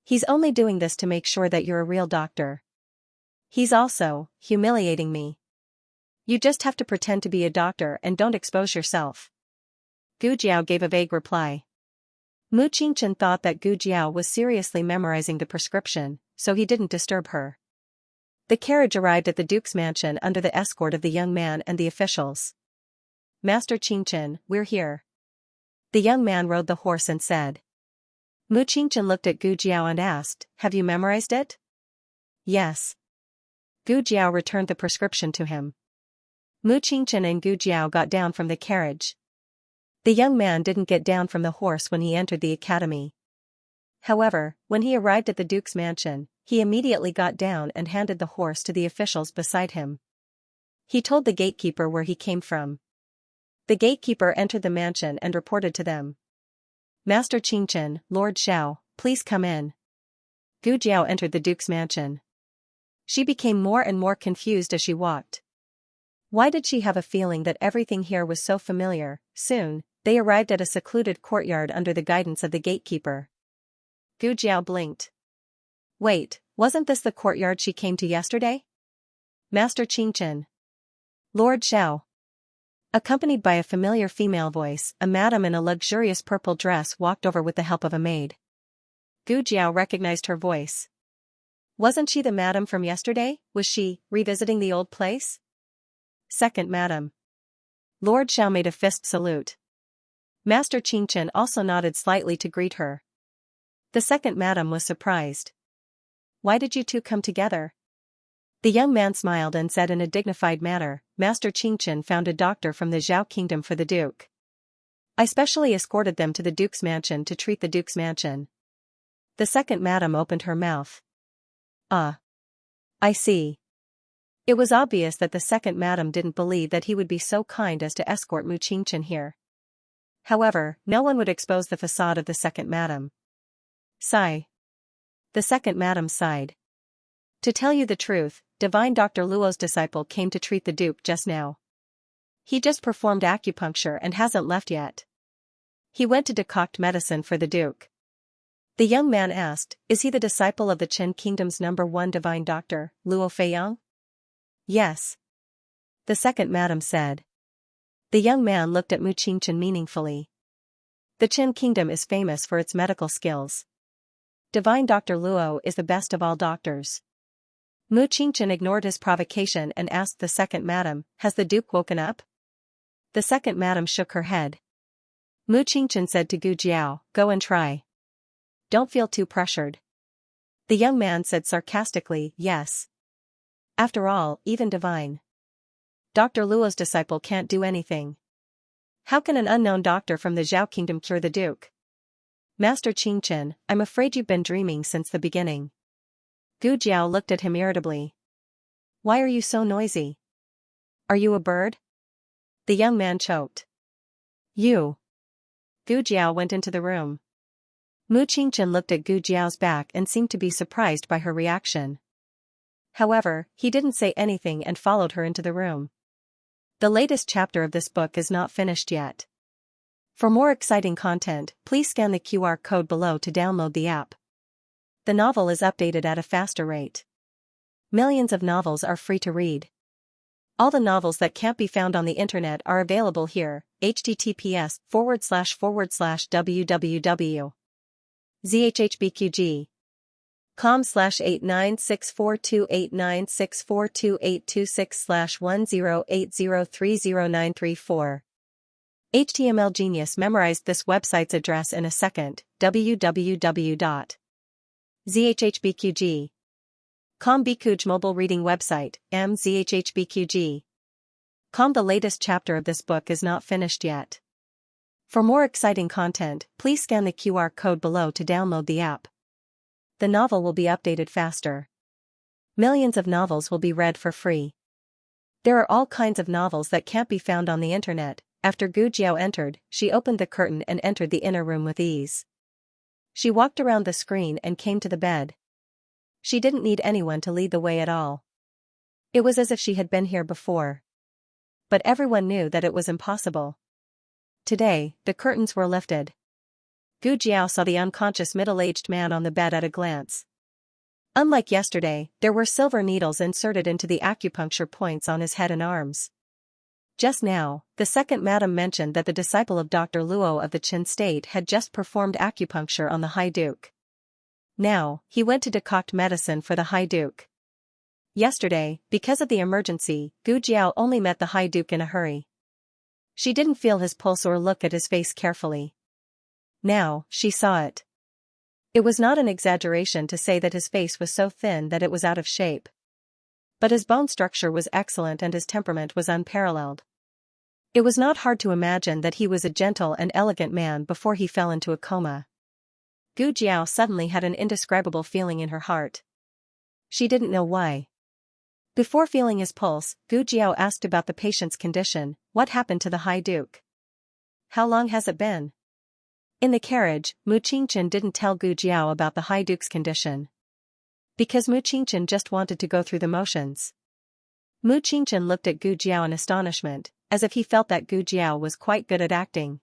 He's only doing this to make sure that you're a real doctor. He's also humiliating me. You just have to pretend to be a doctor and don't expose yourself. Gu Jiao gave a vague reply. Mu Qingchen thought that Gu Jiao was seriously memorizing the prescription, so he didn't disturb her. The carriage arrived at the Duke's mansion under the escort of the young man and the officials. Master Qingchen, we're here. The young man rode the horse and said. Mu Qingchen looked at Gu Jiao and asked, have you memorized it? Yes. Gu Jiao returned the prescription to him. Mu Qingchen and Gu Jiao got down from the carriage. The young man didn't get down from the horse when he entered the academy. However, when he arrived at the Duke's mansion, he immediately got down and handed the horse to the officials beside him. He told the gatekeeper where he came from. The gatekeeper entered the mansion and reported to them. Master Qingchen, Lord Xiao, please come in. Gu Jiao entered the Duke's mansion. She became more and more confused as she walked. Why did she have a feeling that everything here was so familiar? Soon, they arrived at a secluded courtyard under the guidance of the gatekeeper. Gu Jiao blinked. Wait, wasn't this the courtyard she came to yesterday? Master Qingchen. Lord Xiao. Accompanied by a familiar female voice, a madam in a luxurious purple dress walked over with the help of a maid. Gu Jiao recognized her voice. Wasn't she the madam from yesterday? Was she revisiting the old place? Second madam. Lord Xiao made a fist salute. Master Qingchen also nodded slightly to greet her. The second madam was surprised. Why did you two come together? The young man smiled and said in a dignified manner, Master Qingchen found a doctor from the Zhao kingdom for the Duke. I specially escorted them to the Duke's mansion to treat the Duke's mansion. The second madam opened her mouth. Ah. I see. It was obvious that the second madam didn't believe that he would be so kind as to escort Mu Qingchen here. However, no one would expose the facade of the second madam. Sigh. The second madam sighed. To tell you the truth, Divine Dr. Luo's disciple came to treat the Duke just now. He just performed acupuncture and hasn't left yet. He went to decoct medicine for the Duke. The young man asked, is he the disciple of the Qin Kingdom's #1 divine doctor, Luo Feiyang? Yes. The second madam said. The young man looked at Mu Qingchen meaningfully. The Qin Kingdom is famous for its medical skills. Divine Dr. Luo is the best of all doctors. Mu Qingchen ignored his provocation and asked the second madam, has the Duke woken up? The second madam shook her head. Mu Qingchen said to Gu Jiao, go and try. Don't feel too pressured. The young man said sarcastically, yes. After all, even divine Dr. Luo's disciple can't do anything. How can an unknown doctor from the Zhao kingdom cure the Duke? Master Qingchen, I'm afraid you've been dreaming since the beginning. Gu Jiao looked at him irritably. Why are you so noisy? Are you a bird? The young man choked. You. Gu Jiao went into the room. Mu Qingchen looked at Gu Jiao's back and seemed to be surprised by her reaction. However, he didn't say anything and followed her into the room. The latest chapter of this book is not finished yet. For more exciting content, please scan the QR code below to download the app. The novel is updated at a faster rate. Millions of novels are free to read. All the novels that can't be found on the internet are available here. https://www.zhbqg.com/896428964286/1080309334. HTML Genius memorized this website's address in a second. www.zhhbqg.com Bikuj mobile reading website, mzhhbqg.com. The latest chapter of this book is not finished yet. For more exciting content, please scan the QR code below to download the app. The novel will be updated faster. Millions of novels will be read for free. There are all kinds of novels that can't be found on the internet. After Gu Jiao entered, she opened the curtain and entered the inner room with ease. She walked around the screen and came to the bed. She didn't need anyone to lead the way at all. It was as if she had been here before. But everyone knew that it was impossible. Today, the curtains were lifted. Gu Jiao saw the unconscious middle-aged man on the bed at a glance. Unlike yesterday, there were silver needles inserted into the acupuncture points on his head and arms. Just now, the second madam mentioned that the disciple of Dr. Luo of the Qin state had just performed acupuncture on the High Duke. Now, he went to decoct medicine for the High Duke. Yesterday, because of the emergency, Gu Jiao only met the High Duke in a hurry. She didn't feel his pulse or look at his face carefully. Now, she saw it. It was not an exaggeration to say that his face was so thin that it was out of shape. But his bone structure was excellent and his temperament was unparalleled. It was not hard to imagine that he was a gentle and elegant man before he fell into a coma. Gu Jiao suddenly had an indescribable feeling in her heart. She didn't know why. Before feeling his pulse, Gu Jiao asked about the patient's condition. What happened to the High Duke? How long has it been? In the carriage, Mu Qingchen didn't tell Gu Jiao about the High Duke's condition. Because Mu Qingchen just wanted to go through the motions. Mu Qingchen looked at Gu Jiao in astonishment, as if he felt that Gu Jiao was quite good at acting.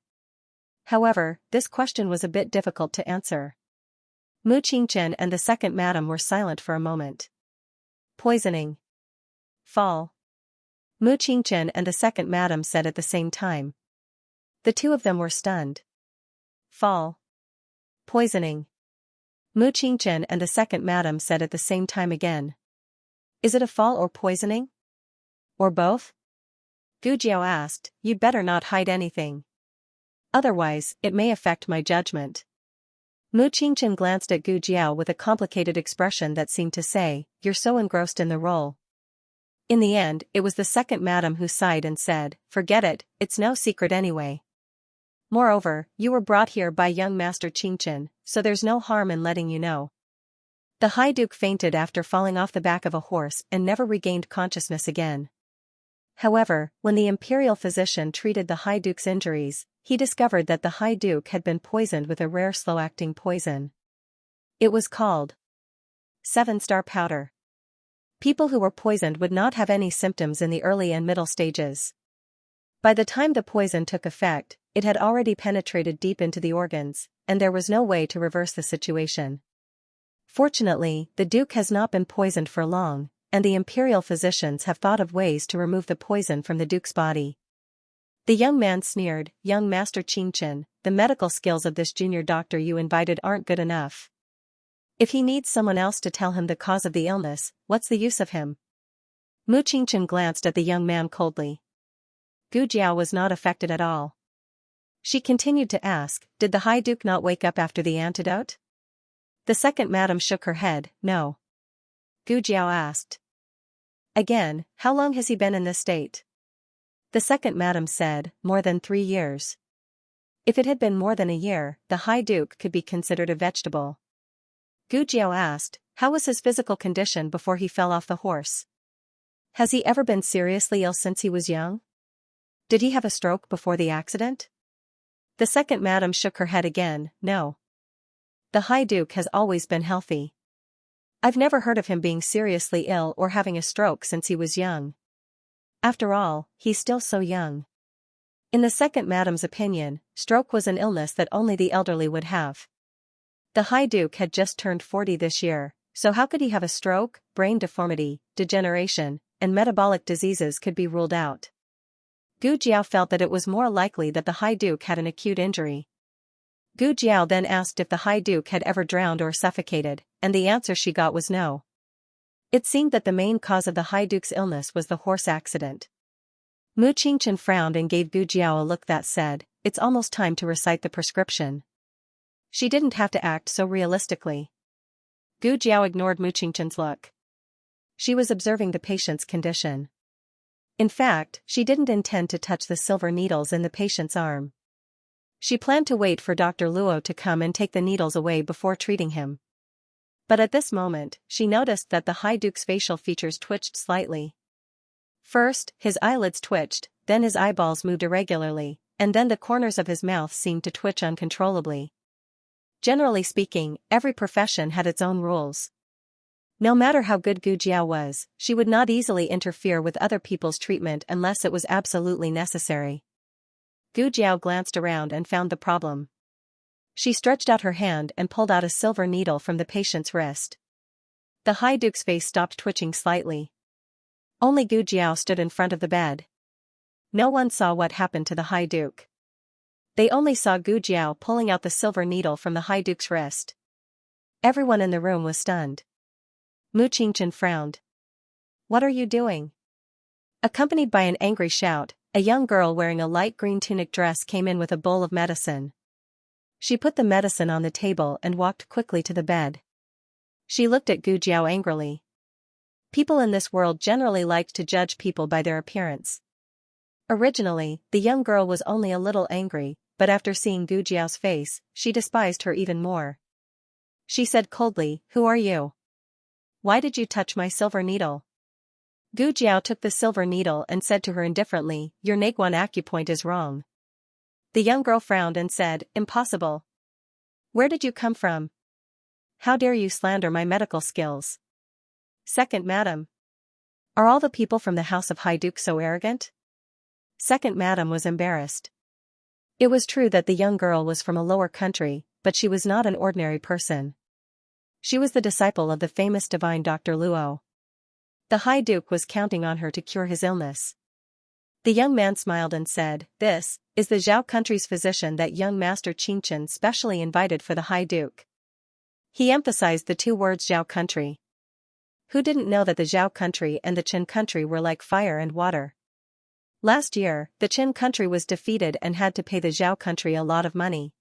However, this question was a bit difficult to answer. Mu Qingchen and the second madam were silent for a moment. Poisoning. Fall. Mu Qingchen and the second madam said at the same time. The two of them were stunned. Fall. Poisoning. Mu Qingchen and the second madam said at the same time again. Is it a fall or poisoning? Or both? Gu Jiao asked, You'd better not hide anything. Otherwise, it may affect my judgment. Mu Qingchen glanced at Gu Jiao with a complicated expression that seemed to say, You're so engrossed in the role. In the end, it was the second madam who sighed and said, Forget it, it's no secret anyway. Moreover, you were brought here by young Master Qingchen, so there's no harm in letting you know. The High Duke fainted after falling off the back of a horse and never regained consciousness again. However, when the imperial physician treated the High Duke's injuries, he discovered that the High Duke had been poisoned with a rare slow-acting poison. It was called 7-star powder. People who were poisoned would not have any symptoms in the early and middle stages. By the time the poison took effect, it had already penetrated deep into the organs, and there was no way to reverse the situation. Fortunately, the Duke has not been poisoned for long, and the imperial physicians have thought of ways to remove the poison from the Duke's body. The young man sneered, Young Master Qingchen, the medical skills of this junior doctor you invited aren't good enough. If he needs someone else to tell him the cause of the illness, what's the use of him? Mu Qingchen glanced at the young man coldly. Gu Jiao was not affected at all. She continued to ask, Did the High Duke not wake up after the antidote? The second madam shook her head, No. Gu Jiao asked. Again, how long has he been in this state? The second madam said, More than 3 years. If it had been more than a year, the High Duke could be considered a vegetable. Gu Jiao asked, How was his physical condition before he fell off the horse? Has he ever been seriously ill since he was young? Did he have a stroke before the accident? The second madam shook her head again, No. The High Duke has always been healthy. I've never heard of him being seriously ill or having a stroke since he was young. After all, he's still so young. In the second madam's opinion, stroke was an illness that only the elderly would have. The High Duke had just turned 40 this year, so how could he have a stroke? Brain deformity, degeneration, and metabolic diseases could be ruled out. Gu Jiao felt that it was more likely that the High Duke had an acute injury. Gu Jiao then asked if the High Duke had ever drowned or suffocated, and the answer she got was no. It seemed that the main cause of the High Duke's illness was the horse accident. Mu Qingchen frowned and gave Gu Jiao a look that said, It's almost time to recite the prescription. She didn't have to act so realistically. Gu Jiao ignored Mu Qingchen's look. She was observing the patient's condition. In fact, she didn't intend to touch the silver needles in the patient's arm. She planned to wait for Dr. Luo to come and take the needles away before treating him. But at this moment, she noticed that the High Duke's facial features twitched slightly. First, his eyelids twitched, then his eyeballs moved irregularly, and then the corners of his mouth seemed to twitch uncontrollably. Generally speaking, every profession had its own rules. No matter how good Gu Jiao was, she would not easily interfere with other people's treatment unless it was absolutely necessary. Gu Jiao glanced around and found the problem. She stretched out her hand and pulled out a silver needle from the patient's wrist. The High Duke's face stopped twitching slightly. Only Gu Jiao stood in front of the bed. No one saw what happened to the High Duke. They only saw Gu Jiao pulling out the silver needle from the High Duke's wrist. Everyone in the room was stunned. Mu Qingchen frowned. What are you doing? Accompanied by an angry shout, a young girl wearing a light green tunic dress came in with a bowl of medicine. She put the medicine on the table and walked quickly to the bed. She looked at Gu Jiao angrily. People in this world generally liked to judge people by their appearance. Originally, the young girl was only a little angry, but after seeing Gu Jiao's face, she despised her even more. She said coldly, "Who are you? Why did you touch my silver needle?" Gu Jiao took the silver needle and said to her indifferently, "Your Naguan acupoint is wrong." The young girl frowned and said, "Impossible. Where did you come from? How dare you slander my medical skills? Second madam. Are all the people from the house of High Duke so arrogant?" Second madam was embarrassed. It was true that the young girl was from a lower country, but she was not an ordinary person. She was the disciple of the famous divine Dr. Luo. The High Duke was counting on her to cure his illness. The young man smiled and said, "This is the Zhao country's physician that young Master Qingchen specially invited for the High Duke." He emphasized the two words Zhao country. Who didn't know that the Zhao country and the Qin country were like fire and water? Last year, the Qin country was defeated and had to pay the Zhao country a lot of money.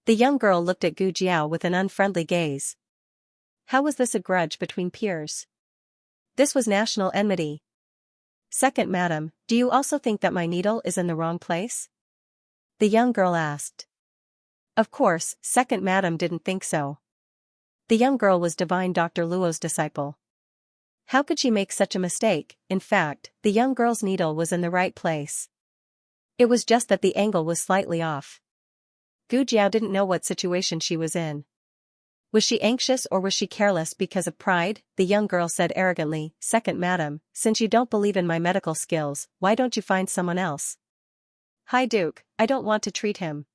The young girl looked at Gu Jiao with an unfriendly gaze. How was this a grudge between peers? This was national enmity. Second madam, do you also think that my needle is in the wrong place? The young girl asked. Of course, second madam didn't think so. The young girl was divine Dr. Luo's disciple. How could she make such a mistake? In fact, the young girl's needle was in the right place. It was just that the angle was slightly off. Gu Jiao didn't know what situation she was in. Was she anxious or was she careless because of pride? The young girl said arrogantly, "Second madam, since you don't believe in my medical skills, why don't you find someone else?" High Duke, I don't want to treat him.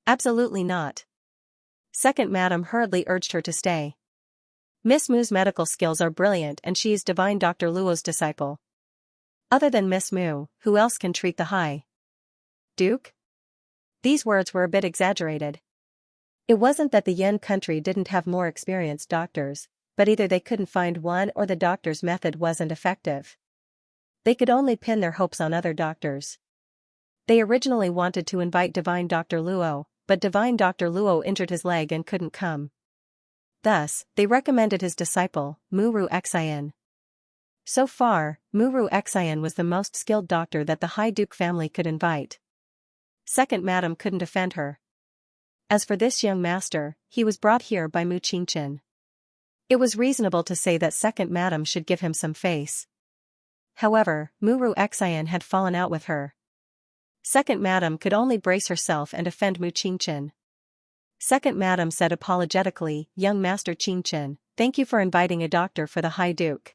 Absolutely not. Second madam hurriedly urged her to stay. Miss Mu's medical skills are brilliant and she is divine Dr. Luo's disciple. Other than Miss Mu, who else can treat the High Duke? These words were a bit exaggerated. It wasn't that the Yin country didn't have more experienced doctors, but either they couldn't find one or the doctor's method wasn't effective. They could only pin their hopes on other doctors. They originally wanted to invite divine Dr. Luo, but divine Dr. Luo injured his leg and couldn't come. Thus, they recommended his disciple, Muru Xian. So far, Muru Xian was the most skilled doctor that the High Duke family could invite. Second madam couldn't offend her. As for this young master, he was brought here by Mu Qingchen. It was reasonable to say that second madam should give him some face. However, Muru Xian had fallen out with her. Second madam could only brace herself and offend Mu Qingchen. Second madam said apologetically, "Young Master Qingchen, thank you for inviting a doctor for the High Duke.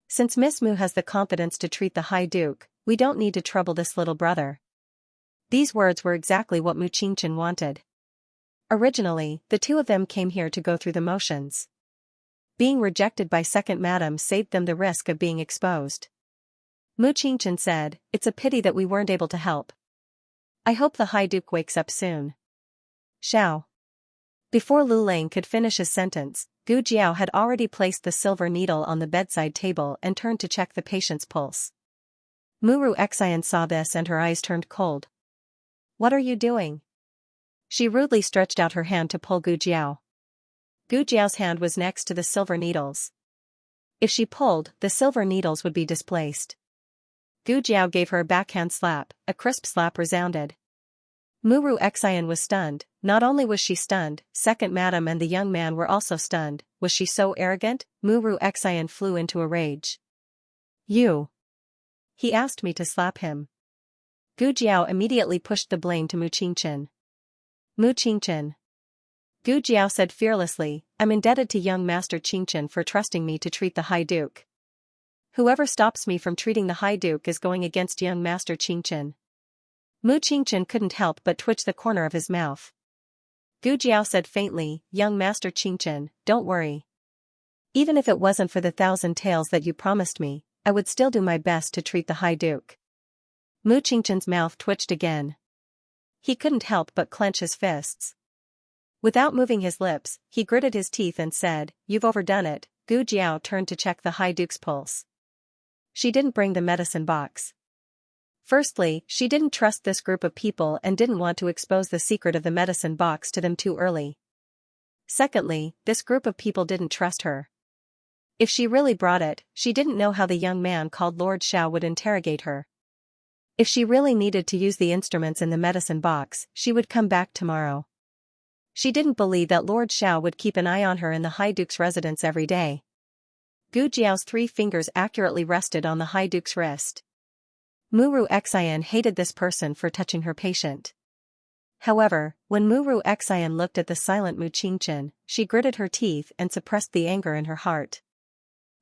Since Miss Mu has the confidence to treat the High Duke, we don't need to trouble this little brother." These words were exactly what Mu Qingchen wanted. Originally, the two of them came here to go through the motions. Being rejected by second madam saved them the risk of being exposed. Mu Qingchen said, "It's a pity that we weren't able to help. I hope the High Duke wakes up soon." Xiao. Before Lu Lang could finish his sentence, Gu Jiao had already placed the silver needle on the bedside table and turned to check the patient's pulse. Muru Xian saw this and her eyes turned cold. "What are you doing?" She rudely stretched out her hand to pull Gu Jiao. Gu Jiao's hand was next to the silver needles. If she pulled, the silver needles would be displaced. Gu Jiao gave her a backhand slap, a crisp slap resounded. Muru Xian was stunned. Not only was she stunned, second madam and the young man were also stunned. Was she so arrogant? Muru Xian flew into a rage. "You!" He asked me to slap him. Gu Jiao immediately pushed the blame to Mu Qingchen. Mu Qingchen. Gu Jiao said fearlessly, "I'm indebted to young Master Qingchen for trusting me to treat the High Duke. Whoever stops me from treating the High Duke is going against young Master Qingchen." Mu Qingchen couldn't help but twitch the corner of his mouth. Gu Jiao said faintly, "Young Master Qingchen, don't worry. Even if it wasn't for the 1,000 taels that you promised me, I would still do my best to treat the High Duke." Mu Qingchen's mouth twitched again. He couldn't help but clench his fists. Without moving his lips, he gritted his teeth and said, "You've overdone it." Gu Jiao turned to check the High Duke's pulse. She didn't bring the medicine box. Firstly, she didn't trust this group of people and didn't want to expose the secret of the medicine box to them too early. Secondly, this group of people didn't trust her. If she really brought it, she didn't know how the young man called Lord Xiao would interrogate her. If she really needed to use the instruments in the medicine box, she would come back tomorrow. She didn't believe that Lord Xiao would keep an eye on her in the High Duke's residence every day. Gu Jiao's 3 fingers accurately rested on the High Duke's wrist. Muru Xian hated this person for touching her patient. However, when Muru Xian looked at the silent Mu Qingchen, she gritted her teeth and suppressed the anger in her heart.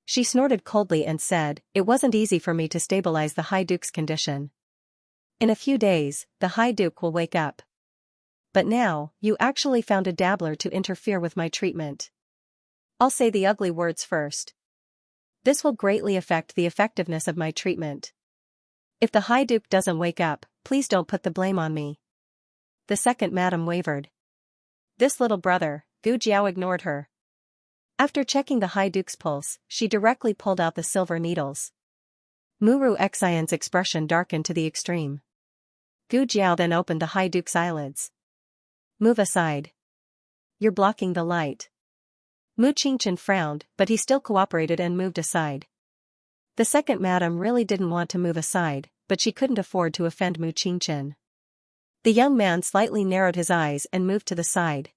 She snorted coldly and said, "It wasn't easy for me to stabilize the High Duke's condition. In a few days, the High Duke will wake up. But now, you actually found a dabbler to interfere with my treatment. I'll say the ugly words first. This will greatly affect the effectiveness of my treatment. If the High Duke doesn't wake up, please don't put the blame on me." The second madam wavered. This little brother, Gu Jiao ignored her. After checking the High Duke's pulse, she directly pulled out the silver needles. Muru Xian's expression darkened to the extreme. Gu Jiao then opened the High Duke's eyelids. "Move aside. You're blocking the light." Mu Qingchen frowned, but he still cooperated and moved aside. The second madam really didn't want to move aside, but she couldn't afford to offend Mu Qingchen. The young man slightly narrowed his eyes and moved to the side.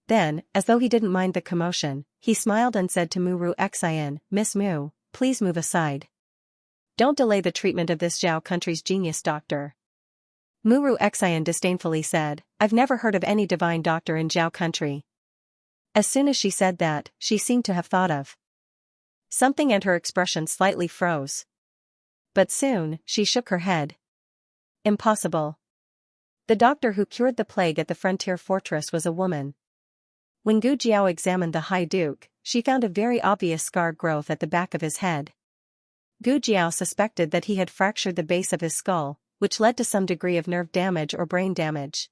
Then, as though he didn't mind the commotion, he smiled and said to Muru Xian, "Miss Mu, please move aside. Don't delay the treatment of this Zhao country's genius doctor." Muru Xian disdainfully said, "I've never heard of any divine doctor in Zhao country." As soon as she said that, she seemed to have thought of something and her expression slightly froze. But soon, she shook her head. Impossible. The doctor who cured the plague at the frontier fortress was a woman. When Gu Jiao examined the High Duke, she found a very obvious scar growth at the back of his head. Gu Jiao suspected that he had fractured the base of his skull, which led to some degree of nerve damage or brain damage.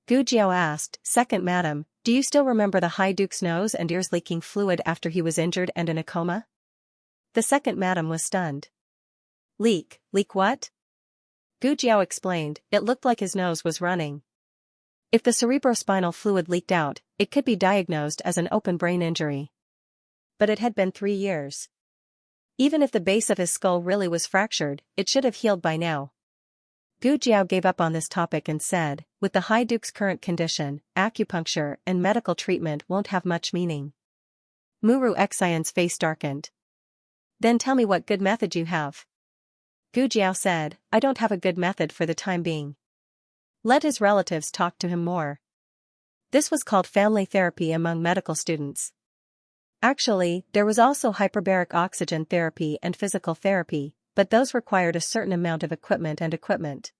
Gu Jiao asked, "Second madam, do you still remember the High Duke's nose and ears leaking fluid after he was injured and in a coma?" The second madam was stunned. Leak what?" Gu Jiao explained, "It looked like his nose was running. If the cerebrospinal fluid leaked out, it could be diagnosed as an open brain injury. But it had been 3 years. Even if the base of his skull really was fractured, it should have healed by now." Gu Jiao gave up on this topic and said, "With the High Duke's current condition, acupuncture and medical treatment won't have much meaning." Muru Xian's face darkened. "Then tell me what good method you have." Gu Jiao said, "I don't have a good method for the time being. Let his relatives talk to him more." This was called family therapy among medical students. Actually, there was also hyperbaric oxygen therapy and physical therapy, but those required a certain amount of equipment.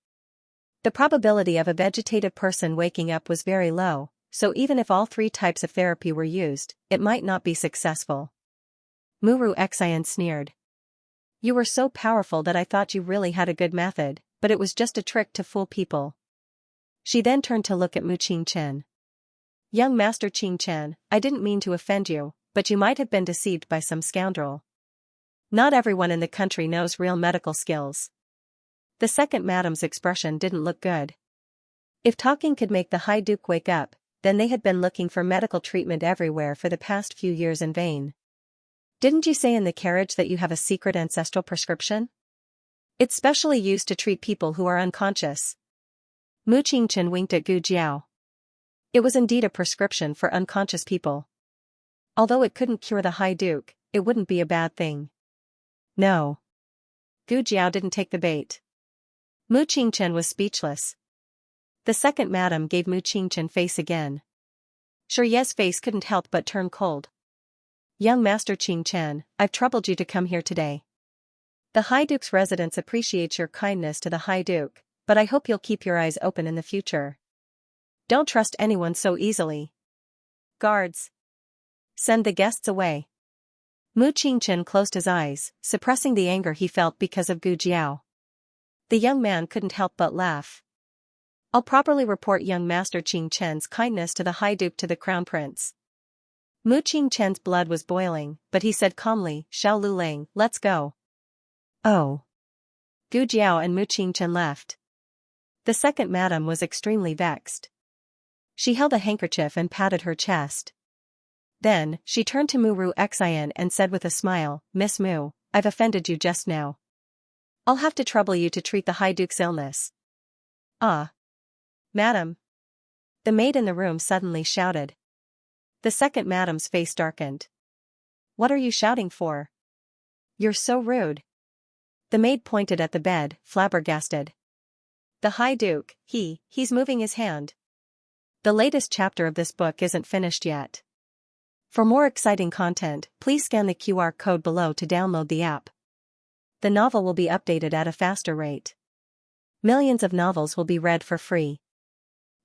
The probability of a vegetative person waking up was very low, so even if all 3 types of therapy were used, it might not be successful. Muru Xian sneered. "You were so powerful that I thought you really had a good method, but it was just a trick to fool people." She then turned to look at Mu Qingchen. "Young Master Qingchen, I didn't mean to offend you, but you might have been deceived by some scoundrel. Not everyone in the country knows real medical skills." The second madam's expression didn't look good. If talking could make the High Duke wake up, then they had been looking for medical treatment everywhere for the past few years in vain. "Didn't you say in the carriage that you have a secret ancestral prescription? It's specially used to treat people who are unconscious." Mu Qingchen winked at Gu Jiao. It was indeed a prescription for unconscious people. Although it couldn't cure the High Duke, it wouldn't be a bad thing. No. Gu Jiao didn't take the bait. Mu Qingchen was speechless. The second madam gave Mu Qingchen face again. Sure Ye's face couldn't help but turn cold. "Young Master Qingchen, I've troubled you to come here today. The High Duke's residence appreciates your kindness to the High Duke, but I hope you'll keep your eyes open in the future. Don't trust anyone so easily. Guards, send the guests away." Mu Qingchen closed his eyes, suppressing the anger he felt because of Gu Jiao. The young man couldn't help but laugh. I'll properly report young Master Qing Chen's kindness to the High Duke to the Crown Prince. Mu Qing Chen's blood was boiling, but he said calmly, Xiao Lulang, let's go. Oh. Gu Jiao and Mu Qing Chen left. The second madam was extremely vexed. She held a handkerchief and patted her chest. Then, she turned to Mu Ru Xian and said with a smile, Miss Mu, I've offended you just now. I'll have to trouble you to treat the High Duke's illness. Ah. Madam. The maid in the room suddenly shouted. The second madam's face darkened. What are you shouting for? You're so rude. The maid pointed at the bed, flabbergasted. The High Duke, he's moving his hand. The latest chapter of this book isn't finished yet. For more exciting content, please scan the QR code below to download the app. The novel will be updated at a faster rate. Millions of novels will be read for free.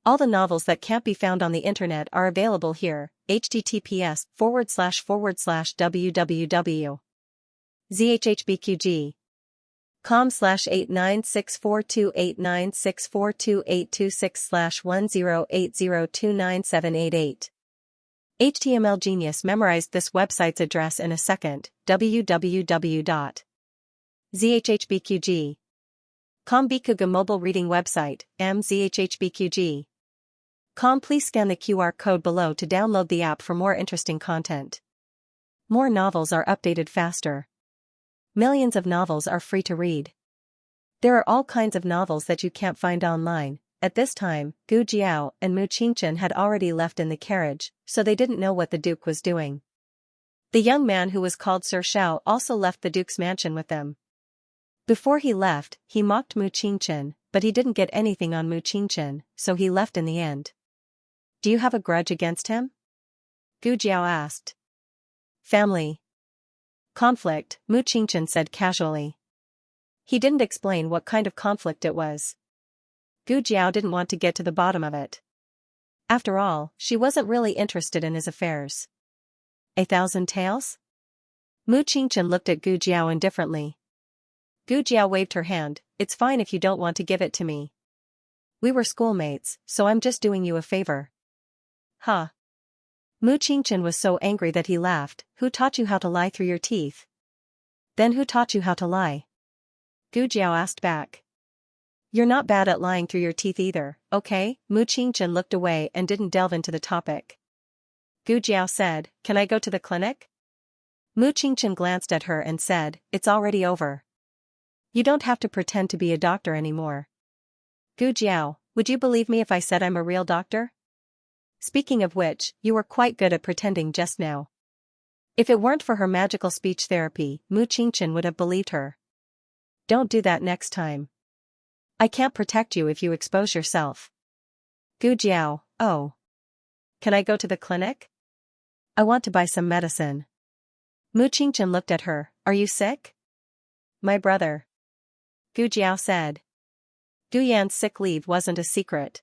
All the novels that can't be found on the internet are available here, https://www.zhhbqg.com/89642896428226/1080297888. HTML Genius memorized this website's address in a second, www.zhhbqg.com. Bikuga mobile reading website, mzhhbqg. Please scan the QR code below to download the app for more interesting content. More novels are updated faster. Millions of novels are free to read. There are all kinds of novels that you can't find online. At this time, Gu Jiao and Mu Qingchen had already left in the carriage, so they didn't know what the Duke was doing. The young man who was called Sir Xiao also left the Duke's mansion with them. Before he left, he mocked Mu Qingchen, but he didn't get anything on Mu Qingchen, so he left in the end. Do you have a grudge against him? Gu Jiao asked. Family conflict, Mu Qingchen said casually. He didn't explain what kind of conflict it was. Gu Jiao didn't want to get to the bottom of it. After all, she wasn't really interested in his affairs. 1,000 taels? Mu Qingchen looked at Gu Jiao indifferently. Gu Jiao waved her hand, it's fine if you don't want to give it to me. We were schoolmates, so I'm just doing you a favor. Huh. Mu Qingchen was so angry that he laughed. Who taught you how to lie through your teeth? Then who taught you how to lie? Gu Jiao asked back. You're not bad at lying through your teeth either, okay? Mu Qingchen looked away and didn't delve into the topic. Gu Jiao said, can I go to the clinic? Mu Qingchen glanced at her and said, it's already over. You don't have to pretend to be a doctor anymore. Gu Jiao, would you believe me if I said I'm a real doctor? Speaking of which, you were quite good at pretending just now. If it weren't for her magical speech therapy, Mu Qingchen would have believed her. Don't do that next time. I can't protect you if you expose yourself. Gu Jiao, oh. Can I go to the clinic? I want to buy some medicine. Mu Qingchen looked at her, are you sick? My brother. Gu Jiao said. Gu Yan's sick leave wasn't a secret.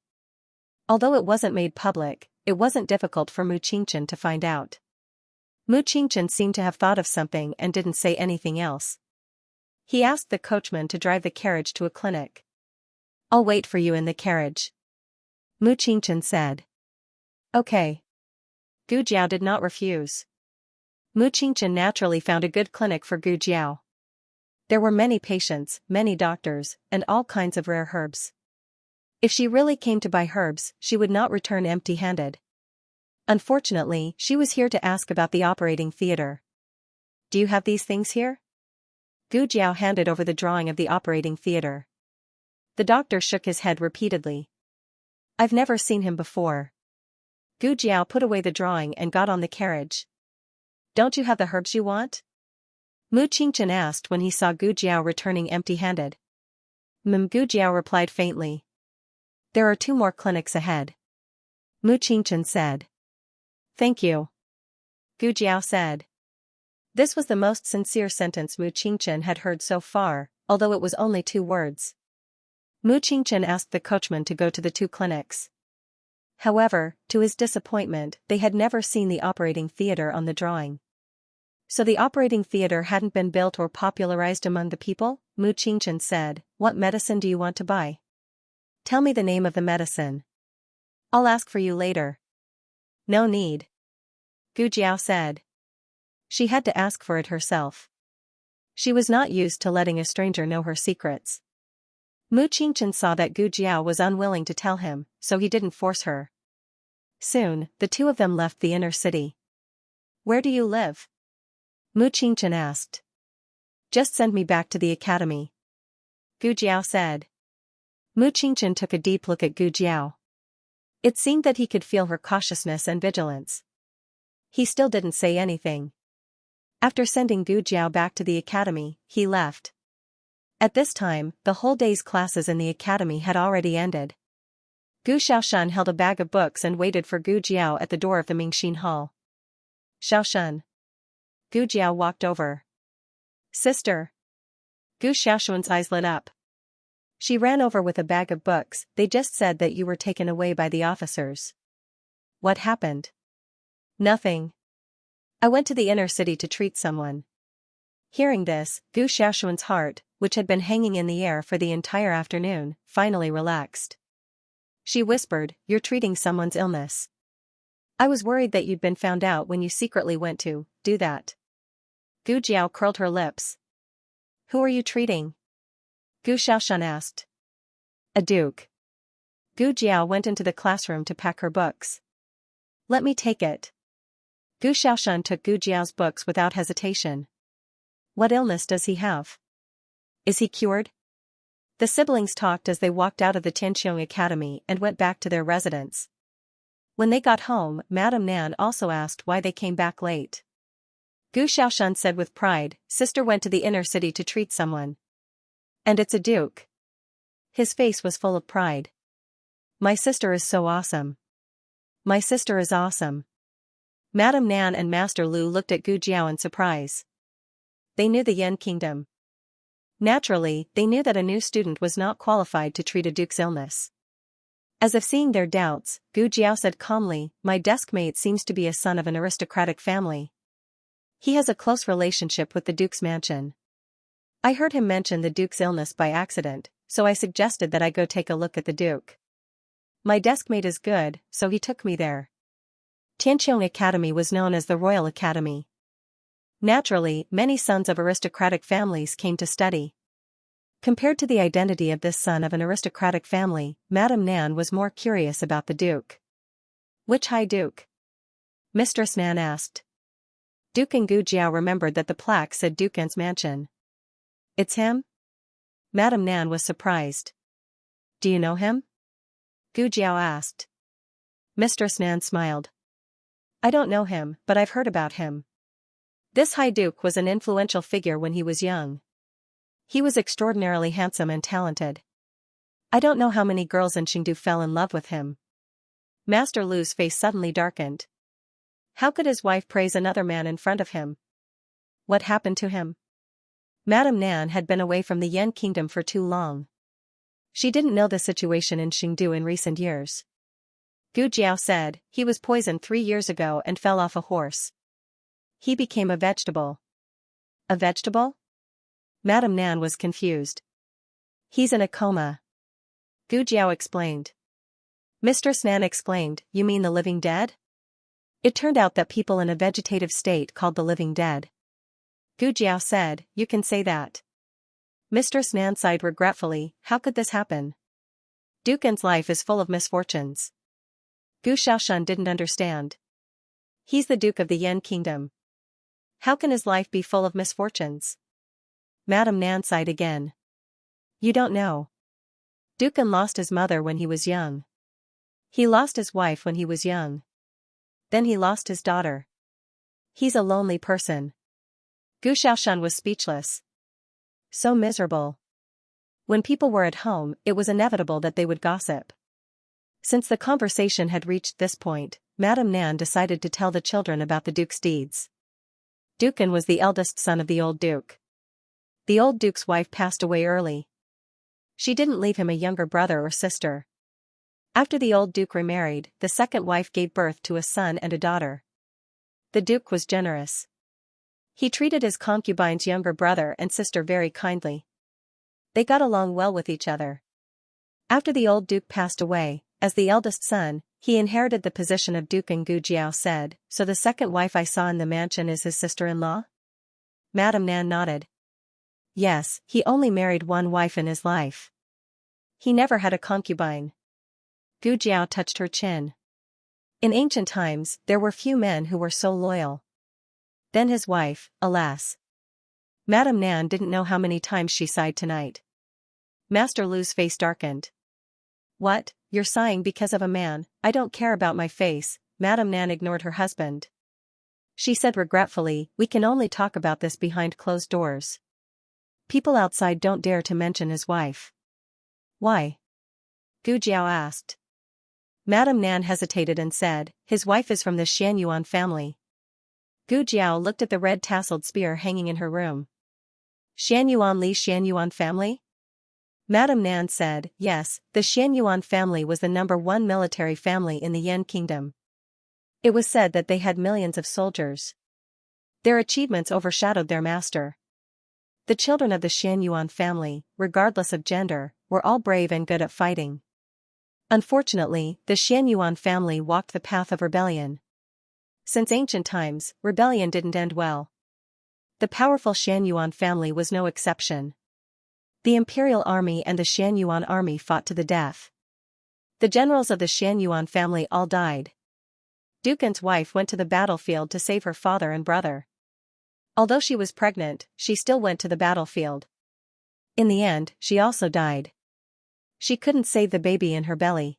Although it wasn't made public, it wasn't difficult for Mu Qingchen to find out. Mu Qingchen seemed to have thought of something and didn't say anything else. He asked the coachman to drive the carriage to a clinic. I'll wait for you in the carriage. Mu Qingchen said. Okay. Gu Jiao did not refuse. Mu Qingchen naturally found a good clinic for Gu Jiao. There were many patients, many doctors, and all kinds of rare herbs. If she really came to buy herbs, she would not return empty-handed. Unfortunately, she was here to ask about the operating theater. Do you have these things here? Gu Jiao handed over the drawing of the operating theater. The doctor shook his head repeatedly. I've never seen him before. Gu Jiao put away the drawing and got on the carriage. Don't you have the herbs you want? Mu Qingchen asked when he saw Gu Jiao returning empty-handed. Gu Jiao replied faintly. There are 2 more clinics ahead. Mu Qingchen said. Thank you. Gu Jiao said. This was the most sincere sentence Mu Qingchen had heard so far, although it was only 2 words. Mu Qingchen asked the coachman to go to the 2 clinics. However, to his disappointment, they had never seen the operating theater on the drawing. So the operating theater hadn't been built or popularized among the people? Mu Qingchen said, what medicine do you want to buy? Tell me the name of the medicine. I'll ask for you later. No need. Gu Jiao said. She had to ask for it herself. She was not used to letting a stranger know her secrets. Mu Qingchen saw that Gu Jiao was unwilling to tell him, so he didn't force her. Soon, the two of them left the inner city. Where do you live? Mu Qingchen asked. Just send me back to the academy. Gu Jiao said. Mu Qingchen took a deep look at Gu Jiao. It seemed that he could feel her cautiousness and vigilance. He still didn't say anything. After sending Gu Jiao back to the academy, he left. At this time, the whole day's classes in the academy had already ended. Gu Xiaoshan held a bag of books and waited for Gu Jiao at the door of the Mingxin Hall. Xiaoshan. Gu Jiao walked over. Sister. Gu Xiaoshan's eyes lit up. She ran over with a bag of books. They just said that you were taken away by the officers. What happened? Nothing. I went to the inner city to treat someone. Hearing this, Gu Xiaoshan's heart, which had been hanging in the air for the entire afternoon, finally relaxed. She whispered, you're treating someone's illness. I was worried that you'd been found out when you secretly went to do that. Gu Jiao curled her lips. Who are you treating? Gu Xiaoshan asked. A duke. Gu Jiao went into the classroom to pack her books. Let me take it. Gu Xiaoshan took Gu Jiao's books without hesitation. What illness does he have? Is he cured? The siblings talked as they walked out of the Tianqiong Academy and went back to their residence. When they got home, Madame Nan also asked why they came back late. Gu Xiaoshan said with pride, Sister went to the inner city to treat someone. And it's a duke. His face was full of pride. My sister is so awesome. My sister is awesome. Madame Nan and Master Lu looked at Gu Jiao in surprise. They knew the Yan kingdom. Naturally, they knew that a new student was not qualified to treat a duke's illness. As if seeing their doubts, Gu Jiao said calmly, my deskmate seems to be a son of an aristocratic family. He has a close relationship with the duke's mansion. I heard him mention the duke's illness by accident, so I suggested that I go take a look at the duke. My deskmate is good, so he took me there. Tianqiong Academy was known as the Royal Academy. Naturally, many sons of aristocratic families came to study. Compared to the identity of this son of an aristocratic family, Madame Nan was more curious about the duke. Which high duke? Mistress Nan asked. Duke and Gu Jiao remembered that the plaque said Duken's mansion. It's him? Madame Nan was surprised. Do you know him? Gu Jiao asked. Mistress Nan smiled. I don't know him, but I've heard about him. This high duke was an influential figure when he was young. He was extraordinarily handsome and talented. I don't know how many girls in Chengdu fell in love with him. Master Lu's face suddenly darkened. How could his wife praise another man in front of him? What happened to him? Madame Nan had been away from the Yan kingdom for too long. She didn't know the situation in Chengdu in recent years. Gu Jiao said, he was poisoned 3 years ago and fell off a horse. He became a vegetable. A vegetable? Madame Nan was confused. He's in a coma. Gu Jiao explained. Mistress Nan exclaimed, you mean the living dead? It turned out that people in a vegetative state called the living dead. Gu Jiao said, you can say that. Mistress Nan sighed regretfully, how could this happen? Duken's life is full of misfortunes. Gu Xiaoshan didn't understand. He's the Duke of the Yan kingdom. How can his life be full of misfortunes? Madame Nan sighed again. You don't know. Duken lost his mother when he was young. He lost his wife when he was young. Then he lost his daughter. He's a lonely person. Gu Xiaoshan was speechless. So miserable. When people were at home, it was inevitable that they would gossip. Since the conversation had reached this point, Madame Nan decided to tell the children about the Duke's deeds. Duken was the eldest son of the old Duke. The old Duke's wife passed away early. She didn't leave him a younger brother or sister. After the old Duke remarried, the second wife gave birth to a son and a daughter. The Duke was generous. He treated his concubine's younger brother and sister very kindly. They got along well with each other. After the old duke passed away, as the eldest son, he inherited the position of duke, and Gu Jiao said, "So the second wife I saw in the mansion is his sister-in-law?" Madame Nan nodded. Yes, he only married one wife in his life. He never had a concubine. Gu Jiao touched her chin. In ancient times, there were few men who were so loyal. Then his wife, alas. Madame Nan didn't know how many times she sighed tonight. Master Lu's face darkened. What, you're sighing because of a man? I don't care about my face. Madame Nan ignored her husband. She said regretfully, we can only talk about this behind closed doors. People outside don't dare to mention his wife. Why? Gu Jiao asked. Madame Nan hesitated and said, his wife is from the Xianxia family. Gu Jiao looked at the red tasseled spear hanging in her room. Xianxia family? Madame Nan said, yes, the Xianxia family was the #1 military family in the Yan kingdom. It was said that they had millions of soldiers. Their achievements overshadowed their master. The children of the Xianxia family, regardless of gender, were all brave and good at fighting. Unfortunately, the Xianxia family walked the path of rebellion. Since ancient times, rebellion didn't end well. The powerful Xianxia family was no exception. The imperial army and the Xianxia army fought to the death. The generals of the Xianxia family all died. Dukan's wife went to the battlefield to save her father and brother. Although she was pregnant, she still went to the battlefield. In the end, she also died. She couldn't save the baby in her belly.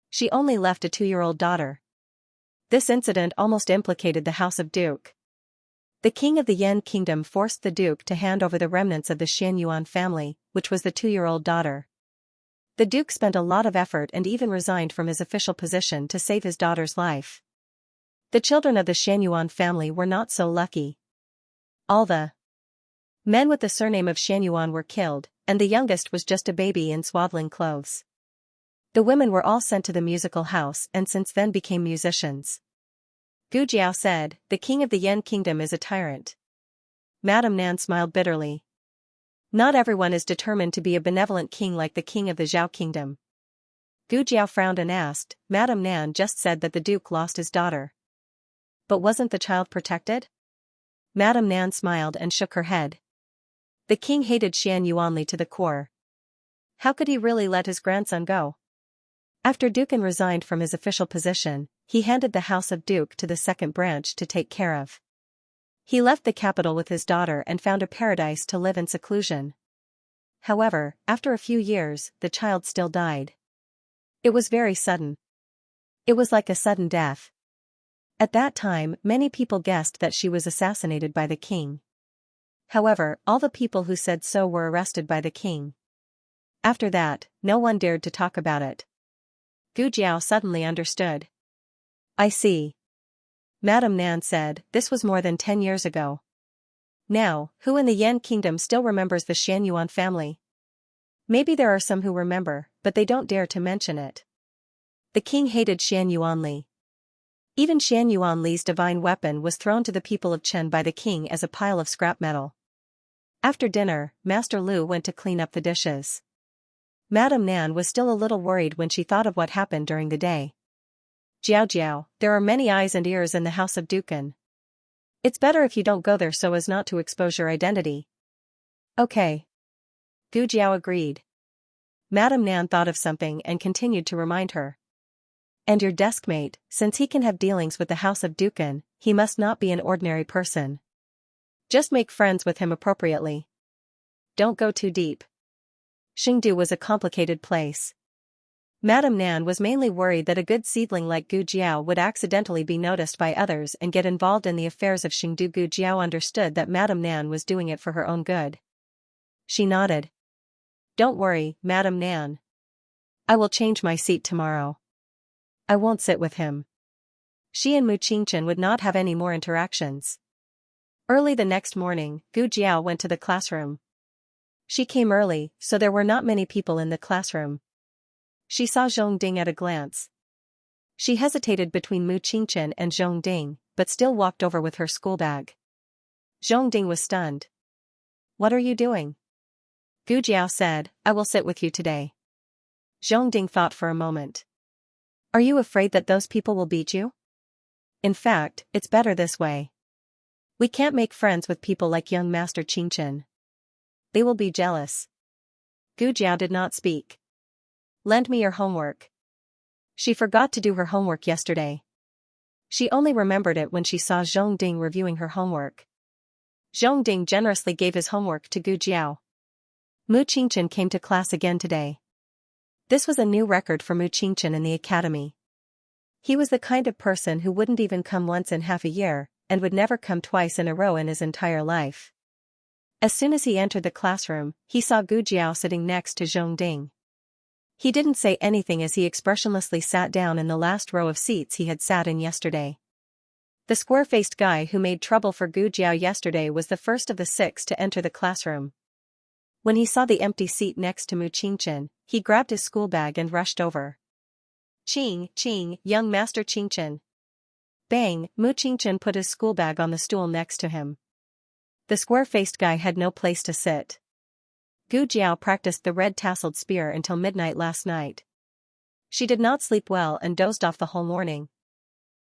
She only left a 2-year-old daughter. This incident almost implicated the house of Duke. The king of the Yan kingdom forced the duke to hand over the remnants of the Xianxia family, which was the 2-year-old daughter. The duke spent a lot of effort and even resigned from his official position to save his daughter's life. The children of the Xianxia family were not so lucky. All the men with the surname of Xianxia were killed, and the youngest was just a baby in swaddling clothes. The women were all sent to the musical house and since then became musicians. Gu Jiao said, the king of the Yan kingdom is a tyrant. Madame Nan smiled bitterly. Not everyone is determined to be a benevolent king like the king of the Zhao kingdom. Gu Jiao frowned and asked, Madame Nan just said that the duke lost his daughter. But wasn't the child protected? Madame Nan smiled and shook her head. The king hated Xian Yuanli to the core. How could he really let his grandson go? After Dukan resigned from his official position, he handed the house of Duke to the second branch to take care of. He left the capital with his daughter and found a paradise to live in seclusion. However, after a few years, the child still died. It was very sudden. It was like a sudden death. At that time, many people guessed that she was assassinated by the king. However, all the people who said so were arrested by the king. After that, no one dared to talk about it. Gu Jiao suddenly understood. I see. Madame Nan said, this was more than 10 years ago. Now, who in the Yan kingdom still remembers the Xianxia family? Maybe there are some who remember, but they don't dare to mention it. The king hated Xian Yuanli. Even Xian Yuanli's divine weapon was thrown to the people of Chen by the king as a pile of scrap metal. After dinner, Master Lu went to clean up the dishes. Madame Nan was still a little worried when she thought of what happened during the day. Jiao Jiao, there are many eyes and ears in the house of Dukan. It's better if you don't go there so as not to expose your identity. Okay. Gu Jiao agreed. Madame Nan thought of something and continued to remind her. And your deskmate, since he can have dealings with the house of Dukan, he must not be an ordinary person. Just make friends with him appropriately. Don't go too deep. Xingdu was a complicated place. Madame Nan was mainly worried that a good seedling like Gu Jiao would accidentally be noticed by others and get involved in the affairs of Xingdu. Gu Jiao understood that Madame Nan was doing it for her own good. She nodded. Don't worry, Madame Nan. I will change my seat tomorrow. I won't sit with him. She and Mu Qingchen would not have any more interactions. Early the next morning, Gu Jiao went to the classroom. She came early, so there were not many people in the classroom. She saw Zhong Ding at a glance. She hesitated between Mu Qingchen and Zhong Ding, but still walked over with her school bag. Zhong Ding was stunned. What are you doing? Gu Jiao said, I will sit with you today. Zhongding thought for a moment. Are you afraid that those people will beat you? In fact, it's better this way. We can't make friends with people like young Master Qianxia. They will be jealous. Gu Jiao did not speak. Lend me your homework. She forgot to do her homework yesterday. She only remembered it when she saw Zhongding reviewing her homework. Zhongding generously gave his homework to Gu Jiao. Mu Qianxia came to class again today. This was a new record for Mu Qianxia in the academy. He was the kind of person who wouldn't even come once in half a year, and would never come twice in a row in his entire life. As soon as he entered the classroom, he saw Gu Jiao sitting next to Zhongding. He didn't say anything as he expressionlessly sat down in the last row of seats he had sat in yesterday. The square-faced guy who made trouble for Gu Jiao yesterday was the first of the 6 to enter the classroom. When he saw the empty seat next to Mu Qianxia, he grabbed his school bag and rushed over. Qing, young Master Qianxia. Bang, Mu Qianxia put his school bag on the stool next to him. The square-faced guy had no place to sit. Gu Jiao practiced the red-tasseled spear until midnight last night. She did not sleep well and dozed off the whole morning.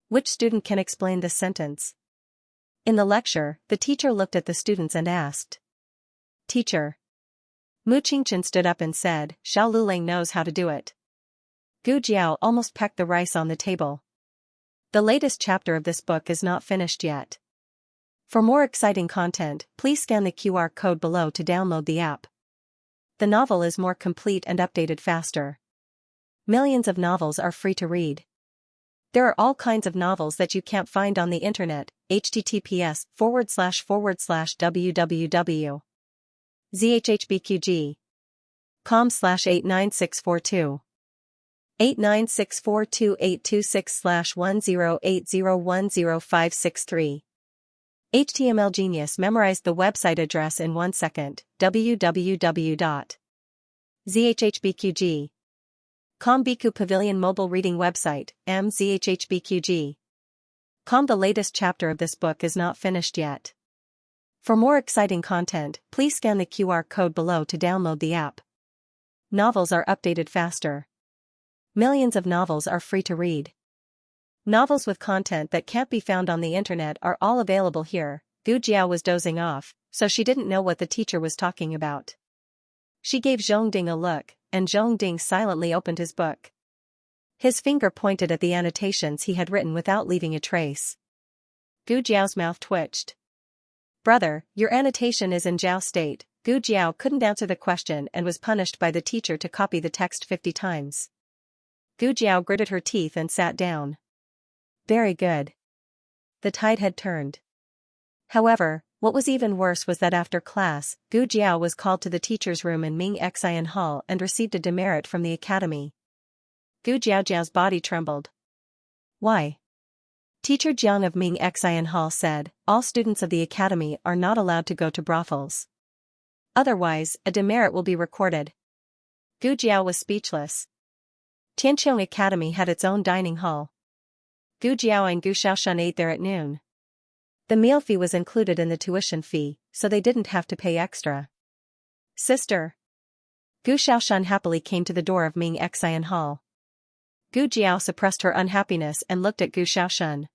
Which student can explain this sentence? In the lecture, the teacher looked at the students and asked. Teacher. Mu Qianxia stood up and said, Xiao Lulang knows how to do it. Gu Jiao almost pecked the rice on the table. The latest chapter of this book is not finished yet. For more exciting content, please scan the QR code below to download the app. The novel is more complete and updated faster. Millions of novels are free to read. There are all kinds of novels that you can't find on the internet. https://www.zhhbqg.com/89642 89642826108010563 HTML Genius memorized the website address in 1 second. www.zhhbqg.com Biku Pavilion Mobile Reading Website, mzhhbqg.com. The latest chapter of this book is not finished yet. For more exciting content, please scan the QR code below to download the app. Novels are updated faster. Millions of novels are free to read. Novels with content that can't be found on the internet are all available here. Gu Jiao was dozing off, so she didn't know what the teacher was talking about. She gave Zhongding a look, and Zhongding silently opened his book. His finger pointed at the annotations he had written without leaving a trace. Gu Jiao's mouth twitched. Brother, your annotation is in Jiao state. Gu Jiao couldn't answer the question and was punished by the teacher to copy the text 50 times. Gu Jiao gritted her teeth and sat down. Very good. The tide had turned. However, what was even worse was that after class, Gu Jiao was called to the teacher's room in Xianxia Hall and received a demerit from the academy. Gu Jiao's body trembled. Why? Teacher Jiang of Xianxia Hall said, all students of the academy are not allowed to go to brothels. Otherwise, a demerit will be recorded. Gu Jiao was speechless. Tianqiong Academy had its own dining hall. Gu Jiao and Gu Xiaoshan ate there at noon. The meal fee was included in the tuition fee, so they didn't have to pay extra. Sister. Gu Xiaoshan happily came to the door of Xianxia Hall. Gu Jiao suppressed her unhappiness and looked at Gu Xiaoshan.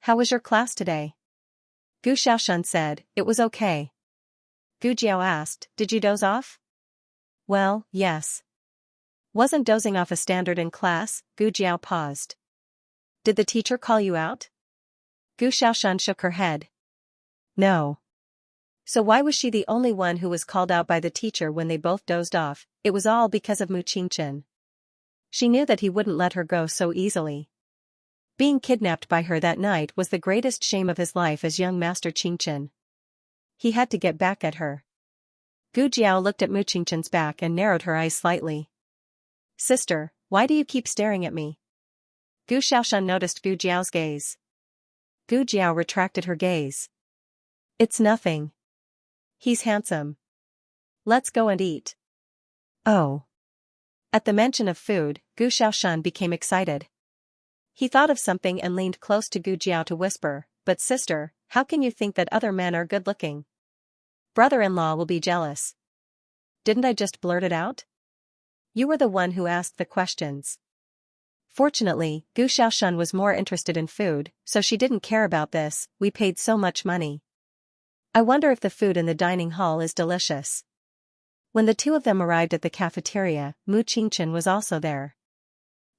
How was your class today? Gu Xiaoshan said, it was okay. Gu Jiao asked, did you doze off? Well, yes. Wasn't dozing off a standard in class? Gu Jiao paused. Did the teacher call you out? Gu Xiaoshan shook her head. No. So why was she the only one who was called out by the teacher when they both dozed off? It was all because of Mu Qianxia. She knew that he wouldn't let her go so easily. Being kidnapped by her that night was the greatest shame of his life as young Master Qianxia. He had to get back at her. Gu Jiao looked at Mu Qianxia's back and narrowed her eyes slightly. Sister, why do you keep staring at me? Gu Xiaoshan noticed Gu Jiao's gaze. Gu Jiao retracted her gaze. It's nothing. He's handsome. Let's go and eat. Oh. At the mention of food, Gu Xiaoshan became excited. He thought of something and leaned close to Gu Jiao to whisper, but sister, how can you think that other men are good-looking? Brother-in-law will be jealous. didn't I just blurt it out? You were the one who asked the questions. Fortunately, Gu Xiaoshan was more interested in food, so she didn't care about this. We paid so much money. I wonder if the food in the dining hall is delicious. When the two of them arrived at the cafeteria, Mu Qingchen was also there.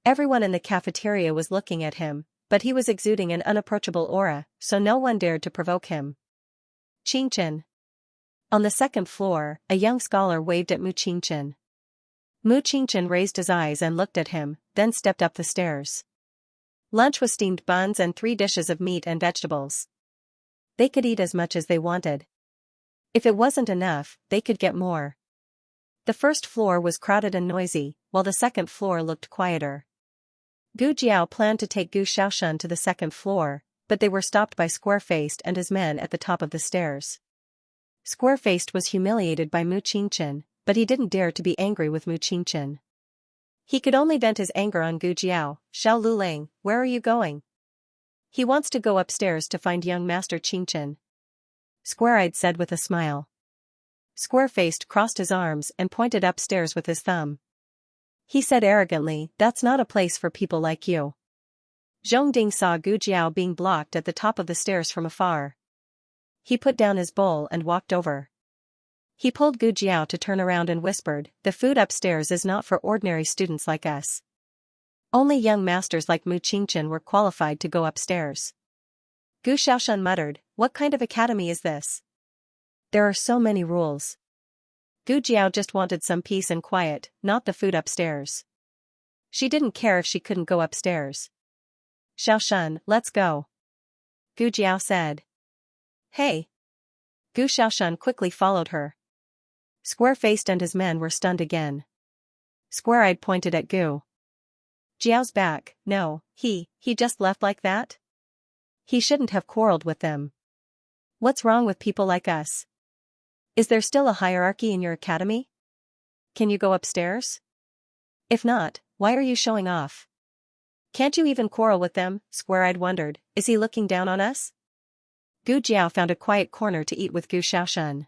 Everyone in the cafeteria was looking at him, but he was exuding an unapproachable aura, so no one dared to provoke him. Qingchen. On the second floor, a young scholar waved at Mu Qingchen. Mu Qingchen raised his eyes and looked at him, then stepped up the stairs. Lunch was steamed buns and 3 dishes of meat and vegetables. They could eat as much as they wanted. If it wasn't enough, they could get more. The first floor was crowded and noisy, while the second floor looked quieter. Gu Jiao planned to take Gu Xiaoshan to the second floor, but they were stopped by Square-Faced and his men at the top of the stairs. Square-Faced was humiliated by Mu Qingchen, but he didn't dare to be angry with Mu Qingchen. He could only vent his anger on Gu Jiao. Xiao Lulang, where are you going? He wants to go upstairs to find young Master Qingchen. Square-Eyed said with a smile. Square-Faced crossed his arms and pointed upstairs with his thumb. He said arrogantly, that's not a place for people like you. Zhongding saw Gu Jiao being blocked at the top of the stairs from afar. He put down his bowl and walked over. He pulled Gu Jiao to turn around and whispered, the food upstairs is not for ordinary students like us. Only young masters like Mu Qingchen were qualified to go upstairs. Gu Xiaoshan muttered, what kind of academy is this? There are so many rules. Gu Jiao just wanted some peace and quiet, not the food upstairs. She didn't care if she couldn't go upstairs. Xiaoshan, let's go. Gu Jiao said. Hey. Gu Xiaoshan quickly followed her. Square-Faced and his men were stunned again. Square-Eyed pointed at Gu Jiao's back. No, he just left like that? He shouldn't have quarreled with them. What's wrong with people like us? Is there still a hierarchy in your academy? Can you go upstairs? If not, why are you showing off? Can't you even quarrel with them? Square-Eyed wondered, is he looking down on us? Gu Jiao found a quiet corner to eat with Gu Xiaoshan.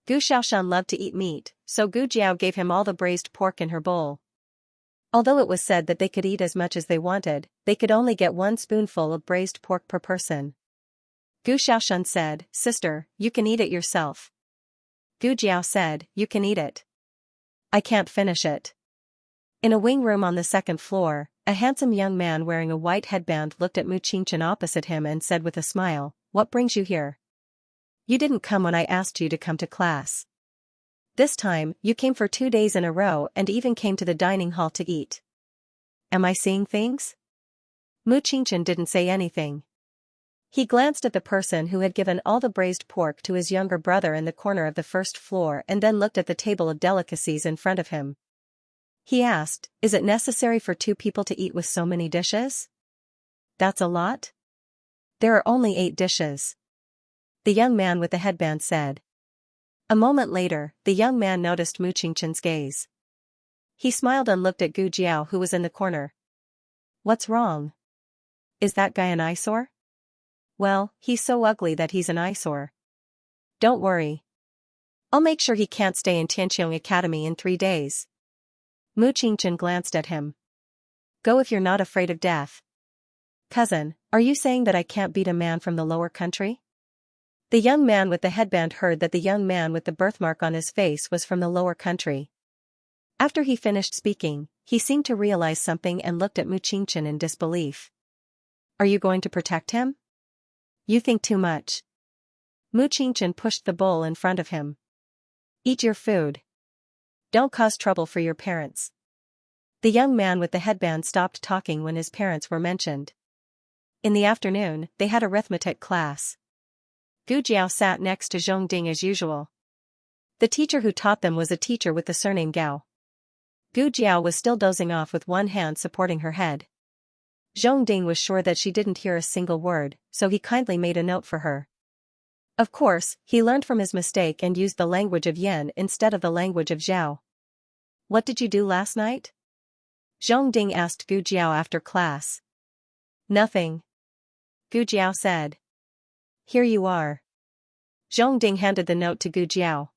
Gu Xiaoshan loved to eat meat, so Gu Jiao gave him all the braised pork in her bowl. Although it was said that they could eat as much as they wanted, they could only get 1 spoonful of braised pork per person. Gu Xiaoshan said, sister, you can eat it yourself. Gu Jiao said, you can eat it. I can't finish it. In a wing room on the second floor, a handsome young man wearing a white headband looked at Mu Qingchen opposite him and said with a smile, what brings you here? You didn't come when I asked you to come to class. This time, you came for 2 days in a row and even came to the dining hall to eat. Am I seeing things? Mu Qingchen didn't say anything. He glanced at the person who had given all the braised pork to his younger brother in the corner of the first floor and then looked at the table of delicacies in front of him. He asked, is it necessary for 2 people to eat with so many dishes? That's a lot? There are only 8 dishes. The young man with the headband said. A moment later, the young man noticed Mu Qingchen's gaze. He smiled and looked at Gu Jiao who was in the corner. What's wrong? Is that guy an eyesore? Well, he's so ugly that he's an eyesore. Don't worry. I'll make sure he can't stay in Tianqiong Academy in 3 days. Mu Qingchen glanced at him. Go if you're not afraid of death. Cousin, are you saying that I can't beat a man from the lower country? The young man with the headband heard that the young man with the birthmark on his face was from the lower country. After he finished speaking, he seemed to realize something and looked at Mu Qingchen in disbelief. Are you going to protect him? You think too much. Mu Qingchen pushed the bowl in front of him. Eat your food. Don't cause trouble for your parents. The young man with the headband stopped talking when his parents were mentioned. In the afternoon, they had arithmetic class. Gu Jiao sat next to Zhongding as usual. The teacher who taught them was a teacher with the surname Gao. Gu Jiao was still dozing off with one hand supporting her head. Zhongding was sure that she didn't hear a single word, so he kindly made a note for her. Of course, he learned from his mistake and used the language of Yen instead of the language of Zhao. What did you do last night? Zhongding asked Gu Jiao after class. Nothing. Gu Jiao said. Here you are. Zhongding handed the note to Gu Jiao.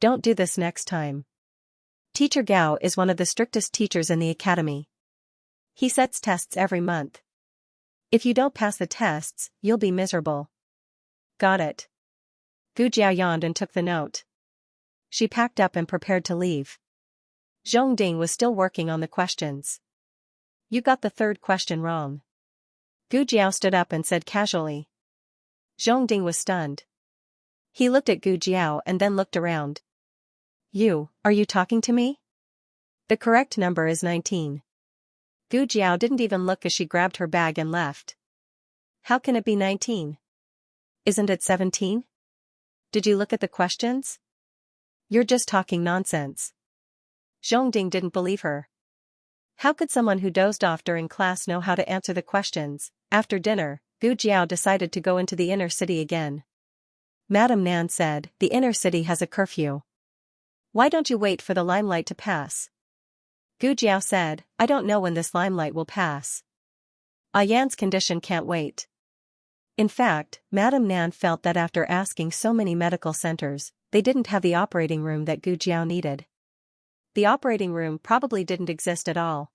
Don't do this next time. Teacher Gao is one of the strictest teachers in the academy. He sets tests every month. If you don't pass the tests, you'll be miserable. Got it. Gu Jiao yawned and took the note. She packed up and prepared to leave. Zhong Ding was still working on the questions. You got the third question wrong. Gu Jiao stood up and said casually. Zhong Ding was stunned. He looked at Gu Jiao and then looked around. Are you talking to me? The correct number is 19. Gu Jiao didn't even look as she grabbed her bag and left. How can it be 19? Isn't it 17? Did you look at the questions? You're just talking nonsense. Zhongding didn't believe her. How could someone who dozed off during class know how to answer the questions? After dinner, Gu Jiao decided to go into the inner city again. Madame Nan said, the inner city has a curfew. Why don't you wait for the limelight to pass? Gu Jiao said, I don't know when this limelight will pass. Yan's condition can't wait. In fact, Madame Nan felt that after asking so many medical centers, they didn't have the operating room that Gu Jiao needed. The operating room probably didn't exist at all.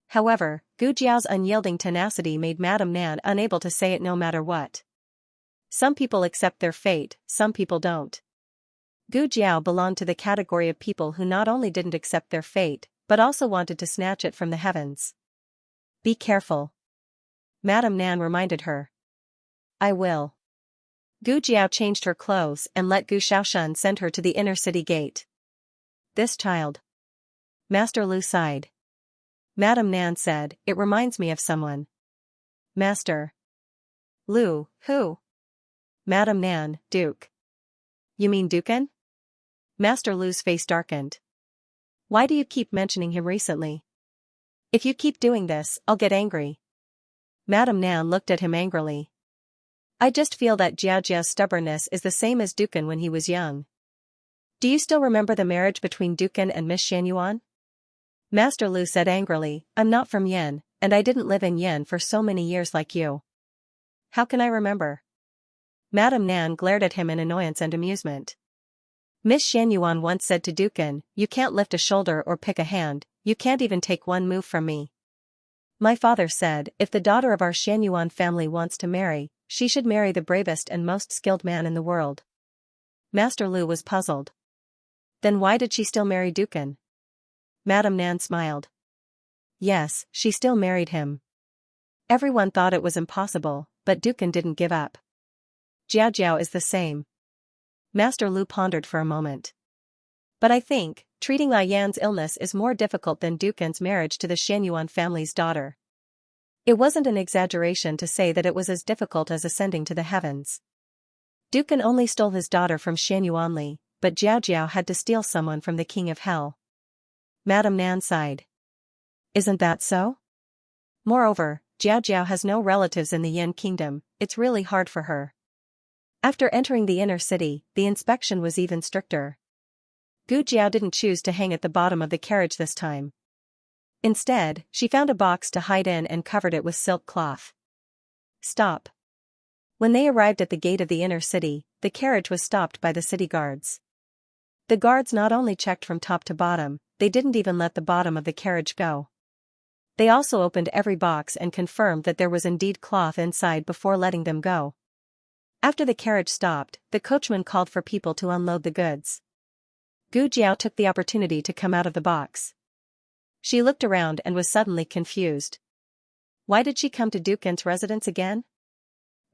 However, Gu Jiao's unyielding tenacity made Madame Nan unable to say it no matter what. Some people accept their fate, some people don't. Gu Jiao belonged to the category of people who not only didn't accept their fate, but also wanted to snatch it from the heavens. Be careful. Madame Nan reminded her. I will. Gu Jiao changed her clothes and let Gu Shaoshun send her to the inner city gate. This child. Master Lu sighed. Madame Nan said, it reminds me of someone. Master Lu, who? Madame Nan, Duke. You mean Dukan? Master Lu's face darkened. Why do you keep mentioning him recently? If you keep doing this, I'll get angry. Madame Nan looked at him angrily. I just feel that Jiaojia's stubbornness is the same as Dukan when he was young. Do you still remember the marriage between Dukan and Miss Xianyuan? Master Lu said angrily, I'm not from Yen, and I didn't live in Yen for so many years like you. How can I remember? Madame Nan glared at him in annoyance and amusement. Miss Xianyuan once said to Dukan, you can't lift a shoulder or pick a hand, you can't even take one move from me. My father said, if the daughter of our Xianyuan family wants to marry, she should marry the bravest and most skilled man in the world. Master Lu was puzzled. Then why did she still marry Dukan? Madame Nan smiled. Yes, she still married him. Everyone thought it was impossible, but Dukan didn't give up. Jiao is the same. Master Lu pondered for a moment. But I think, treating Yan's illness is more difficult than Dukan's marriage to the Xianyuan family's daughter. It wasn't an exaggeration to say that it was as difficult as ascending to the heavens. Dukan only stole his daughter from Xianyuanli, but Jiao had to steal someone from the king of hell. Madame Nan sighed. Isn't that so? Moreover, Jiao has no relatives in the Yin kingdom, it's really hard for her. After entering the inner city, the inspection was even stricter. Gu Jiao didn't choose to hang at the bottom of the carriage this time. Instead, she found a box to hide in and covered it with silk cloth. Stop. When they arrived at the gate of the inner city, the carriage was stopped by the city guards. The guards not only checked from top to bottom, they didn't even let the bottom of the carriage go. They also opened every box and confirmed that there was indeed cloth inside before letting them go. After the carriage stopped, the coachman called for people to unload the goods. Gu Jiao took the opportunity to come out of the box. She looked around and was suddenly confused. Why did she come to Dukan's residence again?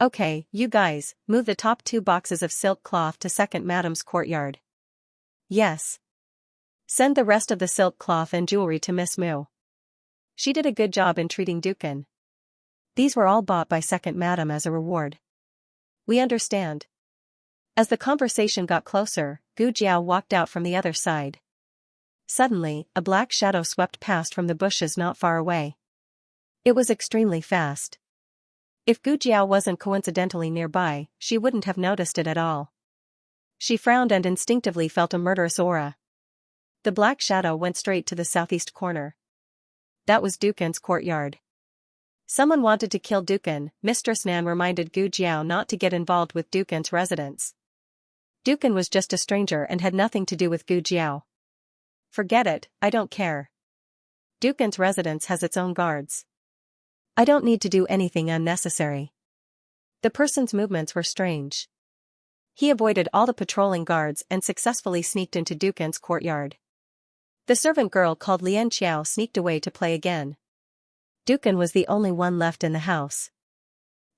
Okay, you guys, move the top 2 boxes of silk cloth to second madam's courtyard. Yes. Send the rest of the silk cloth and jewelry to Miss Mu. She did a good job in treating Dukan. These were all bought by second madam as a reward. We understand. As the conversation got closer, Gu Jiao walked out from the other side. Suddenly, a black shadow swept past from the bushes not far away. It was extremely fast. If Gu Jiao wasn't coincidentally nearby, she wouldn't have noticed it at all. She frowned and instinctively felt a murderous aura. The black shadow went straight to the southeast corner. That was Dukan's courtyard. Someone wanted to kill Dukan. Mistress Nan reminded Gu Jiao not to get involved with Dukan's residence. Dukan was just a stranger and had nothing to do with Gu Jiao. Forget it, I don't care. Dukan's residence has its own guards. I don't need to do anything unnecessary. The person's movements were strange. He avoided all the patrolling guards and successfully sneaked into Dukan's courtyard. The servant girl called Lian Xiao sneaked away to play again. Dukan was the only one left in the house.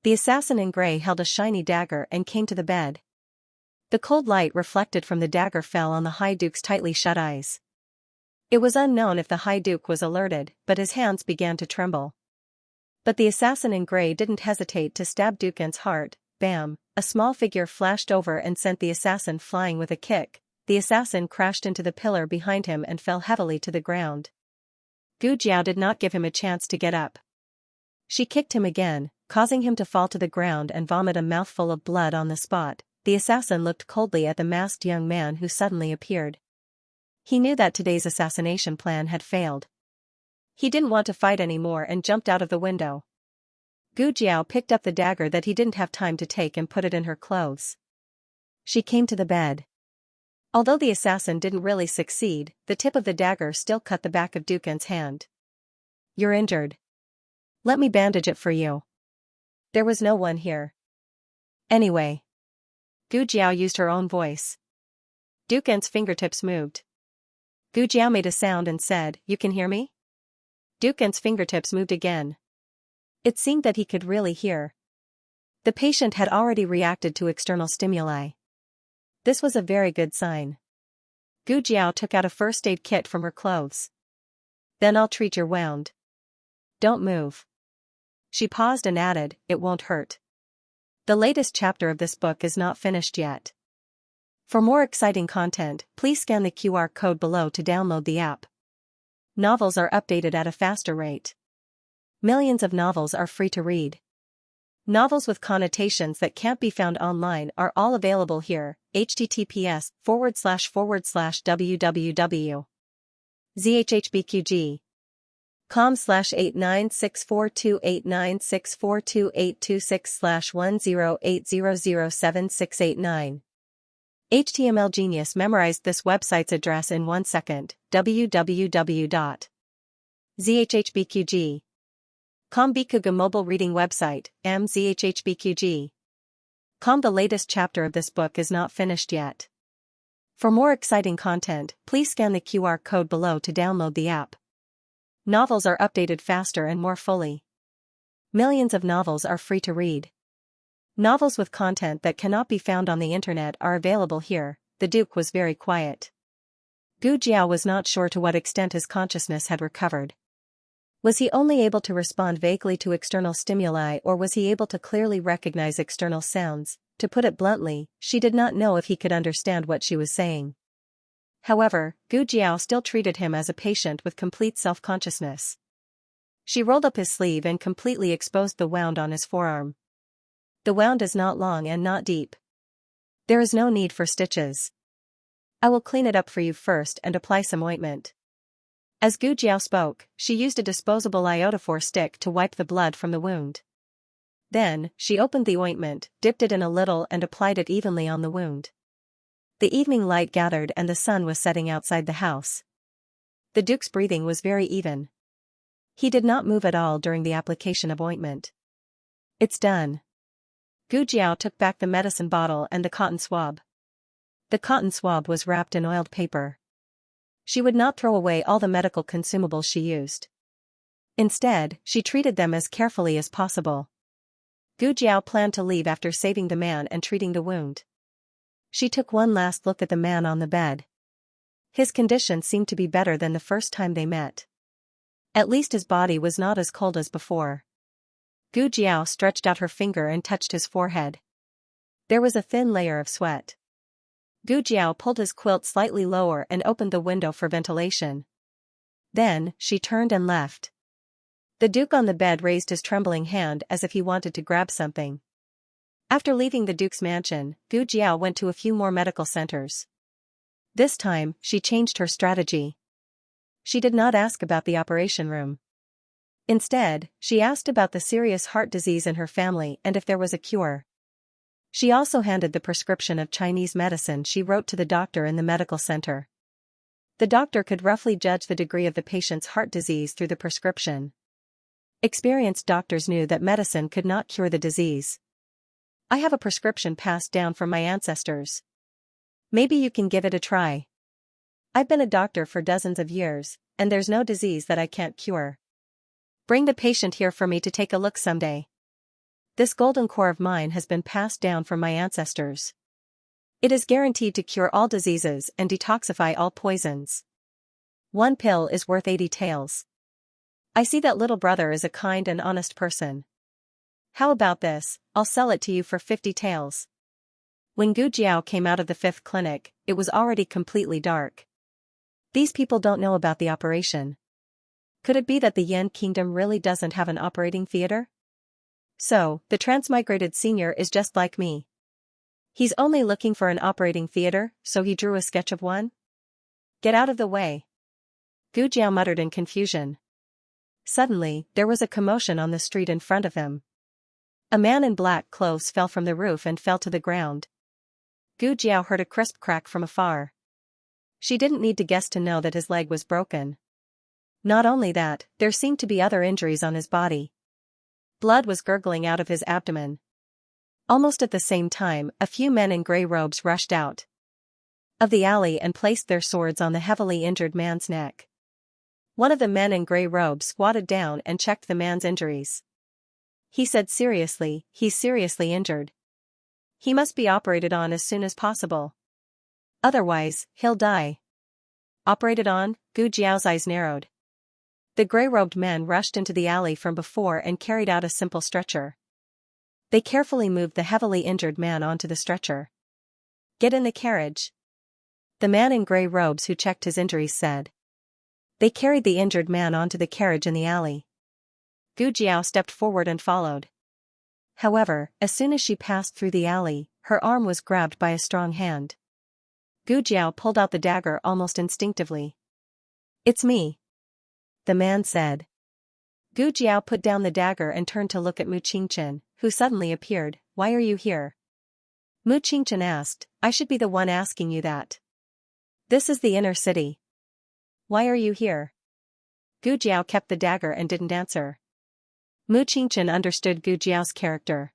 The assassin in grey held a shiny dagger and came to the bed. The cold light reflected from the dagger fell on the High Duke's tightly shut eyes. It was unknown if the High Duke was alerted, but his hands began to tremble. But the assassin in grey didn't hesitate to stab Dukan's heart. Bam! A small figure flashed over and sent the assassin flying with a kick. The assassin crashed into the pillar behind him and fell heavily to the ground. Gu Jiao did not give him a chance to get up. She kicked him again, causing him to fall to the ground and vomit a mouthful of blood on the spot. The assassin looked coldly at the masked young man who suddenly appeared. He knew that today's assassination plan had failed. He didn't want to fight anymore and jumped out of the window. Gu Jiao picked up the dagger that he didn't have time to take and put it in her clothes. She came to the bed. Although the assassin didn't really succeed, the tip of the dagger still cut the back of Dukan's hand. You're injured. Let me bandage it for you. There was no one here. Anyway. Gu Jiao used her own voice. Dukan's fingertips moved. Gu Jiao made a sound and said, "You can hear me?" Dukan's fingertips moved again. It seemed that he could really hear. The patient had already reacted to external stimuli. This was a very good sign. Gu Jiao took out a first aid kit from her clothes. Then I'll treat your wound. Don't move. She paused and added, it won't hurt. The latest chapter of this book is not finished yet. For more exciting content, please scan the QR code below to download the app. Novels are updated at a faster rate. Millions of novels are free to read. Novels with connotations that can't be found online are all available here. https://www.zhhbqg.com/89642896428626/10800769. HTML Genius memorized this website's address in 1 second. www.zhhbqg. Bikuga mobile reading website, mzhhbqg. The latest chapter of this book is not finished yet. For more exciting content, please scan the QR code below to download the app. Novels are updated faster and more fully. Millions of novels are free to read. Novels with content that cannot be found on the internet are available here. The Duke was very quiet. Gu Jiao was not sure to what extent his consciousness had recovered. Was he only able to respond vaguely to external stimuli, or was he able to clearly recognize external sounds? To put it bluntly, she did not know if he could understand what she was saying. However, Gu Jiao still treated him as a patient with complete self-consciousness. She rolled up his sleeve and completely exposed the wound on his forearm. The wound is not long and not deep. There is no need for stitches. I will clean it up for you first and apply some ointment. As Gu Jiao spoke, she used a disposable iodophore stick to wipe the blood from the wound. Then, she opened the ointment, dipped it in a little and applied it evenly on the wound. The evening light gathered and the sun was setting outside the house. The Duke's breathing was very even. He did not move at all during the application of ointment. It's done. Gu Jiao took back the medicine bottle and the cotton swab. The cotton swab was wrapped in oiled paper. She would not throw away all the medical consumables she used. Instead, she treated them as carefully as possible. Gu Jiao planned to leave after saving the man and treating the wound. She took one last look at the man on the bed. His condition seemed to be better than the first time they met. At least his body was not as cold as before. Gu Jiao stretched out her finger and touched his forehead. There was a thin layer of sweat. Gu Jiao pulled his quilt slightly lower and opened the window for ventilation. Then, she turned and left. The Duke on the bed raised his trembling hand as if he wanted to grab something. After leaving the Duke's mansion, Gu Jiao went to a few more medical centers. This time, she changed her strategy. She did not ask about the operation room. Instead, she asked about the serious heart disease in her family and if there was a cure. She also handed the prescription of Chinese medicine she wrote to the doctor in the medical center. The doctor could roughly judge the degree of the patient's heart disease through the prescription. Experienced doctors knew that medicine could not cure the disease. I have a prescription passed down from my ancestors. Maybe you can give it a try. I've been a doctor for dozens of years, and there's no disease that I can't cure. Bring the patient here for me to take a look someday. This golden core of mine has been passed down from my ancestors. It is guaranteed to cure all diseases and detoxify all poisons. One pill is worth 80 taels. I see that little brother is a kind and honest person. How about this? I'll sell it to you for 50 taels. When Gu Jiao came out of the 5th clinic, it was already completely dark. These people don't know about the operation. Could it be that the Yan Kingdom really doesn't have an operating theater? So, the transmigrated senior is just like me. He's only looking for an operating theater, so he drew a sketch of one? Get out of the way. Gu Jiao muttered in confusion. Suddenly, there was a commotion on the street in front of him. A man in black clothes fell from the roof and fell to the ground. Gu Jiao heard a crisp crack from afar. She didn't need to guess to know that his leg was broken. Not only that, there seemed to be other injuries on his body. Blood was gurgling out of his abdomen. Almost at the same time, a few men in gray robes rushed out of the alley and placed their swords on the heavily injured man's neck. One of the men in gray robes squatted down and checked the man's injuries. He said seriously, he's seriously injured. He must be operated on as soon as possible. Otherwise, he'll die. Operated on? Gu Jiao's eyes narrowed. The gray-robed men rushed into the alley from before and carried out a simple stretcher. They carefully moved the heavily injured man onto the stretcher. Get in the carriage. The man in gray robes who checked his injuries said. They carried the injured man onto the carriage in the alley. Gu Jiao stepped forward and followed. However, as soon as she passed through the alley, her arm was grabbed by a strong hand. Gu Jiao pulled out the dagger almost instinctively. It's me, the man said. Gu Jiao put down the dagger and turned to look at Mu Qingchen, who suddenly appeared. Why are you here? Mu Qingchen asked. I should be the one asking you that. This is the inner city. Why are you here? Gu Jiao kept the dagger and didn't answer. Mu Qingchen understood Gu Jiao's character.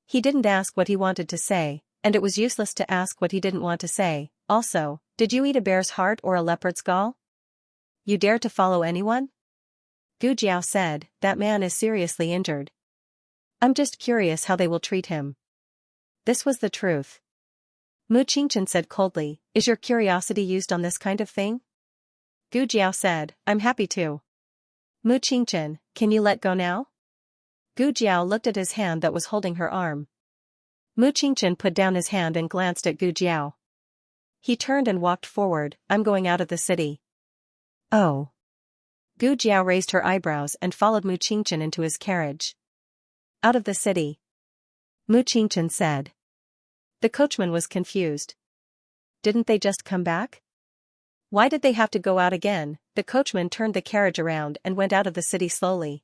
He didn't ask what he wanted to say, and it was useless to ask what he didn't want to say. Also, did you eat a bear's heart or a leopard's gall? You dare to follow anyone? Gu Jiao said, that man is seriously injured. I'm just curious how they will treat him. This was the truth. Mu Qingchen said coldly, is your curiosity used on this kind of thing? Gu Jiao said, I'm happy to. Mu Qingchen, can you let go now? Gu Jiao looked at his hand that was holding her arm. Mu Qingchen put down his hand and glanced at Gu Jiao. He turned and walked forward. I'm going out of the city. Oh. Gu Jiao raised her eyebrows and followed Mu Qingchen into his carriage. Out of the city. Mu Qingchen said. The coachman was confused. Didn't they just come back? Why did they have to go out again? The coachman turned the carriage around and went out of the city slowly.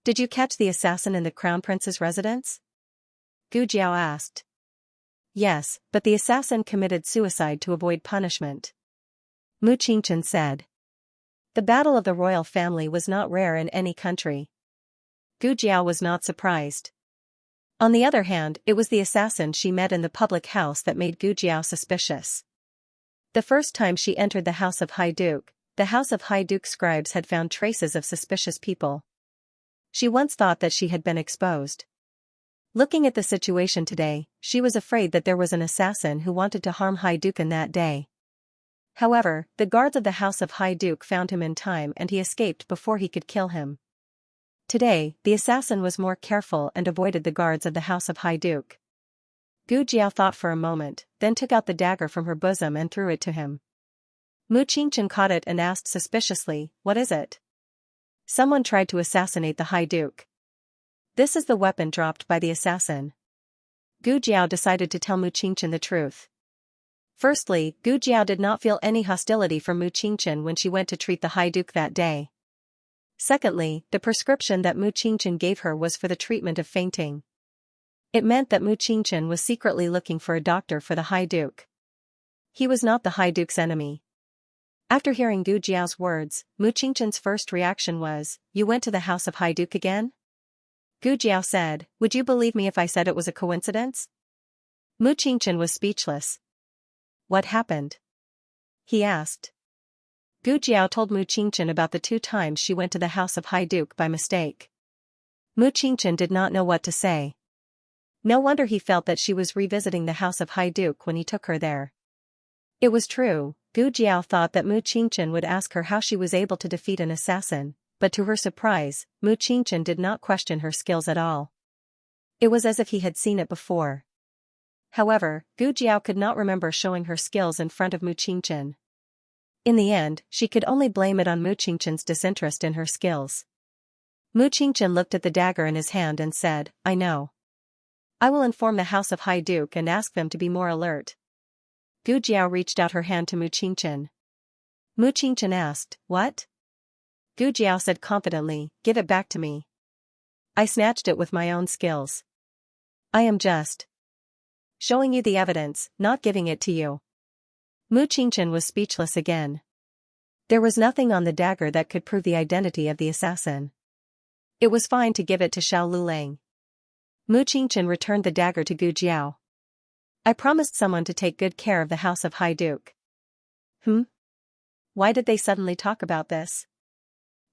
Did you catch the assassin in the crown prince's residence? Gu Jiao asked. Yes, but the assassin committed suicide to avoid punishment. Mu Qingchen said. The battle of the royal family was not rare in any country. Gu Jiao was not surprised. On the other hand, it was the assassin she met in the public house that made Gu Jiao suspicious. The first time she entered the house of Haiduke, the house of Haiduke scribes had found traces of suspicious people. She once thought that she had been exposed. Looking at the situation today, she was afraid that there was an assassin who wanted to harm Haiduke that day. However, the guards of the house of Haiduke found him in time and he escaped before he could kill him. Today, the assassin was more careful and avoided the guards of the house of Haiduke. Gu Jiao thought for a moment, then took out the dagger from her bosom and threw it to him. Mu Qingchen caught it and asked suspiciously, what is it? Someone tried to assassinate the Haiduke. This is the weapon dropped by the assassin. Gu Jiao decided to tell Mu Qingchen the truth. Firstly, Gu Jiao did not feel any hostility from Mu Qingchen when she went to treat the Haiduke that day. Secondly, the prescription that Mu Qingchen gave her was for the treatment of fainting. It meant that Mu Qingchen was secretly looking for a doctor for the High Duke. He was not the High Duke's enemy. After hearing Gu Jiao's words, Mu Qingchen's first reaction was, "You went to the house of High Duke again?" Gu Jiao said, "Would you believe me if I said it was a coincidence?" Mu Qingchen was speechless. "What happened?" he asked. Gu Jiao told Mu Qingchen about the 2 times she went to the house of High Duke by mistake. Mu Qingchen did not know what to say. No wonder he felt that she was revisiting the house of High Duke when he took her there. It was true, Gu Jiao thought that Mu Qingchen would ask her how she was able to defeat an assassin, but to her surprise, Mu Qingchen did not question her skills at all. It was as if he had seen it before. However, Gu Jiao could not remember showing her skills in front of Mu Qingchen. In the end, she could only blame it on Mu Qingchen's disinterest in her skills. Mu Qingchen looked at the dagger in his hand and said, "I know. I will inform the House of High Duke and ask them to be more alert." Gu Jiao reached out her hand to Mu Qingchen. Mu Qingchen asked, "What?" Gu Jiao said confidently, "Give it back to me. I snatched it with my own skills. I am just showing you the evidence, not giving it to you." Mu Qingchen was speechless again. There was nothing on the dagger that could prove the identity of the assassin. It was fine to give it to Xiao Lulang. Mu Qingchen returned the dagger to Gu Jiao. "I promised someone to take good care of the house of High Duke." Why did they suddenly talk about this?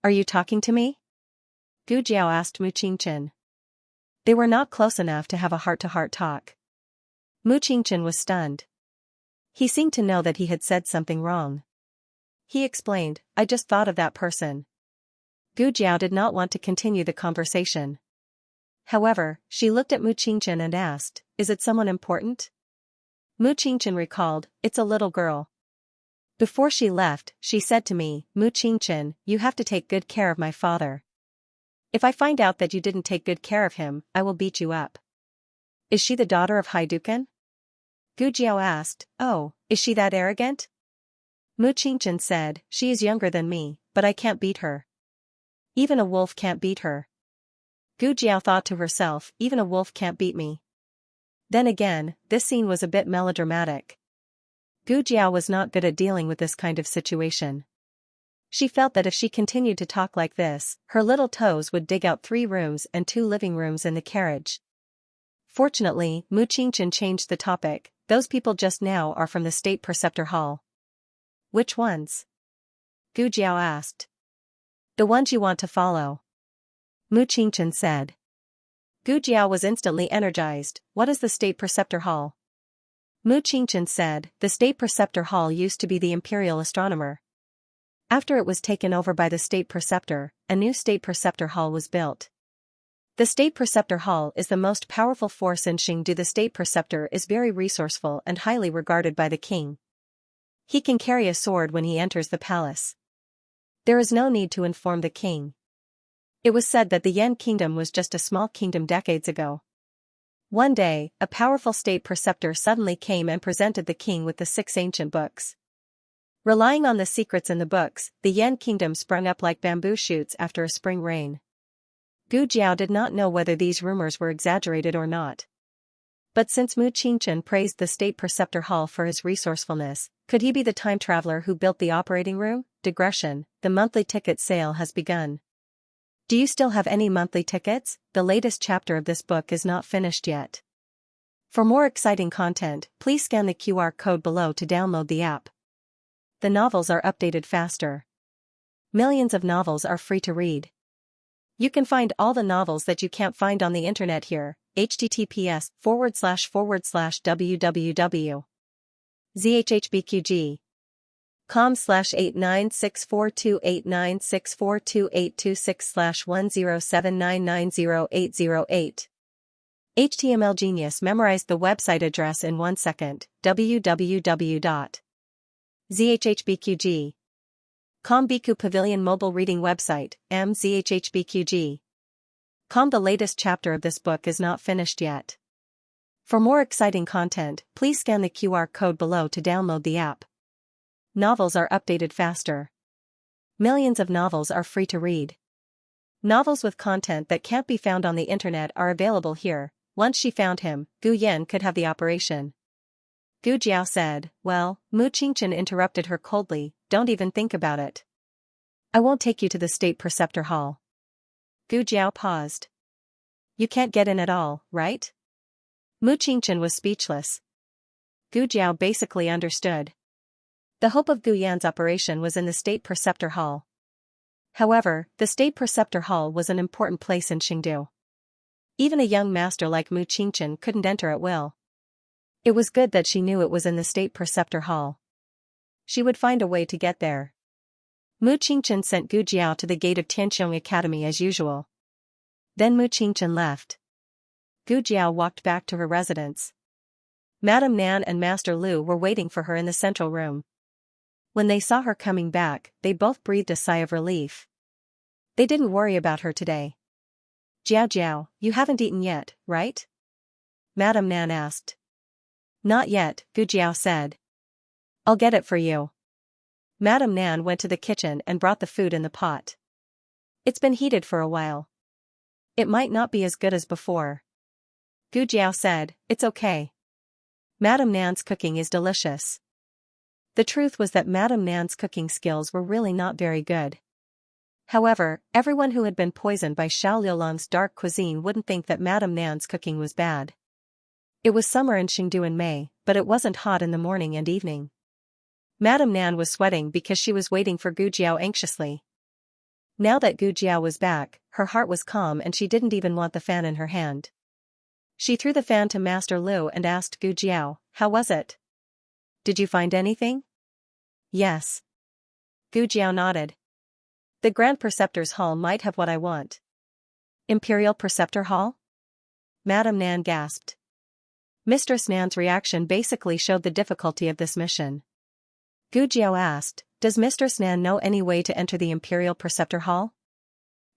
"Are you talking to me?" Gu Jiao asked Mu Qingchen. They were not close enough to have a heart-to-heart talk. Mu Qingchen was stunned. He seemed to know that he had said something wrong. He explained, "I just thought of that person." Gu Jiao did not want to continue the conversation. However, she looked at Mu Qingchen and asked, "Is it someone important?" Mu Qingchen recalled, "It's a little girl. Before she left, she said to me, 'Mu Qingchen, you have to take good care of my father. If I find out that you didn't take good care of him, I will beat you up.'" "Is she the daughter of High Duken?" Gu Jiao asked, "Oh, is she that arrogant?" Mu Qingchen said, "She is younger than me, but I can't beat her. Even a wolf can't beat her." Gu Jiao thought to herself, "Even a wolf can't beat me." Then again, this scene was a bit melodramatic. Gu Jiao was not good at dealing with this kind of situation. She felt that if she continued to talk like this, her little toes would dig out 3 rooms and 2 living rooms in the carriage. Fortunately, Mu Qingchen changed the topic. "Those people just now are from the State Preceptor Hall." "Which ones?" Gu Jiao asked. "The ones you want to follow," Mu Qingchen said. Gu Jiao was instantly energized. "What is the State Preceptor Hall?" Mu Qingchen said, "The State Preceptor Hall used to be the Imperial Astronomer. After it was taken over by the State Preceptor, a new State Preceptor Hall was built. The State Preceptor Hall is the most powerful force in Xingdu. The State Preceptor is very resourceful and highly regarded by the king. He can carry a sword when he enters the palace. There is no need to inform the king. It was said that the Yan Kingdom was just a small kingdom decades ago. One day, a powerful State Preceptor suddenly came and presented the king with the 6 ancient books. Relying on the secrets in the books, the Yan Kingdom sprung up like bamboo shoots after a spring rain." Gu Jiao did not know whether these rumors were exaggerated or not. But since Mu Qingchen praised the State Preceptor Hall for his resourcefulness, could he be the time traveler who built the operating room? Digression: the monthly ticket sale has begun. Do you still have any monthly tickets? The latest chapter of this book is not finished yet. For more exciting content, please scan the QR code below to download the app. The novels are updated faster. Millions of novels are free to read. You can find all the novels that you can't find on the internet here. https://www.zhhbqg.com/896428964286/1079908008. HTML Genius memorized the website address in 1 second. www.zhhbqg. Biku Pavilion Mobile Reading Website, mzhhbqg. The latest chapter of this book is not finished yet. For more exciting content, please scan the QR code below to download the app. Novels are updated faster. Millions of novels are free to read. Novels with content that can't be found on the internet are available here. once she found him, Gu Yan could have the operation. Gu Jiao said, well, Mu Qingchen interrupted her coldly, don't even think about it. I won't take you to the State Preceptor Hall. Gu Jiao paused. You can't get in at all, right? Mu Qingchen was speechless. Gu Jiao basically understood. The hope of Gu Yan's operation was in the State Preceptor Hall. However, the State Preceptor Hall was an important place in Qingdu. Even a young master like Mu Qingchen couldn't enter at will. It was good that she knew it was in the State Preceptor Hall. She would find a way to get there. Mu Qingchen sent Gu Jiao to the gate of Tianqiong Academy as usual. Then Mu Qingchen left. Gu Jiao walked back to her residence. Madame Nan and Master Lu were waiting for her in the central room. When they saw her coming back, they both breathed a sigh of relief. They didn't worry about her today. Jiao Jiao, you haven't eaten yet, right? Madame Nan asked. Not yet, Gu Jiao said. I'll get it for you. Madame Nan went to the kitchen and brought the food in the pot. It's been heated for a while. It might not be as good as before. Gu Jiao said, it's okay. Madame Nan's cooking is delicious. The truth was that Madame Nan's cooking skills were really not very good. However, everyone who had been poisoned by Xiao Liulong's dark cuisine wouldn't think that Madame Nan's cooking was bad. It was summer in Qingdu in May, but it wasn't hot in the morning and evening. Madame Nan was sweating because she was waiting for Gu Jiao anxiously. Now that Gu Jiao was back, her heart was calm and she didn't even want the fan in her hand. She threw the fan to Master Lu and asked Gu Jiao, how was it? Did you find anything? Yes. Gu Jiao nodded. The Grand Preceptor's Hall might have what I want. Imperial Preceptor Hall? Madame Nan gasped. Mistress Nan's reaction basically showed the difficulty of this mission. Gu Jiao asked, does Mistress Nan know any way to enter the Imperial Preceptor Hall?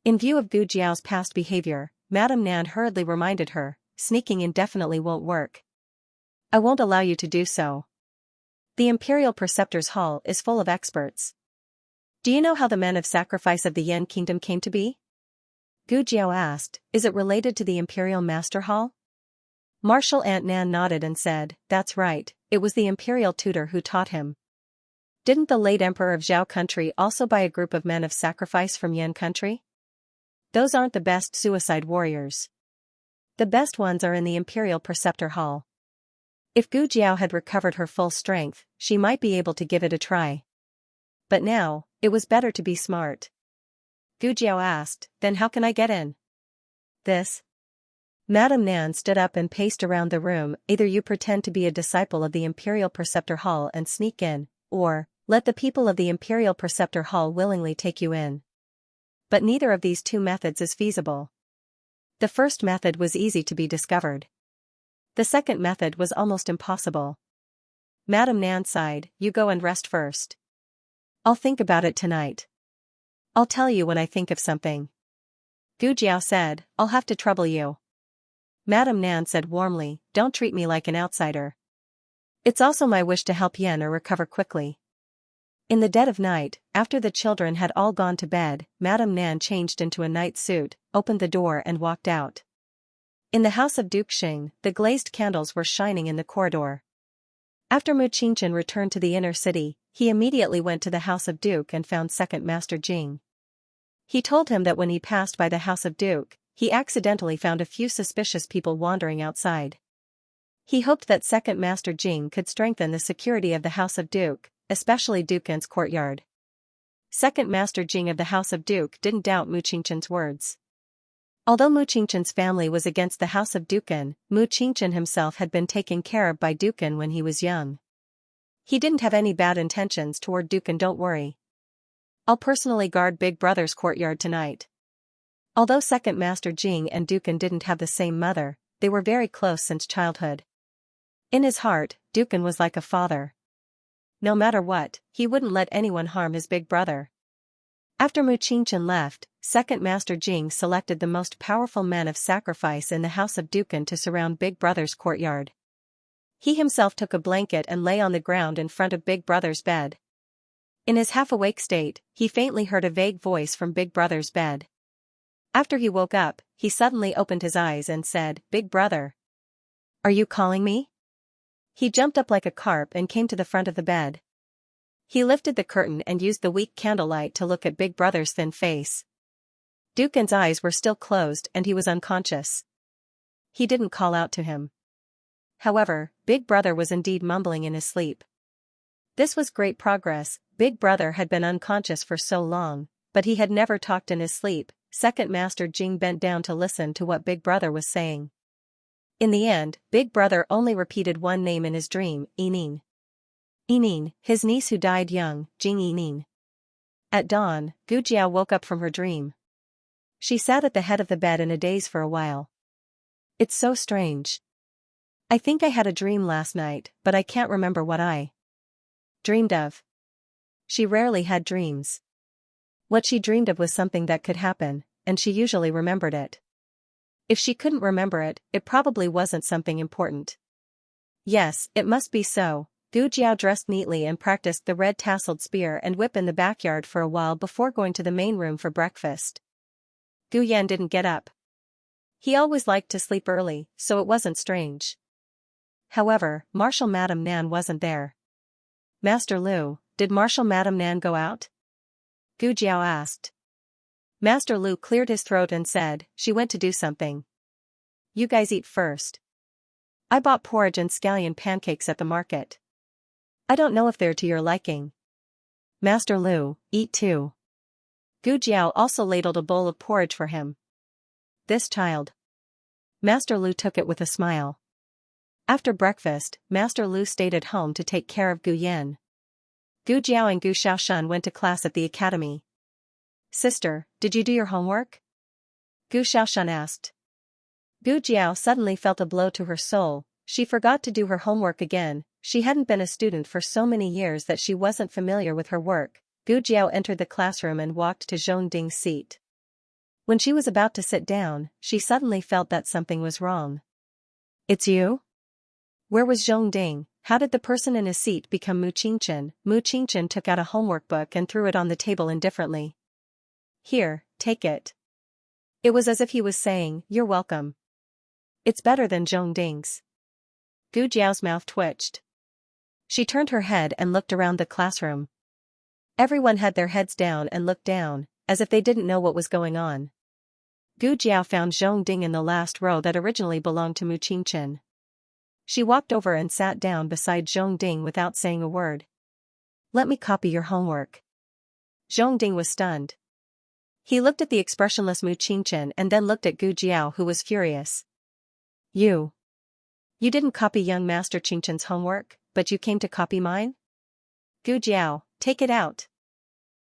In view of Gu Jiao's past behavior, Madame Nan hurriedly reminded her, sneaking in definitely won't work. I won't allow you to do so. The Imperial Preceptor's Hall is full of experts. Do you know how the men of sacrifice of the Yan Kingdom came to be? Gu Jiao asked, is it related to the Imperial Master Hall? Martial Aunt Nan nodded and said, that's right, it was the Imperial tutor who taught him. Didn't the late Emperor of Zhao country also buy a group of men of sacrifice from Yan country? Those aren't the best suicide warriors. The best ones are in the Imperial Preceptor Hall. If Gu Jiao had recovered her full strength, she might be able to give it a try. But now, it was better to be smart. Gu Jiao asked, then how can I get in? This. Madame Nan stood up and paced around the room, either you pretend to be a disciple of the Imperial Preceptor Hall and sneak in, or, let the people of the Imperial Preceptor Hall willingly take you in. But neither of these two methods is feasible. The first method was easy to be discovered. The second method was almost impossible. Madame Nan sighed, you go and rest first. I'll think about it tonight. I'll tell you when I think of something. Gu Jiao said, I'll have to trouble you. Madame Nan said warmly, don't treat me like an outsider. It's also my wish to help Yen recover quickly. In the dead of night, after the children had all gone to bed, Madame Nan changed into a night suit, opened the door and walked out. In the house of Duke Xing, the glazed candles were shining in the corridor. After Mu Qingchen returned to the inner city, he immediately went to the house of Duke and found Second Master Jing. He told him that when he passed by the house of Duke, he accidentally found a few suspicious people wandering outside. He hoped that Second Master Jing could strengthen the security of the house of Duke, especially Duken's courtyard. Second Master Jing of the house of Duke didn't doubt Mu Qingchen's words. Although Mu Qingchen's family was against the house of Duken, Mu Qingchen himself had been taken care of by Duken when he was young. He didn't have any bad intentions toward Duken, don't worry. I'll personally guard Big Brother's courtyard tonight. Although Second Master Jing and Duken didn't have the same mother, they were very close since childhood. In his heart, Duken was like a father. No matter what, he wouldn't let anyone harm his big brother. After Mu Qingchen left, Second Master Jing selected the most powerful men of sacrifice in the house of Duken to surround Big Brother's courtyard. He himself took a blanket and lay on the ground in front of Big Brother's bed. In his half-awake state, he faintly heard a vague voice from Big Brother's bed. After he woke up, he suddenly opened his eyes and said, "Big brother. Are you calling me?" He jumped up like a carp and came to the front of the bed. He lifted the curtain and used the weak candlelight to look at Big Brother's thin face. Duken's eyes were still closed and he was unconscious. He didn't call out to him. However, Big Brother was indeed mumbling in his sleep. This was great progress. Big Brother had been unconscious for so long, but he had never talked in his sleep. Second Master Jing bent down to listen to what Big Brother was saying. In the end, Big Brother only repeated one name in his dream, Yining. Yining, his niece who died young, Jing Yining. At dawn, Gu Jiao woke up from her dream. She sat at the head of the bed in a daze for a while. It's so strange. I think I had a dream last night, but I can't remember what I dreamed of. She rarely had dreams. What she dreamed of was something that could happen, and she usually remembered it. If she couldn't remember it, it probably wasn't something important. Yes, it must be so. Gu Jiao dressed neatly and practiced the red tasseled spear and whip in the backyard for a while before going to the main room for breakfast. Gu Yan didn't get up. He always liked to sleep early, so it wasn't strange. However, Marshal Madame Nan wasn't there. "Master Lu, did Marshal Madame Nan go out?" Gu Jiao asked. Master Lu cleared his throat and said, "She went to do something. You guys eat first. I bought porridge and scallion pancakes at the market. I don't know if they're to your liking." Master Lu, "Eat too." Gu Jiao also ladled a bowl of porridge for him. "This child." Master Lu took it with a smile. After breakfast, Master Lu stayed at home to take care of Gu Yan. Gu Jiao and Gu Xiaoshan went to class at the academy. "Sister, did you do your homework?" Gu Xiaoshan asked. Gu Jiao suddenly felt a blow to her soul. She forgot to do her homework again. She hadn't been a student for so many years that she wasn't familiar with her work. Gu Jiao entered the classroom and walked to Zhong Ding's seat. When she was about to sit down, she suddenly felt that something was wrong. "It's you?" Where was Zhong Ding? How did the person in his seat become Mu Qingchen? Mu Qingchen took out a homework book and threw it on the table indifferently. "Here, take it." It was as if he was saying, "You're welcome. It's better than Zhong Ding's." Gu Jiao's mouth twitched. She turned her head and looked around the classroom. Everyone had their heads down and looked down, as if they didn't know what was going on. Gu Jiao found Zhong Ding in the last row that originally belonged to Mu Qingchen. She walked over and sat down beside Zhong Ding without saying a word. "Let me copy your homework." Zhong Ding was stunned. He looked at the expressionless Mu Qingchen and then looked at Gu Jiao, who was furious. You didn't copy young Master Qingchen's homework, but you came to copy mine?" "Gu Jiao, take it out."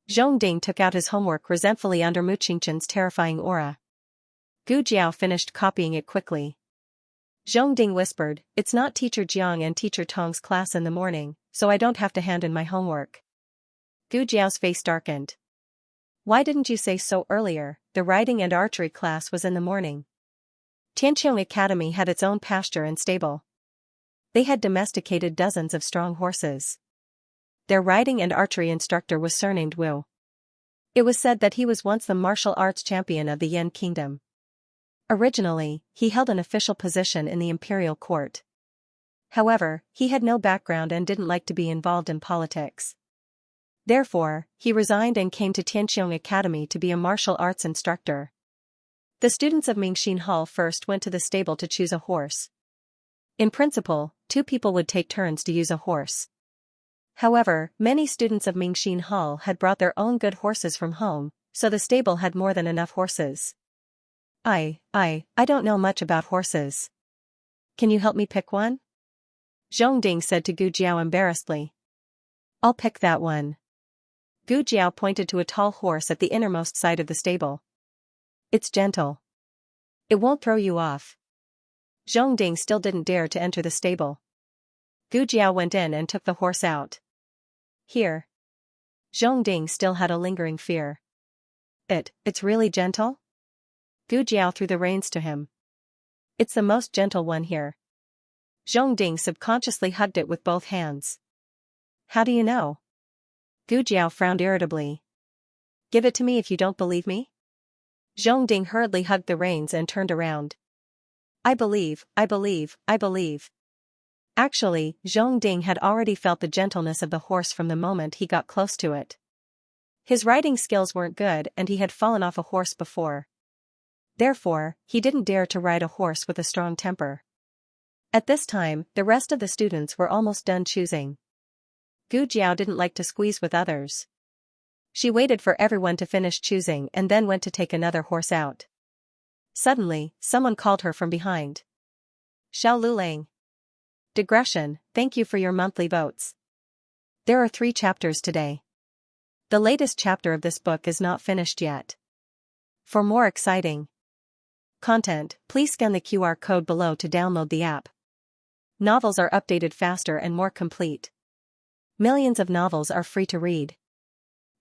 Zhong Ding took out his homework resentfully under Mu Qingchen's terrifying aura. Gu Jiao finished copying it quickly. Zhong Ding whispered, "It's not Teacher Jiang and Teacher Tong's class in the morning, so I don't have to hand in my homework." Gu Jiao's face darkened. "Why didn't you say so earlier? The riding and archery class was in the morning." Tianqiong Academy had its own pasture and stable. They had domesticated dozens of strong horses. Their riding and archery instructor was surnamed Wu. It was said that he was once the martial arts champion of the Yan Kingdom. Originally, he held an official position in the imperial court. However, he had no background and didn't like to be involved in politics. Therefore, he resigned and came to Tianqiong Academy to be a martial arts instructor. The students of Mingxin Hall first went to the stable to choose a horse. In principle, 2 people would take turns to use a horse. However, many students of Mingxin Hall had brought their own good horses from home, so the stable had more than enough horses. I don't know much about horses. Can you help me pick one?" Zhong Ding said to Gu Jiao embarrassedly. "I'll pick that one." Gu Jiao pointed to a tall horse at the innermost side of the stable. "It's gentle. It won't throw you off." Zhong Ding still didn't dare to enter the stable. Gu Jiao went in and took the horse out. "Here." Zhong Ding still had a lingering fear. It's really gentle?" Gu Jiao threw the reins to him. "It's the most gentle one here." Zhong Ding subconsciously hugged it with both hands. "How do you know?" Gu Jiao frowned irritably. "Give it to me if you don't believe me." Ding hurriedly hugged the reins and turned around. I believe. Actually, Ding had already felt the gentleness of the horse from the moment he got close to it. His riding skills weren't good and he had fallen off a horse before. Therefore, he didn't dare to ride a horse with a strong temper. At this time, the rest of the students were almost done choosing. Gu Jiao didn't like to squeeze with others. She waited for everyone to finish choosing and then went to take another horse out. Suddenly, someone called her from behind. Xiao Lulang. Digression, thank you for your monthly votes. There are 3 chapters today. The latest chapter of this book is not finished yet. For more exciting content, please scan the QR code below to download the app. Novels are updated faster and more complete. Millions of novels are free to read.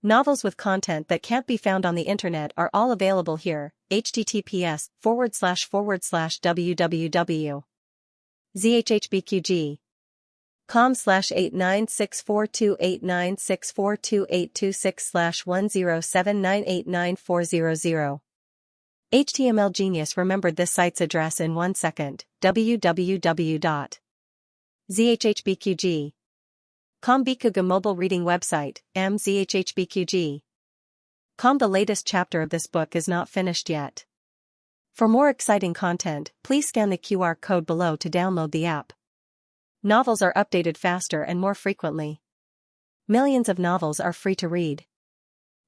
Novels with content that can't be found on the internet are all available here. https://www.zhhbqg.com/896428964286/1079899400. HTML Genius remembered this site's address in 1 second. www.zhhbqg. Bikuga mobile reading website, mzhhbqg. The latest chapter of this book is not finished yet. For more exciting content, please scan the QR code below to download the app. Novels are updated faster and more frequently. Millions of novels are free to read.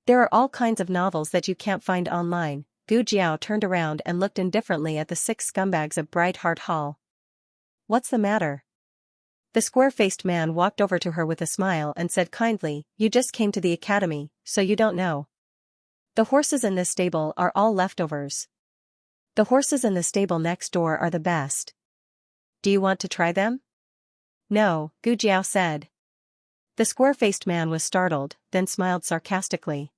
There are all kinds of novels that you can't find online. Gu Jiao turned around and looked indifferently at the 6 scumbags of Bright Heart Hall. What's the matter? The square-faced man walked over to her with a smile and said kindly, you just came to the academy, so you don't know. The horses in this stable are all leftovers. The horses in the stable next door are the best. Do you want to try them? No, Gu Jiao said. The square-faced man was startled, then smiled sarcastically.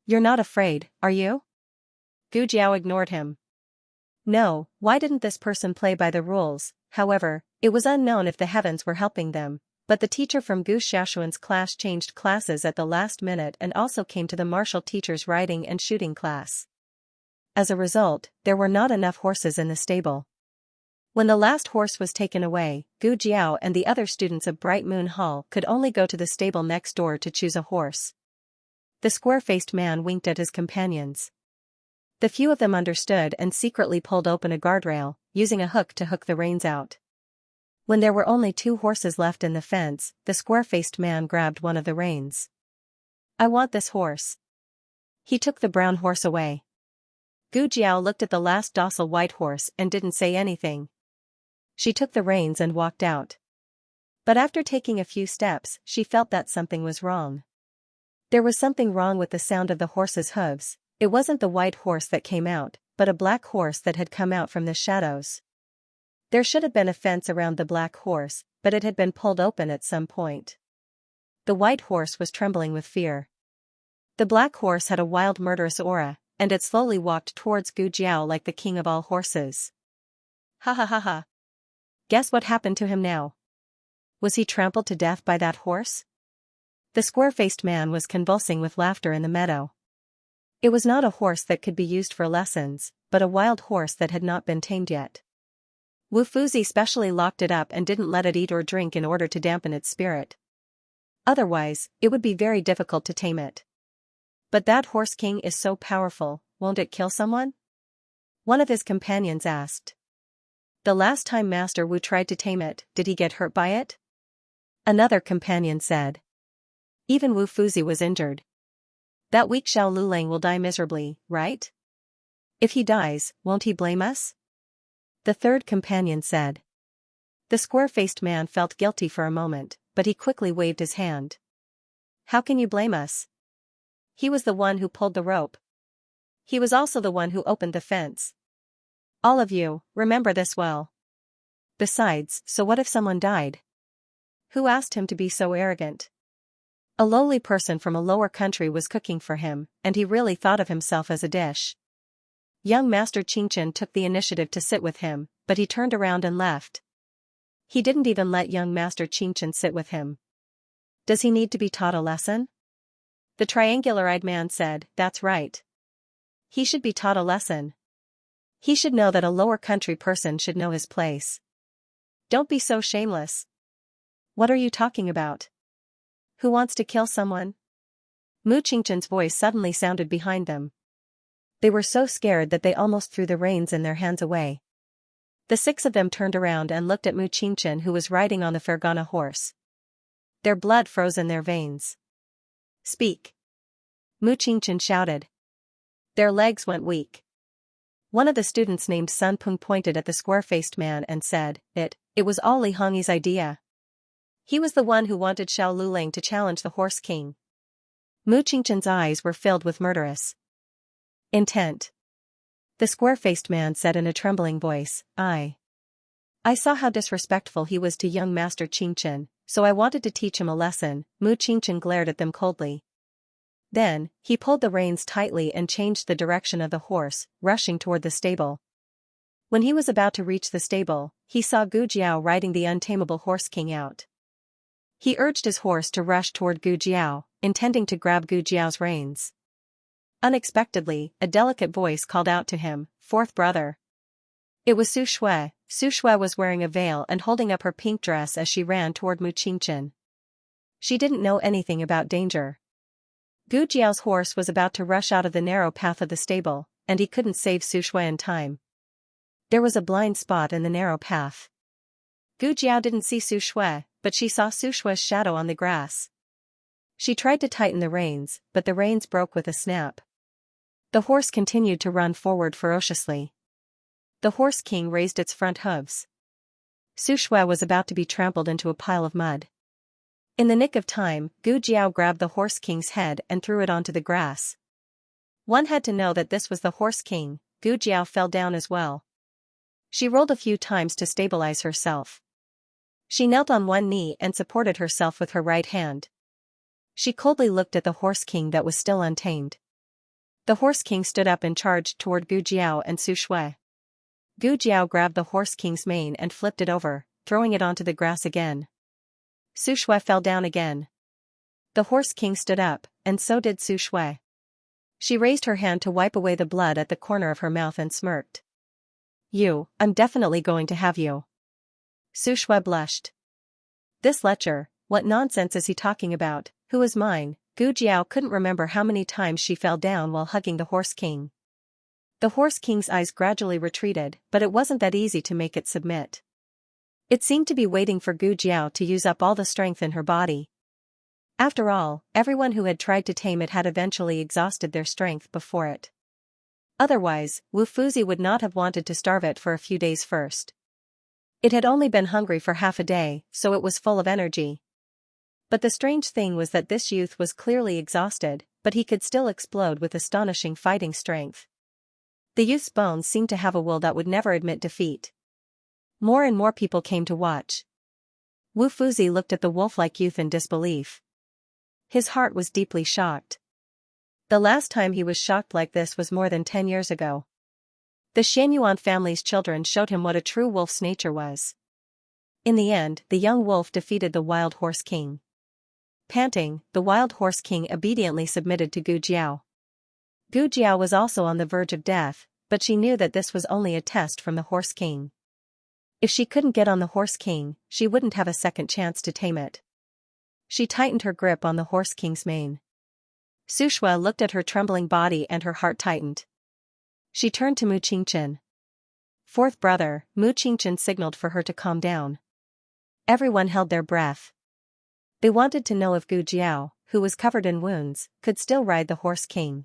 You're not afraid, are you? Gu Jiao ignored him. No, why didn't this person play by the rules? However, it was unknown if the heavens were helping them, but the teacher from Gu Xiaoshuan's class changed classes at the last minute and also came to the martial teacher's riding and shooting class. As a result, there were not enough horses in the stable. When the last horse was taken away, Gu Jiao and the other students of Bright Moon Hall could only go to the stable next door to choose a horse. The square-faced man winked at his companions. The few of them understood and secretly pulled open a guardrail, using a hook to hook the reins out. When there were only 2 horses left in the fence, the square-faced man grabbed one of the reins. I want this horse. He took the brown horse away. Gu Jiao looked at the last docile white horse and didn't say anything. She took the reins and walked out. But after taking a few steps, she felt that something was wrong. There was something wrong with the sound of the horse's hooves. It wasn't the white horse that came out, but a black horse that had come out from the shadows. There should have been a fence around the black horse, but it had been pulled open at some point. The white horse was trembling with fear. The black horse had a wild murderous aura, and it slowly walked towards Gu Jiao like the king of all horses. Ha ha ha ha. Guess what happened to him now? Was he trampled to death by that horse? The square-faced man was convulsing with laughter in the meadow. It was not a horse that could be used for lessons, but a wild horse that had not been tamed yet. Wu Fuzi specially locked it up and didn't let it eat or drink in order to dampen its spirit. Otherwise, it would be very difficult to tame it. But that horse king is so powerful, won't it kill someone? One of his companions asked. The last time Master Wu tried to tame it, did he get hurt by it? Another companion said. Even Wu Fuzi was injured. That weak Xiao Lulang will die miserably, right? If he dies, won't he blame us? The third companion said. The square-faced man felt guilty for a moment, but he quickly waved his hand. How can you blame us? He was the one who pulled the rope. He was also the one who opened the fence. All of you, remember this well. Besides, so what if someone died? Who asked him to be so arrogant? A lowly person from a lower country was cooking for him, and he really thought of himself as a dish. Young Master Qingshan took the initiative to sit with him, but he turned around and left. He didn't even let young Master Qingshan sit with him. Does he need to be taught a lesson? The triangular-eyed man said, that's right. He should be taught a lesson. He should know that a lower country person should know his place. Don't be so shameless. What are you talking about? Who wants to kill someone? Mu Qingchen's voice suddenly sounded behind them. They were so scared that they almost threw the reins in their hands away. The 6 of them turned around and looked at Mu Qingchen, who was riding on the Fergana horse. Their blood froze in their veins. Speak! Mu Qingchen shouted. Their legs went weak. One of the students named Sun Peng pointed at the square-faced man and said, It was all Li Hongyi's idea. He was the one who wanted Xiao Luling to challenge the Horse King. Mu Qingchen's eyes were filled with murderous intent. The square-faced man said in a trembling voice, I saw how disrespectful he was to young Master Qingchen, so I wanted to teach him a lesson. Mu Qingchen glared at them coldly. Then, he pulled the reins tightly and changed the direction of the horse, rushing toward the stable. When he was about to reach the stable, he saw Gu Jiao riding the untamable Horse King out. He urged his horse to rush toward Gu Jiao, intending to grab Gu Jiao's reins. Unexpectedly, a delicate voice called out to him, "Fourth brother." It was Su Shui. Su Shui was wearing a veil and holding up her pink dress as she ran toward Mu Qingchen. She didn't know anything about danger. Gu Jiao's horse was about to rush out of the narrow path of the stable, and he couldn't save Su Shui in time. There was a blind spot in the narrow path. Gu Jiao didn't see Su Shui, but she saw Su Shui's shadow on the grass. She tried to tighten the reins, but the reins broke with a snap. The horse continued to run forward ferociously. The Horse King raised its front hooves. Su Shui was about to be trampled into a pile of mud. In the nick of time, Gu Jiao grabbed the Horse King's head and threw it onto the grass. One had to know that this was the Horse King. Gu Jiao fell down as well. She rolled a few times to stabilize herself. She knelt on one knee and supported herself with her right hand. She coldly looked at the Horse King that was still untamed. The Horse King stood up and charged toward Gu Jiao and Su Shui. Gu Jiao grabbed the Horse King's mane and flipped it over, throwing it onto the grass again. Su Shui fell down again. The Horse King stood up, and so did Su Shui. She raised her hand to wipe away the blood at the corner of her mouth and smirked. I'm definitely going to have you. Su Shui blushed. This lecher, what nonsense is he talking about? Who is mine? Gu Jiao couldn't remember how many times she fell down while hugging the Horse King. The Horse King's eyes gradually retreated, but it wasn't that easy to make it submit. It seemed to be waiting for Gu Jiao to use up all the strength in her body. After all, everyone who had tried to tame it had eventually exhausted their strength before it. Otherwise, Wu Fuzi would not have wanted to starve it for a few days first. It had only been hungry for half a day, so it was full of energy. But the strange thing was that this youth was clearly exhausted, but he could still explode with astonishing fighting strength. The youth's bones seemed to have a will that would never admit defeat. More and more people came to watch. Wu Fuzi looked at the wolf-like youth in disbelief. His heart was deeply shocked. The last time he was shocked like this was more than 10 years ago. The Xianxia family's children showed him what a true wolf's nature was. In the end, the young wolf defeated the Wild Horse King. Panting, the Wild Horse King obediently submitted to Gu Jiao. Gu Jiao was also on the verge of death, but she knew that this was only a test from the Horse King. If she couldn't get on the Horse King, she wouldn't have a second chance to tame it. She tightened her grip on the Horse King's mane. Su Shui looked at her trembling body and her heart tightened. She turned to Mu Qingchen. Fourth brother, Mu Qingchen signaled for her to calm down. Everyone held their breath. They wanted to know if Gu Jiao, who was covered in wounds, could still ride the Horse King.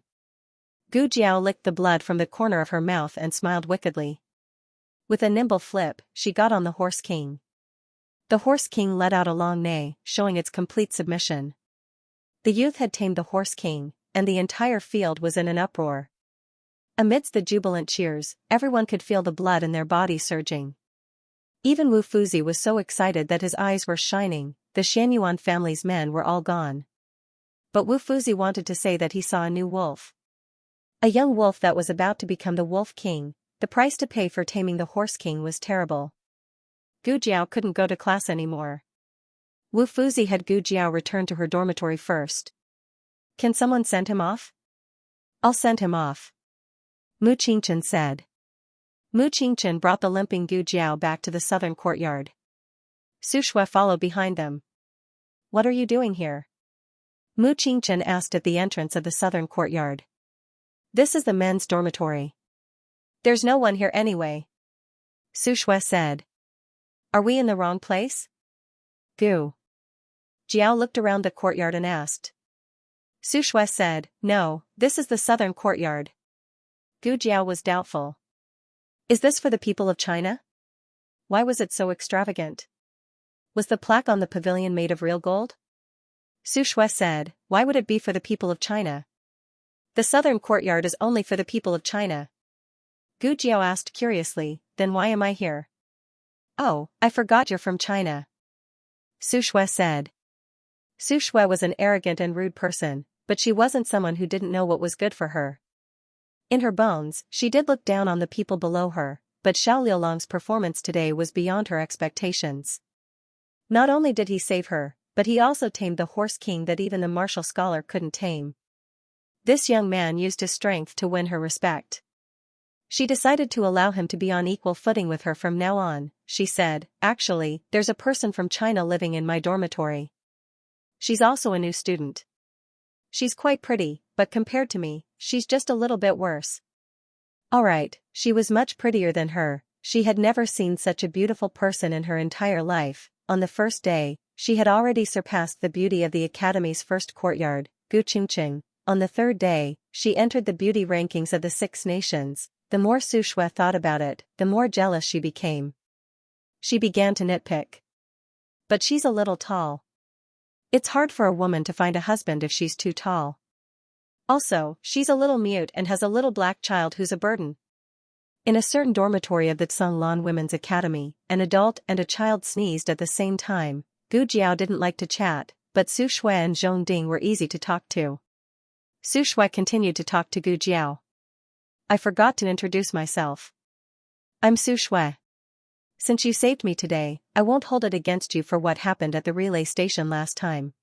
Gu Jiao licked the blood from the corner of her mouth and smiled wickedly. With a nimble flip, she got on the Horse King. The Horse King let out a long neigh, showing its complete submission. The youth had tamed the Horse King, and the entire field was in an uproar. Amidst the jubilant cheers, everyone could feel the blood in their body surging. Even Wu Fuzi was so excited that his eyes were shining. The Xianxia family's men were all gone. But Wu Fuzi wanted to say that he saw a new wolf. A young wolf that was about to become the Wolf King. The price to pay for taming the Horse King was terrible. Gu Jiao couldn't go to class anymore. Wu Fuzi had Gu Jiao return to her dormitory first. Can someone send him off? I'll send him off. Mu Qingchen said. Mu Qingchen brought the limping Gu Jiao back to the southern courtyard. Su Shui followed behind them. What are you doing here? Mu Qingchen asked at the entrance of the southern courtyard. This is the men's dormitory. There's no one here anyway. Su Shui said. Are we in the wrong place? Gu Jiao looked around the courtyard and asked. Su Shui said, no, this is the southern courtyard. Gu Jiao was doubtful. Is this for the people of China? Why was it so extravagant? Was the plaque on the pavilion made of real gold? Su Shui said, why would it be for the people of China? The southern courtyard is only for the people of China. Gu Jiao asked curiously, then why am I here? Oh, I forgot you're from China. Su Shui said. Su Shui was an arrogant and rude person, but she wasn't someone who didn't know what was good for her. In her bones, she did look down on the people below her, but Xiao Liulong's performance today was beyond her expectations. Not only did he save her, but he also tamed the horse king that even the martial scholar couldn't tame. This young man used his strength to win her respect. She decided to allow him to be on equal footing with her from now on. She said, actually, there's a person from China living in my dormitory. She's also a new student. She's quite pretty, but compared to me, she's just a little bit worse. Alright, she was much prettier than her. She had never seen such a beautiful person in her entire life. On the first day, she had already surpassed the beauty of the academy's first courtyard, Gu Qingqing. On the third day, she entered the beauty rankings of the 6 nations. The more Su Shui thought about it, the more jealous she became. She began to nitpick. But she's a little tall. It's hard for a woman to find a husband if she's too tall. Also, she's a little mute and has a little black child who's a burden. In a certain dormitory of the Tsunglan Women's Academy, an adult and a child sneezed at the same time. Gu Jiao didn't like to chat, but Su Shui and Zhong Ding were easy to talk to. Su Shui continued to talk to Gu Jiao. I forgot to introduce myself. I'm Su Shui. Since you saved me today, I won't hold it against you for what happened at the relay station last time.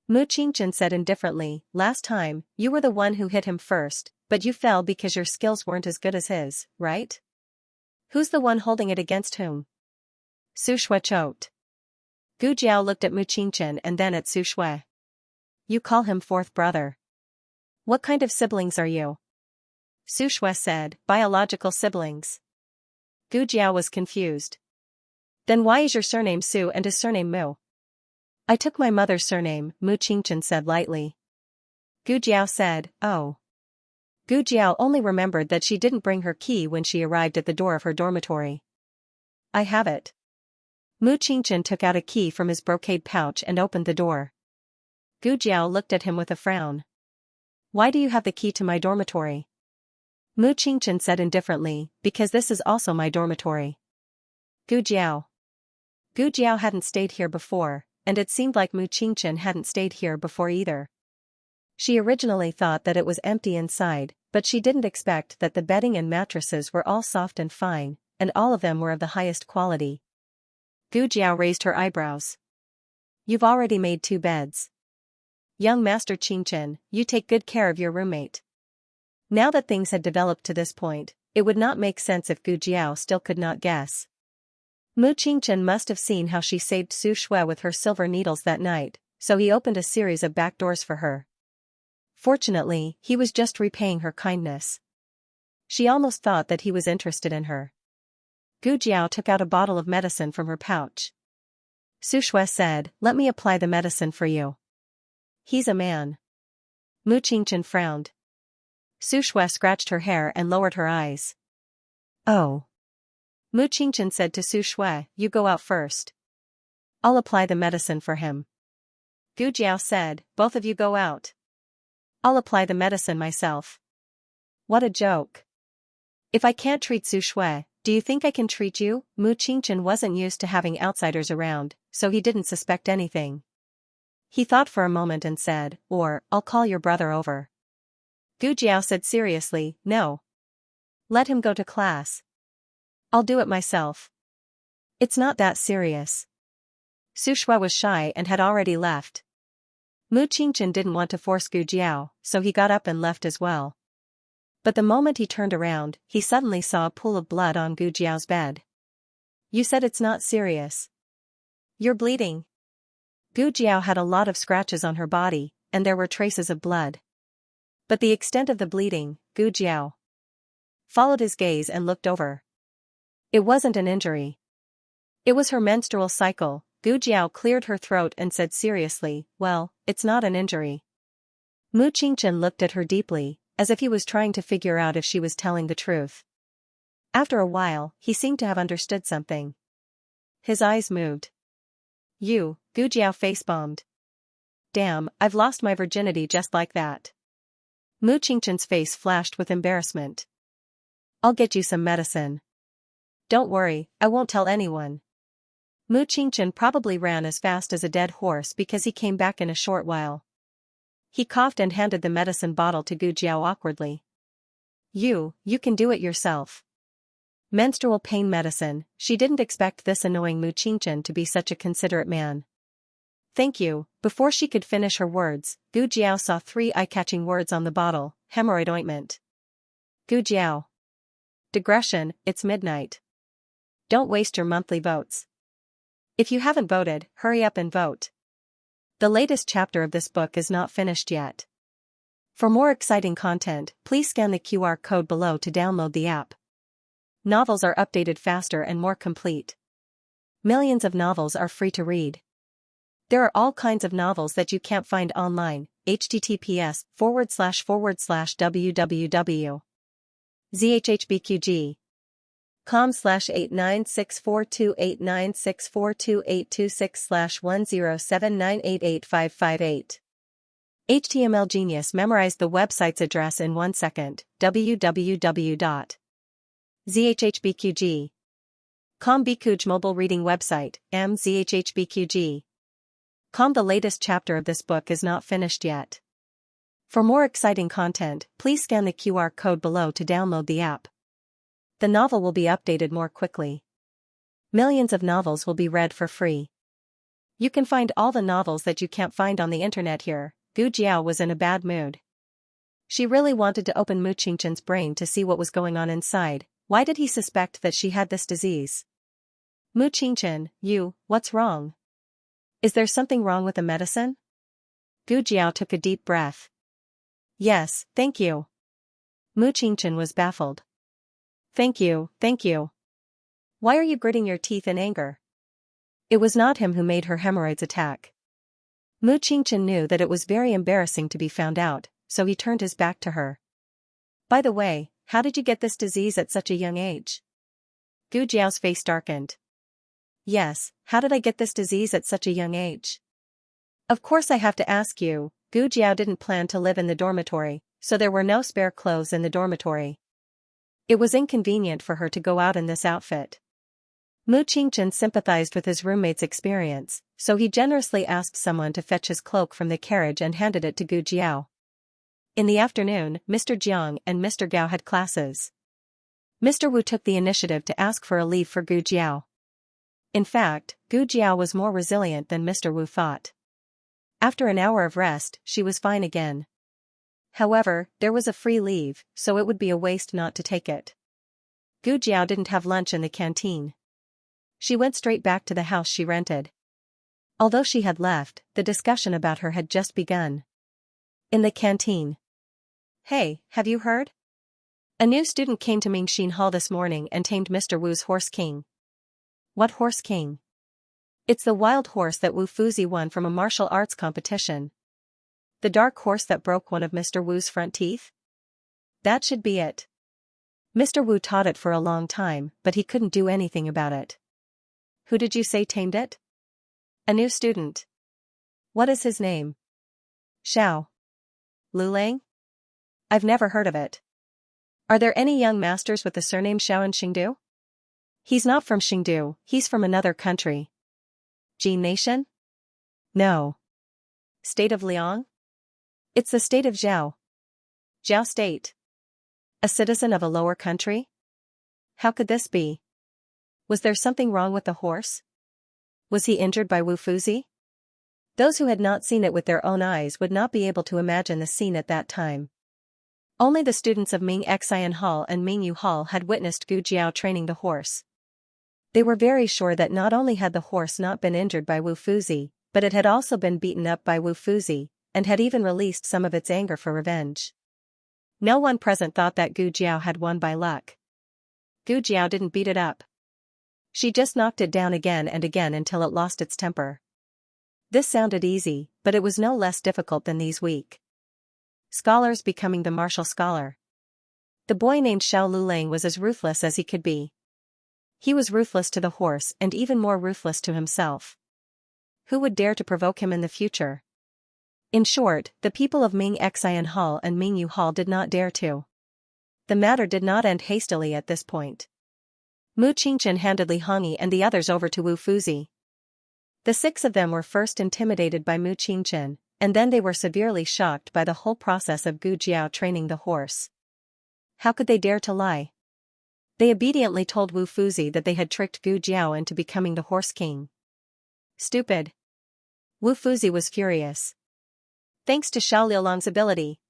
Mu Qingchen said indifferently, last time, you were the one who hit him first, but you fell because your skills weren't as good as his, right? Who's the one holding it against whom? Su Shui choked. Gu Jiao looked at Mu Qingchen and then at Su Shui. You call him fourth brother. What kind of siblings are you? Su Shui said, biological siblings. Gu Jiao was confused. Then why is your surname Su and his surname Mu? I took my mother's surname, Mu Qingchen said lightly. Gu Jiao said, oh. Gu Jiao only remembered that she didn't bring her key when she arrived at the door of her dormitory. I have it. Mu Qingchen took out a key from his brocade pouch and opened the door. Gu Jiao looked at him with a frown. Why do you have the key to my dormitory? Mu Qingchen said indifferently, because this is also my dormitory. Gu Jiao. Gu Jiao hadn't stayed here before, and it seemed like Mu Qingchen hadn't stayed here before either. She originally thought that it was empty inside, but she didn't expect that the bedding and mattresses were all soft and fine, and all of them were of the highest quality. Gu Jiao raised her eyebrows. You've already made 2 beds. Young Master Qingchen, you take good care of your roommate. Now that things had developed to this point, it would not make sense if Gu Jiao still could not guess. Mu Qingchen must have seen how she saved Su Shui with her silver needles that night, so he opened a series of back doors for her. Fortunately, he was just repaying her kindness. She almost thought that he was interested in her. Gu Jiao took out a bottle of medicine from her pouch. Su Shui said, let me apply the medicine for you. He's a man. Mu Qingchen frowned. Su Shui scratched her hair and lowered her eyes. Oh. Mu Qingchen said to Su Shui, you go out first. I'll apply the medicine for him. Gu Jiao said, both of you go out. I'll apply the medicine myself. What a joke. If I can't treat Su Shui, do you think I can treat you? Mu Qingchen wasn't used to having outsiders around, so he didn't suspect anything. He thought for a moment and said, or, I'll call your brother over. Gu Jiao said seriously, no. Let him go to class. I'll do it myself. It's not that serious. Su Shui was shy and had already left. Mu Qingchen didn't want to force Gu Jiao, so he got up and left as well. But the moment he turned around, he suddenly saw a pool of blood on Gu Jiao's bed. You said it's not serious. You're bleeding. Gu Jiao had a lot of scratches on her body, and there were traces of blood. But the extent of the bleeding, Gu Jiao followed his gaze and looked over. It wasn't an injury. It was her menstrual cycle. Gu Jiao cleared her throat and said seriously, well, it's not an injury. Mu Qingchen looked at her deeply, as if he was trying to figure out if she was telling the truth. After a while, he seemed to have understood something. His eyes moved. You, Gu Jiao face-bombed. Damn, I've lost my virginity just like that. Mu Qingchen's face flashed with embarrassment. I'll get you some medicine. Don't worry, I won't tell anyone. Mu Qingchen probably ran as fast as a dead horse because he came back in a short while. He coughed and handed the medicine bottle to Gu Jiao awkwardly. You can do it yourself. Menstrual pain medicine. She didn't expect this annoying Mu Qingchen to be such a considerate man. Thank you. Before she could finish her words, Gu Jiao saw 3 eye-catching words on the bottle: hemorrhoid ointment. Gu Jiao. Digression, it's midnight. Don't waste your monthly votes. If you haven't voted, hurry up and vote. The latest chapter of this book is not finished yet. For more exciting content, please scan the QR code below to download the app. Novels are updated faster and more complete. Millions of novels are free to read. There are all kinds of novels that you can't find online. https://www.zhhbqg.com/896428964286/1079888558. HTML Genius memorized the website's address in 1 second. www.zhhbqg.com Bikuj mobile reading website, mzhhbqg.com. The latest chapter of this book is not finished yet. For more exciting content, please scan the QR code below to download the app. The novel will be updated more quickly. Millions of novels will be read for free. You can find all the novels that you can't find on the internet here. Gu Jiao was in a bad mood. She really wanted to open Mu Qingchen's brain to see what was going on inside. Why did he suspect that she had this disease? Mu Qingchen, what's wrong? Is there something wrong with the medicine? Gu Jiao took a deep breath. Yes, thank you. Mu Qingchen was baffled. Thank you. Why are you gritting your teeth in anger? It was not him who made her hemorrhoids attack. Mu Qingchen knew that it was very embarrassing to be found out, so he turned his back to her. By the way, how did you get this disease at such a young age? Gu Jiao's face darkened. Yes, how did I get this disease at such a young age? Of course I have to ask you. Gu Jiao didn't plan to live in the dormitory, so there were no spare clothes in the dormitory. It was inconvenient for her to go out in this outfit. Mu Qingchen sympathized with his roommate's experience, so he generously asked someone to fetch his cloak from the carriage and handed it to Gu Jiao. In the afternoon, Mr. Jiang and Mr. Gao had classes. Mr. Wu took the initiative to ask for a leave for Gu Jiao. In fact, Gu Jiao was more resilient than Mr. Wu thought. After an hour of rest, she was fine again. However, there was a free leave, so it would be a waste not to take it. Gu Jiao didn't have lunch in the canteen. She went straight back to the house she rented. Although she had left, the discussion about her had just begun. In the canteen. Hey, have you heard? A new student came to Mingxin Hall this morning and tamed Mr. Wu's horse king. What horse king? It's the wild horse that Wu Fuzi won from a martial arts competition. The dark horse that broke one of Mr. Wu's front teeth? That should be it. Mr. Wu taught it for a long time, but he couldn't do anything about it. Who did you say tamed it? A new student. What is his name? Xiao. Lulang? I've never heard of it. Are there any young masters with the surname Xiao in Xingdu? He's not from Xingdu, he's from another country. Jin Nation? No. State of Liang? It's the state of Zhao. Zhao State. A citizen of a lower country? How could this be? Was there something wrong with the horse? Was he injured by Wu Fuzi? Those who had not seen it with their own eyes would not be able to imagine the scene at that time. Only the students of Ming Xian Hall and Ming Yu Hall had witnessed Gu Jiao training the horse. They were very sure that not only had the horse not been injured by Wu Fuzi, but it had also been beaten up by Wu Fuzi, and had even released some of its anger for revenge. No one present thought that Gu Jiao had won by luck. Gu Jiao didn't beat it up. She just knocked it down again and again until it lost its temper. This sounded easy, but it was no less difficult than these weak scholars becoming the martial scholar. The boy named Xiao Lulang was as ruthless as he could be. He was ruthless to the horse and even more ruthless to himself. Who would dare to provoke him in the future? In short, the people of Ming Xian Hall and Ming Yu Hall did not dare to. The matter did not end hastily at this point. Mu Qingchen handed Li Hongyi and the others over to Wu Fuzi. The 6 of them were first intimidated by Mu Qingchen, and then they were severely shocked by the whole process of Gu Jiao training the horse. How could they dare to lie? They obediently told Wu Fuzi that they had tricked Gu Jiao into becoming the horse king. Stupid. Wu Fuzi was furious. Thanks to Xiao Liulang's ability.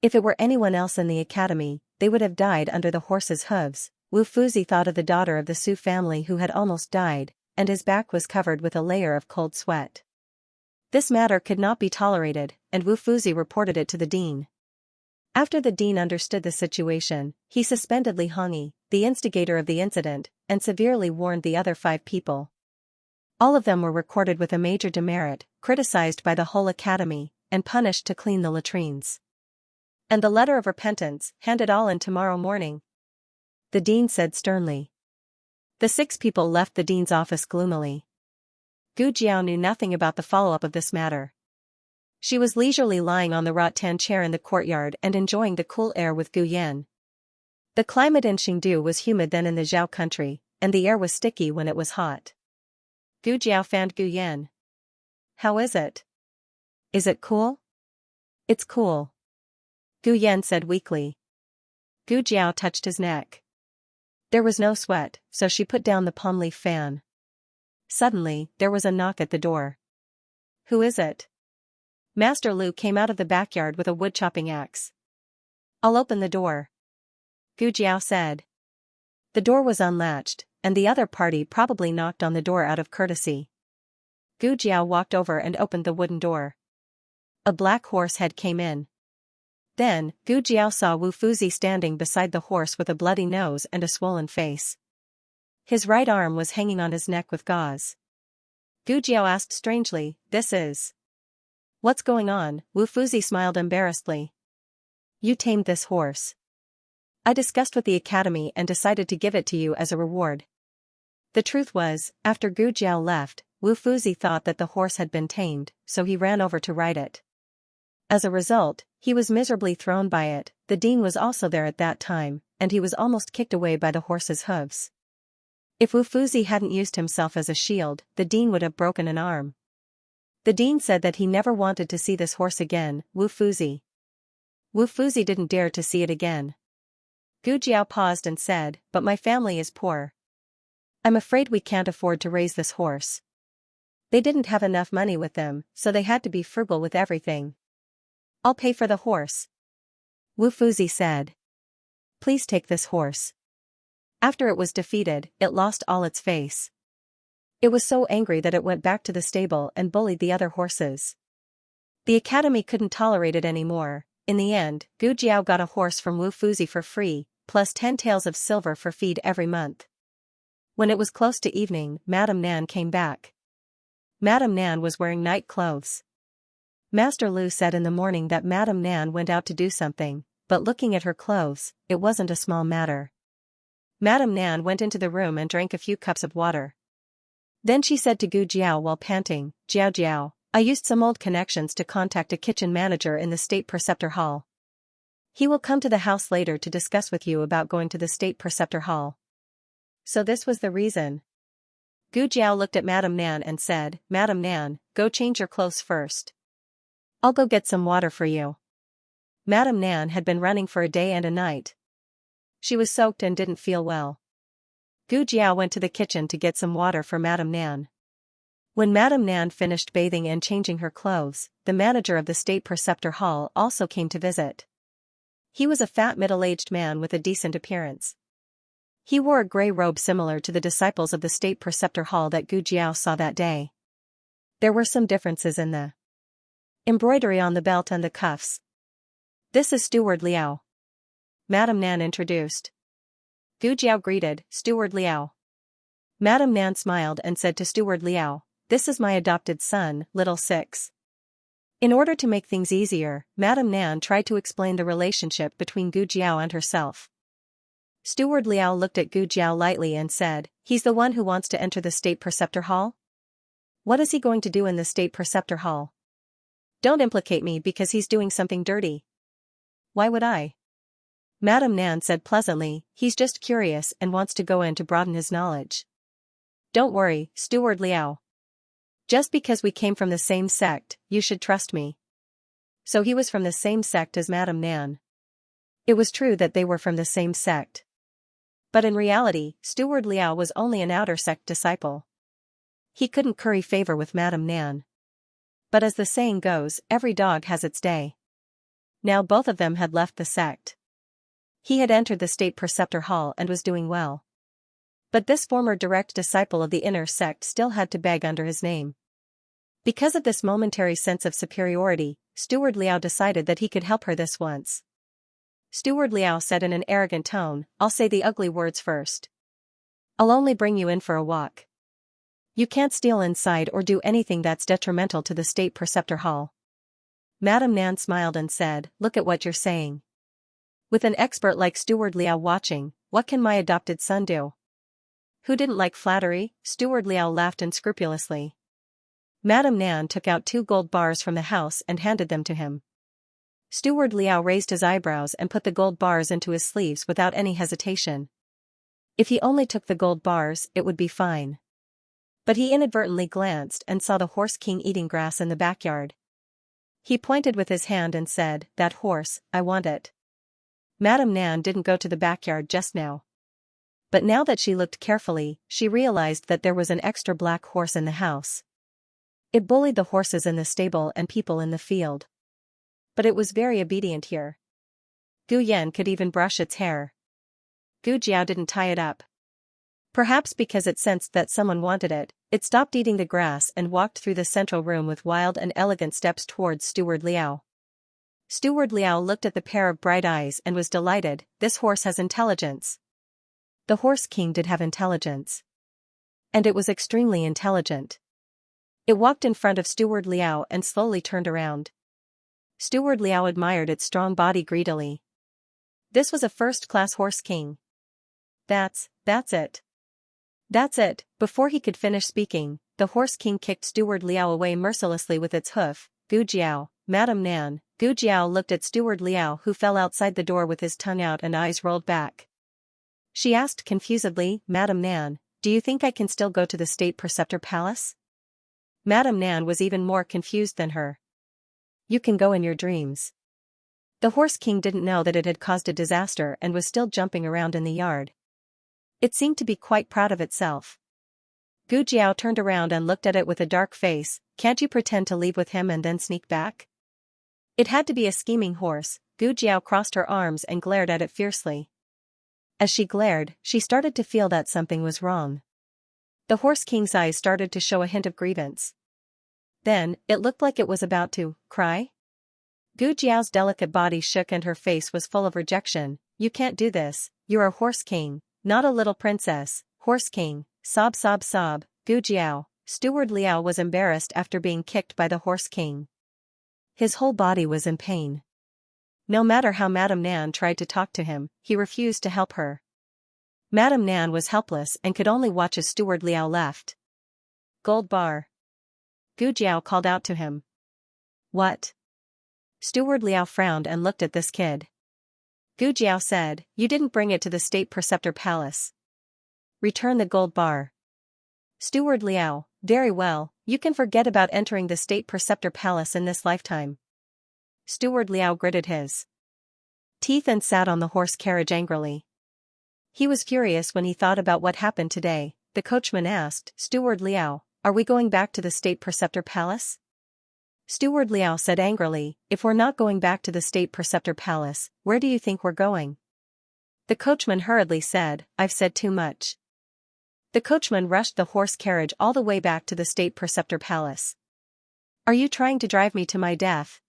If it were anyone else in the academy, they would have died under the horse's hooves. Wu Fuzi thought of the daughter of the Su family who had almost died, and his back was covered with a layer of cold sweat. This matter could not be tolerated, and Wu Fuzi reported it to the dean. After the dean understood the situation, he suspended Li Hongyi, the instigator of the incident, and severely warned the other 5 people. All of them were recorded with a major demerit, criticized by the whole academy, and punished to clean the latrines. And the letter of repentance, hand it all in tomorrow morning, the dean said sternly. The 6 people left the dean's office gloomily. Gu Jiao knew nothing about the follow-up of this matter. She was leisurely lying on the rattan chair in the courtyard and enjoying the cool air with Gu Yan. The climate in Xingdu was humid then in the Zhao country, and the air was sticky when it was hot. Gu Jiao fanned Gu Yan. How is it? Is it cool? It's cool, Gu Yan said weakly. Gu Jiao touched his neck. There was no sweat, so she put down the palm leaf fan. Suddenly, there was a knock at the door. Who is it? Master Lu came out of the backyard with a wood-chopping axe. I'll open the door, Gu Jiao said. The door was unlatched, and the other party probably knocked on the door out of courtesy. Gu Jiao walked over and opened the wooden door. A black horse head came in. Then, Gu Jiao saw Wu Fuzi standing beside the horse with a bloody nose and a swollen face. His right arm was hanging on his neck with gauze. Gu Jiao asked strangely, "This is... What's going on?" Wu Fuzi smiled embarrassedly. You tamed this horse. I discussed with the academy and decided to give it to you as a reward. The truth was, after Gu Jiao left, Wu Fuzi thought that the horse had been tamed, so he ran over to ride it. As a result, he was miserably thrown by it. The dean was also there at that time, and he was almost kicked away by the horse's hooves. If Wu Fuzi hadn't used himself as a shield, the dean would have broken an arm. The dean said that he never wanted to see this horse again. Wu Fuzi didn't dare to see it again. Gu Jiao paused and said, "But my family is poor. I'm afraid we can't afford to raise this horse." They didn't have enough money with them, so they had to be frugal with everything. I'll pay for the horse, Wu Fuzi said. Please take this horse. After it was defeated, it lost all its face. It was so angry that it went back to the stable and bullied the other horses. The academy couldn't tolerate it anymore. In the end, Gu Jiao got a horse from Wu Fuzi for free, plus 10 taels of silver for feed every month. When it was close to evening, Madame Nan came back. Madame Nan was wearing night clothes. Master Lu said in the morning that Madame Nan went out to do something, but looking at her clothes, it wasn't a small matter. Madame Nan went into the room and drank a few cups of water. Then she said to Gu Jiao while panting, "Jiao Jiao, I used some old connections to contact a kitchen manager in the State Preceptor Hall. He will come to the house later to discuss with you about going to the State Preceptor Hall." So this was the reason. Gu Jiao looked at Madame Nan and said, "Madame Nan, go change your clothes first. I'll go get some water for you." Madame Nan had been running for a day and a night. She was soaked and didn't feel well. Gu Jiao went to the kitchen to get some water for Madame Nan. When Madame Nan finished bathing and changing her clothes, the manager of the State Preceptor Hall also came to visit. He was a fat middle-aged man with a decent appearance. He wore a gray robe similar to the disciples of the state preceptor hall that Gu Jiao saw that day. There were some differences in the embroidery on the belt and the cuffs. "This is Steward Liao," Madame Nan introduced. Gu Jiao greeted, "Steward Liao." Madame Nan smiled and said to Steward Liao, "This is my adopted son, Little Six." In order to make things easier, Madame Nan tried to explain the relationship between Gu Jiao and herself. Steward Liao looked at Gu Jiao lightly and said, "He's the one who wants to enter the state preceptor hall? What is he going to do in the state preceptor hall? Don't implicate me because he's doing something dirty." "Why would I?" Madame Nan said pleasantly, "He's just curious and wants to go in to broaden his knowledge." "Don't worry, Steward Liao. Just because we came from the same sect, you should trust me." So he was from the same sect as Madame Nan. It was true that they were from the same sect. But in reality, Steward Liao was only an outer sect disciple. He couldn't curry favor with Madame Nan. But as the saying goes, every dog has its day. Now both of them had left the sect. He had entered the state preceptor hall and was doing well. But this former direct disciple of the inner sect still had to beg under his name. Because of this momentary sense of superiority, Steward Liao decided that he could help her this once. Steward Liao said in an arrogant tone, "I'll say the ugly words first. I'll only bring you in for a walk. You can't steal inside or do anything that's detrimental to the state preceptor hall." Madame Nan smiled and said, "Look at what you're saying. With an expert like Steward Liao watching, what can my adopted son do?" Who didn't like flattery? Steward Liao laughed unscrupulously. Madame Nan took out 2 gold bars from the house and handed them to him. Steward Liao raised his eyebrows and put the gold bars into his sleeves without any hesitation. If he only took the gold bars, it would be fine. But he inadvertently glanced and saw the horse king eating grass in the backyard. He pointed with his hand and said, "That horse, I want it." Madame Nan didn't go to the backyard just now. But now that she looked carefully, she realized that there was an extra black horse in the house. It bullied the horses in the stable and people in the field. But it was very obedient here. Gu Yan could even brush its hair. Gu Jiao didn't tie it up. Perhaps because it sensed that someone wanted it, it stopped eating the grass and walked through the central room with wild and elegant steps towards Steward Liao. Steward Liao looked at the pair of bright eyes and was delighted. "This horse has intelligence." The horse king did have intelligence. And it was extremely intelligent. It walked in front of Steward Liao and slowly turned around. Steward Liao admired its strong body greedily. This was a first-class horse king. That's it. That's it." Before he could finish speaking, the horse king kicked Steward Liao away mercilessly with its hoof. "Gu Jiao, Madame Nan." Gu Jiao looked at Steward Liao, who fell outside the door with his tongue out and eyes rolled back. She asked confusedly, "Madame Nan, do you think I can still go to the state preceptor palace?" Madame Nan was even more confused than her. "You can go in your dreams." The horse king didn't know that it had caused a disaster and was still jumping around in the yard. It seemed to be quite proud of itself. Gu Jiao turned around and looked at it with a dark face. "Can't you pretend to leave with him and then sneak back?" It had to be a scheming horse. Gu Jiao crossed her arms and glared at it fiercely. As she glared, she started to feel that something was wrong. The horse king's eyes started to show a hint of grievance. Then, it looked like it was about to cry. Gu Jiao's delicate body shook and her face was full of rejection. "You can't do this, you're a horse king, not a little princess." "Horse king, sob sob sob." Gu Jiao, Steward Liao was embarrassed after being kicked by the horse king. His whole body was in pain. No matter how Madame Nan tried to talk to him, he refused to help her. Madame Nan was helpless and could only watch as Steward Liao left. "Gold bar." Gu Jiao called out to him. "What?" Steward Liao frowned and looked at this kid. Gu Jiao said, "You didn't bring it to the state preceptor palace. Return the gold bar." Steward Liao, "Very well, you can forget about entering the state preceptor palace in this lifetime." Steward Liao gritted his teeth and sat on the horse carriage angrily. He was furious when he thought about what happened today. The coachman asked, "Steward Liao, are we going back to the state preceptor palace?" Steward Liao said angrily, if we're not going back to the state preceptor palace, where do you think we're going? The coachman hurriedly said, I've said too much. The coachman rushed the horse carriage all the way back to the state preceptor palace. Are you trying to drive me to my death?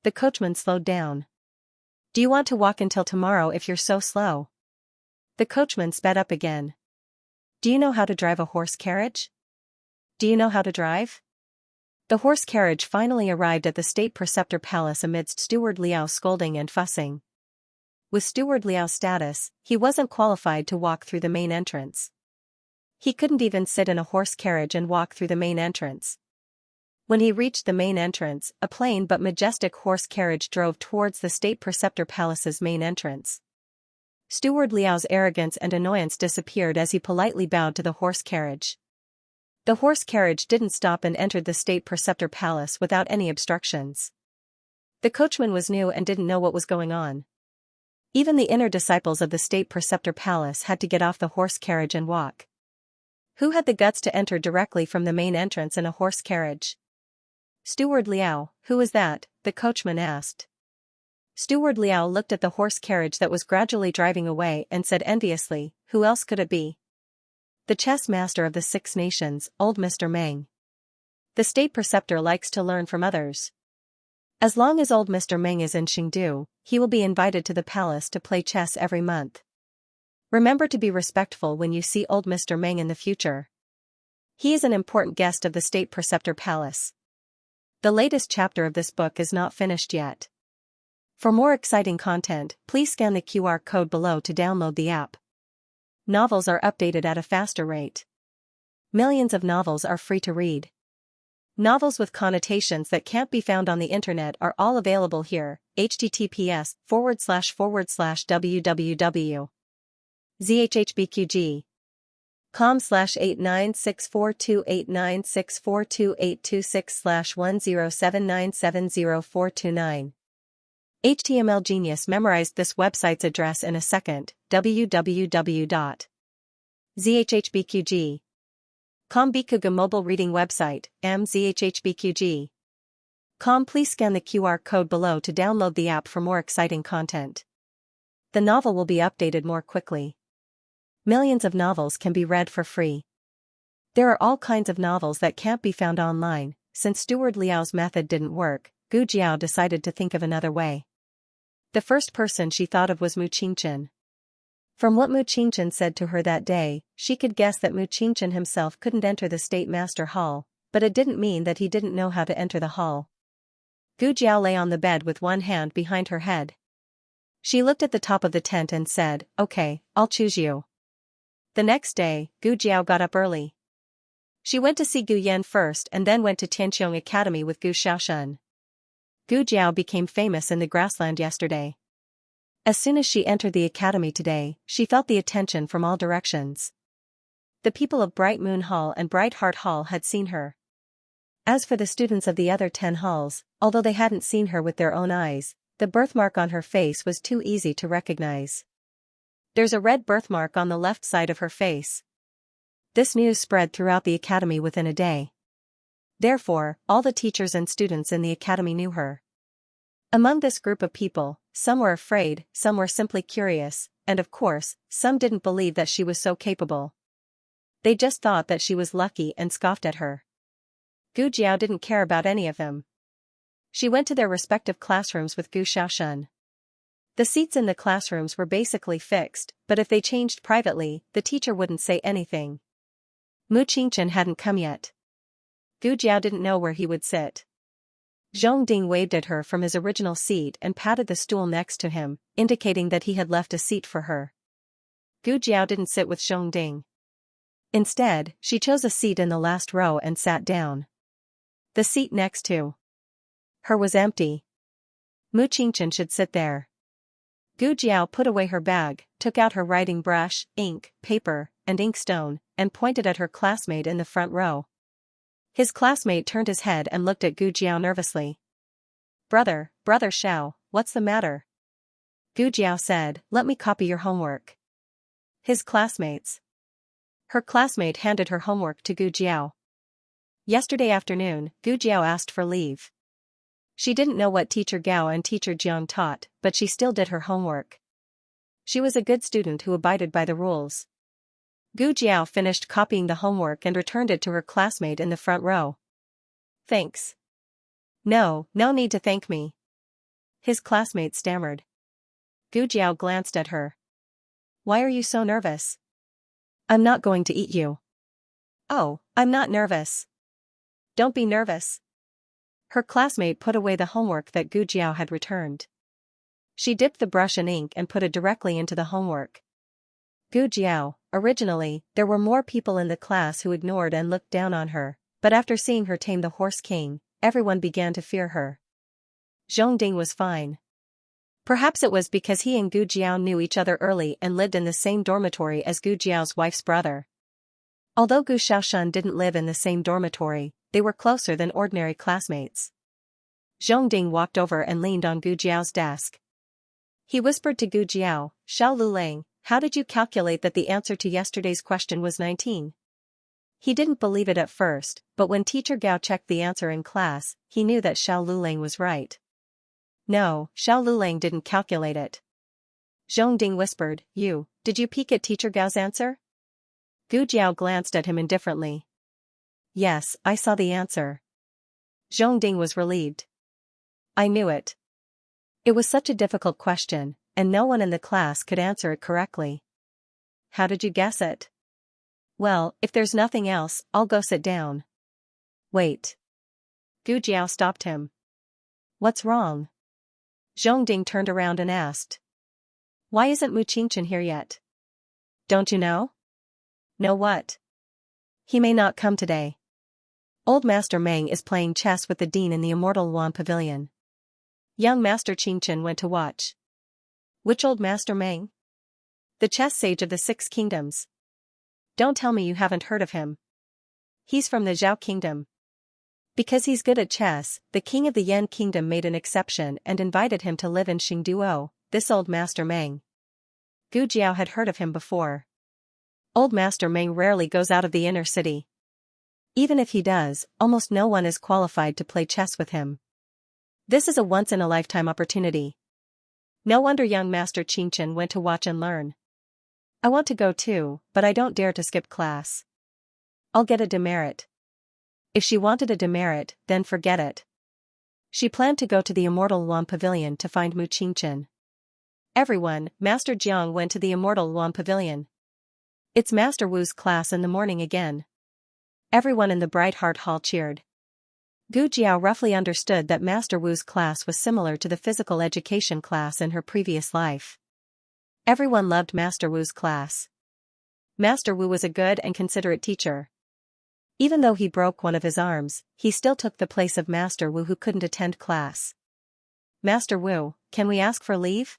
The coachman slowed down. Do you want to walk until tomorrow if you're so slow? The coachman sped up again. Do you know how to drive a horse carriage? Do you know how to drive? The horse carriage finally arrived at the state preceptor palace amidst Steward Liao's scolding and fussing. With Steward Liao's status, he wasn't qualified to walk through the main entrance. He couldn't even sit in a horse carriage and walk through the main entrance. When he reached the main entrance, a plain but majestic horse carriage drove towards the state preceptor palace's main entrance. Steward Liao's arrogance and annoyance disappeared as he politely bowed to the horse carriage. The horse carriage didn't stop and entered the state preceptor palace without any obstructions. The coachman was new and didn't know what was going on. Even the inner disciples of the state preceptor palace had to get off the horse carriage and walk. Who had the guts to enter directly from the main entrance in a horse carriage? Steward Liao, who is that? The coachman asked. Steward Liao looked at the horse carriage that was gradually driving away and said enviously, who else could it be? The chess master of the 6 nations, old Mr. Meng. The state preceptor likes to learn from others. As long as old Mr. Meng is in Chengdu, he will be invited to the palace to play chess every month. Remember to be respectful when you see old Mr. Meng in the future. He is an important guest of the state preceptor palace. The latest chapter of this book is not finished yet. For more exciting content, please scan the QR code below to download the app. Novels are updated at a faster rate. Millions of novels are free to read. Novels with connotations that can't be found on the internet are all available here. https://www.zhhbqg.com/896428964286/1079704229. HTML Genius memorized this website's address in a second. www.zhhbqg.com Bikuga mobile reading website, mzhhbqg.com. Please scan the QR code below to download the app for more exciting content. The novel will be updated more quickly. Millions of novels can be read for free. There are all kinds of novels that can't be found online. Since Steward Liao's method didn't work, Gu Jiao decided to think of another way. The first person she thought of was Mu Qingchen. From what Mu Qingchen said to her that day, she could guess that Mu Qingchen himself couldn't enter the State Master Hall, but it didn't mean that he didn't know how to enter the hall. Gu Jiao lay on the bed with one hand behind her head. She looked at the top of the tent and said, okay, I'll choose you. The next day, Gu Jiao got up early. She went to see Gu Yan first and then went to Tianqiong Academy with Gu Xiaoshen. Gu Jiao became famous in the grassland yesterday. As soon as she entered the academy today, she felt the attention from all directions. The people of Bright Moon Hall and Bright Heart Hall had seen her. As for the students of the other 10 halls, although they hadn't seen her with their own eyes, the birthmark on her face was too easy to recognize. There's a red birthmark on the left side of her face. This news spread throughout the academy within a day. Therefore, all the teachers and students in the academy knew her. Among this group of people, some were afraid, some were simply curious, and of course, some didn't believe that she was so capable. They just thought that she was lucky and scoffed at her. Gu Jiao didn't care about any of them. She went to their respective classrooms with Gu Xiaoshen. The seats in the classrooms were basically fixed, but if they changed privately, the teacher wouldn't say anything. Mu Qingchen hadn't come yet. Gu Jiao didn't know where he would sit. Zhong Ding waved at her from his original seat and patted the stool next to him, indicating that he had left a seat for her. Gu Jiao didn't sit with Zhong Ding. Instead, she chose a seat in the last row and sat down. The seat next to her was empty. Mu Qingchen should sit there. Gu Jiao put away her bag, took out her writing brush, ink, paper, and inkstone, and pointed at her classmate in the front row. His classmate turned his head and looked at Gu Jiao nervously. Brother Xiao, what's the matter? Gu Jiao said, let me copy your homework. His classmates. Her classmate handed her homework to Gu Jiao. Yesterday afternoon, Gu Jiao asked for leave. She didn't know what Teacher Gao and Teacher Jiang taught, but she still did her homework. She was a good student who abided by the rules. Gu Jiao finished copying the homework and returned it to her classmate in the front row. Thanks. No need to thank me. His classmate stammered. Gu Jiao glanced at her. Why are you so nervous? I'm not going to eat you. Oh, I'm not nervous. Don't be nervous. Her classmate put away the homework that Gu Jiao had returned. She dipped the brush in ink and put it directly into the homework. Gu Jiao, originally, there were more people in the class who ignored and looked down on her, but after seeing her tame the horse king, everyone began to fear her. Zhongding was fine. Perhaps it was because he and Gu Jiao knew each other early and lived in the same dormitory as Gu Jiao's wife's brother. Although Gu Xiaoshan didn't live in the same dormitory, they were closer than ordinary classmates. Zhongding walked over and leaned on Gu Jiao's desk. He whispered to Gu Jiao, Xiao Lulang, how did you calculate that the answer to yesterday's question was 19? He didn't believe it at first, but when Teacher Gao checked the answer in class, he knew that Xiao Lulang was right. No, Xiao Lulang didn't calculate it. Zhongding whispered, did you peek at Teacher Gao's answer? Gu Jiao glanced at him indifferently. Yes, I saw the answer. Zhongding was relieved. I knew it. It was such a difficult question, and no one in the class could answer it correctly. How did you guess it? Well, if there's nothing else, I'll go sit down. Wait. Gu Jiao stopped him. What's wrong? Zhongding turned around and asked. Why isn't Mu Qingchen here yet? Don't you know? Know what? He may not come today. Old Master Meng is playing chess with the dean in the Immortal Yuan Pavilion. Young Master Qingchen went to watch. Which old Master Meng? The chess sage of the Six Kingdoms. Don't tell me you haven't heard of him. He's from the Zhao Kingdom. Because he's good at chess, the king of the Yan Kingdom made an exception and invited him to live in Xingduo, this old Master Meng. Gu Jiao had heard of him before. Old Master Meng rarely goes out of the inner city. Even if he does, almost no one is qualified to play chess with him. This is a once-in-a-lifetime opportunity. No wonder young Master Qingchen went to watch and learn. I want to go too, but I don't dare to skip class. I'll get a demerit. If she wanted a demerit, then forget it. She planned to go to the Immortal Yuan Pavilion to find Mu Qingchen. Everyone, Master Jiang went to the Immortal Yuan Pavilion. It's Master Wu's class in the morning again. Everyone in the Bright Heart Hall cheered. Gu Jiao roughly understood that Master Wu's class was similar to the physical education class in her previous life. Everyone loved Master Wu's class. Master Wu was a good and considerate teacher. Even though he broke one of his arms, he still took the place of Master Wu who couldn't attend class. Master Wu, can we ask for leave?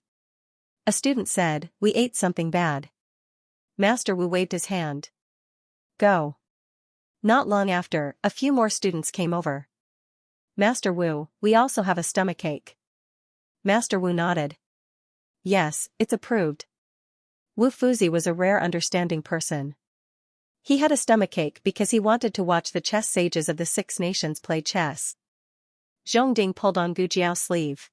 A student said, we ate something bad. Master Wu waved his hand. Go. Not long after, a few more students came over. Master Wu, we also have a stomachache. Master Wu nodded. Yes, it's approved. Wu Fuzi was a rare understanding person. He had a stomachache because he wanted to watch the chess sages of the Six Nations play chess. Zhongding pulled on Gu Jiao's sleeve.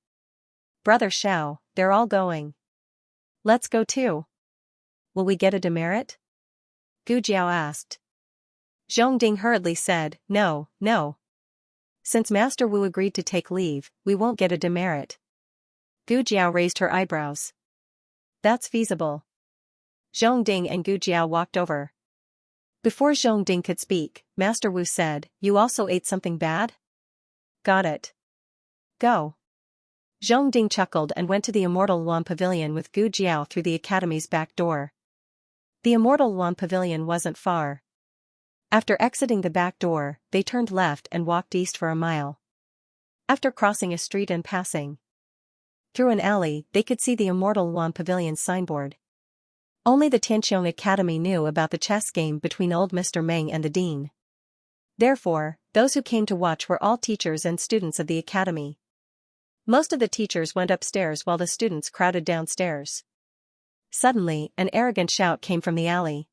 Brother Xiao, they're all going. Let's go too. Will we get a demerit? Gu Jiao asked. Zhongding hurriedly said, no. Since Master Wu agreed to take leave, we won't get a demerit. Gu Jiao raised her eyebrows. That's feasible. Zhongding and Gu Jiao walked over. Before Zhongding could speak, Master Wu said, you also ate something bad? Got it. Go. Zhongding chuckled and went to the Immortal Yuan Pavilion with Gu Jiao through the academy's back door. The Immortal Yuan Pavilion wasn't far. After exiting the back door, they turned left and walked east for a mile. After crossing a street and passing through an alley, they could see the Immortal Yuan Pavilion's signboard. Only the Tianqiong Academy knew about the chess game between old Mr. Meng and the dean. Therefore, those who came to watch were all teachers and students of the academy. Most of the teachers went upstairs while the students crowded downstairs. Suddenly, an arrogant shout came from the alley.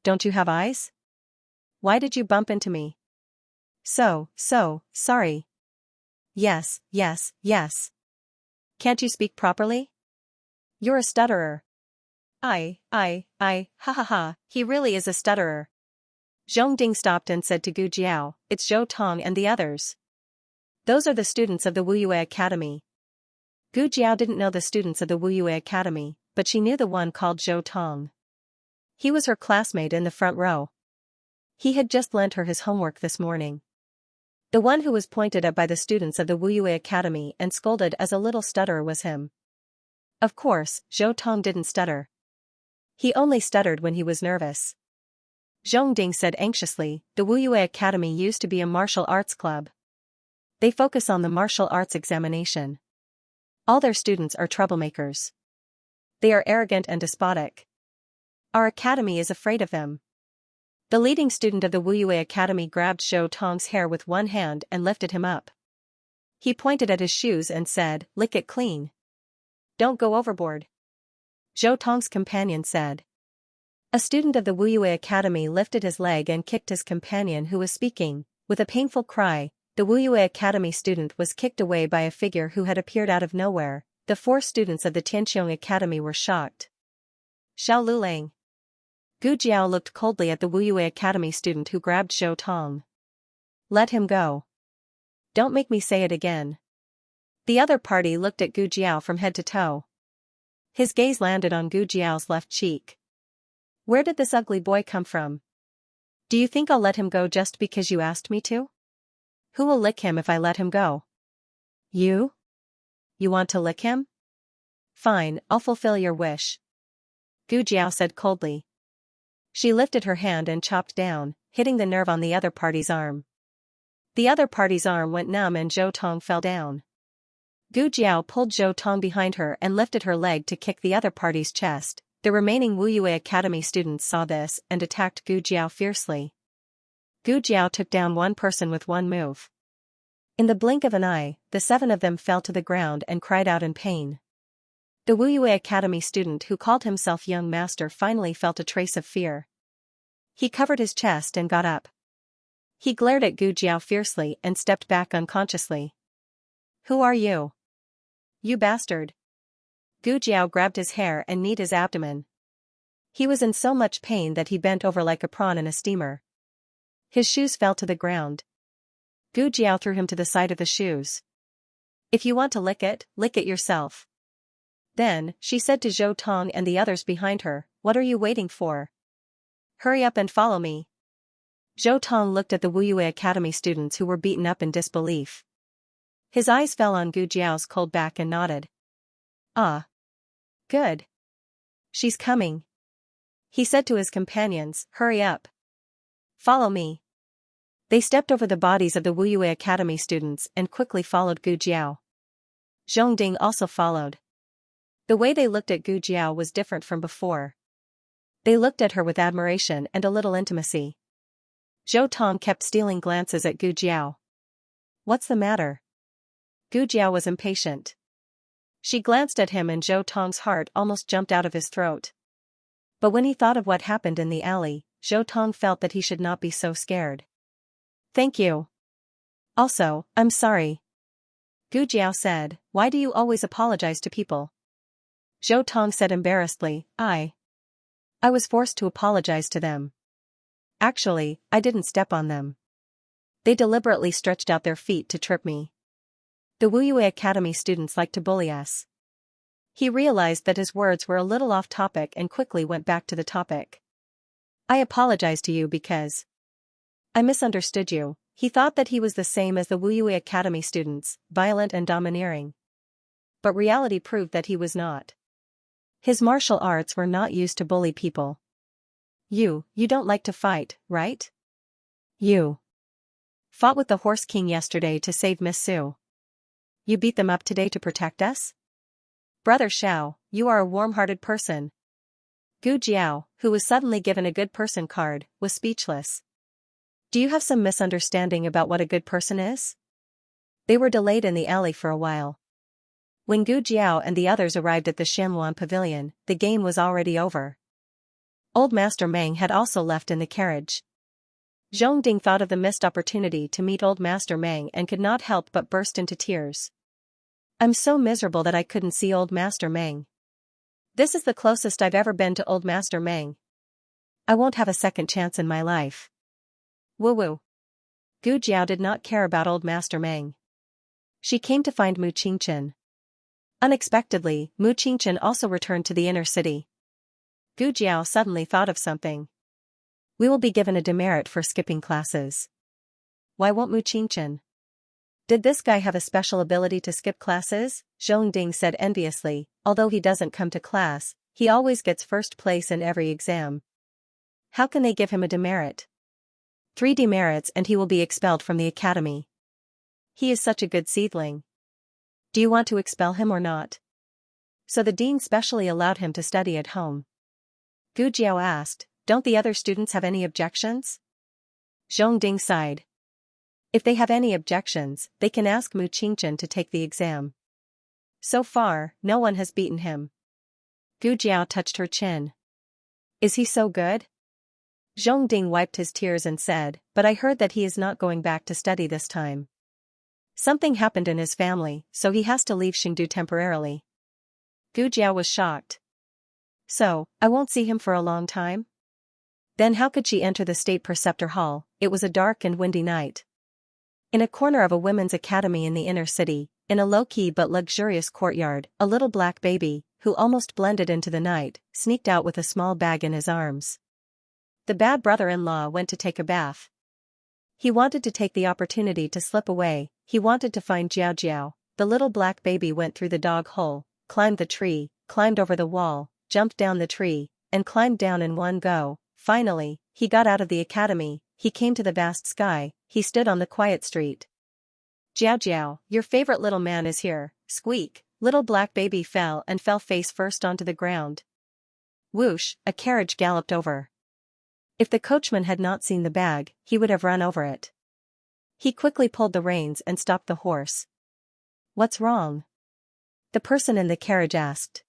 Don't you have eyes? Why did you bump into me? Sorry. Yes. Can't you speak properly? You're a stutterer. Ha, he really is a stutterer. Zhongding stopped and said to Gu Jiao, it's Zhou Tong and the others. Those are the students of the Wuyue Academy. Gu Jiao didn't know the students of the Wuyue Academy, but she knew the one called Zhou Tong. He was her classmate in the front row. He had just lent her his homework this morning. The one who was pointed at by the students of the Wuyue Academy and scolded as a little stutterer was him. Of course, Zhou Tong didn't stutter. He only stuttered when he was nervous. Zhongding said anxiously, the Wuyue Academy used to be a martial arts club. They focus on the martial arts examination. All their students are troublemakers. They are arrogant and despotic. Our academy is afraid of them. The leading student of the Wuyue Academy grabbed Zhou Tong's hair with one hand and lifted him up. He pointed at his shoes and said, lick it clean. Don't go overboard. Zhou Tong's companion said. A student of the Wuyue Academy lifted his leg and kicked his companion who was speaking. With a painful cry, the Wuyue Academy student was kicked away by a figure who had appeared out of nowhere. The 4 students of the Tianqiong Academy were shocked. Xiao Lulang. Gu Jiao looked coldly at the Wuyue Academy student who grabbed Zhou Tong. Let him go. Don't make me say it again. The other party looked at Gu Jiao from head to toe. His gaze landed on Gu Jiao's left cheek. Where did this ugly boy come from? Do you think I'll let him go just because you asked me to? Who will lick him if I let him go? You? You want to lick him? Fine, I'll fulfill your wish. Gu Jiao said coldly. She lifted her hand and chopped down, hitting the nerve on the other party's arm. The other party's arm went numb and Zhou Tong fell down. Gu Jiao pulled Zhou Tong behind her and lifted her leg to kick the other party's chest. The remaining Wuyue Academy students saw this and attacked Gu Jiao fiercely. Gu Jiao took down one person with one move. In the blink of an eye, the 7 of them fell to the ground and cried out in pain. The Wuyue Academy student who called himself Young Master finally felt a trace of fear. He covered his chest and got up. He glared at Gu Jiao fiercely and stepped back unconsciously. Who are you? You bastard. Gu Jiao grabbed his hair and kneed his abdomen. He was in so much pain that he bent over like a prawn in a steamer. His shoes fell to the ground. Gu Jiao threw him to the side of the shoes. If you want to lick it yourself. Then, she said to Zhou Tong and the others behind her, what are you waiting for? Hurry up and follow me. Zhou Tong looked at the Wuyue Academy students who were beaten up in disbelief. His eyes fell on Gu Jiao's cold back and nodded. Ah. Good. She's coming. He said to his companions, hurry up. Follow me. They stepped over the bodies of the Wuyue Academy students and quickly followed Gu Jiao. Zhongding also followed. The way they looked at Gu Jiao was different from before. They looked at her with admiration and a little intimacy. Zhou Tong kept stealing glances at Gu Jiao. What's the matter? Gu Jiao was impatient. She glanced at him and Zhou Tong's heart almost jumped out of his throat. But when he thought of what happened in the alley, Zhou Tong felt that he should not be so scared. Thank you. Also, I'm sorry. Gu Jiao said, why do you always apologize to people? Zhou Tong said embarrassedly, I was forced to apologize to them. Actually, I didn't step on them. They deliberately stretched out their feet to trip me. The Wuyue Academy students like to bully us. He realized that his words were a little off topic and quickly went back to the topic. I apologize to you because I misunderstood you. He thought that he was the same as the Wuyue Academy students, violent and domineering. But reality proved that he was not. His martial arts were not used to bully people. You don't like to fight, right? You fought with the Horse King yesterday to save Miss Su. You beat them up today to protect us? Brother Xiao, you are a warm-hearted person. Gu Jiao, who was suddenly given a good person card, was speechless. Do you have some misunderstanding about what a good person is? They were delayed in the alley for a while. When Gu Jiao and the others arrived at the Xianluan pavilion, the game was already over. Old Master Meng had also left in the carriage. Zhongding thought of the missed opportunity to meet old Master Meng and could not help but burst into tears. I'm so miserable that I couldn't see old Master Meng. This is the closest I've ever been to old Master Meng. I won't have a second chance in my life. Woo-woo. Gu Jiao did not care about old Master Meng. She came to find Mu Qingchen. Unexpectedly, Mu Qingchen also returned to the inner city. Gu Jiao suddenly thought of something. We will be given a demerit for skipping classes. Why won't Mu Qingchen? Did this guy have a special ability to skip classes? Zhongding said enviously, although he doesn't come to class, he always gets first place in every exam. How can they give him a demerit? 3 demerits and he will be expelled from the academy. He is such a good seedling. Do you want to expel him or not? So the dean specially allowed him to study at home. Gu Jiao asked, don't the other students have any objections? Zhongding sighed. If they have any objections, they can ask Mu Qingchen to take the exam. So far, no one has beaten him. Gu Jiao touched her chin. Is he so good? Zhongding wiped his tears and said, but I heard that he is not going back to study this time. Something happened in his family, so he has to leave Xingdu temporarily. Gu Jiao was shocked. So, I won't see him for a long time? Then how could she enter the state preceptor hall? It was a dark and windy night. In a corner of a women's academy in the inner city, in a low-key but luxurious courtyard, a little black baby, who almost blended into the night, sneaked out with a small bag in his arms. The bad brother-in-law went to take a bath. He wanted to take the opportunity to slip away. He wanted to find Jiao Jiao. The little black baby went through the dog hole, climbed the tree, climbed over the wall, jumped down the tree, and climbed down in one go. Finally, he got out of the academy. He came to the vast sky. He stood on the quiet street. Jiao Jiao, your favorite little man is here. Squeak. Little black baby fell face first onto the ground. Whoosh, a carriage galloped over. If the coachman had not seen the bag, he would have run over it. He quickly pulled the reins and stopped the horse. What's wrong? The person in the carriage asked.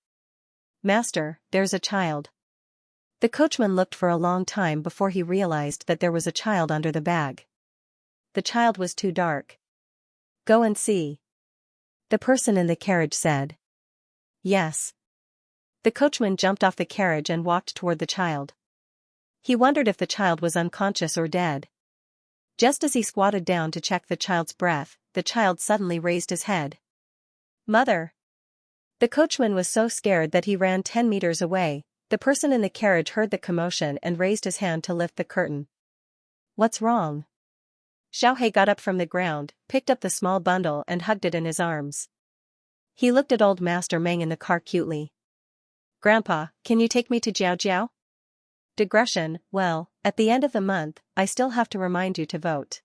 Master, there's a child. The coachman looked for a long time before he realized that there was a child under the bag. The child was too dark. Go and see. The person in the carriage said. Yes. The coachman jumped off the carriage and walked toward the child. He wondered if the child was unconscious or dead. Just as he squatted down to check the child's breath, the child suddenly raised his head. Mother! The coachman was so scared that he ran 10 meters away. The person in the carriage heard the commotion and raised his hand to lift the curtain. What's wrong? Xiaohei got up from the ground, picked up the small bundle and hugged it in his arms. He looked at old Master Meng in the car cutely. Grandpa, can you take me to Jiao Jiao? Digression, well, at the end of the month, I still have to remind you to vote.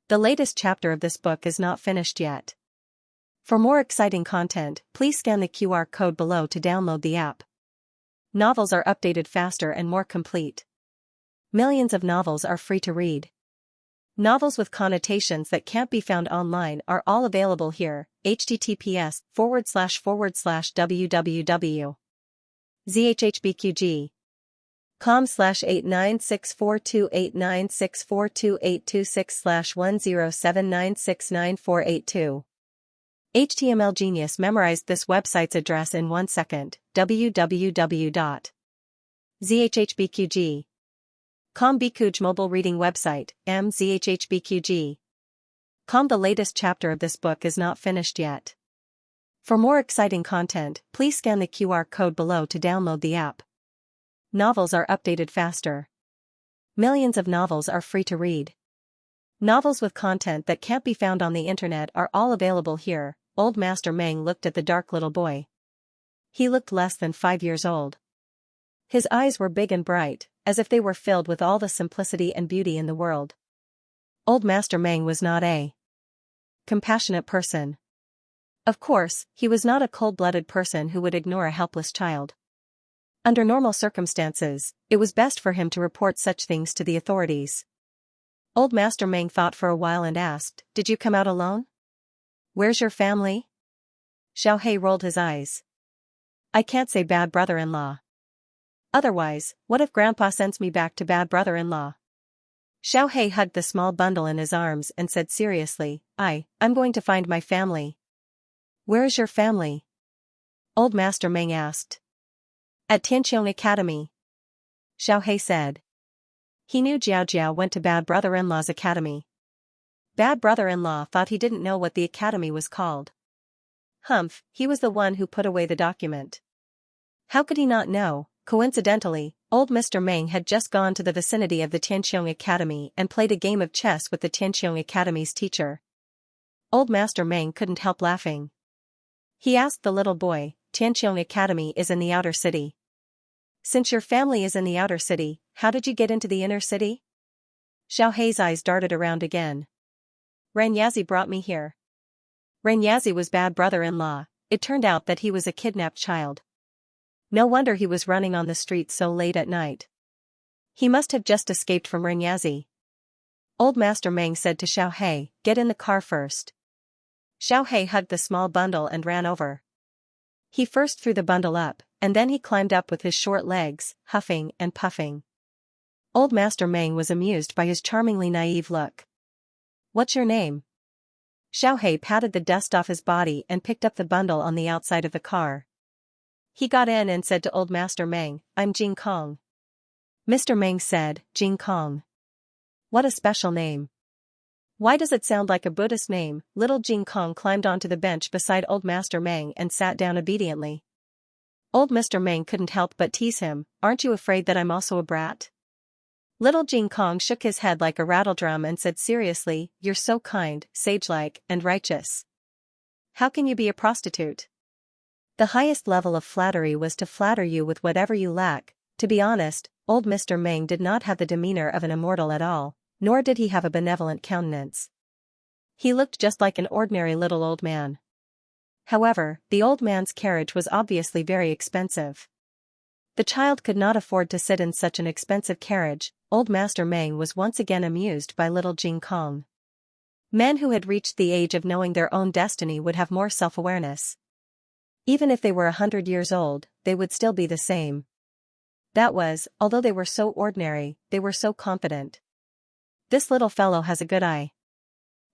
The latest chapter of this book is not finished yet. For more exciting content, please scan the QR code below to download the app. Novels are updated faster and more complete. Millions of novels are free to read. Novels with connotations that can't be found online are all available here. https://www.zhhbqg com/896428964286/1079699482. HTML Genius memorized this website's address in 1 second. www.zhhbqg.com Bikuj mobile reading website, mzhhbqg. The latest chapter of this book is not finished yet. For more exciting content, please scan the QR code below to download the app. Novels are updated faster. Millions of novels are free to read. Novels with content that can't be found on the internet are all available here. Old Master Meng looked at the dark little boy. He looked less than 5 years old. His eyes were big and bright, as if they were filled with all the simplicity and beauty in the world. Old Master Meng was not a compassionate person. Of course, he was not a cold-blooded person who would ignore a helpless child. Under normal circumstances, it was best for him to report such things to the authorities. Old Master Meng thought for a while and asked, "Did you come out alone? Where's your family?" Xiaohei rolled his eyes. "I can't say bad brother-in-law. Otherwise, what if Grandpa sends me back to bad brother-in-law?" Xiaohei hugged the small bundle in his arms and said seriously, I'm going to find my family. Where is your family? Old Master Meng asked. At Tianqiong Academy. Xiaohei said. He knew Jiao Jiao went to bad brother-in-law's academy. Bad brother-in-law thought he didn't know what the academy was called. Humph, he was the one who put away the document. How could he not know? Coincidentally, old Mr. Meng had just gone to the vicinity of the Tianqiong Academy and played a game of chess with the Tianqiong Academy's teacher. Old Master Meng couldn't help laughing. He asked the little boy, Tianqiong Academy is in the outer city. Since your family is in the outer city, how did you get into the inner city? Xiaohei's eyes darted around again. Renyazi brought me here. Renyazi was bad brother-in-law. It turned out that he was a kidnapped child. No wonder he was running on the streets so late at night. He must have just escaped from Renyazi. Old Master Meng said to Xiaohei, get in the car first. Xiaohei hugged the small bundle and ran over. He first threw the bundle up, and then he climbed up with his short legs, huffing and puffing. Old Master Meng was amused by his charmingly naive look. What's your name? Xiaohei patted the dust off his body and picked up the bundle on the outside of the car. He got in and said to Old Master Meng, I'm Jing Kong. Mr. Meng said, Jing Kong. What a special name. Why does it sound like a Buddhist name? Little Jing Kong climbed onto the bench beside Old Master Meng and sat down obediently. Old Mr. Meng couldn't help but tease him, aren't you afraid that I'm also a brat? Little Jing Kong shook his head like a rattledrum and said seriously, you're so kind, sage-like, and righteous. How can you be a prostitute? The highest level of flattery was to flatter you with whatever you lack. To be honest, old Mr. Meng did not have the demeanor of an immortal at all, nor did he have a benevolent countenance. He looked just like an ordinary little old man. However, the old man's carriage was obviously very expensive. The child could not afford to sit in such an expensive carriage. Old Master Meng was once again amused by little Jing Kong. Men who had reached the age of knowing their own destiny would have more self-awareness. Even if they were 100 years old, they would still be the same. That was, although they were so ordinary, they were so confident. This little fellow has a good eye.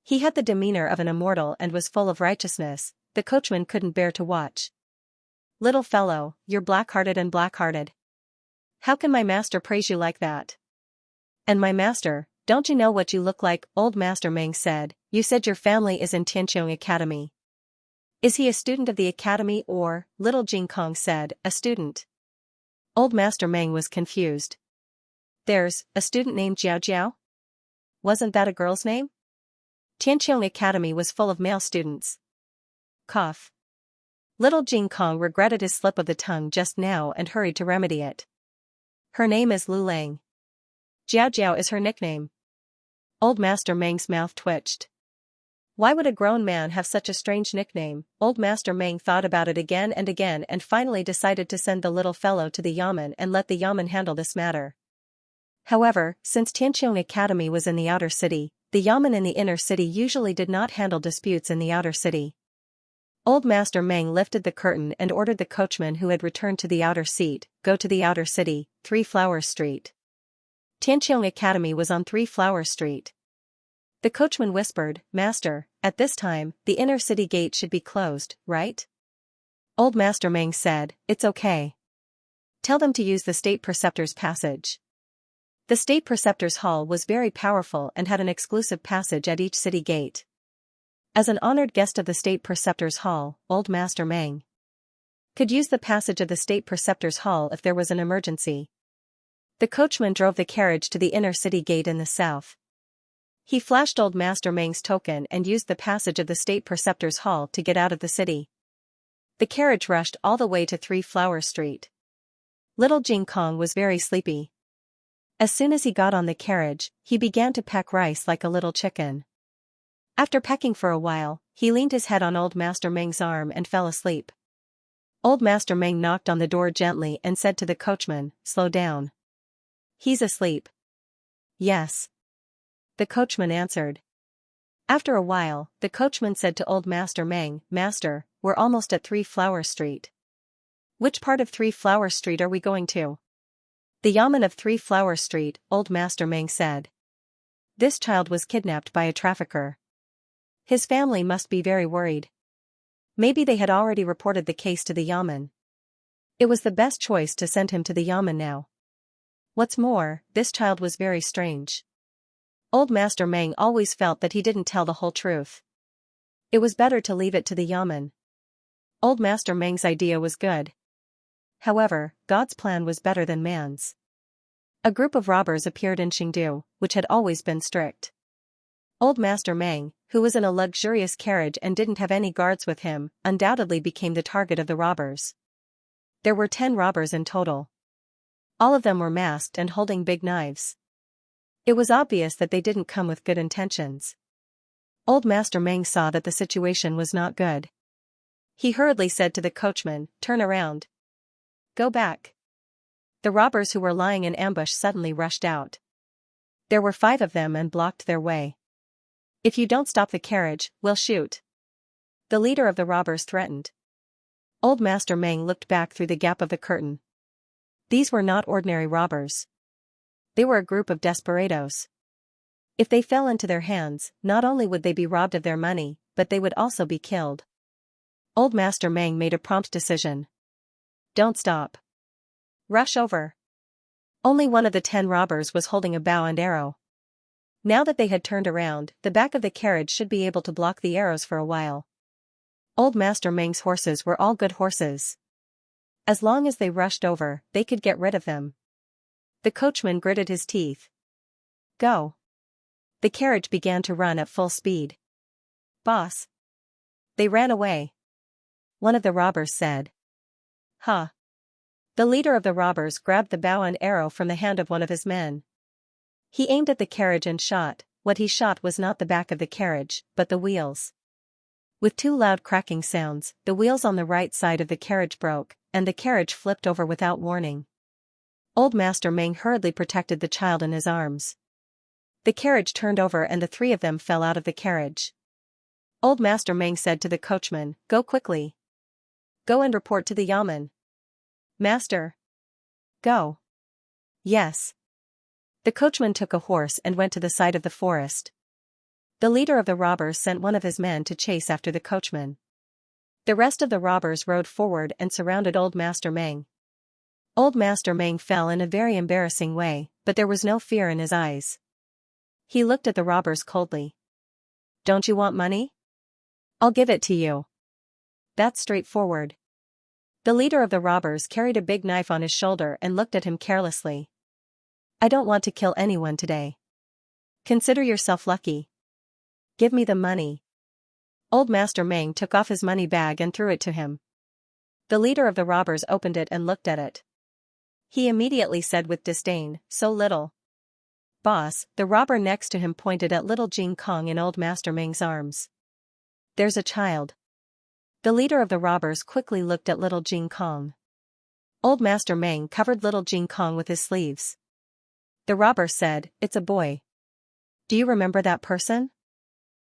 He had the demeanor of an immortal and was full of righteousness. The coachman couldn't bear to watch. Little fellow, you're black-hearted and black-hearted. How can my master praise you like that? And my master, don't you know what you look like? Old Master Meng said, you said your family is in Tianqiong Academy. Is he a student of the academy or, little Jing Kong said, a student? Old Master Meng was confused. There's a student named Jiao Jiao? Wasn't that a girl's name? Tianqiong Academy was full of male students. Cough. Little Jing Kong regretted his slip of the tongue just now and hurried to remedy it. Her name is Lu Lang. Jiao Jiao is her nickname. Old Master Meng's mouth twitched. Why would a grown man have such a strange nickname? Old Master Meng thought about it again and finally decided to send the little fellow to the yamen and let the yamen handle this matter. However, since Tianqiong Academy was in the outer city, the yamen in the inner city usually did not handle disputes in the outer city. Old Master Meng lifted the curtain and ordered the coachman who had returned to the outer seat, go to the outer city, 3 Flowers Street. Tianqiong Academy was on 3 Flowers Street. The coachman whispered, Master, at this time, the inner city gate should be closed, right? Old Master Meng said, it's okay. Tell them to use the State Preceptor's passage. The State Preceptor's hall was very powerful and had an exclusive passage at each city gate. As an honored guest of the State Preceptor's hall, Old Master Meng could use the passage of the State Preceptor's hall if there was an emergency. The coachman drove the carriage to the inner city gate in the south. He flashed Old Master Meng's token and used the passage of the State Preceptor's hall to get out of the city. The carriage rushed all the way to 3 Flowers Street. Little Jing Kong was very sleepy. As soon as he got on the carriage, he began to peck rice like a little chicken. After pecking for a while, he leaned his head on Old Master Meng's arm and fell asleep. Old Master Meng knocked on the door gently and said to the coachman, slow down. He's asleep. Yes. The coachman answered. After a while, the coachman said to Old Master Meng, Master, we're almost at 3 Flowers Street. Which part of 3 Flowers Street are we going to? The yamen of 3 Flowers Street, Old Master Meng said. This child was kidnapped by a trafficker. His family must be very worried. Maybe they had already reported the case to the yamen. It was the best choice to send him to the yamen now. What's more, this child was very strange. Old Master Meng always felt that he didn't tell the whole truth. It was better to leave it to the yamen. Old Master Meng's idea was good. However, God's plan was better than man's. A group of robbers appeared in Chengdu, which had always been strict. Old Master Meng, who was in a luxurious carriage and didn't have any guards with him, undoubtedly became the target of the robbers. There were 10 robbers in total. All of them were masked and holding big knives. It was obvious that they didn't come with good intentions. Old Master Meng saw that the situation was not good. He hurriedly said to the coachman, "Turn around. Go back." The robbers who were lying in ambush suddenly rushed out. There were 5 of them and blocked their way. "If you don't stop the carriage, we'll shoot," the leader of the robbers threatened. Old Master Meng looked back through the gap of the curtain. These were not ordinary robbers. They were a group of desperados. If they fell into their hands, not only would they be robbed of their money, but they would also be killed. Old Master Meng made a prompt decision. "Don't stop. Rush over." Only one of the 10 robbers was holding a bow and arrow. Now that they had turned around, the back of the carriage should be able to block the arrows for a while. Old Master Meng's horses were all good horses. As long as they rushed over, they could get rid of them. The coachman gritted his teeth. "Go." The carriage began to run at full speed. "Boss." They ran away. One of the robbers said. "Huh." The leader of the robbers grabbed the bow and arrow from the hand of one of his men. He aimed at the carriage and shot. What he shot was not the back of the carriage, but the wheels. With 2 loud cracking sounds, the wheels on the right side of the carriage broke, and the carriage flipped over without warning. Old Master Meng hurriedly protected the child in his arms. The carriage turned over and the 3 of them fell out of the carriage. Old Master Meng said to the coachman, "Go quickly. Go and report to the yamen." "Master." "Go." "Yes." The coachman took a horse and went to the side of the forest. The leader of the robbers sent one of his men to chase after the coachman. The rest of the robbers rode forward and surrounded Old Master Meng. Old Master Meng fell in a very embarrassing way, but there was no fear in his eyes. He looked at the robbers coldly. "Don't you want money? I'll give it to you." That's straightforward. The leader of the robbers carried a big knife on his shoulder and looked at him carelessly. "I don't want to kill anyone today. Consider yourself lucky. Give me the money." Old Master Meng took off his money bag and threw it to him. The leader of the robbers opened it and looked at it. He immediately said with disdain, "So little." "Boss," the robber next to him pointed at little Jing Kong in Old Master Meng's arms. "There's a child." The leader of the robbers quickly looked at little Jing Kong. Old Master Meng covered little Jing Kong with his sleeves. The robber said, "It's a boy. Do you remember that person?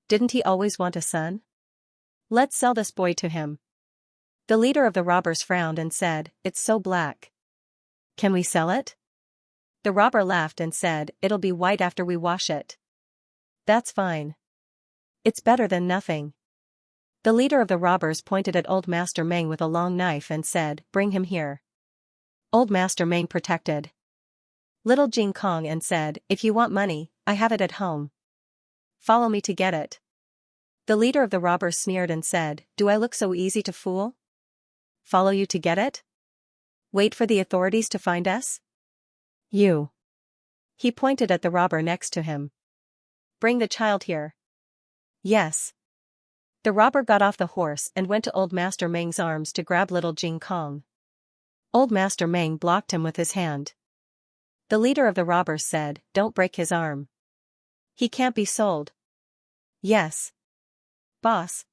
Didn't he always want a son? Let's sell this boy to him." The leader of the robbers frowned and said, "It's so black. Can we sell it?" The robber laughed and said, "It'll be white after we wash it." "That's fine. It's better than nothing." The leader of the robbers pointed at Old Master Meng with a long knife and said, "Bring him here." Old Master Meng protected little Jing Kong and said, "If you want money, I have it at home. Follow me to get it." The leader of the robbers sneered and said, "Do I look so easy to fool? Follow you to get it? Wait for the authorities to find us? You." He pointed at the robber next to him. "Bring the child here." "Yes." The robber got off the horse and went to Old Master Meng's arms to grab little Jing Kong. Old Master Meng blocked him with his hand. The leader of the robbers said, "Don't break his arm. He can't be sold." "Yes. Boss."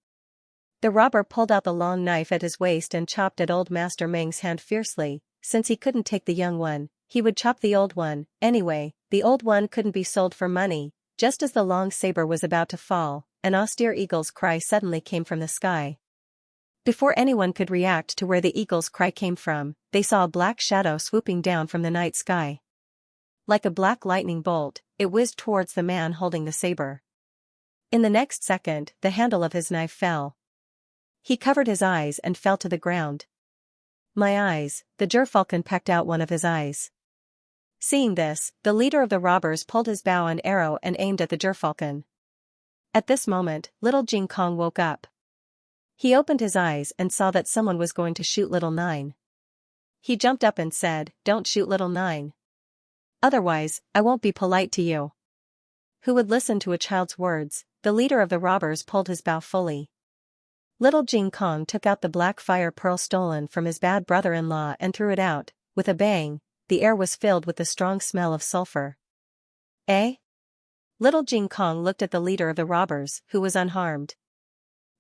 The robber pulled out the long knife at his waist and chopped at Old Master Meng's hand fiercely. Since he couldn't take the young one, he would chop the old one. Anyway, the old one couldn't be sold for money. Just as the long saber was about to fall, an austere eagle's cry suddenly came from the sky. Before anyone could react to where the eagle's cry came from, they saw a black shadow swooping down from the night sky. Like a black lightning bolt, it whizzed towards the man holding the saber. In the next second, the handle of his knife fell. He covered his eyes and fell to the ground. My eyes, the gerfalcon pecked out one of his eyes. Seeing this, the leader of the robbers pulled his bow and arrow and aimed at the gerfalcon. At this moment, little Jing Kong woke up. He opened his eyes and saw that someone was going to shoot little Nine. He jumped up and said, "Don't shoot little Nine. Otherwise, I won't be polite to you." Who would listen to a child's words? The leader of the robbers pulled his bow fully. Little Jing Kong took out the black fire pearl stolen from his bad brother-in-law and threw it out. With a bang, the air was filled with the strong smell of sulfur. Eh? Little Jing Kong looked at the leader of the robbers, who was unharmed.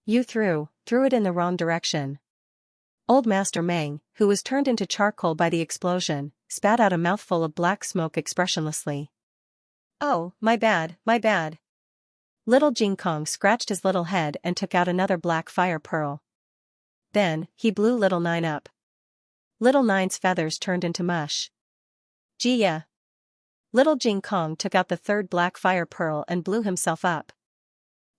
"You threw it in the wrong direction." Old Master Meng, who was turned into charcoal by the explosion, spat out a mouthful of black smoke expressionlessly. "Oh, my bad, my bad." Little Jing Kong scratched his little head and took out another black fire pearl. Then, he blew little Nine up. Little Nine's feathers turned into mush. "Jia!" Little Jing Kong took out the third black fire pearl and blew himself up.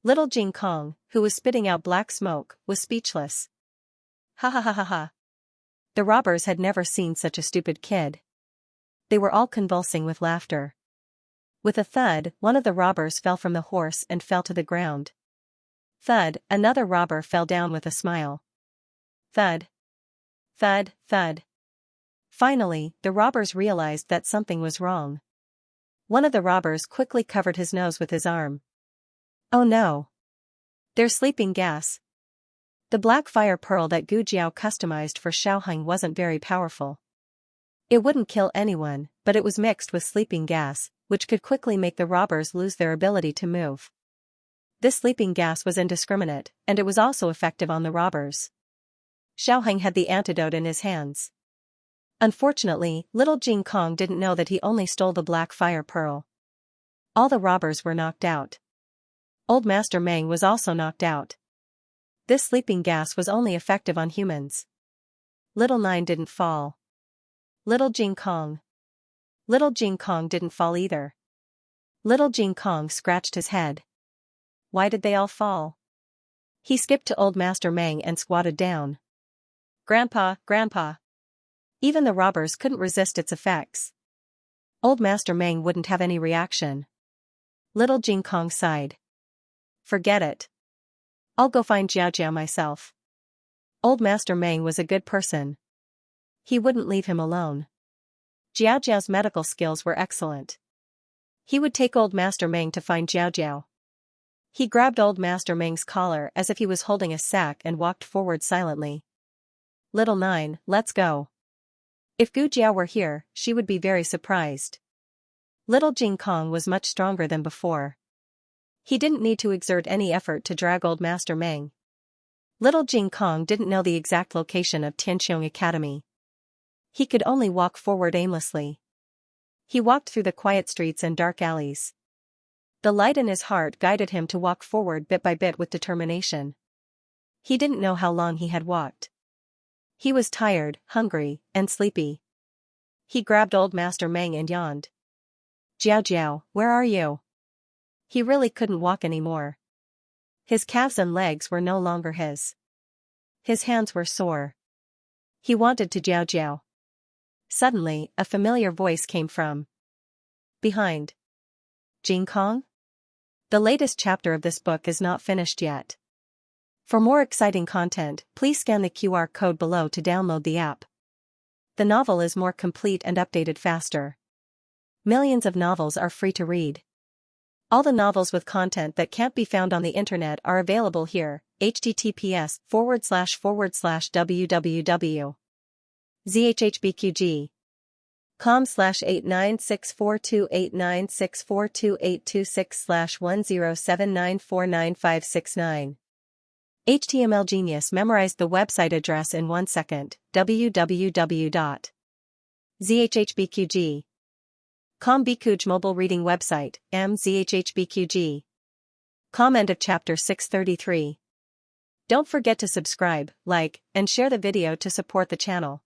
Little Jing Kong, who was spitting out black smoke, was speechless. Ha ha ha ha ha. The robbers had never seen such a stupid kid. They were all convulsing with laughter. With a thud, one of the robbers fell from the horse and fell to the ground. Thud, another robber fell down with a smile. Thud. Thud, thud. Finally, the robbers realized that something was wrong. One of the robbers quickly covered his nose with his arm. "Oh no. There's sleeping gas." The black fire pearl that Gu Jiao customized for Xiaoheng wasn't very powerful. It wouldn't kill anyone, but it was mixed with sleeping gas, which could quickly make the robbers lose their ability to move. This sleeping gas was indiscriminate, and it was also effective on the robbers. Xiaoheng had the antidote in his hands. Unfortunately, little Jing Kong didn't know that he only stole the black fire pearl. All the robbers were knocked out. Old Master Meng was also knocked out. This sleeping gas was only effective on humans. Little Nine didn't fall. Little Jing Kong didn't fall either. Little Jing Kong scratched his head. Why did they all fall? He skipped to Old Master Meng and squatted down. "Grandpa, Grandpa." Even the robbers couldn't resist its effects. Old Master Meng wouldn't have any reaction. Little Jing Kong sighed. "Forget it. I'll go find Xiao myself." Old Master Meng was a good person. He wouldn't leave him alone. Xiao's medical skills were excellent. He would take Old Master Meng to find Xiao. He grabbed Old Master Meng's collar as if he was holding a sack and walked forward silently. "Little Nine, let's go." If Gu Jiao were here, she would be very surprised. Little Jing Kong was much stronger than before. He didn't need to exert any effort to drag Old Master Meng. Little Jing Kong didn't know the exact location of Tianqiong Academy. He could only walk forward aimlessly. He walked through the quiet streets and dark alleys. The light in his heart guided him to walk forward bit by bit with determination. He didn't know how long he had walked. He was tired, hungry, and sleepy. He grabbed Old Master Meng and yawned. Xiao, where are you?" He really couldn't walk anymore. His calves and legs were no longer his. His hands were sore. He wanted to Xiao. Suddenly, a familiar voice came from behind. "Jing Kong?" The latest chapter of this book is not finished yet. For more exciting content, please scan the QR code below to download the app. The novel is more complete and updated faster. Millions of novels are free to read. All the novels with content that can't be found on the internet are available here. https://www.zhhbqg.com/8964289642826/1079495969. HTML Genius memorized the website address in 1 second. www.zhhbqg.com Bikuj mobile reading website, mzhhbqg.com. End of chapter 633. Don't forget to subscribe, like, and share the video to support the channel.